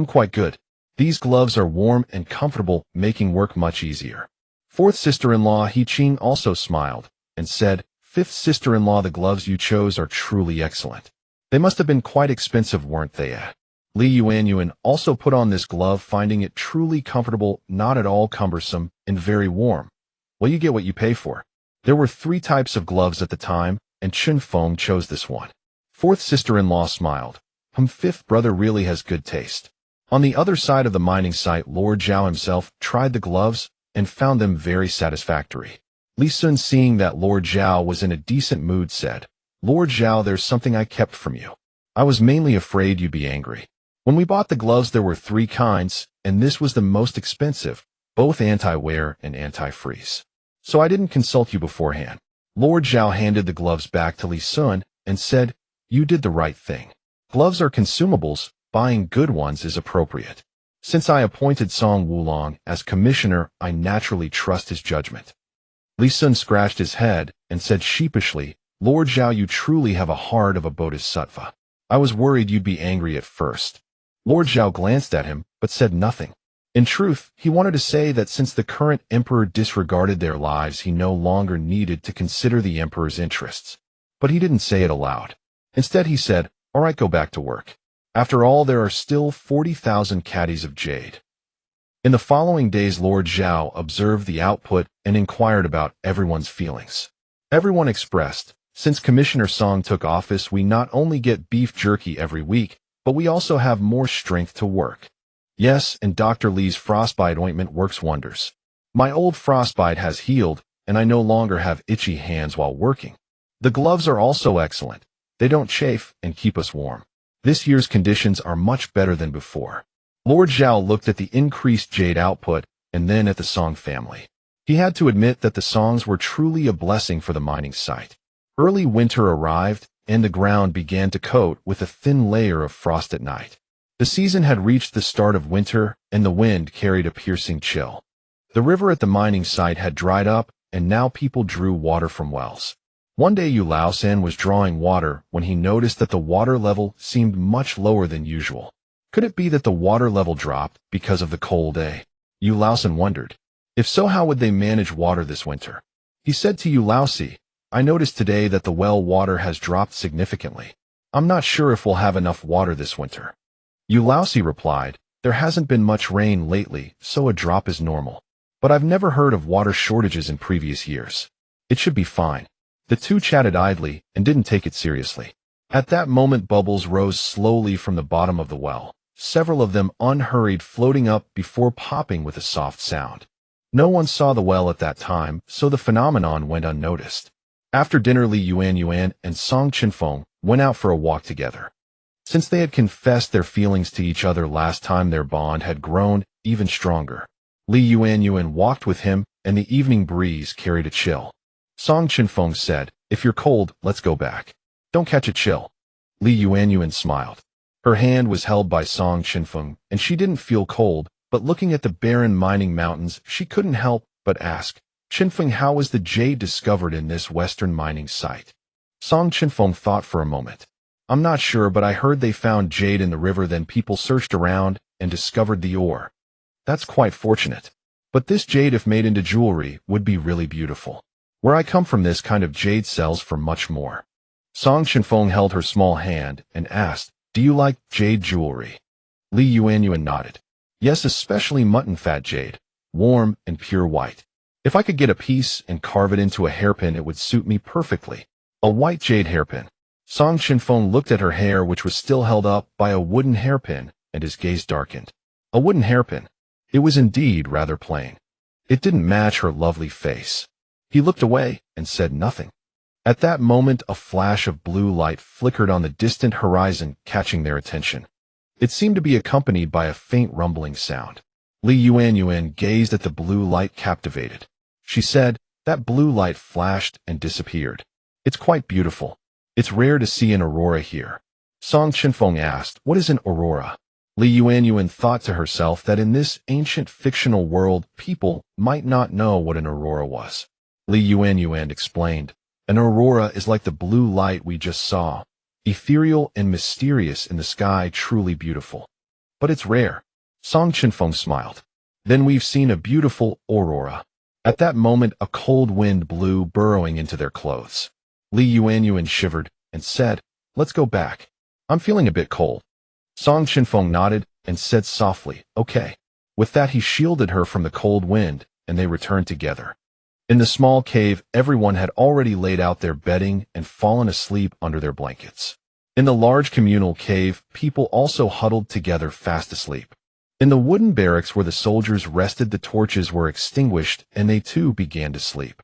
Quite good. These gloves are warm and comfortable, making work much easier. Fourth sister-in-law He Qing also smiled and said, "Fifth sister-in-law, the gloves you chose are truly excellent. They must have been quite expensive, weren't they?" Li Yuanyuan also put on this glove, finding it truly comfortable, not at all cumbersome, and very warm. Well, you get what you pay for. There were 3 types of gloves at the time, and Chenfeng chose this one. Fourth sister-in-law smiled. Fifth brother really has good taste. On the other side of the mining site, Lord Zhao himself tried the gloves and found them very satisfactory. Li Sun, seeing that Lord Zhao was in a decent mood, said, "Lord Zhao, there's something I kept from you. I was mainly afraid you'd be angry. When we bought the gloves, there were 3 kinds, and this was the most expensive, both anti-wear and anti-freeze. So I didn't consult you beforehand." Lord Zhao handed the gloves back to Li Sun and said, "You did the right thing. Gloves are consumables. Buying good ones is appropriate. Since I appointed Song Wulong as commissioner, I naturally trust his judgment." Li Sun scratched his head and said sheepishly, "Lord Zhao, you truly have a heart of a bodhisattva. I was worried you'd be angry at first." Lord Zhao glanced at him, but said nothing. In truth, he wanted to say that since the current emperor disregarded their lives, he no longer needed to consider the emperor's interests. But he didn't say it aloud. Instead, he said, "All right, go back to work. After all, there are still 40,000 caddies of jade." In the following days, Lord Zhao observed the output and inquired about everyone's feelings. Everyone expressed, "Since Commissioner Song took office, we not only get beef jerky every week, but we also have more strength to work. Yes, and Dr. Li's frostbite ointment works wonders. My old frostbite has healed, and I no longer have itchy hands while working. The gloves are also excellent. They don't chafe and keep us warm. This year's conditions are much better than before." Lord Zhao looked at the increased jade output and then at the Song family. He had to admit that the Songs were truly a blessing for the mining site. Early winter arrived, and the ground began to coat with a thin layer of frost at night. The season had reached the start of winter, and the wind carried a piercing chill. The river at the mining site had dried up, and now people drew water from wells. One day Yu Laosan was drawing water when he noticed that the water level seemed much lower than usual. Could it be that the water level dropped because of the cold day? Yu Laosan wondered. If so, how would they manage water this winter? He said to Yu Laosi, "I noticed today that the well water has dropped significantly. I'm not sure if we'll have enough water this winter." Yu Laosi replied, "There hasn't been much rain lately, so a drop is normal. But I've never heard of water shortages in previous years. It should be fine." The two chatted idly and didn't take it seriously. At that moment, bubbles rose slowly from the bottom of the well, several of them unhurried, floating up before popping with a soft sound. No one saw the well at that time, so the phenomenon went unnoticed. After dinner, Li Yuanyuan and Song Chenfeng went out for a walk together. Since they had confessed their feelings to each other last time, their bond had grown even stronger. Li Yuanyuan walked with him, and the evening breeze carried a chill. Song Chenfeng said, "If you're cold, let's go back. Don't catch a chill." Li Yuanyuan smiled. Her hand was held by Song Chenfeng, and she didn't feel cold, but looking at the barren mining mountains, she couldn't help but ask, Chenfeng, how was the jade discovered in this western mining site? Chenfeng thought for a moment. I'm not sure, but I heard they found jade in the river, then people searched around and discovered the ore. That's quite fortunate. But this jade, if made into jewelry, would be really beautiful. Where I come from, this kind of jade sells for much more. Chenfeng held her small hand and asked, do you like jade jewelry? Yuanyuan nodded. Yes, especially mutton fat jade, warm and pure white. If I could get a piece and carve it into a hairpin, it would suit me perfectly. A white jade hairpin. Chenfeng looked at her hair, which was still held up by a wooden hairpin, and his gaze darkened. A wooden hairpin. It was indeed rather plain. It didn't match her lovely face. He looked away and said nothing. At that moment, a flash of blue light flickered on the distant horizon, catching their attention. It seemed to be accompanied by a faint rumbling sound. Yuanyuan gazed at the blue light, captivated. She said, that blue light flashed and disappeared. It's quite beautiful. It's rare to see an aurora here. Chenfeng asked, what is an aurora? Yuanyuan thought to herself that in this ancient fictional world, people might not know what an aurora was. Yuanyuan explained, an aurora is like the blue light we just saw, ethereal and mysterious in the sky, truly beautiful. But it's rare. Chenfeng smiled. Then we've seen a beautiful aurora. At that moment, a cold wind blew, burrowing into their clothes. Yuanyuan shivered and said, let's go back. I'm feeling a bit cold. Chenfeng nodded and said softly, okay. With that, he shielded her from the cold wind, and they returned together. In the small cave, everyone had already laid out their bedding and fallen asleep under their blankets. In the large communal cave, people also huddled together, fast asleep. In the wooden barracks where the soldiers rested, the torches were extinguished, and they too began to sleep.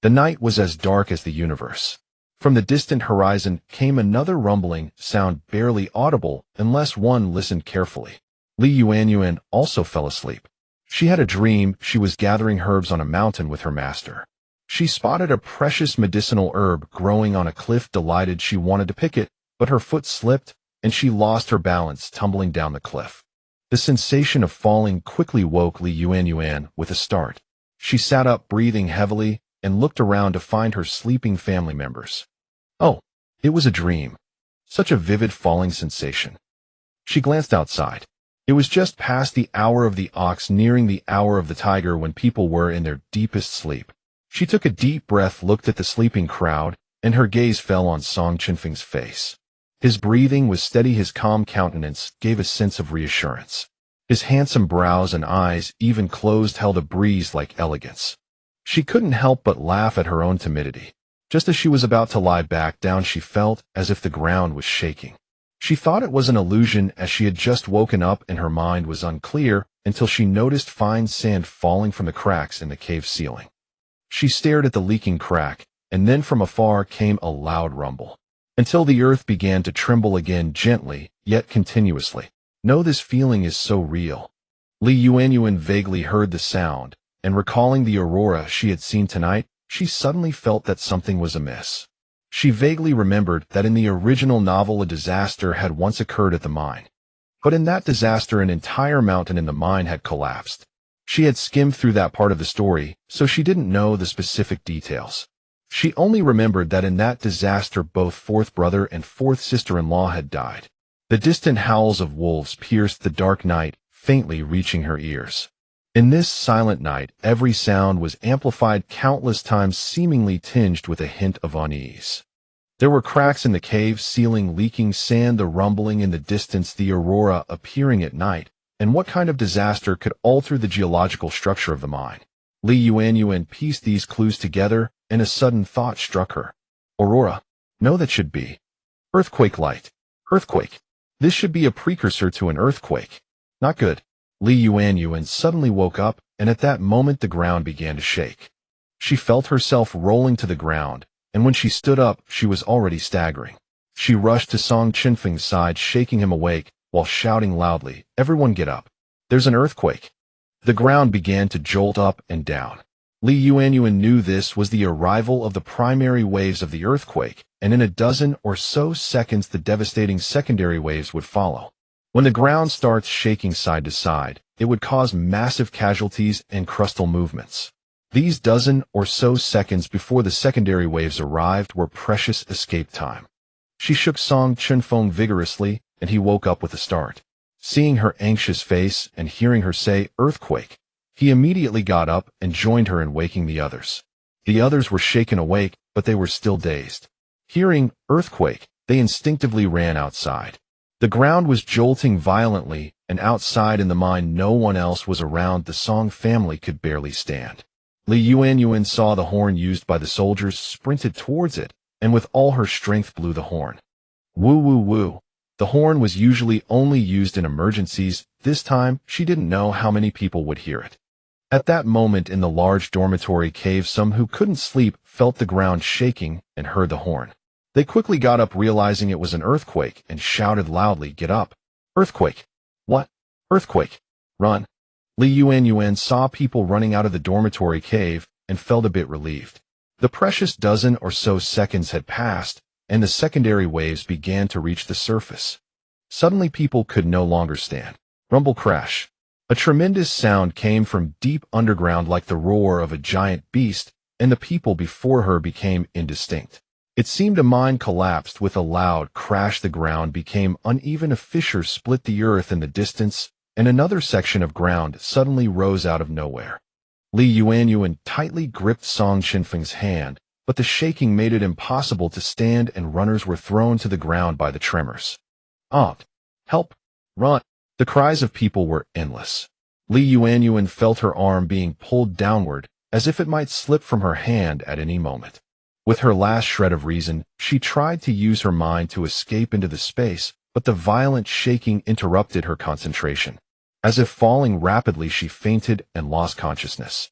The night was as dark as the universe. From the distant horizon came another rumbling sound, barely audible unless one listened carefully. Yuanyuan also fell asleep. She had a dream she was gathering herbs on a mountain with her master. She spotted a precious medicinal herb growing on a cliff. Delighted, she wanted to pick it, but her foot slipped, and she lost her balance, tumbling down the cliff. The sensation of falling quickly woke Yuanyuan with a start. She sat up, breathing heavily, and looked around to find her sleeping family members. Oh, it was a dream. Such a vivid falling sensation. She glanced outside. It was just past the hour of the ox, nearing the hour of the tiger, when people were in their deepest sleep. She took a deep breath, looked at the sleeping crowd, and her gaze fell on Chenfeng's face. His breathing was steady, his calm countenance gave a sense of reassurance. His handsome brows and eyes, even closed, held a breeze-like elegance. She couldn't help but laugh at her own timidity. Just as she was about to lie back down, she felt as if the ground was shaking. She thought it was an illusion, as she had just woken up and her mind was unclear until she noticed fine sand falling from the cracks in the cave ceiling. She stared at the leaking crack, and then from afar came a loud rumble, until the earth began to tremble again, gently, yet continuously. No, this feeling is so real. Yuanyuan vaguely heard the sound, and recalling the aurora she had seen tonight, she suddenly felt that something was amiss. She vaguely remembered that in the original novel a disaster had once occurred at the mine. But in that disaster, an entire mountain in the mine had collapsed. She had skimmed through that part of the story, so she didn't know the specific details. She only remembered that in that disaster both fourth brother and fourth sister-in-law had died. The distant howls of wolves pierced the dark night, faintly reaching her ears. In this silent night, every sound was amplified countless times, seemingly tinged with a hint of unease. There were cracks in the cave ceiling, leaking sand, the rumbling in the distance, the aurora appearing at night. And what kind of disaster could alter the geological structure of the mine? Yuanyuan pieced these clues together, and a sudden thought struck her. Aurora. No, that should be earthquake light. Earthquake. This should be a precursor to an earthquake. Not good. Yuanyuan suddenly woke up, and at that moment the ground began to shake. She felt herself rolling to the ground, and when she stood up, she was already staggering. She rushed to Chenfeng's side, shaking him awake, while shouting loudly, "Everyone get up. There's an earthquake." The ground began to jolt up and down. Yuanyuan knew this was the arrival of the primary waves of the earthquake, and in a dozen or so seconds the devastating secondary waves would follow. When the ground starts shaking side to side, it would cause massive casualties and crustal movements. These dozen or so seconds before the secondary waves arrived were precious escape time. She shook Song Chenfeng vigorously, and he woke up with a start. Seeing her anxious face and hearing her say, "Earthquake," he immediately got up and joined her in waking the others. The others were shaken awake, but they were still dazed. Hearing "earthquake," they instinctively ran outside. The ground was jolting violently, and outside in the mine no one else was around. The Song family could barely stand. Yuanyuan saw the horn used by the soldiers, sprinted towards it, and with all her strength blew the horn. Woo woo woo. The horn was usually only used in emergencies. This time, she didn't know how many people would hear it. At that moment in the large dormitory cave, some who couldn't sleep felt the ground shaking and heard the horn. They quickly got up, realizing it was an earthquake, and shouted loudly, "Get up! Earthquake! What? Earthquake! Run!" Yuanyuan saw people running out of the dormitory cave and felt a bit relieved. The precious dozen or so seconds had passed, and the secondary waves began to reach the surface. Suddenly people could no longer stand. Rumble crash. A tremendous sound came from deep underground like the roar of a giant beast, and the people before her became indistinct. It seemed a mine collapsed with a loud crash. The ground became uneven. A fissure split the earth in the distance, and another section of ground suddenly rose out of nowhere. Yuanyuan tightly gripped Song Chenfeng's hand, but the shaking made it impossible to stand, and runners were thrown to the ground by the tremors. "Aunt! Help! Run!" The cries of people were endless. Yuanyuan felt her arm being pulled downward, as if it might slip from her hand at any moment. With her last shred of reason, she tried to use her mind to escape into the space, but the violent shaking interrupted her concentration. As if falling rapidly, she fainted and lost consciousness.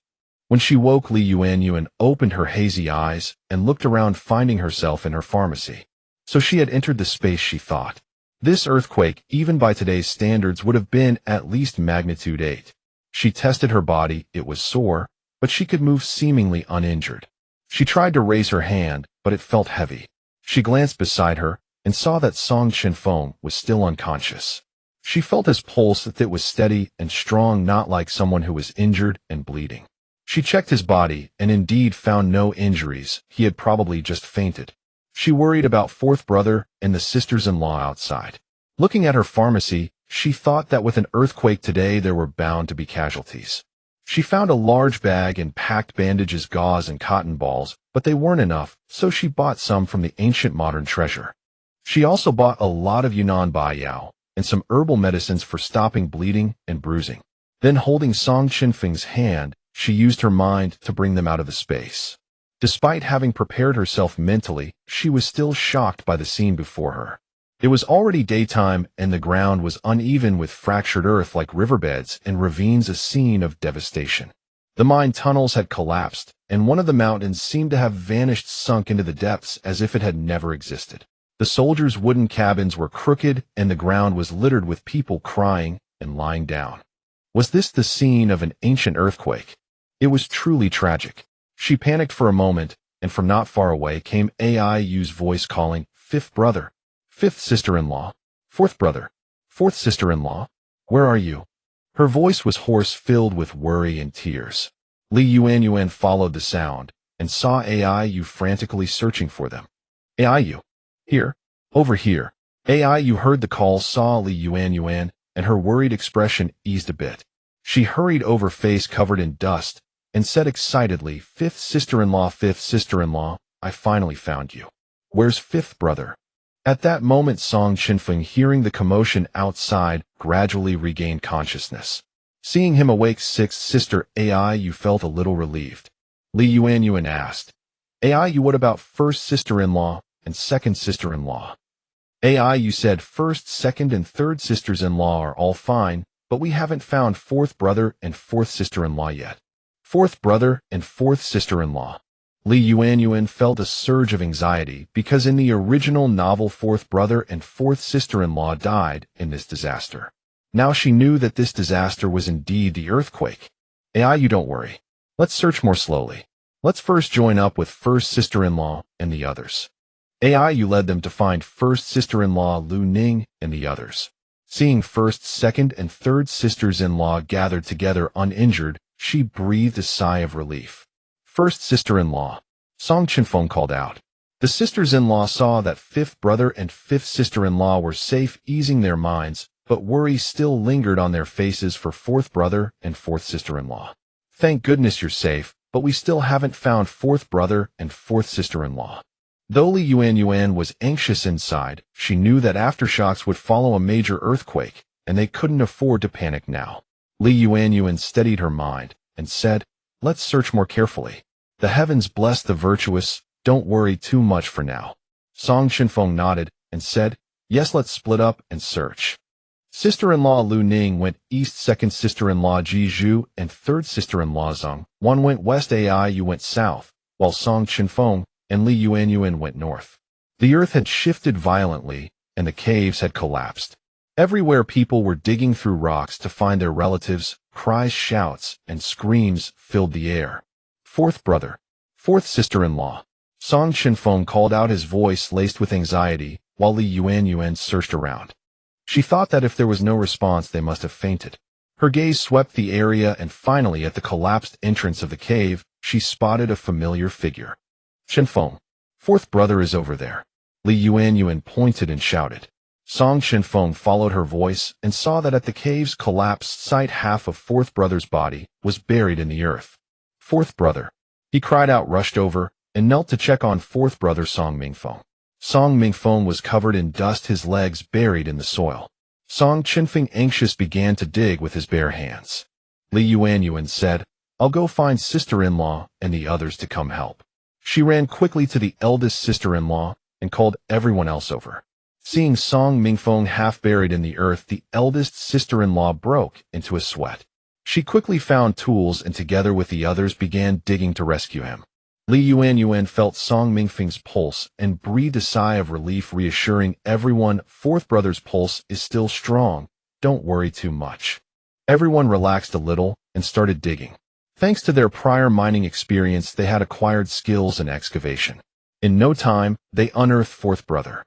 When she woke, Yuanyuan opened her hazy eyes and looked around, finding herself in her pharmacy. So she had entered the space, she thought. This earthquake, even by today's standards, would have been at least magnitude 8. She tested her body. It was sore, but she could move seemingly uninjured. She tried to raise her hand, but it felt heavy. She glanced beside her and saw that Song Chenfeng was still unconscious. She felt his pulse, that it was steady and strong, not like someone who was injured and bleeding. She checked his body and indeed found no injuries. He had probably just fainted. She worried about fourth brother and the sisters-in-law outside. Looking at her pharmacy, she thought that with an earthquake today there were bound to be casualties. She found a large bag and packed bandages, gauze, and cotton balls, but they weren't enough, so she bought some from the ancient modern treasure. She also bought a lot of Yunnan Miao and some herbal medicines for stopping bleeding and bruising. Then, holding Song Chenfeng's hand, she used her mind to bring them out of the space. Despite having prepared herself mentally, she was still shocked by the scene before her. It was already daytime, and the ground was uneven with fractured earth like riverbeds and ravines, a scene of devastation. The mine tunnels had collapsed, and one of the mountains seemed to have vanished, sunk into the depths as if it had never existed. The soldiers' wooden cabins were crooked, and the ground was littered with people crying and lying down. Was this the scene of an ancient earthquake? It was truly tragic. She panicked for a moment, and from not far away came Aiu's voice calling, "Fifth brother, fifth sister-in-law, fourth brother, fourth sister-in-law, where are you?" Her voice was hoarse, filled with worry and tears. Yuanyuan followed the sound and saw Aiu frantically searching for them. "Aiu, here, over here." Aiu heard the call, saw Yuanyuan, and her worried expression eased a bit. She hurried over, face covered in dust, and said excitedly, "Fifth sister-in-law, I finally found you. Where's fifth brother?" At that moment, Song Chenfeng, hearing the commotion outside, gradually regained consciousness. Seeing him awake, sixth sister Aiu felt a little relieved. Yuanyuan asked, "Aiu, what about first sister-in-law and second sister-in-law?" Aiu said, "First, second, and third sisters-in-law are all fine, but we haven't found fourth brother and fourth sister-in-law yet." Fourth brother and fourth sister-in-law. Yuanyuan felt a surge of anxiety because in the original novel, fourth brother and fourth sister-in-law died in this disaster. Now she knew that this disaster was indeed the earthquake. "Aiu, don't worry. Let's search more slowly. Let's first join up with first sister-in-law and the others." Aiu led them to find first sister-in-law Lu Ning and the others. Seeing first, second, and third sisters-in-law gathered together uninjured, she breathed a sigh of relief. First sister-in-law, Song Chenfeng called out. The sisters-in-law saw that fifth brother and fifth sister-in-law were safe, easing their minds, but worry still lingered on their faces for fourth brother and fourth sister-in-law. Thank goodness you're safe, but we still haven't found fourth brother and fourth sister-in-law. Though Yuanyuan was anxious inside, she knew that aftershocks would follow a major earthquake, and they couldn't afford to panic now. Yuanyuan steadied her mind and said, "Let's search more carefully. The heavens bless the virtuous, don't worry too much for now." Song Chenfeng nodded and said, "Yes, let's split up and search." Sister-in-law Lu Ning went east, second sister-in-law Ji Zhu and third sister-in-law Zheng Wan went west, Aiyu went south, while Song Chenfeng and Yuanyuan went north. The earth had shifted violently, and the caves had collapsed. Everywhere people were digging through rocks to find their relatives, cries, shouts, and screams filled the air. Fourth brother, fourth sister-in-law. Song Chenfeng called out, his voice laced with anxiety, while Yuanyuan searched around. She thought that if there was no response, they must have fainted. Her gaze swept the area, and finally, at the collapsed entrance of the cave, she spotted a familiar figure. Chenfeng, fourth brother is over there. Yuanyuan pointed and shouted. Song Chenfeng followed her voice and saw that at the cave's collapsed site, half of fourth brother's body was buried in the earth. Fourth brother, he cried out, rushed over, and knelt to check on fourth brother Song Mingfeng. Song Mingfeng was covered in dust, his legs buried in the soil. Song Chenfeng, anxious, began to dig with his bare hands. Yuanyuan said, "I'll go find sister-in-law and the others to come help." She ran quickly to the eldest sister-in-law and called everyone else over. Seeing Song Mingfeng half buried in the earth, the eldest sister-in-law broke into a sweat. She quickly found tools and together with the others began digging to rescue him. Yuanyuan felt Song Mingfeng's pulse and breathed a sigh of relief, reassuring everyone, "Fourth brother's pulse is still strong. Don't worry too much." Everyone relaxed a little and started digging. Thanks to their prior mining experience, they had acquired skills in excavation. In no time, they unearthed fourth brother.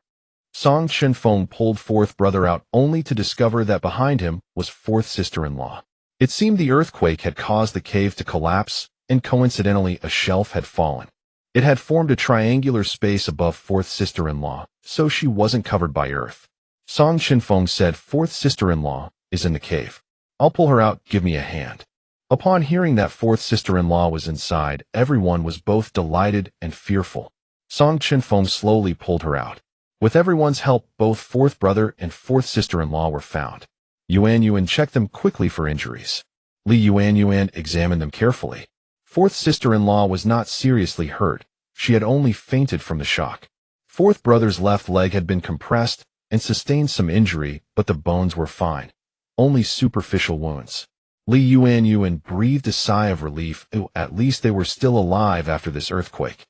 Song Chenfeng pulled fourth brother out only to discover that behind him was fourth sister-in-law. It seemed the earthquake had caused the cave to collapse, and coincidentally a shelf had fallen. It had formed a triangular space above fourth sister-in-law, so she wasn't covered by earth. Song Chenfeng said, "Fourth sister-in-law is in the cave. I'll pull her out, give me a hand." Upon hearing that fourth sister-in-law was inside, everyone was both delighted and fearful. Song Chenfeng slowly pulled her out. With everyone's help, both fourth brother and fourth sister-in-law were found. Yuanyuan checked them quickly for injuries. Yuanyuan examined them carefully. Fourth sister-in-law was not seriously hurt. She had only fainted from the shock. Fourth brother's left leg had been compressed and sustained some injury, but the bones were fine. Only superficial wounds. Yuanyuan breathed a sigh of relief. At least they were still alive after this earthquake.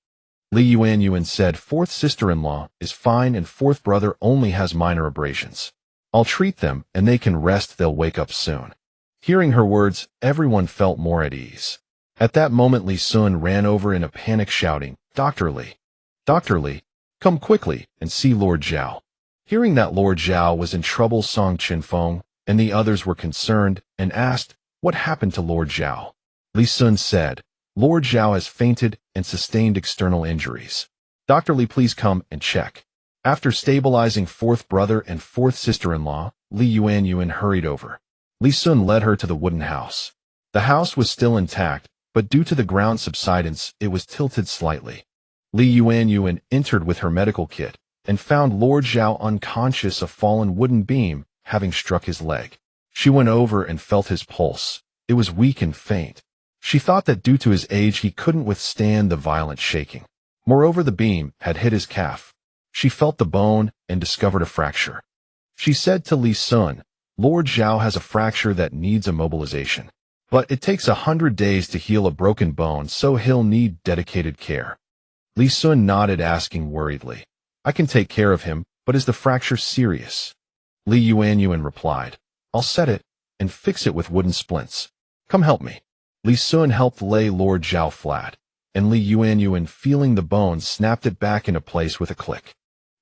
Yuanyuan said, "Fourth sister-in-law is fine and fourth brother only has minor abrasions. I'll treat them and they can rest, they'll wake up soon." Hearing her words, everyone felt more at ease. At that moment, Li Sun ran over in a panic, shouting, Dr. Li, come quickly and see Lord Zhao." Hearing that Lord Zhao was in trouble, Song Chenfeng and the others were concerned and asked, "What happened to Lord Zhao?" Li Sun said, "Lord Zhao has fainted and sustained external injuries. Dr. Li, please come and check." After stabilizing fourth brother and fourth sister-in-law, Yuanyuan hurried over. Li Sun led her to the wooden house. The house was still intact, but due to the ground subsidence, it was tilted slightly. Yuanyuan entered with her medical kit and found Lord Zhao unconscious, a fallen wooden beam having struck his leg. She went over and felt his pulse. It was weak and faint. She thought that due to his age he couldn't withstand the violent shaking. Moreover, the beam had hit his calf. She felt the bone and discovered a fracture. She said to Li Sun, "Lord Zhao has a fracture that needs immobilization. But it takes 100 days to heal a broken bone, so he'll need dedicated care." Li Sun nodded, asking worriedly, "I can take care of him, but is the fracture serious?" Yuanyuan replied, "I'll set it and fix it with wooden splints. Come help me." Li Sun helped lay Lord Zhao flat, and Yuanyuan, feeling the bone, snapped it back into place with a click.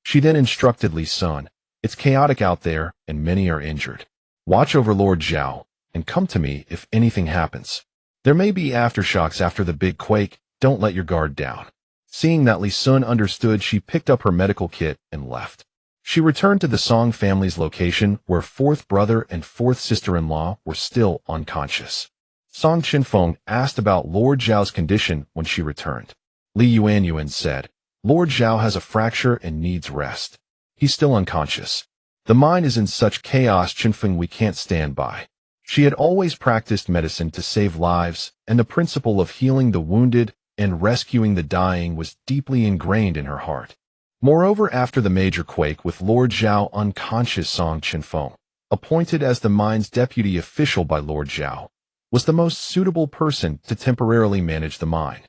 She then instructed Li Sun, It's chaotic out there, and many are injured. Watch over Lord Zhao, and come to me if anything happens. There may be aftershocks after the big quake. Don't let your guard down." Seeing that Li Sun understood, she picked up her medical kit and left. She returned to the Song family's location, where fourth brother and fourth sister-in-law were still unconscious. Song Chenfeng asked about Lord Zhao's condition when she returned. Li Yuanyuan said, "Lord Zhao has a fracture and needs rest. He's still unconscious. The mind is in such chaos, Chenfeng, we can't stand by." She had always practiced medicine to save lives, and the principle of healing the wounded and rescuing the dying was deeply ingrained in her heart. Moreover, after the major quake with Lord Zhao unconscious, Song Chenfeng, appointed as the mine's deputy official by Lord Zhao, was the most suitable person to temporarily manage the mine.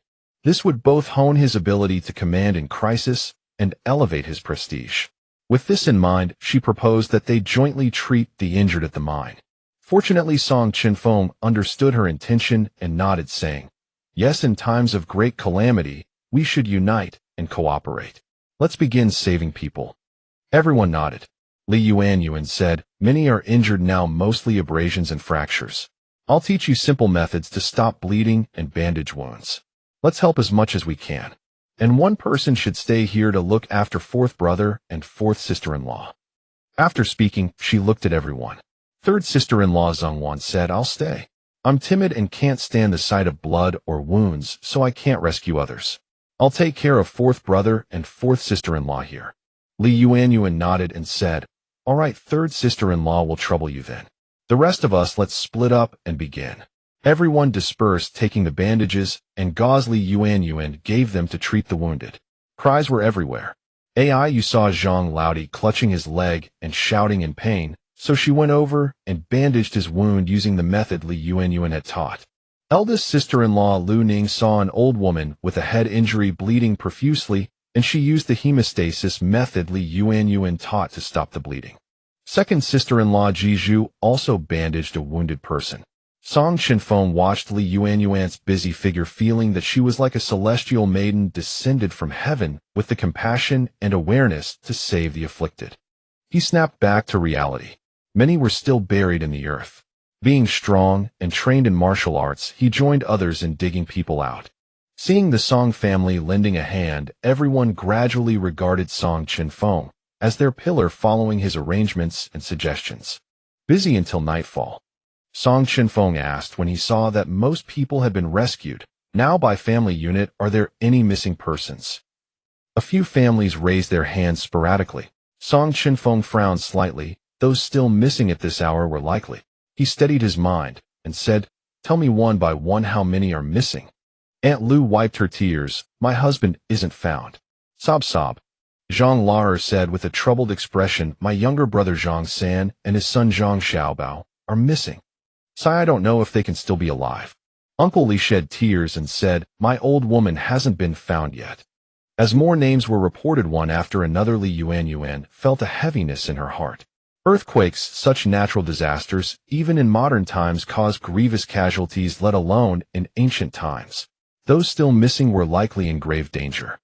This would both hone his ability to command in crisis and elevate his prestige. With this in mind, she proposed that they jointly treat the injured at the mine. Fortunately, Song Chenfeng understood her intention and nodded, saying, "Yes, in times of great calamity, we should unite and cooperate. Let's begin saving people." Everyone nodded. Li Yuanyuan said, "Many are injured now, mostly abrasions and fractures. I'll teach you simple methods to stop bleeding and bandage wounds. Let's help as much as we can. And one person should stay here to look after fourth brother and fourth sister-in-law." After speaking, she looked at everyone. Third sister-in-law Zhongwan said, "I'll stay. I'm timid and can't stand the sight of blood or wounds, so I can't rescue others. I'll take care of fourth brother and fourth sister-in-law here." Li Yuanyuan nodded and said, "All right, third sister-in-law will trouble you then. The rest of us, let's split up and begin." Everyone dispersed, taking the bandages, and gauze Li Yuanyuan gave them to treat the wounded. Cries were everywhere. You saw Zhang Laodi clutching his leg and shouting in pain, so she went over and bandaged his wound using the method Li Yuanyuan had taught. Eldest sister-in-law Lu Ning saw an old woman with a head injury bleeding profusely, and she used the hemostasis method Li Yuanyuan taught to stop the bleeding. Second sister-in-law Jizhu also bandaged a wounded person. Song Chenfeng watched Li Yuanyuan's busy figure, feeling that she was like a celestial maiden descended from heaven with the compassion and awareness to save the afflicted. He snapped back to reality. Many were still buried in the earth. Being strong and trained in martial arts, he joined others in digging people out. Seeing the Song family lending a hand, everyone gradually regarded Song Chenfeng as their pillar, following his arrangements and suggestions. Busy until nightfall, Song Chenfeng asked when he saw that most people had been rescued. "Now by family unit, are there any missing persons?" A few families raised their hands sporadically. Song Chenfeng frowned slightly. Those still missing at this hour were likely. He steadied his mind and said, "Tell me one by one how many are missing." Aunt Lu wiped her tears. "My husband isn't found." Sob sob. Zhang Laer said with a troubled expression, "My younger brother Zhang San and his son Zhang Xiaobao are missing. I don't know if they can still be alive." Uncle Li shed tears and said, "My old woman hasn't been found yet." As more names were reported one after another, Li Yuanyuan felt a heaviness in her heart. Earthquakes, such natural disasters, even in modern times, cause grievous casualties, let alone in ancient times. Those still missing were likely in grave danger.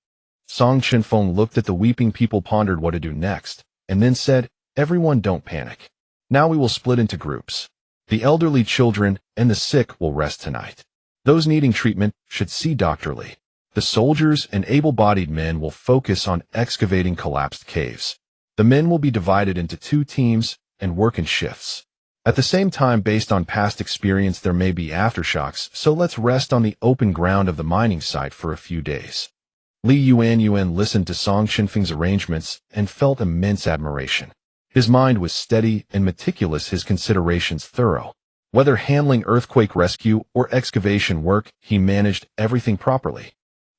Song Chenfeng looked at the weeping people, pondered what to do next, and then said, "Everyone, don't panic. Now we will split into groups. The elderly, children, and the sick will rest tonight. Those needing treatment should see Dr. Li. The soldiers and able-bodied men will focus on excavating collapsed caves. The men will be divided into 2 teams and work in shifts. At the same time, based on past experience, there may be aftershocks, so let's rest on the open ground of the mining site for a few days." Li Yuanyuan listened to Song Chenfeng's arrangements and felt immense admiration. His mind was steady and meticulous, his considerations thorough. Whether handling earthquake rescue or excavation work, he managed everything properly.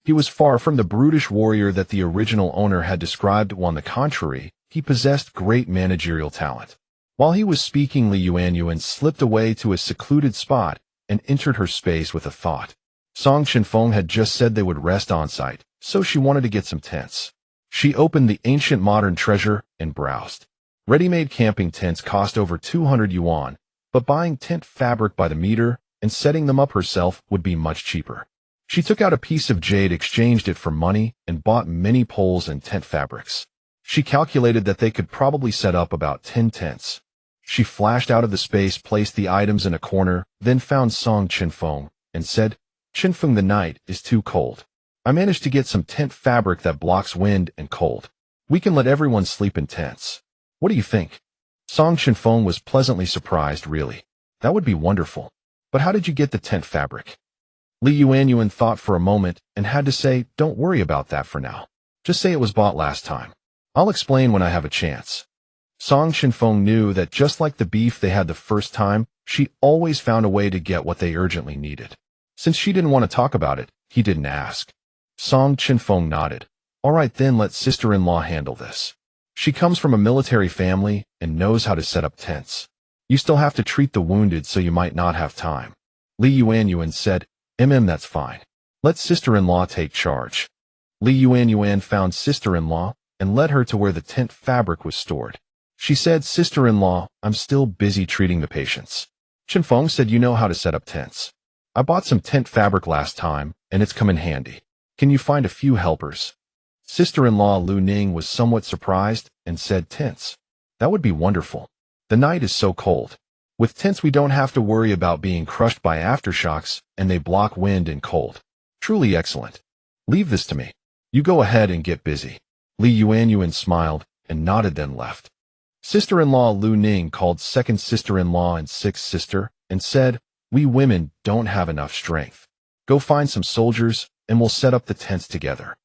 He was far from the brutish warrior that the original owner had described. On the contrary, he possessed great managerial talent. While he was speaking, Li Yuanyuan slipped away to a secluded spot and entered her space with a thought. Song Chenfeng had just said they would rest on site, so she wanted to get some tents. She opened the ancient modern treasure and browsed. Ready-made camping tents cost over 200 yuan, but buying tent fabric by the meter and setting them up herself would be much cheaper. She took out a piece of jade, exchanged it for money, and bought many poles and tent fabrics. She calculated that they could probably set up about 10 tents. She flashed out of the space, placed the items in a corner, then found Song Chenfeng, and said, "Chenfeng, the night is too cold. I managed to get some tent fabric that blocks wind and cold. We can let everyone sleep in tents. What do you think?" Song Chenfeng was pleasantly surprised. "Really? That would be wonderful. But how did you get the tent fabric?" Li Yuanyuan thought for a moment and had to say, "Don't worry about that for now. Just say it was bought last time. I'll explain when I have a chance." Song Chenfeng knew that just like the beef they had the first time, she always found a way to get what they urgently needed. Since she didn't want to talk about it, he didn't ask. Song Chenfeng nodded. "All right then, let sister-in-law handle this. She comes from a military family and knows how to set up tents. You still have to treat the wounded, so you might not have time." Li Yuanyuan said, That's fine. Let sister-in-law take charge." Li Yuanyuan found sister-in-law and led her to where the tent fabric was stored. She said, "Sister-in-law, I'm still busy treating the patients." Chenfeng said, "You know how to set up tents. I bought some tent fabric last time, and it's come in handy. Can you find a few helpers?" Sister-in-law Lu Ning was somewhat surprised and said, "Tents? That would be wonderful. The night is so cold. With tents we don't have to worry about being crushed by aftershocks, and they block wind and cold. Truly excellent. Leave this to me. You go ahead and get busy." Li Yuanyuan smiled and nodded, then left. Sister-in-law Lu Ning called second sister-in-law and sixth sister and said, "We women don't have enough strength. Go find some soldiers and we'll set up the tents together."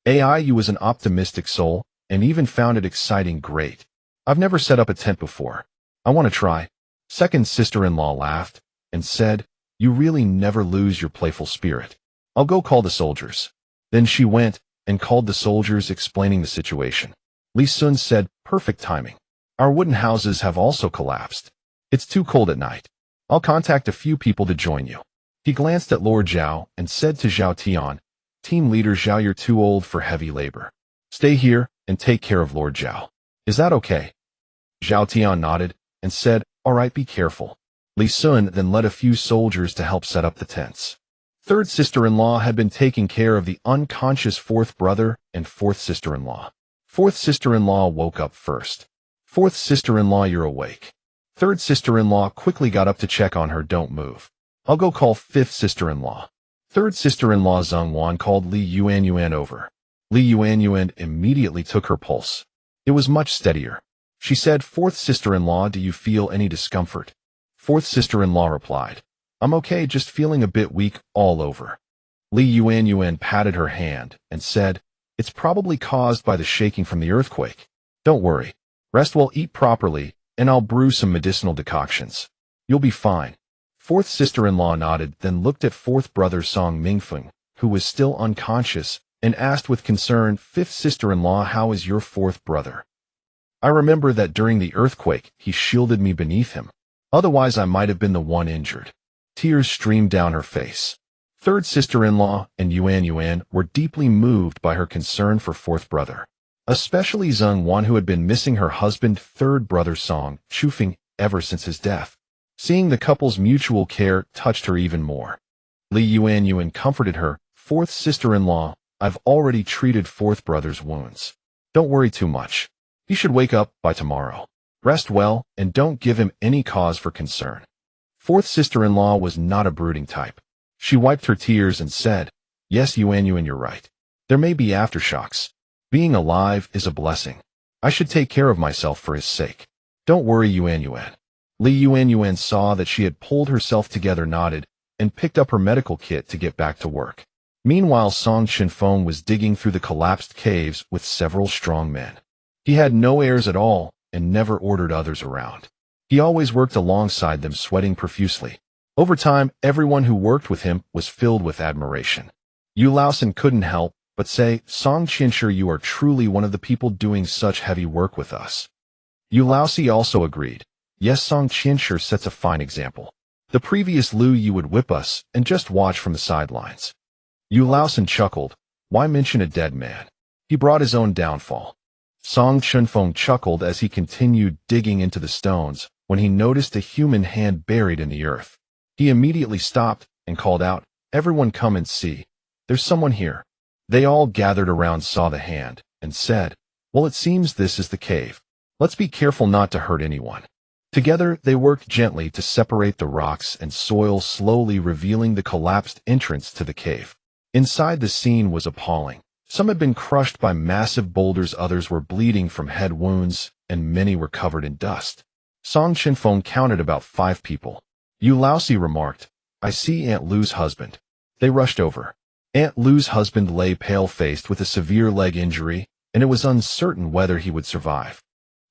Aiyu was an optimistic soul and even found it exciting. "Great. I've never set up a tent before. I want to try." Second sister-in-law laughed and said, "You really never lose your playful spirit. I'll go call the soldiers." Then she went and called the soldiers, explaining the situation. Li Sun said, "Perfect timing. Our wooden houses have also collapsed. It's too cold at night. I'll contact a few people to join you." He glanced at Lord Zhao and said to Zhao Tian, "Team leader Zhao, you're too old for heavy labor. Stay here and take care of Lord Zhao. Is that okay?" Zhao Tian nodded and said, "All right, be careful." Li Sun then led a few soldiers to help set up the tents. Third sister-in-law had been taking care of the unconscious fourth brother and fourth sister-in-law. Fourth sister-in-law woke up first. "Fourth sister-in-law, you're awake." Third sister-in-law quickly got up to check on her. "Don't move. I'll go call fifth sister-in-law." Third sister-in-law Zhongwan called Li Yuanyuan over. Li Yuanyuan immediately took her pulse. It was much steadier. She said, "Fourth sister-in-law, do you feel any discomfort?" Fourth sister-in-law replied, "I'm okay, just feeling a bit weak all over." Li Yuanyuan patted her hand and said, "It's probably caused by the shaking from the earthquake. Don't worry. Rest well, eat properly, and I'll brew some medicinal decoctions. You'll be fine." Fourth sister-in-law nodded, then looked at fourth brother Song Mingfeng, who was still unconscious, and asked with concern, "Fifth sister-in-law, how is your fourth brother? I remember that during the earthquake, he shielded me beneath him. Otherwise, I might have been the one injured." Tears streamed down her face. Third sister-in-law and Yuanyuan were deeply moved by her concern for fourth brother, especially Zhongwan, who had been missing her husband, third brother Song Chufeng, ever since his death. Seeing the couple's mutual care touched her even more. Li Yuanyuan comforted her, "Fourth sister-in-law, I've already treated fourth brother's wounds. Don't worry too much. He should wake up by tomorrow. Rest well and don't give him any cause for concern." Fourth sister-in-law was not a brooding type. She wiped her tears and said, "Yes, Yuanyuan, you're right. There may be aftershocks. Being alive is a blessing. I should take care of myself for his sake. Don't worry, Yuanyuan." Li Yuanyuan saw that she had pulled herself together, nodded, and picked up her medical kit to get back to work. Meanwhile, Song Chenfeng was digging through the collapsed caves with several strong men. He had no heirs at all and never ordered others around. He always worked alongside them, sweating profusely. Over time, everyone who worked with him was filled with admiration. Yu Laosan couldn't help but say, "Song Qianshi, you are truly one of the people doing such heavy work with us." Yu Laosi also agreed. "Yes, Song Qianshi sets a fine example. The previous Lu Yu would whip us and just watch from the sidelines." Yu Laosan chuckled. "Why mention a dead man? He brought his own downfall." Song Chenfeng chuckled as he continued digging into the stones when he noticed a human hand buried in the earth. He immediately stopped and called out, "Everyone come and see. There's someone here." They all gathered around, saw the hand, and said, Well, it seems this is the cave. Let's be careful not to hurt anyone. Together, they worked gently to separate the rocks and soil, slowly revealing the collapsed entrance to the cave. Inside, the scene was appalling. Some had been crushed by massive boulders, others were bleeding from head wounds, and many were covered in dust. Song Chenfeng counted about 5 people. Yu Laosi remarked, "I see Aunt Lu's husband." They rushed over. Aunt Lu's husband lay pale-faced with a severe leg injury, and it was uncertain whether he would survive.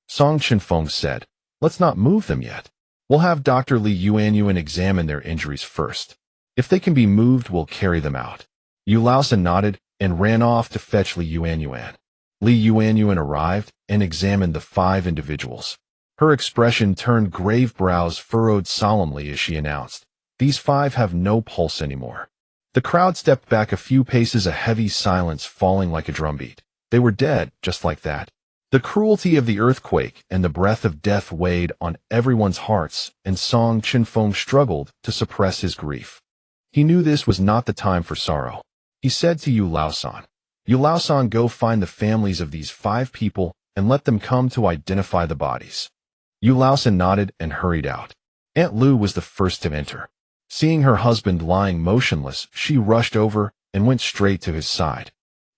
Song Chenfeng said, "Let's not move them yet. We'll have Dr. Li Yuanyuan examine their injuries first. If they can be moved, we'll carry them out." Yu Laosi nodded and ran off to fetch Li Yuanyuan. Li Yuanyuan arrived and examined the 5 individuals. Her expression turned grave, brows furrowed solemnly as she announced, "These 5 have no pulse anymore." The crowd stepped back a few paces, a heavy silence falling like a drumbeat. They were dead, just like that. The cruelty of the earthquake and the breath of death weighed on everyone's hearts, and Song Chenfeng struggled to suppress his grief. He knew this was not the time for sorrow. He said to Yu Laosan, "Yu Laosan, go find the families of these 5 people and let them come to identify the bodies." Yu Laosan nodded and hurried out. Aunt Lu was the first to enter. Seeing her husband lying motionless, she rushed over and went straight to his side.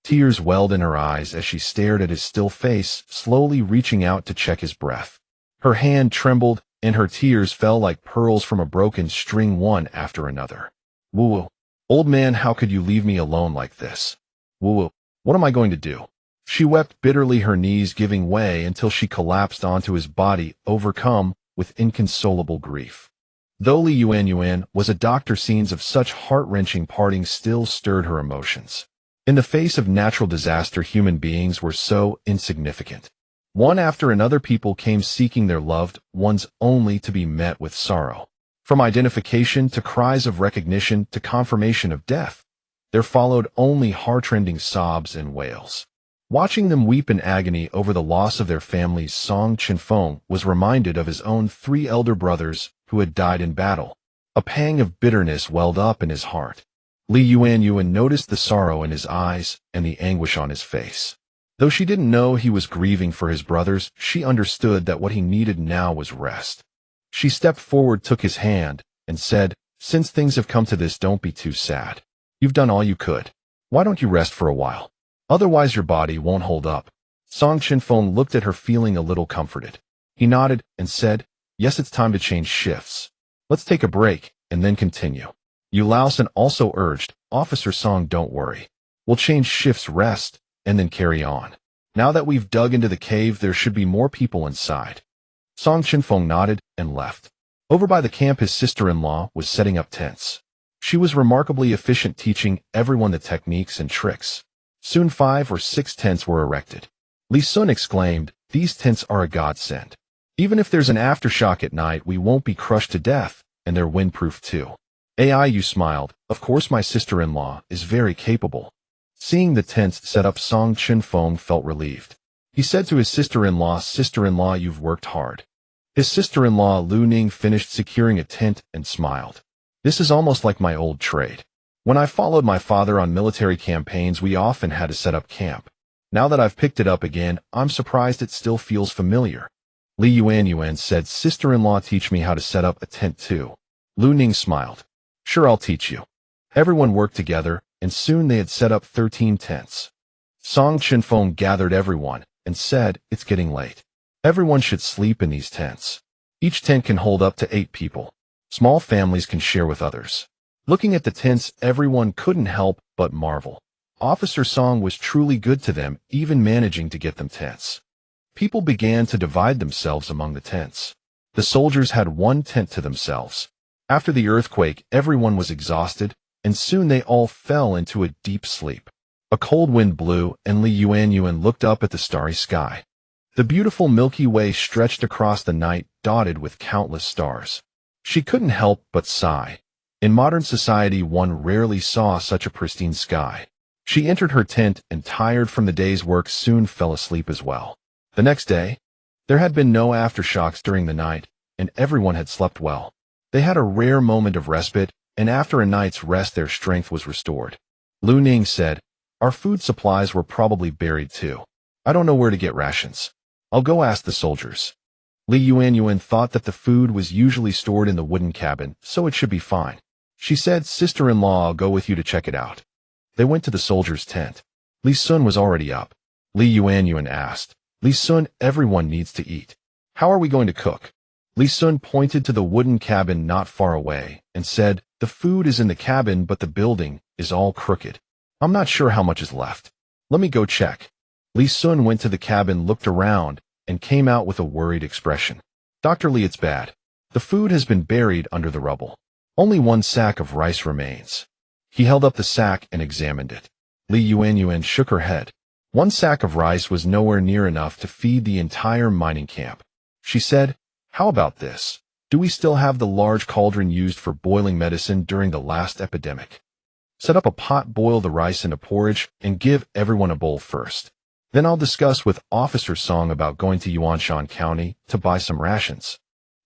Tears welled in her eyes as she stared at his still face, slowly reaching out to check his breath. Her hand trembled, and her tears fell like pearls from a broken string, one after another. "Wu, old man, how could you leave me alone like this? Wu, what am I going to do?" She wept bitterly, her knees giving way until she collapsed onto his body, overcome with inconsolable grief. Though Li Yuanyuan was a doctor, scenes of such heart-wrenching parting still stirred her emotions. In the face of natural disaster, human beings were so insignificant. One after another, people came seeking their loved ones, only to be met with sorrow. From identification to cries of recognition to confirmation of death, there followed only heart-rending sobs and wails. Watching them weep in agony over the loss of their families, Song Chenfeng was reminded of his own 3 elder brothers who had died in battle. A pang of bitterness welled up in his heart. Li Yuanyuan noticed the sorrow in his eyes and the anguish on his face. Though she didn't know he was grieving for his brothers, she understood that what he needed now was rest. She stepped forward, took his hand, and said, "Since things have come to this, don't be too sad. You've done all you could. Why don't you rest for a while? Otherwise your body won't hold up." Song Chenfeng looked at her, feeling a little comforted. He nodded and said, "Yes, it's time to change shifts. Let's take a break and then continue." Yu Laosan also urged, "Officer Song, don't worry. We'll change shifts, rest, and then carry on. Now that we've dug into the cave, there should be more people inside." Song Chenfeng nodded and left. Over by the camp, his sister-in-law was setting up tents. She was remarkably efficient, teaching everyone the techniques and tricks. Soon 5 or 6 tents were erected. Li Sun exclaimed, "These tents are a godsend. Even if there's an aftershock at night, we won't be crushed to death, and they're windproof too." Yu smiled. "Of course, my sister-in-law is very capable." Seeing the tents set up, Song Chenfeng felt relieved. He said to his sister-in-law, "Sister-in-law, you've worked hard." His sister-in-law, Lu Ning, finished securing a tent and smiled. "This is almost like my old trade. When I followed my father on military campaigns, we often had to set up camp. Now that I've picked it up again, I'm surprised it still feels familiar." Li Yuanyuan said, "Sister-in-law, teach me how to set up a tent too." Lu Ning smiled. "Sure, I'll teach you." Everyone worked together, and soon they had set up 13 tents. Song Chenfeng gathered everyone and said, "It's getting late. Everyone should sleep in these tents. Each tent can hold up to 8 people. Small families can share with others." Looking at the tents, everyone couldn't help but marvel. Officer Song was truly good to them, even managing to get them tents. People began to divide themselves among the tents. The soldiers had 1 tent to themselves. After the earthquake, everyone was exhausted, and soon they all fell into a deep sleep. A cold wind blew, and Li Yuanyuan looked up at the starry sky. The beautiful Milky Way stretched across the night, dotted with countless stars. She couldn't help but sigh. In modern society, one rarely saw such a pristine sky. She entered her tent and, tired from the day's work, soon fell asleep as well. The next day, there had been no aftershocks during the night, and everyone had slept well. They had a rare moment of respite, and after a night's rest their strength was restored. Lu Ning said, "Our food supplies were probably buried too. I don't know where to get rations. I'll go ask the soldiers. Li Yuanyuan thought that the food was usually stored in the wooden cabin, so it should be fine. She said, "Sister-in-law, I'll go with you to check it out." They went to the soldier's tent. Li Sun was already up. Li Yuanyuan asked, "Li Sun, everyone needs to eat. How are we going to cook?" Li Sun pointed to the wooden cabin not far away and said, "The food is in the cabin, but the building is all crooked. I'm not sure how much is left. Let me go check." Li Sun went to the cabin, looked around, and came out with a worried expression. "Dr. Li, it's bad. The food has been buried under the rubble. Only one sack of rice remains." He held up the sack and examined it. Li Yuanyuan shook her head. One sack of rice was nowhere near enough to feed the entire mining camp. She said, "How about this? Do we still have the large cauldron used for boiling medicine during the last epidemic? Set up a pot, boil the rice into porridge, and give everyone a bowl first. Then I'll discuss with Officer Song about going to Yuanshan County to buy some rations."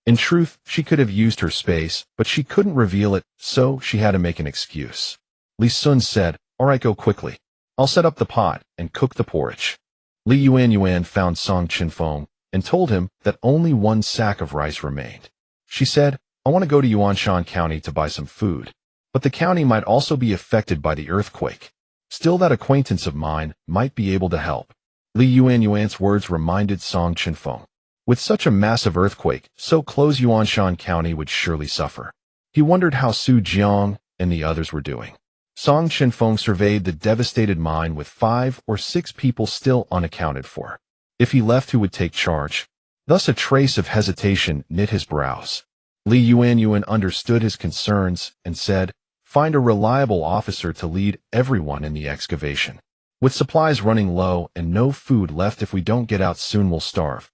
In truth, she could have used her space, but she couldn't reveal it, so she had to make an excuse. Li Sun said, "All right, go quickly. I'll set up the pot and cook the porridge." Li Yuanyuan found Song Chenfeng and told him that only one sack of rice remained. She said, "I want to go to Yuanshan County to buy some food, but the county might also be affected by the earthquake. Still, that acquaintance of mine might be able to help." Li Yuanyuan's words reminded Song Chenfeng. With such a massive earthquake so close, Yuanshan County would surely suffer. He wondered how Su Jiang and the others were doing. Song Chenfeng surveyed the devastated mine with 5 or 6 people still unaccounted for. If he left, who would take charge? Thus a trace of hesitation knit his brows. Li Yuanyuan understood his concerns and said, "Find a reliable officer to lead everyone in the excavation. With supplies running low and no food left, if we don't get out soon, we'll starve."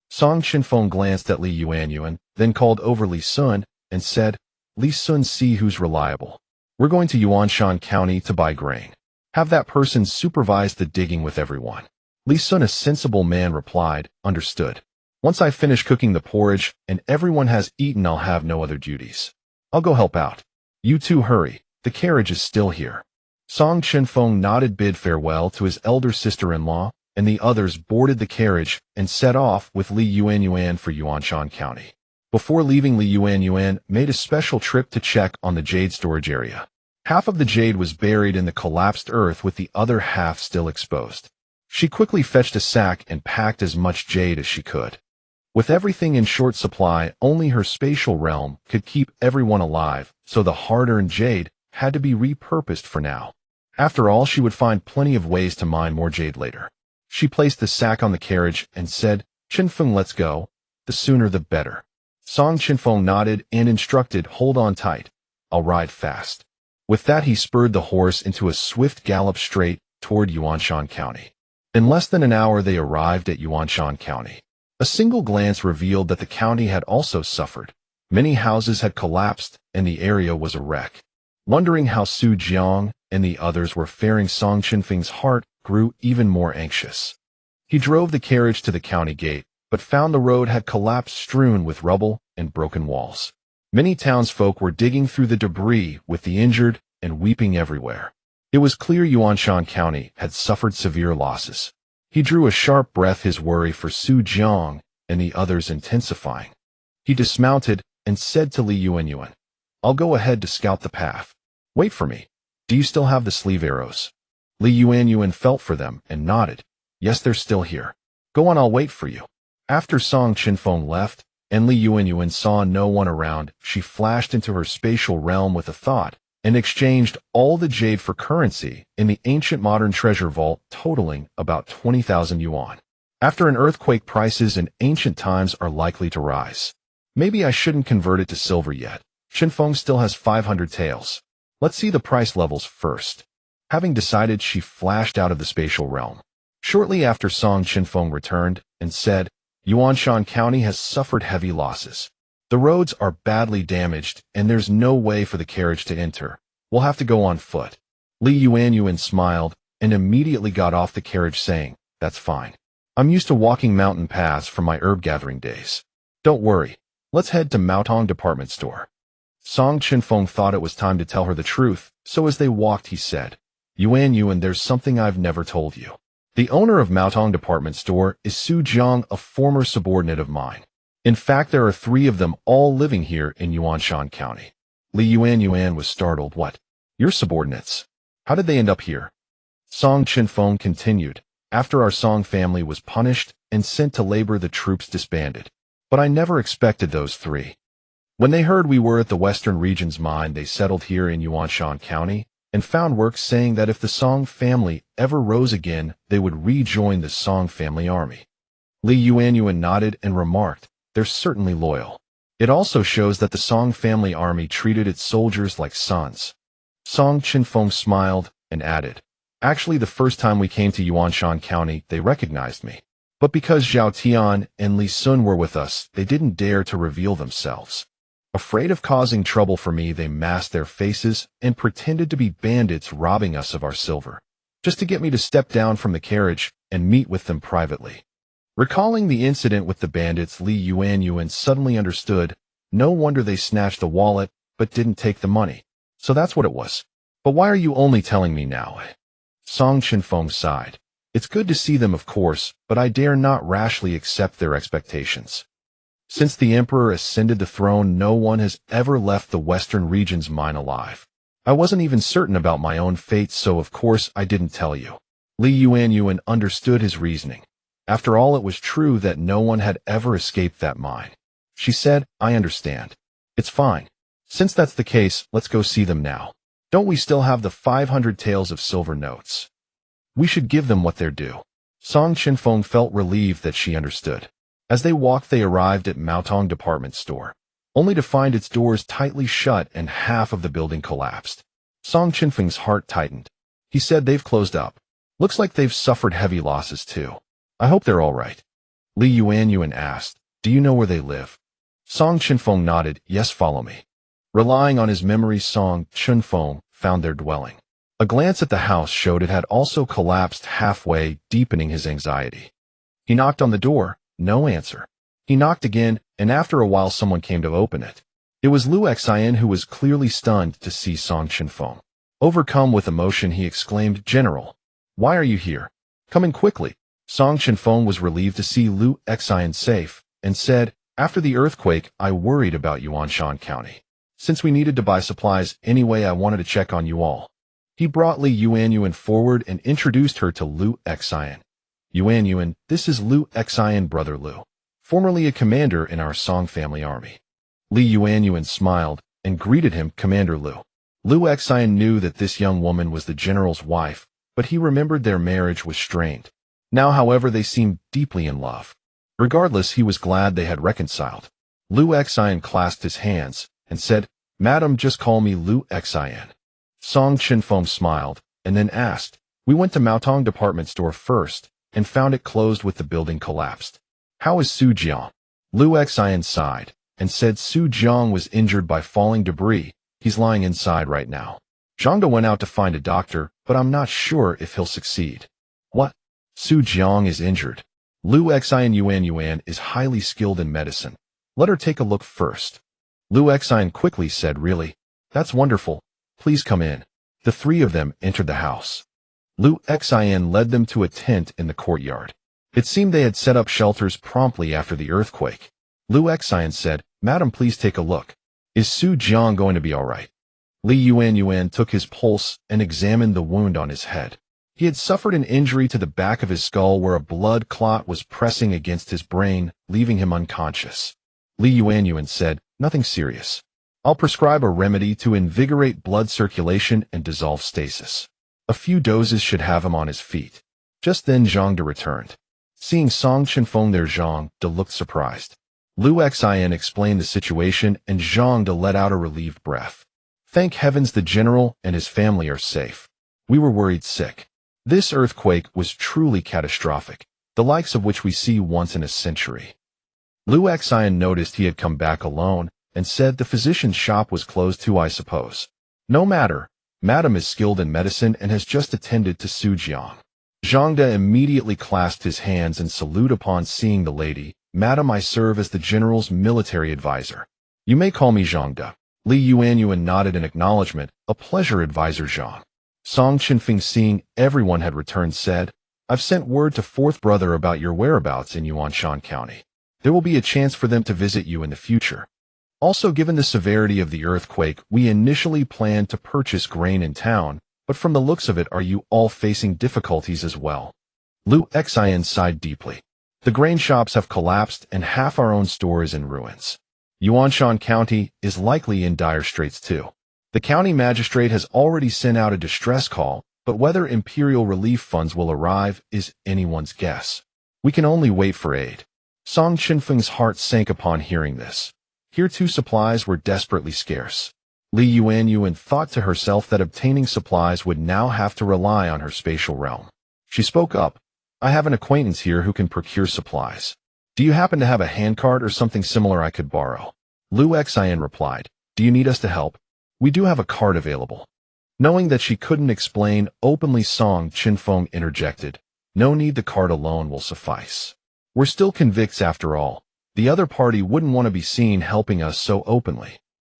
Song Chenfeng glanced at Li Yuanyuan, then called over Li Sun and said, "Li Sun, see who's reliable. We're going to Yuanshan County to buy grain. Have that person supervise the digging with everyone." Li Sun, a sensible man, replied, "Understood. Once I finish cooking the porridge and everyone has eaten, I'll have no other duties. I'll go help out. You two hurry, the carriage is still here." Song Chenfeng nodded, bid farewell to his elder sister-in-law, and the others boarded the carriage and set off with Li Yuanyuan for Yuanshan County. Before leaving, Li Yuanyuan made a special trip to check on the jade storage area. Half of the jade was buried in the collapsed earth, with the other half still exposed. She quickly fetched a sack and packed as much jade as she could. With everything in short supply, only her spatial realm could keep everyone alive, so the hard-earned jade had to be repurposed for now. After all, she would find plenty of ways to mine more jade later. She placed the sack on the carriage and said, "Chenfeng, let's go. The sooner the better." Song Chenfeng nodded and instructed, "Hold on tight. I'll ride fast." With that, he spurred the horse into a swift gallop straight toward Yuanshan County. In less than an hour, they arrived at Yuanshan County. A single glance revealed that the county had also suffered. Many houses had collapsed, and the area was a wreck. Wondering how Su Jiang and the others were faring, Song Chenfeng's heart grew even more anxious. He drove the carriage to the county gate, but found the road had collapsed, strewn with rubble and broken walls. Many townsfolk were digging through the debris with the injured and weeping everywhere. It was clear Yuanshan County had suffered severe losses. He drew a sharp breath, his worry for Su Jiang and the others intensifying. He dismounted and said to Li Yuanyuan, "I'll go ahead to scout the path. Wait for me. Do you still have the sleeve arrows?" Li Yuanyuan felt for them and nodded. "Yes, they're still here. Go on, I'll wait for you." After Song Chenfeng left, and Li Yuanyuan saw no one around, she flashed into her spatial realm with a thought, and exchanged all the jade for currency in the ancient modern treasure vault, totaling about 20,000 yuan. After an earthquake, prices in ancient times are likely to rise. Maybe I shouldn't convert it to silver yet. Chenfeng still has 500 taels. Let's see the price levels first. Having decided, she flashed out of the spatial realm. Shortly after, Song Chenfeng returned and said, "Yuanshan County has suffered heavy losses. The roads are badly damaged, and there's no way for the carriage to enter. We'll have to go on foot." Li Yuanyuan smiled and immediately got off the carriage, saying, "That's fine. I'm used to walking mountain paths from my herb gathering days. Don't worry. Let's head to Maotong department store." Song Chenfeng thought it was time to tell her the truth, so as they walked, he said, "Yuanyuan, there's something I've never told you. The owner of Maotong department store is Su Jiang, a former subordinate of mine. In fact, there are 3 of them all living here in Yuanshan County. Yuanyuan was startled. What? Your subordinates? How did they end up here? Song Chenfeng continued. After our Song family was punished and sent to labor, the troops disbanded. But I never expected those 3. When they heard we were at the Western Region's mine, they settled here in Yuanshan County and found work, saying that if the Song family ever rose again, they would rejoin the Song family army. Yuanyuan nodded and remarked, they're certainly loyal. It also shows that the Song family army treated its soldiers like sons. Song Chenfeng smiled and added, actually, the first time we came to Yuanshan County, they recognized me. But because Zhao Tian and Li Sun were with us, they didn't dare to reveal themselves. Afraid of causing trouble for me, they masked their faces and pretended to be bandits robbing us of our silver, just to get me to step down from the carriage and meet with them privately. Recalling the incident with the bandits, Yuanyuan suddenly understood. No wonder they snatched the wallet, but didn't take the money. So that's what it was. But why are you only telling me now? Song Chenfeng sighed. It's good to see them, of course, but I dare not rashly accept their expectations. Since the emperor ascended the throne, no one has ever left the Western Region's mine alive. I wasn't even certain about my own fate, so of course I didn't tell you. Yuanyuan understood his reasoning. After all, it was true that no one had ever escaped that mine. She said, I understand. It's fine. Since that's the case, let's go see them now. Don't we still have the 500 taels of silver notes? We should give them what they're due. Song Chenfeng felt relieved that she understood. As they walked, they arrived at Maotong department store, only to find its doors tightly shut and half of the building collapsed. Song Chenfeng's heart tightened. He said, they've closed up. Looks like they've suffered heavy losses too. I hope they're all right. Yuanyuan asked, do you know where they live? Song Chenfeng nodded, yes, follow me. Relying on his memory, Song Chenfeng found their dwelling. A glance at the house showed it had also collapsed halfway, deepening his anxiety. He knocked on the door, no answer. He knocked again, and after a while someone came to open it. It was Lu Xian, who was clearly stunned to see Song Chenfeng. Overcome with emotion, he exclaimed, General, why are you here? Come in quickly. Song Chenfeng was relieved to see Lu Xian safe, and said, after the earthquake, I worried about Yuanshan County. Since we needed to buy supplies anyway, I wanted to check on you all. He brought Yuanyuan forward and introduced her to Lu Xian. Yuanyuan, this is Lu Xian, brother Lu, formerly a commander in our Song family army. Yuanyuan smiled and greeted him, Commander Lu. Lu Xian knew that this young woman was the general's wife, but he remembered their marriage was strained. Now, however, they seemed deeply in love. Regardless, he was glad they had reconciled. Lu Xian clasped his hands and said, Madam, just call me Lu Xian. Song Chenfeng smiled and then asked, we went to Maotong department store first and found it closed with the building collapsed. How is Su Jiang? Lu Xian sighed and said Su Jiang was injured by falling debris. He's lying inside right now. Zhangda went out to find a doctor, but I'm not sure if he'll succeed. What? Su Jiang is injured. Lu Xian Yuanyuan is highly skilled in medicine. Let her take a look first. Lu Xian quickly said, really? That's wonderful. Please come in. The 3 of them entered the house. Lu Xian led them to a tent in the courtyard. It seemed they had set up shelters promptly after the earthquake. Lu Xian said, Madam, please take a look. Is Su Jiang going to be all right? Yuanyuan took his pulse and examined the wound on his head. He had suffered an injury to the back of his skull where a blood clot was pressing against his brain, leaving him unconscious. Yuanyuan said, nothing serious. I'll prescribe a remedy to invigorate blood circulation and dissolve stasis. A few doses should have him on his feet. Just then Zhangda returned. Seeing Song Chenfeng there, Zhangda looked surprised. Lu Xian explained the situation and Zhangda let out a relieved breath. Thank heavens the general and his family are safe. We were worried sick. This earthquake was truly catastrophic, the likes of which we see once in a century. Lu Xian noticed he had come back alone and said the physician's shop was closed too, I suppose. No matter. Madam is skilled in medicine and has just attended to Su Jiang. Zhangda immediately clasped his hands and saluted upon seeing the lady. Madam, I serve as the general's military advisor. You may call me Zhangda. Yuanyuan nodded in acknowledgement. A pleasure, Advisor Zhang. Song Chenfeng, seeing everyone had returned, said, I've sent word to fourth brother about your whereabouts in Yuanyuan County. There will be a chance for them to visit you in the future. Also, given the severity of the earthquake, we initially planned to purchase grain in town, but from the looks of it, are you all facing difficulties as well? Lu Xian sighed deeply. The grain shops have collapsed and half our own store is in ruins. Yuanyuan County is likely in dire straits too. The county magistrate has already sent out a distress call, but whether imperial relief funds will arrive is anyone's guess. We can only wait for aid. Song Chenfeng's heart sank upon hearing this. Here too supplies were desperately scarce. Li Yuanyuan thought to herself that obtaining supplies would now have to rely on her spatial realm. She spoke up. I have an acquaintance here who can procure supplies. Do you happen to have a handcart or something similar I could borrow? Lu Xian replied. Do you need us to help? We do have a cart available. Knowing that she couldn't explain openly, Song Chenfeng interjected. No need, the cart alone will suffice. We're still convicts after all. The other party wouldn't want to be seen helping us so openly.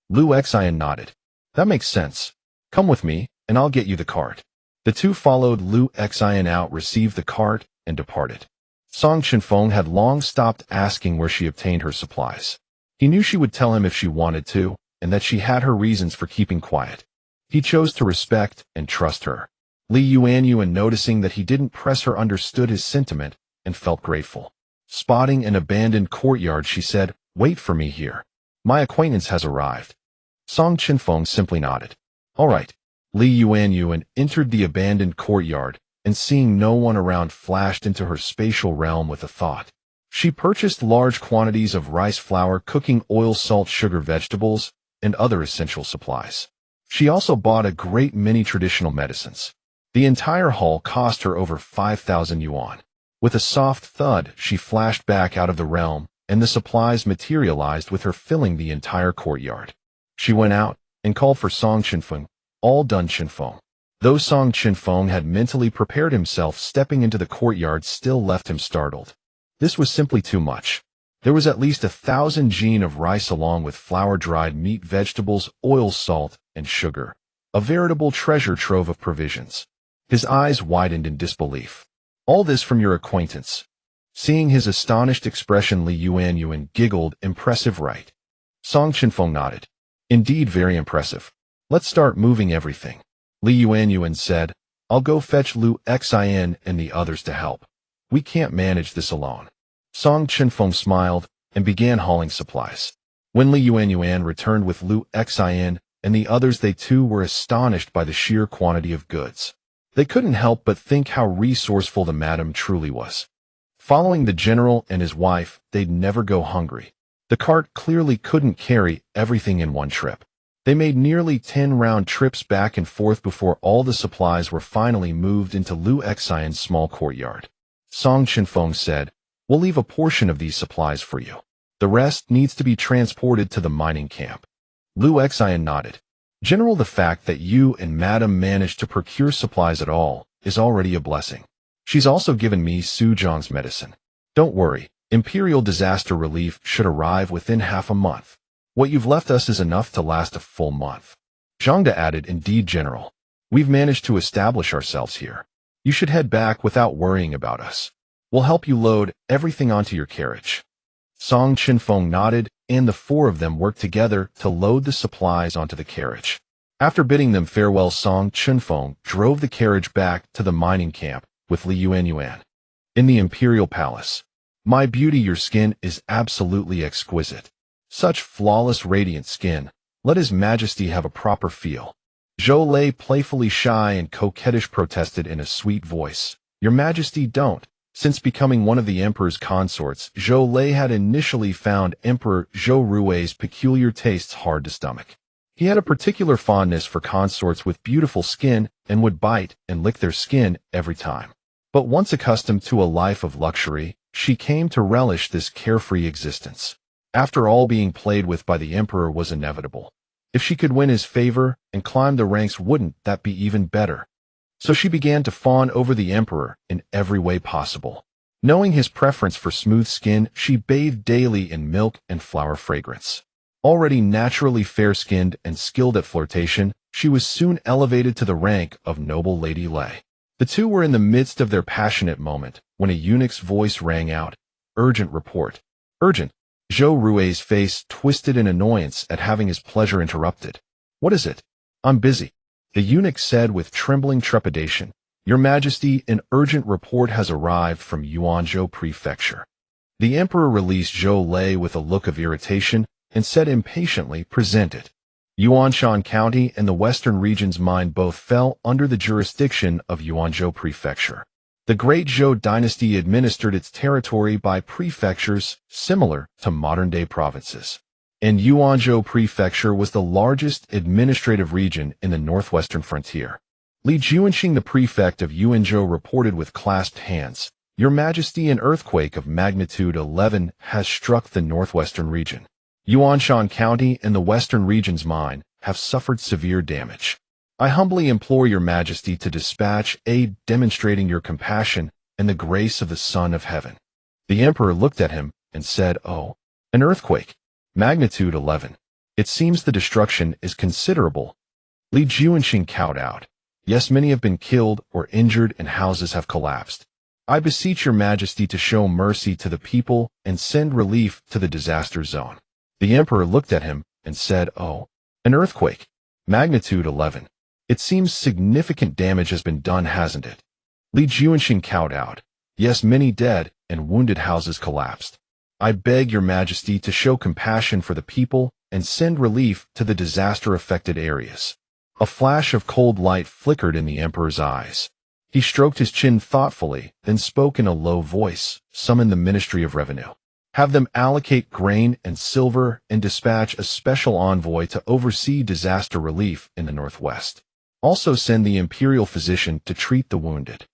Lu Xian nodded. That makes sense. Come with me, and I'll get you the cart. The two followed Lu Xian out, received the cart, and departed. Song Chenfeng had long stopped asking where she obtained her supplies. He knew she would tell him if she wanted to, and that she had her reasons for keeping quiet. He chose to respect and trust her. Li Yuanyuan, noticing that he didn't press her, understood his sentiment and felt grateful. Spotting an abandoned courtyard, she said, Wait for me here. My acquaintance has arrived. Song Chenfeng simply nodded. All right. Li Yuanyuan entered the abandoned courtyard, and seeing no one around, flashed into her spatial realm with a thought. She purchased large quantities of rice flour, cooking oil, salt, sugar, vegetables, and other essential supplies. She also bought a great many traditional medicines. The entire haul cost her over 5,000 yuan. With a soft thud, she flashed back out of the realm, and the supplies materialized with her, filling the entire courtyard. She went out and called for Song Chenfeng. All done, Chenfeng. Though Song Chenfeng had mentally prepared himself, stepping into the courtyard still left him startled. This was simply too much. There was at least 1,000 jin of rice along with flour, dried meat, vegetables, oil, salt, and sugar. A veritable treasure trove of provisions. His eyes widened in disbelief. All this from your acquaintance. Seeing his astonished expression, Li Yuanyuan giggled. Impressive, right? Song Chenfeng nodded. Indeed, very impressive. Let's start moving everything. Li Yuanyuan said. I'll go fetch Lu Xian and the others to help. We can't manage this alone. Song Chenfeng smiled and began hauling supplies. When Li Yuanyuan returned with Lu Xian and the others, they too were astonished by the sheer quantity of goods. They couldn't help but think how resourceful the madam truly was. Following the general and his wife, they'd never go hungry. The cart clearly couldn't carry everything in one trip. They made nearly 10 round trips back and forth before all the supplies were finally moved into Lu Xian's small courtyard. Song Chenfeng said, We'll leave a portion of these supplies for you. The rest needs to be transported to the mining camp. Lu Xian nodded. General, the fact that you and Madam managed to procure supplies at all is already a blessing. She's also given me Su Zhang's medicine. Don't worry, Imperial disaster relief should arrive within half a month. What you've left us is enough to last a full month. Zhangda added, Indeed, General. We've managed to establish ourselves here. You should head back without worrying about us. We'll help you load everything onto your carriage. Song Chenfeng nodded, and the four of them worked together to load the supplies onto the carriage. After bidding them farewell, Song Chenfeng drove the carriage back to the mining camp with Li Yuanyuan. In the Imperial Palace. My beauty, your skin is absolutely exquisite. Such flawless, radiant skin. Let His Majesty have a proper feel. Zhou Lei, playfully shy and coquettish, protested in a sweet voice. Your Majesty, don't. Since becoming one of the Emperor's consorts, Zhou Lei had initially found Emperor Zhou Rui's peculiar tastes hard to stomach. He had a particular fondness for consorts with beautiful skin and would bite and lick their skin every time. But once accustomed to a life of luxury, she came to relish this carefree existence. After all, being played with by the Emperor was inevitable. If she could win his favor and climb the ranks, wouldn't that be even better? So she began to fawn over the Emperor in every way possible. Knowing his preference for smooth skin, she bathed daily in milk and flower fragrance. Already naturally fair-skinned and skilled at flirtation, she was soon elevated to the rank of noble Lady Lei. The two were in the midst of their passionate moment when a eunuch's voice rang out, "Urgent report." Urgent. Zhou Rui's face twisted in annoyance at having his pleasure interrupted. "What is it?" "I'm busy," the eunuch said with trembling trepidation. "Your Majesty, an urgent report has arrived from Yuanyuan Prefecture." The emperor released Zhou Lei with a look of irritation and said impatiently, "Present it." Yuanshan County and the Western Region's mine both fell under the jurisdiction of Yuanyuan Prefecture. The Great Zhou dynasty administered its territory by prefectures similar to modern-day provinces. And Yuanyuan Prefecture was the largest administrative region in the northwestern frontier. Li Juanxing, the prefect of Yuanyuan, reported with clasped hands, "Your Majesty, an earthquake of magnitude 11 has struck the northwestern region. Yuanshan County and the Western Region's mine have suffered severe damage. I humbly implore Your Majesty to dispatch aid demonstrating your compassion and the grace of the Son of Heaven." The emperor looked at him and said, "Oh, an earthquake. Magnitude 11. It seems the destruction is considerable." Li Juanxing cowed out, "Yes, many have been killed or injured and houses have collapsed. I beseech Your Majesty to show mercy to the people and send relief to the disaster zone." The emperor looked at him and said, "Oh, an earthquake. Magnitude 11. It seems significant damage has been done, hasn't it?" Li Juanxing cowed out, "Yes, many dead and wounded houses collapsed. I beg Your Majesty to show compassion for the people and send relief to the disaster-affected areas." A flash of cold light flickered in the emperor's eyes. He stroked his chin thoughtfully, then spoke in a low voice, "Summon the Ministry of Revenue. Have them allocate grain and silver and dispatch a special envoy to oversee disaster relief in the northwest. Also send the imperial physician to treat the wounded."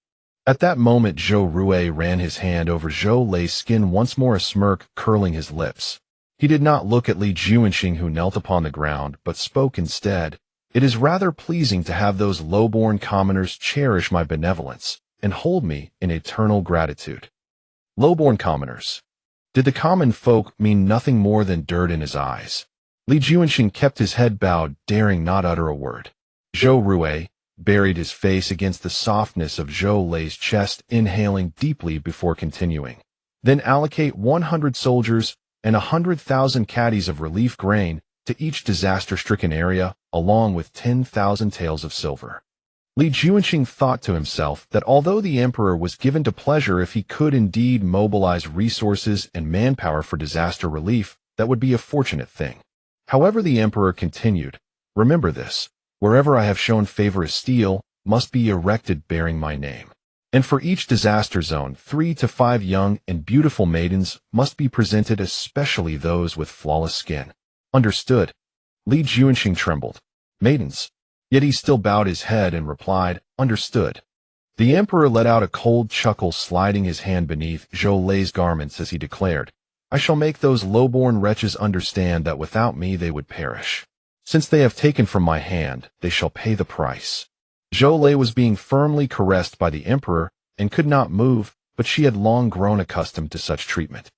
At that moment, Zhou Rui ran his hand over Zhou Lei's skin, once more a smirk curling his lips. He did not look at Li Juanxing, who knelt upon the ground, but spoke instead, "It is rather pleasing to have those low-born commoners cherish my benevolence and hold me in eternal gratitude." Low-born commoners. Did the common folk mean nothing more than dirt in his eyes? Li Juanxing kept his head bowed, daring not utter a word. Zhou Rui buried his face against the softness of Zhou Lei's chest, inhaling deeply before continuing. "Then allocate 100 soldiers and 100,000 caddies of relief grain to each disaster-stricken area, along with 10,000 taels of silver." Li Juanxing thought to himself that although the emperor was given to pleasure, if he could indeed mobilize resources and manpower for disaster relief, that would be a fortunate thing. However, the emperor continued, "Remember this, wherever I have shown favor, a stele must be erected bearing my name. And for each disaster zone, 3 to 5 young and beautiful maidens must be presented, especially those with flawless skin." "Understood." Li Juanxing trembled. "Maidens?" Yet he still bowed his head and replied, "Understood." The emperor let out a cold chuckle, sliding his hand beneath Zhou Lei's garments as he declared, "I shall make those low-born wretches understand that without me they would perish. Since they have taken from my hand, they shall pay the price." Zhou Lei was being firmly caressed by the emperor and could not move, but she had long grown accustomed to such treatment.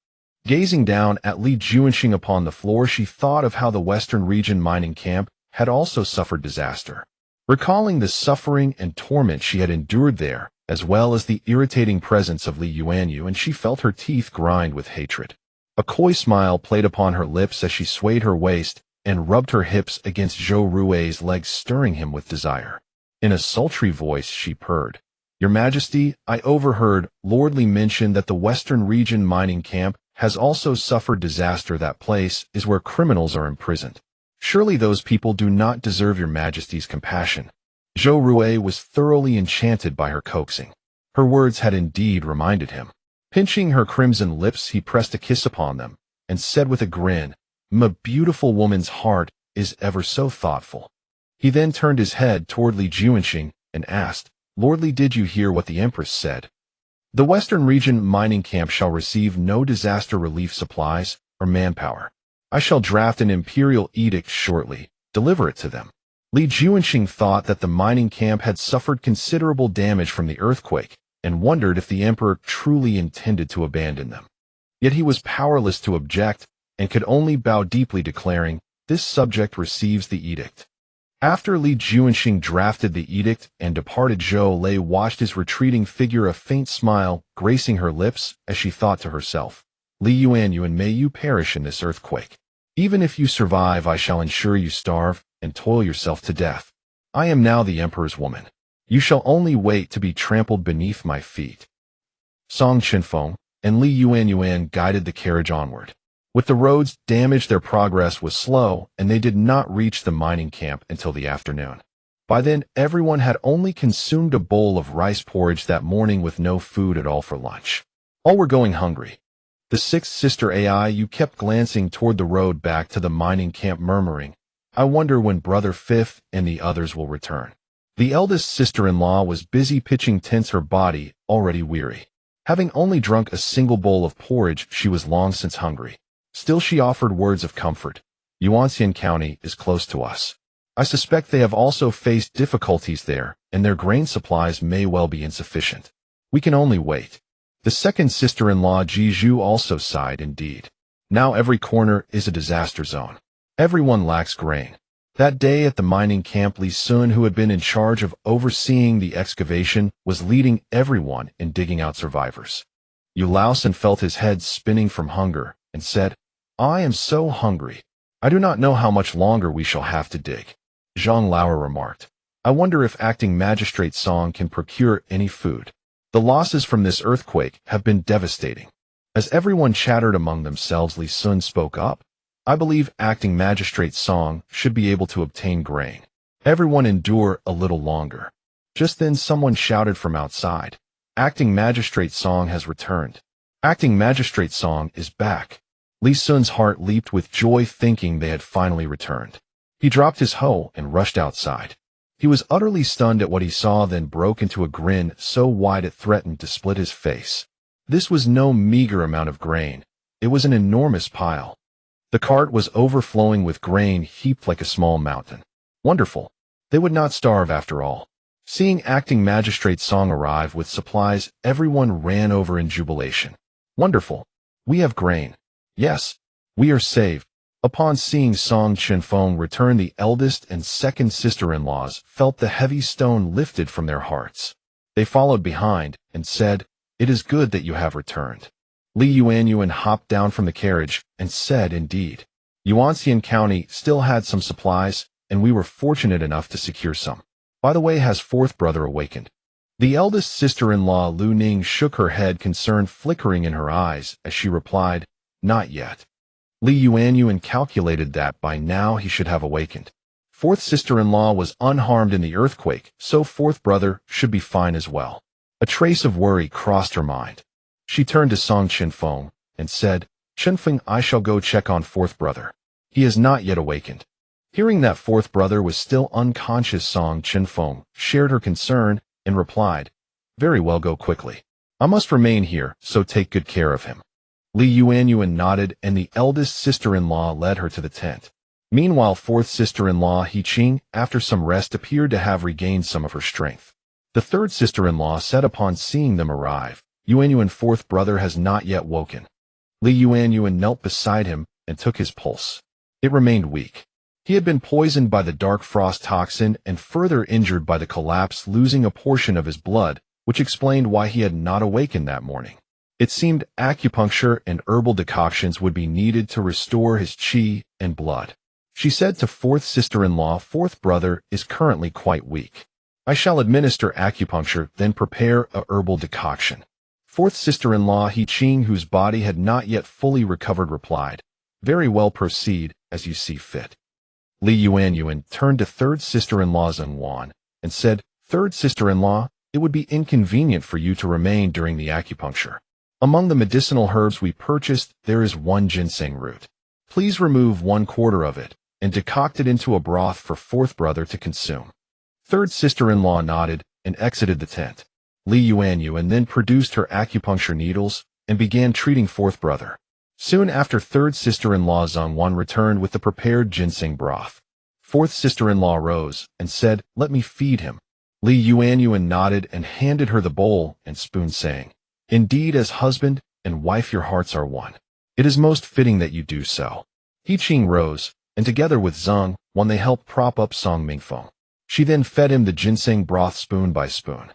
Gazing down at Li Juanxing upon the floor, she thought of how the Western Region mining camp had also suffered disaster. Recalling the suffering and torment she had endured there, as well as the irritating presence of Li Yuanyuan, she felt her teeth grind with hatred. A coy smile played upon her lips as she swayed her waist and rubbed her hips against Zhou Rui's legs, stirring him with desire. In a sultry voice she purred, "Your Majesty, I overheard Lord Li mention that the Western Region mining camp has also suffered disaster. That place is where criminals are imprisoned. Surely those people do not deserve Your Majesty's compassion." Zhou Rui was thoroughly enchanted by her coaxing. Her words had indeed reminded him. Pinching her crimson lips, he pressed a kiss upon them and said with a grin, "My beautiful woman's heart is ever so thoughtful." He then turned his head toward Li Juanxing and asked, "Lord Li, did you hear what the Empress said? The Western Region mining camp shall receive no disaster relief supplies or manpower. I shall draft an imperial edict shortly, deliver it to them." Li Juanxing thought that the mining camp had suffered considerable damage from the earthquake and wondered if the emperor truly intended to abandon them. Yet he was powerless to object and could only bow deeply, declaring, "This subject receives the edict." After Li Juanxing drafted the edict and departed, Zhou Lei watched his retreating figure, a faint smile gracing her lips as she thought to herself, Li Yuanyuan, may you perish in this earthquake. Even if you survive, I shall ensure you starve and toil yourself to death. I am now the emperor's woman. You shall only wait to be trampled beneath my feet. Song Chenfeng and Li Yuanyuan guided the carriage onward. With the roads damaged, their progress was slow, and they did not reach the mining camp until the afternoon. By then, everyone had only consumed a bowl of rice porridge that morning, with no food at all for lunch. All were going hungry. The sixth sister Aiyu kept glancing toward the road back to the mining camp, murmuring, I wonder when Brother Fifth and the others will return. The eldest sister-in-law was busy pitching tents, her body already weary. Having only drunk a single bowl of porridge, she was long since hungry. Still, she offered words of comfort. Yuanyuan County is close to us. I suspect they have also faced difficulties there, and their grain supplies may well be insufficient. We can only wait. The second sister-in-law Jizhu also sighed. Indeed. Now every corner is a disaster zone. Everyone lacks grain. That day at the mining camp, Li Sun, who had been in charge of overseeing the excavation, was leading everyone in digging out survivors. Yu Laosan felt his head spinning from hunger and said, I am so hungry. I do not know how much longer we shall have to dig. Zhang Lauer remarked, I wonder if acting magistrate Song can procure any food. The losses from this earthquake have been devastating. As everyone chattered among themselves, Li Sun spoke up. I believe acting magistrate Song should be able to obtain grain. Everyone endure a little longer. Just then someone shouted from outside, Acting magistrate Song has returned. Acting magistrate Song is back. Li Sun's heart leaped with joy, thinking they had finally returned. He dropped his hoe and rushed outside. He was utterly stunned at what he saw, then broke into a grin so wide it threatened to split his face. This was no meager amount of grain. It was an enormous pile. The cart was overflowing with grain heaped like a small mountain. Wonderful. They would not starve after all. Seeing acting magistrate Song arrive with supplies, everyone ran over in jubilation. Wonderful. We have grain. Yes, we are saved. Upon seeing Song Chenfeng return, the eldest and second sister-in-laws felt the heavy stone lifted from their hearts. They followed behind and said, It is good that you have returned. Li Yuanyuan hopped down from the carriage and said, Indeed. Yuanyuan County still had some supplies, and we were fortunate enough to secure some. By the way, has fourth brother awakened? The eldest sister-in-law Lu Ning shook her head, concern flickering in her eyes as she replied, Not yet. Li Yuanyuan calculated that by now he should have awakened. Fourth sister-in-law was unharmed in the earthquake, so fourth brother should be fine as well. A trace of worry crossed her mind. She turned to Song Chenfeng and said, Chenfeng, I shall go check on fourth brother. He has not yet awakened. Hearing that fourth brother was still unconscious, Song Chenfeng shared her concern and replied, Very well, go quickly. I must remain here, so take good care of him. Li Yuanyuan nodded, and the eldest sister-in-law led her to the tent. Meanwhile, fourth sister-in-law He Qing, after some rest, appeared to have regained some of her strength. The third sister-in-law said upon seeing them arrive, Yuanyuan, fourth brother has not yet woken. Li Yuanyuan knelt beside him and took his pulse. It remained weak. He had been poisoned by the dark frost toxin and further injured by the collapse, losing a portion of his blood, which explained why he had not awakened that morning. It seemed acupuncture and herbal decoctions would be needed to restore his qi and blood. She said to fourth sister-in-law, Fourth brother is currently quite weak. I shall administer acupuncture, then prepare a herbal decoction. Fourth sister-in-law He Qing, whose body had not yet fully recovered, replied, Very well, proceed as you see fit. Li Yuanyuan turned to third sister-in-law Yuanyuan and said, Third sister-in-law, it would be inconvenient for you to remain during the acupuncture. Among the medicinal herbs we purchased, there is one ginseng root. Please remove 1/4 of it and decoct it into a broth for fourth brother to consume. Third sister-in-law nodded and exited the tent. Li Yuanyuan then produced her acupuncture needles and began treating fourth brother. Soon after, third sister-in-law Yuanyuan returned with the prepared ginseng broth. Fourth sister-in-law rose and said, Let me feed him. Li Yuanyuan nodded and handed her the bowl and spoon, saying, Indeed, as husband and wife your hearts are one. It is most fitting that you do so. He Qing rose and together with Zheng, when they helped prop up Song Mingfeng. She then fed him the ginseng broth spoon by spoon.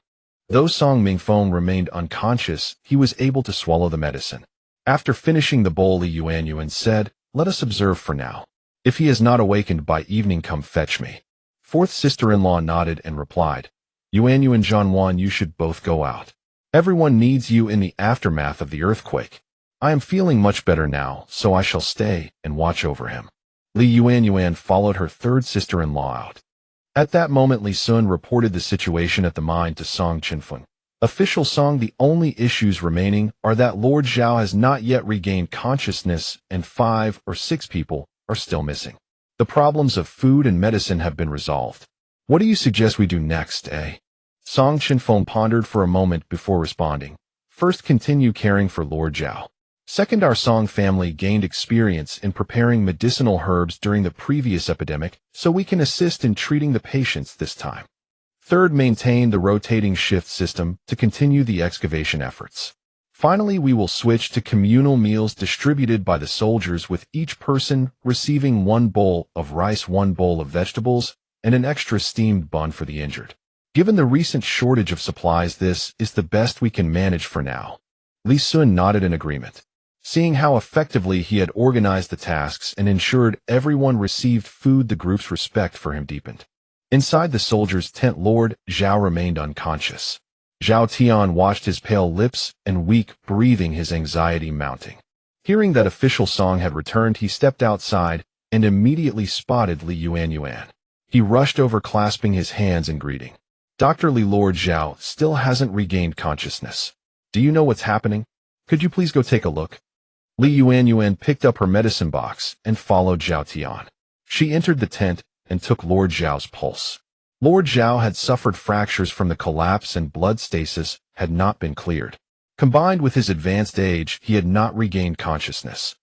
Though Song Mingfeng remained unconscious, he was able to swallow the medicine. After finishing the bowl, Yuanyuan said, "Let us observe for now. If he is not awakened by evening, come fetch me." Fourth sister-in-law nodded and replied, "Yuanyuan, Zhanwan, you should both go out. Everyone needs you in the aftermath of the earthquake. I am feeling much better now, so I shall stay and watch over him." Li Yuanyuan followed her third sister-in-law out. At that moment, Li Sun reported the situation at the mine to Song Chenfeng. "Official Song, the only issues remaining are that Lord Zhao has not yet regained consciousness and 5 or 6 people are still missing. The problems of food and medicine have been resolved. What do you suggest we do next, eh?" Song Chenfeng pondered for a moment before responding. "First, continue caring for Lord Zhao. Second, our Song family gained experience in preparing medicinal herbs during the previous epidemic, so we can assist in treating the patients this time. Third, maintain the rotating shift system to continue the excavation efforts. Finally, we will switch to communal meals distributed by the soldiers, with each person receiving 1 bowl of rice, 1 bowl of vegetables, and an extra steamed bun for the injured. Given the recent shortage of supplies, this is the best we can manage for now." Li Sun nodded in agreement. Seeing how effectively he had organized the tasks and ensured everyone received food, the group's respect for him deepened. Inside the soldiers' tent, Lord Zhao remained unconscious. Zhao Tian watched his pale lips and weak breathing, his anxiety mounting. Hearing that official Song had returned, he stepped outside and immediately spotted Li Yuanyuan. He rushed over, clasping his hands in greeting. "Dr. Li, Lord Zhao still hasn't regained consciousness. Do you know what's happening? Could you please go take a look?" Li Yuanyuan picked up her medicine box and followed Zhao Tian. She entered the tent and took Lord Zhao's pulse. Lord Zhao had suffered fractures from the collapse, and blood stasis had not been cleared. Combined with his advanced age, he had not regained consciousness.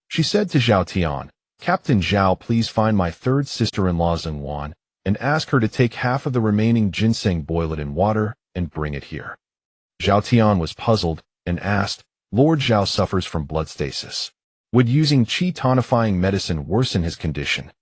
She said to Zhao Tian, "Captain Zhao, please find my third sister-in-law Yuanyuan and ask her to take half of the remaining ginseng, boil it in water, and bring it here." Zhao Tian was puzzled and asked, "Lord Zhao suffers from blood stasis. Would using qi tonifying medicine worsen his condition?"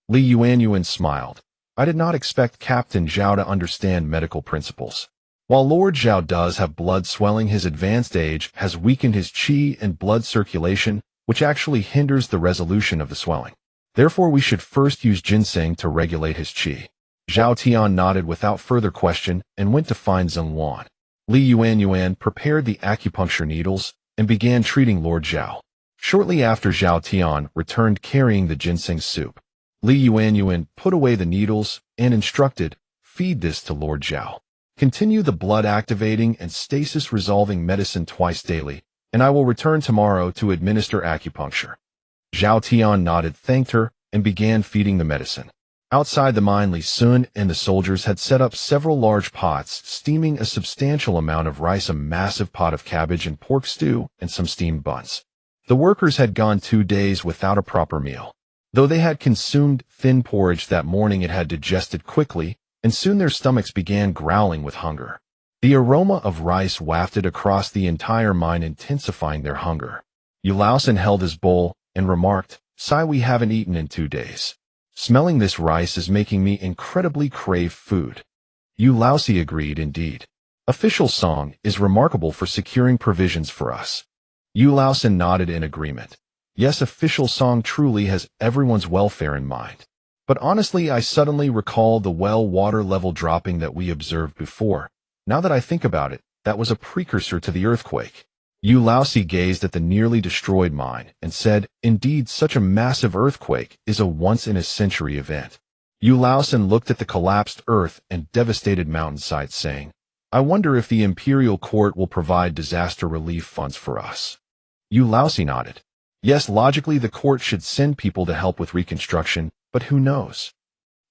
Li Yuanyuan smiled. "I did not expect Captain Zhao to understand medical principles. While Lord Zhao does have blood swelling, his advanced age has weakened his qi and blood circulation, which actually hinders the resolution of the swelling. Therefore, we should first use ginseng to regulate his qi." Zhao Tian nodded without further question and went to find Yuanyuan. Li Yuanyuan prepared the acupuncture needles and began treating Lord Zhao. Shortly after, Zhao Tian returned carrying the ginseng soup. Li Yuanyuan put away the needles and instructed, "Feed this to Lord Zhao. Continue the blood-activating and stasis-resolving medicine twice daily, and I will return tomorrow to administer acupuncture." Zhao Tian nodded, thanked her, and began feeding the medicine. Outside the mine, Li Sun and the soldiers had set up several large pots, steaming a substantial amount of rice, a massive pot of cabbage and pork stew, and some steamed buns. The workers had gone 2 days without a proper meal. Though they had consumed thin porridge that morning, it had digested quickly, and soon their stomachs began growling with hunger. The aroma of rice wafted across the entire mine, intensifying their hunger. Yulausen held his bowl and remarked, "Sai, we haven't eaten in 2 days. Smelling this rice is making me incredibly crave food." Yu Laosi agreed, "Indeed. Official Song is remarkable for securing provisions for us." Yu Laosen nodded in agreement. "Yes, official Song truly has everyone's welfare in mind. But honestly, I suddenly recall the well water level dropping that we observed before. Now that I think about it, that was a precursor to the earthquake." Yu Laosi gazed at the nearly destroyed mine and said, "Indeed, such a massive earthquake is a once-in-a-century event." Yu Laosen looked at the collapsed earth and devastated mountainside, saying, "I wonder if the imperial court will provide disaster relief funds for us." Yu Laosi nodded. "Yes, logically the court should send people to help with reconstruction, but who knows?"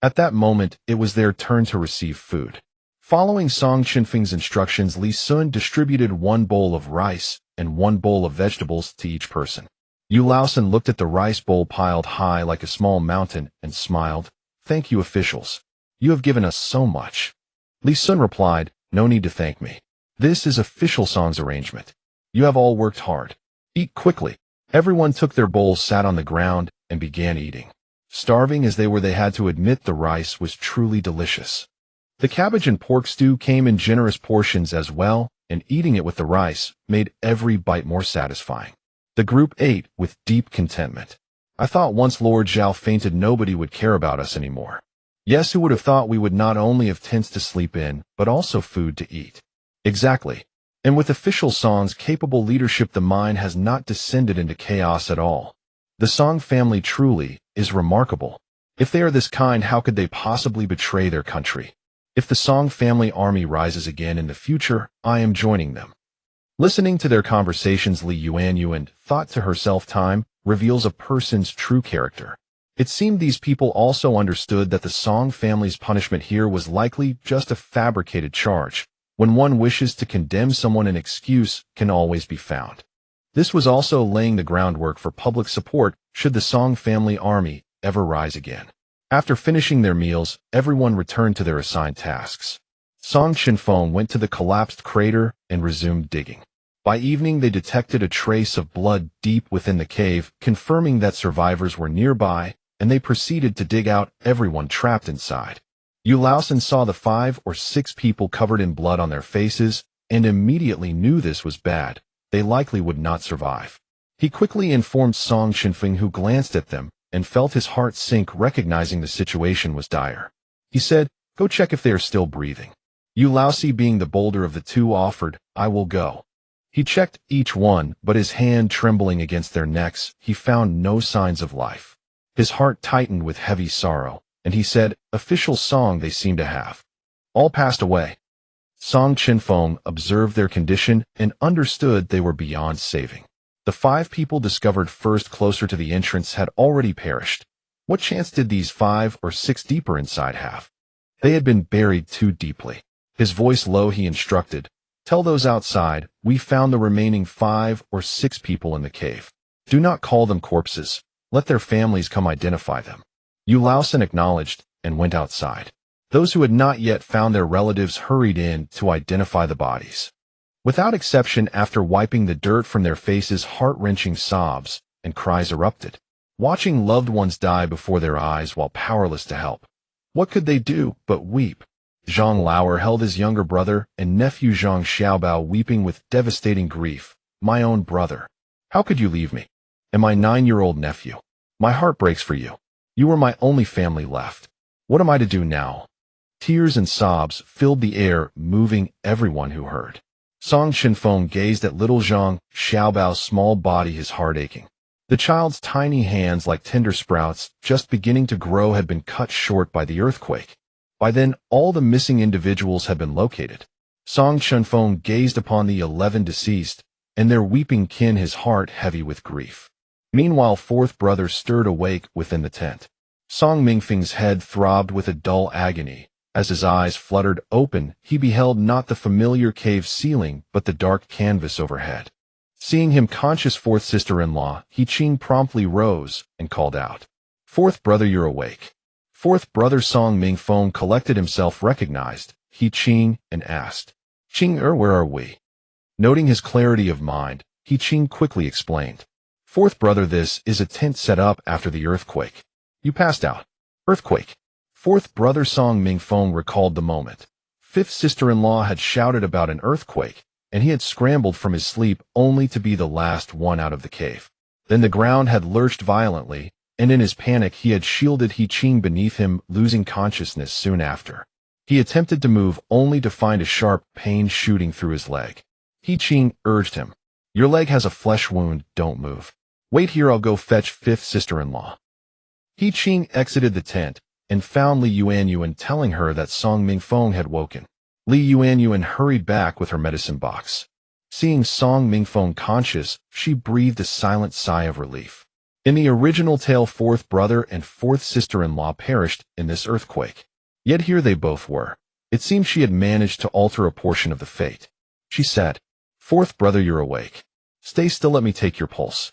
At that moment, it was their turn to receive food. Following Song Chenfeng's instructions, Li Sun distributed 1 bowl of rice and 1 bowl of vegetables to each person. Yu Laosen looked at the rice bowl piled high like a small mountain and smiled. "Thank you, officials. You have given us so much." Li Sun replied, "No need to thank me. This is official Song's arrangement. You have all worked hard. Eat quickly." Everyone took their bowls, sat on the ground, and began eating. Starving as they had to admit the rice was truly delicious. The cabbage and pork stew came in generous portions as well, and eating it with the rice made every bite more satisfying. The group ate with deep contentment. I thought once Lord Zhao fainted nobody would care about us anymore. Yes, who would have thought we would not only have tents to sleep in, but also food to eat. Exactly. And with official Song's capable leadership, the mine has not descended into chaos at all. The Song family truly is remarkable. If they are this kind, how could they possibly betray their country? If the Song family army rises again in the future, I am joining them. Listening to their conversations, Li Yuanyuan thought to herself, time reveals a person's true character. It seemed these people also understood that the Song family's punishment here was likely just a fabricated charge. When one wishes to condemn someone, an excuse can always be found. This was also laying the groundwork for public support should the Song family army ever rise again. After finishing their meals, everyone returned to their assigned tasks. Song Chenfeng went to the collapsed crater and resumed digging. By evening, they detected a trace of blood deep within the cave, confirming that survivors were nearby, and they proceeded to dig out everyone trapped inside. Yu Laosan saw the 5 or 6 people covered in blood on their faces, and immediately knew this was bad. They likely would not survive. He quickly informed Song Chenfeng, who glanced at them and felt his heart sink, recognizing the situation was dire. He said, "Go check if they are still breathing." Yu Laosi, being the bolder of the two, offered, "I will go." He checked each one, but his hand trembling against their necks, he found no signs of life. His heart tightened with heavy sorrow, and he said, "Official Song they seem to have. All passed away." Song Chenfeng observed their condition and understood they were beyond saving. The 5 people discovered first closer to the entrance had already perished. What chance did these 5 or 6 deeper inside have? They had been buried too deeply. His voice low, he instructed, "Tell those outside, we found the remaining 5 or 6 people in the cave. Do not call them corpses. Let their families come identify them." Yu Laosan acknowledged and went outside. Those who had not yet found their relatives hurried in to identify the bodies. Without exception, after wiping the dirt from their faces, heart-wrenching sobs and cries erupted. Watching loved ones die before their eyes while powerless to help. What could they do but weep? Zhang Lauer held his younger brother and nephew Zhang Xiaobao, weeping with devastating grief. "My own brother. How could you leave me? And my 9-year-old nephew. My heart breaks for you. You were my only family left. What am I to do now?" Tears and sobs filled the air, moving everyone who heard. Song Chenfeng gazed at little Zhang Xiaobao's small body, his heart aching. The child's tiny hands, like tender sprouts, just beginning to grow, had been cut short by the earthquake. By then, all the missing individuals had been located. Song Chenfeng gazed upon the 11 deceased, and their weeping kin, his heart heavy with grief. Meanwhile, 4th brother stirred awake within the tent. Song Mingfeng's head throbbed with a dull agony. As his eyes fluttered open, he beheld not the familiar cave ceiling, but the dark canvas overhead. Seeing him conscious 4th sister-in-law, He Qing promptly rose and called out, "4th brother, you're awake." 4th brother Song Mingfeng collected himself, recognized He Qing, and asked, "Qing where are we?" Noting his clarity of mind, He Qing quickly explained, "4th brother, this is a tent set up after the earthquake. You passed out." Earthquake. 4th brother Song Mingfeng recalled the moment. 5th sister-in-law had shouted about an earthquake, and he had scrambled from his sleep only to be the last one out of the cave. Then the ground had lurched violently, and in his panic he had shielded He Qing beneath him, losing consciousness soon after. He attempted to move only to find a sharp pain shooting through his leg. He Qing urged him, "Your leg has a flesh wound, don't move. Wait here, I'll go fetch 5th sister-in-law." He Qing exited the tent and found Li Yuanyuan telling her that Song Mingfeng had woken. Li Yuanyuan hurried back with her medicine box. Seeing Song Mingfeng conscious, she breathed a silent sigh of relief. In the original tale, 4th brother and 4th sister-in-law perished in this earthquake. Yet here they both were. It seemed she had managed to alter a portion of the fate. She said, "4th brother, you're awake. Stay still, let me take your pulse."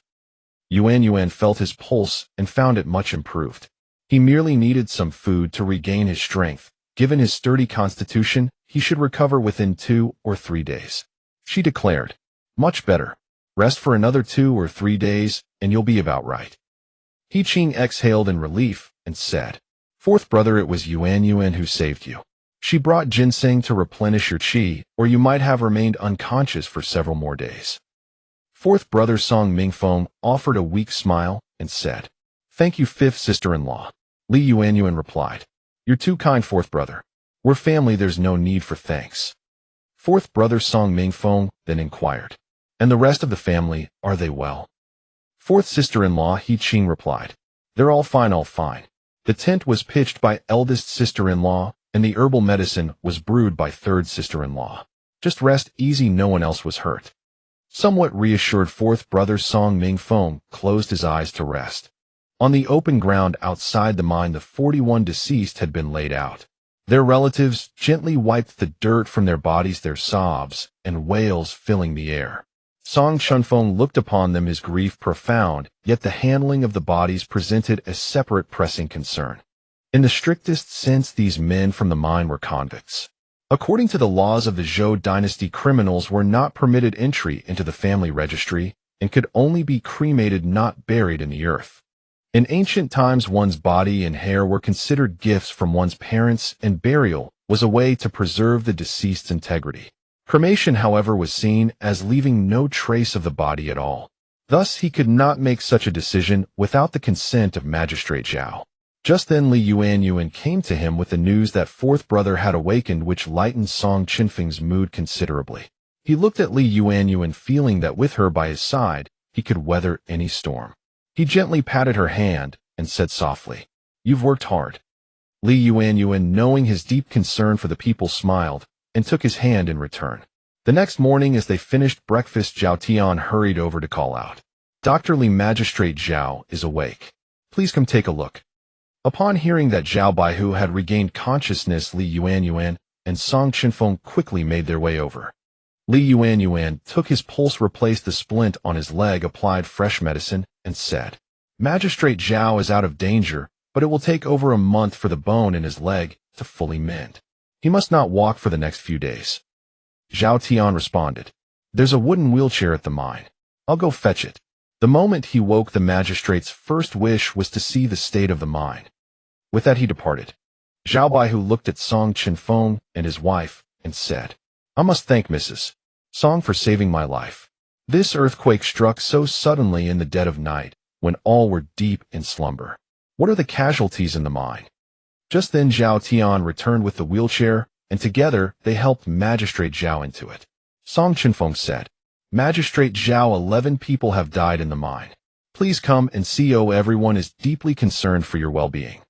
Yuanyuan felt his pulse and found it much improved. He merely needed some food to regain his strength. Given his sturdy constitution, he should recover within 2 or 3 days. She declared, "Much better. Rest for another 2 or 3 days, and you'll be about right." He Qing exhaled in relief, and said, "Fourth brother, it was Yuanyuan who saved you. She brought ginseng to replenish your qi, or you might have remained unconscious for several more days." Fourth brother Song Mingfeng offered a weak smile and said, "Thank you, fifth sister-in-law." Li Yuanyuan replied, "You're too kind, fourth brother. We're family, there's no need for thanks." Fourth brother Song Mingfeng then inquired, "And the rest of the family, are they well?" Fourth sister-in-law He Qing replied, "They're all fine, all fine." The tent was pitched by eldest sister-in-law, and the herbal medicine was brewed by third sister-in-law. "Just rest easy, no one else was hurt." Somewhat reassured, fourth brother Song Mingfeng closed his eyes to rest. On the open ground outside the mine, the 41 deceased had been laid out. Their relatives gently wiped the dirt from their bodies, their sobs and wails filling the air. Song Chenfeng looked upon them, his grief profound, yet the handling of the bodies presented a separate pressing concern. In the strictest sense, these men from the mine were convicts. According to the laws of the Zhou dynasty, criminals were not permitted entry into the family registry and could only be cremated, not buried in the earth. In ancient times, one's body and hair were considered gifts from one's parents, and burial was a way to preserve the deceased's integrity. Cremation, however, was seen as leaving no trace of the body at all. Thus, he could not make such a decision without the consent of Magistrate Zhao. Just then Li Yuanyuan came to him with the news that fourth brother had awakened, which lightened Song Chenfeng's mood considerably. He looked at Li Yuanyuan, feeling that with her by his side, he could weather any storm. He gently patted her hand and said softly, "You've worked hard." Li Yuanyuan, knowing his deep concern for the people, smiled and took his hand in return. The next morning, as they finished breakfast, Zhao Tian hurried over to call out, "Dr. Li, Magistrate Zhao is awake. Please come take a look." Upon hearing that Zhao Baihu had regained consciousness, Li Yuanyuan and Song Chenfeng quickly made their way over. Li Yuanyuan took his pulse, replaced the splint on his leg, applied fresh medicine, and said, "Magistrate Zhao is out of danger, but it will take over a month for the bone in his leg to fully mend. He must not walk for the next few days." Zhao Tian responded, "There's a wooden wheelchair at the mine. I'll go fetch it." The moment he woke, the magistrate's first wish was to see the state of the mine. With that, he departed. Zhao Baihu looked at Song Chenfeng and his wife and said, "I must thank Mrs. Song for saving my life. This earthquake struck so suddenly in the dead of night, when all were deep in slumber. What are the casualties in the mine?" Just then Zhao Tian returned with the wheelchair, and together they helped Magistrate Zhao into it. Song Chenfeng said, "Magistrate Zhao, 11 people have died in the mine. Please come and see. Everyone is deeply concerned for your well-being."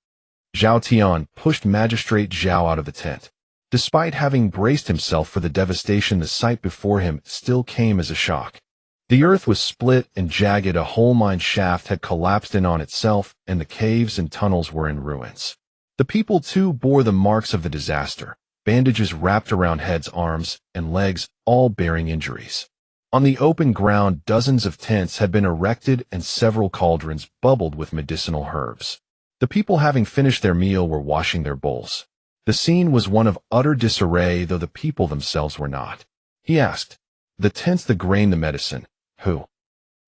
Zhao Tian pushed Magistrate Zhao out of the tent. Despite having braced himself for the devastation, the sight before him still came as a shock. The earth was split and jagged, a whole mine shaft had collapsed in on itself, and the caves and tunnels were in ruins. The people too bore the marks of the disaster, bandages wrapped around heads, arms, and legs, all bearing injuries. On the open ground, dozens of tents had been erected and several cauldrons bubbled with medicinal herbs. The people, having finished their meal, were washing their bowls. The scene was one of utter disarray, though the people themselves were not. He asked, "The tents, the grain, the medicine, who?"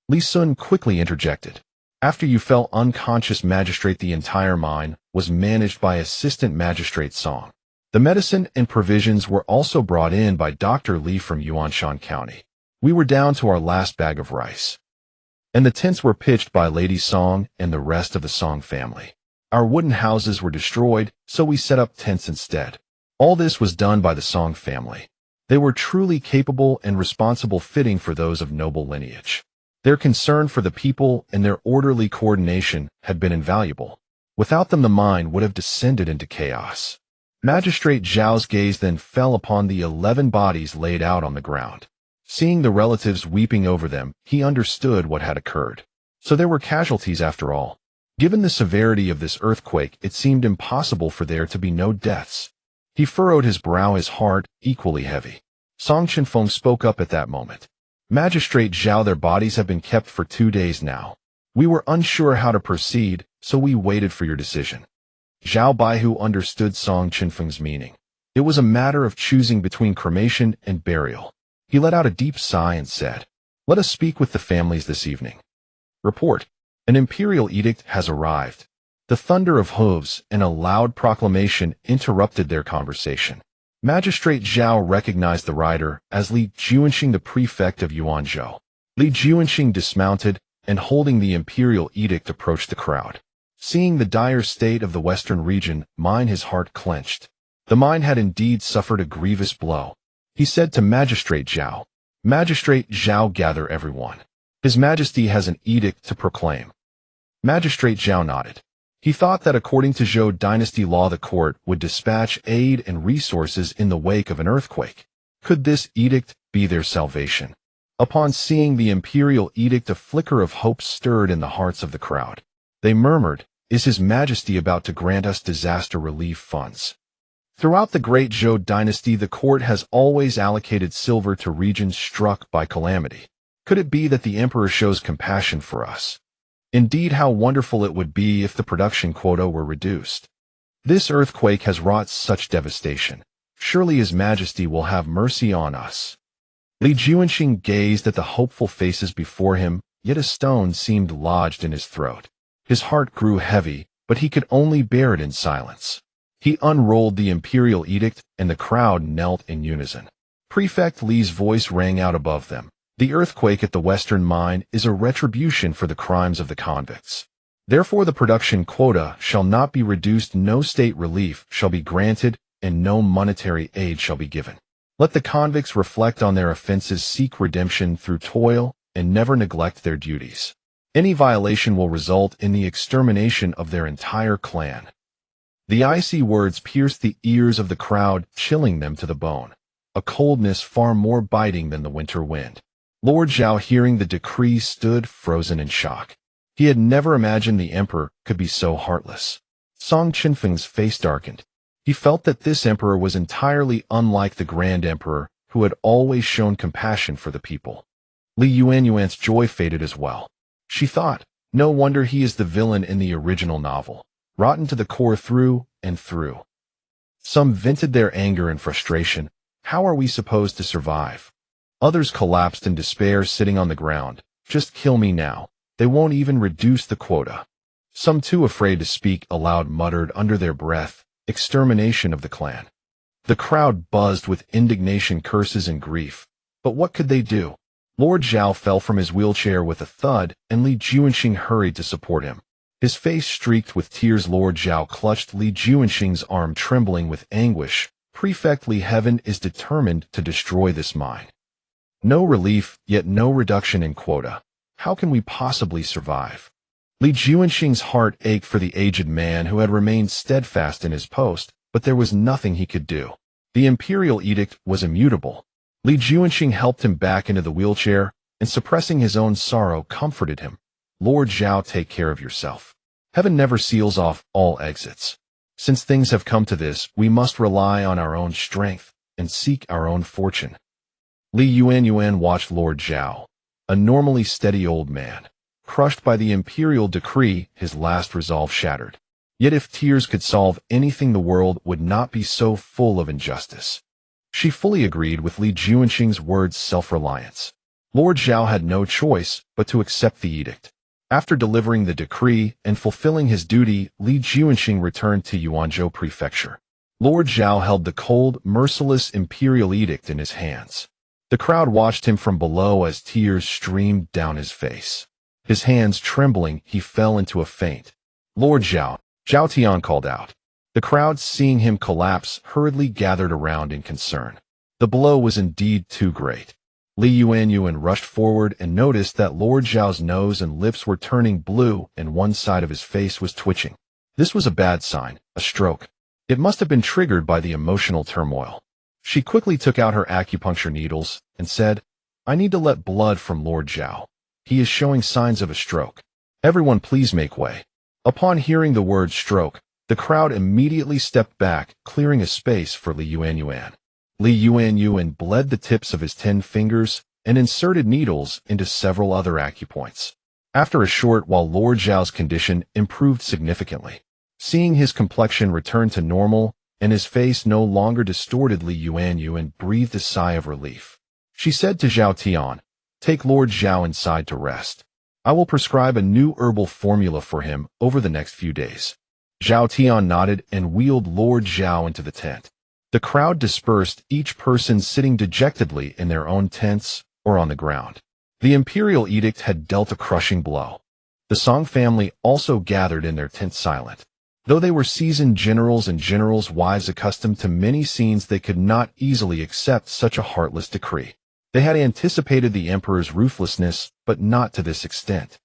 Li Sun quickly interjected, "After you fell unconscious, magistrate, the entire mine was managed by Assistant Magistrate Song. The medicine and provisions were also brought in by Dr. Li from Yuanshan County. We were down to our last bag of rice. And the tents were pitched by Lady Song and the rest of the Song family. Our wooden houses were destroyed, so we set up tents instead. All this was done by the Song family. They were truly capable and responsible, fitting for those of noble lineage. Their concern for the people and their orderly coordination had been invaluable. Without them, the mine would have descended into chaos." Magistrate Zhao's gaze then fell upon the 11 bodies laid out on the ground. Seeing the relatives weeping over them, he understood what had occurred. So there were casualties after all. Given the severity of this earthquake, it seemed impossible for there to be no deaths. He furrowed his brow, his heart equally heavy. Song Chenfeng spoke up at that moment. "Magistrate Zhao, their bodies have been kept for 2 days now. We were unsure how to proceed, so we waited for your decision." Zhao Baihu understood Song Chenfeng's meaning. It was a matter of choosing between cremation and burial. He let out a deep sigh and said, "Let us speak with the families this evening." Report: An imperial edict has arrived. The thunder of hooves and a loud proclamation interrupted their conversation. Magistrate Zhao recognized the rider as Li Juanxing, the prefect of Yuanzhou. Li Juanxing dismounted and, holding the imperial edict, approached the crowd. Seeing the dire state of the western region, his heart clenched. The mine had indeed suffered a grievous blow. He said to Magistrate Zhao, "Magistrate Zhao, gather everyone. His Majesty has an edict to proclaim." Magistrate Zhao nodded. He thought that according to Zhou dynasty law, the court would dispatch aid and resources in the wake of an earthquake. Could this edict be their salvation? Upon seeing the imperial edict, a flicker of hope stirred in the hearts of the crowd. They murmured, "Is His Majesty about to grant us disaster relief funds?" Throughout the great Zhou dynasty, the court has always allocated silver to regions struck by calamity. Could it be that the emperor shows compassion for us? Indeed, how wonderful it would be if the production quota were reduced. This earthquake has wrought such devastation. Surely His Majesty will have mercy on us. Li Juanxing gazed at the hopeful faces before him, yet a stone seemed lodged in his throat. His heart grew heavy, but he could only bear it in silence. He unrolled the imperial edict, and the crowd knelt in unison. Prefect Li's voice rang out above them. "The earthquake at the western mine is a retribution for the crimes of the convicts. Therefore the production quota shall not be reduced, no state relief shall be granted, and no monetary aid shall be given. Let the convicts reflect on their offenses, seek redemption through toil, and never neglect their duties. Any violation will result in the extermination of their entire clan." The icy words pierced the ears of the crowd, chilling them to the bone, a coldness far more biting than the winter wind. Lord Zhao, hearing the decree, stood frozen in shock. He had never imagined the emperor could be so heartless. Song Chenfeng's face darkened. He felt that this emperor was entirely unlike the grand emperor who had always shown compassion for the people. Li Yuanyuan's joy faded as well. She thought, no wonder he is the villain in the original novel, rotten to the core through and through. Some vented their anger and frustration. How are we supposed to survive? Others collapsed in despair, sitting on the ground. Just kill me now. They won't even reduce the quota. Some, too afraid to speak aloud, muttered under their breath, "Extermination of the clan." The crowd buzzed with indignation, curses, and grief. But what could they do? Lord Zhao fell from his wheelchair with a thud, and Li Juanxing hurried to support him. His face streaked with tears. Lord Zhao clutched Li Juanxing's arm, trembling with anguish. "Prefect Li, heaven is determined to destroy this mine. No relief, yet no reduction in quota. How can we possibly survive?" Li Juanxing's heart ached for the aged man who had remained steadfast in his post, but there was nothing he could do. The imperial edict was immutable. Li Juanxing helped him back into the wheelchair, and suppressing his own sorrow, comforted him. "Lord Zhao, take care of yourself. Heaven never seals off all exits. Since things have come to this, we must rely on our own strength and seek our own fortune." Li Yuanyuan watched Lord Zhao, a normally steady old man. Crushed by the imperial decree, his last resolve shattered. Yet if tears could solve anything, the world would not be so full of injustice. She fully agreed with Li Juanxing's words, self-reliance. Lord Zhao had no choice but to accept the edict. After delivering the decree and fulfilling his duty, Li Juanxing returned to Yuanzhou Prefecture. Lord Zhao held the cold, merciless imperial edict in his hands. The crowd watched him from below as tears streamed down his face. His hands trembling, he fell into a faint. "Lord Zhao," Zhao Tian called out. The crowd, seeing him collapse, hurriedly gathered around in concern. The blow was indeed too great. Li Yuanyuan rushed forward and noticed that Lord Zhao's nose and lips were turning blue and one side of his face was twitching. This was a bad sign, a stroke. It must have been triggered by the emotional turmoil. She quickly took out her acupuncture needles and said, "I need to let blood from Lord Zhao. He is showing signs of a stroke. Everyone please make way." Upon hearing the word stroke, the crowd immediately stepped back, clearing a space for Li Yuanyuan. Li Yuanyuan bled the tips of his 10 fingers and inserted needles into several other acupoints. After a short while, Lord Zhao's condition improved significantly. Seeing his complexion return to normal and his face no longer distorted, Li Yuanyuan breathed a sigh of relief. She said to Zhao Tian, "Take Lord Zhao inside to rest." I will prescribe a new herbal formula for him over the next few days. Zhao Tian nodded and wheeled Lord Zhao into the tent. The crowd dispersed, each person sitting dejectedly in their own tents or on the ground. The imperial edict had dealt a crushing blow. The Song family also gathered in their tent silent. Though they were seasoned generals and generals' wives accustomed to many scenes, they could not easily accept such a heartless decree. They had anticipated the emperor's ruthlessness, but not to this extent.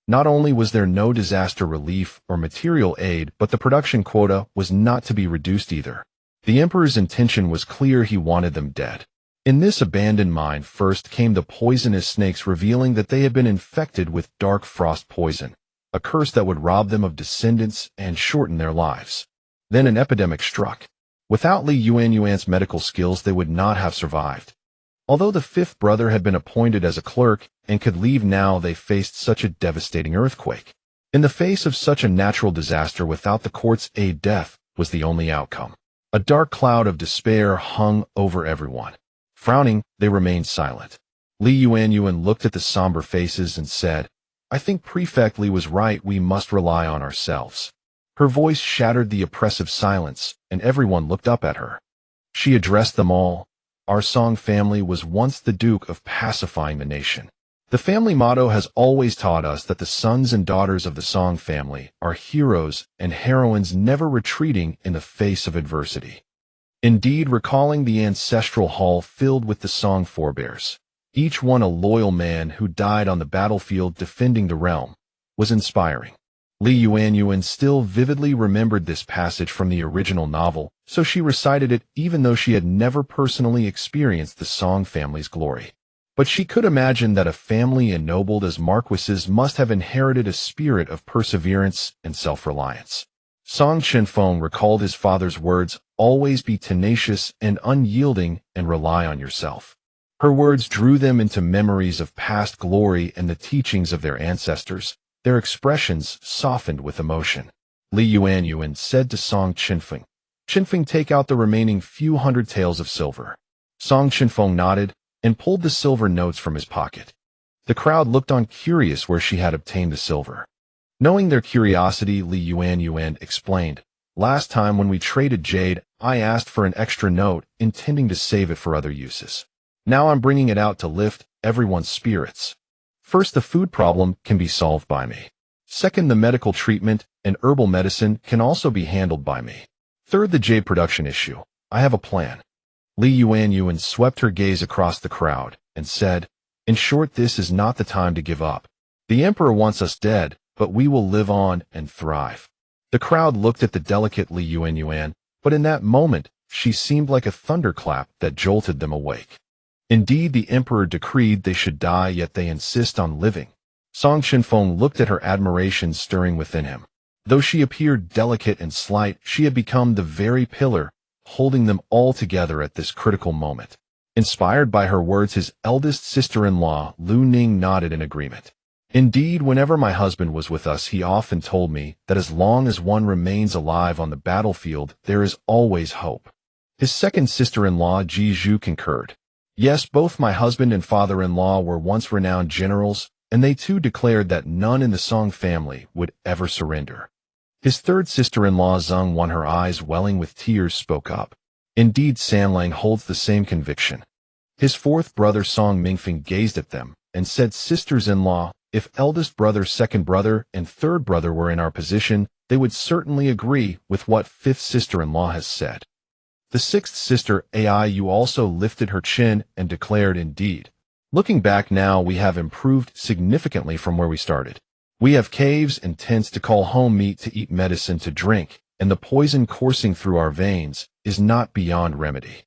Not only was there no disaster relief or material aid, but the production quota was not to be reduced either. The emperor's intention was clear: he wanted them dead. In this abandoned mine first came the poisonous snakes, revealing that they had been infected with dark frost poison, a curse that would rob them of descendants and shorten their lives. Then an epidemic struck. Without Li Yuanyuan's medical skills, they would not have survived. Although the fifth brother had been appointed as a clerk and could leave now, they faced such a devastating earthquake. In the face of such a natural disaster, without the court's aid, death was the only outcome. A dark cloud of despair hung over everyone. Frowning, they remained silent. Li Yuanyuan looked at the somber faces and said, "I think Prefect Li was right. We must rely on ourselves." Her voice shattered the oppressive silence, and everyone looked up at her. She addressed them all. "Our Song family was once the duke of pacifying the nation. The family motto has always taught us that the sons and daughters of the Song family are heroes and heroines, never retreating in the face of adversity." Indeed, recalling the ancestral hall filled with the Song forebears, each one a loyal man who died on the battlefield defending the realm, was inspiring. Li Yuanyuan still vividly remembered this passage from the original novel, so she recited it even though she had never personally experienced the Song family's glory. But she could imagine that a family ennobled as marquises must have inherited a spirit of perseverance and self-reliance. Song Chenfeng recalled his father's words, "Always be tenacious and unyielding and rely on yourself." Her words drew them into memories of past glory and the teachings of their ancestors, their expressions softened with emotion. Li Yuanyuan said to Song Chenfeng, "Chenfeng, take out the remaining few hundred taels of silver." Song Chenfeng nodded and pulled the silver notes from his pocket. The crowd looked on, curious where she had obtained the silver. Knowing their curiosity, Li Yuanyuan explained, "Last time when we traded jade, I asked for an extra note, intending to save it for other uses. Now I'm bringing it out to lift everyone's spirits. First, the food problem can be solved by me. Second, the medical treatment and herbal medicine can also be handled by me. Third, the jade production issue. I have a plan." Li Yuanyuan swept her gaze across the crowd and said, "In short, this is not the time to give up. The emperor wants us dead, but we will live on and thrive." The crowd looked at the delicate Li Yuanyuan, but in that moment, she seemed like a thunderclap that jolted them awake. Indeed, the emperor decreed they should die, yet they insist on living. Song Chenfeng looked at her, admiration stirring within him. Though she appeared delicate and slight, she had become the very pillar, holding them all together at this critical moment. Inspired by her words, his eldest sister-in-law, Lu Ning, nodded in agreement. "Indeed, whenever my husband was with us, he often told me that as long as one remains alive on the battlefield, there is always hope." His second sister-in-law, Ji Zhu, concurred. "Yes, both my husband and father-in-law were once renowned generals, and they too declared that none in the Song family would ever surrender." His third sister-in-law, Zeng, one her eyes welling with tears, spoke up. "Indeed, Sanlang holds the same conviction." His fourth brother, Song Mingfeng, gazed at them and said, "Sisters-in-law, if eldest brother, second brother, and third brother were in our position, they would certainly agree with what fifth sister-in-law has said." The sixth sister, Ai Yu, also lifted her chin and declared, "Indeed. Looking back now, we have improved significantly from where we started. We have caves and tents to call home, meat to eat, medicine to drink, and the poison coursing through our veins is not beyond remedy."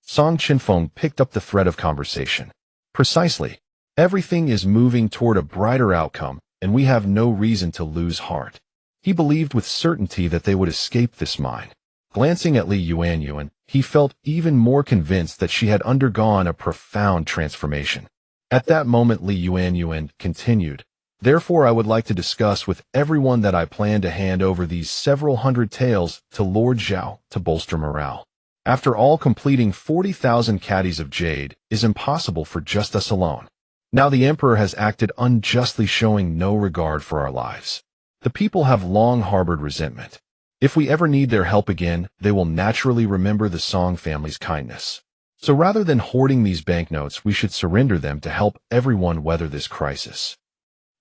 Song Chenfeng picked up the thread of conversation. "Precisely. Everything is moving toward a brighter outcome, and we have no reason to lose heart." He believed with certainty that they would escape this mine. Glancing at Li Yuanyuan, he felt even more convinced that she had undergone a profound transformation. At that moment, Li Yuanyuan continued, "Therefore, I would like to discuss with everyone that I plan to hand over these several hundred taels to Lord Zhao to bolster morale. After all, completing 40,000 caddies of jade is impossible for just us alone. Now the emperor has acted unjustly, showing no regard for our lives. The people have long harbored resentment. If we ever need their help again, they will naturally remember the Song family's kindness. So rather than hoarding these banknotes, we should surrender them to help everyone weather this crisis.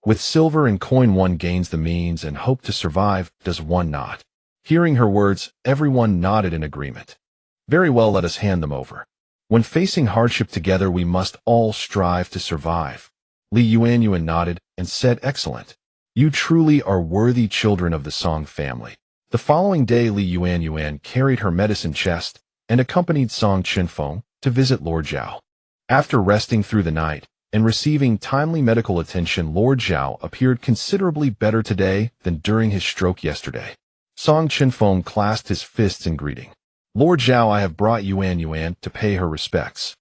With silver and coin, one gains the means and hope to survive, does one not? Hearing her words, everyone nodded in agreement. Very well, let us hand them over. When facing hardship together, we must all strive to survive. Yuanyuan nodded and said, excellent. You truly are worthy children of the Song family. The following day, Yuanyuan carried her medicine chest and accompanied Song Chenfeng to visit Lord Zhao. After resting through the night and receiving timely medical attention, Lord Zhao appeared considerably better today than during his stroke yesterday. Song Chenfeng clasped his fists in greeting. Lord Zhao, I have brought Yuanyuan to pay her respects.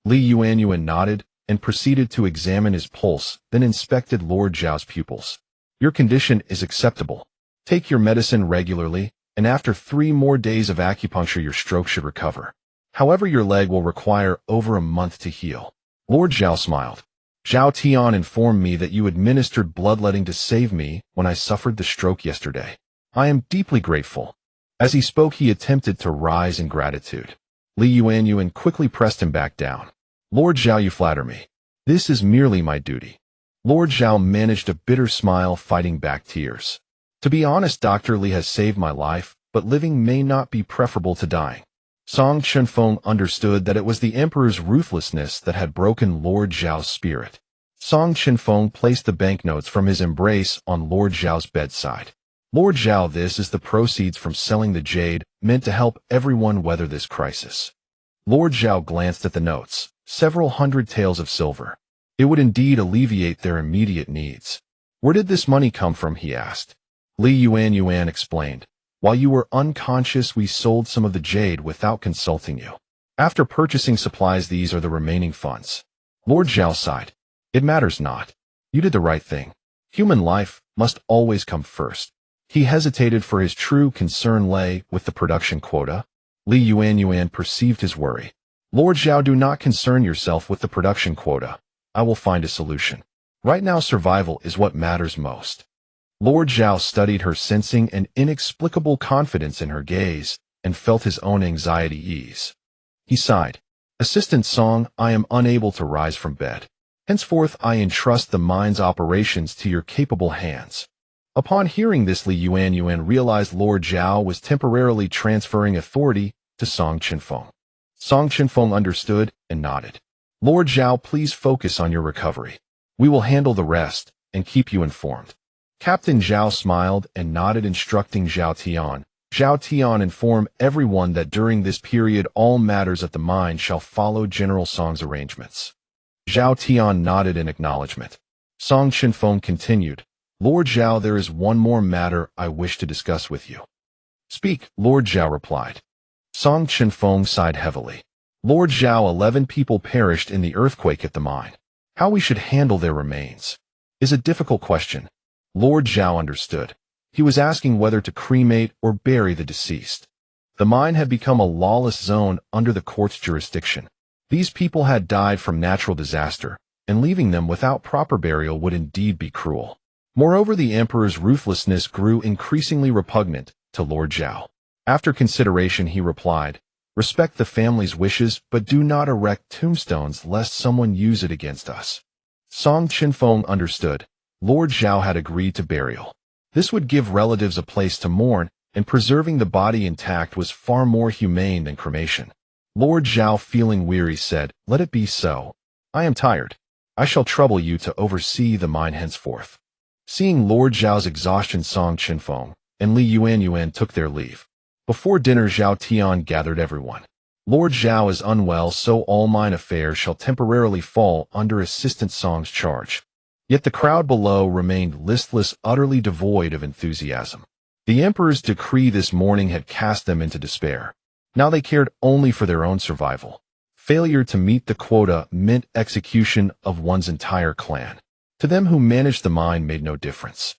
Yuanyuan nodded and proceeded to examine his pulse, then inspected Lord Zhao's pupils. Your condition is acceptable. Take your medicine regularly, and after 3 more days of acupuncture, your stroke should recover. However, your leg will require over a month to heal. Lord Zhao smiled. Zhao Tian informed me that you administered bloodletting to save me when I suffered the stroke yesterday. I am deeply grateful. As he spoke, he attempted to rise in gratitude. Yuanyuan quickly pressed him back down. Lord Zhao, you flatter me. This is merely my duty. Lord Zhao managed a bitter smile, fighting back tears. To be honest, Dr. Li has saved my life, but living may not be preferable to dying. Song Chenfeng understood that it was the emperor's ruthlessness that had broken Lord Zhao's spirit. Song Chenfeng placed the banknotes from his embrace on Lord Zhao's bedside. Lord Zhao, this is the proceeds from selling the jade, meant to help everyone weather this crisis. Lord Zhao glanced at the notes, several hundred taels of silver. It would indeed alleviate their immediate needs. Where did this money come from, he asked. Yuanyuan explained. While you were unconscious, we sold some of the jade without consulting you. After purchasing supplies, these are the remaining funds. Lord Zhao sighed. It matters not. You did the right thing. Human life must always come first. He hesitated, for his true concern lay with the production quota. Yuanyuan perceived his worry. Lord Zhao, do not concern yourself with the production quota. I will find a solution. Right now, survival is what matters most. Lord Zhao studied her, sensing an inexplicable confidence in her gaze, and felt his own anxiety ease. He sighed. Assistant Song, I am unable to rise from bed. Henceforth, I entrust the mine's operations to your capable hands. Upon hearing this, Yuanyuan realized Lord Zhao was temporarily transferring authority to Song Chenfeng. Song Chenfeng understood and nodded. Lord Zhao, please focus on your recovery. We will handle the rest and keep you informed. Captain Zhao smiled and nodded, instructing Zhao Tian. Zhao Tian, inform everyone that during this period all matters at the mine shall follow General Song's arrangements. Zhao Tian nodded in acknowledgement. Song Chenfeng continued. Lord Zhao, there is one more matter I wish to discuss with you. Speak, Lord Zhao replied. Song Chenfeng sighed heavily. Lord Zhao, 11 people perished in the earthquake at the mine. How we should handle their remains is a difficult question. Lord Zhao understood. He was asking whether to cremate or bury the deceased. The mine had become a lawless zone under the court's jurisdiction. These people had died from natural disaster, and leaving them without proper burial would indeed be cruel. Moreover, the emperor's ruthlessness grew increasingly repugnant to Lord Zhao. After consideration, he replied, respect the family's wishes, but do not erect tombstones lest someone use it against us. Song Chenfeng understood. Lord Zhao had agreed to burial. This would give relatives a place to mourn, and preserving the body intact was far more humane than cremation. Lord Zhao, feeling weary, said, let it be so. I am tired. I shall trouble you to oversee the mine henceforth. Seeing Lord Zhao's exhaustion, Song Chenfeng and Yuanyuan took their leave. Before dinner, Zhao Tian gathered everyone. Lord Zhao is unwell, so all mine affairs shall temporarily fall under Assistant Song's charge. Yet the crowd below remained listless, utterly devoid of enthusiasm. The emperor's decree this morning had cast them into despair. Now they cared only for their own survival. Failure to meet the quota meant execution of one's entire clan. To them who managed the mine made no difference.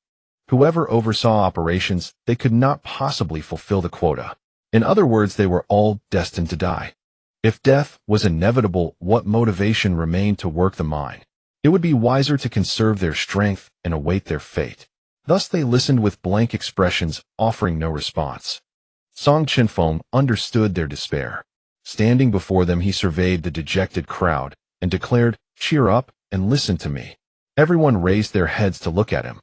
Whoever oversaw operations, they could not possibly fulfill the quota. In other words, they were all destined to die. If death was inevitable, what motivation remained to work the mine? It would be wiser to conserve their strength and await their fate. Thus they listened with blank expressions, offering no response. Song Chenfeng understood their despair. Standing before them, he surveyed the dejected crowd and declared, "Cheer up and listen to me." Everyone raised their heads to look at him.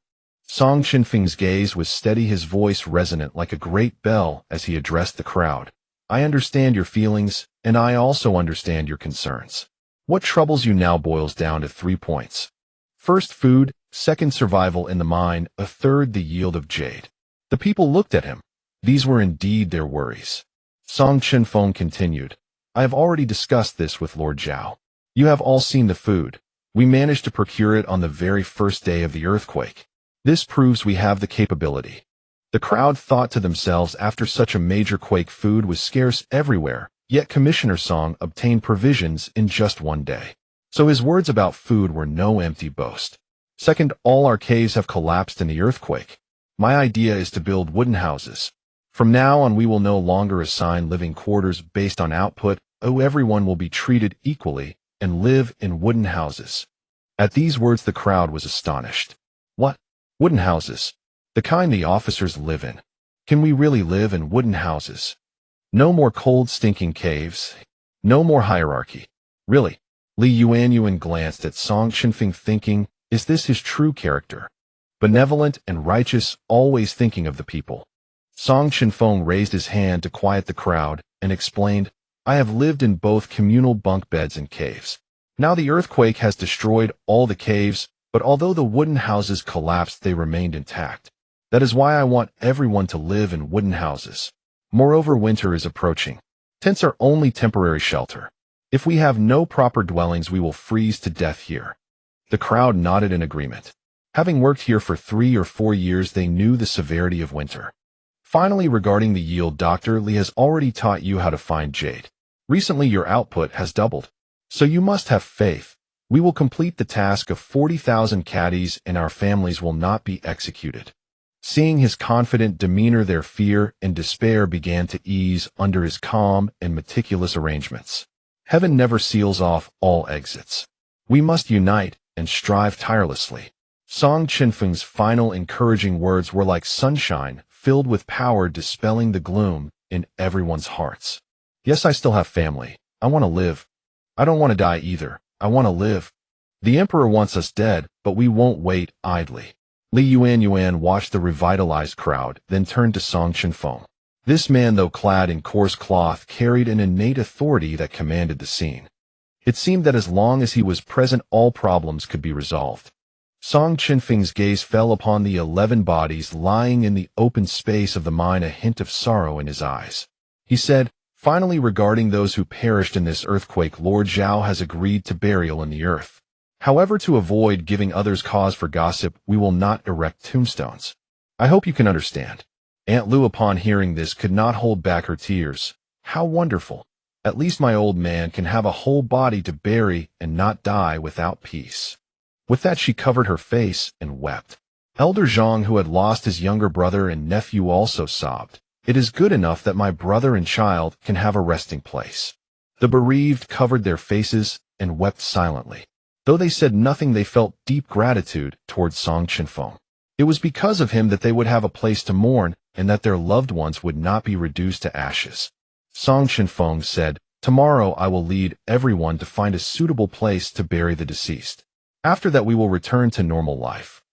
Song Chenfeng's gaze was steady, his voice resonant like a great bell as he addressed the crowd. "I understand your feelings, and I also understand your concerns. What troubles you now boils down to 3 points. First, food; second, survival in the mine; a third, the yield of jade." The people looked at him. These were indeed their worries. Song Chenfeng continued, "I have already discussed this with Lord Zhao. You have all seen the food. We managed to procure it on the very first day of the earthquake. This proves we have the capability." The crowd thought to themselves, after such a major quake, food was scarce everywhere, yet Commissioner Song obtained provisions in just 1 day. So his words about food were no empty boast. Second, all our caves have collapsed in the earthquake. My idea is to build wooden houses. From now on, we will no longer assign living quarters based on output. Everyone will be treated equally and live in wooden houses. At these words, the crowd was astonished. What? Wooden houses? The kind the officers live in? Can we really live in wooden houses? No more cold, stinking caves. No more hierarchy. Really? Li Yuanyuan glanced at Song Chenfeng, thinking, is this his true character? Benevolent and righteous, always thinking of the people. Song Chenfeng raised his hand to quiet the crowd and explained, "I have lived in both communal bunk beds and caves. Now the earthquake has destroyed all the caves, but although the wooden houses collapsed, they remained intact. That is why I want everyone to live in wooden houses. Moreover, winter is approaching. Tents are only temporary shelter. If we have no proper dwellings, we will freeze to death here." The crowd nodded in agreement. Having worked here for 3 or 4 years, they knew the severity of winter. Finally, regarding the yield, Dr. Li has already taught you how to find jade. Recently, your output has doubled. So you must have faith. We will complete the task of 40,000 caddies, and our families will not be executed. Seeing his confident demeanor, their fear and despair began to ease under his calm and meticulous arrangements. Heaven never seals off all exits. We must unite and strive tirelessly. Song Chenfeng's final encouraging words were like sunshine, filled with power, dispelling the gloom in everyone's hearts. Yes, I still have family. I want to live. I don't want to die either. I want to live. The emperor wants us dead, but we won't wait idly. Li Yuanyuan watched the revitalized crowd, then turned to Song Chenfeng. This man, though clad in coarse cloth, carried an innate authority that commanded the scene. It seemed that as long as he was present, all problems could be resolved. Song Chenfeng's gaze fell upon the 11 bodies lying in the open space of the mine, a hint of sorrow in his eyes. He said, "Finally, regarding those who perished in this earthquake, Lord Zhao has agreed to burial in the earth. However, to avoid giving others cause for gossip, we will not erect tombstones. I hope you can understand." Aunt Lu, upon hearing this, could not hold back her tears. How wonderful! At least my old man can have a whole body to bury and not die without peace. With that, she covered her face and wept. Elder Zhang, who had lost his younger brother and nephew, also sobbed. "It is good enough that my brother and child can have a resting place." The bereaved covered their faces and wept silently. Though they said nothing, they felt deep gratitude towards Song Chenfeng. It was because of him that they would have a place to mourn and that their loved ones would not be reduced to ashes. Song Chenfeng said, "Tomorrow I will lead everyone to find a suitable place to bury the deceased. After that, we will return to normal life."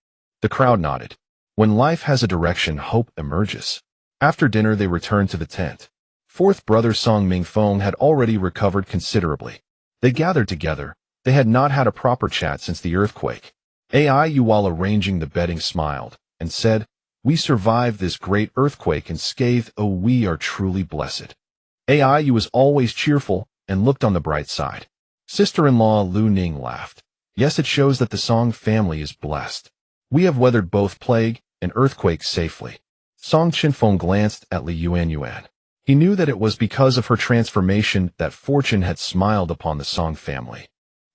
The crowd nodded. When life has a direction, hope emerges. After dinner, they returned to the tent. Fourth brother Song Mingfeng had already recovered considerably. They gathered together. They had not had a proper chat since the earthquake. Aiyu, while arranging the bedding, smiled and said, "We survived this great earthquake unscathed. Oh, we are truly blessed." Aiyu was always cheerful and looked on the bright side. Sister-in-law Lu Ning laughed. "Yes, it shows that the Song family is blessed. We have weathered both plague and earthquakes safely." Song Chenfeng glanced at Li Yuanyuan. He knew that it was because of her transformation that fortune had smiled upon the Song family.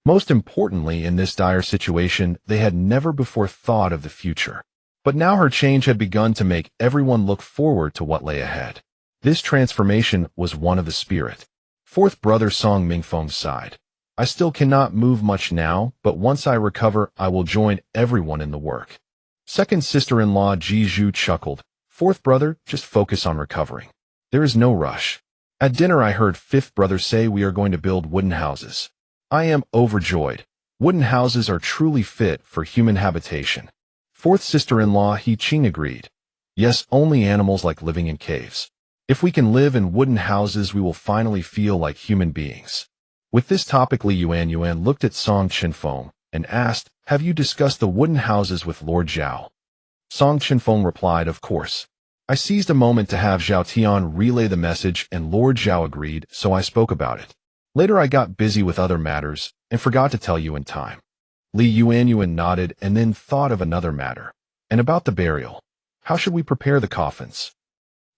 Most importantly, in this dire situation, they had never before thought of the future. But now her change had begun to make everyone look forward to what lay ahead. This transformation was one of the spirit. Fourth brother Song Mingfeng sighed. I still cannot move much now, but once I recover, I will join everyone in the work. Second sister-in-law Ji Zhu chuckled. Fourth brother, just focus on recovering. There is no rush. At dinner I heard fifth brother say we are going to build wooden houses. I am overjoyed. Wooden houses are truly fit for human habitation. Fourth sister-in-law He Qing agreed. Yes, only animals like living in caves. If we can live in wooden houses, we will finally feel like human beings. With this topic, Li Yuanyuan looked at Song Chenfeng and asked, have you discussed the wooden houses with Lord Zhao? Song Chenfeng replied, of course. I seized a moment to have Zhao Tian relay the message and Lord Zhao agreed, so I spoke about it. Later I got busy with other matters and forgot to tell you in time. Li Yuanyuan nodded and then thought of another matter. And about the burial. How should we prepare the coffins?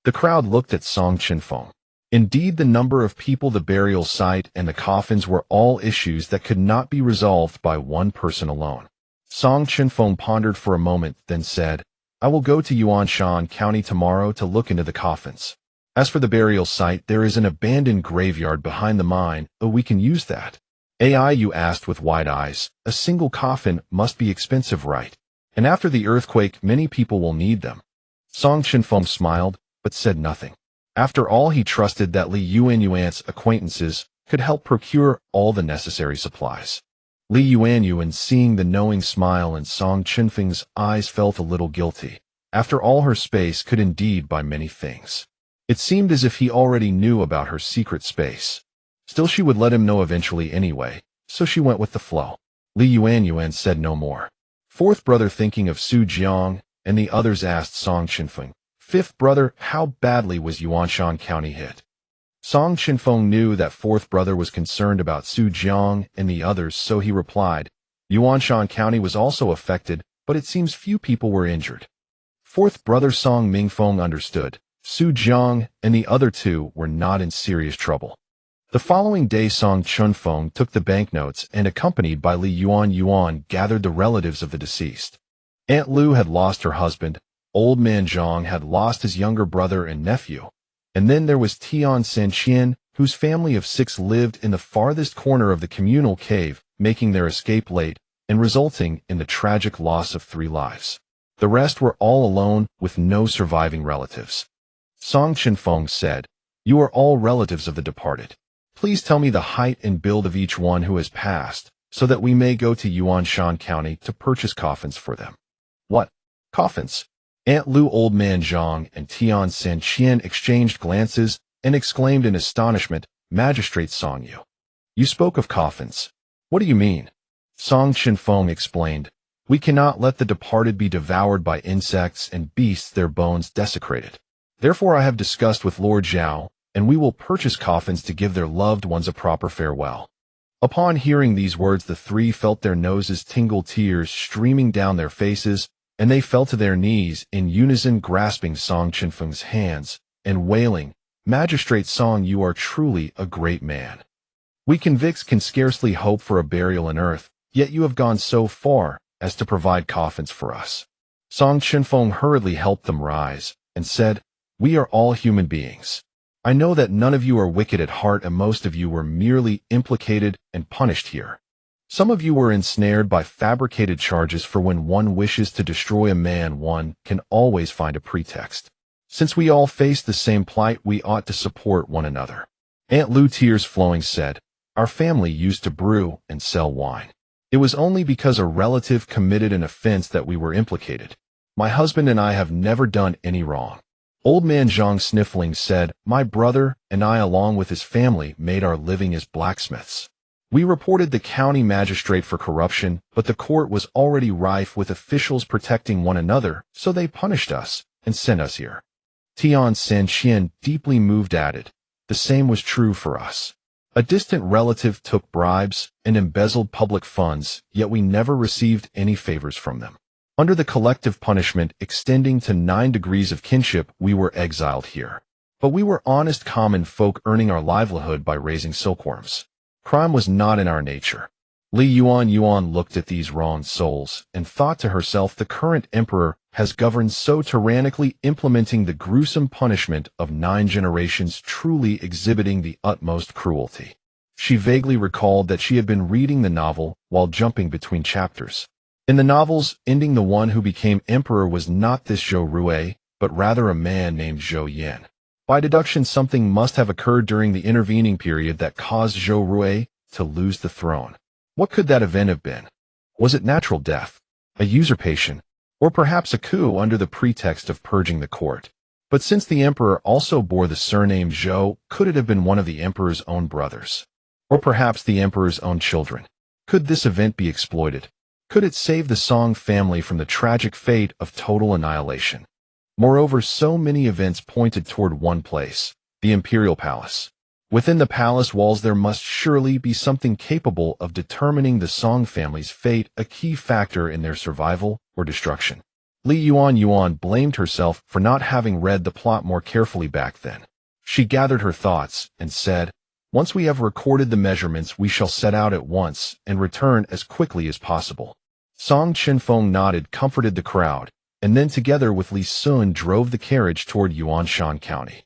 The crowd looked at Song Chenfeng. Indeed, the number of people, the burial site, and the coffins were all issues that could not be resolved by one person alone. Song Chenfeng pondered for a moment, then said, I will go to Yuanyuan County tomorrow to look into the coffins. As for the burial site, there is an abandoned graveyard behind the mine, but we can use that. You asked with wide eyes. A single coffin must be expensive, right? And after the earthquake, many people will need them. Song Chenfeng smiled, but said nothing. After all, he trusted that Li Yuanyuan's acquaintances could help procure all the necessary supplies. Li Yuanyuan, seeing the knowing smile in Song Chenfeng's eyes, felt a little guilty. After all, her space could indeed buy many things. It seemed as if he already knew about her secret space. Still, she would let him know eventually anyway, so she went with the flow. Li Yuanyuan said no more. Fourth brother, thinking of Su Jiang, and the others, asked Song Chenfeng, Fifth brother, how badly was Yuanyuan County hit? Song Chenfeng knew that fourth brother was concerned about Su Jiang and the others, so he replied, Yuanyuan County was also affected, but it seems few people were injured. Fourth brother Song Mingfeng understood. Su Jiang and the other two were not in serious trouble. The following day, Song Chenfeng took the banknotes and, accompanied by Li Yuanyuan, gathered the relatives of the deceased. Aunt Lu had lost her husband, Old Man Zhang had lost his younger brother and nephew, and then there was Tian Sanqian, whose family of 6 lived in the farthest corner of the communal cave, making their escape late and resulting in the tragic loss of 3 lives. The rest were all alone with no surviving relatives. Song Chenfeng said, You are all relatives of the departed. Please tell me the height and build of each one who has passed, so that we may go to Yuanyuan County to purchase coffins for them. What? Coffins? Aunt Lu, Old Man Zhang, and Tian Sanqian exchanged glances and exclaimed in astonishment, Magistrate Song Yu. You spoke of coffins. What do you mean? Song Chenfeng explained, We cannot let the departed be devoured by insects and beasts, their bones desecrated. Therefore I have discussed with Lord Zhao, and we will purchase coffins to give their loved ones a proper farewell. Upon hearing these words, the 3 felt their noses tingle, tears streaming down their faces, and they fell to their knees in unison, grasping Song Chenfeng's hands and wailing, Magistrate Song, you are truly a great man. We convicts can scarcely hope for a burial in earth, yet you have gone so far as to provide coffins for us. Song Chenfeng hurriedly helped them rise and said, We are all human beings. I know that none of you are wicked at heart, and most of you were merely implicated and punished here. Some of you were ensnared by fabricated charges, for when one wishes to destroy a man, one can always find a pretext. Since we all face the same plight, we ought to support one another. Aunt Lu, tears flowing, said, Our family used to brew and sell wine. It was only because a relative committed an offense that we were implicated. My husband and I have never done any wrong. Old Man Zhang, sniffling, said, My brother and I, along with his family, made our living as blacksmiths. We reported the county magistrate for corruption, but the court was already rife with officials protecting one another, so they punished us and sent us here. Tian Sanqian, deeply moved, added, The same was true for us. A distant relative took bribes and embezzled public funds, yet we never received any favors from them. Under the collective punishment extending to 9 degrees of kinship, we were exiled here. But we were honest common folk, earning our livelihood by raising silkworms. Crime was not in our nature. Li Yuanyuan looked at these wronged souls and thought to herself, The current emperor has governed so tyrannically, implementing the gruesome punishment of 9 generations, truly exhibiting the utmost cruelty. She vaguely recalled that she had been reading the novel while jumping between chapters. In the novel's ending, the one who became emperor was not this Zhou Rui, but rather a man named Yuanyuan. By deduction, something must have occurred during the intervening period that caused Zhou Rui to lose the throne. What could that event have been? Was it natural death, a usurpation, or perhaps a coup under the pretext of purging the court? But since the emperor also bore the surname Zhou, could it have been one of the emperor's own brothers? Or perhaps the emperor's own children? Could this event be exploited? Could it save the Song family from the tragic fate of total annihilation? Moreover, so many events pointed toward one place, the imperial palace. Within the palace walls there must surely be something capable of determining the Song family's fate, a key factor in their survival or destruction. Yuanyuan blamed herself for not having read the plot more carefully back then. She gathered her thoughts and said, "Once we have recorded the measurements, we shall set out at once and return as quickly as possible." Song Chenfeng nodded, comforted the crowd, and then together with Li Sun drove the carriage toward Yuanshan County.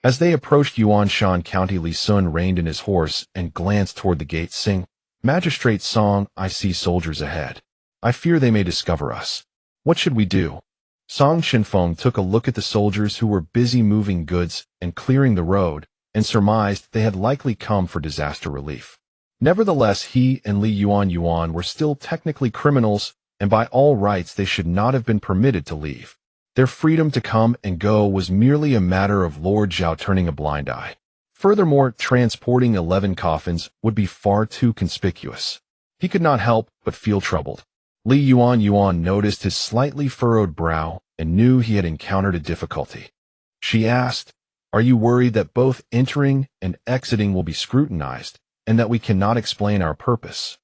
As they approached Yuanshan County, Li Sun reined in his horse and glanced toward the gate, saying, "Magistrate Song, I see soldiers ahead. I fear they may discover us. What should we do?" Song Chenfeng took a look at the soldiers who were busy moving goods and clearing the road, and surmised they had likely come for disaster relief. Nevertheless, he and Li Yuanyuan were still technically criminals, and by all rights they should not have been permitted to leave. Their freedom to come and go was merely a matter of Lord Zhao turning a blind eye. Furthermore, transporting 11 coffins would be far too conspicuous. He could not help but feel troubled. Li Yuanyuan noticed his slightly furrowed brow and knew he had encountered a difficulty. She asked, "Are you worried that both entering and exiting will be scrutinized, and that we cannot explain our purpose?"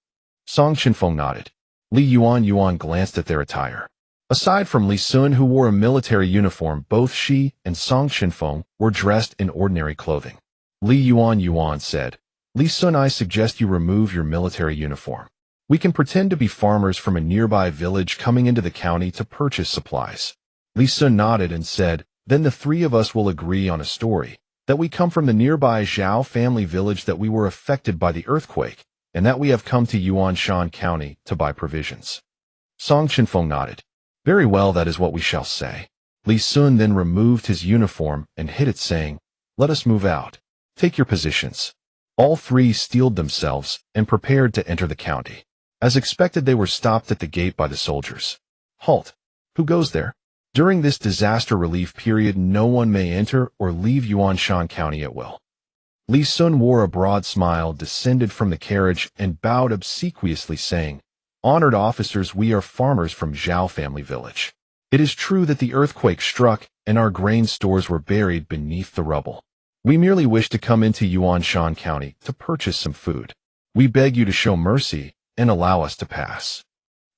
Song Chenfeng nodded. Li Yuanyuan glanced at their attire. Aside from Li Sun, who wore a military uniform, both she and Song Chenfeng were dressed in ordinary clothing. Li Yuanyuan said, "Li Sun, I suggest you remove your military uniform. We can pretend to be farmers from a nearby village coming into the county to purchase supplies." Li Sun nodded and said, "Then the three of us will agree on a story, that we come from the nearby Zhao family village, that we were affected by the earthquake, and that we have come to Yuanshan County to buy provisions." Song Chenfeng nodded. "Very well, that is what we shall say." Li Sun then removed his uniform and hid it, saying, "Let us move out. Take your positions." All three steeled themselves and prepared to enter the county. As expected, they were stopped at the gate by the soldiers. "Halt! Who goes there? During this disaster relief period, no one may enter or leave Yuanshan County at will." Li Sun wore a broad smile, descended from the carriage, and bowed obsequiously, saying, "Honored officers, we are farmers from Zhao family village. It is true that the earthquake struck and our grain stores were buried beneath the rubble. We merely wish to come into Yuanshan County to purchase some food. We beg you to show mercy and allow us to pass."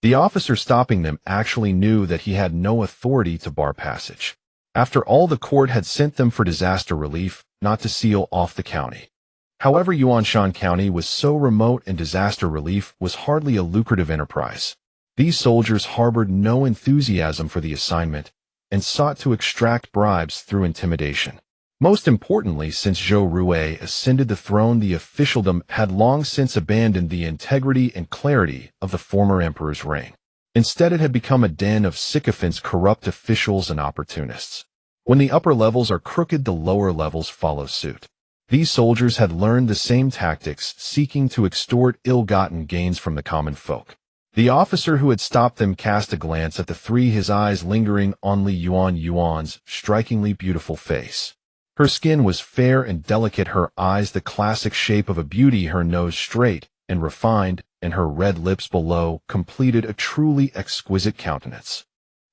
The officer stopping them actually knew that he had no authority to bar passage. After all, the court had sent them for disaster relief, not to seal off the county. However, Yuanshan County was so remote, and disaster relief was hardly a lucrative enterprise. These soldiers harbored no enthusiasm for the assignment and sought to extract bribes through intimidation. Most importantly, since Zhou Rui ascended the throne, the officialdom had long since abandoned the integrity and clarity of the former emperor's reign. Instead, it had become a den of sycophants, corrupt officials, and opportunists. When the upper levels are crooked, the lower levels follow suit. These soldiers had learned the same tactics, seeking to extort ill-gotten gains from the common folk. The officer who had stopped them cast a glance at the three, his eyes lingering on Li Yuanyuan's strikingly beautiful face. Her skin was fair and delicate, her eyes the classic shape of a beauty, her nose straight and refined, and her red lips below completed a truly exquisite countenance.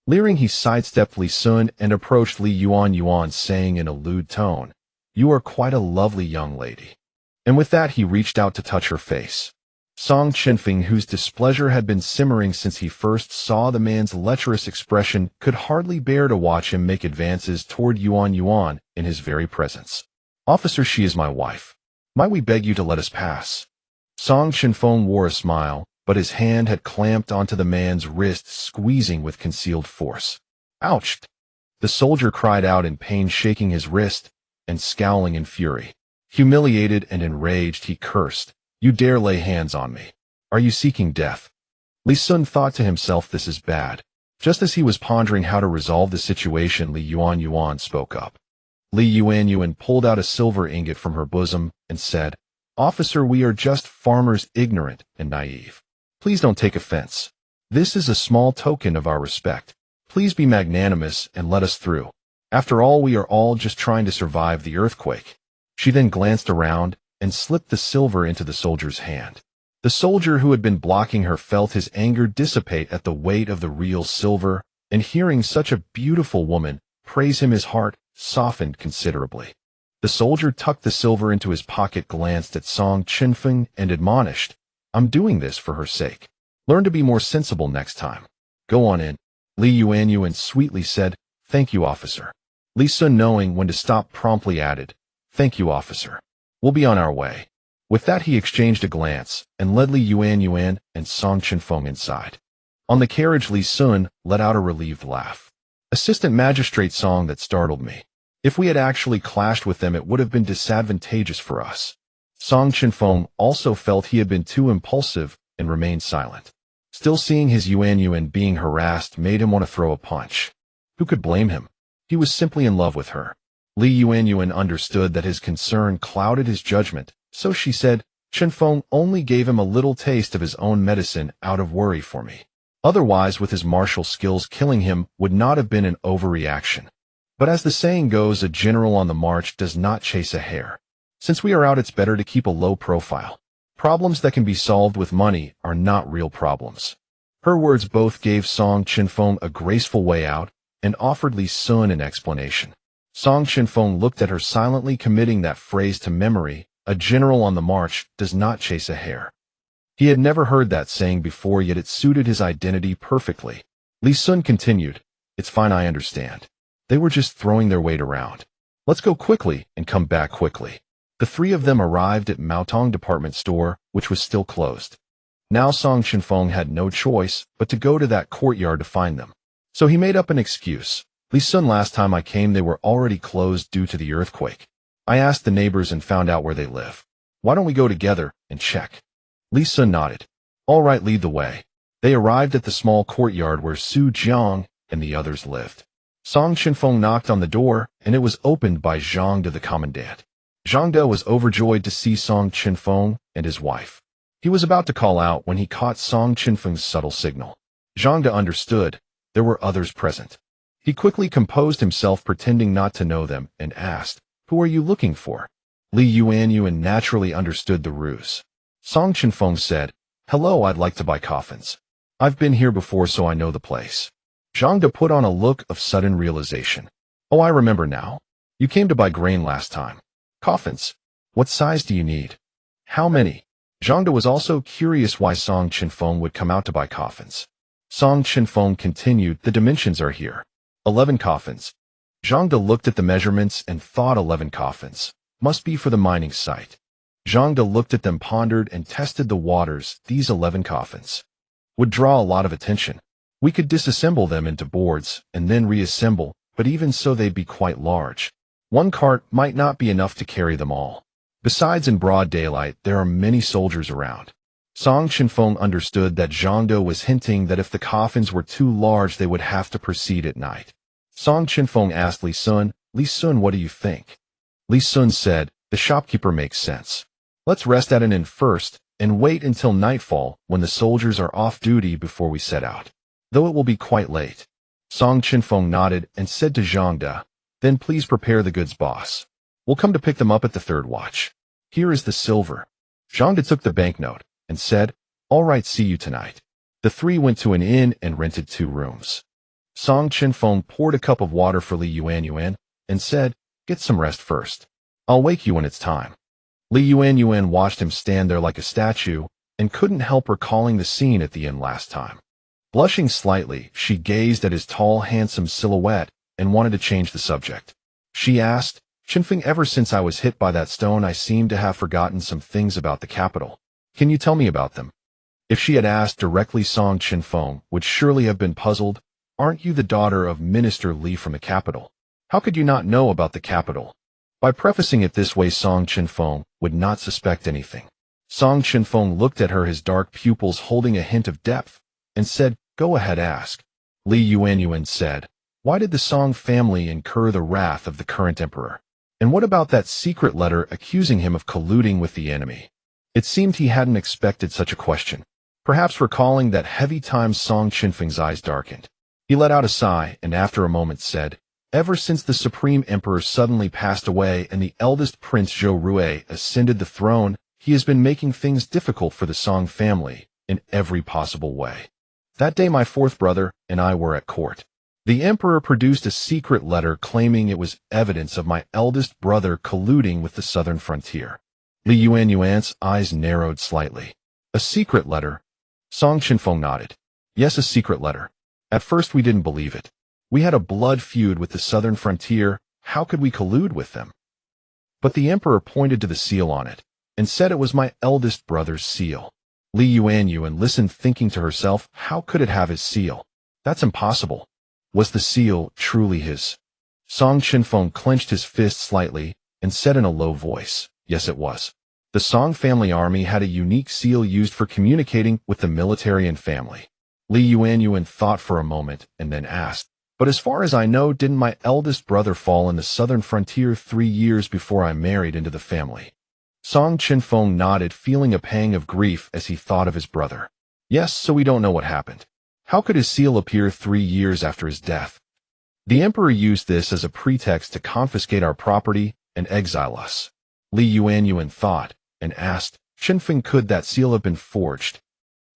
Leering, he sidestepped Li Sun and approached Li Yuanyuan, saying in a lewd tone, "You are quite a lovely young lady." And with that, he reached out to touch her face. Song Chenfeng, whose displeasure had been simmering since he first saw the man's lecherous expression, could hardly bear to watch him make advances toward Yuanyuan in his very presence. "Officer, she is my wife. Might we beg you to let us pass?" Song Chenfeng wore a smile, but his hand had clamped onto the man's wrist, squeezing with concealed force. "Ouch!" The soldier cried out in pain, shaking his wrist and scowling in fury. Humiliated and enraged, he cursed, "You dare lay hands on me? Are you seeking death?" Li Sun thought to himself, this is bad. Just as he was pondering how to resolve the situation, Yuanyuan spoke up. Yuanyuan pulled out a silver ingot from her bosom and said, "Officer, we are just farmers, ignorant and naive. Please don't take offense. This is a small token of our respect. Please be magnanimous and let us through. After all, we are all just trying to survive the earthquake." She then glanced around and slipped the silver into the soldier's hand. The soldier who had been blocking her felt his anger dissipate at the weight of the real silver, and hearing such a beautiful woman praise him, his heart softened considerably. The soldier tucked the silver into his pocket, glanced at Chenfeng, and admonished, "I'm doing this for her sake. Learn to be more sensible next time. Go on in." Yuanyuan sweetly said, "Thank you, officer." Li Sun, knowing when to stop, promptly added, "Thank you, officer. We'll be on our way." With that, he exchanged a glance and led Yuanyuan and Chenfeng inside. On the carriage, Li Sun let out a relieved laugh. "Assistant Magistrate Song, that startled me. If we had actually clashed with them, it would have been disadvantageous for us." Chenfeng also felt he had been too impulsive and remained silent. Still, seeing his Yuanyuan being harassed made him want to throw a punch. Who could blame him? He was simply in love with her. Yuanyuan understood that his concern clouded his judgment, so she said, "Chenfeng only gave him a little taste of his own medicine out of worry for me. Otherwise, with his martial skills, killing him would not have been an overreaction. But as the saying goes, a general on the march does not chase a hare. Since we are out, it's better to keep a low profile. Problems that can be solved with money are not real problems." Her words both gave Chenfeng a graceful way out and offered Li Sun an explanation. Chenfeng looked at her silently, committing that phrase to memory. A general on the march does not chase a hare. He had never heard that saying before, yet it suited his identity perfectly. Li Sun continued, "It's fine, I understand. They were just throwing their weight around. Let's go quickly and come back quickly." The three of them arrived at Maotong department store, which was still closed. Now Chenfeng had no choice but to go to that courtyard to find them. So he made up an excuse. "Li Sun, last time I came, they were already closed due to the earthquake. I asked the neighbors and found out where they live. Why don't we go together and check?" Li Sun nodded. "All right, lead the way." They arrived at the small courtyard where Su Jiang and the others lived. Chenfeng knocked on the door, and it was opened by Zhang De, the commandant. Zhang De was overjoyed to see Chenfeng and his wife. He was about to call out when he caught Chenfeng's subtle signal. Zhang De understood there were others present. He quickly composed himself, pretending not to know them, and asked, "Who are you looking for?" Yuanyuan naturally understood the ruse. Chenfeng said, "Hello, I'd like to buy coffins. I've been here before, so I know the place." Zhang De put on a look of sudden realization. "Oh, I remember now. You came to buy grain last time. Coffins. What size do you need? How many?" Zhang De was also curious why Chenfeng would come out to buy coffins. Chenfeng continued, "The dimensions are here. 11 coffins. Zhang De looked at the measurements and thought 11 coffins. Must be for the mining site. Zhang De looked at them, pondered, and tested the waters. These 11 coffins would draw a lot of attention. We could disassemble them into boards and then reassemble, but even so they'd be quite large. One cart might not be enough to carry them all. Besides, in broad daylight, there are many soldiers around." Chenfeng understood that Zhang De was hinting that if the coffins were too large, they would have to proceed at night. Chenfeng asked Li Sun, "Li Sun, what do you think?" Li Sun said, "The shopkeeper makes sense. Let's rest at an inn first and wait until nightfall when the soldiers are off duty before we set out, though it will be quite late." Chenfeng nodded and said to Zhang De, "Then please prepare the goods, boss. We'll come to pick them up at the third watch. Here is the silver." Zhang De took the banknote and said, "All right, see you tonight." The three went to an inn and rented 2 rooms. Chenfeng poured a cup of water for Yuanyuan and said, "Get some rest first. I'll wake you when it's time." Yuanyuan watched him stand there like a statue and couldn't help recalling the scene at the inn last time. Blushing slightly, she gazed at his tall, handsome silhouette and wanted to change the subject. She asked, "Chenfeng, ever since I was hit by that stone, I seem to have forgotten some things about the capital. Can you tell me about them?" If she had asked directly, Chenfeng would surely have been puzzled. "Aren't you the daughter of Minister Li from the capital? How could you not know about the capital?" By prefacing it this way, Song Chenfeng would not suspect anything. Song Chenfeng looked at her, his dark pupils holding a hint of depth, and said, "Go ahead, ask." Li Yuanyuan said, "Why did the Song family incur the wrath of the current emperor? And what about that secret letter accusing him of colluding with the enemy?" It seemed he hadn't expected such a question. Perhaps recalling that heavy time, Song Chenfeng's eyes darkened. He let out a sigh and after a moment said, "Ever since the Supreme Emperor suddenly passed away and the eldest Prince Zhou Rui ascended the throne, he has been making things difficult for the Song family in every possible way. That day my fourth brother and I were at court. The emperor produced a secret letter claiming it was evidence of my eldest brother colluding with the southern frontier." Li Yuanyuan's eyes narrowed slightly. "A secret letter?" Song Chenfeng nodded. "Yes, a secret letter. At first we didn't believe it. We had a blood feud with the southern frontier. How could we collude with them? But the emperor pointed to the seal on it and said it was my eldest brother's seal." Li Yuanyuan listened, thinking to herself, how could it have his seal? That's impossible. Was the seal truly his? Song Chenfeng clenched his fist slightly and said in a low voice, "Yes, it was." The Song family army had a unique seal used for communicating with the military and family. Li Yuanyuan thought for a moment and then asked, "But as far as I know, didn't my eldest brother fall in the southern frontier 3 years before I married into the family?" Song Chenfeng nodded, feeling a pang of grief as he thought of his brother. "Yes, so we don't know what happened. How could his seal appear 3 years after his death? The emperor used this as a pretext to confiscate our property and exile us." Li Yuanyuan thought and asked, "Chenfeng, could that seal have been forged?"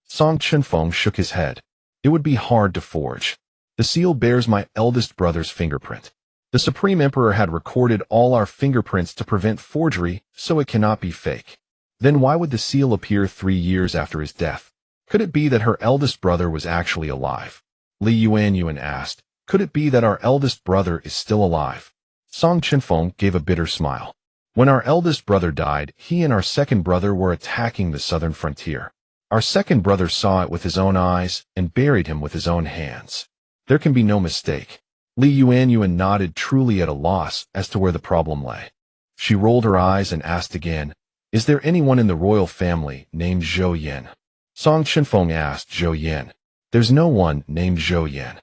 Song Chenfeng shook his head. "It would be hard to forge. The seal bears my eldest brother's fingerprint. The Supreme Emperor had recorded all our fingerprints to prevent forgery, so it cannot be fake. Then why would the seal appear 3 years after his death? Could it be that her eldest brother was actually alive?" Li Yuanyuan asked, "Could it be that our eldest brother is still alive?" Song Chenfeng gave a bitter smile. "When our eldest brother died, he and our second brother were attacking the southern frontier. Our second brother saw it with his own eyes and buried him with his own hands. There can be no mistake." Li Yuanyuan nodded, truly at a loss as to where the problem lay. She rolled her eyes and asked again, "Is there anyone in the royal family named Zhou Yan?" Song Chenfeng asked Zhou Yan. "There's no one named Zhou Yan."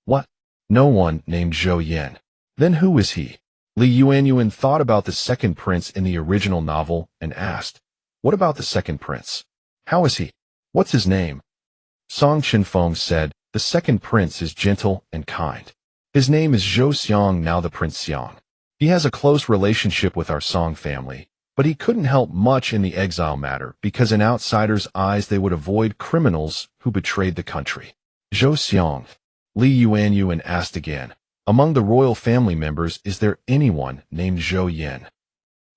"What? No one named Zhou Yan? Then who is he?" Li Yuanyuan thought about the second prince in the original novel and asked, "What about the second prince? How is he? What's his name?" Song Chenfeng said, "The second prince is gentle and kind. His name is Zhou Xiang, now the Prince Xiang. He has a close relationship with our Song family, but he couldn't help much in the exile matter because in outsiders' eyes they would avoid criminals who betrayed the country." "Zhou Xiang?" Li Yuanyuan asked again. "Among the royal family members, is there anyone named Zhou Yan?"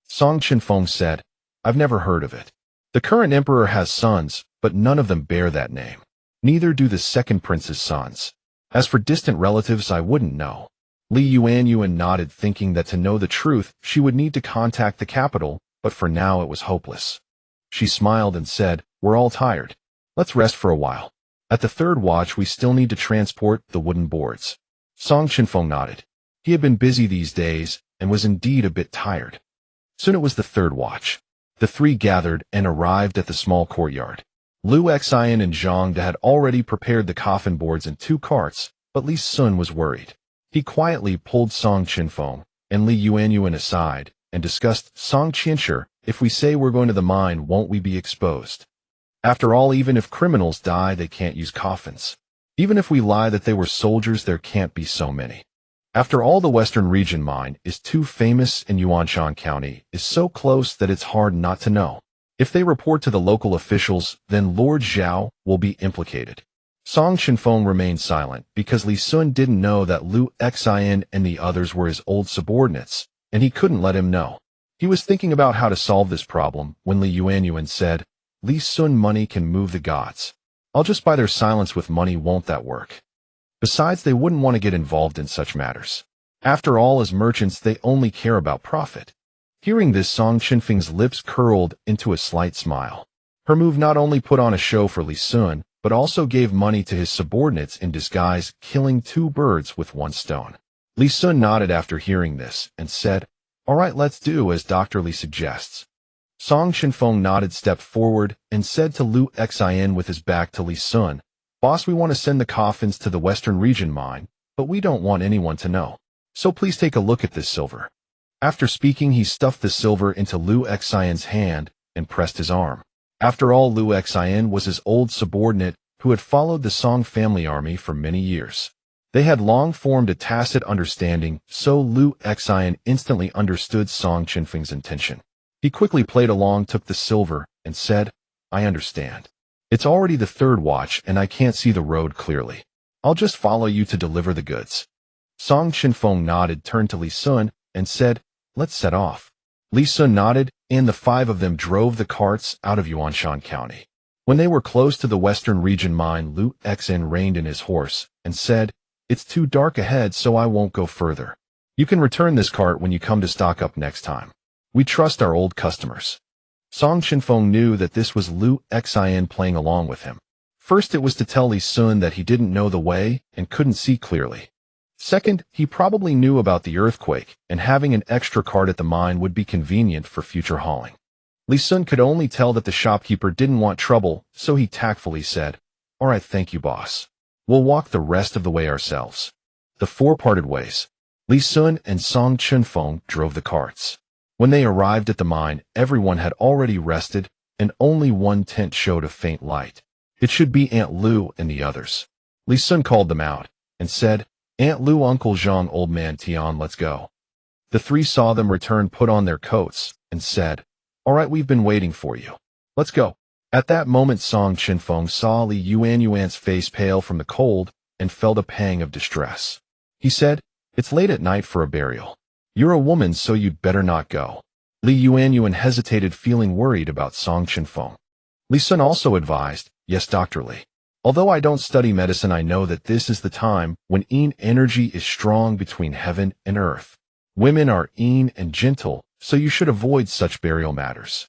Song Chenfeng said, "I've never heard of it. The current emperor has sons, but none of them bear that name. Neither do the second prince's sons. As for distant relatives, I wouldn't know." Li Yuanyuan nodded, thinking that to know the truth, she would need to contact the capital, but for now it was hopeless. She smiled and said, "We're all tired. Let's rest for a while. At the third watch, we still need to transport the wooden boards." Song Chenfeng nodded. He had been busy these days and was indeed a bit tired. Soon it was the third watch. The three gathered and arrived at the small courtyard. Lu Xian and Zhang De had already prepared the coffin boards in 2 carts, but Li Sun was worried. He quietly pulled Song Chenfeng and Li Yuanyuan aside and discussed, "Song Qianshi, if we say we're going to the mine, won't we be exposed? After all, even if criminals die, they can't use coffins. Even if we lie that they were soldiers, there can't be so many. After all, the Western Region mine is too famous and Yuanyuan County is so close that it's hard not to know. If they report to the local officials, then Lord Zhao will be implicated." Song Chenfeng remained silent because Li Sun didn't know that Lu Xian and the others were his old subordinates, and he couldn't let him know. He was thinking about how to solve this problem when Li Yuanyuan said, "Li Sun, money can move the gods. I'll just buy their silence with money, won't that work? Besides, they wouldn't want to get involved in such matters. After all, as merchants, they only care about profit." Hearing this, Song Chenfeng's lips curled into a slight smile. Her move not only put on a show for Li Sun, but also gave money to his subordinates in disguise, killing 2 birds with 1 stone. Li Sun nodded after hearing this and said, All right, let's do as Dr. Li suggests. Song Chenfeng nodded, stepped forward, and said to Lu Xin with his back to Li Sun, "Boss, we want to send the coffins to the Western Region mine, but we don't want anyone to know. So please take a look at this silver." After speaking, he stuffed the silver into Lu Xin's hand and pressed his arm. After all, Lu Xin was his old subordinate who had followed the Song family army for many years. They had long formed a tacit understanding, so Lu Xin instantly understood Song Chenfeng's intention. He quickly played along, took the silver, and said, "I understand. It's already the third watch and I can't see the road clearly. I'll just follow you to deliver the goods." Song Chenfeng nodded, turned to Li Sun, and said, "Let's set off." Li Sun nodded, and the five of them drove the carts out of Yuanyuan County. When they were close to the Western Region mine, Lu Xin reined in his horse and said, "It's too dark ahead, so I won't go further. You can return this cart when you come to stock up next time. We trust our old customers." Song Chenfeng knew that this was Lu Xin playing along with him. First, it was to tell Li Sun that he didn't know the way and couldn't see clearly. Second, he probably knew about the earthquake, and having an extra cart at the mine would be convenient for future hauling. Li Sun could only tell that the shopkeeper didn't want trouble, so he tactfully said, "All right, thank you, boss. We'll walk the rest of the way ourselves." The four parted ways. Li Sun and Song Chenfeng drove the carts. When they arrived at the mine, everyone had already rested, and only one tent showed a faint light. It should be Aunt Lu and the others. Li Sun called them out and said, "Aunt Lu, Uncle Zhang, Old Man Tian, let's go." The three saw them return, put on their coats, and said, "All right, we've been waiting for you. Let's go." At that moment, Song Chenfeng saw Li Yuanyuan's face pale from the cold and felt a pang of distress. He said, "It's late at night for a burial. You're a woman, so you'd better not go." Li Yuanyuan hesitated, feeling worried about Song Chenfeng. Li Sun also advised, "Yes, Dr. Li. Although I don't study medicine, I know that this is the time when Yin energy is strong between heaven and earth. Women are Yin and gentle, so you should avoid such burial matters."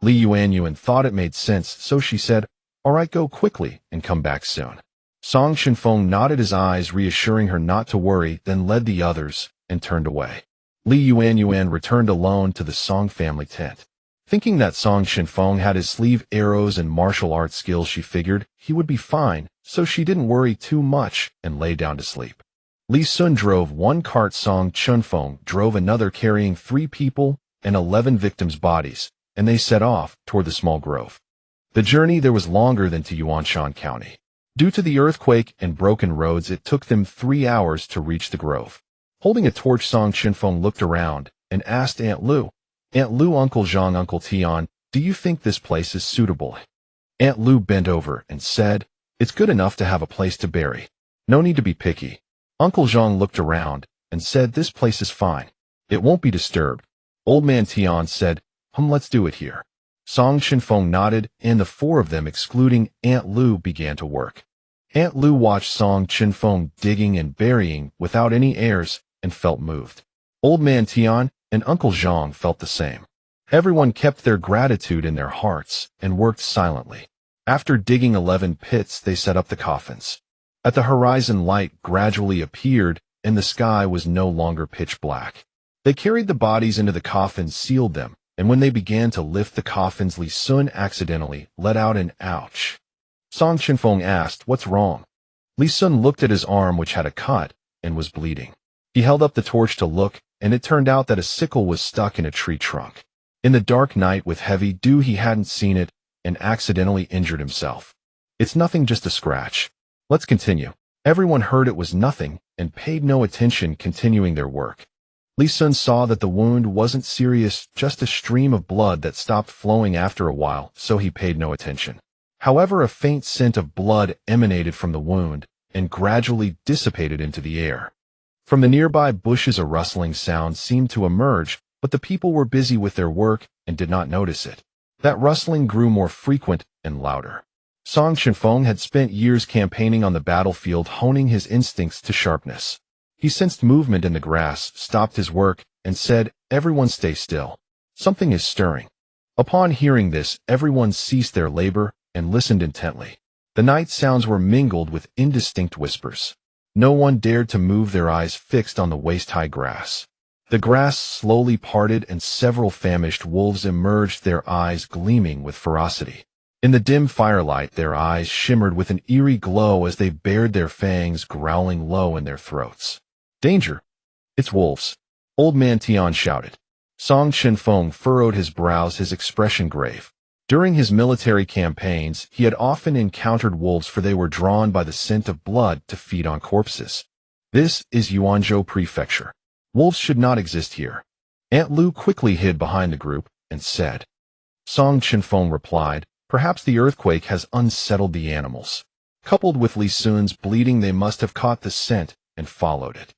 Li Yuanyuan thought it made sense, so she said, "All right, go quickly and come back soon." Song Chenfeng nodded his eyes, reassuring her not to worry, then led the others and turned away. Li Yuanyuan returned alone to the Song family tent. Thinking that Song Chenfeng had his sleeve arrows and martial arts skills, she figured he would be fine, so she didn't worry too much and lay down to sleep. Li Sun drove one cart, Song Chenfeng drove another, carrying 3 people and 11 victims' bodies, and they set off toward the small grove. The journey there was longer than to Yuanyuan County. Due to the earthquake and broken roads, it took them 3 hours to reach the grove. Holding a torch, Song Chenfeng looked around and asked Aunt Lu, "Aunt Lu, Uncle Zhang, Uncle Tian, do you think this place is suitable?" Aunt Lu bent over and said, "It's good enough to have a place to bury. No need to be picky." Uncle Zhang looked around and said, "This place is fine. It won't be disturbed." Old Man Tian said, Let's do it here." Song Chenfeng nodded, and the 4 of them, excluding Aunt Lu, began to work. Aunt Lu watched Song Chenfeng digging and burying without any airs and felt moved. Old Man Tian and Uncle Zhang felt the same. Everyone kept their gratitude in their hearts and worked silently. After digging 11 pits, they set up the coffins. At the horizon, light gradually appeared, and the sky was no longer pitch black. They carried the bodies into the coffins, sealed them, and when they began to lift the coffins, Li Sun accidentally let out an ouch. Song Chenfeng asked, "What's wrong?" Li Sun looked at his arm, which had a cut and was bleeding. He held up the torch to look, and it turned out that a sickle was stuck in a tree trunk. In the dark night with heavy dew, he hadn't seen it and accidentally injured himself. "It's nothing, just a scratch. Let's continue." Everyone heard it was nothing and paid no attention, continuing their work. Li Sun saw that the wound wasn't serious, just a stream of blood that stopped flowing after a while, so he paid no attention. However, a faint scent of blood emanated from the wound and gradually dissipated into the air. From the nearby bushes, a rustling sound seemed to emerge, but the people were busy with their work and did not notice it. That rustling grew more frequent and louder. Song Chenfeng had spent years campaigning on the battlefield, honing his instincts to sharpness. He sensed movement in the grass, stopped his work, and said, "Everyone stay still. Something is stirring." Upon hearing this, everyone ceased their labor and listened intently. The night sounds were mingled with indistinct whispers. No one dared to move, their eyes fixed on the waist-high grass. The grass slowly parted and several famished wolves emerged, their eyes gleaming with ferocity. In the dim firelight, their eyes shimmered with an eerie glow as they bared their fangs, growling low in their throats. Danger! It's wolves! Old Man Tian shouted. Song Chenfeng furrowed his brows, his expression grave. During his military campaigns, he had often encountered wolves, for they were drawn by the scent of blood to feed on corpses. This is Yuanyuan Prefecture. Wolves should not exist here. Aunt Lu quickly hid behind the group and said. Song Chenfeng replied, perhaps the earthquake has unsettled the animals. Coupled with Li Sun's bleeding, they must have caught the scent and followed it.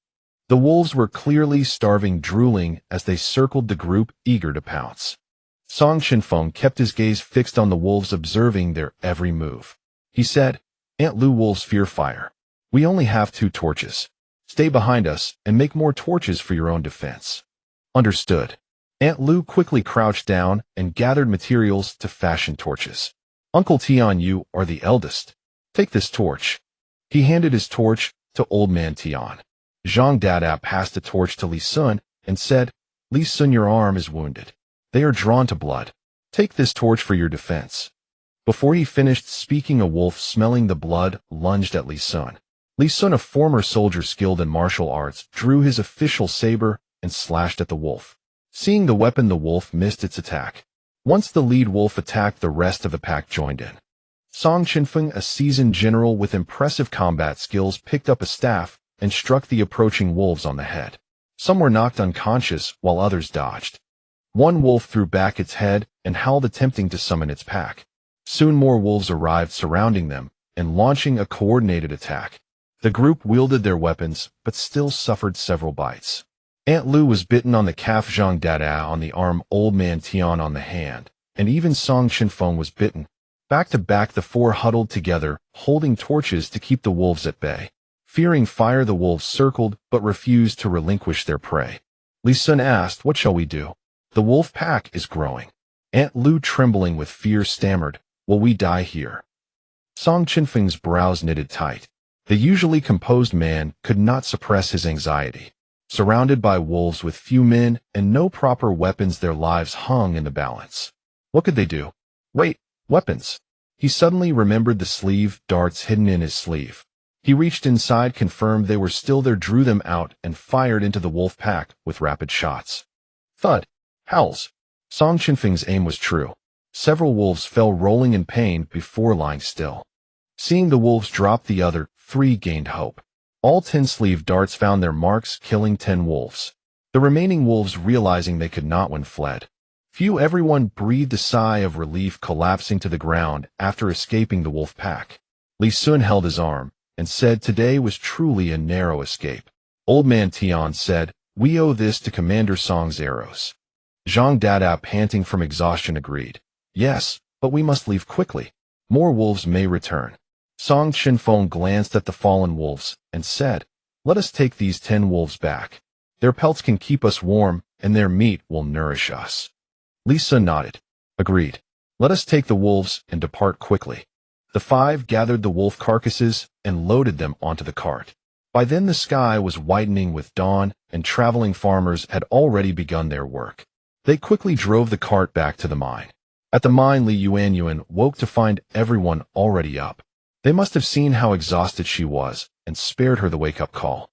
The wolves were clearly starving, drooling as they circled the group, eager to pounce. Song Chenfeng kept his gaze fixed on the wolves, observing their every move. He said, Aunt Lu, wolves fear fire. We only have 2 torches. Stay behind us and make more torches for your own defense. Understood. Aunt Lu quickly crouched down and gathered materials to fashion torches. Uncle Tian, you are the eldest. Take this torch. He handed his torch to Old Man Tian. Zhang Dada passed the torch to Li Sun and said, Li Sun, your arm is wounded. They are drawn to blood. Take this torch for your defense. Before he finished speaking, a wolf, smelling the blood, lunged at Li Sun. Li Sun, a former soldier skilled in martial arts, drew his official saber and slashed at the wolf. Seeing the weapon, the wolf missed its attack. Once the lead wolf attacked, the rest of the pack joined in. Song Chenfeng, a seasoned general with impressive combat skills, picked up a staff and struck the approaching wolves on the head. Some were knocked unconscious, while others dodged. One wolf threw back its head and howled, attempting to summon its pack. Soon more wolves arrived, surrounding them and launching a coordinated attack. The group wielded their weapons, but still suffered several bites. Aunt Lu was bitten on the calf, Zhang Dada on the arm, Old Man Tian on the hand, and even Song Chenfeng was bitten. Back to back, the 4 huddled together, holding torches to keep the wolves at bay. Fearing fire, the wolves circled, but refused to relinquish their prey. Li Sun asked, what shall we do? The wolf pack is growing. Aunt Lu, trembling with fear, stammered, will we die here? Song Chenfeng's brows knitted tight. The usually composed man could not suppress his anxiety. Surrounded by wolves with few men and no proper weapons, their lives hung in the balance. What could they do? Wait, weapons. He suddenly remembered the sleeve darts hidden in his sleeve. He reached inside, confirmed they were still there, drew them out, and fired into the wolf pack with rapid shots. Thud. Howls. Song Chenfeng's aim was true. Several wolves fell, rolling in pain before lying still. Seeing the wolves drop, the other 3 gained hope. All 10 sleeve darts found their marks, killing 10 wolves. The remaining wolves, realizing they could not win, fled. Everyone breathed a sigh of relief, collapsing to the ground after escaping the wolf pack. Li Sun held his arm and said, today was truly a narrow escape. Old Man Tian said, we owe this to Commander Song's arrows. Zhang Dada, panting from exhaustion, agreed. Yes, but we must leave quickly. More wolves may return. Song Chenfeng glanced at the fallen wolves and said, let us take these 10 wolves back. Their pelts can keep us warm, and their meat will nourish us. Li Sun nodded. Agreed. Let us take the wolves and depart quickly. The 5 gathered the wolf carcasses and loaded them onto the cart. By then the sky was whitening with dawn, and traveling farmers had already begun their work. They quickly drove the cart back to the mine. At the mine, Yuanyuan woke to find everyone already up. They must have seen how exhausted she was and spared her the wake-up call.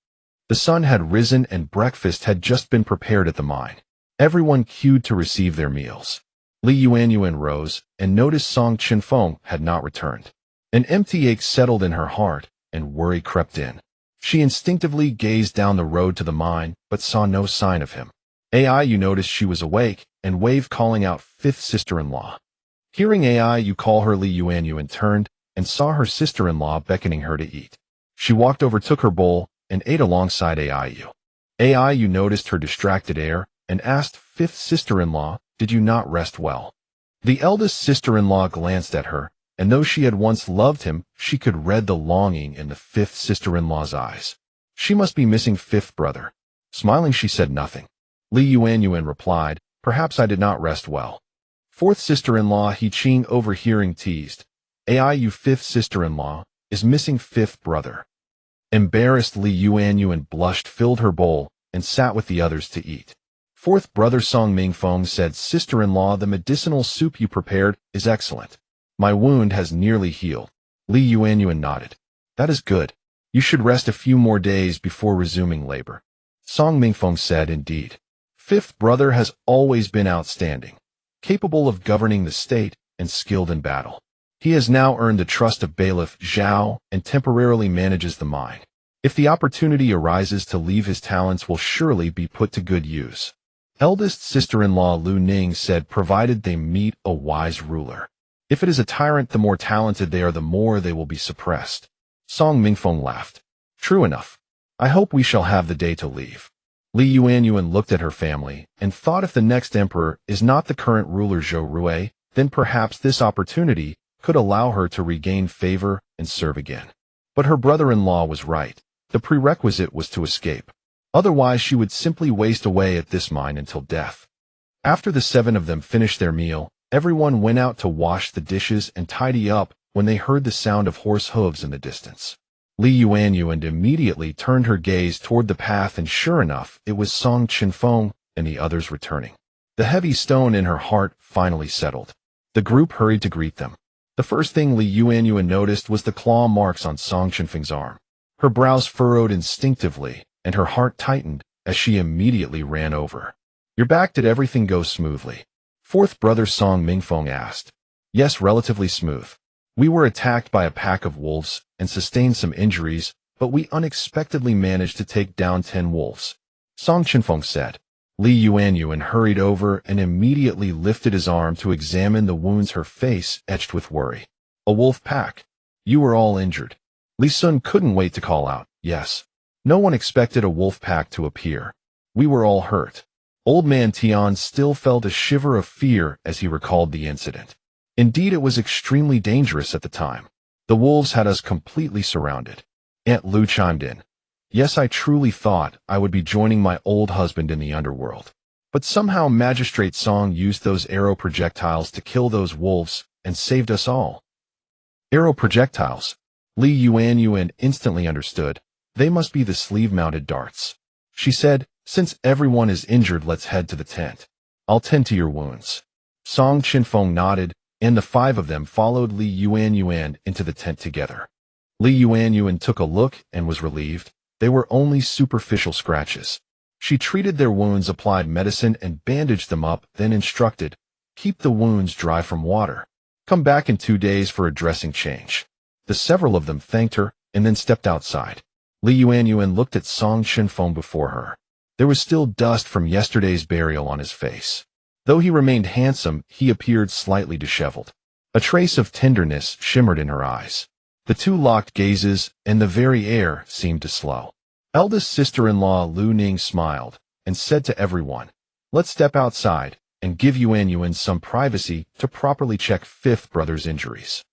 The sun had risen and breakfast had just been prepared at the mine. Everyone queued to receive their meals. Yuanyuan rose and noticed Song Chenfeng had not returned. An empty ache settled in her heart and worry crept in. She instinctively gazed down the road to the mine but saw no sign of him. You noticed she was awake and waved, calling out 5th sister-in-law. Hearing you call her, Yuanyuan turned and saw her sister-in-law beckoning her to eat. She walked over, took her bowl, and ate alongside You noticed her distracted air and asked 5th sister-in-law, did you not rest well? The eldest sister-in-law glanced at her, and though she had once loved him, she could read the longing in the 5th sister-in-law's eyes. She must be missing 5th brother. Smiling, she said nothing. Yuanyuan replied, perhaps I did not rest well. 4th sister-in-law He Ching, overhearing, teased, you 5th sister-in-law is missing 5th brother. Embarrassed, Yuanyuan blushed, filled her bowl, and sat with the others to eat. Fourth brother Song Mingfeng said, "Sister-in-law, the medicinal soup you prepared is excellent. My wound has nearly healed." Li Yuanyuan nodded. "That is good. You should rest a few more days before resuming labor." Song Mingfeng said, "Indeed. Fifth brother has always been outstanding, capable of governing the state, and skilled in battle. He has now earned the trust of bailiff Zhao and temporarily manages the mine. If the opportunity arises to leave, his talents will surely be put to good use." Eldest sister-in-law Lu Ning said, "Provided they meet a wise ruler. If it is a tyrant, the more talented they are, the more they will be suppressed." Song Mingfeng laughed. "True enough. I hope we shall have the day to leave." Li Yuanyuan looked at her family and thought, if the next emperor is not the current ruler Zhou Rui, then perhaps this opportunity could allow her to regain favor and serve again. But her brother-in-law was right. The prerequisite was to escape. Otherwise, she would simply waste away at this mine until death. After the 7 of them finished their meal, everyone went out to wash the dishes and tidy up when they heard the sound of horse hooves in the distance. Li Yuanyuan immediately turned her gaze toward the path, and sure enough, it was Song Chenfeng and the others returning. The heavy stone in her heart finally settled. The group hurried to greet them. The first thing Li Yuanyuan noticed was the claw marks on Song Chenfeng's arm. Her brows furrowed instinctively, and her heart tightened as she immediately ran over. "You're back. Did everything go smoothly?" Fourth brother Song Mingfeng asked. "Yes, relatively smooth. We were attacked by a pack of wolves and sustained some injuries, but we unexpectedly managed to take down 10 wolves," Song Chenfeng said. Li Yuanyuan hurried over and immediately lifted his arm to examine the wounds, her face etched with worry. "A wolf pack? You were all injured?" Li Sun couldn't wait to call out, "Yes. No one expected a wolf pack to appear. We were all hurt." Old man Tian still felt a shiver of fear as he recalled the incident. Indeed, it was extremely dangerous at the time. "The wolves had us completely surrounded." Aunt Lu chimed in. "Yes, I truly thought I would be joining my old husband in the underworld. But somehow Magistrate Song used those arrow projectiles to kill those wolves and saved us all." Arrow projectiles? Li Yuanyuan instantly understood. They must be the sleeve-mounted darts. She said, "Since everyone is injured, let's head to the tent. I'll tend to your wounds." Song Chenfeng nodded, and the 5 of them followed Li Yuanyuan into the tent together. Li Yuanyuan took a look and was relieved. They were only superficial scratches. She treated their wounds, applied medicine, and bandaged them up, then instructed, "Keep the wounds dry from water. Come back in 2 days for a dressing change." The several of them thanked her and then stepped outside. Li Yuanyuan looked at Song Chenfeng before her. There was still dust from yesterday's burial on his face. Though he remained handsome, he appeared slightly disheveled. A trace of tenderness shimmered in her eyes. The 2 locked gazes, and the very air seemed to slow. Eldest sister-in-law Lu Ning smiled and said to everyone, "Let's step outside and give Yuanyuan some privacy to properly check 5th brother's injuries."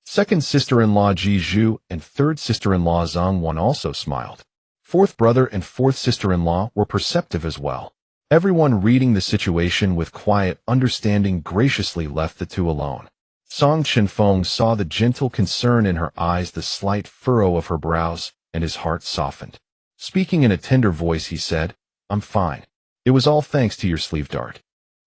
Second sister-in-law Ji Zhu and third sister-in-law Zhang Wan also smiled. 4th brother and 4th sister-in-law were perceptive as well. Everyone, reading the situation with quiet understanding, graciously left the 2 alone. Song Chenfeng saw the gentle concern in her eyes, the slight furrow of her brows, and his heart softened. Speaking in a tender voice, he said, "I'm fine. It was all thanks to your sleeve dart."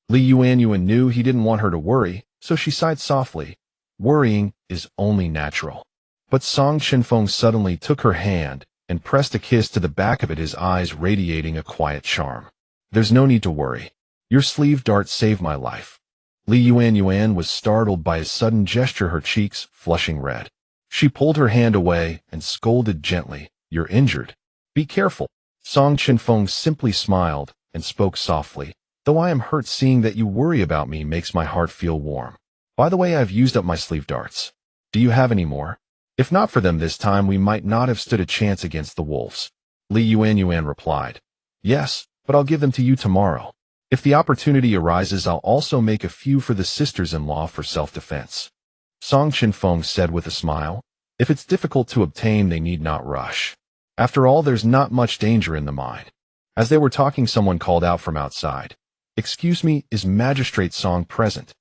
Li Yuanyuan knew he didn't want her to worry, so she sighed softly. Worrying is only natural. But Song Chenfeng suddenly took her hand and pressed a kiss to the back of it, his eyes radiating a quiet charm. "There's no need to worry. Your sleeve dart saved my life." Li Yuanyuan was startled by his sudden gesture, her cheeks flushing red. She pulled her hand away and scolded gently, "You're injured. Be careful." Song Chenfeng simply smiled and spoke softly, "Though I am hurt, seeing that you worry about me makes my heart feel warm. By the way, I've used up my sleeve darts. Do you have any more? If not for them this time, we might not have stood a chance against the wolves." Li Yuanyuan replied, "Yes, but I'll give them to you tomorrow. If the opportunity arises, I'll also make a few for the sisters-in-law for self-defense." Song Chenfeng said with a smile, "If it's difficult to obtain, they need not rush. After all, there's not much danger in the mine." As they were talking, someone called out from outside, "Excuse me, is Magistrate Song present?"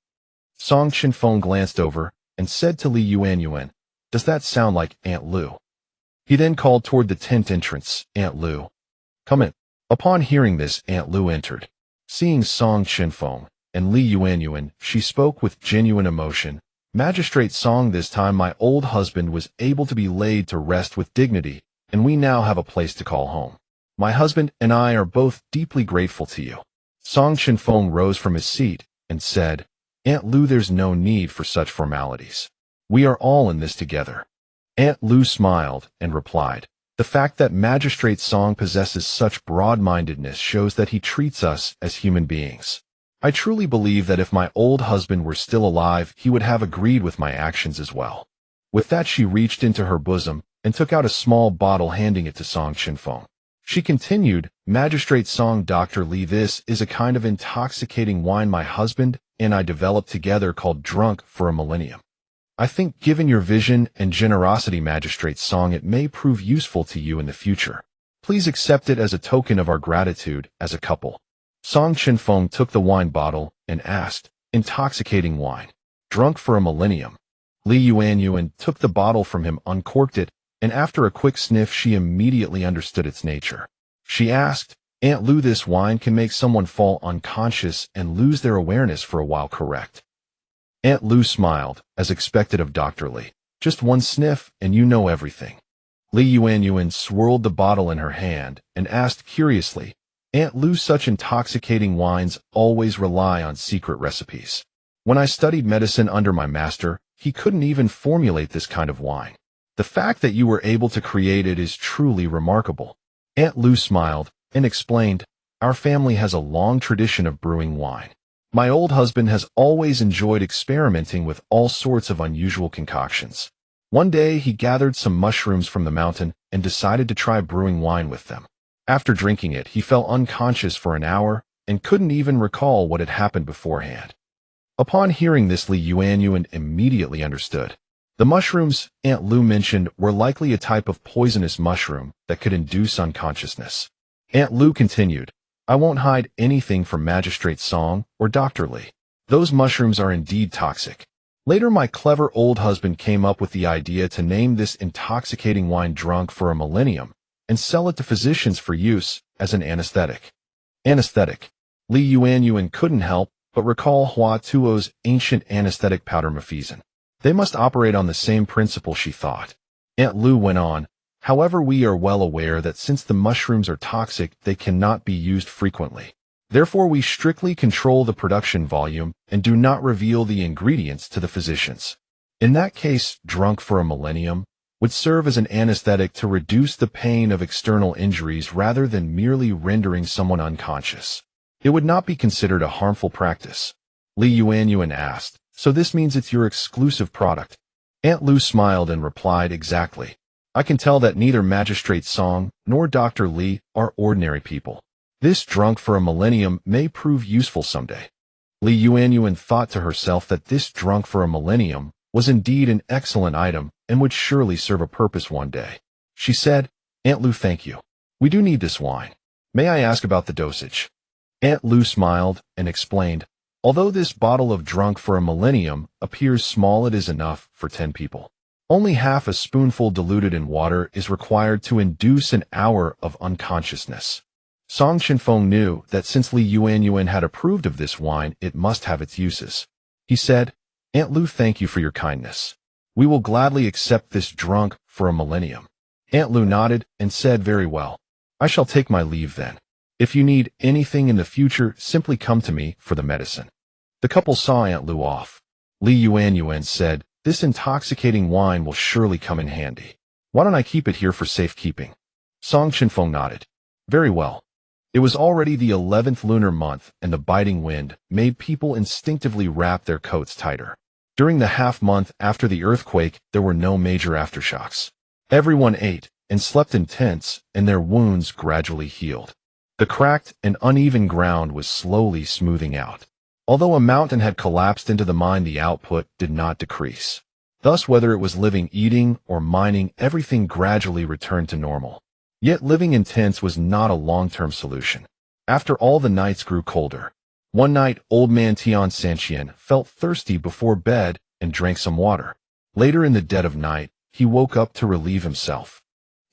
Song Chenfeng glanced over and said to Li Yuanyuan, "Does that sound like Aunt Lu?" He then called toward the tent entrance, "Aunt Lu, come in." Upon hearing this, Aunt Lu entered. Seeing Song Chenfeng and Li Yuanyuan, she spoke with genuine emotion. Magistrate Song, this time my old husband was able to be laid to rest with dignity, and we now have a place to call home. My husband and I are both deeply grateful to you. Song Chenfeng rose from his seat and said, Aunt Lu, there's no need for such formalities. We are all in this together. Aunt Lu smiled and replied, the fact that Magistrate Song possesses such broad-mindedness shows that he treats us as human beings. I truly believe that if my old husband were still alive, he would have agreed with my actions as well. With that, she reached into her bosom and took out a small bottle, handing it to Song Chenfeng. She continued, Magistrate Song, Dr. Li, this is a kind of intoxicating wine my husband and I developed together called Drunk for a Millennium. I think, given your vision and generosity, Magistrate Song, it may prove useful to you in the future. Please accept it as a token of our gratitude as a couple. Song Chenfeng took the wine bottle and asked, intoxicating wine, drunk for a millennium. Li Yuanyuan took the bottle from him, uncorked it, and after a quick sniff, she immediately understood its nature. She asked, Aunt Lu, this wine can make someone fall unconscious and lose their awareness for a while, correct? Aunt Lu smiled, as expected of Dr. Li. Just one sniff, and you know everything. Li Yuanyuan swirled the bottle in her hand and asked curiously, Aunt Lu, such intoxicating wines always rely on secret recipes. When I studied medicine under my master, he couldn't even formulate this kind of wine. The fact that you were able to create it is truly remarkable. Aunt Lu smiled and explained, our family has a long tradition of brewing wine. My old husband has always enjoyed experimenting with all sorts of unusual concoctions. One day, he gathered some mushrooms from the mountain and decided to try brewing wine with them. After drinking it, he fell unconscious for an hour and couldn't even recall what had happened beforehand. Upon hearing this, Li Yuanyuan immediately understood. The mushrooms Aunt Lu mentioned were likely a type of poisonous mushroom that could induce unconsciousness. Aunt Lu continued, I won't hide anything from Magistrate Song or Dr. Li. Those mushrooms are indeed toxic. Later, my clever old husband came up with the idea to name this intoxicating wine Drunk for a Millennium and sell it to physicians for use as an anesthetic. Anesthetic. Li Yuanyuan couldn't help but recall Hua Tuo's ancient anesthetic powder mafeezin. They must operate on the same principle, she thought. Aunt Lu went on, however, we are well aware that since the mushrooms are toxic, they cannot be used frequently. Therefore, we strictly control the production volume and do not reveal the ingredients to the physicians. In that case, Drunk for a Millennium would serve as an anesthetic to reduce the pain of external injuries rather than merely rendering someone unconscious. It would not be considered a harmful practice. Li Yuanyuan asked, so this means it's your exclusive product? Aunt Lu smiled and replied, exactly. I can tell that neither Magistrate Song nor Dr. Li are ordinary people. This Drunk for a Millennium may prove useful someday. Li Yuanyuan thought to herself that this Drunk for a Millennium was indeed an excellent item and would surely serve a purpose one day. She said, Aunt Lu, thank you. We do need this wine. May I ask about the dosage? Aunt Lu smiled and explained, although this bottle of Drunk for a Millennium appears small, it is enough for 10 people. Only half a spoonful diluted in water is required to induce an hour of unconsciousness. Song Chenfeng knew that since Li Yuanyuan had approved of this wine, it must have its uses. He said, Aunt Lu, thank you for your kindness. We will gladly accept this Drunk for a Millennium. Aunt Lu nodded and said, very well. I shall take my leave then. If you need anything in the future, simply come to me for the medicine. The couple saw Aunt Lu off. Li Yuanyuan said, this intoxicating wine will surely come in handy. Why don't I keep it here for safekeeping? Song Chenfeng nodded. Very well. It was already the 11th lunar month, and the biting wind made people instinctively wrap their coats tighter. During the half-month after the earthquake, there were no major aftershocks. Everyone ate and slept in tents, and their wounds gradually healed. The cracked and uneven ground was slowly smoothing out. Although a mountain had collapsed into the mine, the output did not decrease. Thus, whether it was living, eating, or mining, everything gradually returned to normal. Yet living in tents was not a long-term solution. After all, the nights grew colder. One night, old man Tian Sanqian felt thirsty before bed and drank some water. Later in the dead of night, he woke up to relieve himself.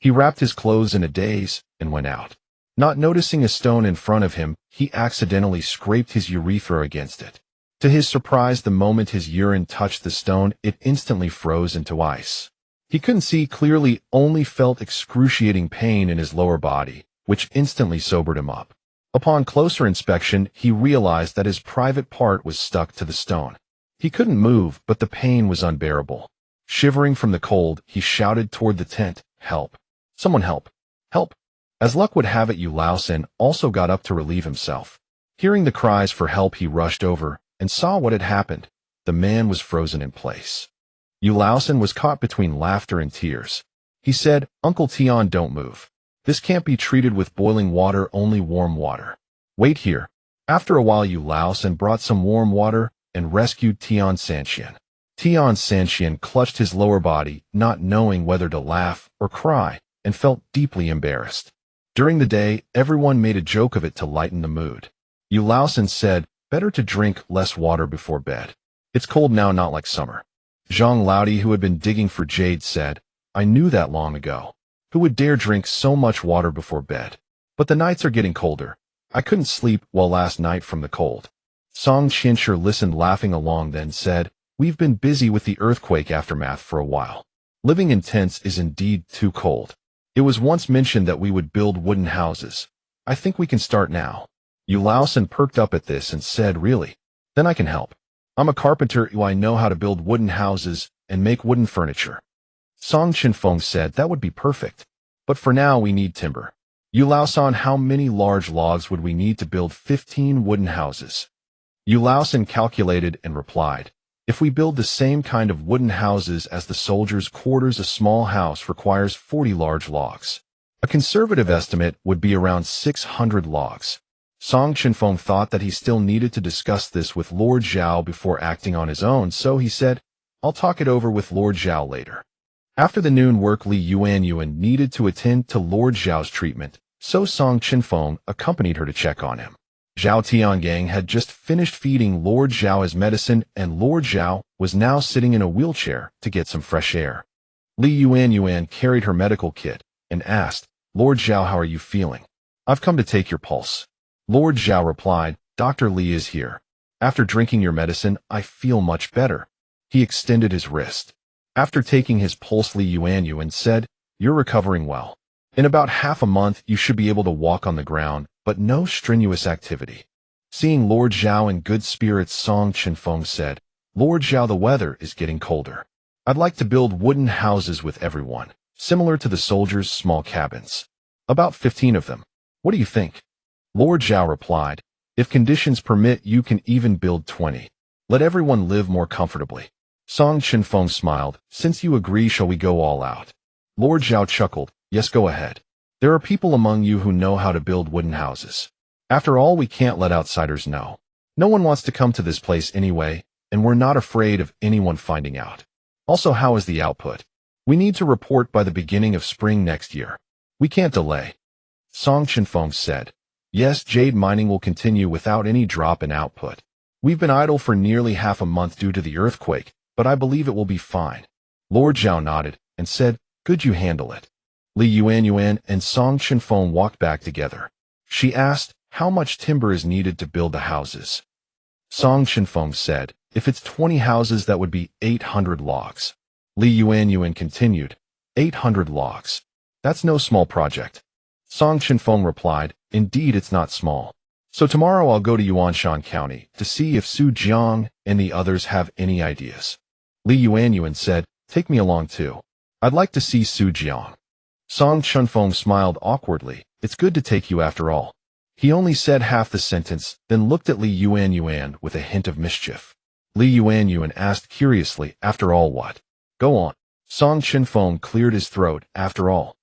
He wrapped his clothes in a daze and went out. Not noticing a stone in front of him, he accidentally scraped his urethra against it. To his surprise, the moment his urine touched the stone, it instantly froze into ice. He couldn't see clearly, only felt excruciating pain in his lower body, which instantly sobered him up. Upon closer inspection, he realized that his private part was stuck to the stone. He couldn't move, but the pain was unbearable. Shivering from the cold, he shouted toward the tent, "Help! Someone help! Help!" As luck would have it, Yuanyuan also got up to relieve himself. Hearing the cries for help, he rushed over and saw what had happened. The man was frozen in place. Yuanyuan was caught between laughter and tears. He said, "Uncle Tian, don't move. This can't be treated with boiling water, only warm water. Wait here." After a while, Yuanyuan brought some warm water and rescued Tian Sanxian. Tian Sanxian clutched his lower body, not knowing whether to laugh or cry, and felt deeply embarrassed. During the day, everyone made a joke of it to lighten the mood. Yuanyuan said, "Better to drink less water before bed. It's cold now, not like summer." Zhang Laodi, who had been digging for jade, said, "I knew that long ago. Who would dare drink so much water before bed? But the nights are getting colder. I couldn't sleep well last night from the cold." Song Qianshi listened, laughing along, then said, "We've been busy with the earthquake aftermath for a while. Living in tents is indeed too cold. It was once mentioned that we would build wooden houses. I think we can start now." Yuanyuan perked up at this and said, "Really? Then I can help. I'm a carpenter. I know how to build wooden houses and make wooden furniture." Song Chenfeng said, "That would be perfect. But for now we need timber." Yuanyuan, "How many large logs would we need to build 15 wooden houses?" Yuanyuan calculated and replied, "If we build the same kind of wooden houses as the soldiers' quarters, a small house requires 40 large logs. A conservative estimate would be around 600 logs." Song Chenfeng thought that he still needed to discuss this with Lord Zhao before acting on his own, so he said, "I'll talk it over with Lord Zhao later." After the noon work, Yuanyuan needed to attend to Lord Zhao's treatment, so Song Chenfeng accompanied her to check on him. Zhao Tiangang had just finished feeding Lord Zhao his medicine, and Lord Zhao was now sitting in a wheelchair to get some fresh air. Yuanyuan carried her medical kit and asked, "Lord Zhao, how are you feeling?" "I've come to take your pulse." Lord Zhao replied, "Dr. Li is here. After drinking your medicine, I feel much better." He extended his wrist. After taking his pulse, Yuanyuan said, "You're recovering well. In about half a month, you should be able to walk on the ground, but no strenuous activity." Seeing Lord Zhao in good spirits, Song Chenfeng said, "Lord Zhao, the weather is getting colder. I'd like to build wooden houses with everyone, similar to the soldiers' small cabins. About 15 of them. What do you think?" Lord Zhao replied, "If conditions permit, you can even build 20. Let everyone live more comfortably." Song Chenfeng smiled, "Since you agree, shall we go all out?" Lord Zhao chuckled, "Yes, go ahead. There are people among you who know how to build wooden houses. After all, we can't let outsiders know. No one wants to come to this place anyway, and we're not afraid of anyone finding out. Also, how is the output? We need to report by the beginning of spring next year. We can't delay." Song Chenfeng said, "Yes, jade mining will continue without any drop in output. We've been idle for nearly half a month due to the earthquake, but I believe it will be fine." Lord Zhao nodded and said, "Could you handle it?" Yuanyuan and Song Chenfeng walked back together. She asked, "How much timber is needed to build the houses?" Song Chenfeng said, "If it's 20 houses, that would be 800 logs." Yuanyuan continued, 800 logs. That's no small project." Song Chenfeng replied, "Indeed, it's not small. So tomorrow I'll go to Yuanshan County to see if Su Jiang and the others have any ideas." Yuanyuan said, "Take me along too. I'd like to see Su Jiang." Song Chenfeng smiled awkwardly. "It's good to take you after all." He only said half the sentence, then looked at Yuanyuan with a hint of mischief. Yuanyuan asked curiously, "After all what?" "Go on." Song Chenfeng cleared his throat, "After all,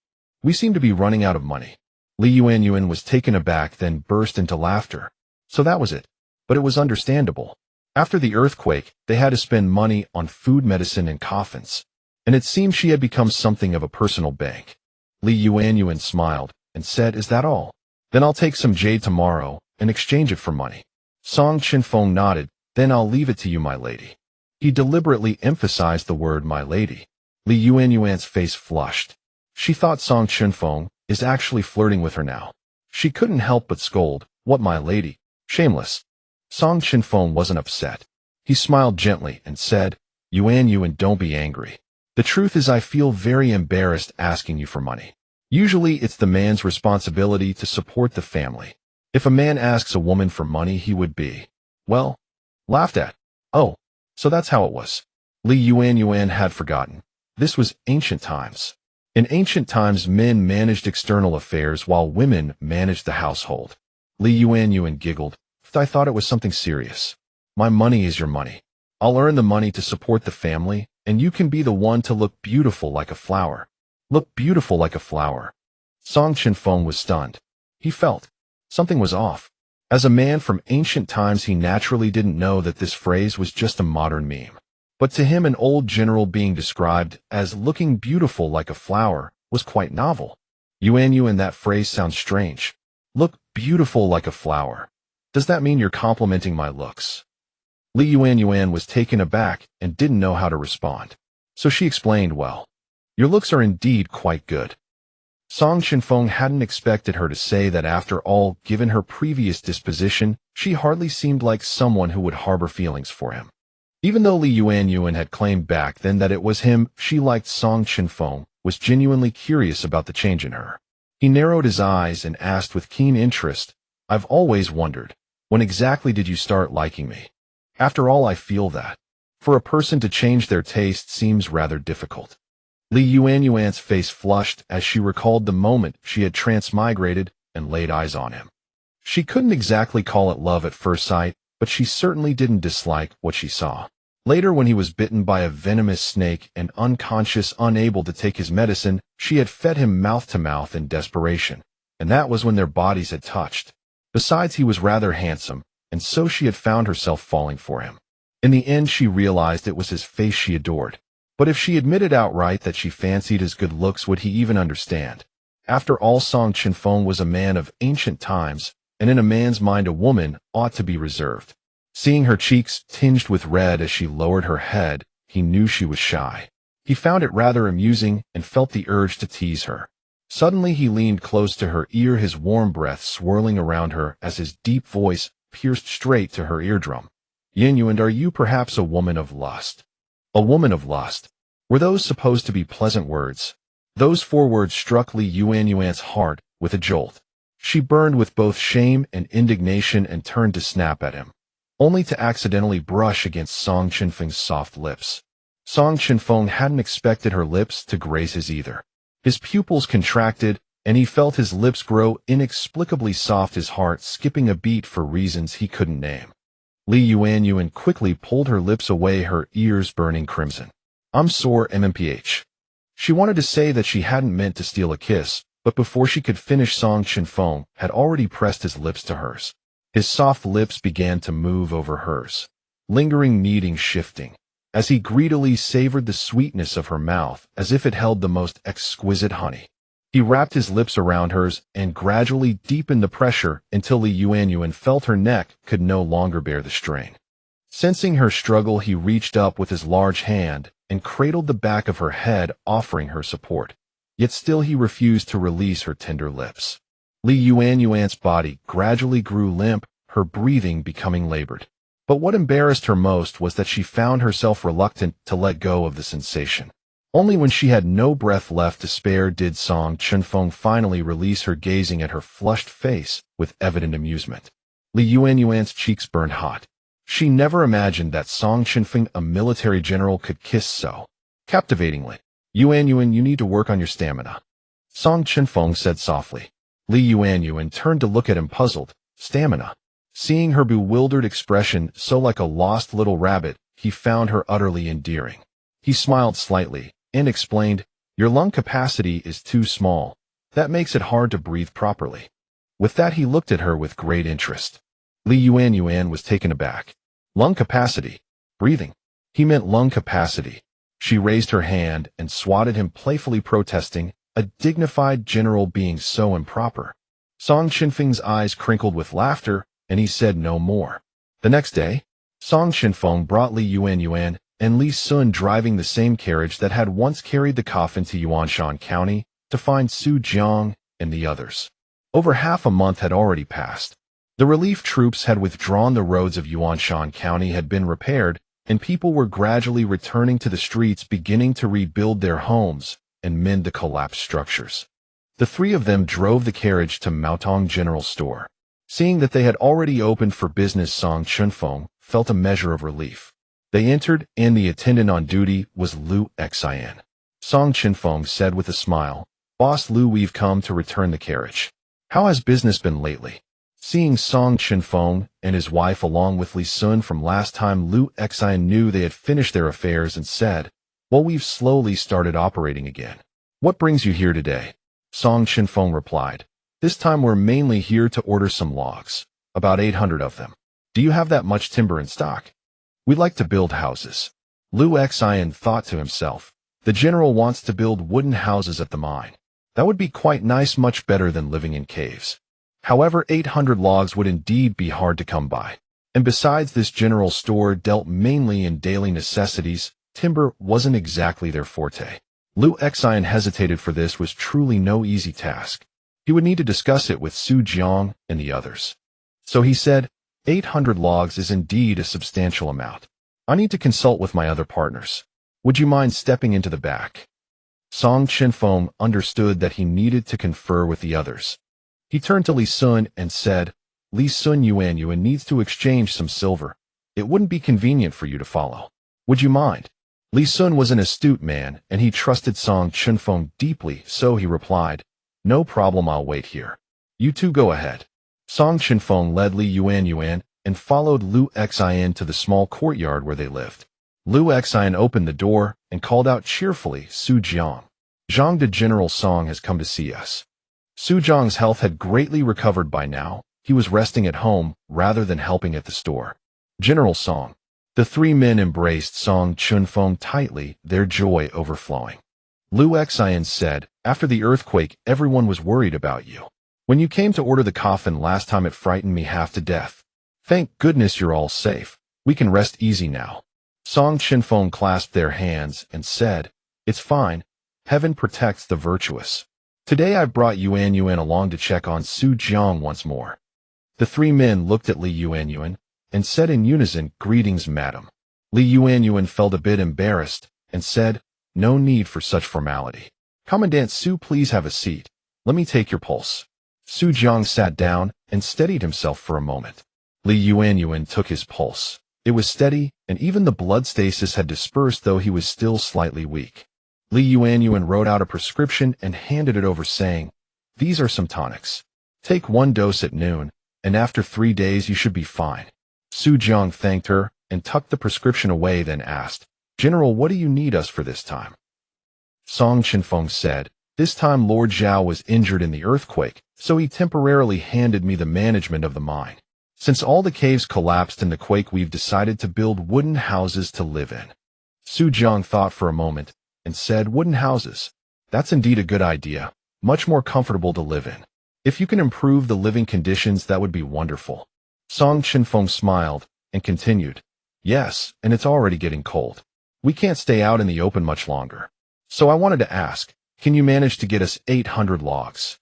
we seem to be running out of money." Yuanyuan was taken aback, then burst into laughter. So that was it. But it was understandable. After the earthquake, they had to spend money on food, medicine, and coffins. And it seemed she had become something of a personal bank. Yuanyuan smiled and said, "Is that all? Then I'll take some jade tomorrow and exchange it for money." Song Chenfeng nodded, "Then I'll leave it to you, my lady." He deliberately emphasized the word "my lady." Yuanyuan's face flushed. She thought Song Chenfeng is actually flirting with her now. She couldn't help but scold, "What, my lady? Shameless." Song Chenfeng wasn't upset. He smiled gently and said, "Yuanyuan, don't be angry. The truth is I feel very embarrassed asking you for money. Usually it's the man's responsibility to support the family. If a man asks a woman for money, he would be, well, laughed at." "Oh, so that's how it was." Li Yuanyuan had forgotten. This was ancient times. In ancient times, men managed external affairs while women managed the household. Li Yuanyuan giggled. "I thought it was something serious. My money is your money. I'll earn the money to support the family, and you can be the one to look beautiful like a flower." Look beautiful like a flower. Song Chenfeng was stunned. He felt something was off. As a man from ancient times, he naturally didn't know that this phrase was just a modern meme. But to him, an old general being described as looking beautiful like a flower was quite novel. Yuanyuan, that phrase sounds strange. Look beautiful like a flower. Does that mean you're complimenting my looks? Li Yuanyuan was taken aback and didn't know how to respond. So she explained, "Well, your looks are indeed quite good." Song Chenfeng hadn't expected her to say that. After all, given her previous disposition, she hardly seemed like someone who would harbor feelings for him. Even though Li Yuanyuan had claimed back then that it was him she liked, Song Chenfeng was genuinely curious about the change in her. He narrowed his eyes and asked with keen interest, "I've always wondered, when exactly did you start liking me? After all, I feel that for a person to change their taste seems rather difficult." Li Yuanyuan's face flushed as she recalled the moment she had transmigrated and laid eyes on him. She couldn't exactly call it love at first sight, but she certainly didn't dislike what she saw. Later, when he was bitten by a venomous snake and unconscious, unable to take his medicine, she had fed him mouth to mouth in desperation, and that was when their bodies had touched. Besides, he was rather handsome, and so she had found herself falling for him. In the end, she realized it was his face she adored. But if she admitted outright that she fancied his good looks, would he even understand? After all, Song Chenfeng was a man of ancient times, and in a man's mind a woman ought to be reserved. Seeing her cheeks tinged with red as she lowered her head, he knew she was shy. He found it rather amusing and felt the urge to tease her. Suddenly he leaned close to her ear, his warm breath swirling around her as his deep voice pierced straight to her eardrum. "Yuanyuan, are you perhaps a woman of lust?" A woman of lust. Were those supposed to be pleasant words? Those 4 words struck Li Yuanyuan's heart with a jolt. She burned with both shame and indignation and turned to snap at him, only to accidentally brush against Song Chenfeng's soft lips. Song Chenfeng hadn't expected her lips to graze his either. His pupils contracted, and he felt his lips grow inexplicably soft, his heart skipping a beat for reasons he couldn't name. Li Yuanyuan quickly pulled her lips away, her ears burning crimson. "I'm sore, MMPH." She wanted to say that she hadn't meant to steal a kiss, but before she could finish, Song Chenfeng had already pressed his lips to hers. His soft lips began to move over hers, lingering, kneading, shifting, as he greedily savored the sweetness of her mouth as if it held the most exquisite honey. He wrapped his lips around hers and gradually deepened the pressure until Li Yuanyuan felt her neck could no longer bear the strain. Sensing her struggle, he reached up with his large hand and cradled the back of her head, offering her support. Yet still he refused to release her tender lips. Li Yuanyuan's body gradually grew limp, her breathing becoming labored. But what embarrassed her most was that she found herself reluctant to let go of the sensation. Only when she had no breath left to spare did Song Chenfeng finally release her, gazing at her flushed face with evident amusement. Li Yuanyuan's cheeks burned hot. She never imagined that Song Chenfeng, a military general, could kiss so captivatingly. "Yuanyuan, you need to work on your stamina," Song Chenfeng said softly. Li Yuanyuan turned to look at him, puzzled. Stamina? Seeing her bewildered expression, so like a lost little rabbit, he found her utterly endearing. He smiled slightly and explained, "Your lung capacity is too small. That makes it hard to breathe properly." With that, he looked at her with great interest. Li Yuanyuan was taken aback. Lung capacity? Breathing? He meant lung capacity. She raised her hand and swatted him, playfully protesting, a dignified general being so improper. Song Chenfeng's eyes crinkled with laughter, and he said no more. The next day, Song Chenfeng brought Li Yuanyuan and Li Sun driving the same carriage that had once carried the coffin to Yuanshan County to find Su Jiang and the others. Over half a month had already passed. The relief troops had withdrawn, the roads of Yuanyuan County had been repaired, and people were gradually returning to the streets, beginning to rebuild their homes and mend the collapsed structures. The three of them drove the carriage to Maotong General Store. Seeing that they had already opened for business, Chenfeng felt a measure of relief. They entered, and the attendant on duty was Yuanyuan. Chenfeng said with a smile, "Boss Liu, we've come to return the carriage. How has business been lately?" Seeing Chenfeng and his wife along with Li Sun from last time, Yuanyuan knew they had finished their affairs and said, "Well, we've slowly started operating again." "What brings you here today?" Chenfeng replied, "This time we're mainly here to order some logs, about 800 of them. Do you have that much timber in stock? We'd like to build houses." Yuanyuan thought to himself, the general wants to build wooden houses at the mine. That would be quite nice, much better than living in caves. However, 800 logs would indeed be hard to come by. And besides, this general store dealt mainly in daily necessities. Timber wasn't exactly their forte. Yuanyuan hesitated, for this was truly no easy task. He would need to discuss it with Su Jiang and the others. So he said, 800 logs is indeed a substantial amount. I need to consult with my other partners. Would you mind stepping into the back? Chenfeng understood that he needed to confer with the others. He turned to Li Sun and said, "Li Sun, Yuanyuan needs to exchange some silver. It wouldn't be convenient for you to follow. Would you mind?" Li Sun was an astute man, and he trusted Chenfeng deeply, so he replied, "No problem, I'll wait here. You two go ahead." Chenfeng led Yuanyuan and followed Yuanyuan to the small courtyard where they lived. Yuanyuan opened the door and called out cheerfully, "Su Jiang. Zhang de General Song has come to see us." Su Jiang's health had greatly recovered by now. He was resting at home rather than helping at the store. "General Song." The three men embraced Chenfeng tightly, their joy overflowing. Yuanyuan said, "After the earthquake, everyone was worried about you. When you came to order the coffin last time, it frightened me half to death. Thank goodness you're all safe. We can rest easy now." Chenfeng clasped their hands and said, "It's fine. Heaven protects the virtuous. Today I brought Yuanyuan along to check on Su Jiang once more." The three men looked at Yuanyuan and said in unison, "Greetings, madam." Yuanyuan felt a bit embarrassed and said, "No need for such formality. Commandant Su, please have a seat. Let me take your pulse." Su Jiang sat down and steadied himself for a moment. Yuanyuan took his pulse. It was steady, and even the blood stasis had dispersed, though he was still slightly weak. Yuanyuan wrote out a prescription and handed it over, saying, "These are some tonics. Take 1 dose at noon, and after 3 days you should be fine." Su Jiang thanked her and tucked the prescription away, then asked, "General, what do you need us for this time?" Chenfeng said, "This time Lord Zhao was injured in the earthquake, so he temporarily handed me the management of the mine. Since all the caves collapsed in the quake, we've decided to build wooden houses to live in." Su Jiang thought for a moment and said, "Wooden houses? That's indeed a good idea, much more comfortable to live in. If you can improve the living conditions, that would be wonderful." Chenfeng smiled and continued, "Yes, and it's already getting cold. We can't stay out in the open much longer. So I wanted to ask, can you manage to get us 800 logs?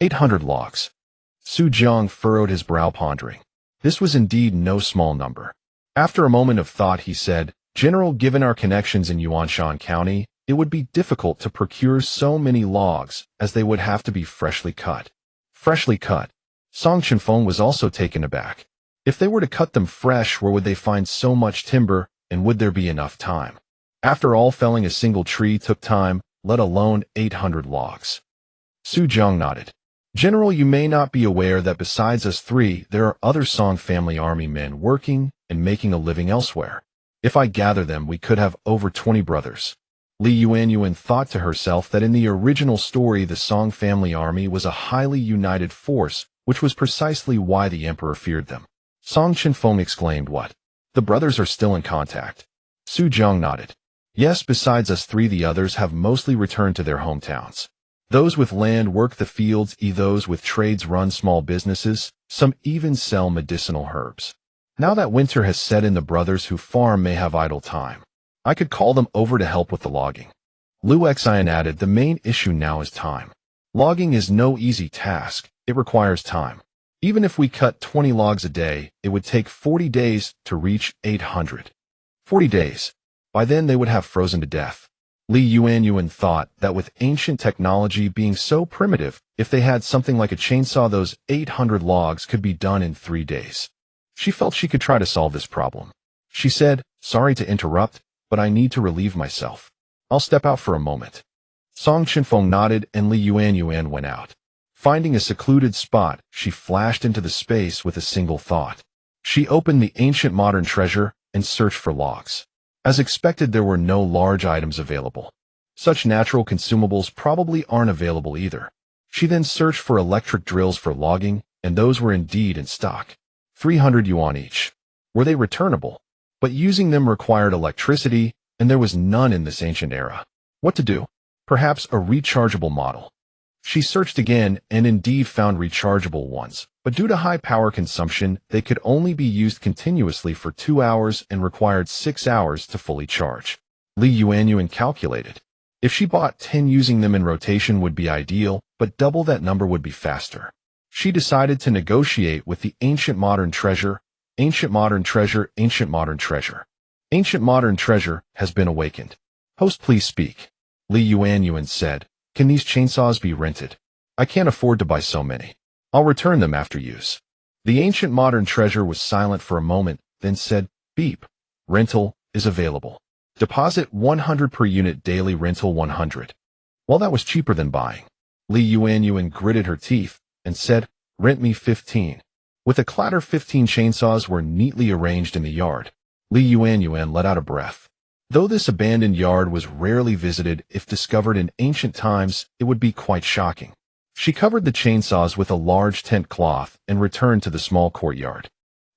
800 logs. Su Jiang furrowed his brow, pondering. This was indeed no small number. After a moment of thought, he said, "General, given our connections in Yuanyuan County, it would be difficult to procure so many logs, as they would have to be freshly cut." Freshly cut? Chenfeng was also taken aback. If they were to cut them fresh, where would they find so much timber, and would there be enough time? After all, felling a single tree took time, let alone 800 logs. Su Jiang nodded. "General, you may not be aware that besides us three, there are other Song family army men working and making a living elsewhere. If I gather them, we could have over 20 brothers." Yuanyuan thought to herself that in the original story, the Song family army was a highly united force, which was precisely why the emperor feared them. Chenfeng exclaimed, "What? The brothers are still in contact?" Su Jiang nodded. "Yes, besides us three, the others have mostly returned to their hometowns. Those with land work the fields, those with trades run small businesses, some even sell medicinal herbs. Now that winter has set in, the brothers who farm may have idle time. I could call them over to help with the logging." Yuanyuan added, "The main issue now is time. Logging is no easy task, It requires time. Even if we cut 20 logs a day, it would take 40 days to reach 800. 40 days. By then they would have frozen to death. Yuanyuan thought that with ancient technology being so primitive, if they had something like a chainsaw, those 800 logs could be done in 3 days. She felt she could try to solve this problem. She said, "Sorry to interrupt, but I need to relieve myself. I'll step out for a moment." Chenfeng nodded and Yuanyuan went out. Finding a secluded spot, she flashed into the space with a single thought. She opened the ancient modern treasure and searched for logs. As expected, there were no large items available. Such natural consumables probably aren't available either. She then searched for electric drills for logging, and those were indeed in stock. 300 yuan each. Were they returnable? But using them required electricity, and there was none in this ancient era. What to do? Perhaps a rechargeable model. She searched again and indeed found rechargeable ones, but due to high power consumption, they could only be used continuously for 2 hours and required 6 hours to fully charge. Yuanyuan calculated. If she bought 10, using them in rotation would be ideal, but double that number would be faster. She decided to negotiate with the ancient modern treasure. Ancient modern treasure, ancient modern treasure. Ancient modern treasure has been awakened. Host, please speak. Yuanyuan said. Can these chainsaws be rented? I can't afford to buy so many. I'll return them after use. The ancient modern treasure was silent for a moment, then said, "Beep. Rental is available. Deposit 100 per unit, daily rental 100. Well, that was cheaper than buying. Yuanyuan gritted her teeth and said, "Rent me 15. With a clatter, 15 chainsaws were neatly arranged in the yard. Yuanyuan let out a breath. Though this abandoned yard was rarely visited, if discovered in ancient times, it would be quite shocking. She covered the chainsaws with a large tent cloth and returned to the small courtyard.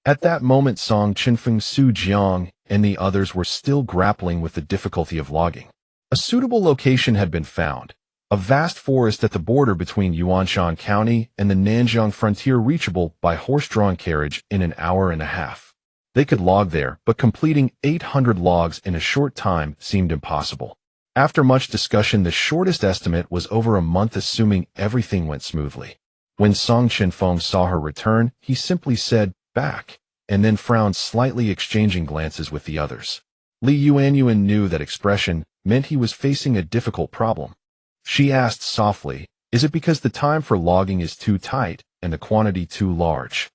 At that moment, Chenfeng, Su Jiang, and the others were still grappling with the difficulty of logging. A suitable location had been found, a vast forest at the border between Yuanyuan County and the Nanjiang frontier, reachable by horse-drawn carriage in an hour and a half. They could log there, but completing 800 logs in a short time seemed impossible. After much discussion, the shortest estimate was over a month, assuming everything went smoothly. When Chenfeng saw her return, he simply said, "Back," and then frowned slightly, exchanging glances with the others. Yuanyuan knew that expression meant he was facing a difficult problem. She asked softly, "Is it because the time for logging is too tight and the quantity too large?"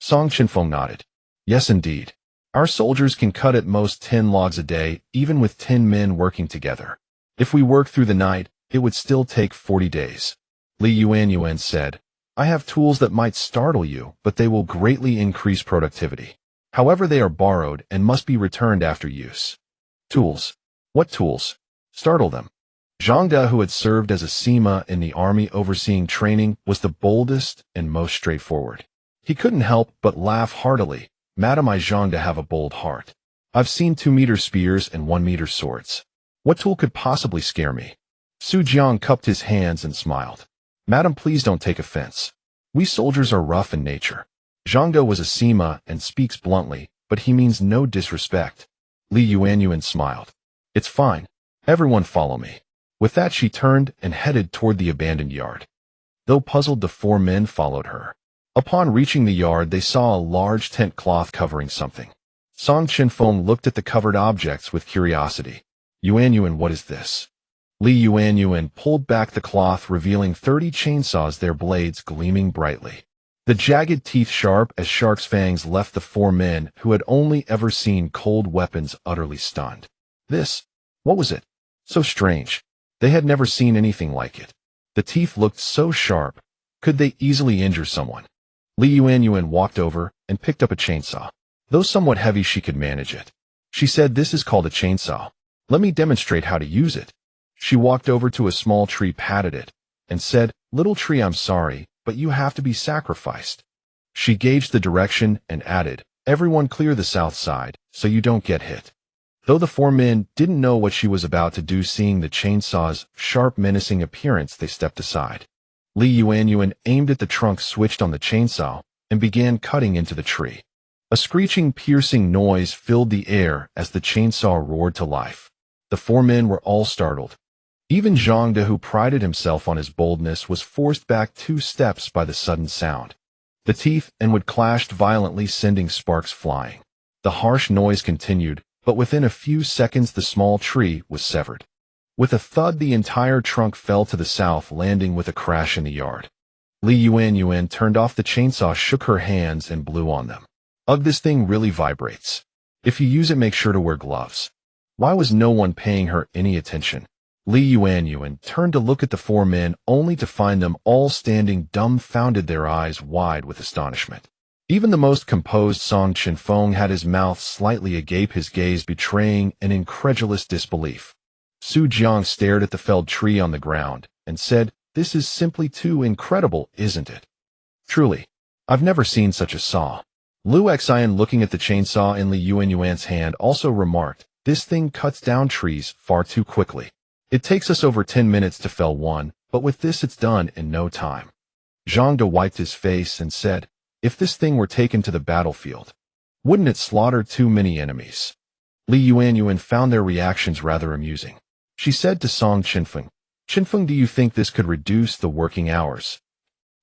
Chenfeng nodded. "Yes, indeed. Our soldiers can cut at most 10 logs a day, even with 10 men working together. If we work through the night, it would still take 40 days. Yuanyuan said, "I have tools that might startle you, but they will greatly increase productivity. However, they are borrowed and must be returned after use." "Tools? What tools?" "Startle them." Zhang De, who had served as a Sima in the army overseeing training, was the boldest and most straightforward. He couldn't help but laugh heartily. "Madam, I Zhang De have a bold heart. I've seen 2-meter spears and 1-meter swords. What tool could possibly scare me?" Su Jiang cupped his hands and smiled. "Madam, please don't take offense. We soldiers are rough in nature." Zhang De was a Sima and speaks bluntly, but he means no disrespect. Yuanyuan smiled. "It's fine. Everyone follow me." With that, she turned and headed toward the abandoned yard. Though puzzled, the 4 men followed her. Upon reaching the yard, they saw a large tent cloth covering something. Chenfeng looked at the covered objects with curiosity. "Yuanyuan, what is this?" Yuanyuan pulled back the cloth, revealing 30 chainsaws, their blades gleaming brightly. The jagged teeth, sharp as shark's fangs, left the 4 men, who had only ever seen cold weapons, utterly stunned. What was it? So strange. They had never seen anything like it. The teeth looked so sharp. Could they easily injure someone? Yuanyuan walked over and picked up a chainsaw. Though somewhat heavy, she could manage it. She said, "This is called a chainsaw. Let me demonstrate how to use it." She walked over to a small tree, patted it, and said, "Little tree, I'm sorry, but you have to be sacrificed." She gauged the direction and added, "Everyone clear the south side, so you don't get hit." Though the 4 men didn't know what she was about to do, seeing the chainsaw's sharp, menacing appearance, they stepped aside. Yuanyuan aimed at the trunk, switched on the chainsaw, and began cutting into the tree. A screeching, piercing noise filled the air as the chainsaw roared to life. The 4 men were all startled. Even Zhang De, who prided himself on his boldness, was forced back 2 steps by the sudden sound. The teeth and wood clashed violently, sending sparks flying. The harsh noise continued, but within a few seconds the small tree was severed. With a thud, the entire trunk fell to the south, landing with a crash in the yard. Yuanyuan turned off the chainsaw, shook her hands, and blew on them. Ugh, this thing really vibrates. If you use it, make sure to wear gloves. Why was no one paying her any attention? Yuanyuan turned to look at the 4 men, only to find them all standing dumbfounded, their eyes wide with astonishment. Even the most composed Song Chenfeng had his mouth slightly agape, his gaze betraying an incredulous disbelief. Su Jiang stared at the felled tree on the ground and said, "This is simply too incredible, isn't it? Truly, I've never seen such a saw." Lu Xian, looking at the chainsaw in Li Yuanyuan's hand, also remarked, "This thing cuts down trees far too quickly. It takes us over 10 minutes to fell one, but with this it's done in no time." Zhang De wiped his face and said, "If this thing were taken to the battlefield, wouldn't it slaughter too many enemies?" Li Yuanyuan found their reactions rather amusing. She said to Song Chenfeng, "Chenfeng, do you think this could reduce the working hours?"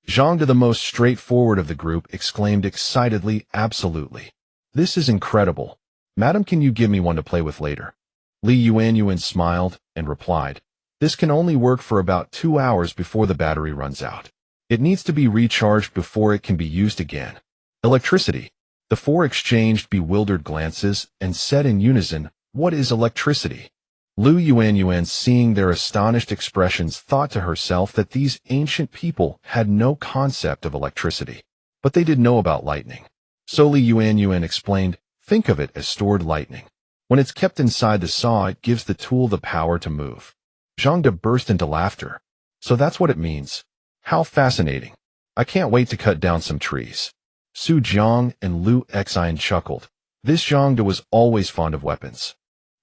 Zhang De, the most straightforward of the group, exclaimed excitedly, "Absolutely. This is incredible. Madam, can you give me one to play with later?" Li Yuanyuan smiled and replied, "This can only work for about 2 hours before the battery runs out. It needs to be recharged before it can be used again." Electricity. The 4 exchanged bewildered glances and said in unison, "What is electricity?" Lu Yuanyuan, seeing their astonished expressions, thought to herself that these ancient people had no concept of electricity. But they did know about lightning. So Li Yuanyuan explained, "Think of it as stored lightning. When it's kept inside the saw, it gives the tool the power to move." Zhang De burst into laughter. "So that's what it means. How fascinating. I can't wait to cut down some trees." Su Jiang and Lu Xian chuckled. This Zhang De was always fond of weapons.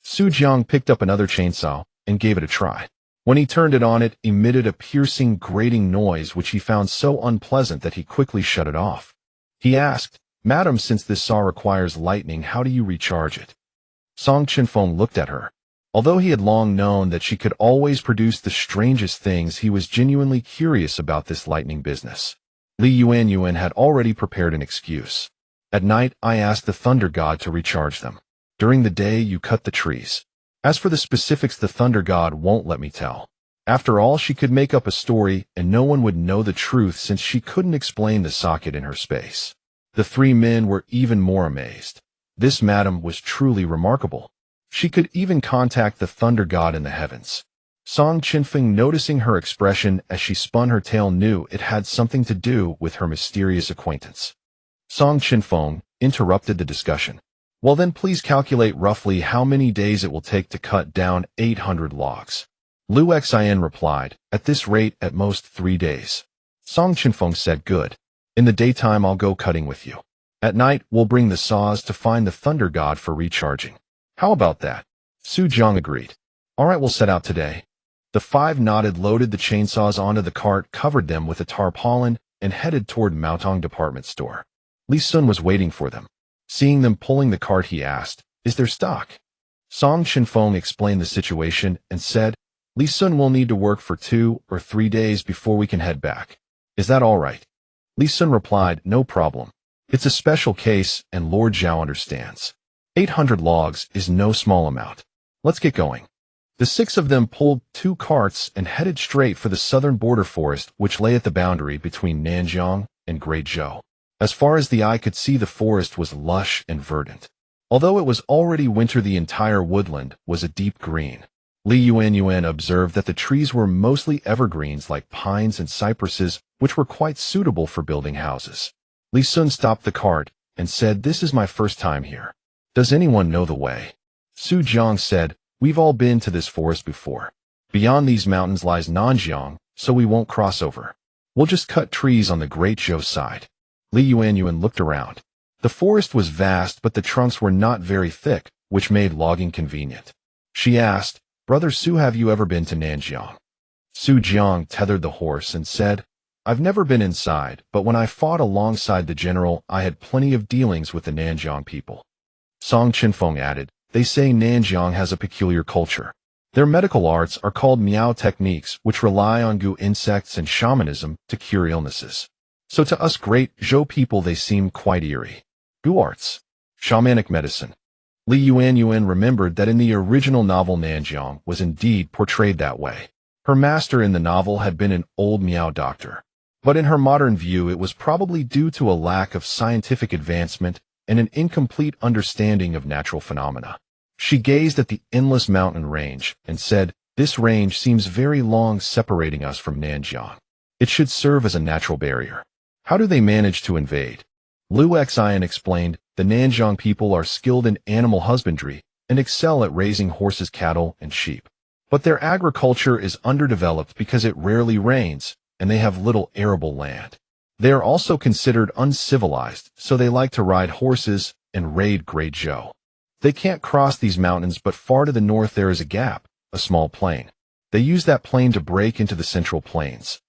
Su Jiang picked up another chainsaw and gave it a try. When he turned it on, it emitted a piercing, grating noise which he found so unpleasant that he quickly shut it off. He asked, "Madam, since this saw requires lightning, how do you recharge it?" Song Chenfeng looked at her. Although he had long known that she could always produce the strangest things, he was genuinely curious about this lightning business. Li Yuanyuan had already prepared an excuse. "At night, I asked the thunder god to recharge them. During the day, you cut the trees. As for the specifics, the thunder god won't let me tell." After all, she could make up a story, and no one would know the truth since she couldn't explain the socket in her space. The 3 men were even more amazed. This madam was truly remarkable. She could even contact the thunder god in the heavens. Song Chenfeng, noticing her expression as she spun her tail, knew it had something to do with her mysterious acquaintance. Song Chenfeng interrupted the discussion. "Well then, please calculate roughly how many days it will take to cut down 800 logs. Lu Xian replied, "At this rate, at most 3 days." Song Chenfeng said, "Good. In the daytime, I'll go cutting with you. At night, we'll bring the saws to find the thunder god for recharging. How about that?" Su Jiang agreed. "All right, we'll set out today." The 5 nodded, loaded the chainsaws onto the cart, covered them with a tarpaulin, and headed toward Maotong department store. Li Sun was waiting for them. Seeing them pulling the cart, he asked, "Is there stock?" Song Chenfeng explained the situation and said, "Li Sun will need to work for 2 or 3 days before we can head back. Is that all right?" Li Sun replied, "No problem. It's a special case, and Lord Zhao understands. 800 logs is no small amount. Let's get going." The 6 of them pulled 2 carts and headed straight for the southern border forest, which lay at the boundary between Nanjiang and Great Zhou. As far as the eye could see, the forest was lush and verdant. Although it was already winter, the entire woodland was a deep green. Li Yuanyuan observed that the trees were mostly evergreens like pines and cypresses, which were quite suitable for building houses. Li Sun stopped the cart and said, "This is my first time here. Does anyone know the way?" Su Jiang said, "We've all been to this forest before. Beyond these mountains lies Nanjiang, so we won't cross over. We'll just cut trees on the Great Zhou side." Li Yuanyuan looked around. The forest was vast, but the trunks were not very thick, which made logging convenient. She asked, "Brother Su, have you ever been to Nanjiang?" Su Jiang tethered the horse and said, "I've never been inside, but when I fought alongside the general, I had plenty of dealings with the Nanjiang people." Song Chenfeng added, "They say Nanjiang has a peculiar culture. Their medical arts are called Miao techniques, which rely on gu insects and shamanism to cure illnesses. So to us great Zhou people they seem quite eerie. Gu arts. Shamanic medicine. Li Yuanyuan remembered that in the original novel Nanjiang was indeed portrayed that way. Her master in the novel had been an old Miao doctor. But in her modern view it was probably due to a lack of scientific advancement and an incomplete understanding of natural phenomena. She gazed at the endless mountain range and said, "This range seems very long separating us from Nanjiang. It should serve as a natural barrier. How do they manage to invade?" Lu Xian explained, "The Nanjiang people are skilled in animal husbandry and excel at raising horses, cattle, and sheep. But their agriculture is underdeveloped because it rarely rains, and they have little arable land. They are also considered uncivilized, so they like to ride horses and raid Great Zhou. They can't cross these mountains, but far to the north there is a gap, a small plain. They use that plain to break into the central plains."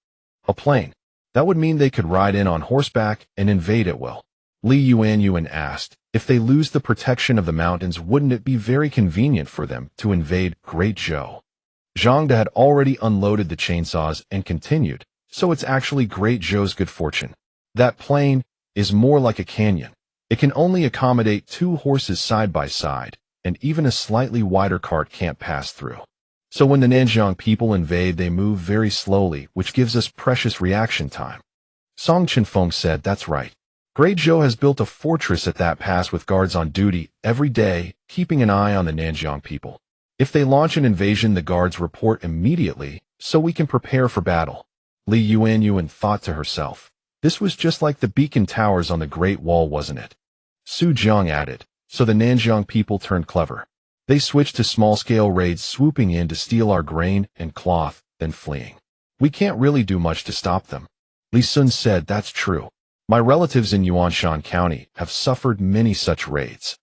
A plain. That would mean they could ride in on horseback and invade at will. Li Yuanyuan asked, "If they lose the protection of the mountains, wouldn't it be very convenient for them to invade Great Zhou?" Zhang De had already unloaded the chainsaws and continued, "So it's actually Great Zhou's good fortune. That plain is more like a canyon. It can only accommodate 2 horses side by side, and even a slightly wider cart can't pass through. So when the Nanjiang people invade, they move very slowly, which gives us precious reaction time." Song Chenfeng said, "That's right. Great Zhou has built a fortress at that pass with guards on duty every day, keeping an eye on the Nanjiang people. If they launch an invasion, the guards report immediately, so we can prepare for battle." Li Yuanyuan thought to herself, "This was just like the beacon towers on the Great Wall, wasn't it?" Su Jiang added, "So the Nanjiang people turned clever. They switched to small-scale raids, swooping in to steal our grain and cloth, then fleeing. We can't really do much to stop them." Li Sun said, "That's true. My relatives in Yuanshan County have suffered many such raids."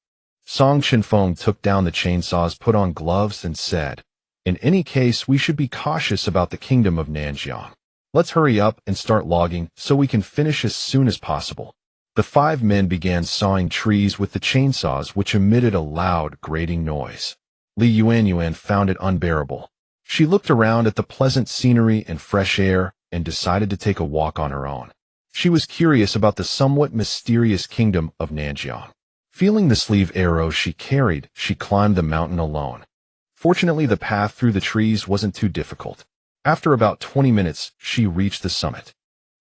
Song Chenfeng took down the chainsaws, put on gloves, and said, "In any case, we should be cautious about the kingdom of Nanjiang. Let's hurry up and start logging so we can finish as soon as possible." The 5 men began sawing trees with the chainsaws, which emitted a loud, grating noise. Li Yuanyuan found it unbearable. She looked around at the pleasant scenery and fresh air and decided to take a walk on her own. She was curious about the somewhat mysterious kingdom of Nanjiang. Feeling the sleeve arrow she carried, she climbed the mountain alone. Fortunately, the path through the trees wasn't too difficult. After about 20 minutes, she reached the summit.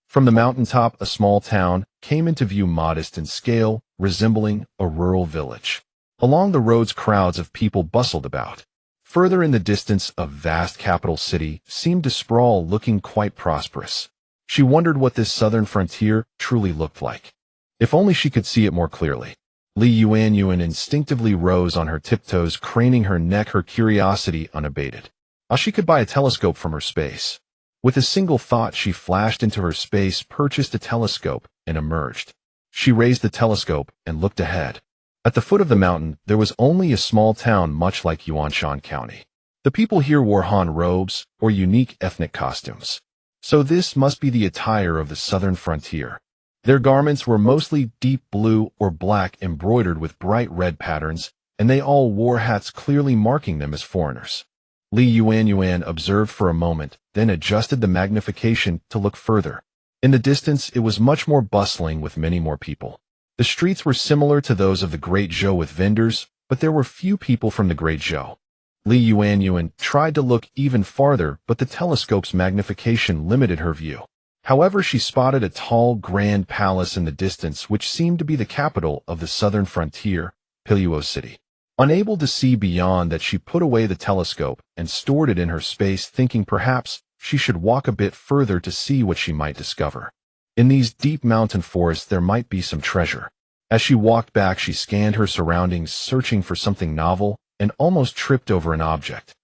From the mountaintop, a small town came into view, modest in scale, resembling a rural village. Along the roads, crowds of people bustled about. Further in the distance, a vast capital city seemed to sprawl, looking quite prosperous. She wondered what this southern frontier truly looked like. If only she could see it more clearly. Li Yuanyuan instinctively rose on her tiptoes, craning her neck, her curiosity unabated. She could buy a telescope from her space. With a single thought, she flashed into her space, purchased a telescope, and emerged. She raised the telescope and looked ahead. At the foot of the mountain, there was only a small town, much like Yuanshan County. The people here wore Han robes or unique ethnic costumes. So this must be the attire of the southern frontier. Their garments were mostly deep blue or black, embroidered with bright red patterns, and they all wore hats, clearly marking them as foreigners. Li Yuanyuan observed for a moment, then adjusted the magnification to look further. In the distance, it was much more bustling, with many more people. The streets were similar to those of the Great Zhou, with vendors, but there were few people from the Great Zhou. Li Yuanyuan tried to look even farther, but the telescope's magnification limited her view. However, she spotted a tall, grand palace in the distance, which seemed to be the capital of the southern frontier, Piluo City. Unable to see beyond that, she put away the telescope and stored it in her space, thinking perhaps she should walk a bit further to see what she might discover. In these deep mountain forests, there might be some treasure. As she walked back, she scanned her surroundings, searching for something novel, and almost tripped over an object.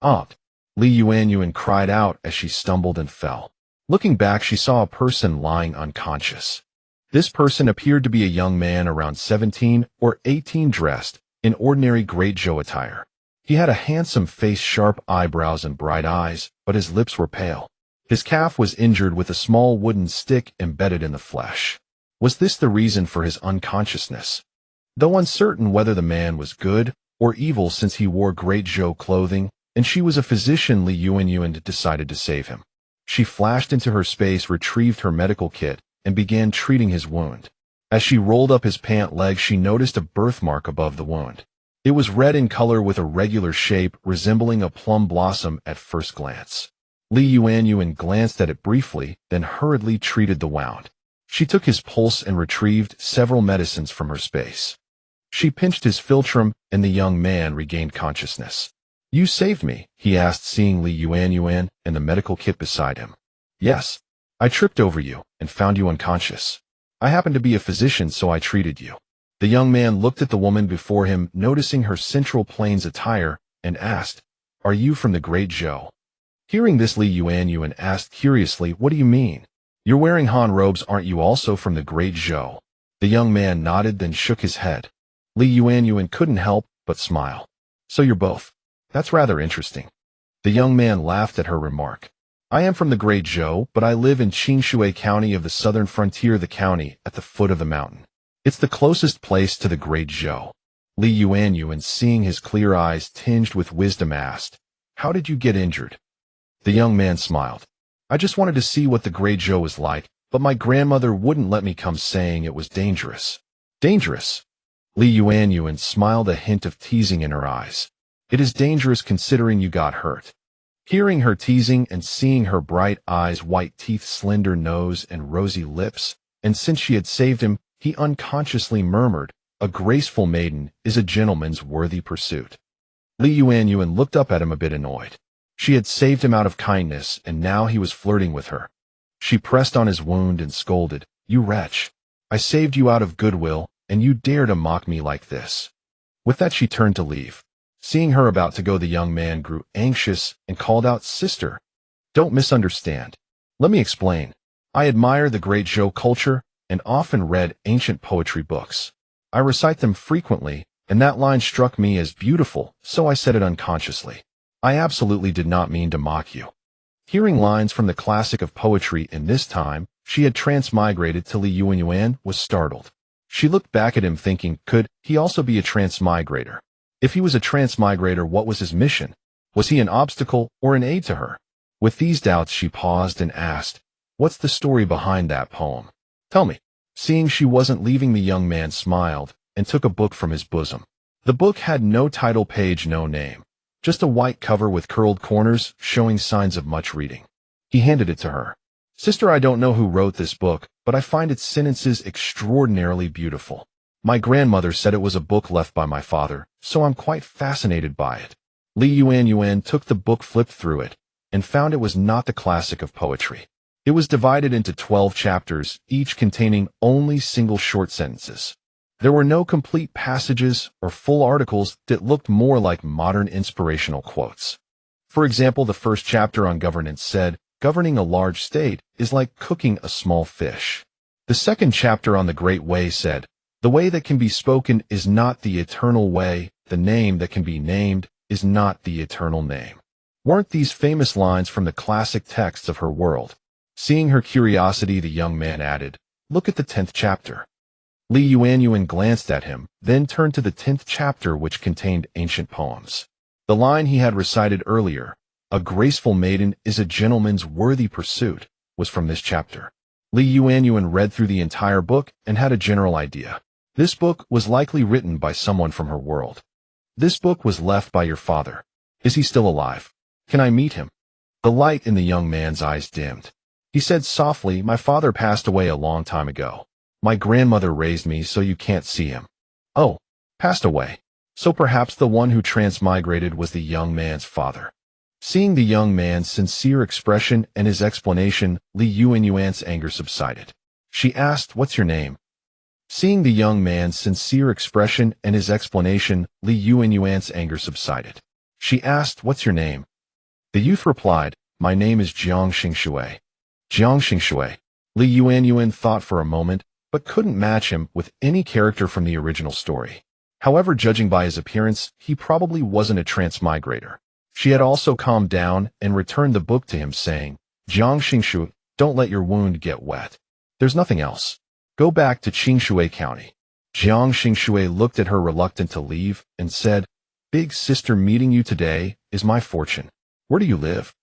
"Aunt!" Li Yuanyuan cried out as she stumbled and fell. Looking back, she saw a person lying unconscious. This person appeared to be a young man around 17 or 18, dressed in ordinary Great Zhou attire. He had a handsome face, sharp eyebrows, and bright eyes, but his lips were pale. His calf was injured with a small wooden stick embedded in the flesh. Was this the reason for his unconsciousness? Though uncertain whether the man was good or evil, since he wore Great Zhou clothing, and she was a physician. Li Yuanyuan decided to save him. She flashed into her space, retrieved her medical kit, and began treating his wound. As she rolled up his pant leg, she noticed a birthmark above the wound. It was red in color with a regular shape, resembling a plum blossom at first glance. Li Yuanyuan glanced at it briefly, then hurriedly treated the wound. She took his pulse and retrieved several medicines from her space. She pinched his philtrum, and the young man regained consciousness. "You saved me?" he asked, seeing Li Yuanyuan and the medical kit beside him. "Yes. I tripped over you and found you unconscious. I happen to be a physician, so I treated you." The young man looked at the woman before him, noticing her Central Plains attire, and asked, "Are you from the Great Zhou?" Hearing this, Li Yuanyuan asked curiously, "What do you mean? You're wearing Han robes, aren't you also from the Great Zhou?" The young man nodded, then shook his head. Li Yuanyuan couldn't help but smile. "So you're both. That's rather interesting." The young man laughed at her remark. "I am from the Great Zhou, but I live in Qingshui County of the southern frontier, the county at the foot of the mountain. It's the closest place to the Great Zhou." Li Yuanyuan, seeing his clear eyes tinged with wisdom, asked, "How did you get injured?" The young man smiled. "I just wanted to see what the Great Zhou was like, but my grandmother wouldn't let me come, saying it was dangerous." "Dangerous?" Li Yuanyuan smiled, a hint of teasing in her eyes. "It is dangerous considering you got hurt." Hearing her teasing and seeing her bright eyes, white teeth, slender nose, and rosy lips, and since she had saved him, he unconsciously murmured, "A graceful maiden is a gentleman's worthy pursuit." Li Yuanyuan looked up at him, a bit annoyed. She had saved him out of kindness, and now he was flirting with her. She pressed on his wound and scolded, "You wretch! I saved you out of goodwill, and you dare to mock me like this." With that, she turned to leave. Seeing her about to go, the young man grew anxious and called out, "Sister, don't misunderstand. Let me explain. I admire the Great Zhou culture and often read ancient poetry books. I recite them frequently, and that line struck me as beautiful, so I said it unconsciously. I absolutely did not mean to mock you." Hearing lines from the classic of poetry in this time, she had transmigrated to Li Yuanyuan was startled. She looked back at him thinking, could he also be a transmigrator? If he was a transmigrator, what was his mission? Was he an obstacle or an aid to her? With these doubts, she paused and asked, "What's the story behind that poem? Tell me." Seeing she wasn't leaving, the young man smiled and took a book from his bosom. The book had no title page, no name, just a white cover with curled corners showing signs of much reading. He handed it to her. "Sister, I don't know who wrote this book, but I find its sentences extraordinarily beautiful. My grandmother said it was a book left by my father, so I'm quite fascinated by it." Li Yuanyuan took the book, flipped through it, and found it was not the classic of poetry. It was divided into 12 chapters, each containing only single short sentences. There were no complete passages or full articles that looked more like modern inspirational quotes. For example, the first chapter on governance said, "Governing a large state is like cooking a small fish." The second chapter on the Great Way said, "The way that can be spoken is not the eternal way, the name that can be named is not the eternal name." Weren't these famous lines from the classic texts of her world? Seeing her curiosity, the young man added, "Look at the 10th chapter." Li Yuanyuan glanced at him, then turned to the 10th chapter, which contained ancient poems. The line he had recited earlier, "A graceful maiden is a gentleman's worthy pursuit," was from this chapter. Li Yuanyuan read through the entire book and had a general idea. This book was likely written by someone from her world. "This book was left by your father. Is he still alive? Can I meet him?" The light in the young man's eyes dimmed. He said softly, "My father passed away a long time ago. My grandmother raised me, so you can't see him." "Oh, passed away. So perhaps the one who transmigrated was the young man's father." Seeing the young man's sincere expression and his explanation, Li Yuanyuan's anger subsided. She asked, "What's your name?" Seeing the young man's sincere expression and his explanation, Li Yuanyuan's anger subsided. She asked, "What's your name?" The youth replied, "My name is Jiang Xingshui." Jiang Xingshui. Li Yuanyuan thought for a moment, but couldn't match him with any character from the original story. However, judging by his appearance, he probably wasn't a transmigrator. She had also calmed down and returned the book to him, saying, "Jiang Xingshui, don't let your wound get wet. There's nothing else. Go back to Qingshui County." Jiang Xingshui looked at her, reluctant to leave, and said, Big sister, meeting you today is my fortune. Where do you live?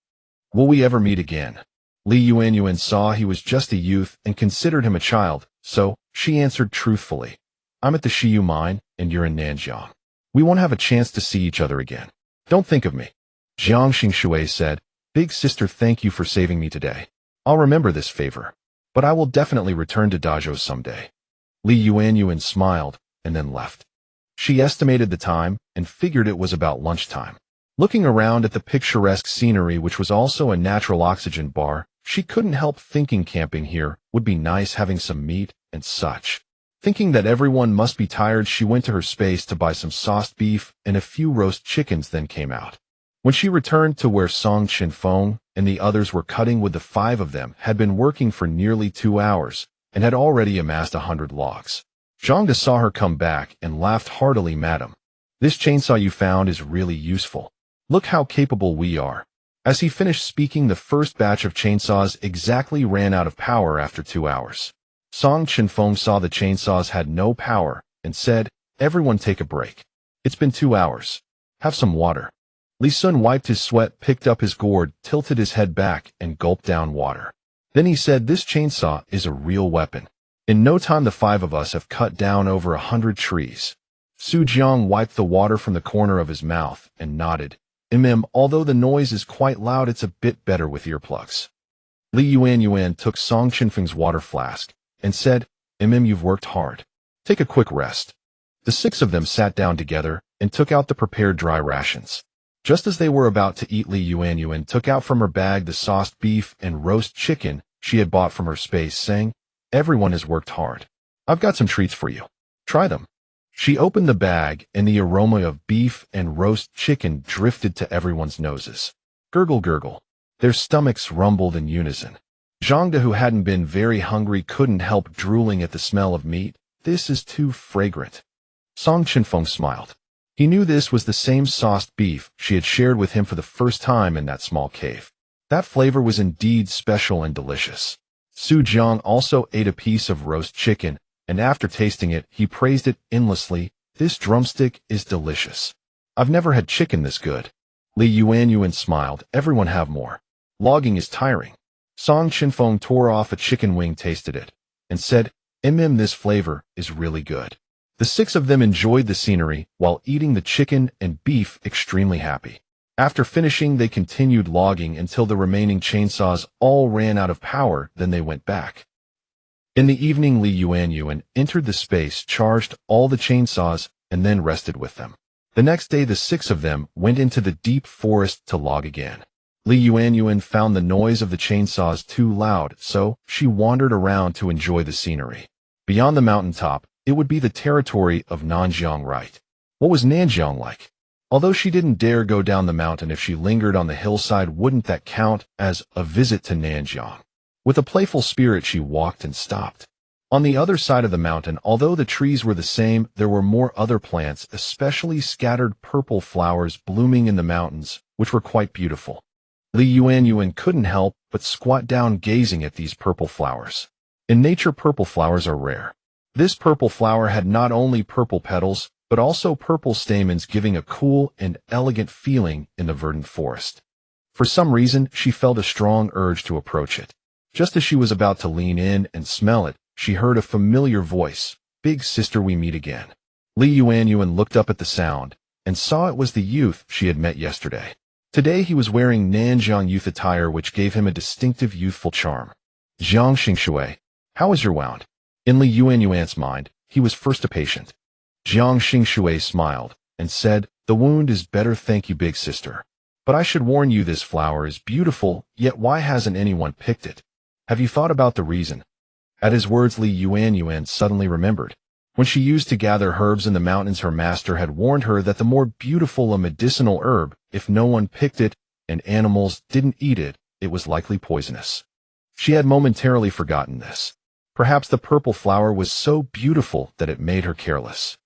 Will we ever meet again? Li Yuanyuan saw he was just a youth and considered him a child, so she answered truthfully. I'm at the Shiyu mine, and you're in Nanjiang. We won't have a chance to see each other again. Don't think of me. Jiang Xingshui said, Big sister, thank you for saving me today. I'll remember this favor, but I will definitely return to dojo someday. Li Yuanyuan smiled and then left. She estimated the time and figured it was about lunchtime. Looking around at the picturesque scenery, which was also a natural oxygen bar, she couldn't help thinking camping here would be nice, having some meat and such. Thinking that everyone must be tired, she went to her space to buy some sauced beef and a few roast chickens, then came out. When she returned to where Song Chenfeng and the others were cutting wood, the 5 of them had been working for nearly 2 hours and had already amassed 100 logs. Zhangde saw her come back and laughed heartily. Madam, this chainsaw you found is really useful. Look how capable we are. As he finished speaking, the first batch of chainsaws exactly ran out of power after 2 hours. Song Chenfeng saw the chainsaws had no power and said, Everyone take a break. It's been 2 hours. Have some water. Li Sun wiped his sweat, picked up his gourd, tilted his head back, and gulped down water. Then he said, This chainsaw is a real weapon. In no time the 5 of us have cut down over 100 trees. Su Jiang wiped the water from the corner of his mouth and nodded. Although the noise is quite loud, it's a bit better with earplugs. Li Yuanyuan took Song Chenfeng's water flask and said, You've worked hard. Take a quick rest. The 6 of them sat down together and took out the prepared dry rations. Just as they were about to eat, Li Yuanyuan took out from her bag the sauced beef and roast chicken she had bought from her space, saying, Everyone has worked hard. I've got some treats for you. Try them. She opened the bag, and the aroma of beef and roast chicken drifted to everyone's noses. Gurgle, gurgle. Their stomachs rumbled in unison. Zhangde, who hadn't been very hungry, couldn't help drooling at the smell of meat. This is too fragrant. Song Chenfeng smiled. He knew this was the same sauced beef she had shared with him for the first time in that small cave. That flavor was indeed special and delicious. Su Jiang also ate a piece of roast chicken, and after tasting it, he praised it endlessly. This drumstick is delicious. I've never had chicken this good. Li Yuanyuan smiled. Everyone have more. Logging is tiring. Song Chenfeng tore off a chicken wing, tasted it, and said, This flavor is really good. The 6 of them enjoyed the scenery while eating the chicken and beef, extremely happy. After finishing, they continued logging until the remaining chainsaws all ran out of power, then they went back. In the evening, Li Yuanyuan entered the space, charged all the chainsaws, and then rested with them. The next day, the 6 of them went into the deep forest to log again. Li Yuanyuan found the noise of the chainsaws too loud, so she wandered around to enjoy the scenery. Beyond the mountaintop, it would be the territory of Nanjiang, right? What was Nanjiang like? Although she didn't dare go down the mountain, if she lingered on the hillside, wouldn't that count as a visit to Nanjiang? With a playful spirit, she walked and stopped. On the other side of the mountain, although the trees were the same, there were more other plants, especially scattered purple flowers blooming in the mountains, which were quite beautiful. Li Yuanyuan couldn't help but squat down, gazing at these purple flowers. In nature, purple flowers are rare. This purple flower had not only purple petals, but also purple stamens, giving a cool and elegant feeling in the verdant forest. For some reason, she felt a strong urge to approach it. Just as she was about to lean in and smell it, she heard a familiar voice. Big sister, we meet again. Li Yuanyuan looked up at the sound and saw it was the youth she had met yesterday. Today he was wearing Nanjiang youth attire, which gave him a distinctive youthful charm. Jiang Xingshui, how is your wound? In Li Yuanyuan's mind, he was first a patient. Jiang Xingshui smiled and said, The wound is better, thank you, big sister. But I should warn you, this flower is beautiful, yet why hasn't anyone picked it? Have you thought about the reason? At his words, Li Yuanyuan suddenly remembered. When she used to gather herbs in the mountains, her master had warned her that the more beautiful a medicinal herb, if no one picked it and animals didn't eat it, it was likely poisonous. She had momentarily forgotten this. Perhaps the purple flower was so beautiful that it made her careless.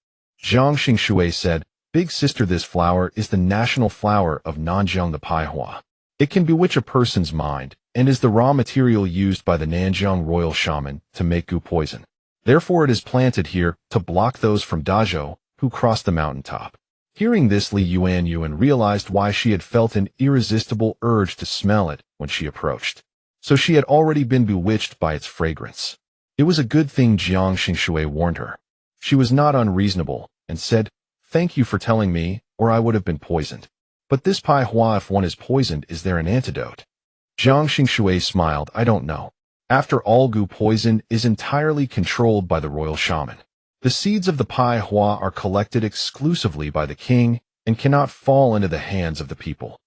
Jiang Xingshui said, Big sister, this flower is the national flower of Nanjiang, the Paihua. It can bewitch a person's mind and is the raw material used by the Nanjiang royal shaman to make gu poison. Therefore it is planted here to block those from dojo who cross the mountaintop. Hearing this, Li Yuanyuan realized why she had felt an irresistible urge to smell it when she approached. So she had already been bewitched by its fragrance. It was a good thing Jiang Xingshui warned her. She was not unreasonable, and said, "Thank you for telling me, or I would have been poisoned. But this Pai Hua, if one is poisoned, is there an antidote?" Jiang Xingshui smiled, "I don't know. After all, gu poison is entirely controlled by the royal shaman. The seeds of the Pai Hua are collected exclusively by the king and cannot fall into the hands of the people."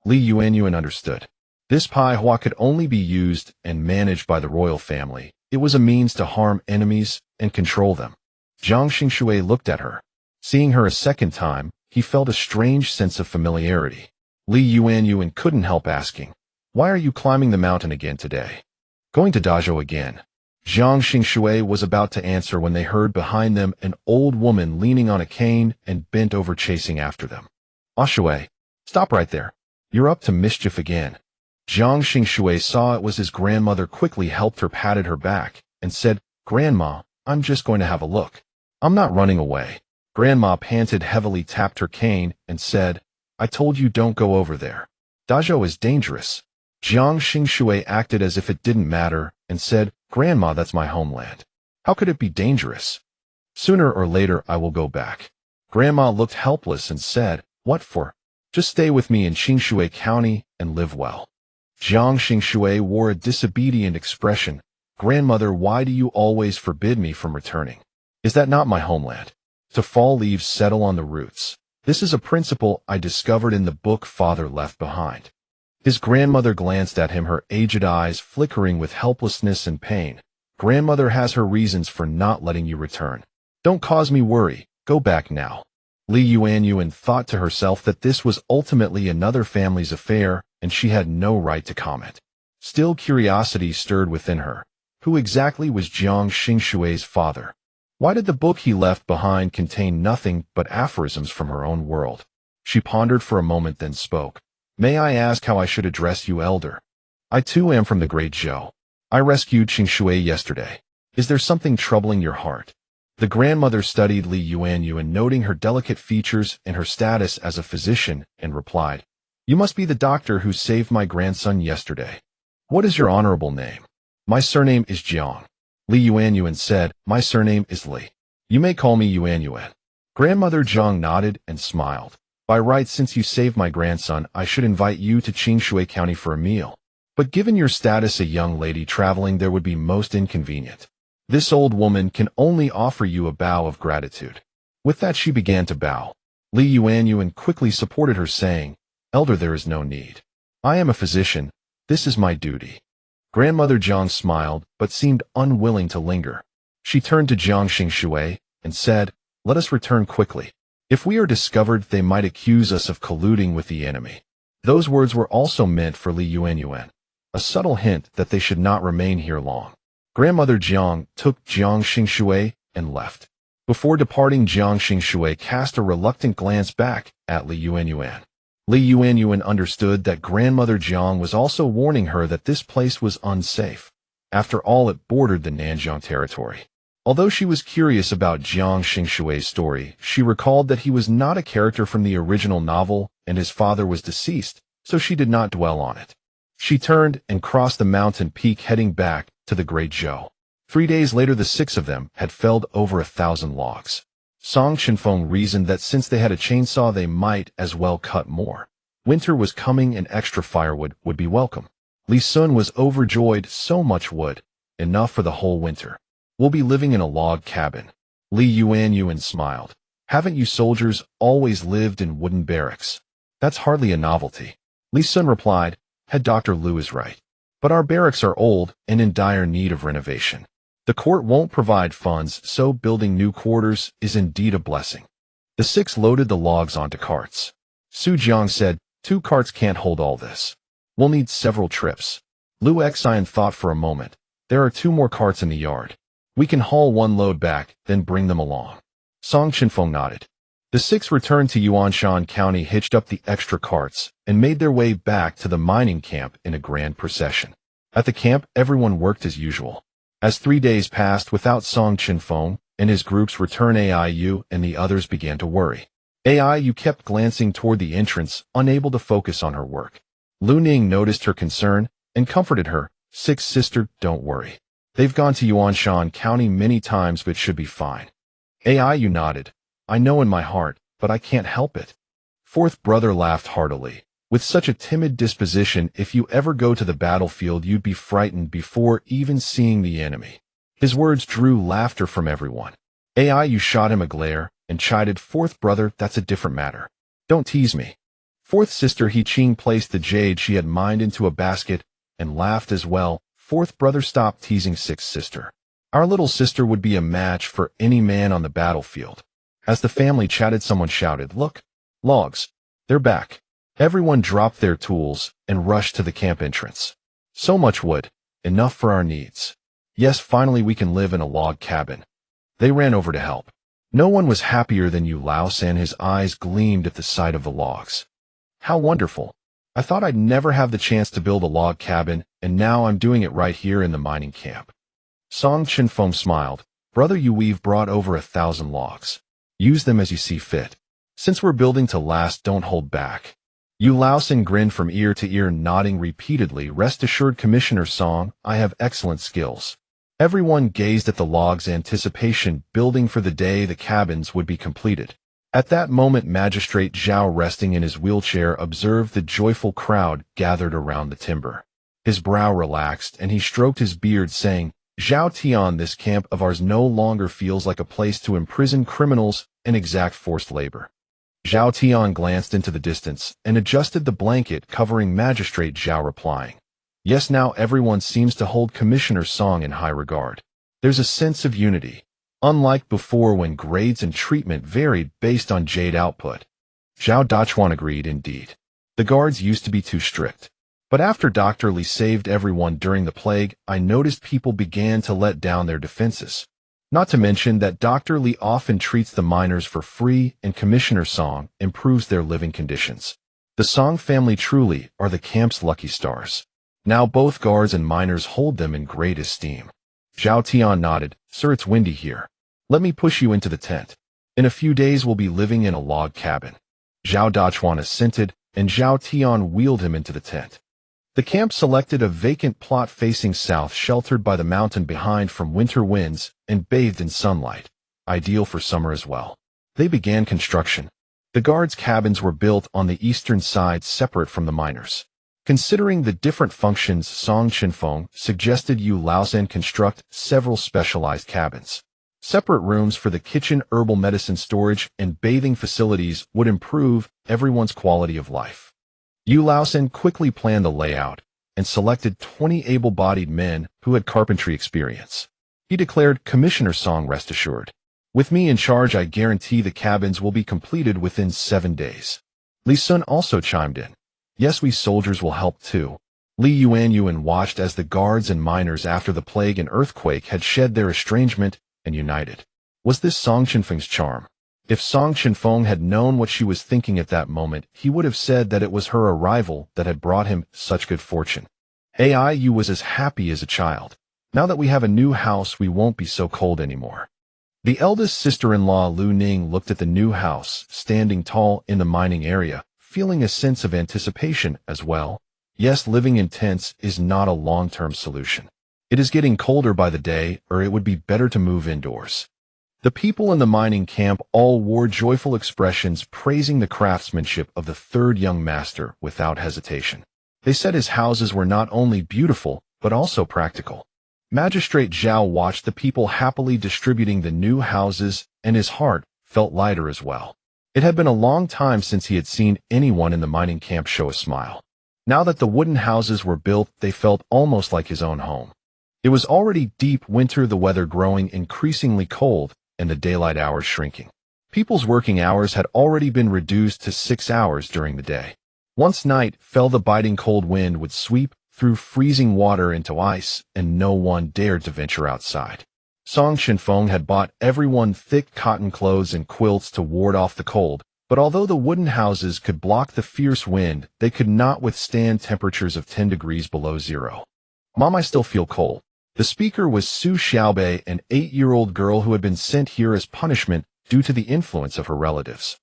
Li Yuanyuan understood. This Pai Hua could only be used and managed by the royal family. It was a means to harm enemies and control them. Jiang Xingshui looked at her. Seeing her a second time, he felt a strange sense of familiarity. Li Yuanyuan couldn't help asking, "Why are you climbing the mountain again today?" "Going to Dazhou again." Jiang Xingshui was about to answer when they heard behind them an old woman leaning on a cane and bent over chasing after them. "Shui, stop right there. You're up to mischief again." Jiang Xingshui saw it was his grandmother, quickly helped her, patted her back, and said, "Grandma, I'm just going to have a look. I'm not running away." Grandma panted heavily, tapped her cane, and said, "I told you don't go over there. Dazhou is dangerous." Jiang Xingshui acted as if it didn't matter and said, "Grandma, that's my homeland. How could it be dangerous? Sooner or later I will go back." Grandma looked helpless and said, "What for? Just stay with me in Qingshui County and live well." Jiang Xingshui wore a disobedient expression. "Grandmother, why do you always forbid me from returning? Is that not my homeland? To fall leaves settle on the roots. This is a principle I discovered in the book father left behind." His grandmother glanced at him, her aged eyes flickering with helplessness and pain. "Grandmother has her reasons for not letting you return. Don't cause me worry. Go back now." Li Yuanyuan thought to herself that this was ultimately another family's affair, and she had no right to comment. Still, curiosity stirred within her. Who exactly was Jiang Xingshui's father? Why did the book he left behind contain nothing but aphorisms from her own world? She pondered for a moment, then spoke. "May I ask how I should address you, elder? I too am from the Great Zhou. I rescued Qingshui yesterday. Is there something troubling your heart?" The grandmother studied Li Yuanyuan, noting her delicate features and her status as a physician, and replied, "You must be the doctor who saved my grandson yesterday. What is your honorable name?" "My surname is Jiang." Li Yuanyuan said, "My surname is Li. You may call me Yuanyuan." Grandmother Jiang nodded and smiled. "By right, since you saved my grandson, I should invite you to Qingshui County for a meal. But given your status, a young lady traveling there would be most inconvenient. This old woman can only offer you a bow of gratitude." With that, she began to bow. Li Yuanyuan quickly supported her, saying, "Elder, there is no need. I am a physician. This is my duty." Grandmother Jiang smiled, but seemed unwilling to linger. She turned to Jiang Xingshui and said, "Let us return quickly. If we are discovered, they might accuse us of colluding with the enemy." Those words were also meant for Li Yuanyuan, a subtle hint that they should not remain here long. Grandmother Jiang took Jiang Xingshui and left. Before departing, Jiang Xingshui cast a reluctant glance back at Li Yuanyuan. Li Yuanyuan understood that Grandmother Jiang was also warning her that this place was unsafe. After all, it bordered the Nanjiang territory. Although she was curious about Jiang Xingshui's story, she recalled that he was not a character from the original novel and his father was deceased, so she did not dwell on it. She turned and crossed the mountain peak, heading back to the Great Zhou. 3 days later, the 6 of them had felled over 1,000 logs. Song Chenfeng reasoned that since they had a chainsaw, they might as well cut more. Winter was coming and extra firewood would be welcome. Li Sun was overjoyed. So much wood. Enough for the whole winter. "We'll be living in a log cabin." Li Yuanyuan smiled. "Haven't you soldiers always lived in wooden barracks? That's hardly a novelty." Li Sun replied, "Head Dr. Liu is right. But our barracks are old and in dire need of renovation. The court won't provide funds, so building new quarters is indeed a blessing." The 6 loaded the logs onto carts. Su Jiang said, "2 carts can't hold all this. We'll need several trips." Liu Xian thought for a moment. "There are 2 more carts in the yard. We can haul 1 load back, then bring them along." Song Chenfeng nodded. The 6 returned to Yuanshan County, hitched up the extra carts, and made their way back to the mining camp in a grand procession. At the camp, everyone worked as usual. As 3 days passed without Song Chenfeng and his group's return, Aiu and the others began to worry. AI kept glancing toward the entrance, unable to focus on her work. Lu Ning noticed her concern and comforted her. Sixth sister, don't worry. They've gone to Yuanyuan County many times but should be fine. AI nodded. I know in my heart, but I can't help it. Fourth brother laughed heartily. With such a timid disposition, if you ever go to the battlefield you'd be frightened before even seeing the enemy. His words drew laughter from everyone. AI shot him a glare and chided, fourth brother, that's a different matter. Don't tease me. Fourth sister He Ching placed the jade she had mined into a basket and laughed as well. Fourth brother, stop teasing sixth sister. Our little sister would be a match for any man on the battlefield. As the family chatted, someone shouted, look, logs. They're back. Everyone dropped their tools and rushed to the camp entrance. So much wood. Enough for our needs. Yes, finally we can live in a log cabin. They ran over to help. No one was happier than Yu Laos, and his eyes gleamed at the sight of the logs. How wonderful. I thought I'd never have the chance to build a log cabin, and now I'm doing it right here in the mining camp. Song Chenfeng smiled. Brother Yu, we've brought over 1,000 logs. Use them as you see fit. Since we're building to last, don't hold back. Yu Laosin grinned from ear to ear, nodding repeatedly. Rest assured, Commissioner Song, I have excellent skills. Everyone gazed at the logs, anticipation building for the day the cabins would be completed. At that moment, Magistrate Zhao, resting in his wheelchair, observed the joyful crowd gathered around the timber. His brow relaxed, and he stroked his beard, saying, Zhao Tian, this camp of ours no longer feels like a place to imprison criminals and exact forced labor. Zhao Tian glanced into the distance and adjusted the blanket covering Magistrate Zhao, replying, yes, now everyone seems to hold Commissioner Song in high regard. There's a sense of unity, unlike before when grades and treatment varied based on jade output. Zhao Dachuan agreed, indeed. The guards used to be too strict. But after Dr. Li saved everyone during the plague, I noticed people began to let down their defenses. Not to mention that Dr. Li often treats the miners for free, and Commissioner Song improves their living conditions. The Song family truly are the camp's lucky stars. Now both guards and miners hold them in great esteem. Zhao Tian nodded. Sir, it's windy here. Let me push you into the tent. In a few days we'll be living in a log cabin. Zhao Dachuan assented, and Zhao Tian wheeled him into the tent. The camp selected a vacant plot facing south, sheltered by the mountain behind from winter winds and bathed in sunlight, ideal for summer as well. They began construction. The guards' cabins were built on the eastern side, separate from the miners. Considering the different functions, Song Chenfeng suggested Yu Laosin construct several specialized cabins. Separate rooms for the kitchen, herbal medicine storage, and bathing facilities would improve everyone's quality of life. Yu Laosin quickly planned the layout and selected 20 able-bodied men who had carpentry experience. He declared, Commissioner Song, rest assured. With me in charge, I guarantee the cabins will be completed within 7 days. Li Sun also chimed in. Yes, we soldiers will help too. Li Yuanyuan watched as the guards and miners, after the plague and earthquake, had shed their estrangement and united. Was this Song Chenfeng's charm? If Song Chenfeng had known what she was thinking at that moment, he would have said that it was her arrival that had brought him such good fortune. Yu was as happy as a child. Now that we have a new house, we won't be so cold anymore. The eldest sister-in-law, Lu Ning, looked at the new house, standing tall in the mining area, feeling a sense of anticipation as well. Yes, living in tents is not a long-term solution. It is getting colder by the day, or it would be better to move indoors. The people in the mining camp all wore joyful expressions, praising the craftsmanship of the third young master without hesitation. They said his houses were not only beautiful, but also practical. Magistrate Zhao watched the people happily distributing the new houses, and his heart felt lighter as well. It had been a long time since he had seen anyone in the mining camp show a smile. Now that the wooden houses were built, they felt almost like his own home. It was already deep winter, the weather growing increasingly cold, and the daylight hours shrinking. People's working hours had already been reduced to 6 hours during the day. Once night fell, the biting cold wind would sweep through freezing water into ice, and no one dared to venture outside. Song Chenfeng had bought everyone thick cotton clothes and quilts to ward off the cold, but although the wooden houses could block the fierce wind, they could not withstand temperatures of 10 degrees below zero. Mom, I still feel cold. The speaker was Su Xiaobei, an 8-year-old girl who had been sent here as punishment due to the influence of her relatives.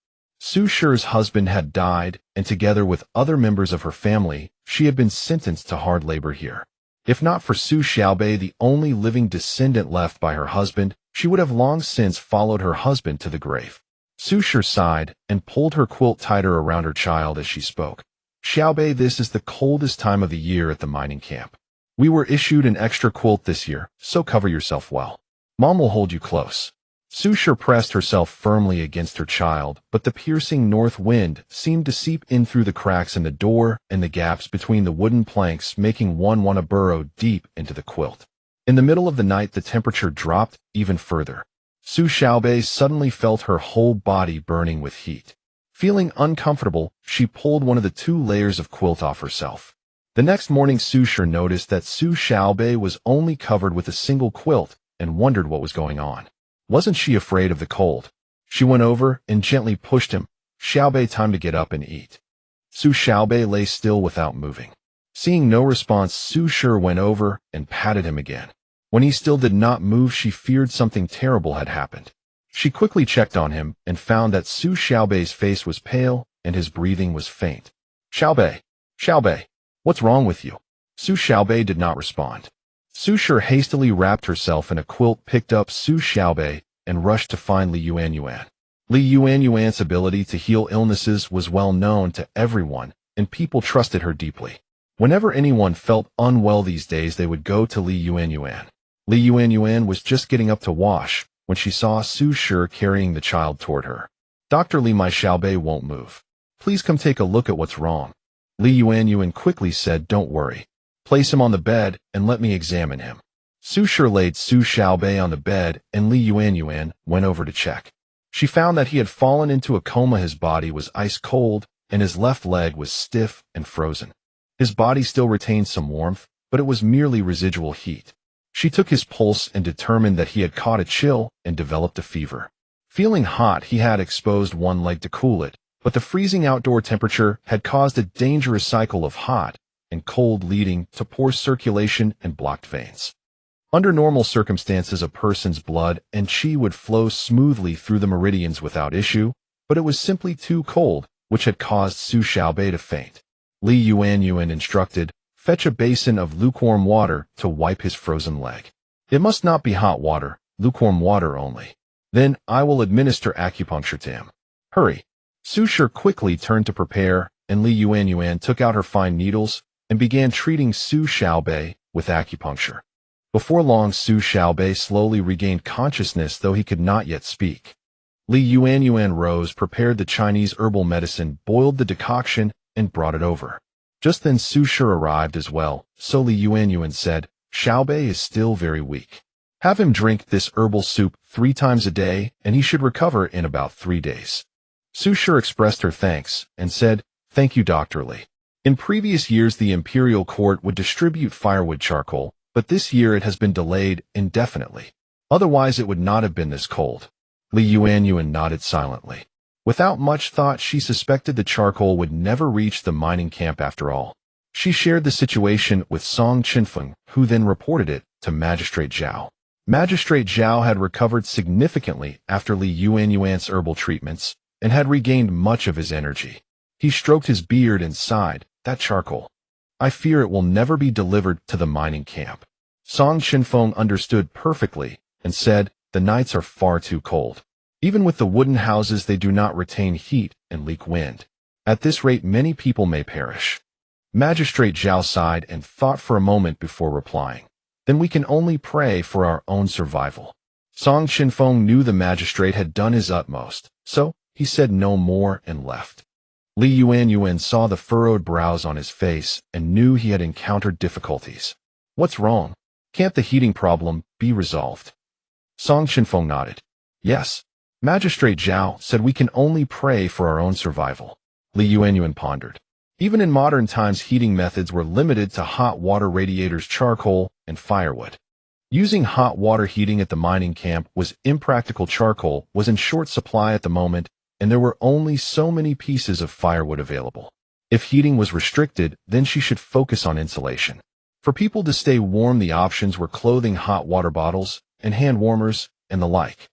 Su Shi's husband had died, and together with other members of her family, she had been sentenced to hard labor here. If not for Su Xiaobei, the only living descendant left by her husband, she would have long since followed her husband to the grave. Su Shi sighed and pulled her quilt tighter around her child as she spoke. Xiaobei, this is the coldest time of the year at the mining camp. We were issued an extra quilt this year, so cover yourself well. Mom will hold you close. Su Shi pressed herself firmly against her child, but the piercing north wind seemed to seep in through the cracks in the door and the gaps between the wooden planks, making one want to burrow deep into the quilt. In the middle of the night, the temperature dropped even further. Su Xiaobei suddenly felt her whole body burning with heat. Feeling uncomfortable, she pulled one of the 2 layers of quilt off herself. The next morning, Su Shi noticed that Su Xiaobei was only covered with a single quilt and wondered what was going on. Wasn't she afraid of the cold? She went over and gently pushed him. Xiaobei, time to get up and eat. Su Xiaobei lay still without moving. Seeing no response, Su Shi went over and patted him again. When he still did not move, she feared something terrible had happened. She quickly checked on him and found that Su Xiaobei's face was pale and his breathing was faint. Xiaobei, Xiaobei, what's wrong with you? Su Xiaobei did not respond. Su Shi hastily wrapped herself in a quilt, picked up Su Xiaobei, and rushed to find Li Yuanyuan. Li Yuanyuan's ability to heal illnesses was well known to everyone, and people trusted her deeply. Whenever anyone felt unwell these days, they would go to Li Yuanyuan. Li Yuanyuan was just getting up to wash when she saw Su Shi carrying the child toward her. Dr. Li, my Xiaobei won't move. Please come take a look at what's wrong. Li Yuanyuan quickly said, don't worry. Place him on the bed and let me examine him. Su Shi laid Su Xiaobei on the bed and Li Yuanyuan went over to check. She found that he had fallen into a coma. His body was ice cold and his left leg was stiff and frozen. His body still retained some warmth, but it was merely residual heat. She took his pulse and determined that he had caught a chill and developed a fever. Feeling hot, he had exposed one leg to cool it, but the freezing outdoor temperature had caused a dangerous cycle of hot and cold, leading to poor circulation and blocked veins. Under normal circumstances, a person's blood and qi would flow smoothly through the meridians without issue, but it was simply too cold, which had caused Su Xiaobei to faint. Li Yuanyuan instructed, fetch a basin of lukewarm water to wipe his frozen leg. It must not be hot water, lukewarm water only. Then I will administer acupuncture to him. Hurry. Su Shi quickly turned to prepare, and Li Yuanyuan took out her fine needles and began treating Su Xiaobei with acupuncture. Before long, Su Xiaobei slowly regained consciousness, though he could not yet speak. Li Yuanyuan rose, prepared the Chinese herbal medicine, boiled the decoction, and brought it over. Just then Su Shi arrived as well, so Li Yuanyuan said, Xiaobei is still very weak. Have him drink this herbal soup 3 times a day, and he should recover in about 3 days. Su Shi expressed her thanks and said, thank you, Dr. Li. In previous years, the imperial court would distribute firewood charcoal, but this year it has been delayed indefinitely. Otherwise, it would not have been this cold. Li Yuanyuan nodded silently. Without much thought, she suspected the charcoal would never reach the mining camp after all. She shared the situation with Chenfeng, who then reported it to Magistrate Zhao. Magistrate Zhao had recovered significantly after Li Yuanyuan's herbal treatments and had regained much of his energy. He stroked his beard and sighed, that charcoal. I fear it will never be delivered to the mining camp. Chenfeng understood perfectly and said, the nights are far too cold. Even with the wooden houses, they do not retain heat and leak wind. At this rate, many people may perish. Magistrate Zhao sighed and thought for a moment before replying. Then we can only pray for our own survival. Chenfeng knew the magistrate had done his utmost, so he said no more and left. Li Yuanyuan saw the furrowed brows on his face and knew he had encountered difficulties. What's wrong? Can't the heating problem be resolved? Chenfeng nodded. Yes. Magistrate Zhao said we can only pray for our own survival. Li Yuanyuan pondered. Even in modern times, heating methods were limited to hot water radiators, charcoal, and firewood. Using hot water heating at the mining camp was impractical. Charcoal was in short supply at the moment, and there were only so many pieces of firewood available. If heating was restricted, then she should focus on insulation. For people to stay warm, the options were clothing, hot water bottles, and hand warmers, and the like.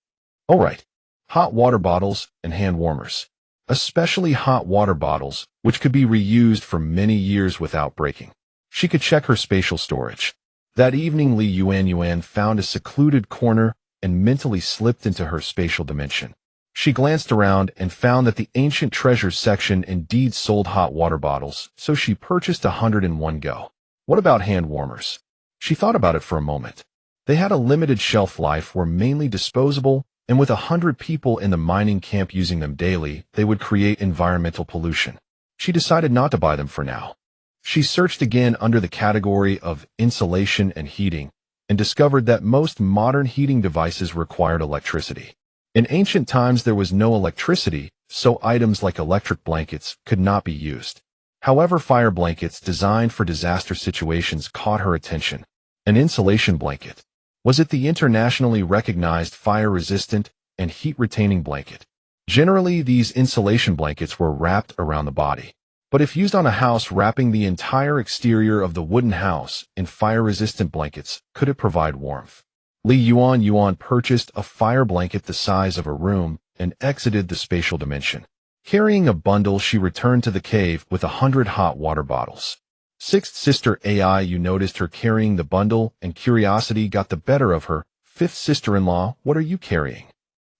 All right, hot water bottles and hand warmers. especially hot water bottles, which could be reused for many years without breaking. She could check her spatial storage. That evening, Yuanyuan found a secluded corner and mentally slipped into her spatial dimension. She glanced around and found that the ancient treasures section indeed sold hot water bottles, so she purchased 100 in one go. What about hand warmers? She thought about it for a moment. They had a limited shelf life, were mainly disposable, and with 100 people in the mining camp using them daily, they would create environmental pollution. She decided not to buy them for now. She searched again under the category of insulation and heating, and discovered that most modern heating devices required electricity. In ancient times, there was no electricity, so items like electric blankets could not be used. However, fire blankets designed for disaster situations caught her attention. An insulation blanket. Was it the internationally recognized fire-resistant and heat-retaining blanket? Generally, these insulation blankets were wrapped around the body. But if used on a house, wrapping the entire exterior of the wooden house in fire-resistant blankets, could it provide warmth? Yuanyuan purchased a fire blanket the size of a room and exited the spatial dimension. Carrying a bundle, she returned to the cave with 100 hot water bottles. Sixth sister Aiyu noticed her carrying the bundle, and curiosity got the better of her. Fifth sister-in-law, what are you carrying?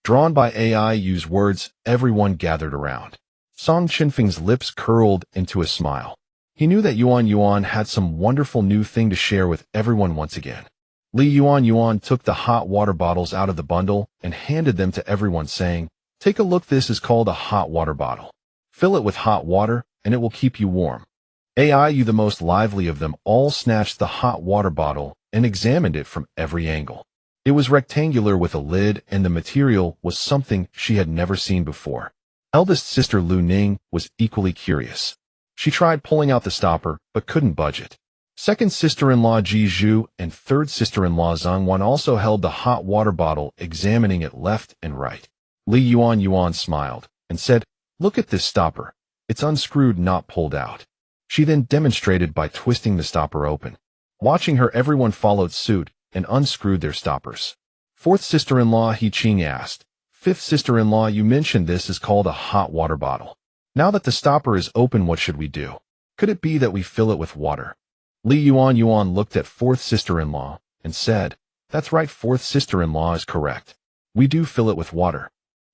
Drawn by Aiyu's words, everyone gathered around. Chenfeng's lips curled into a smile. He knew that Yuanyuan had some wonderful new thing to share with everyone once again. Yuanyuan took the hot water bottles out of the bundle and handed them to everyone, saying, "Take a look, this is called a hot water bottle. Fill it with hot water, and it will keep you warm." Aiyu, the most lively of them all, snatched the hot water bottle and examined it from every angle. It was rectangular with a lid, and the material was something she had never seen before. Eldest sister Lu Ning was equally curious. She tried pulling out the stopper, but couldn't budge it. Second sister-in-law Ji Zhu and third sister-in-law Zhang Wan also held the hot water bottle, examining it left and right. Yuanyuan smiled and said, "Look at this stopper. It's unscrewed, not pulled out." She then demonstrated by twisting the stopper open. Watching her, everyone followed suit and unscrewed their stoppers. Fourth sister-in-law He Qing asked, "Fifth sister-in-law, you mentioned this is called a hot water bottle. Now that the stopper is open, what should we do? Could it be that we fill it with water?" Yuanyuan looked at fourth sister-in-law and said, "That's right, fourth sister-in-law is correct. We do fill it with water."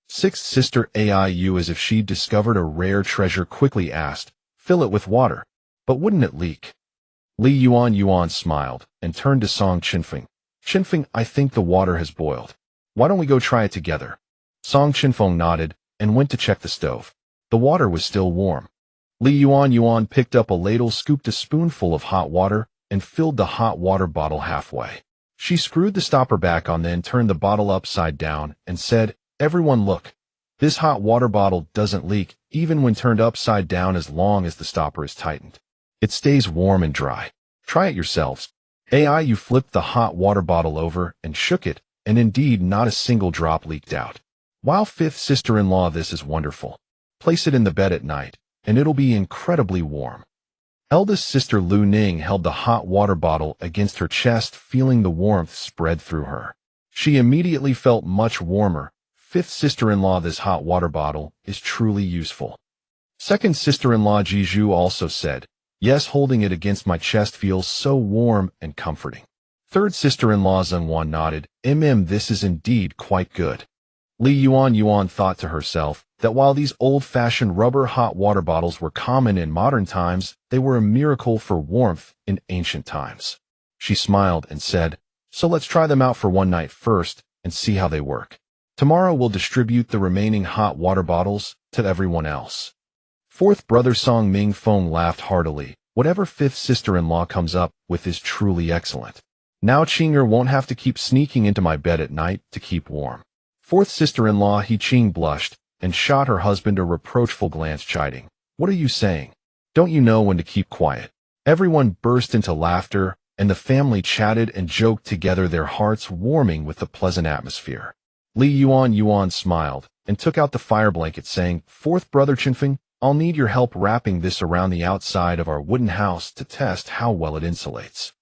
Sixth sister Aiyu, as if she'd discovered a rare treasure, quickly asked, "Fill it with water, but wouldn't it leak?" Yuanyuan smiled and turned to Chenfeng. "Chenfeng, I think the water has boiled. Why don't we go try it together?" Chenfeng nodded and went to check the stove. The water was still warm. Yuanyuan picked up a ladle, scooped a spoonful of hot water, and filled the hot water bottle halfway. She screwed the stopper back on, then turned the bottle upside down and said, "Everyone look. This hot water bottle doesn't leak, even when turned upside down, as long as the stopper is tightened. It stays warm and dry. Try it yourselves." Aiyu flipped the hot water bottle over and shook it, and indeed not a single drop leaked out. "Wow, fifth sister-in-law, this is wonderful. Place it in the bed at night, and it'll be incredibly warm." Eldest sister Lu Ning held the hot water bottle against her chest, feeling the warmth spread through her. She immediately felt much warmer. Fifth sister-in-law, this hot water bottle is truly useful. Second sister-in-law Ji Zhu also said, "Yes, holding it against my chest feels so warm and comforting." Third sister-in-law Zhang Wan nodded, This is indeed quite good." Yuanyuan thought to herself that while these old-fashioned rubber hot water bottles were common in modern times, they were a miracle for warmth in ancient times. She smiled and said, "So let's try them out for one night first and see how they work. Tomorrow we'll distribute the remaining hot water bottles to everyone else." Fourth brother Song Ming Feng laughed heartily. "Whatever fifth sister-in-law comes up with is truly excellent. Now Qinger won't have to keep sneaking into my bed at night to keep warm." Fourth sister-in-law He Qing blushed and shot her husband a reproachful glance, chiding, "What are you saying? Don't you know when to keep quiet?" Everyone burst into laughter, and the family chatted and joked together, their hearts warming with the pleasant atmosphere. Yuanyuan smiled and took out the fire blanket, saying, "Fourth brother Chenfeng, I'll need your help wrapping this around the outside of our wooden house to test how well it insulates."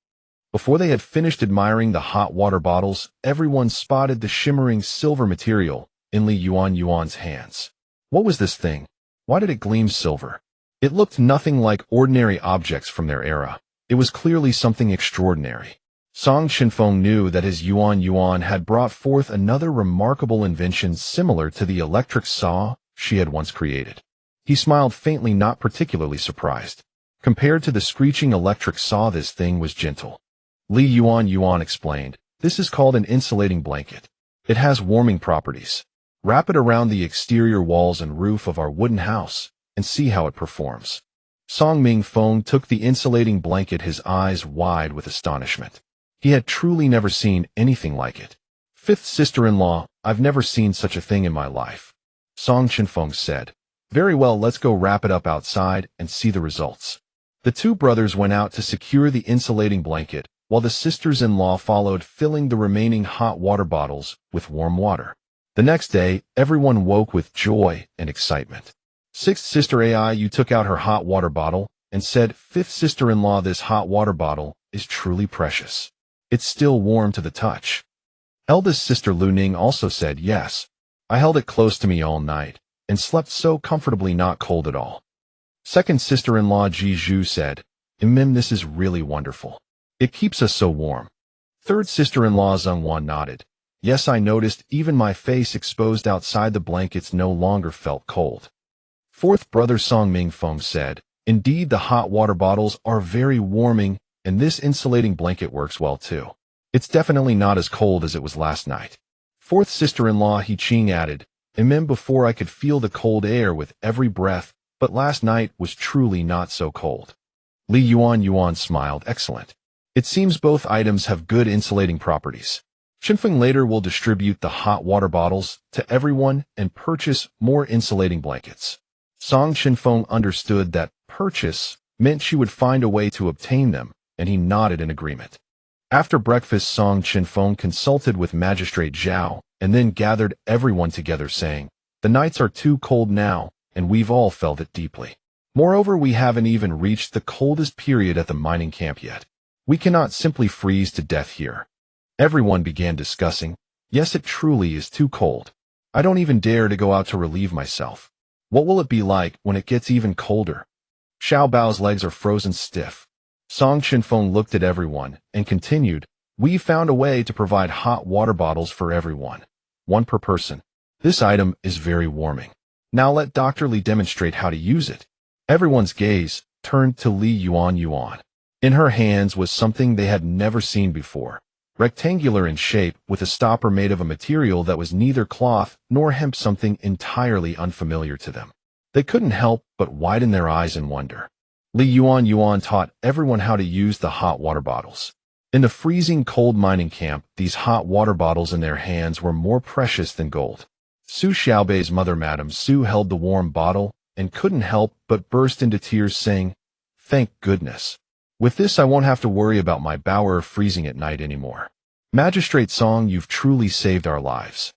Before they had finished admiring the hot water bottles, everyone spotted the shimmering silver material in Yuanyuan's hands. What was this thing? Why did it gleam silver? It looked nothing like ordinary objects from their era. It was clearly something extraordinary. Song Chenfeng knew that his Yuanyuan had brought forth another remarkable invention similar to the electric saw she had once created. He smiled faintly, not particularly surprised. Compared to the screeching electric saw, this thing was gentle. Li Yuanyuan explained, "This is called an insulating blanket. It has warming properties. Wrap it around the exterior walls and roof of our wooden house and see how it performs." Song Mingfeng took the insulating blanket, his eyes wide with astonishment. He had truly never seen anything like it. "Fifth sister-in-law, I've never seen such a thing in my life," Song Chenfeng said. "Very well, let's go wrap it up outside and see the results." The two brothers went out to secure the insulating blanket, while the sisters-in-law followed, filling the remaining hot water bottles with warm water. The next day, everyone woke with joy and excitement. Sixth sister Ai Yu took out her hot water bottle and said, "Fifth sister-in-law, this hot water bottle is truly precious. It's still warm to the touch." Eldest sister Lu Ning also said, "Yes, I held it close to me all night and slept so comfortably, not cold at all." Second sister-in-law Ji Zhu said, "This is really wonderful. It keeps us so warm." Third sister-in-law Zheng Wan nodded. "Yes, I noticed even my face exposed outside the blankets no longer felt cold." Fourth brother Song Mingfeng said, "Indeed, the hot water bottles are very warming, and this insulating blanket works well too. It's definitely not as cold as it was last night." Fourth sister-in-law He Qing added, "Before I could feel the cold air with every breath, but last night was truly not so cold." Li Yuanyuan smiled. "Excellent. It seems both items have good insulating properties. Chenfeng later will distribute the hot water bottles to everyone and purchase more insulating blankets." Song Chenfeng understood that purchase meant she would find a way to obtain them, and he nodded in agreement. After breakfast, Song Chenfeng consulted with Magistrate Zhao and then gathered everyone together, saying, "The nights are too cold now, and we've all felt it deeply. Moreover, we haven't even reached the coldest period at the mining camp yet. We cannot simply freeze to death here." Everyone began discussing, "Yes, it truly is too cold. I don't even dare to go out to relieve myself. What will it be like when it gets even colder?" Xiao Bao's legs are frozen stiff. Song Chenfeng looked at everyone and continued, "We found a way to provide hot water bottles for everyone, one per person. This item is very warming. Now let Dr. Li demonstrate how to use it." Everyone's gaze turned to Li Yuanyuan. In her hands was something they had never seen before. Rectangular in shape, with a stopper made of a material that was neither cloth nor hemp, something entirely unfamiliar to them. They couldn't help but widen their eyes in wonder. Li Yuanyuan taught everyone how to use the hot water bottles. In the freezing cold mining camp, these hot water bottles in their hands were more precious than gold. Su Xiaobei's mother, Madame Su, held the warm bottle and couldn't help but burst into tears, saying, "Thank goodness. With this, I won't have to worry about my bower freezing at night anymore. Magistrate Song, you've truly saved our lives."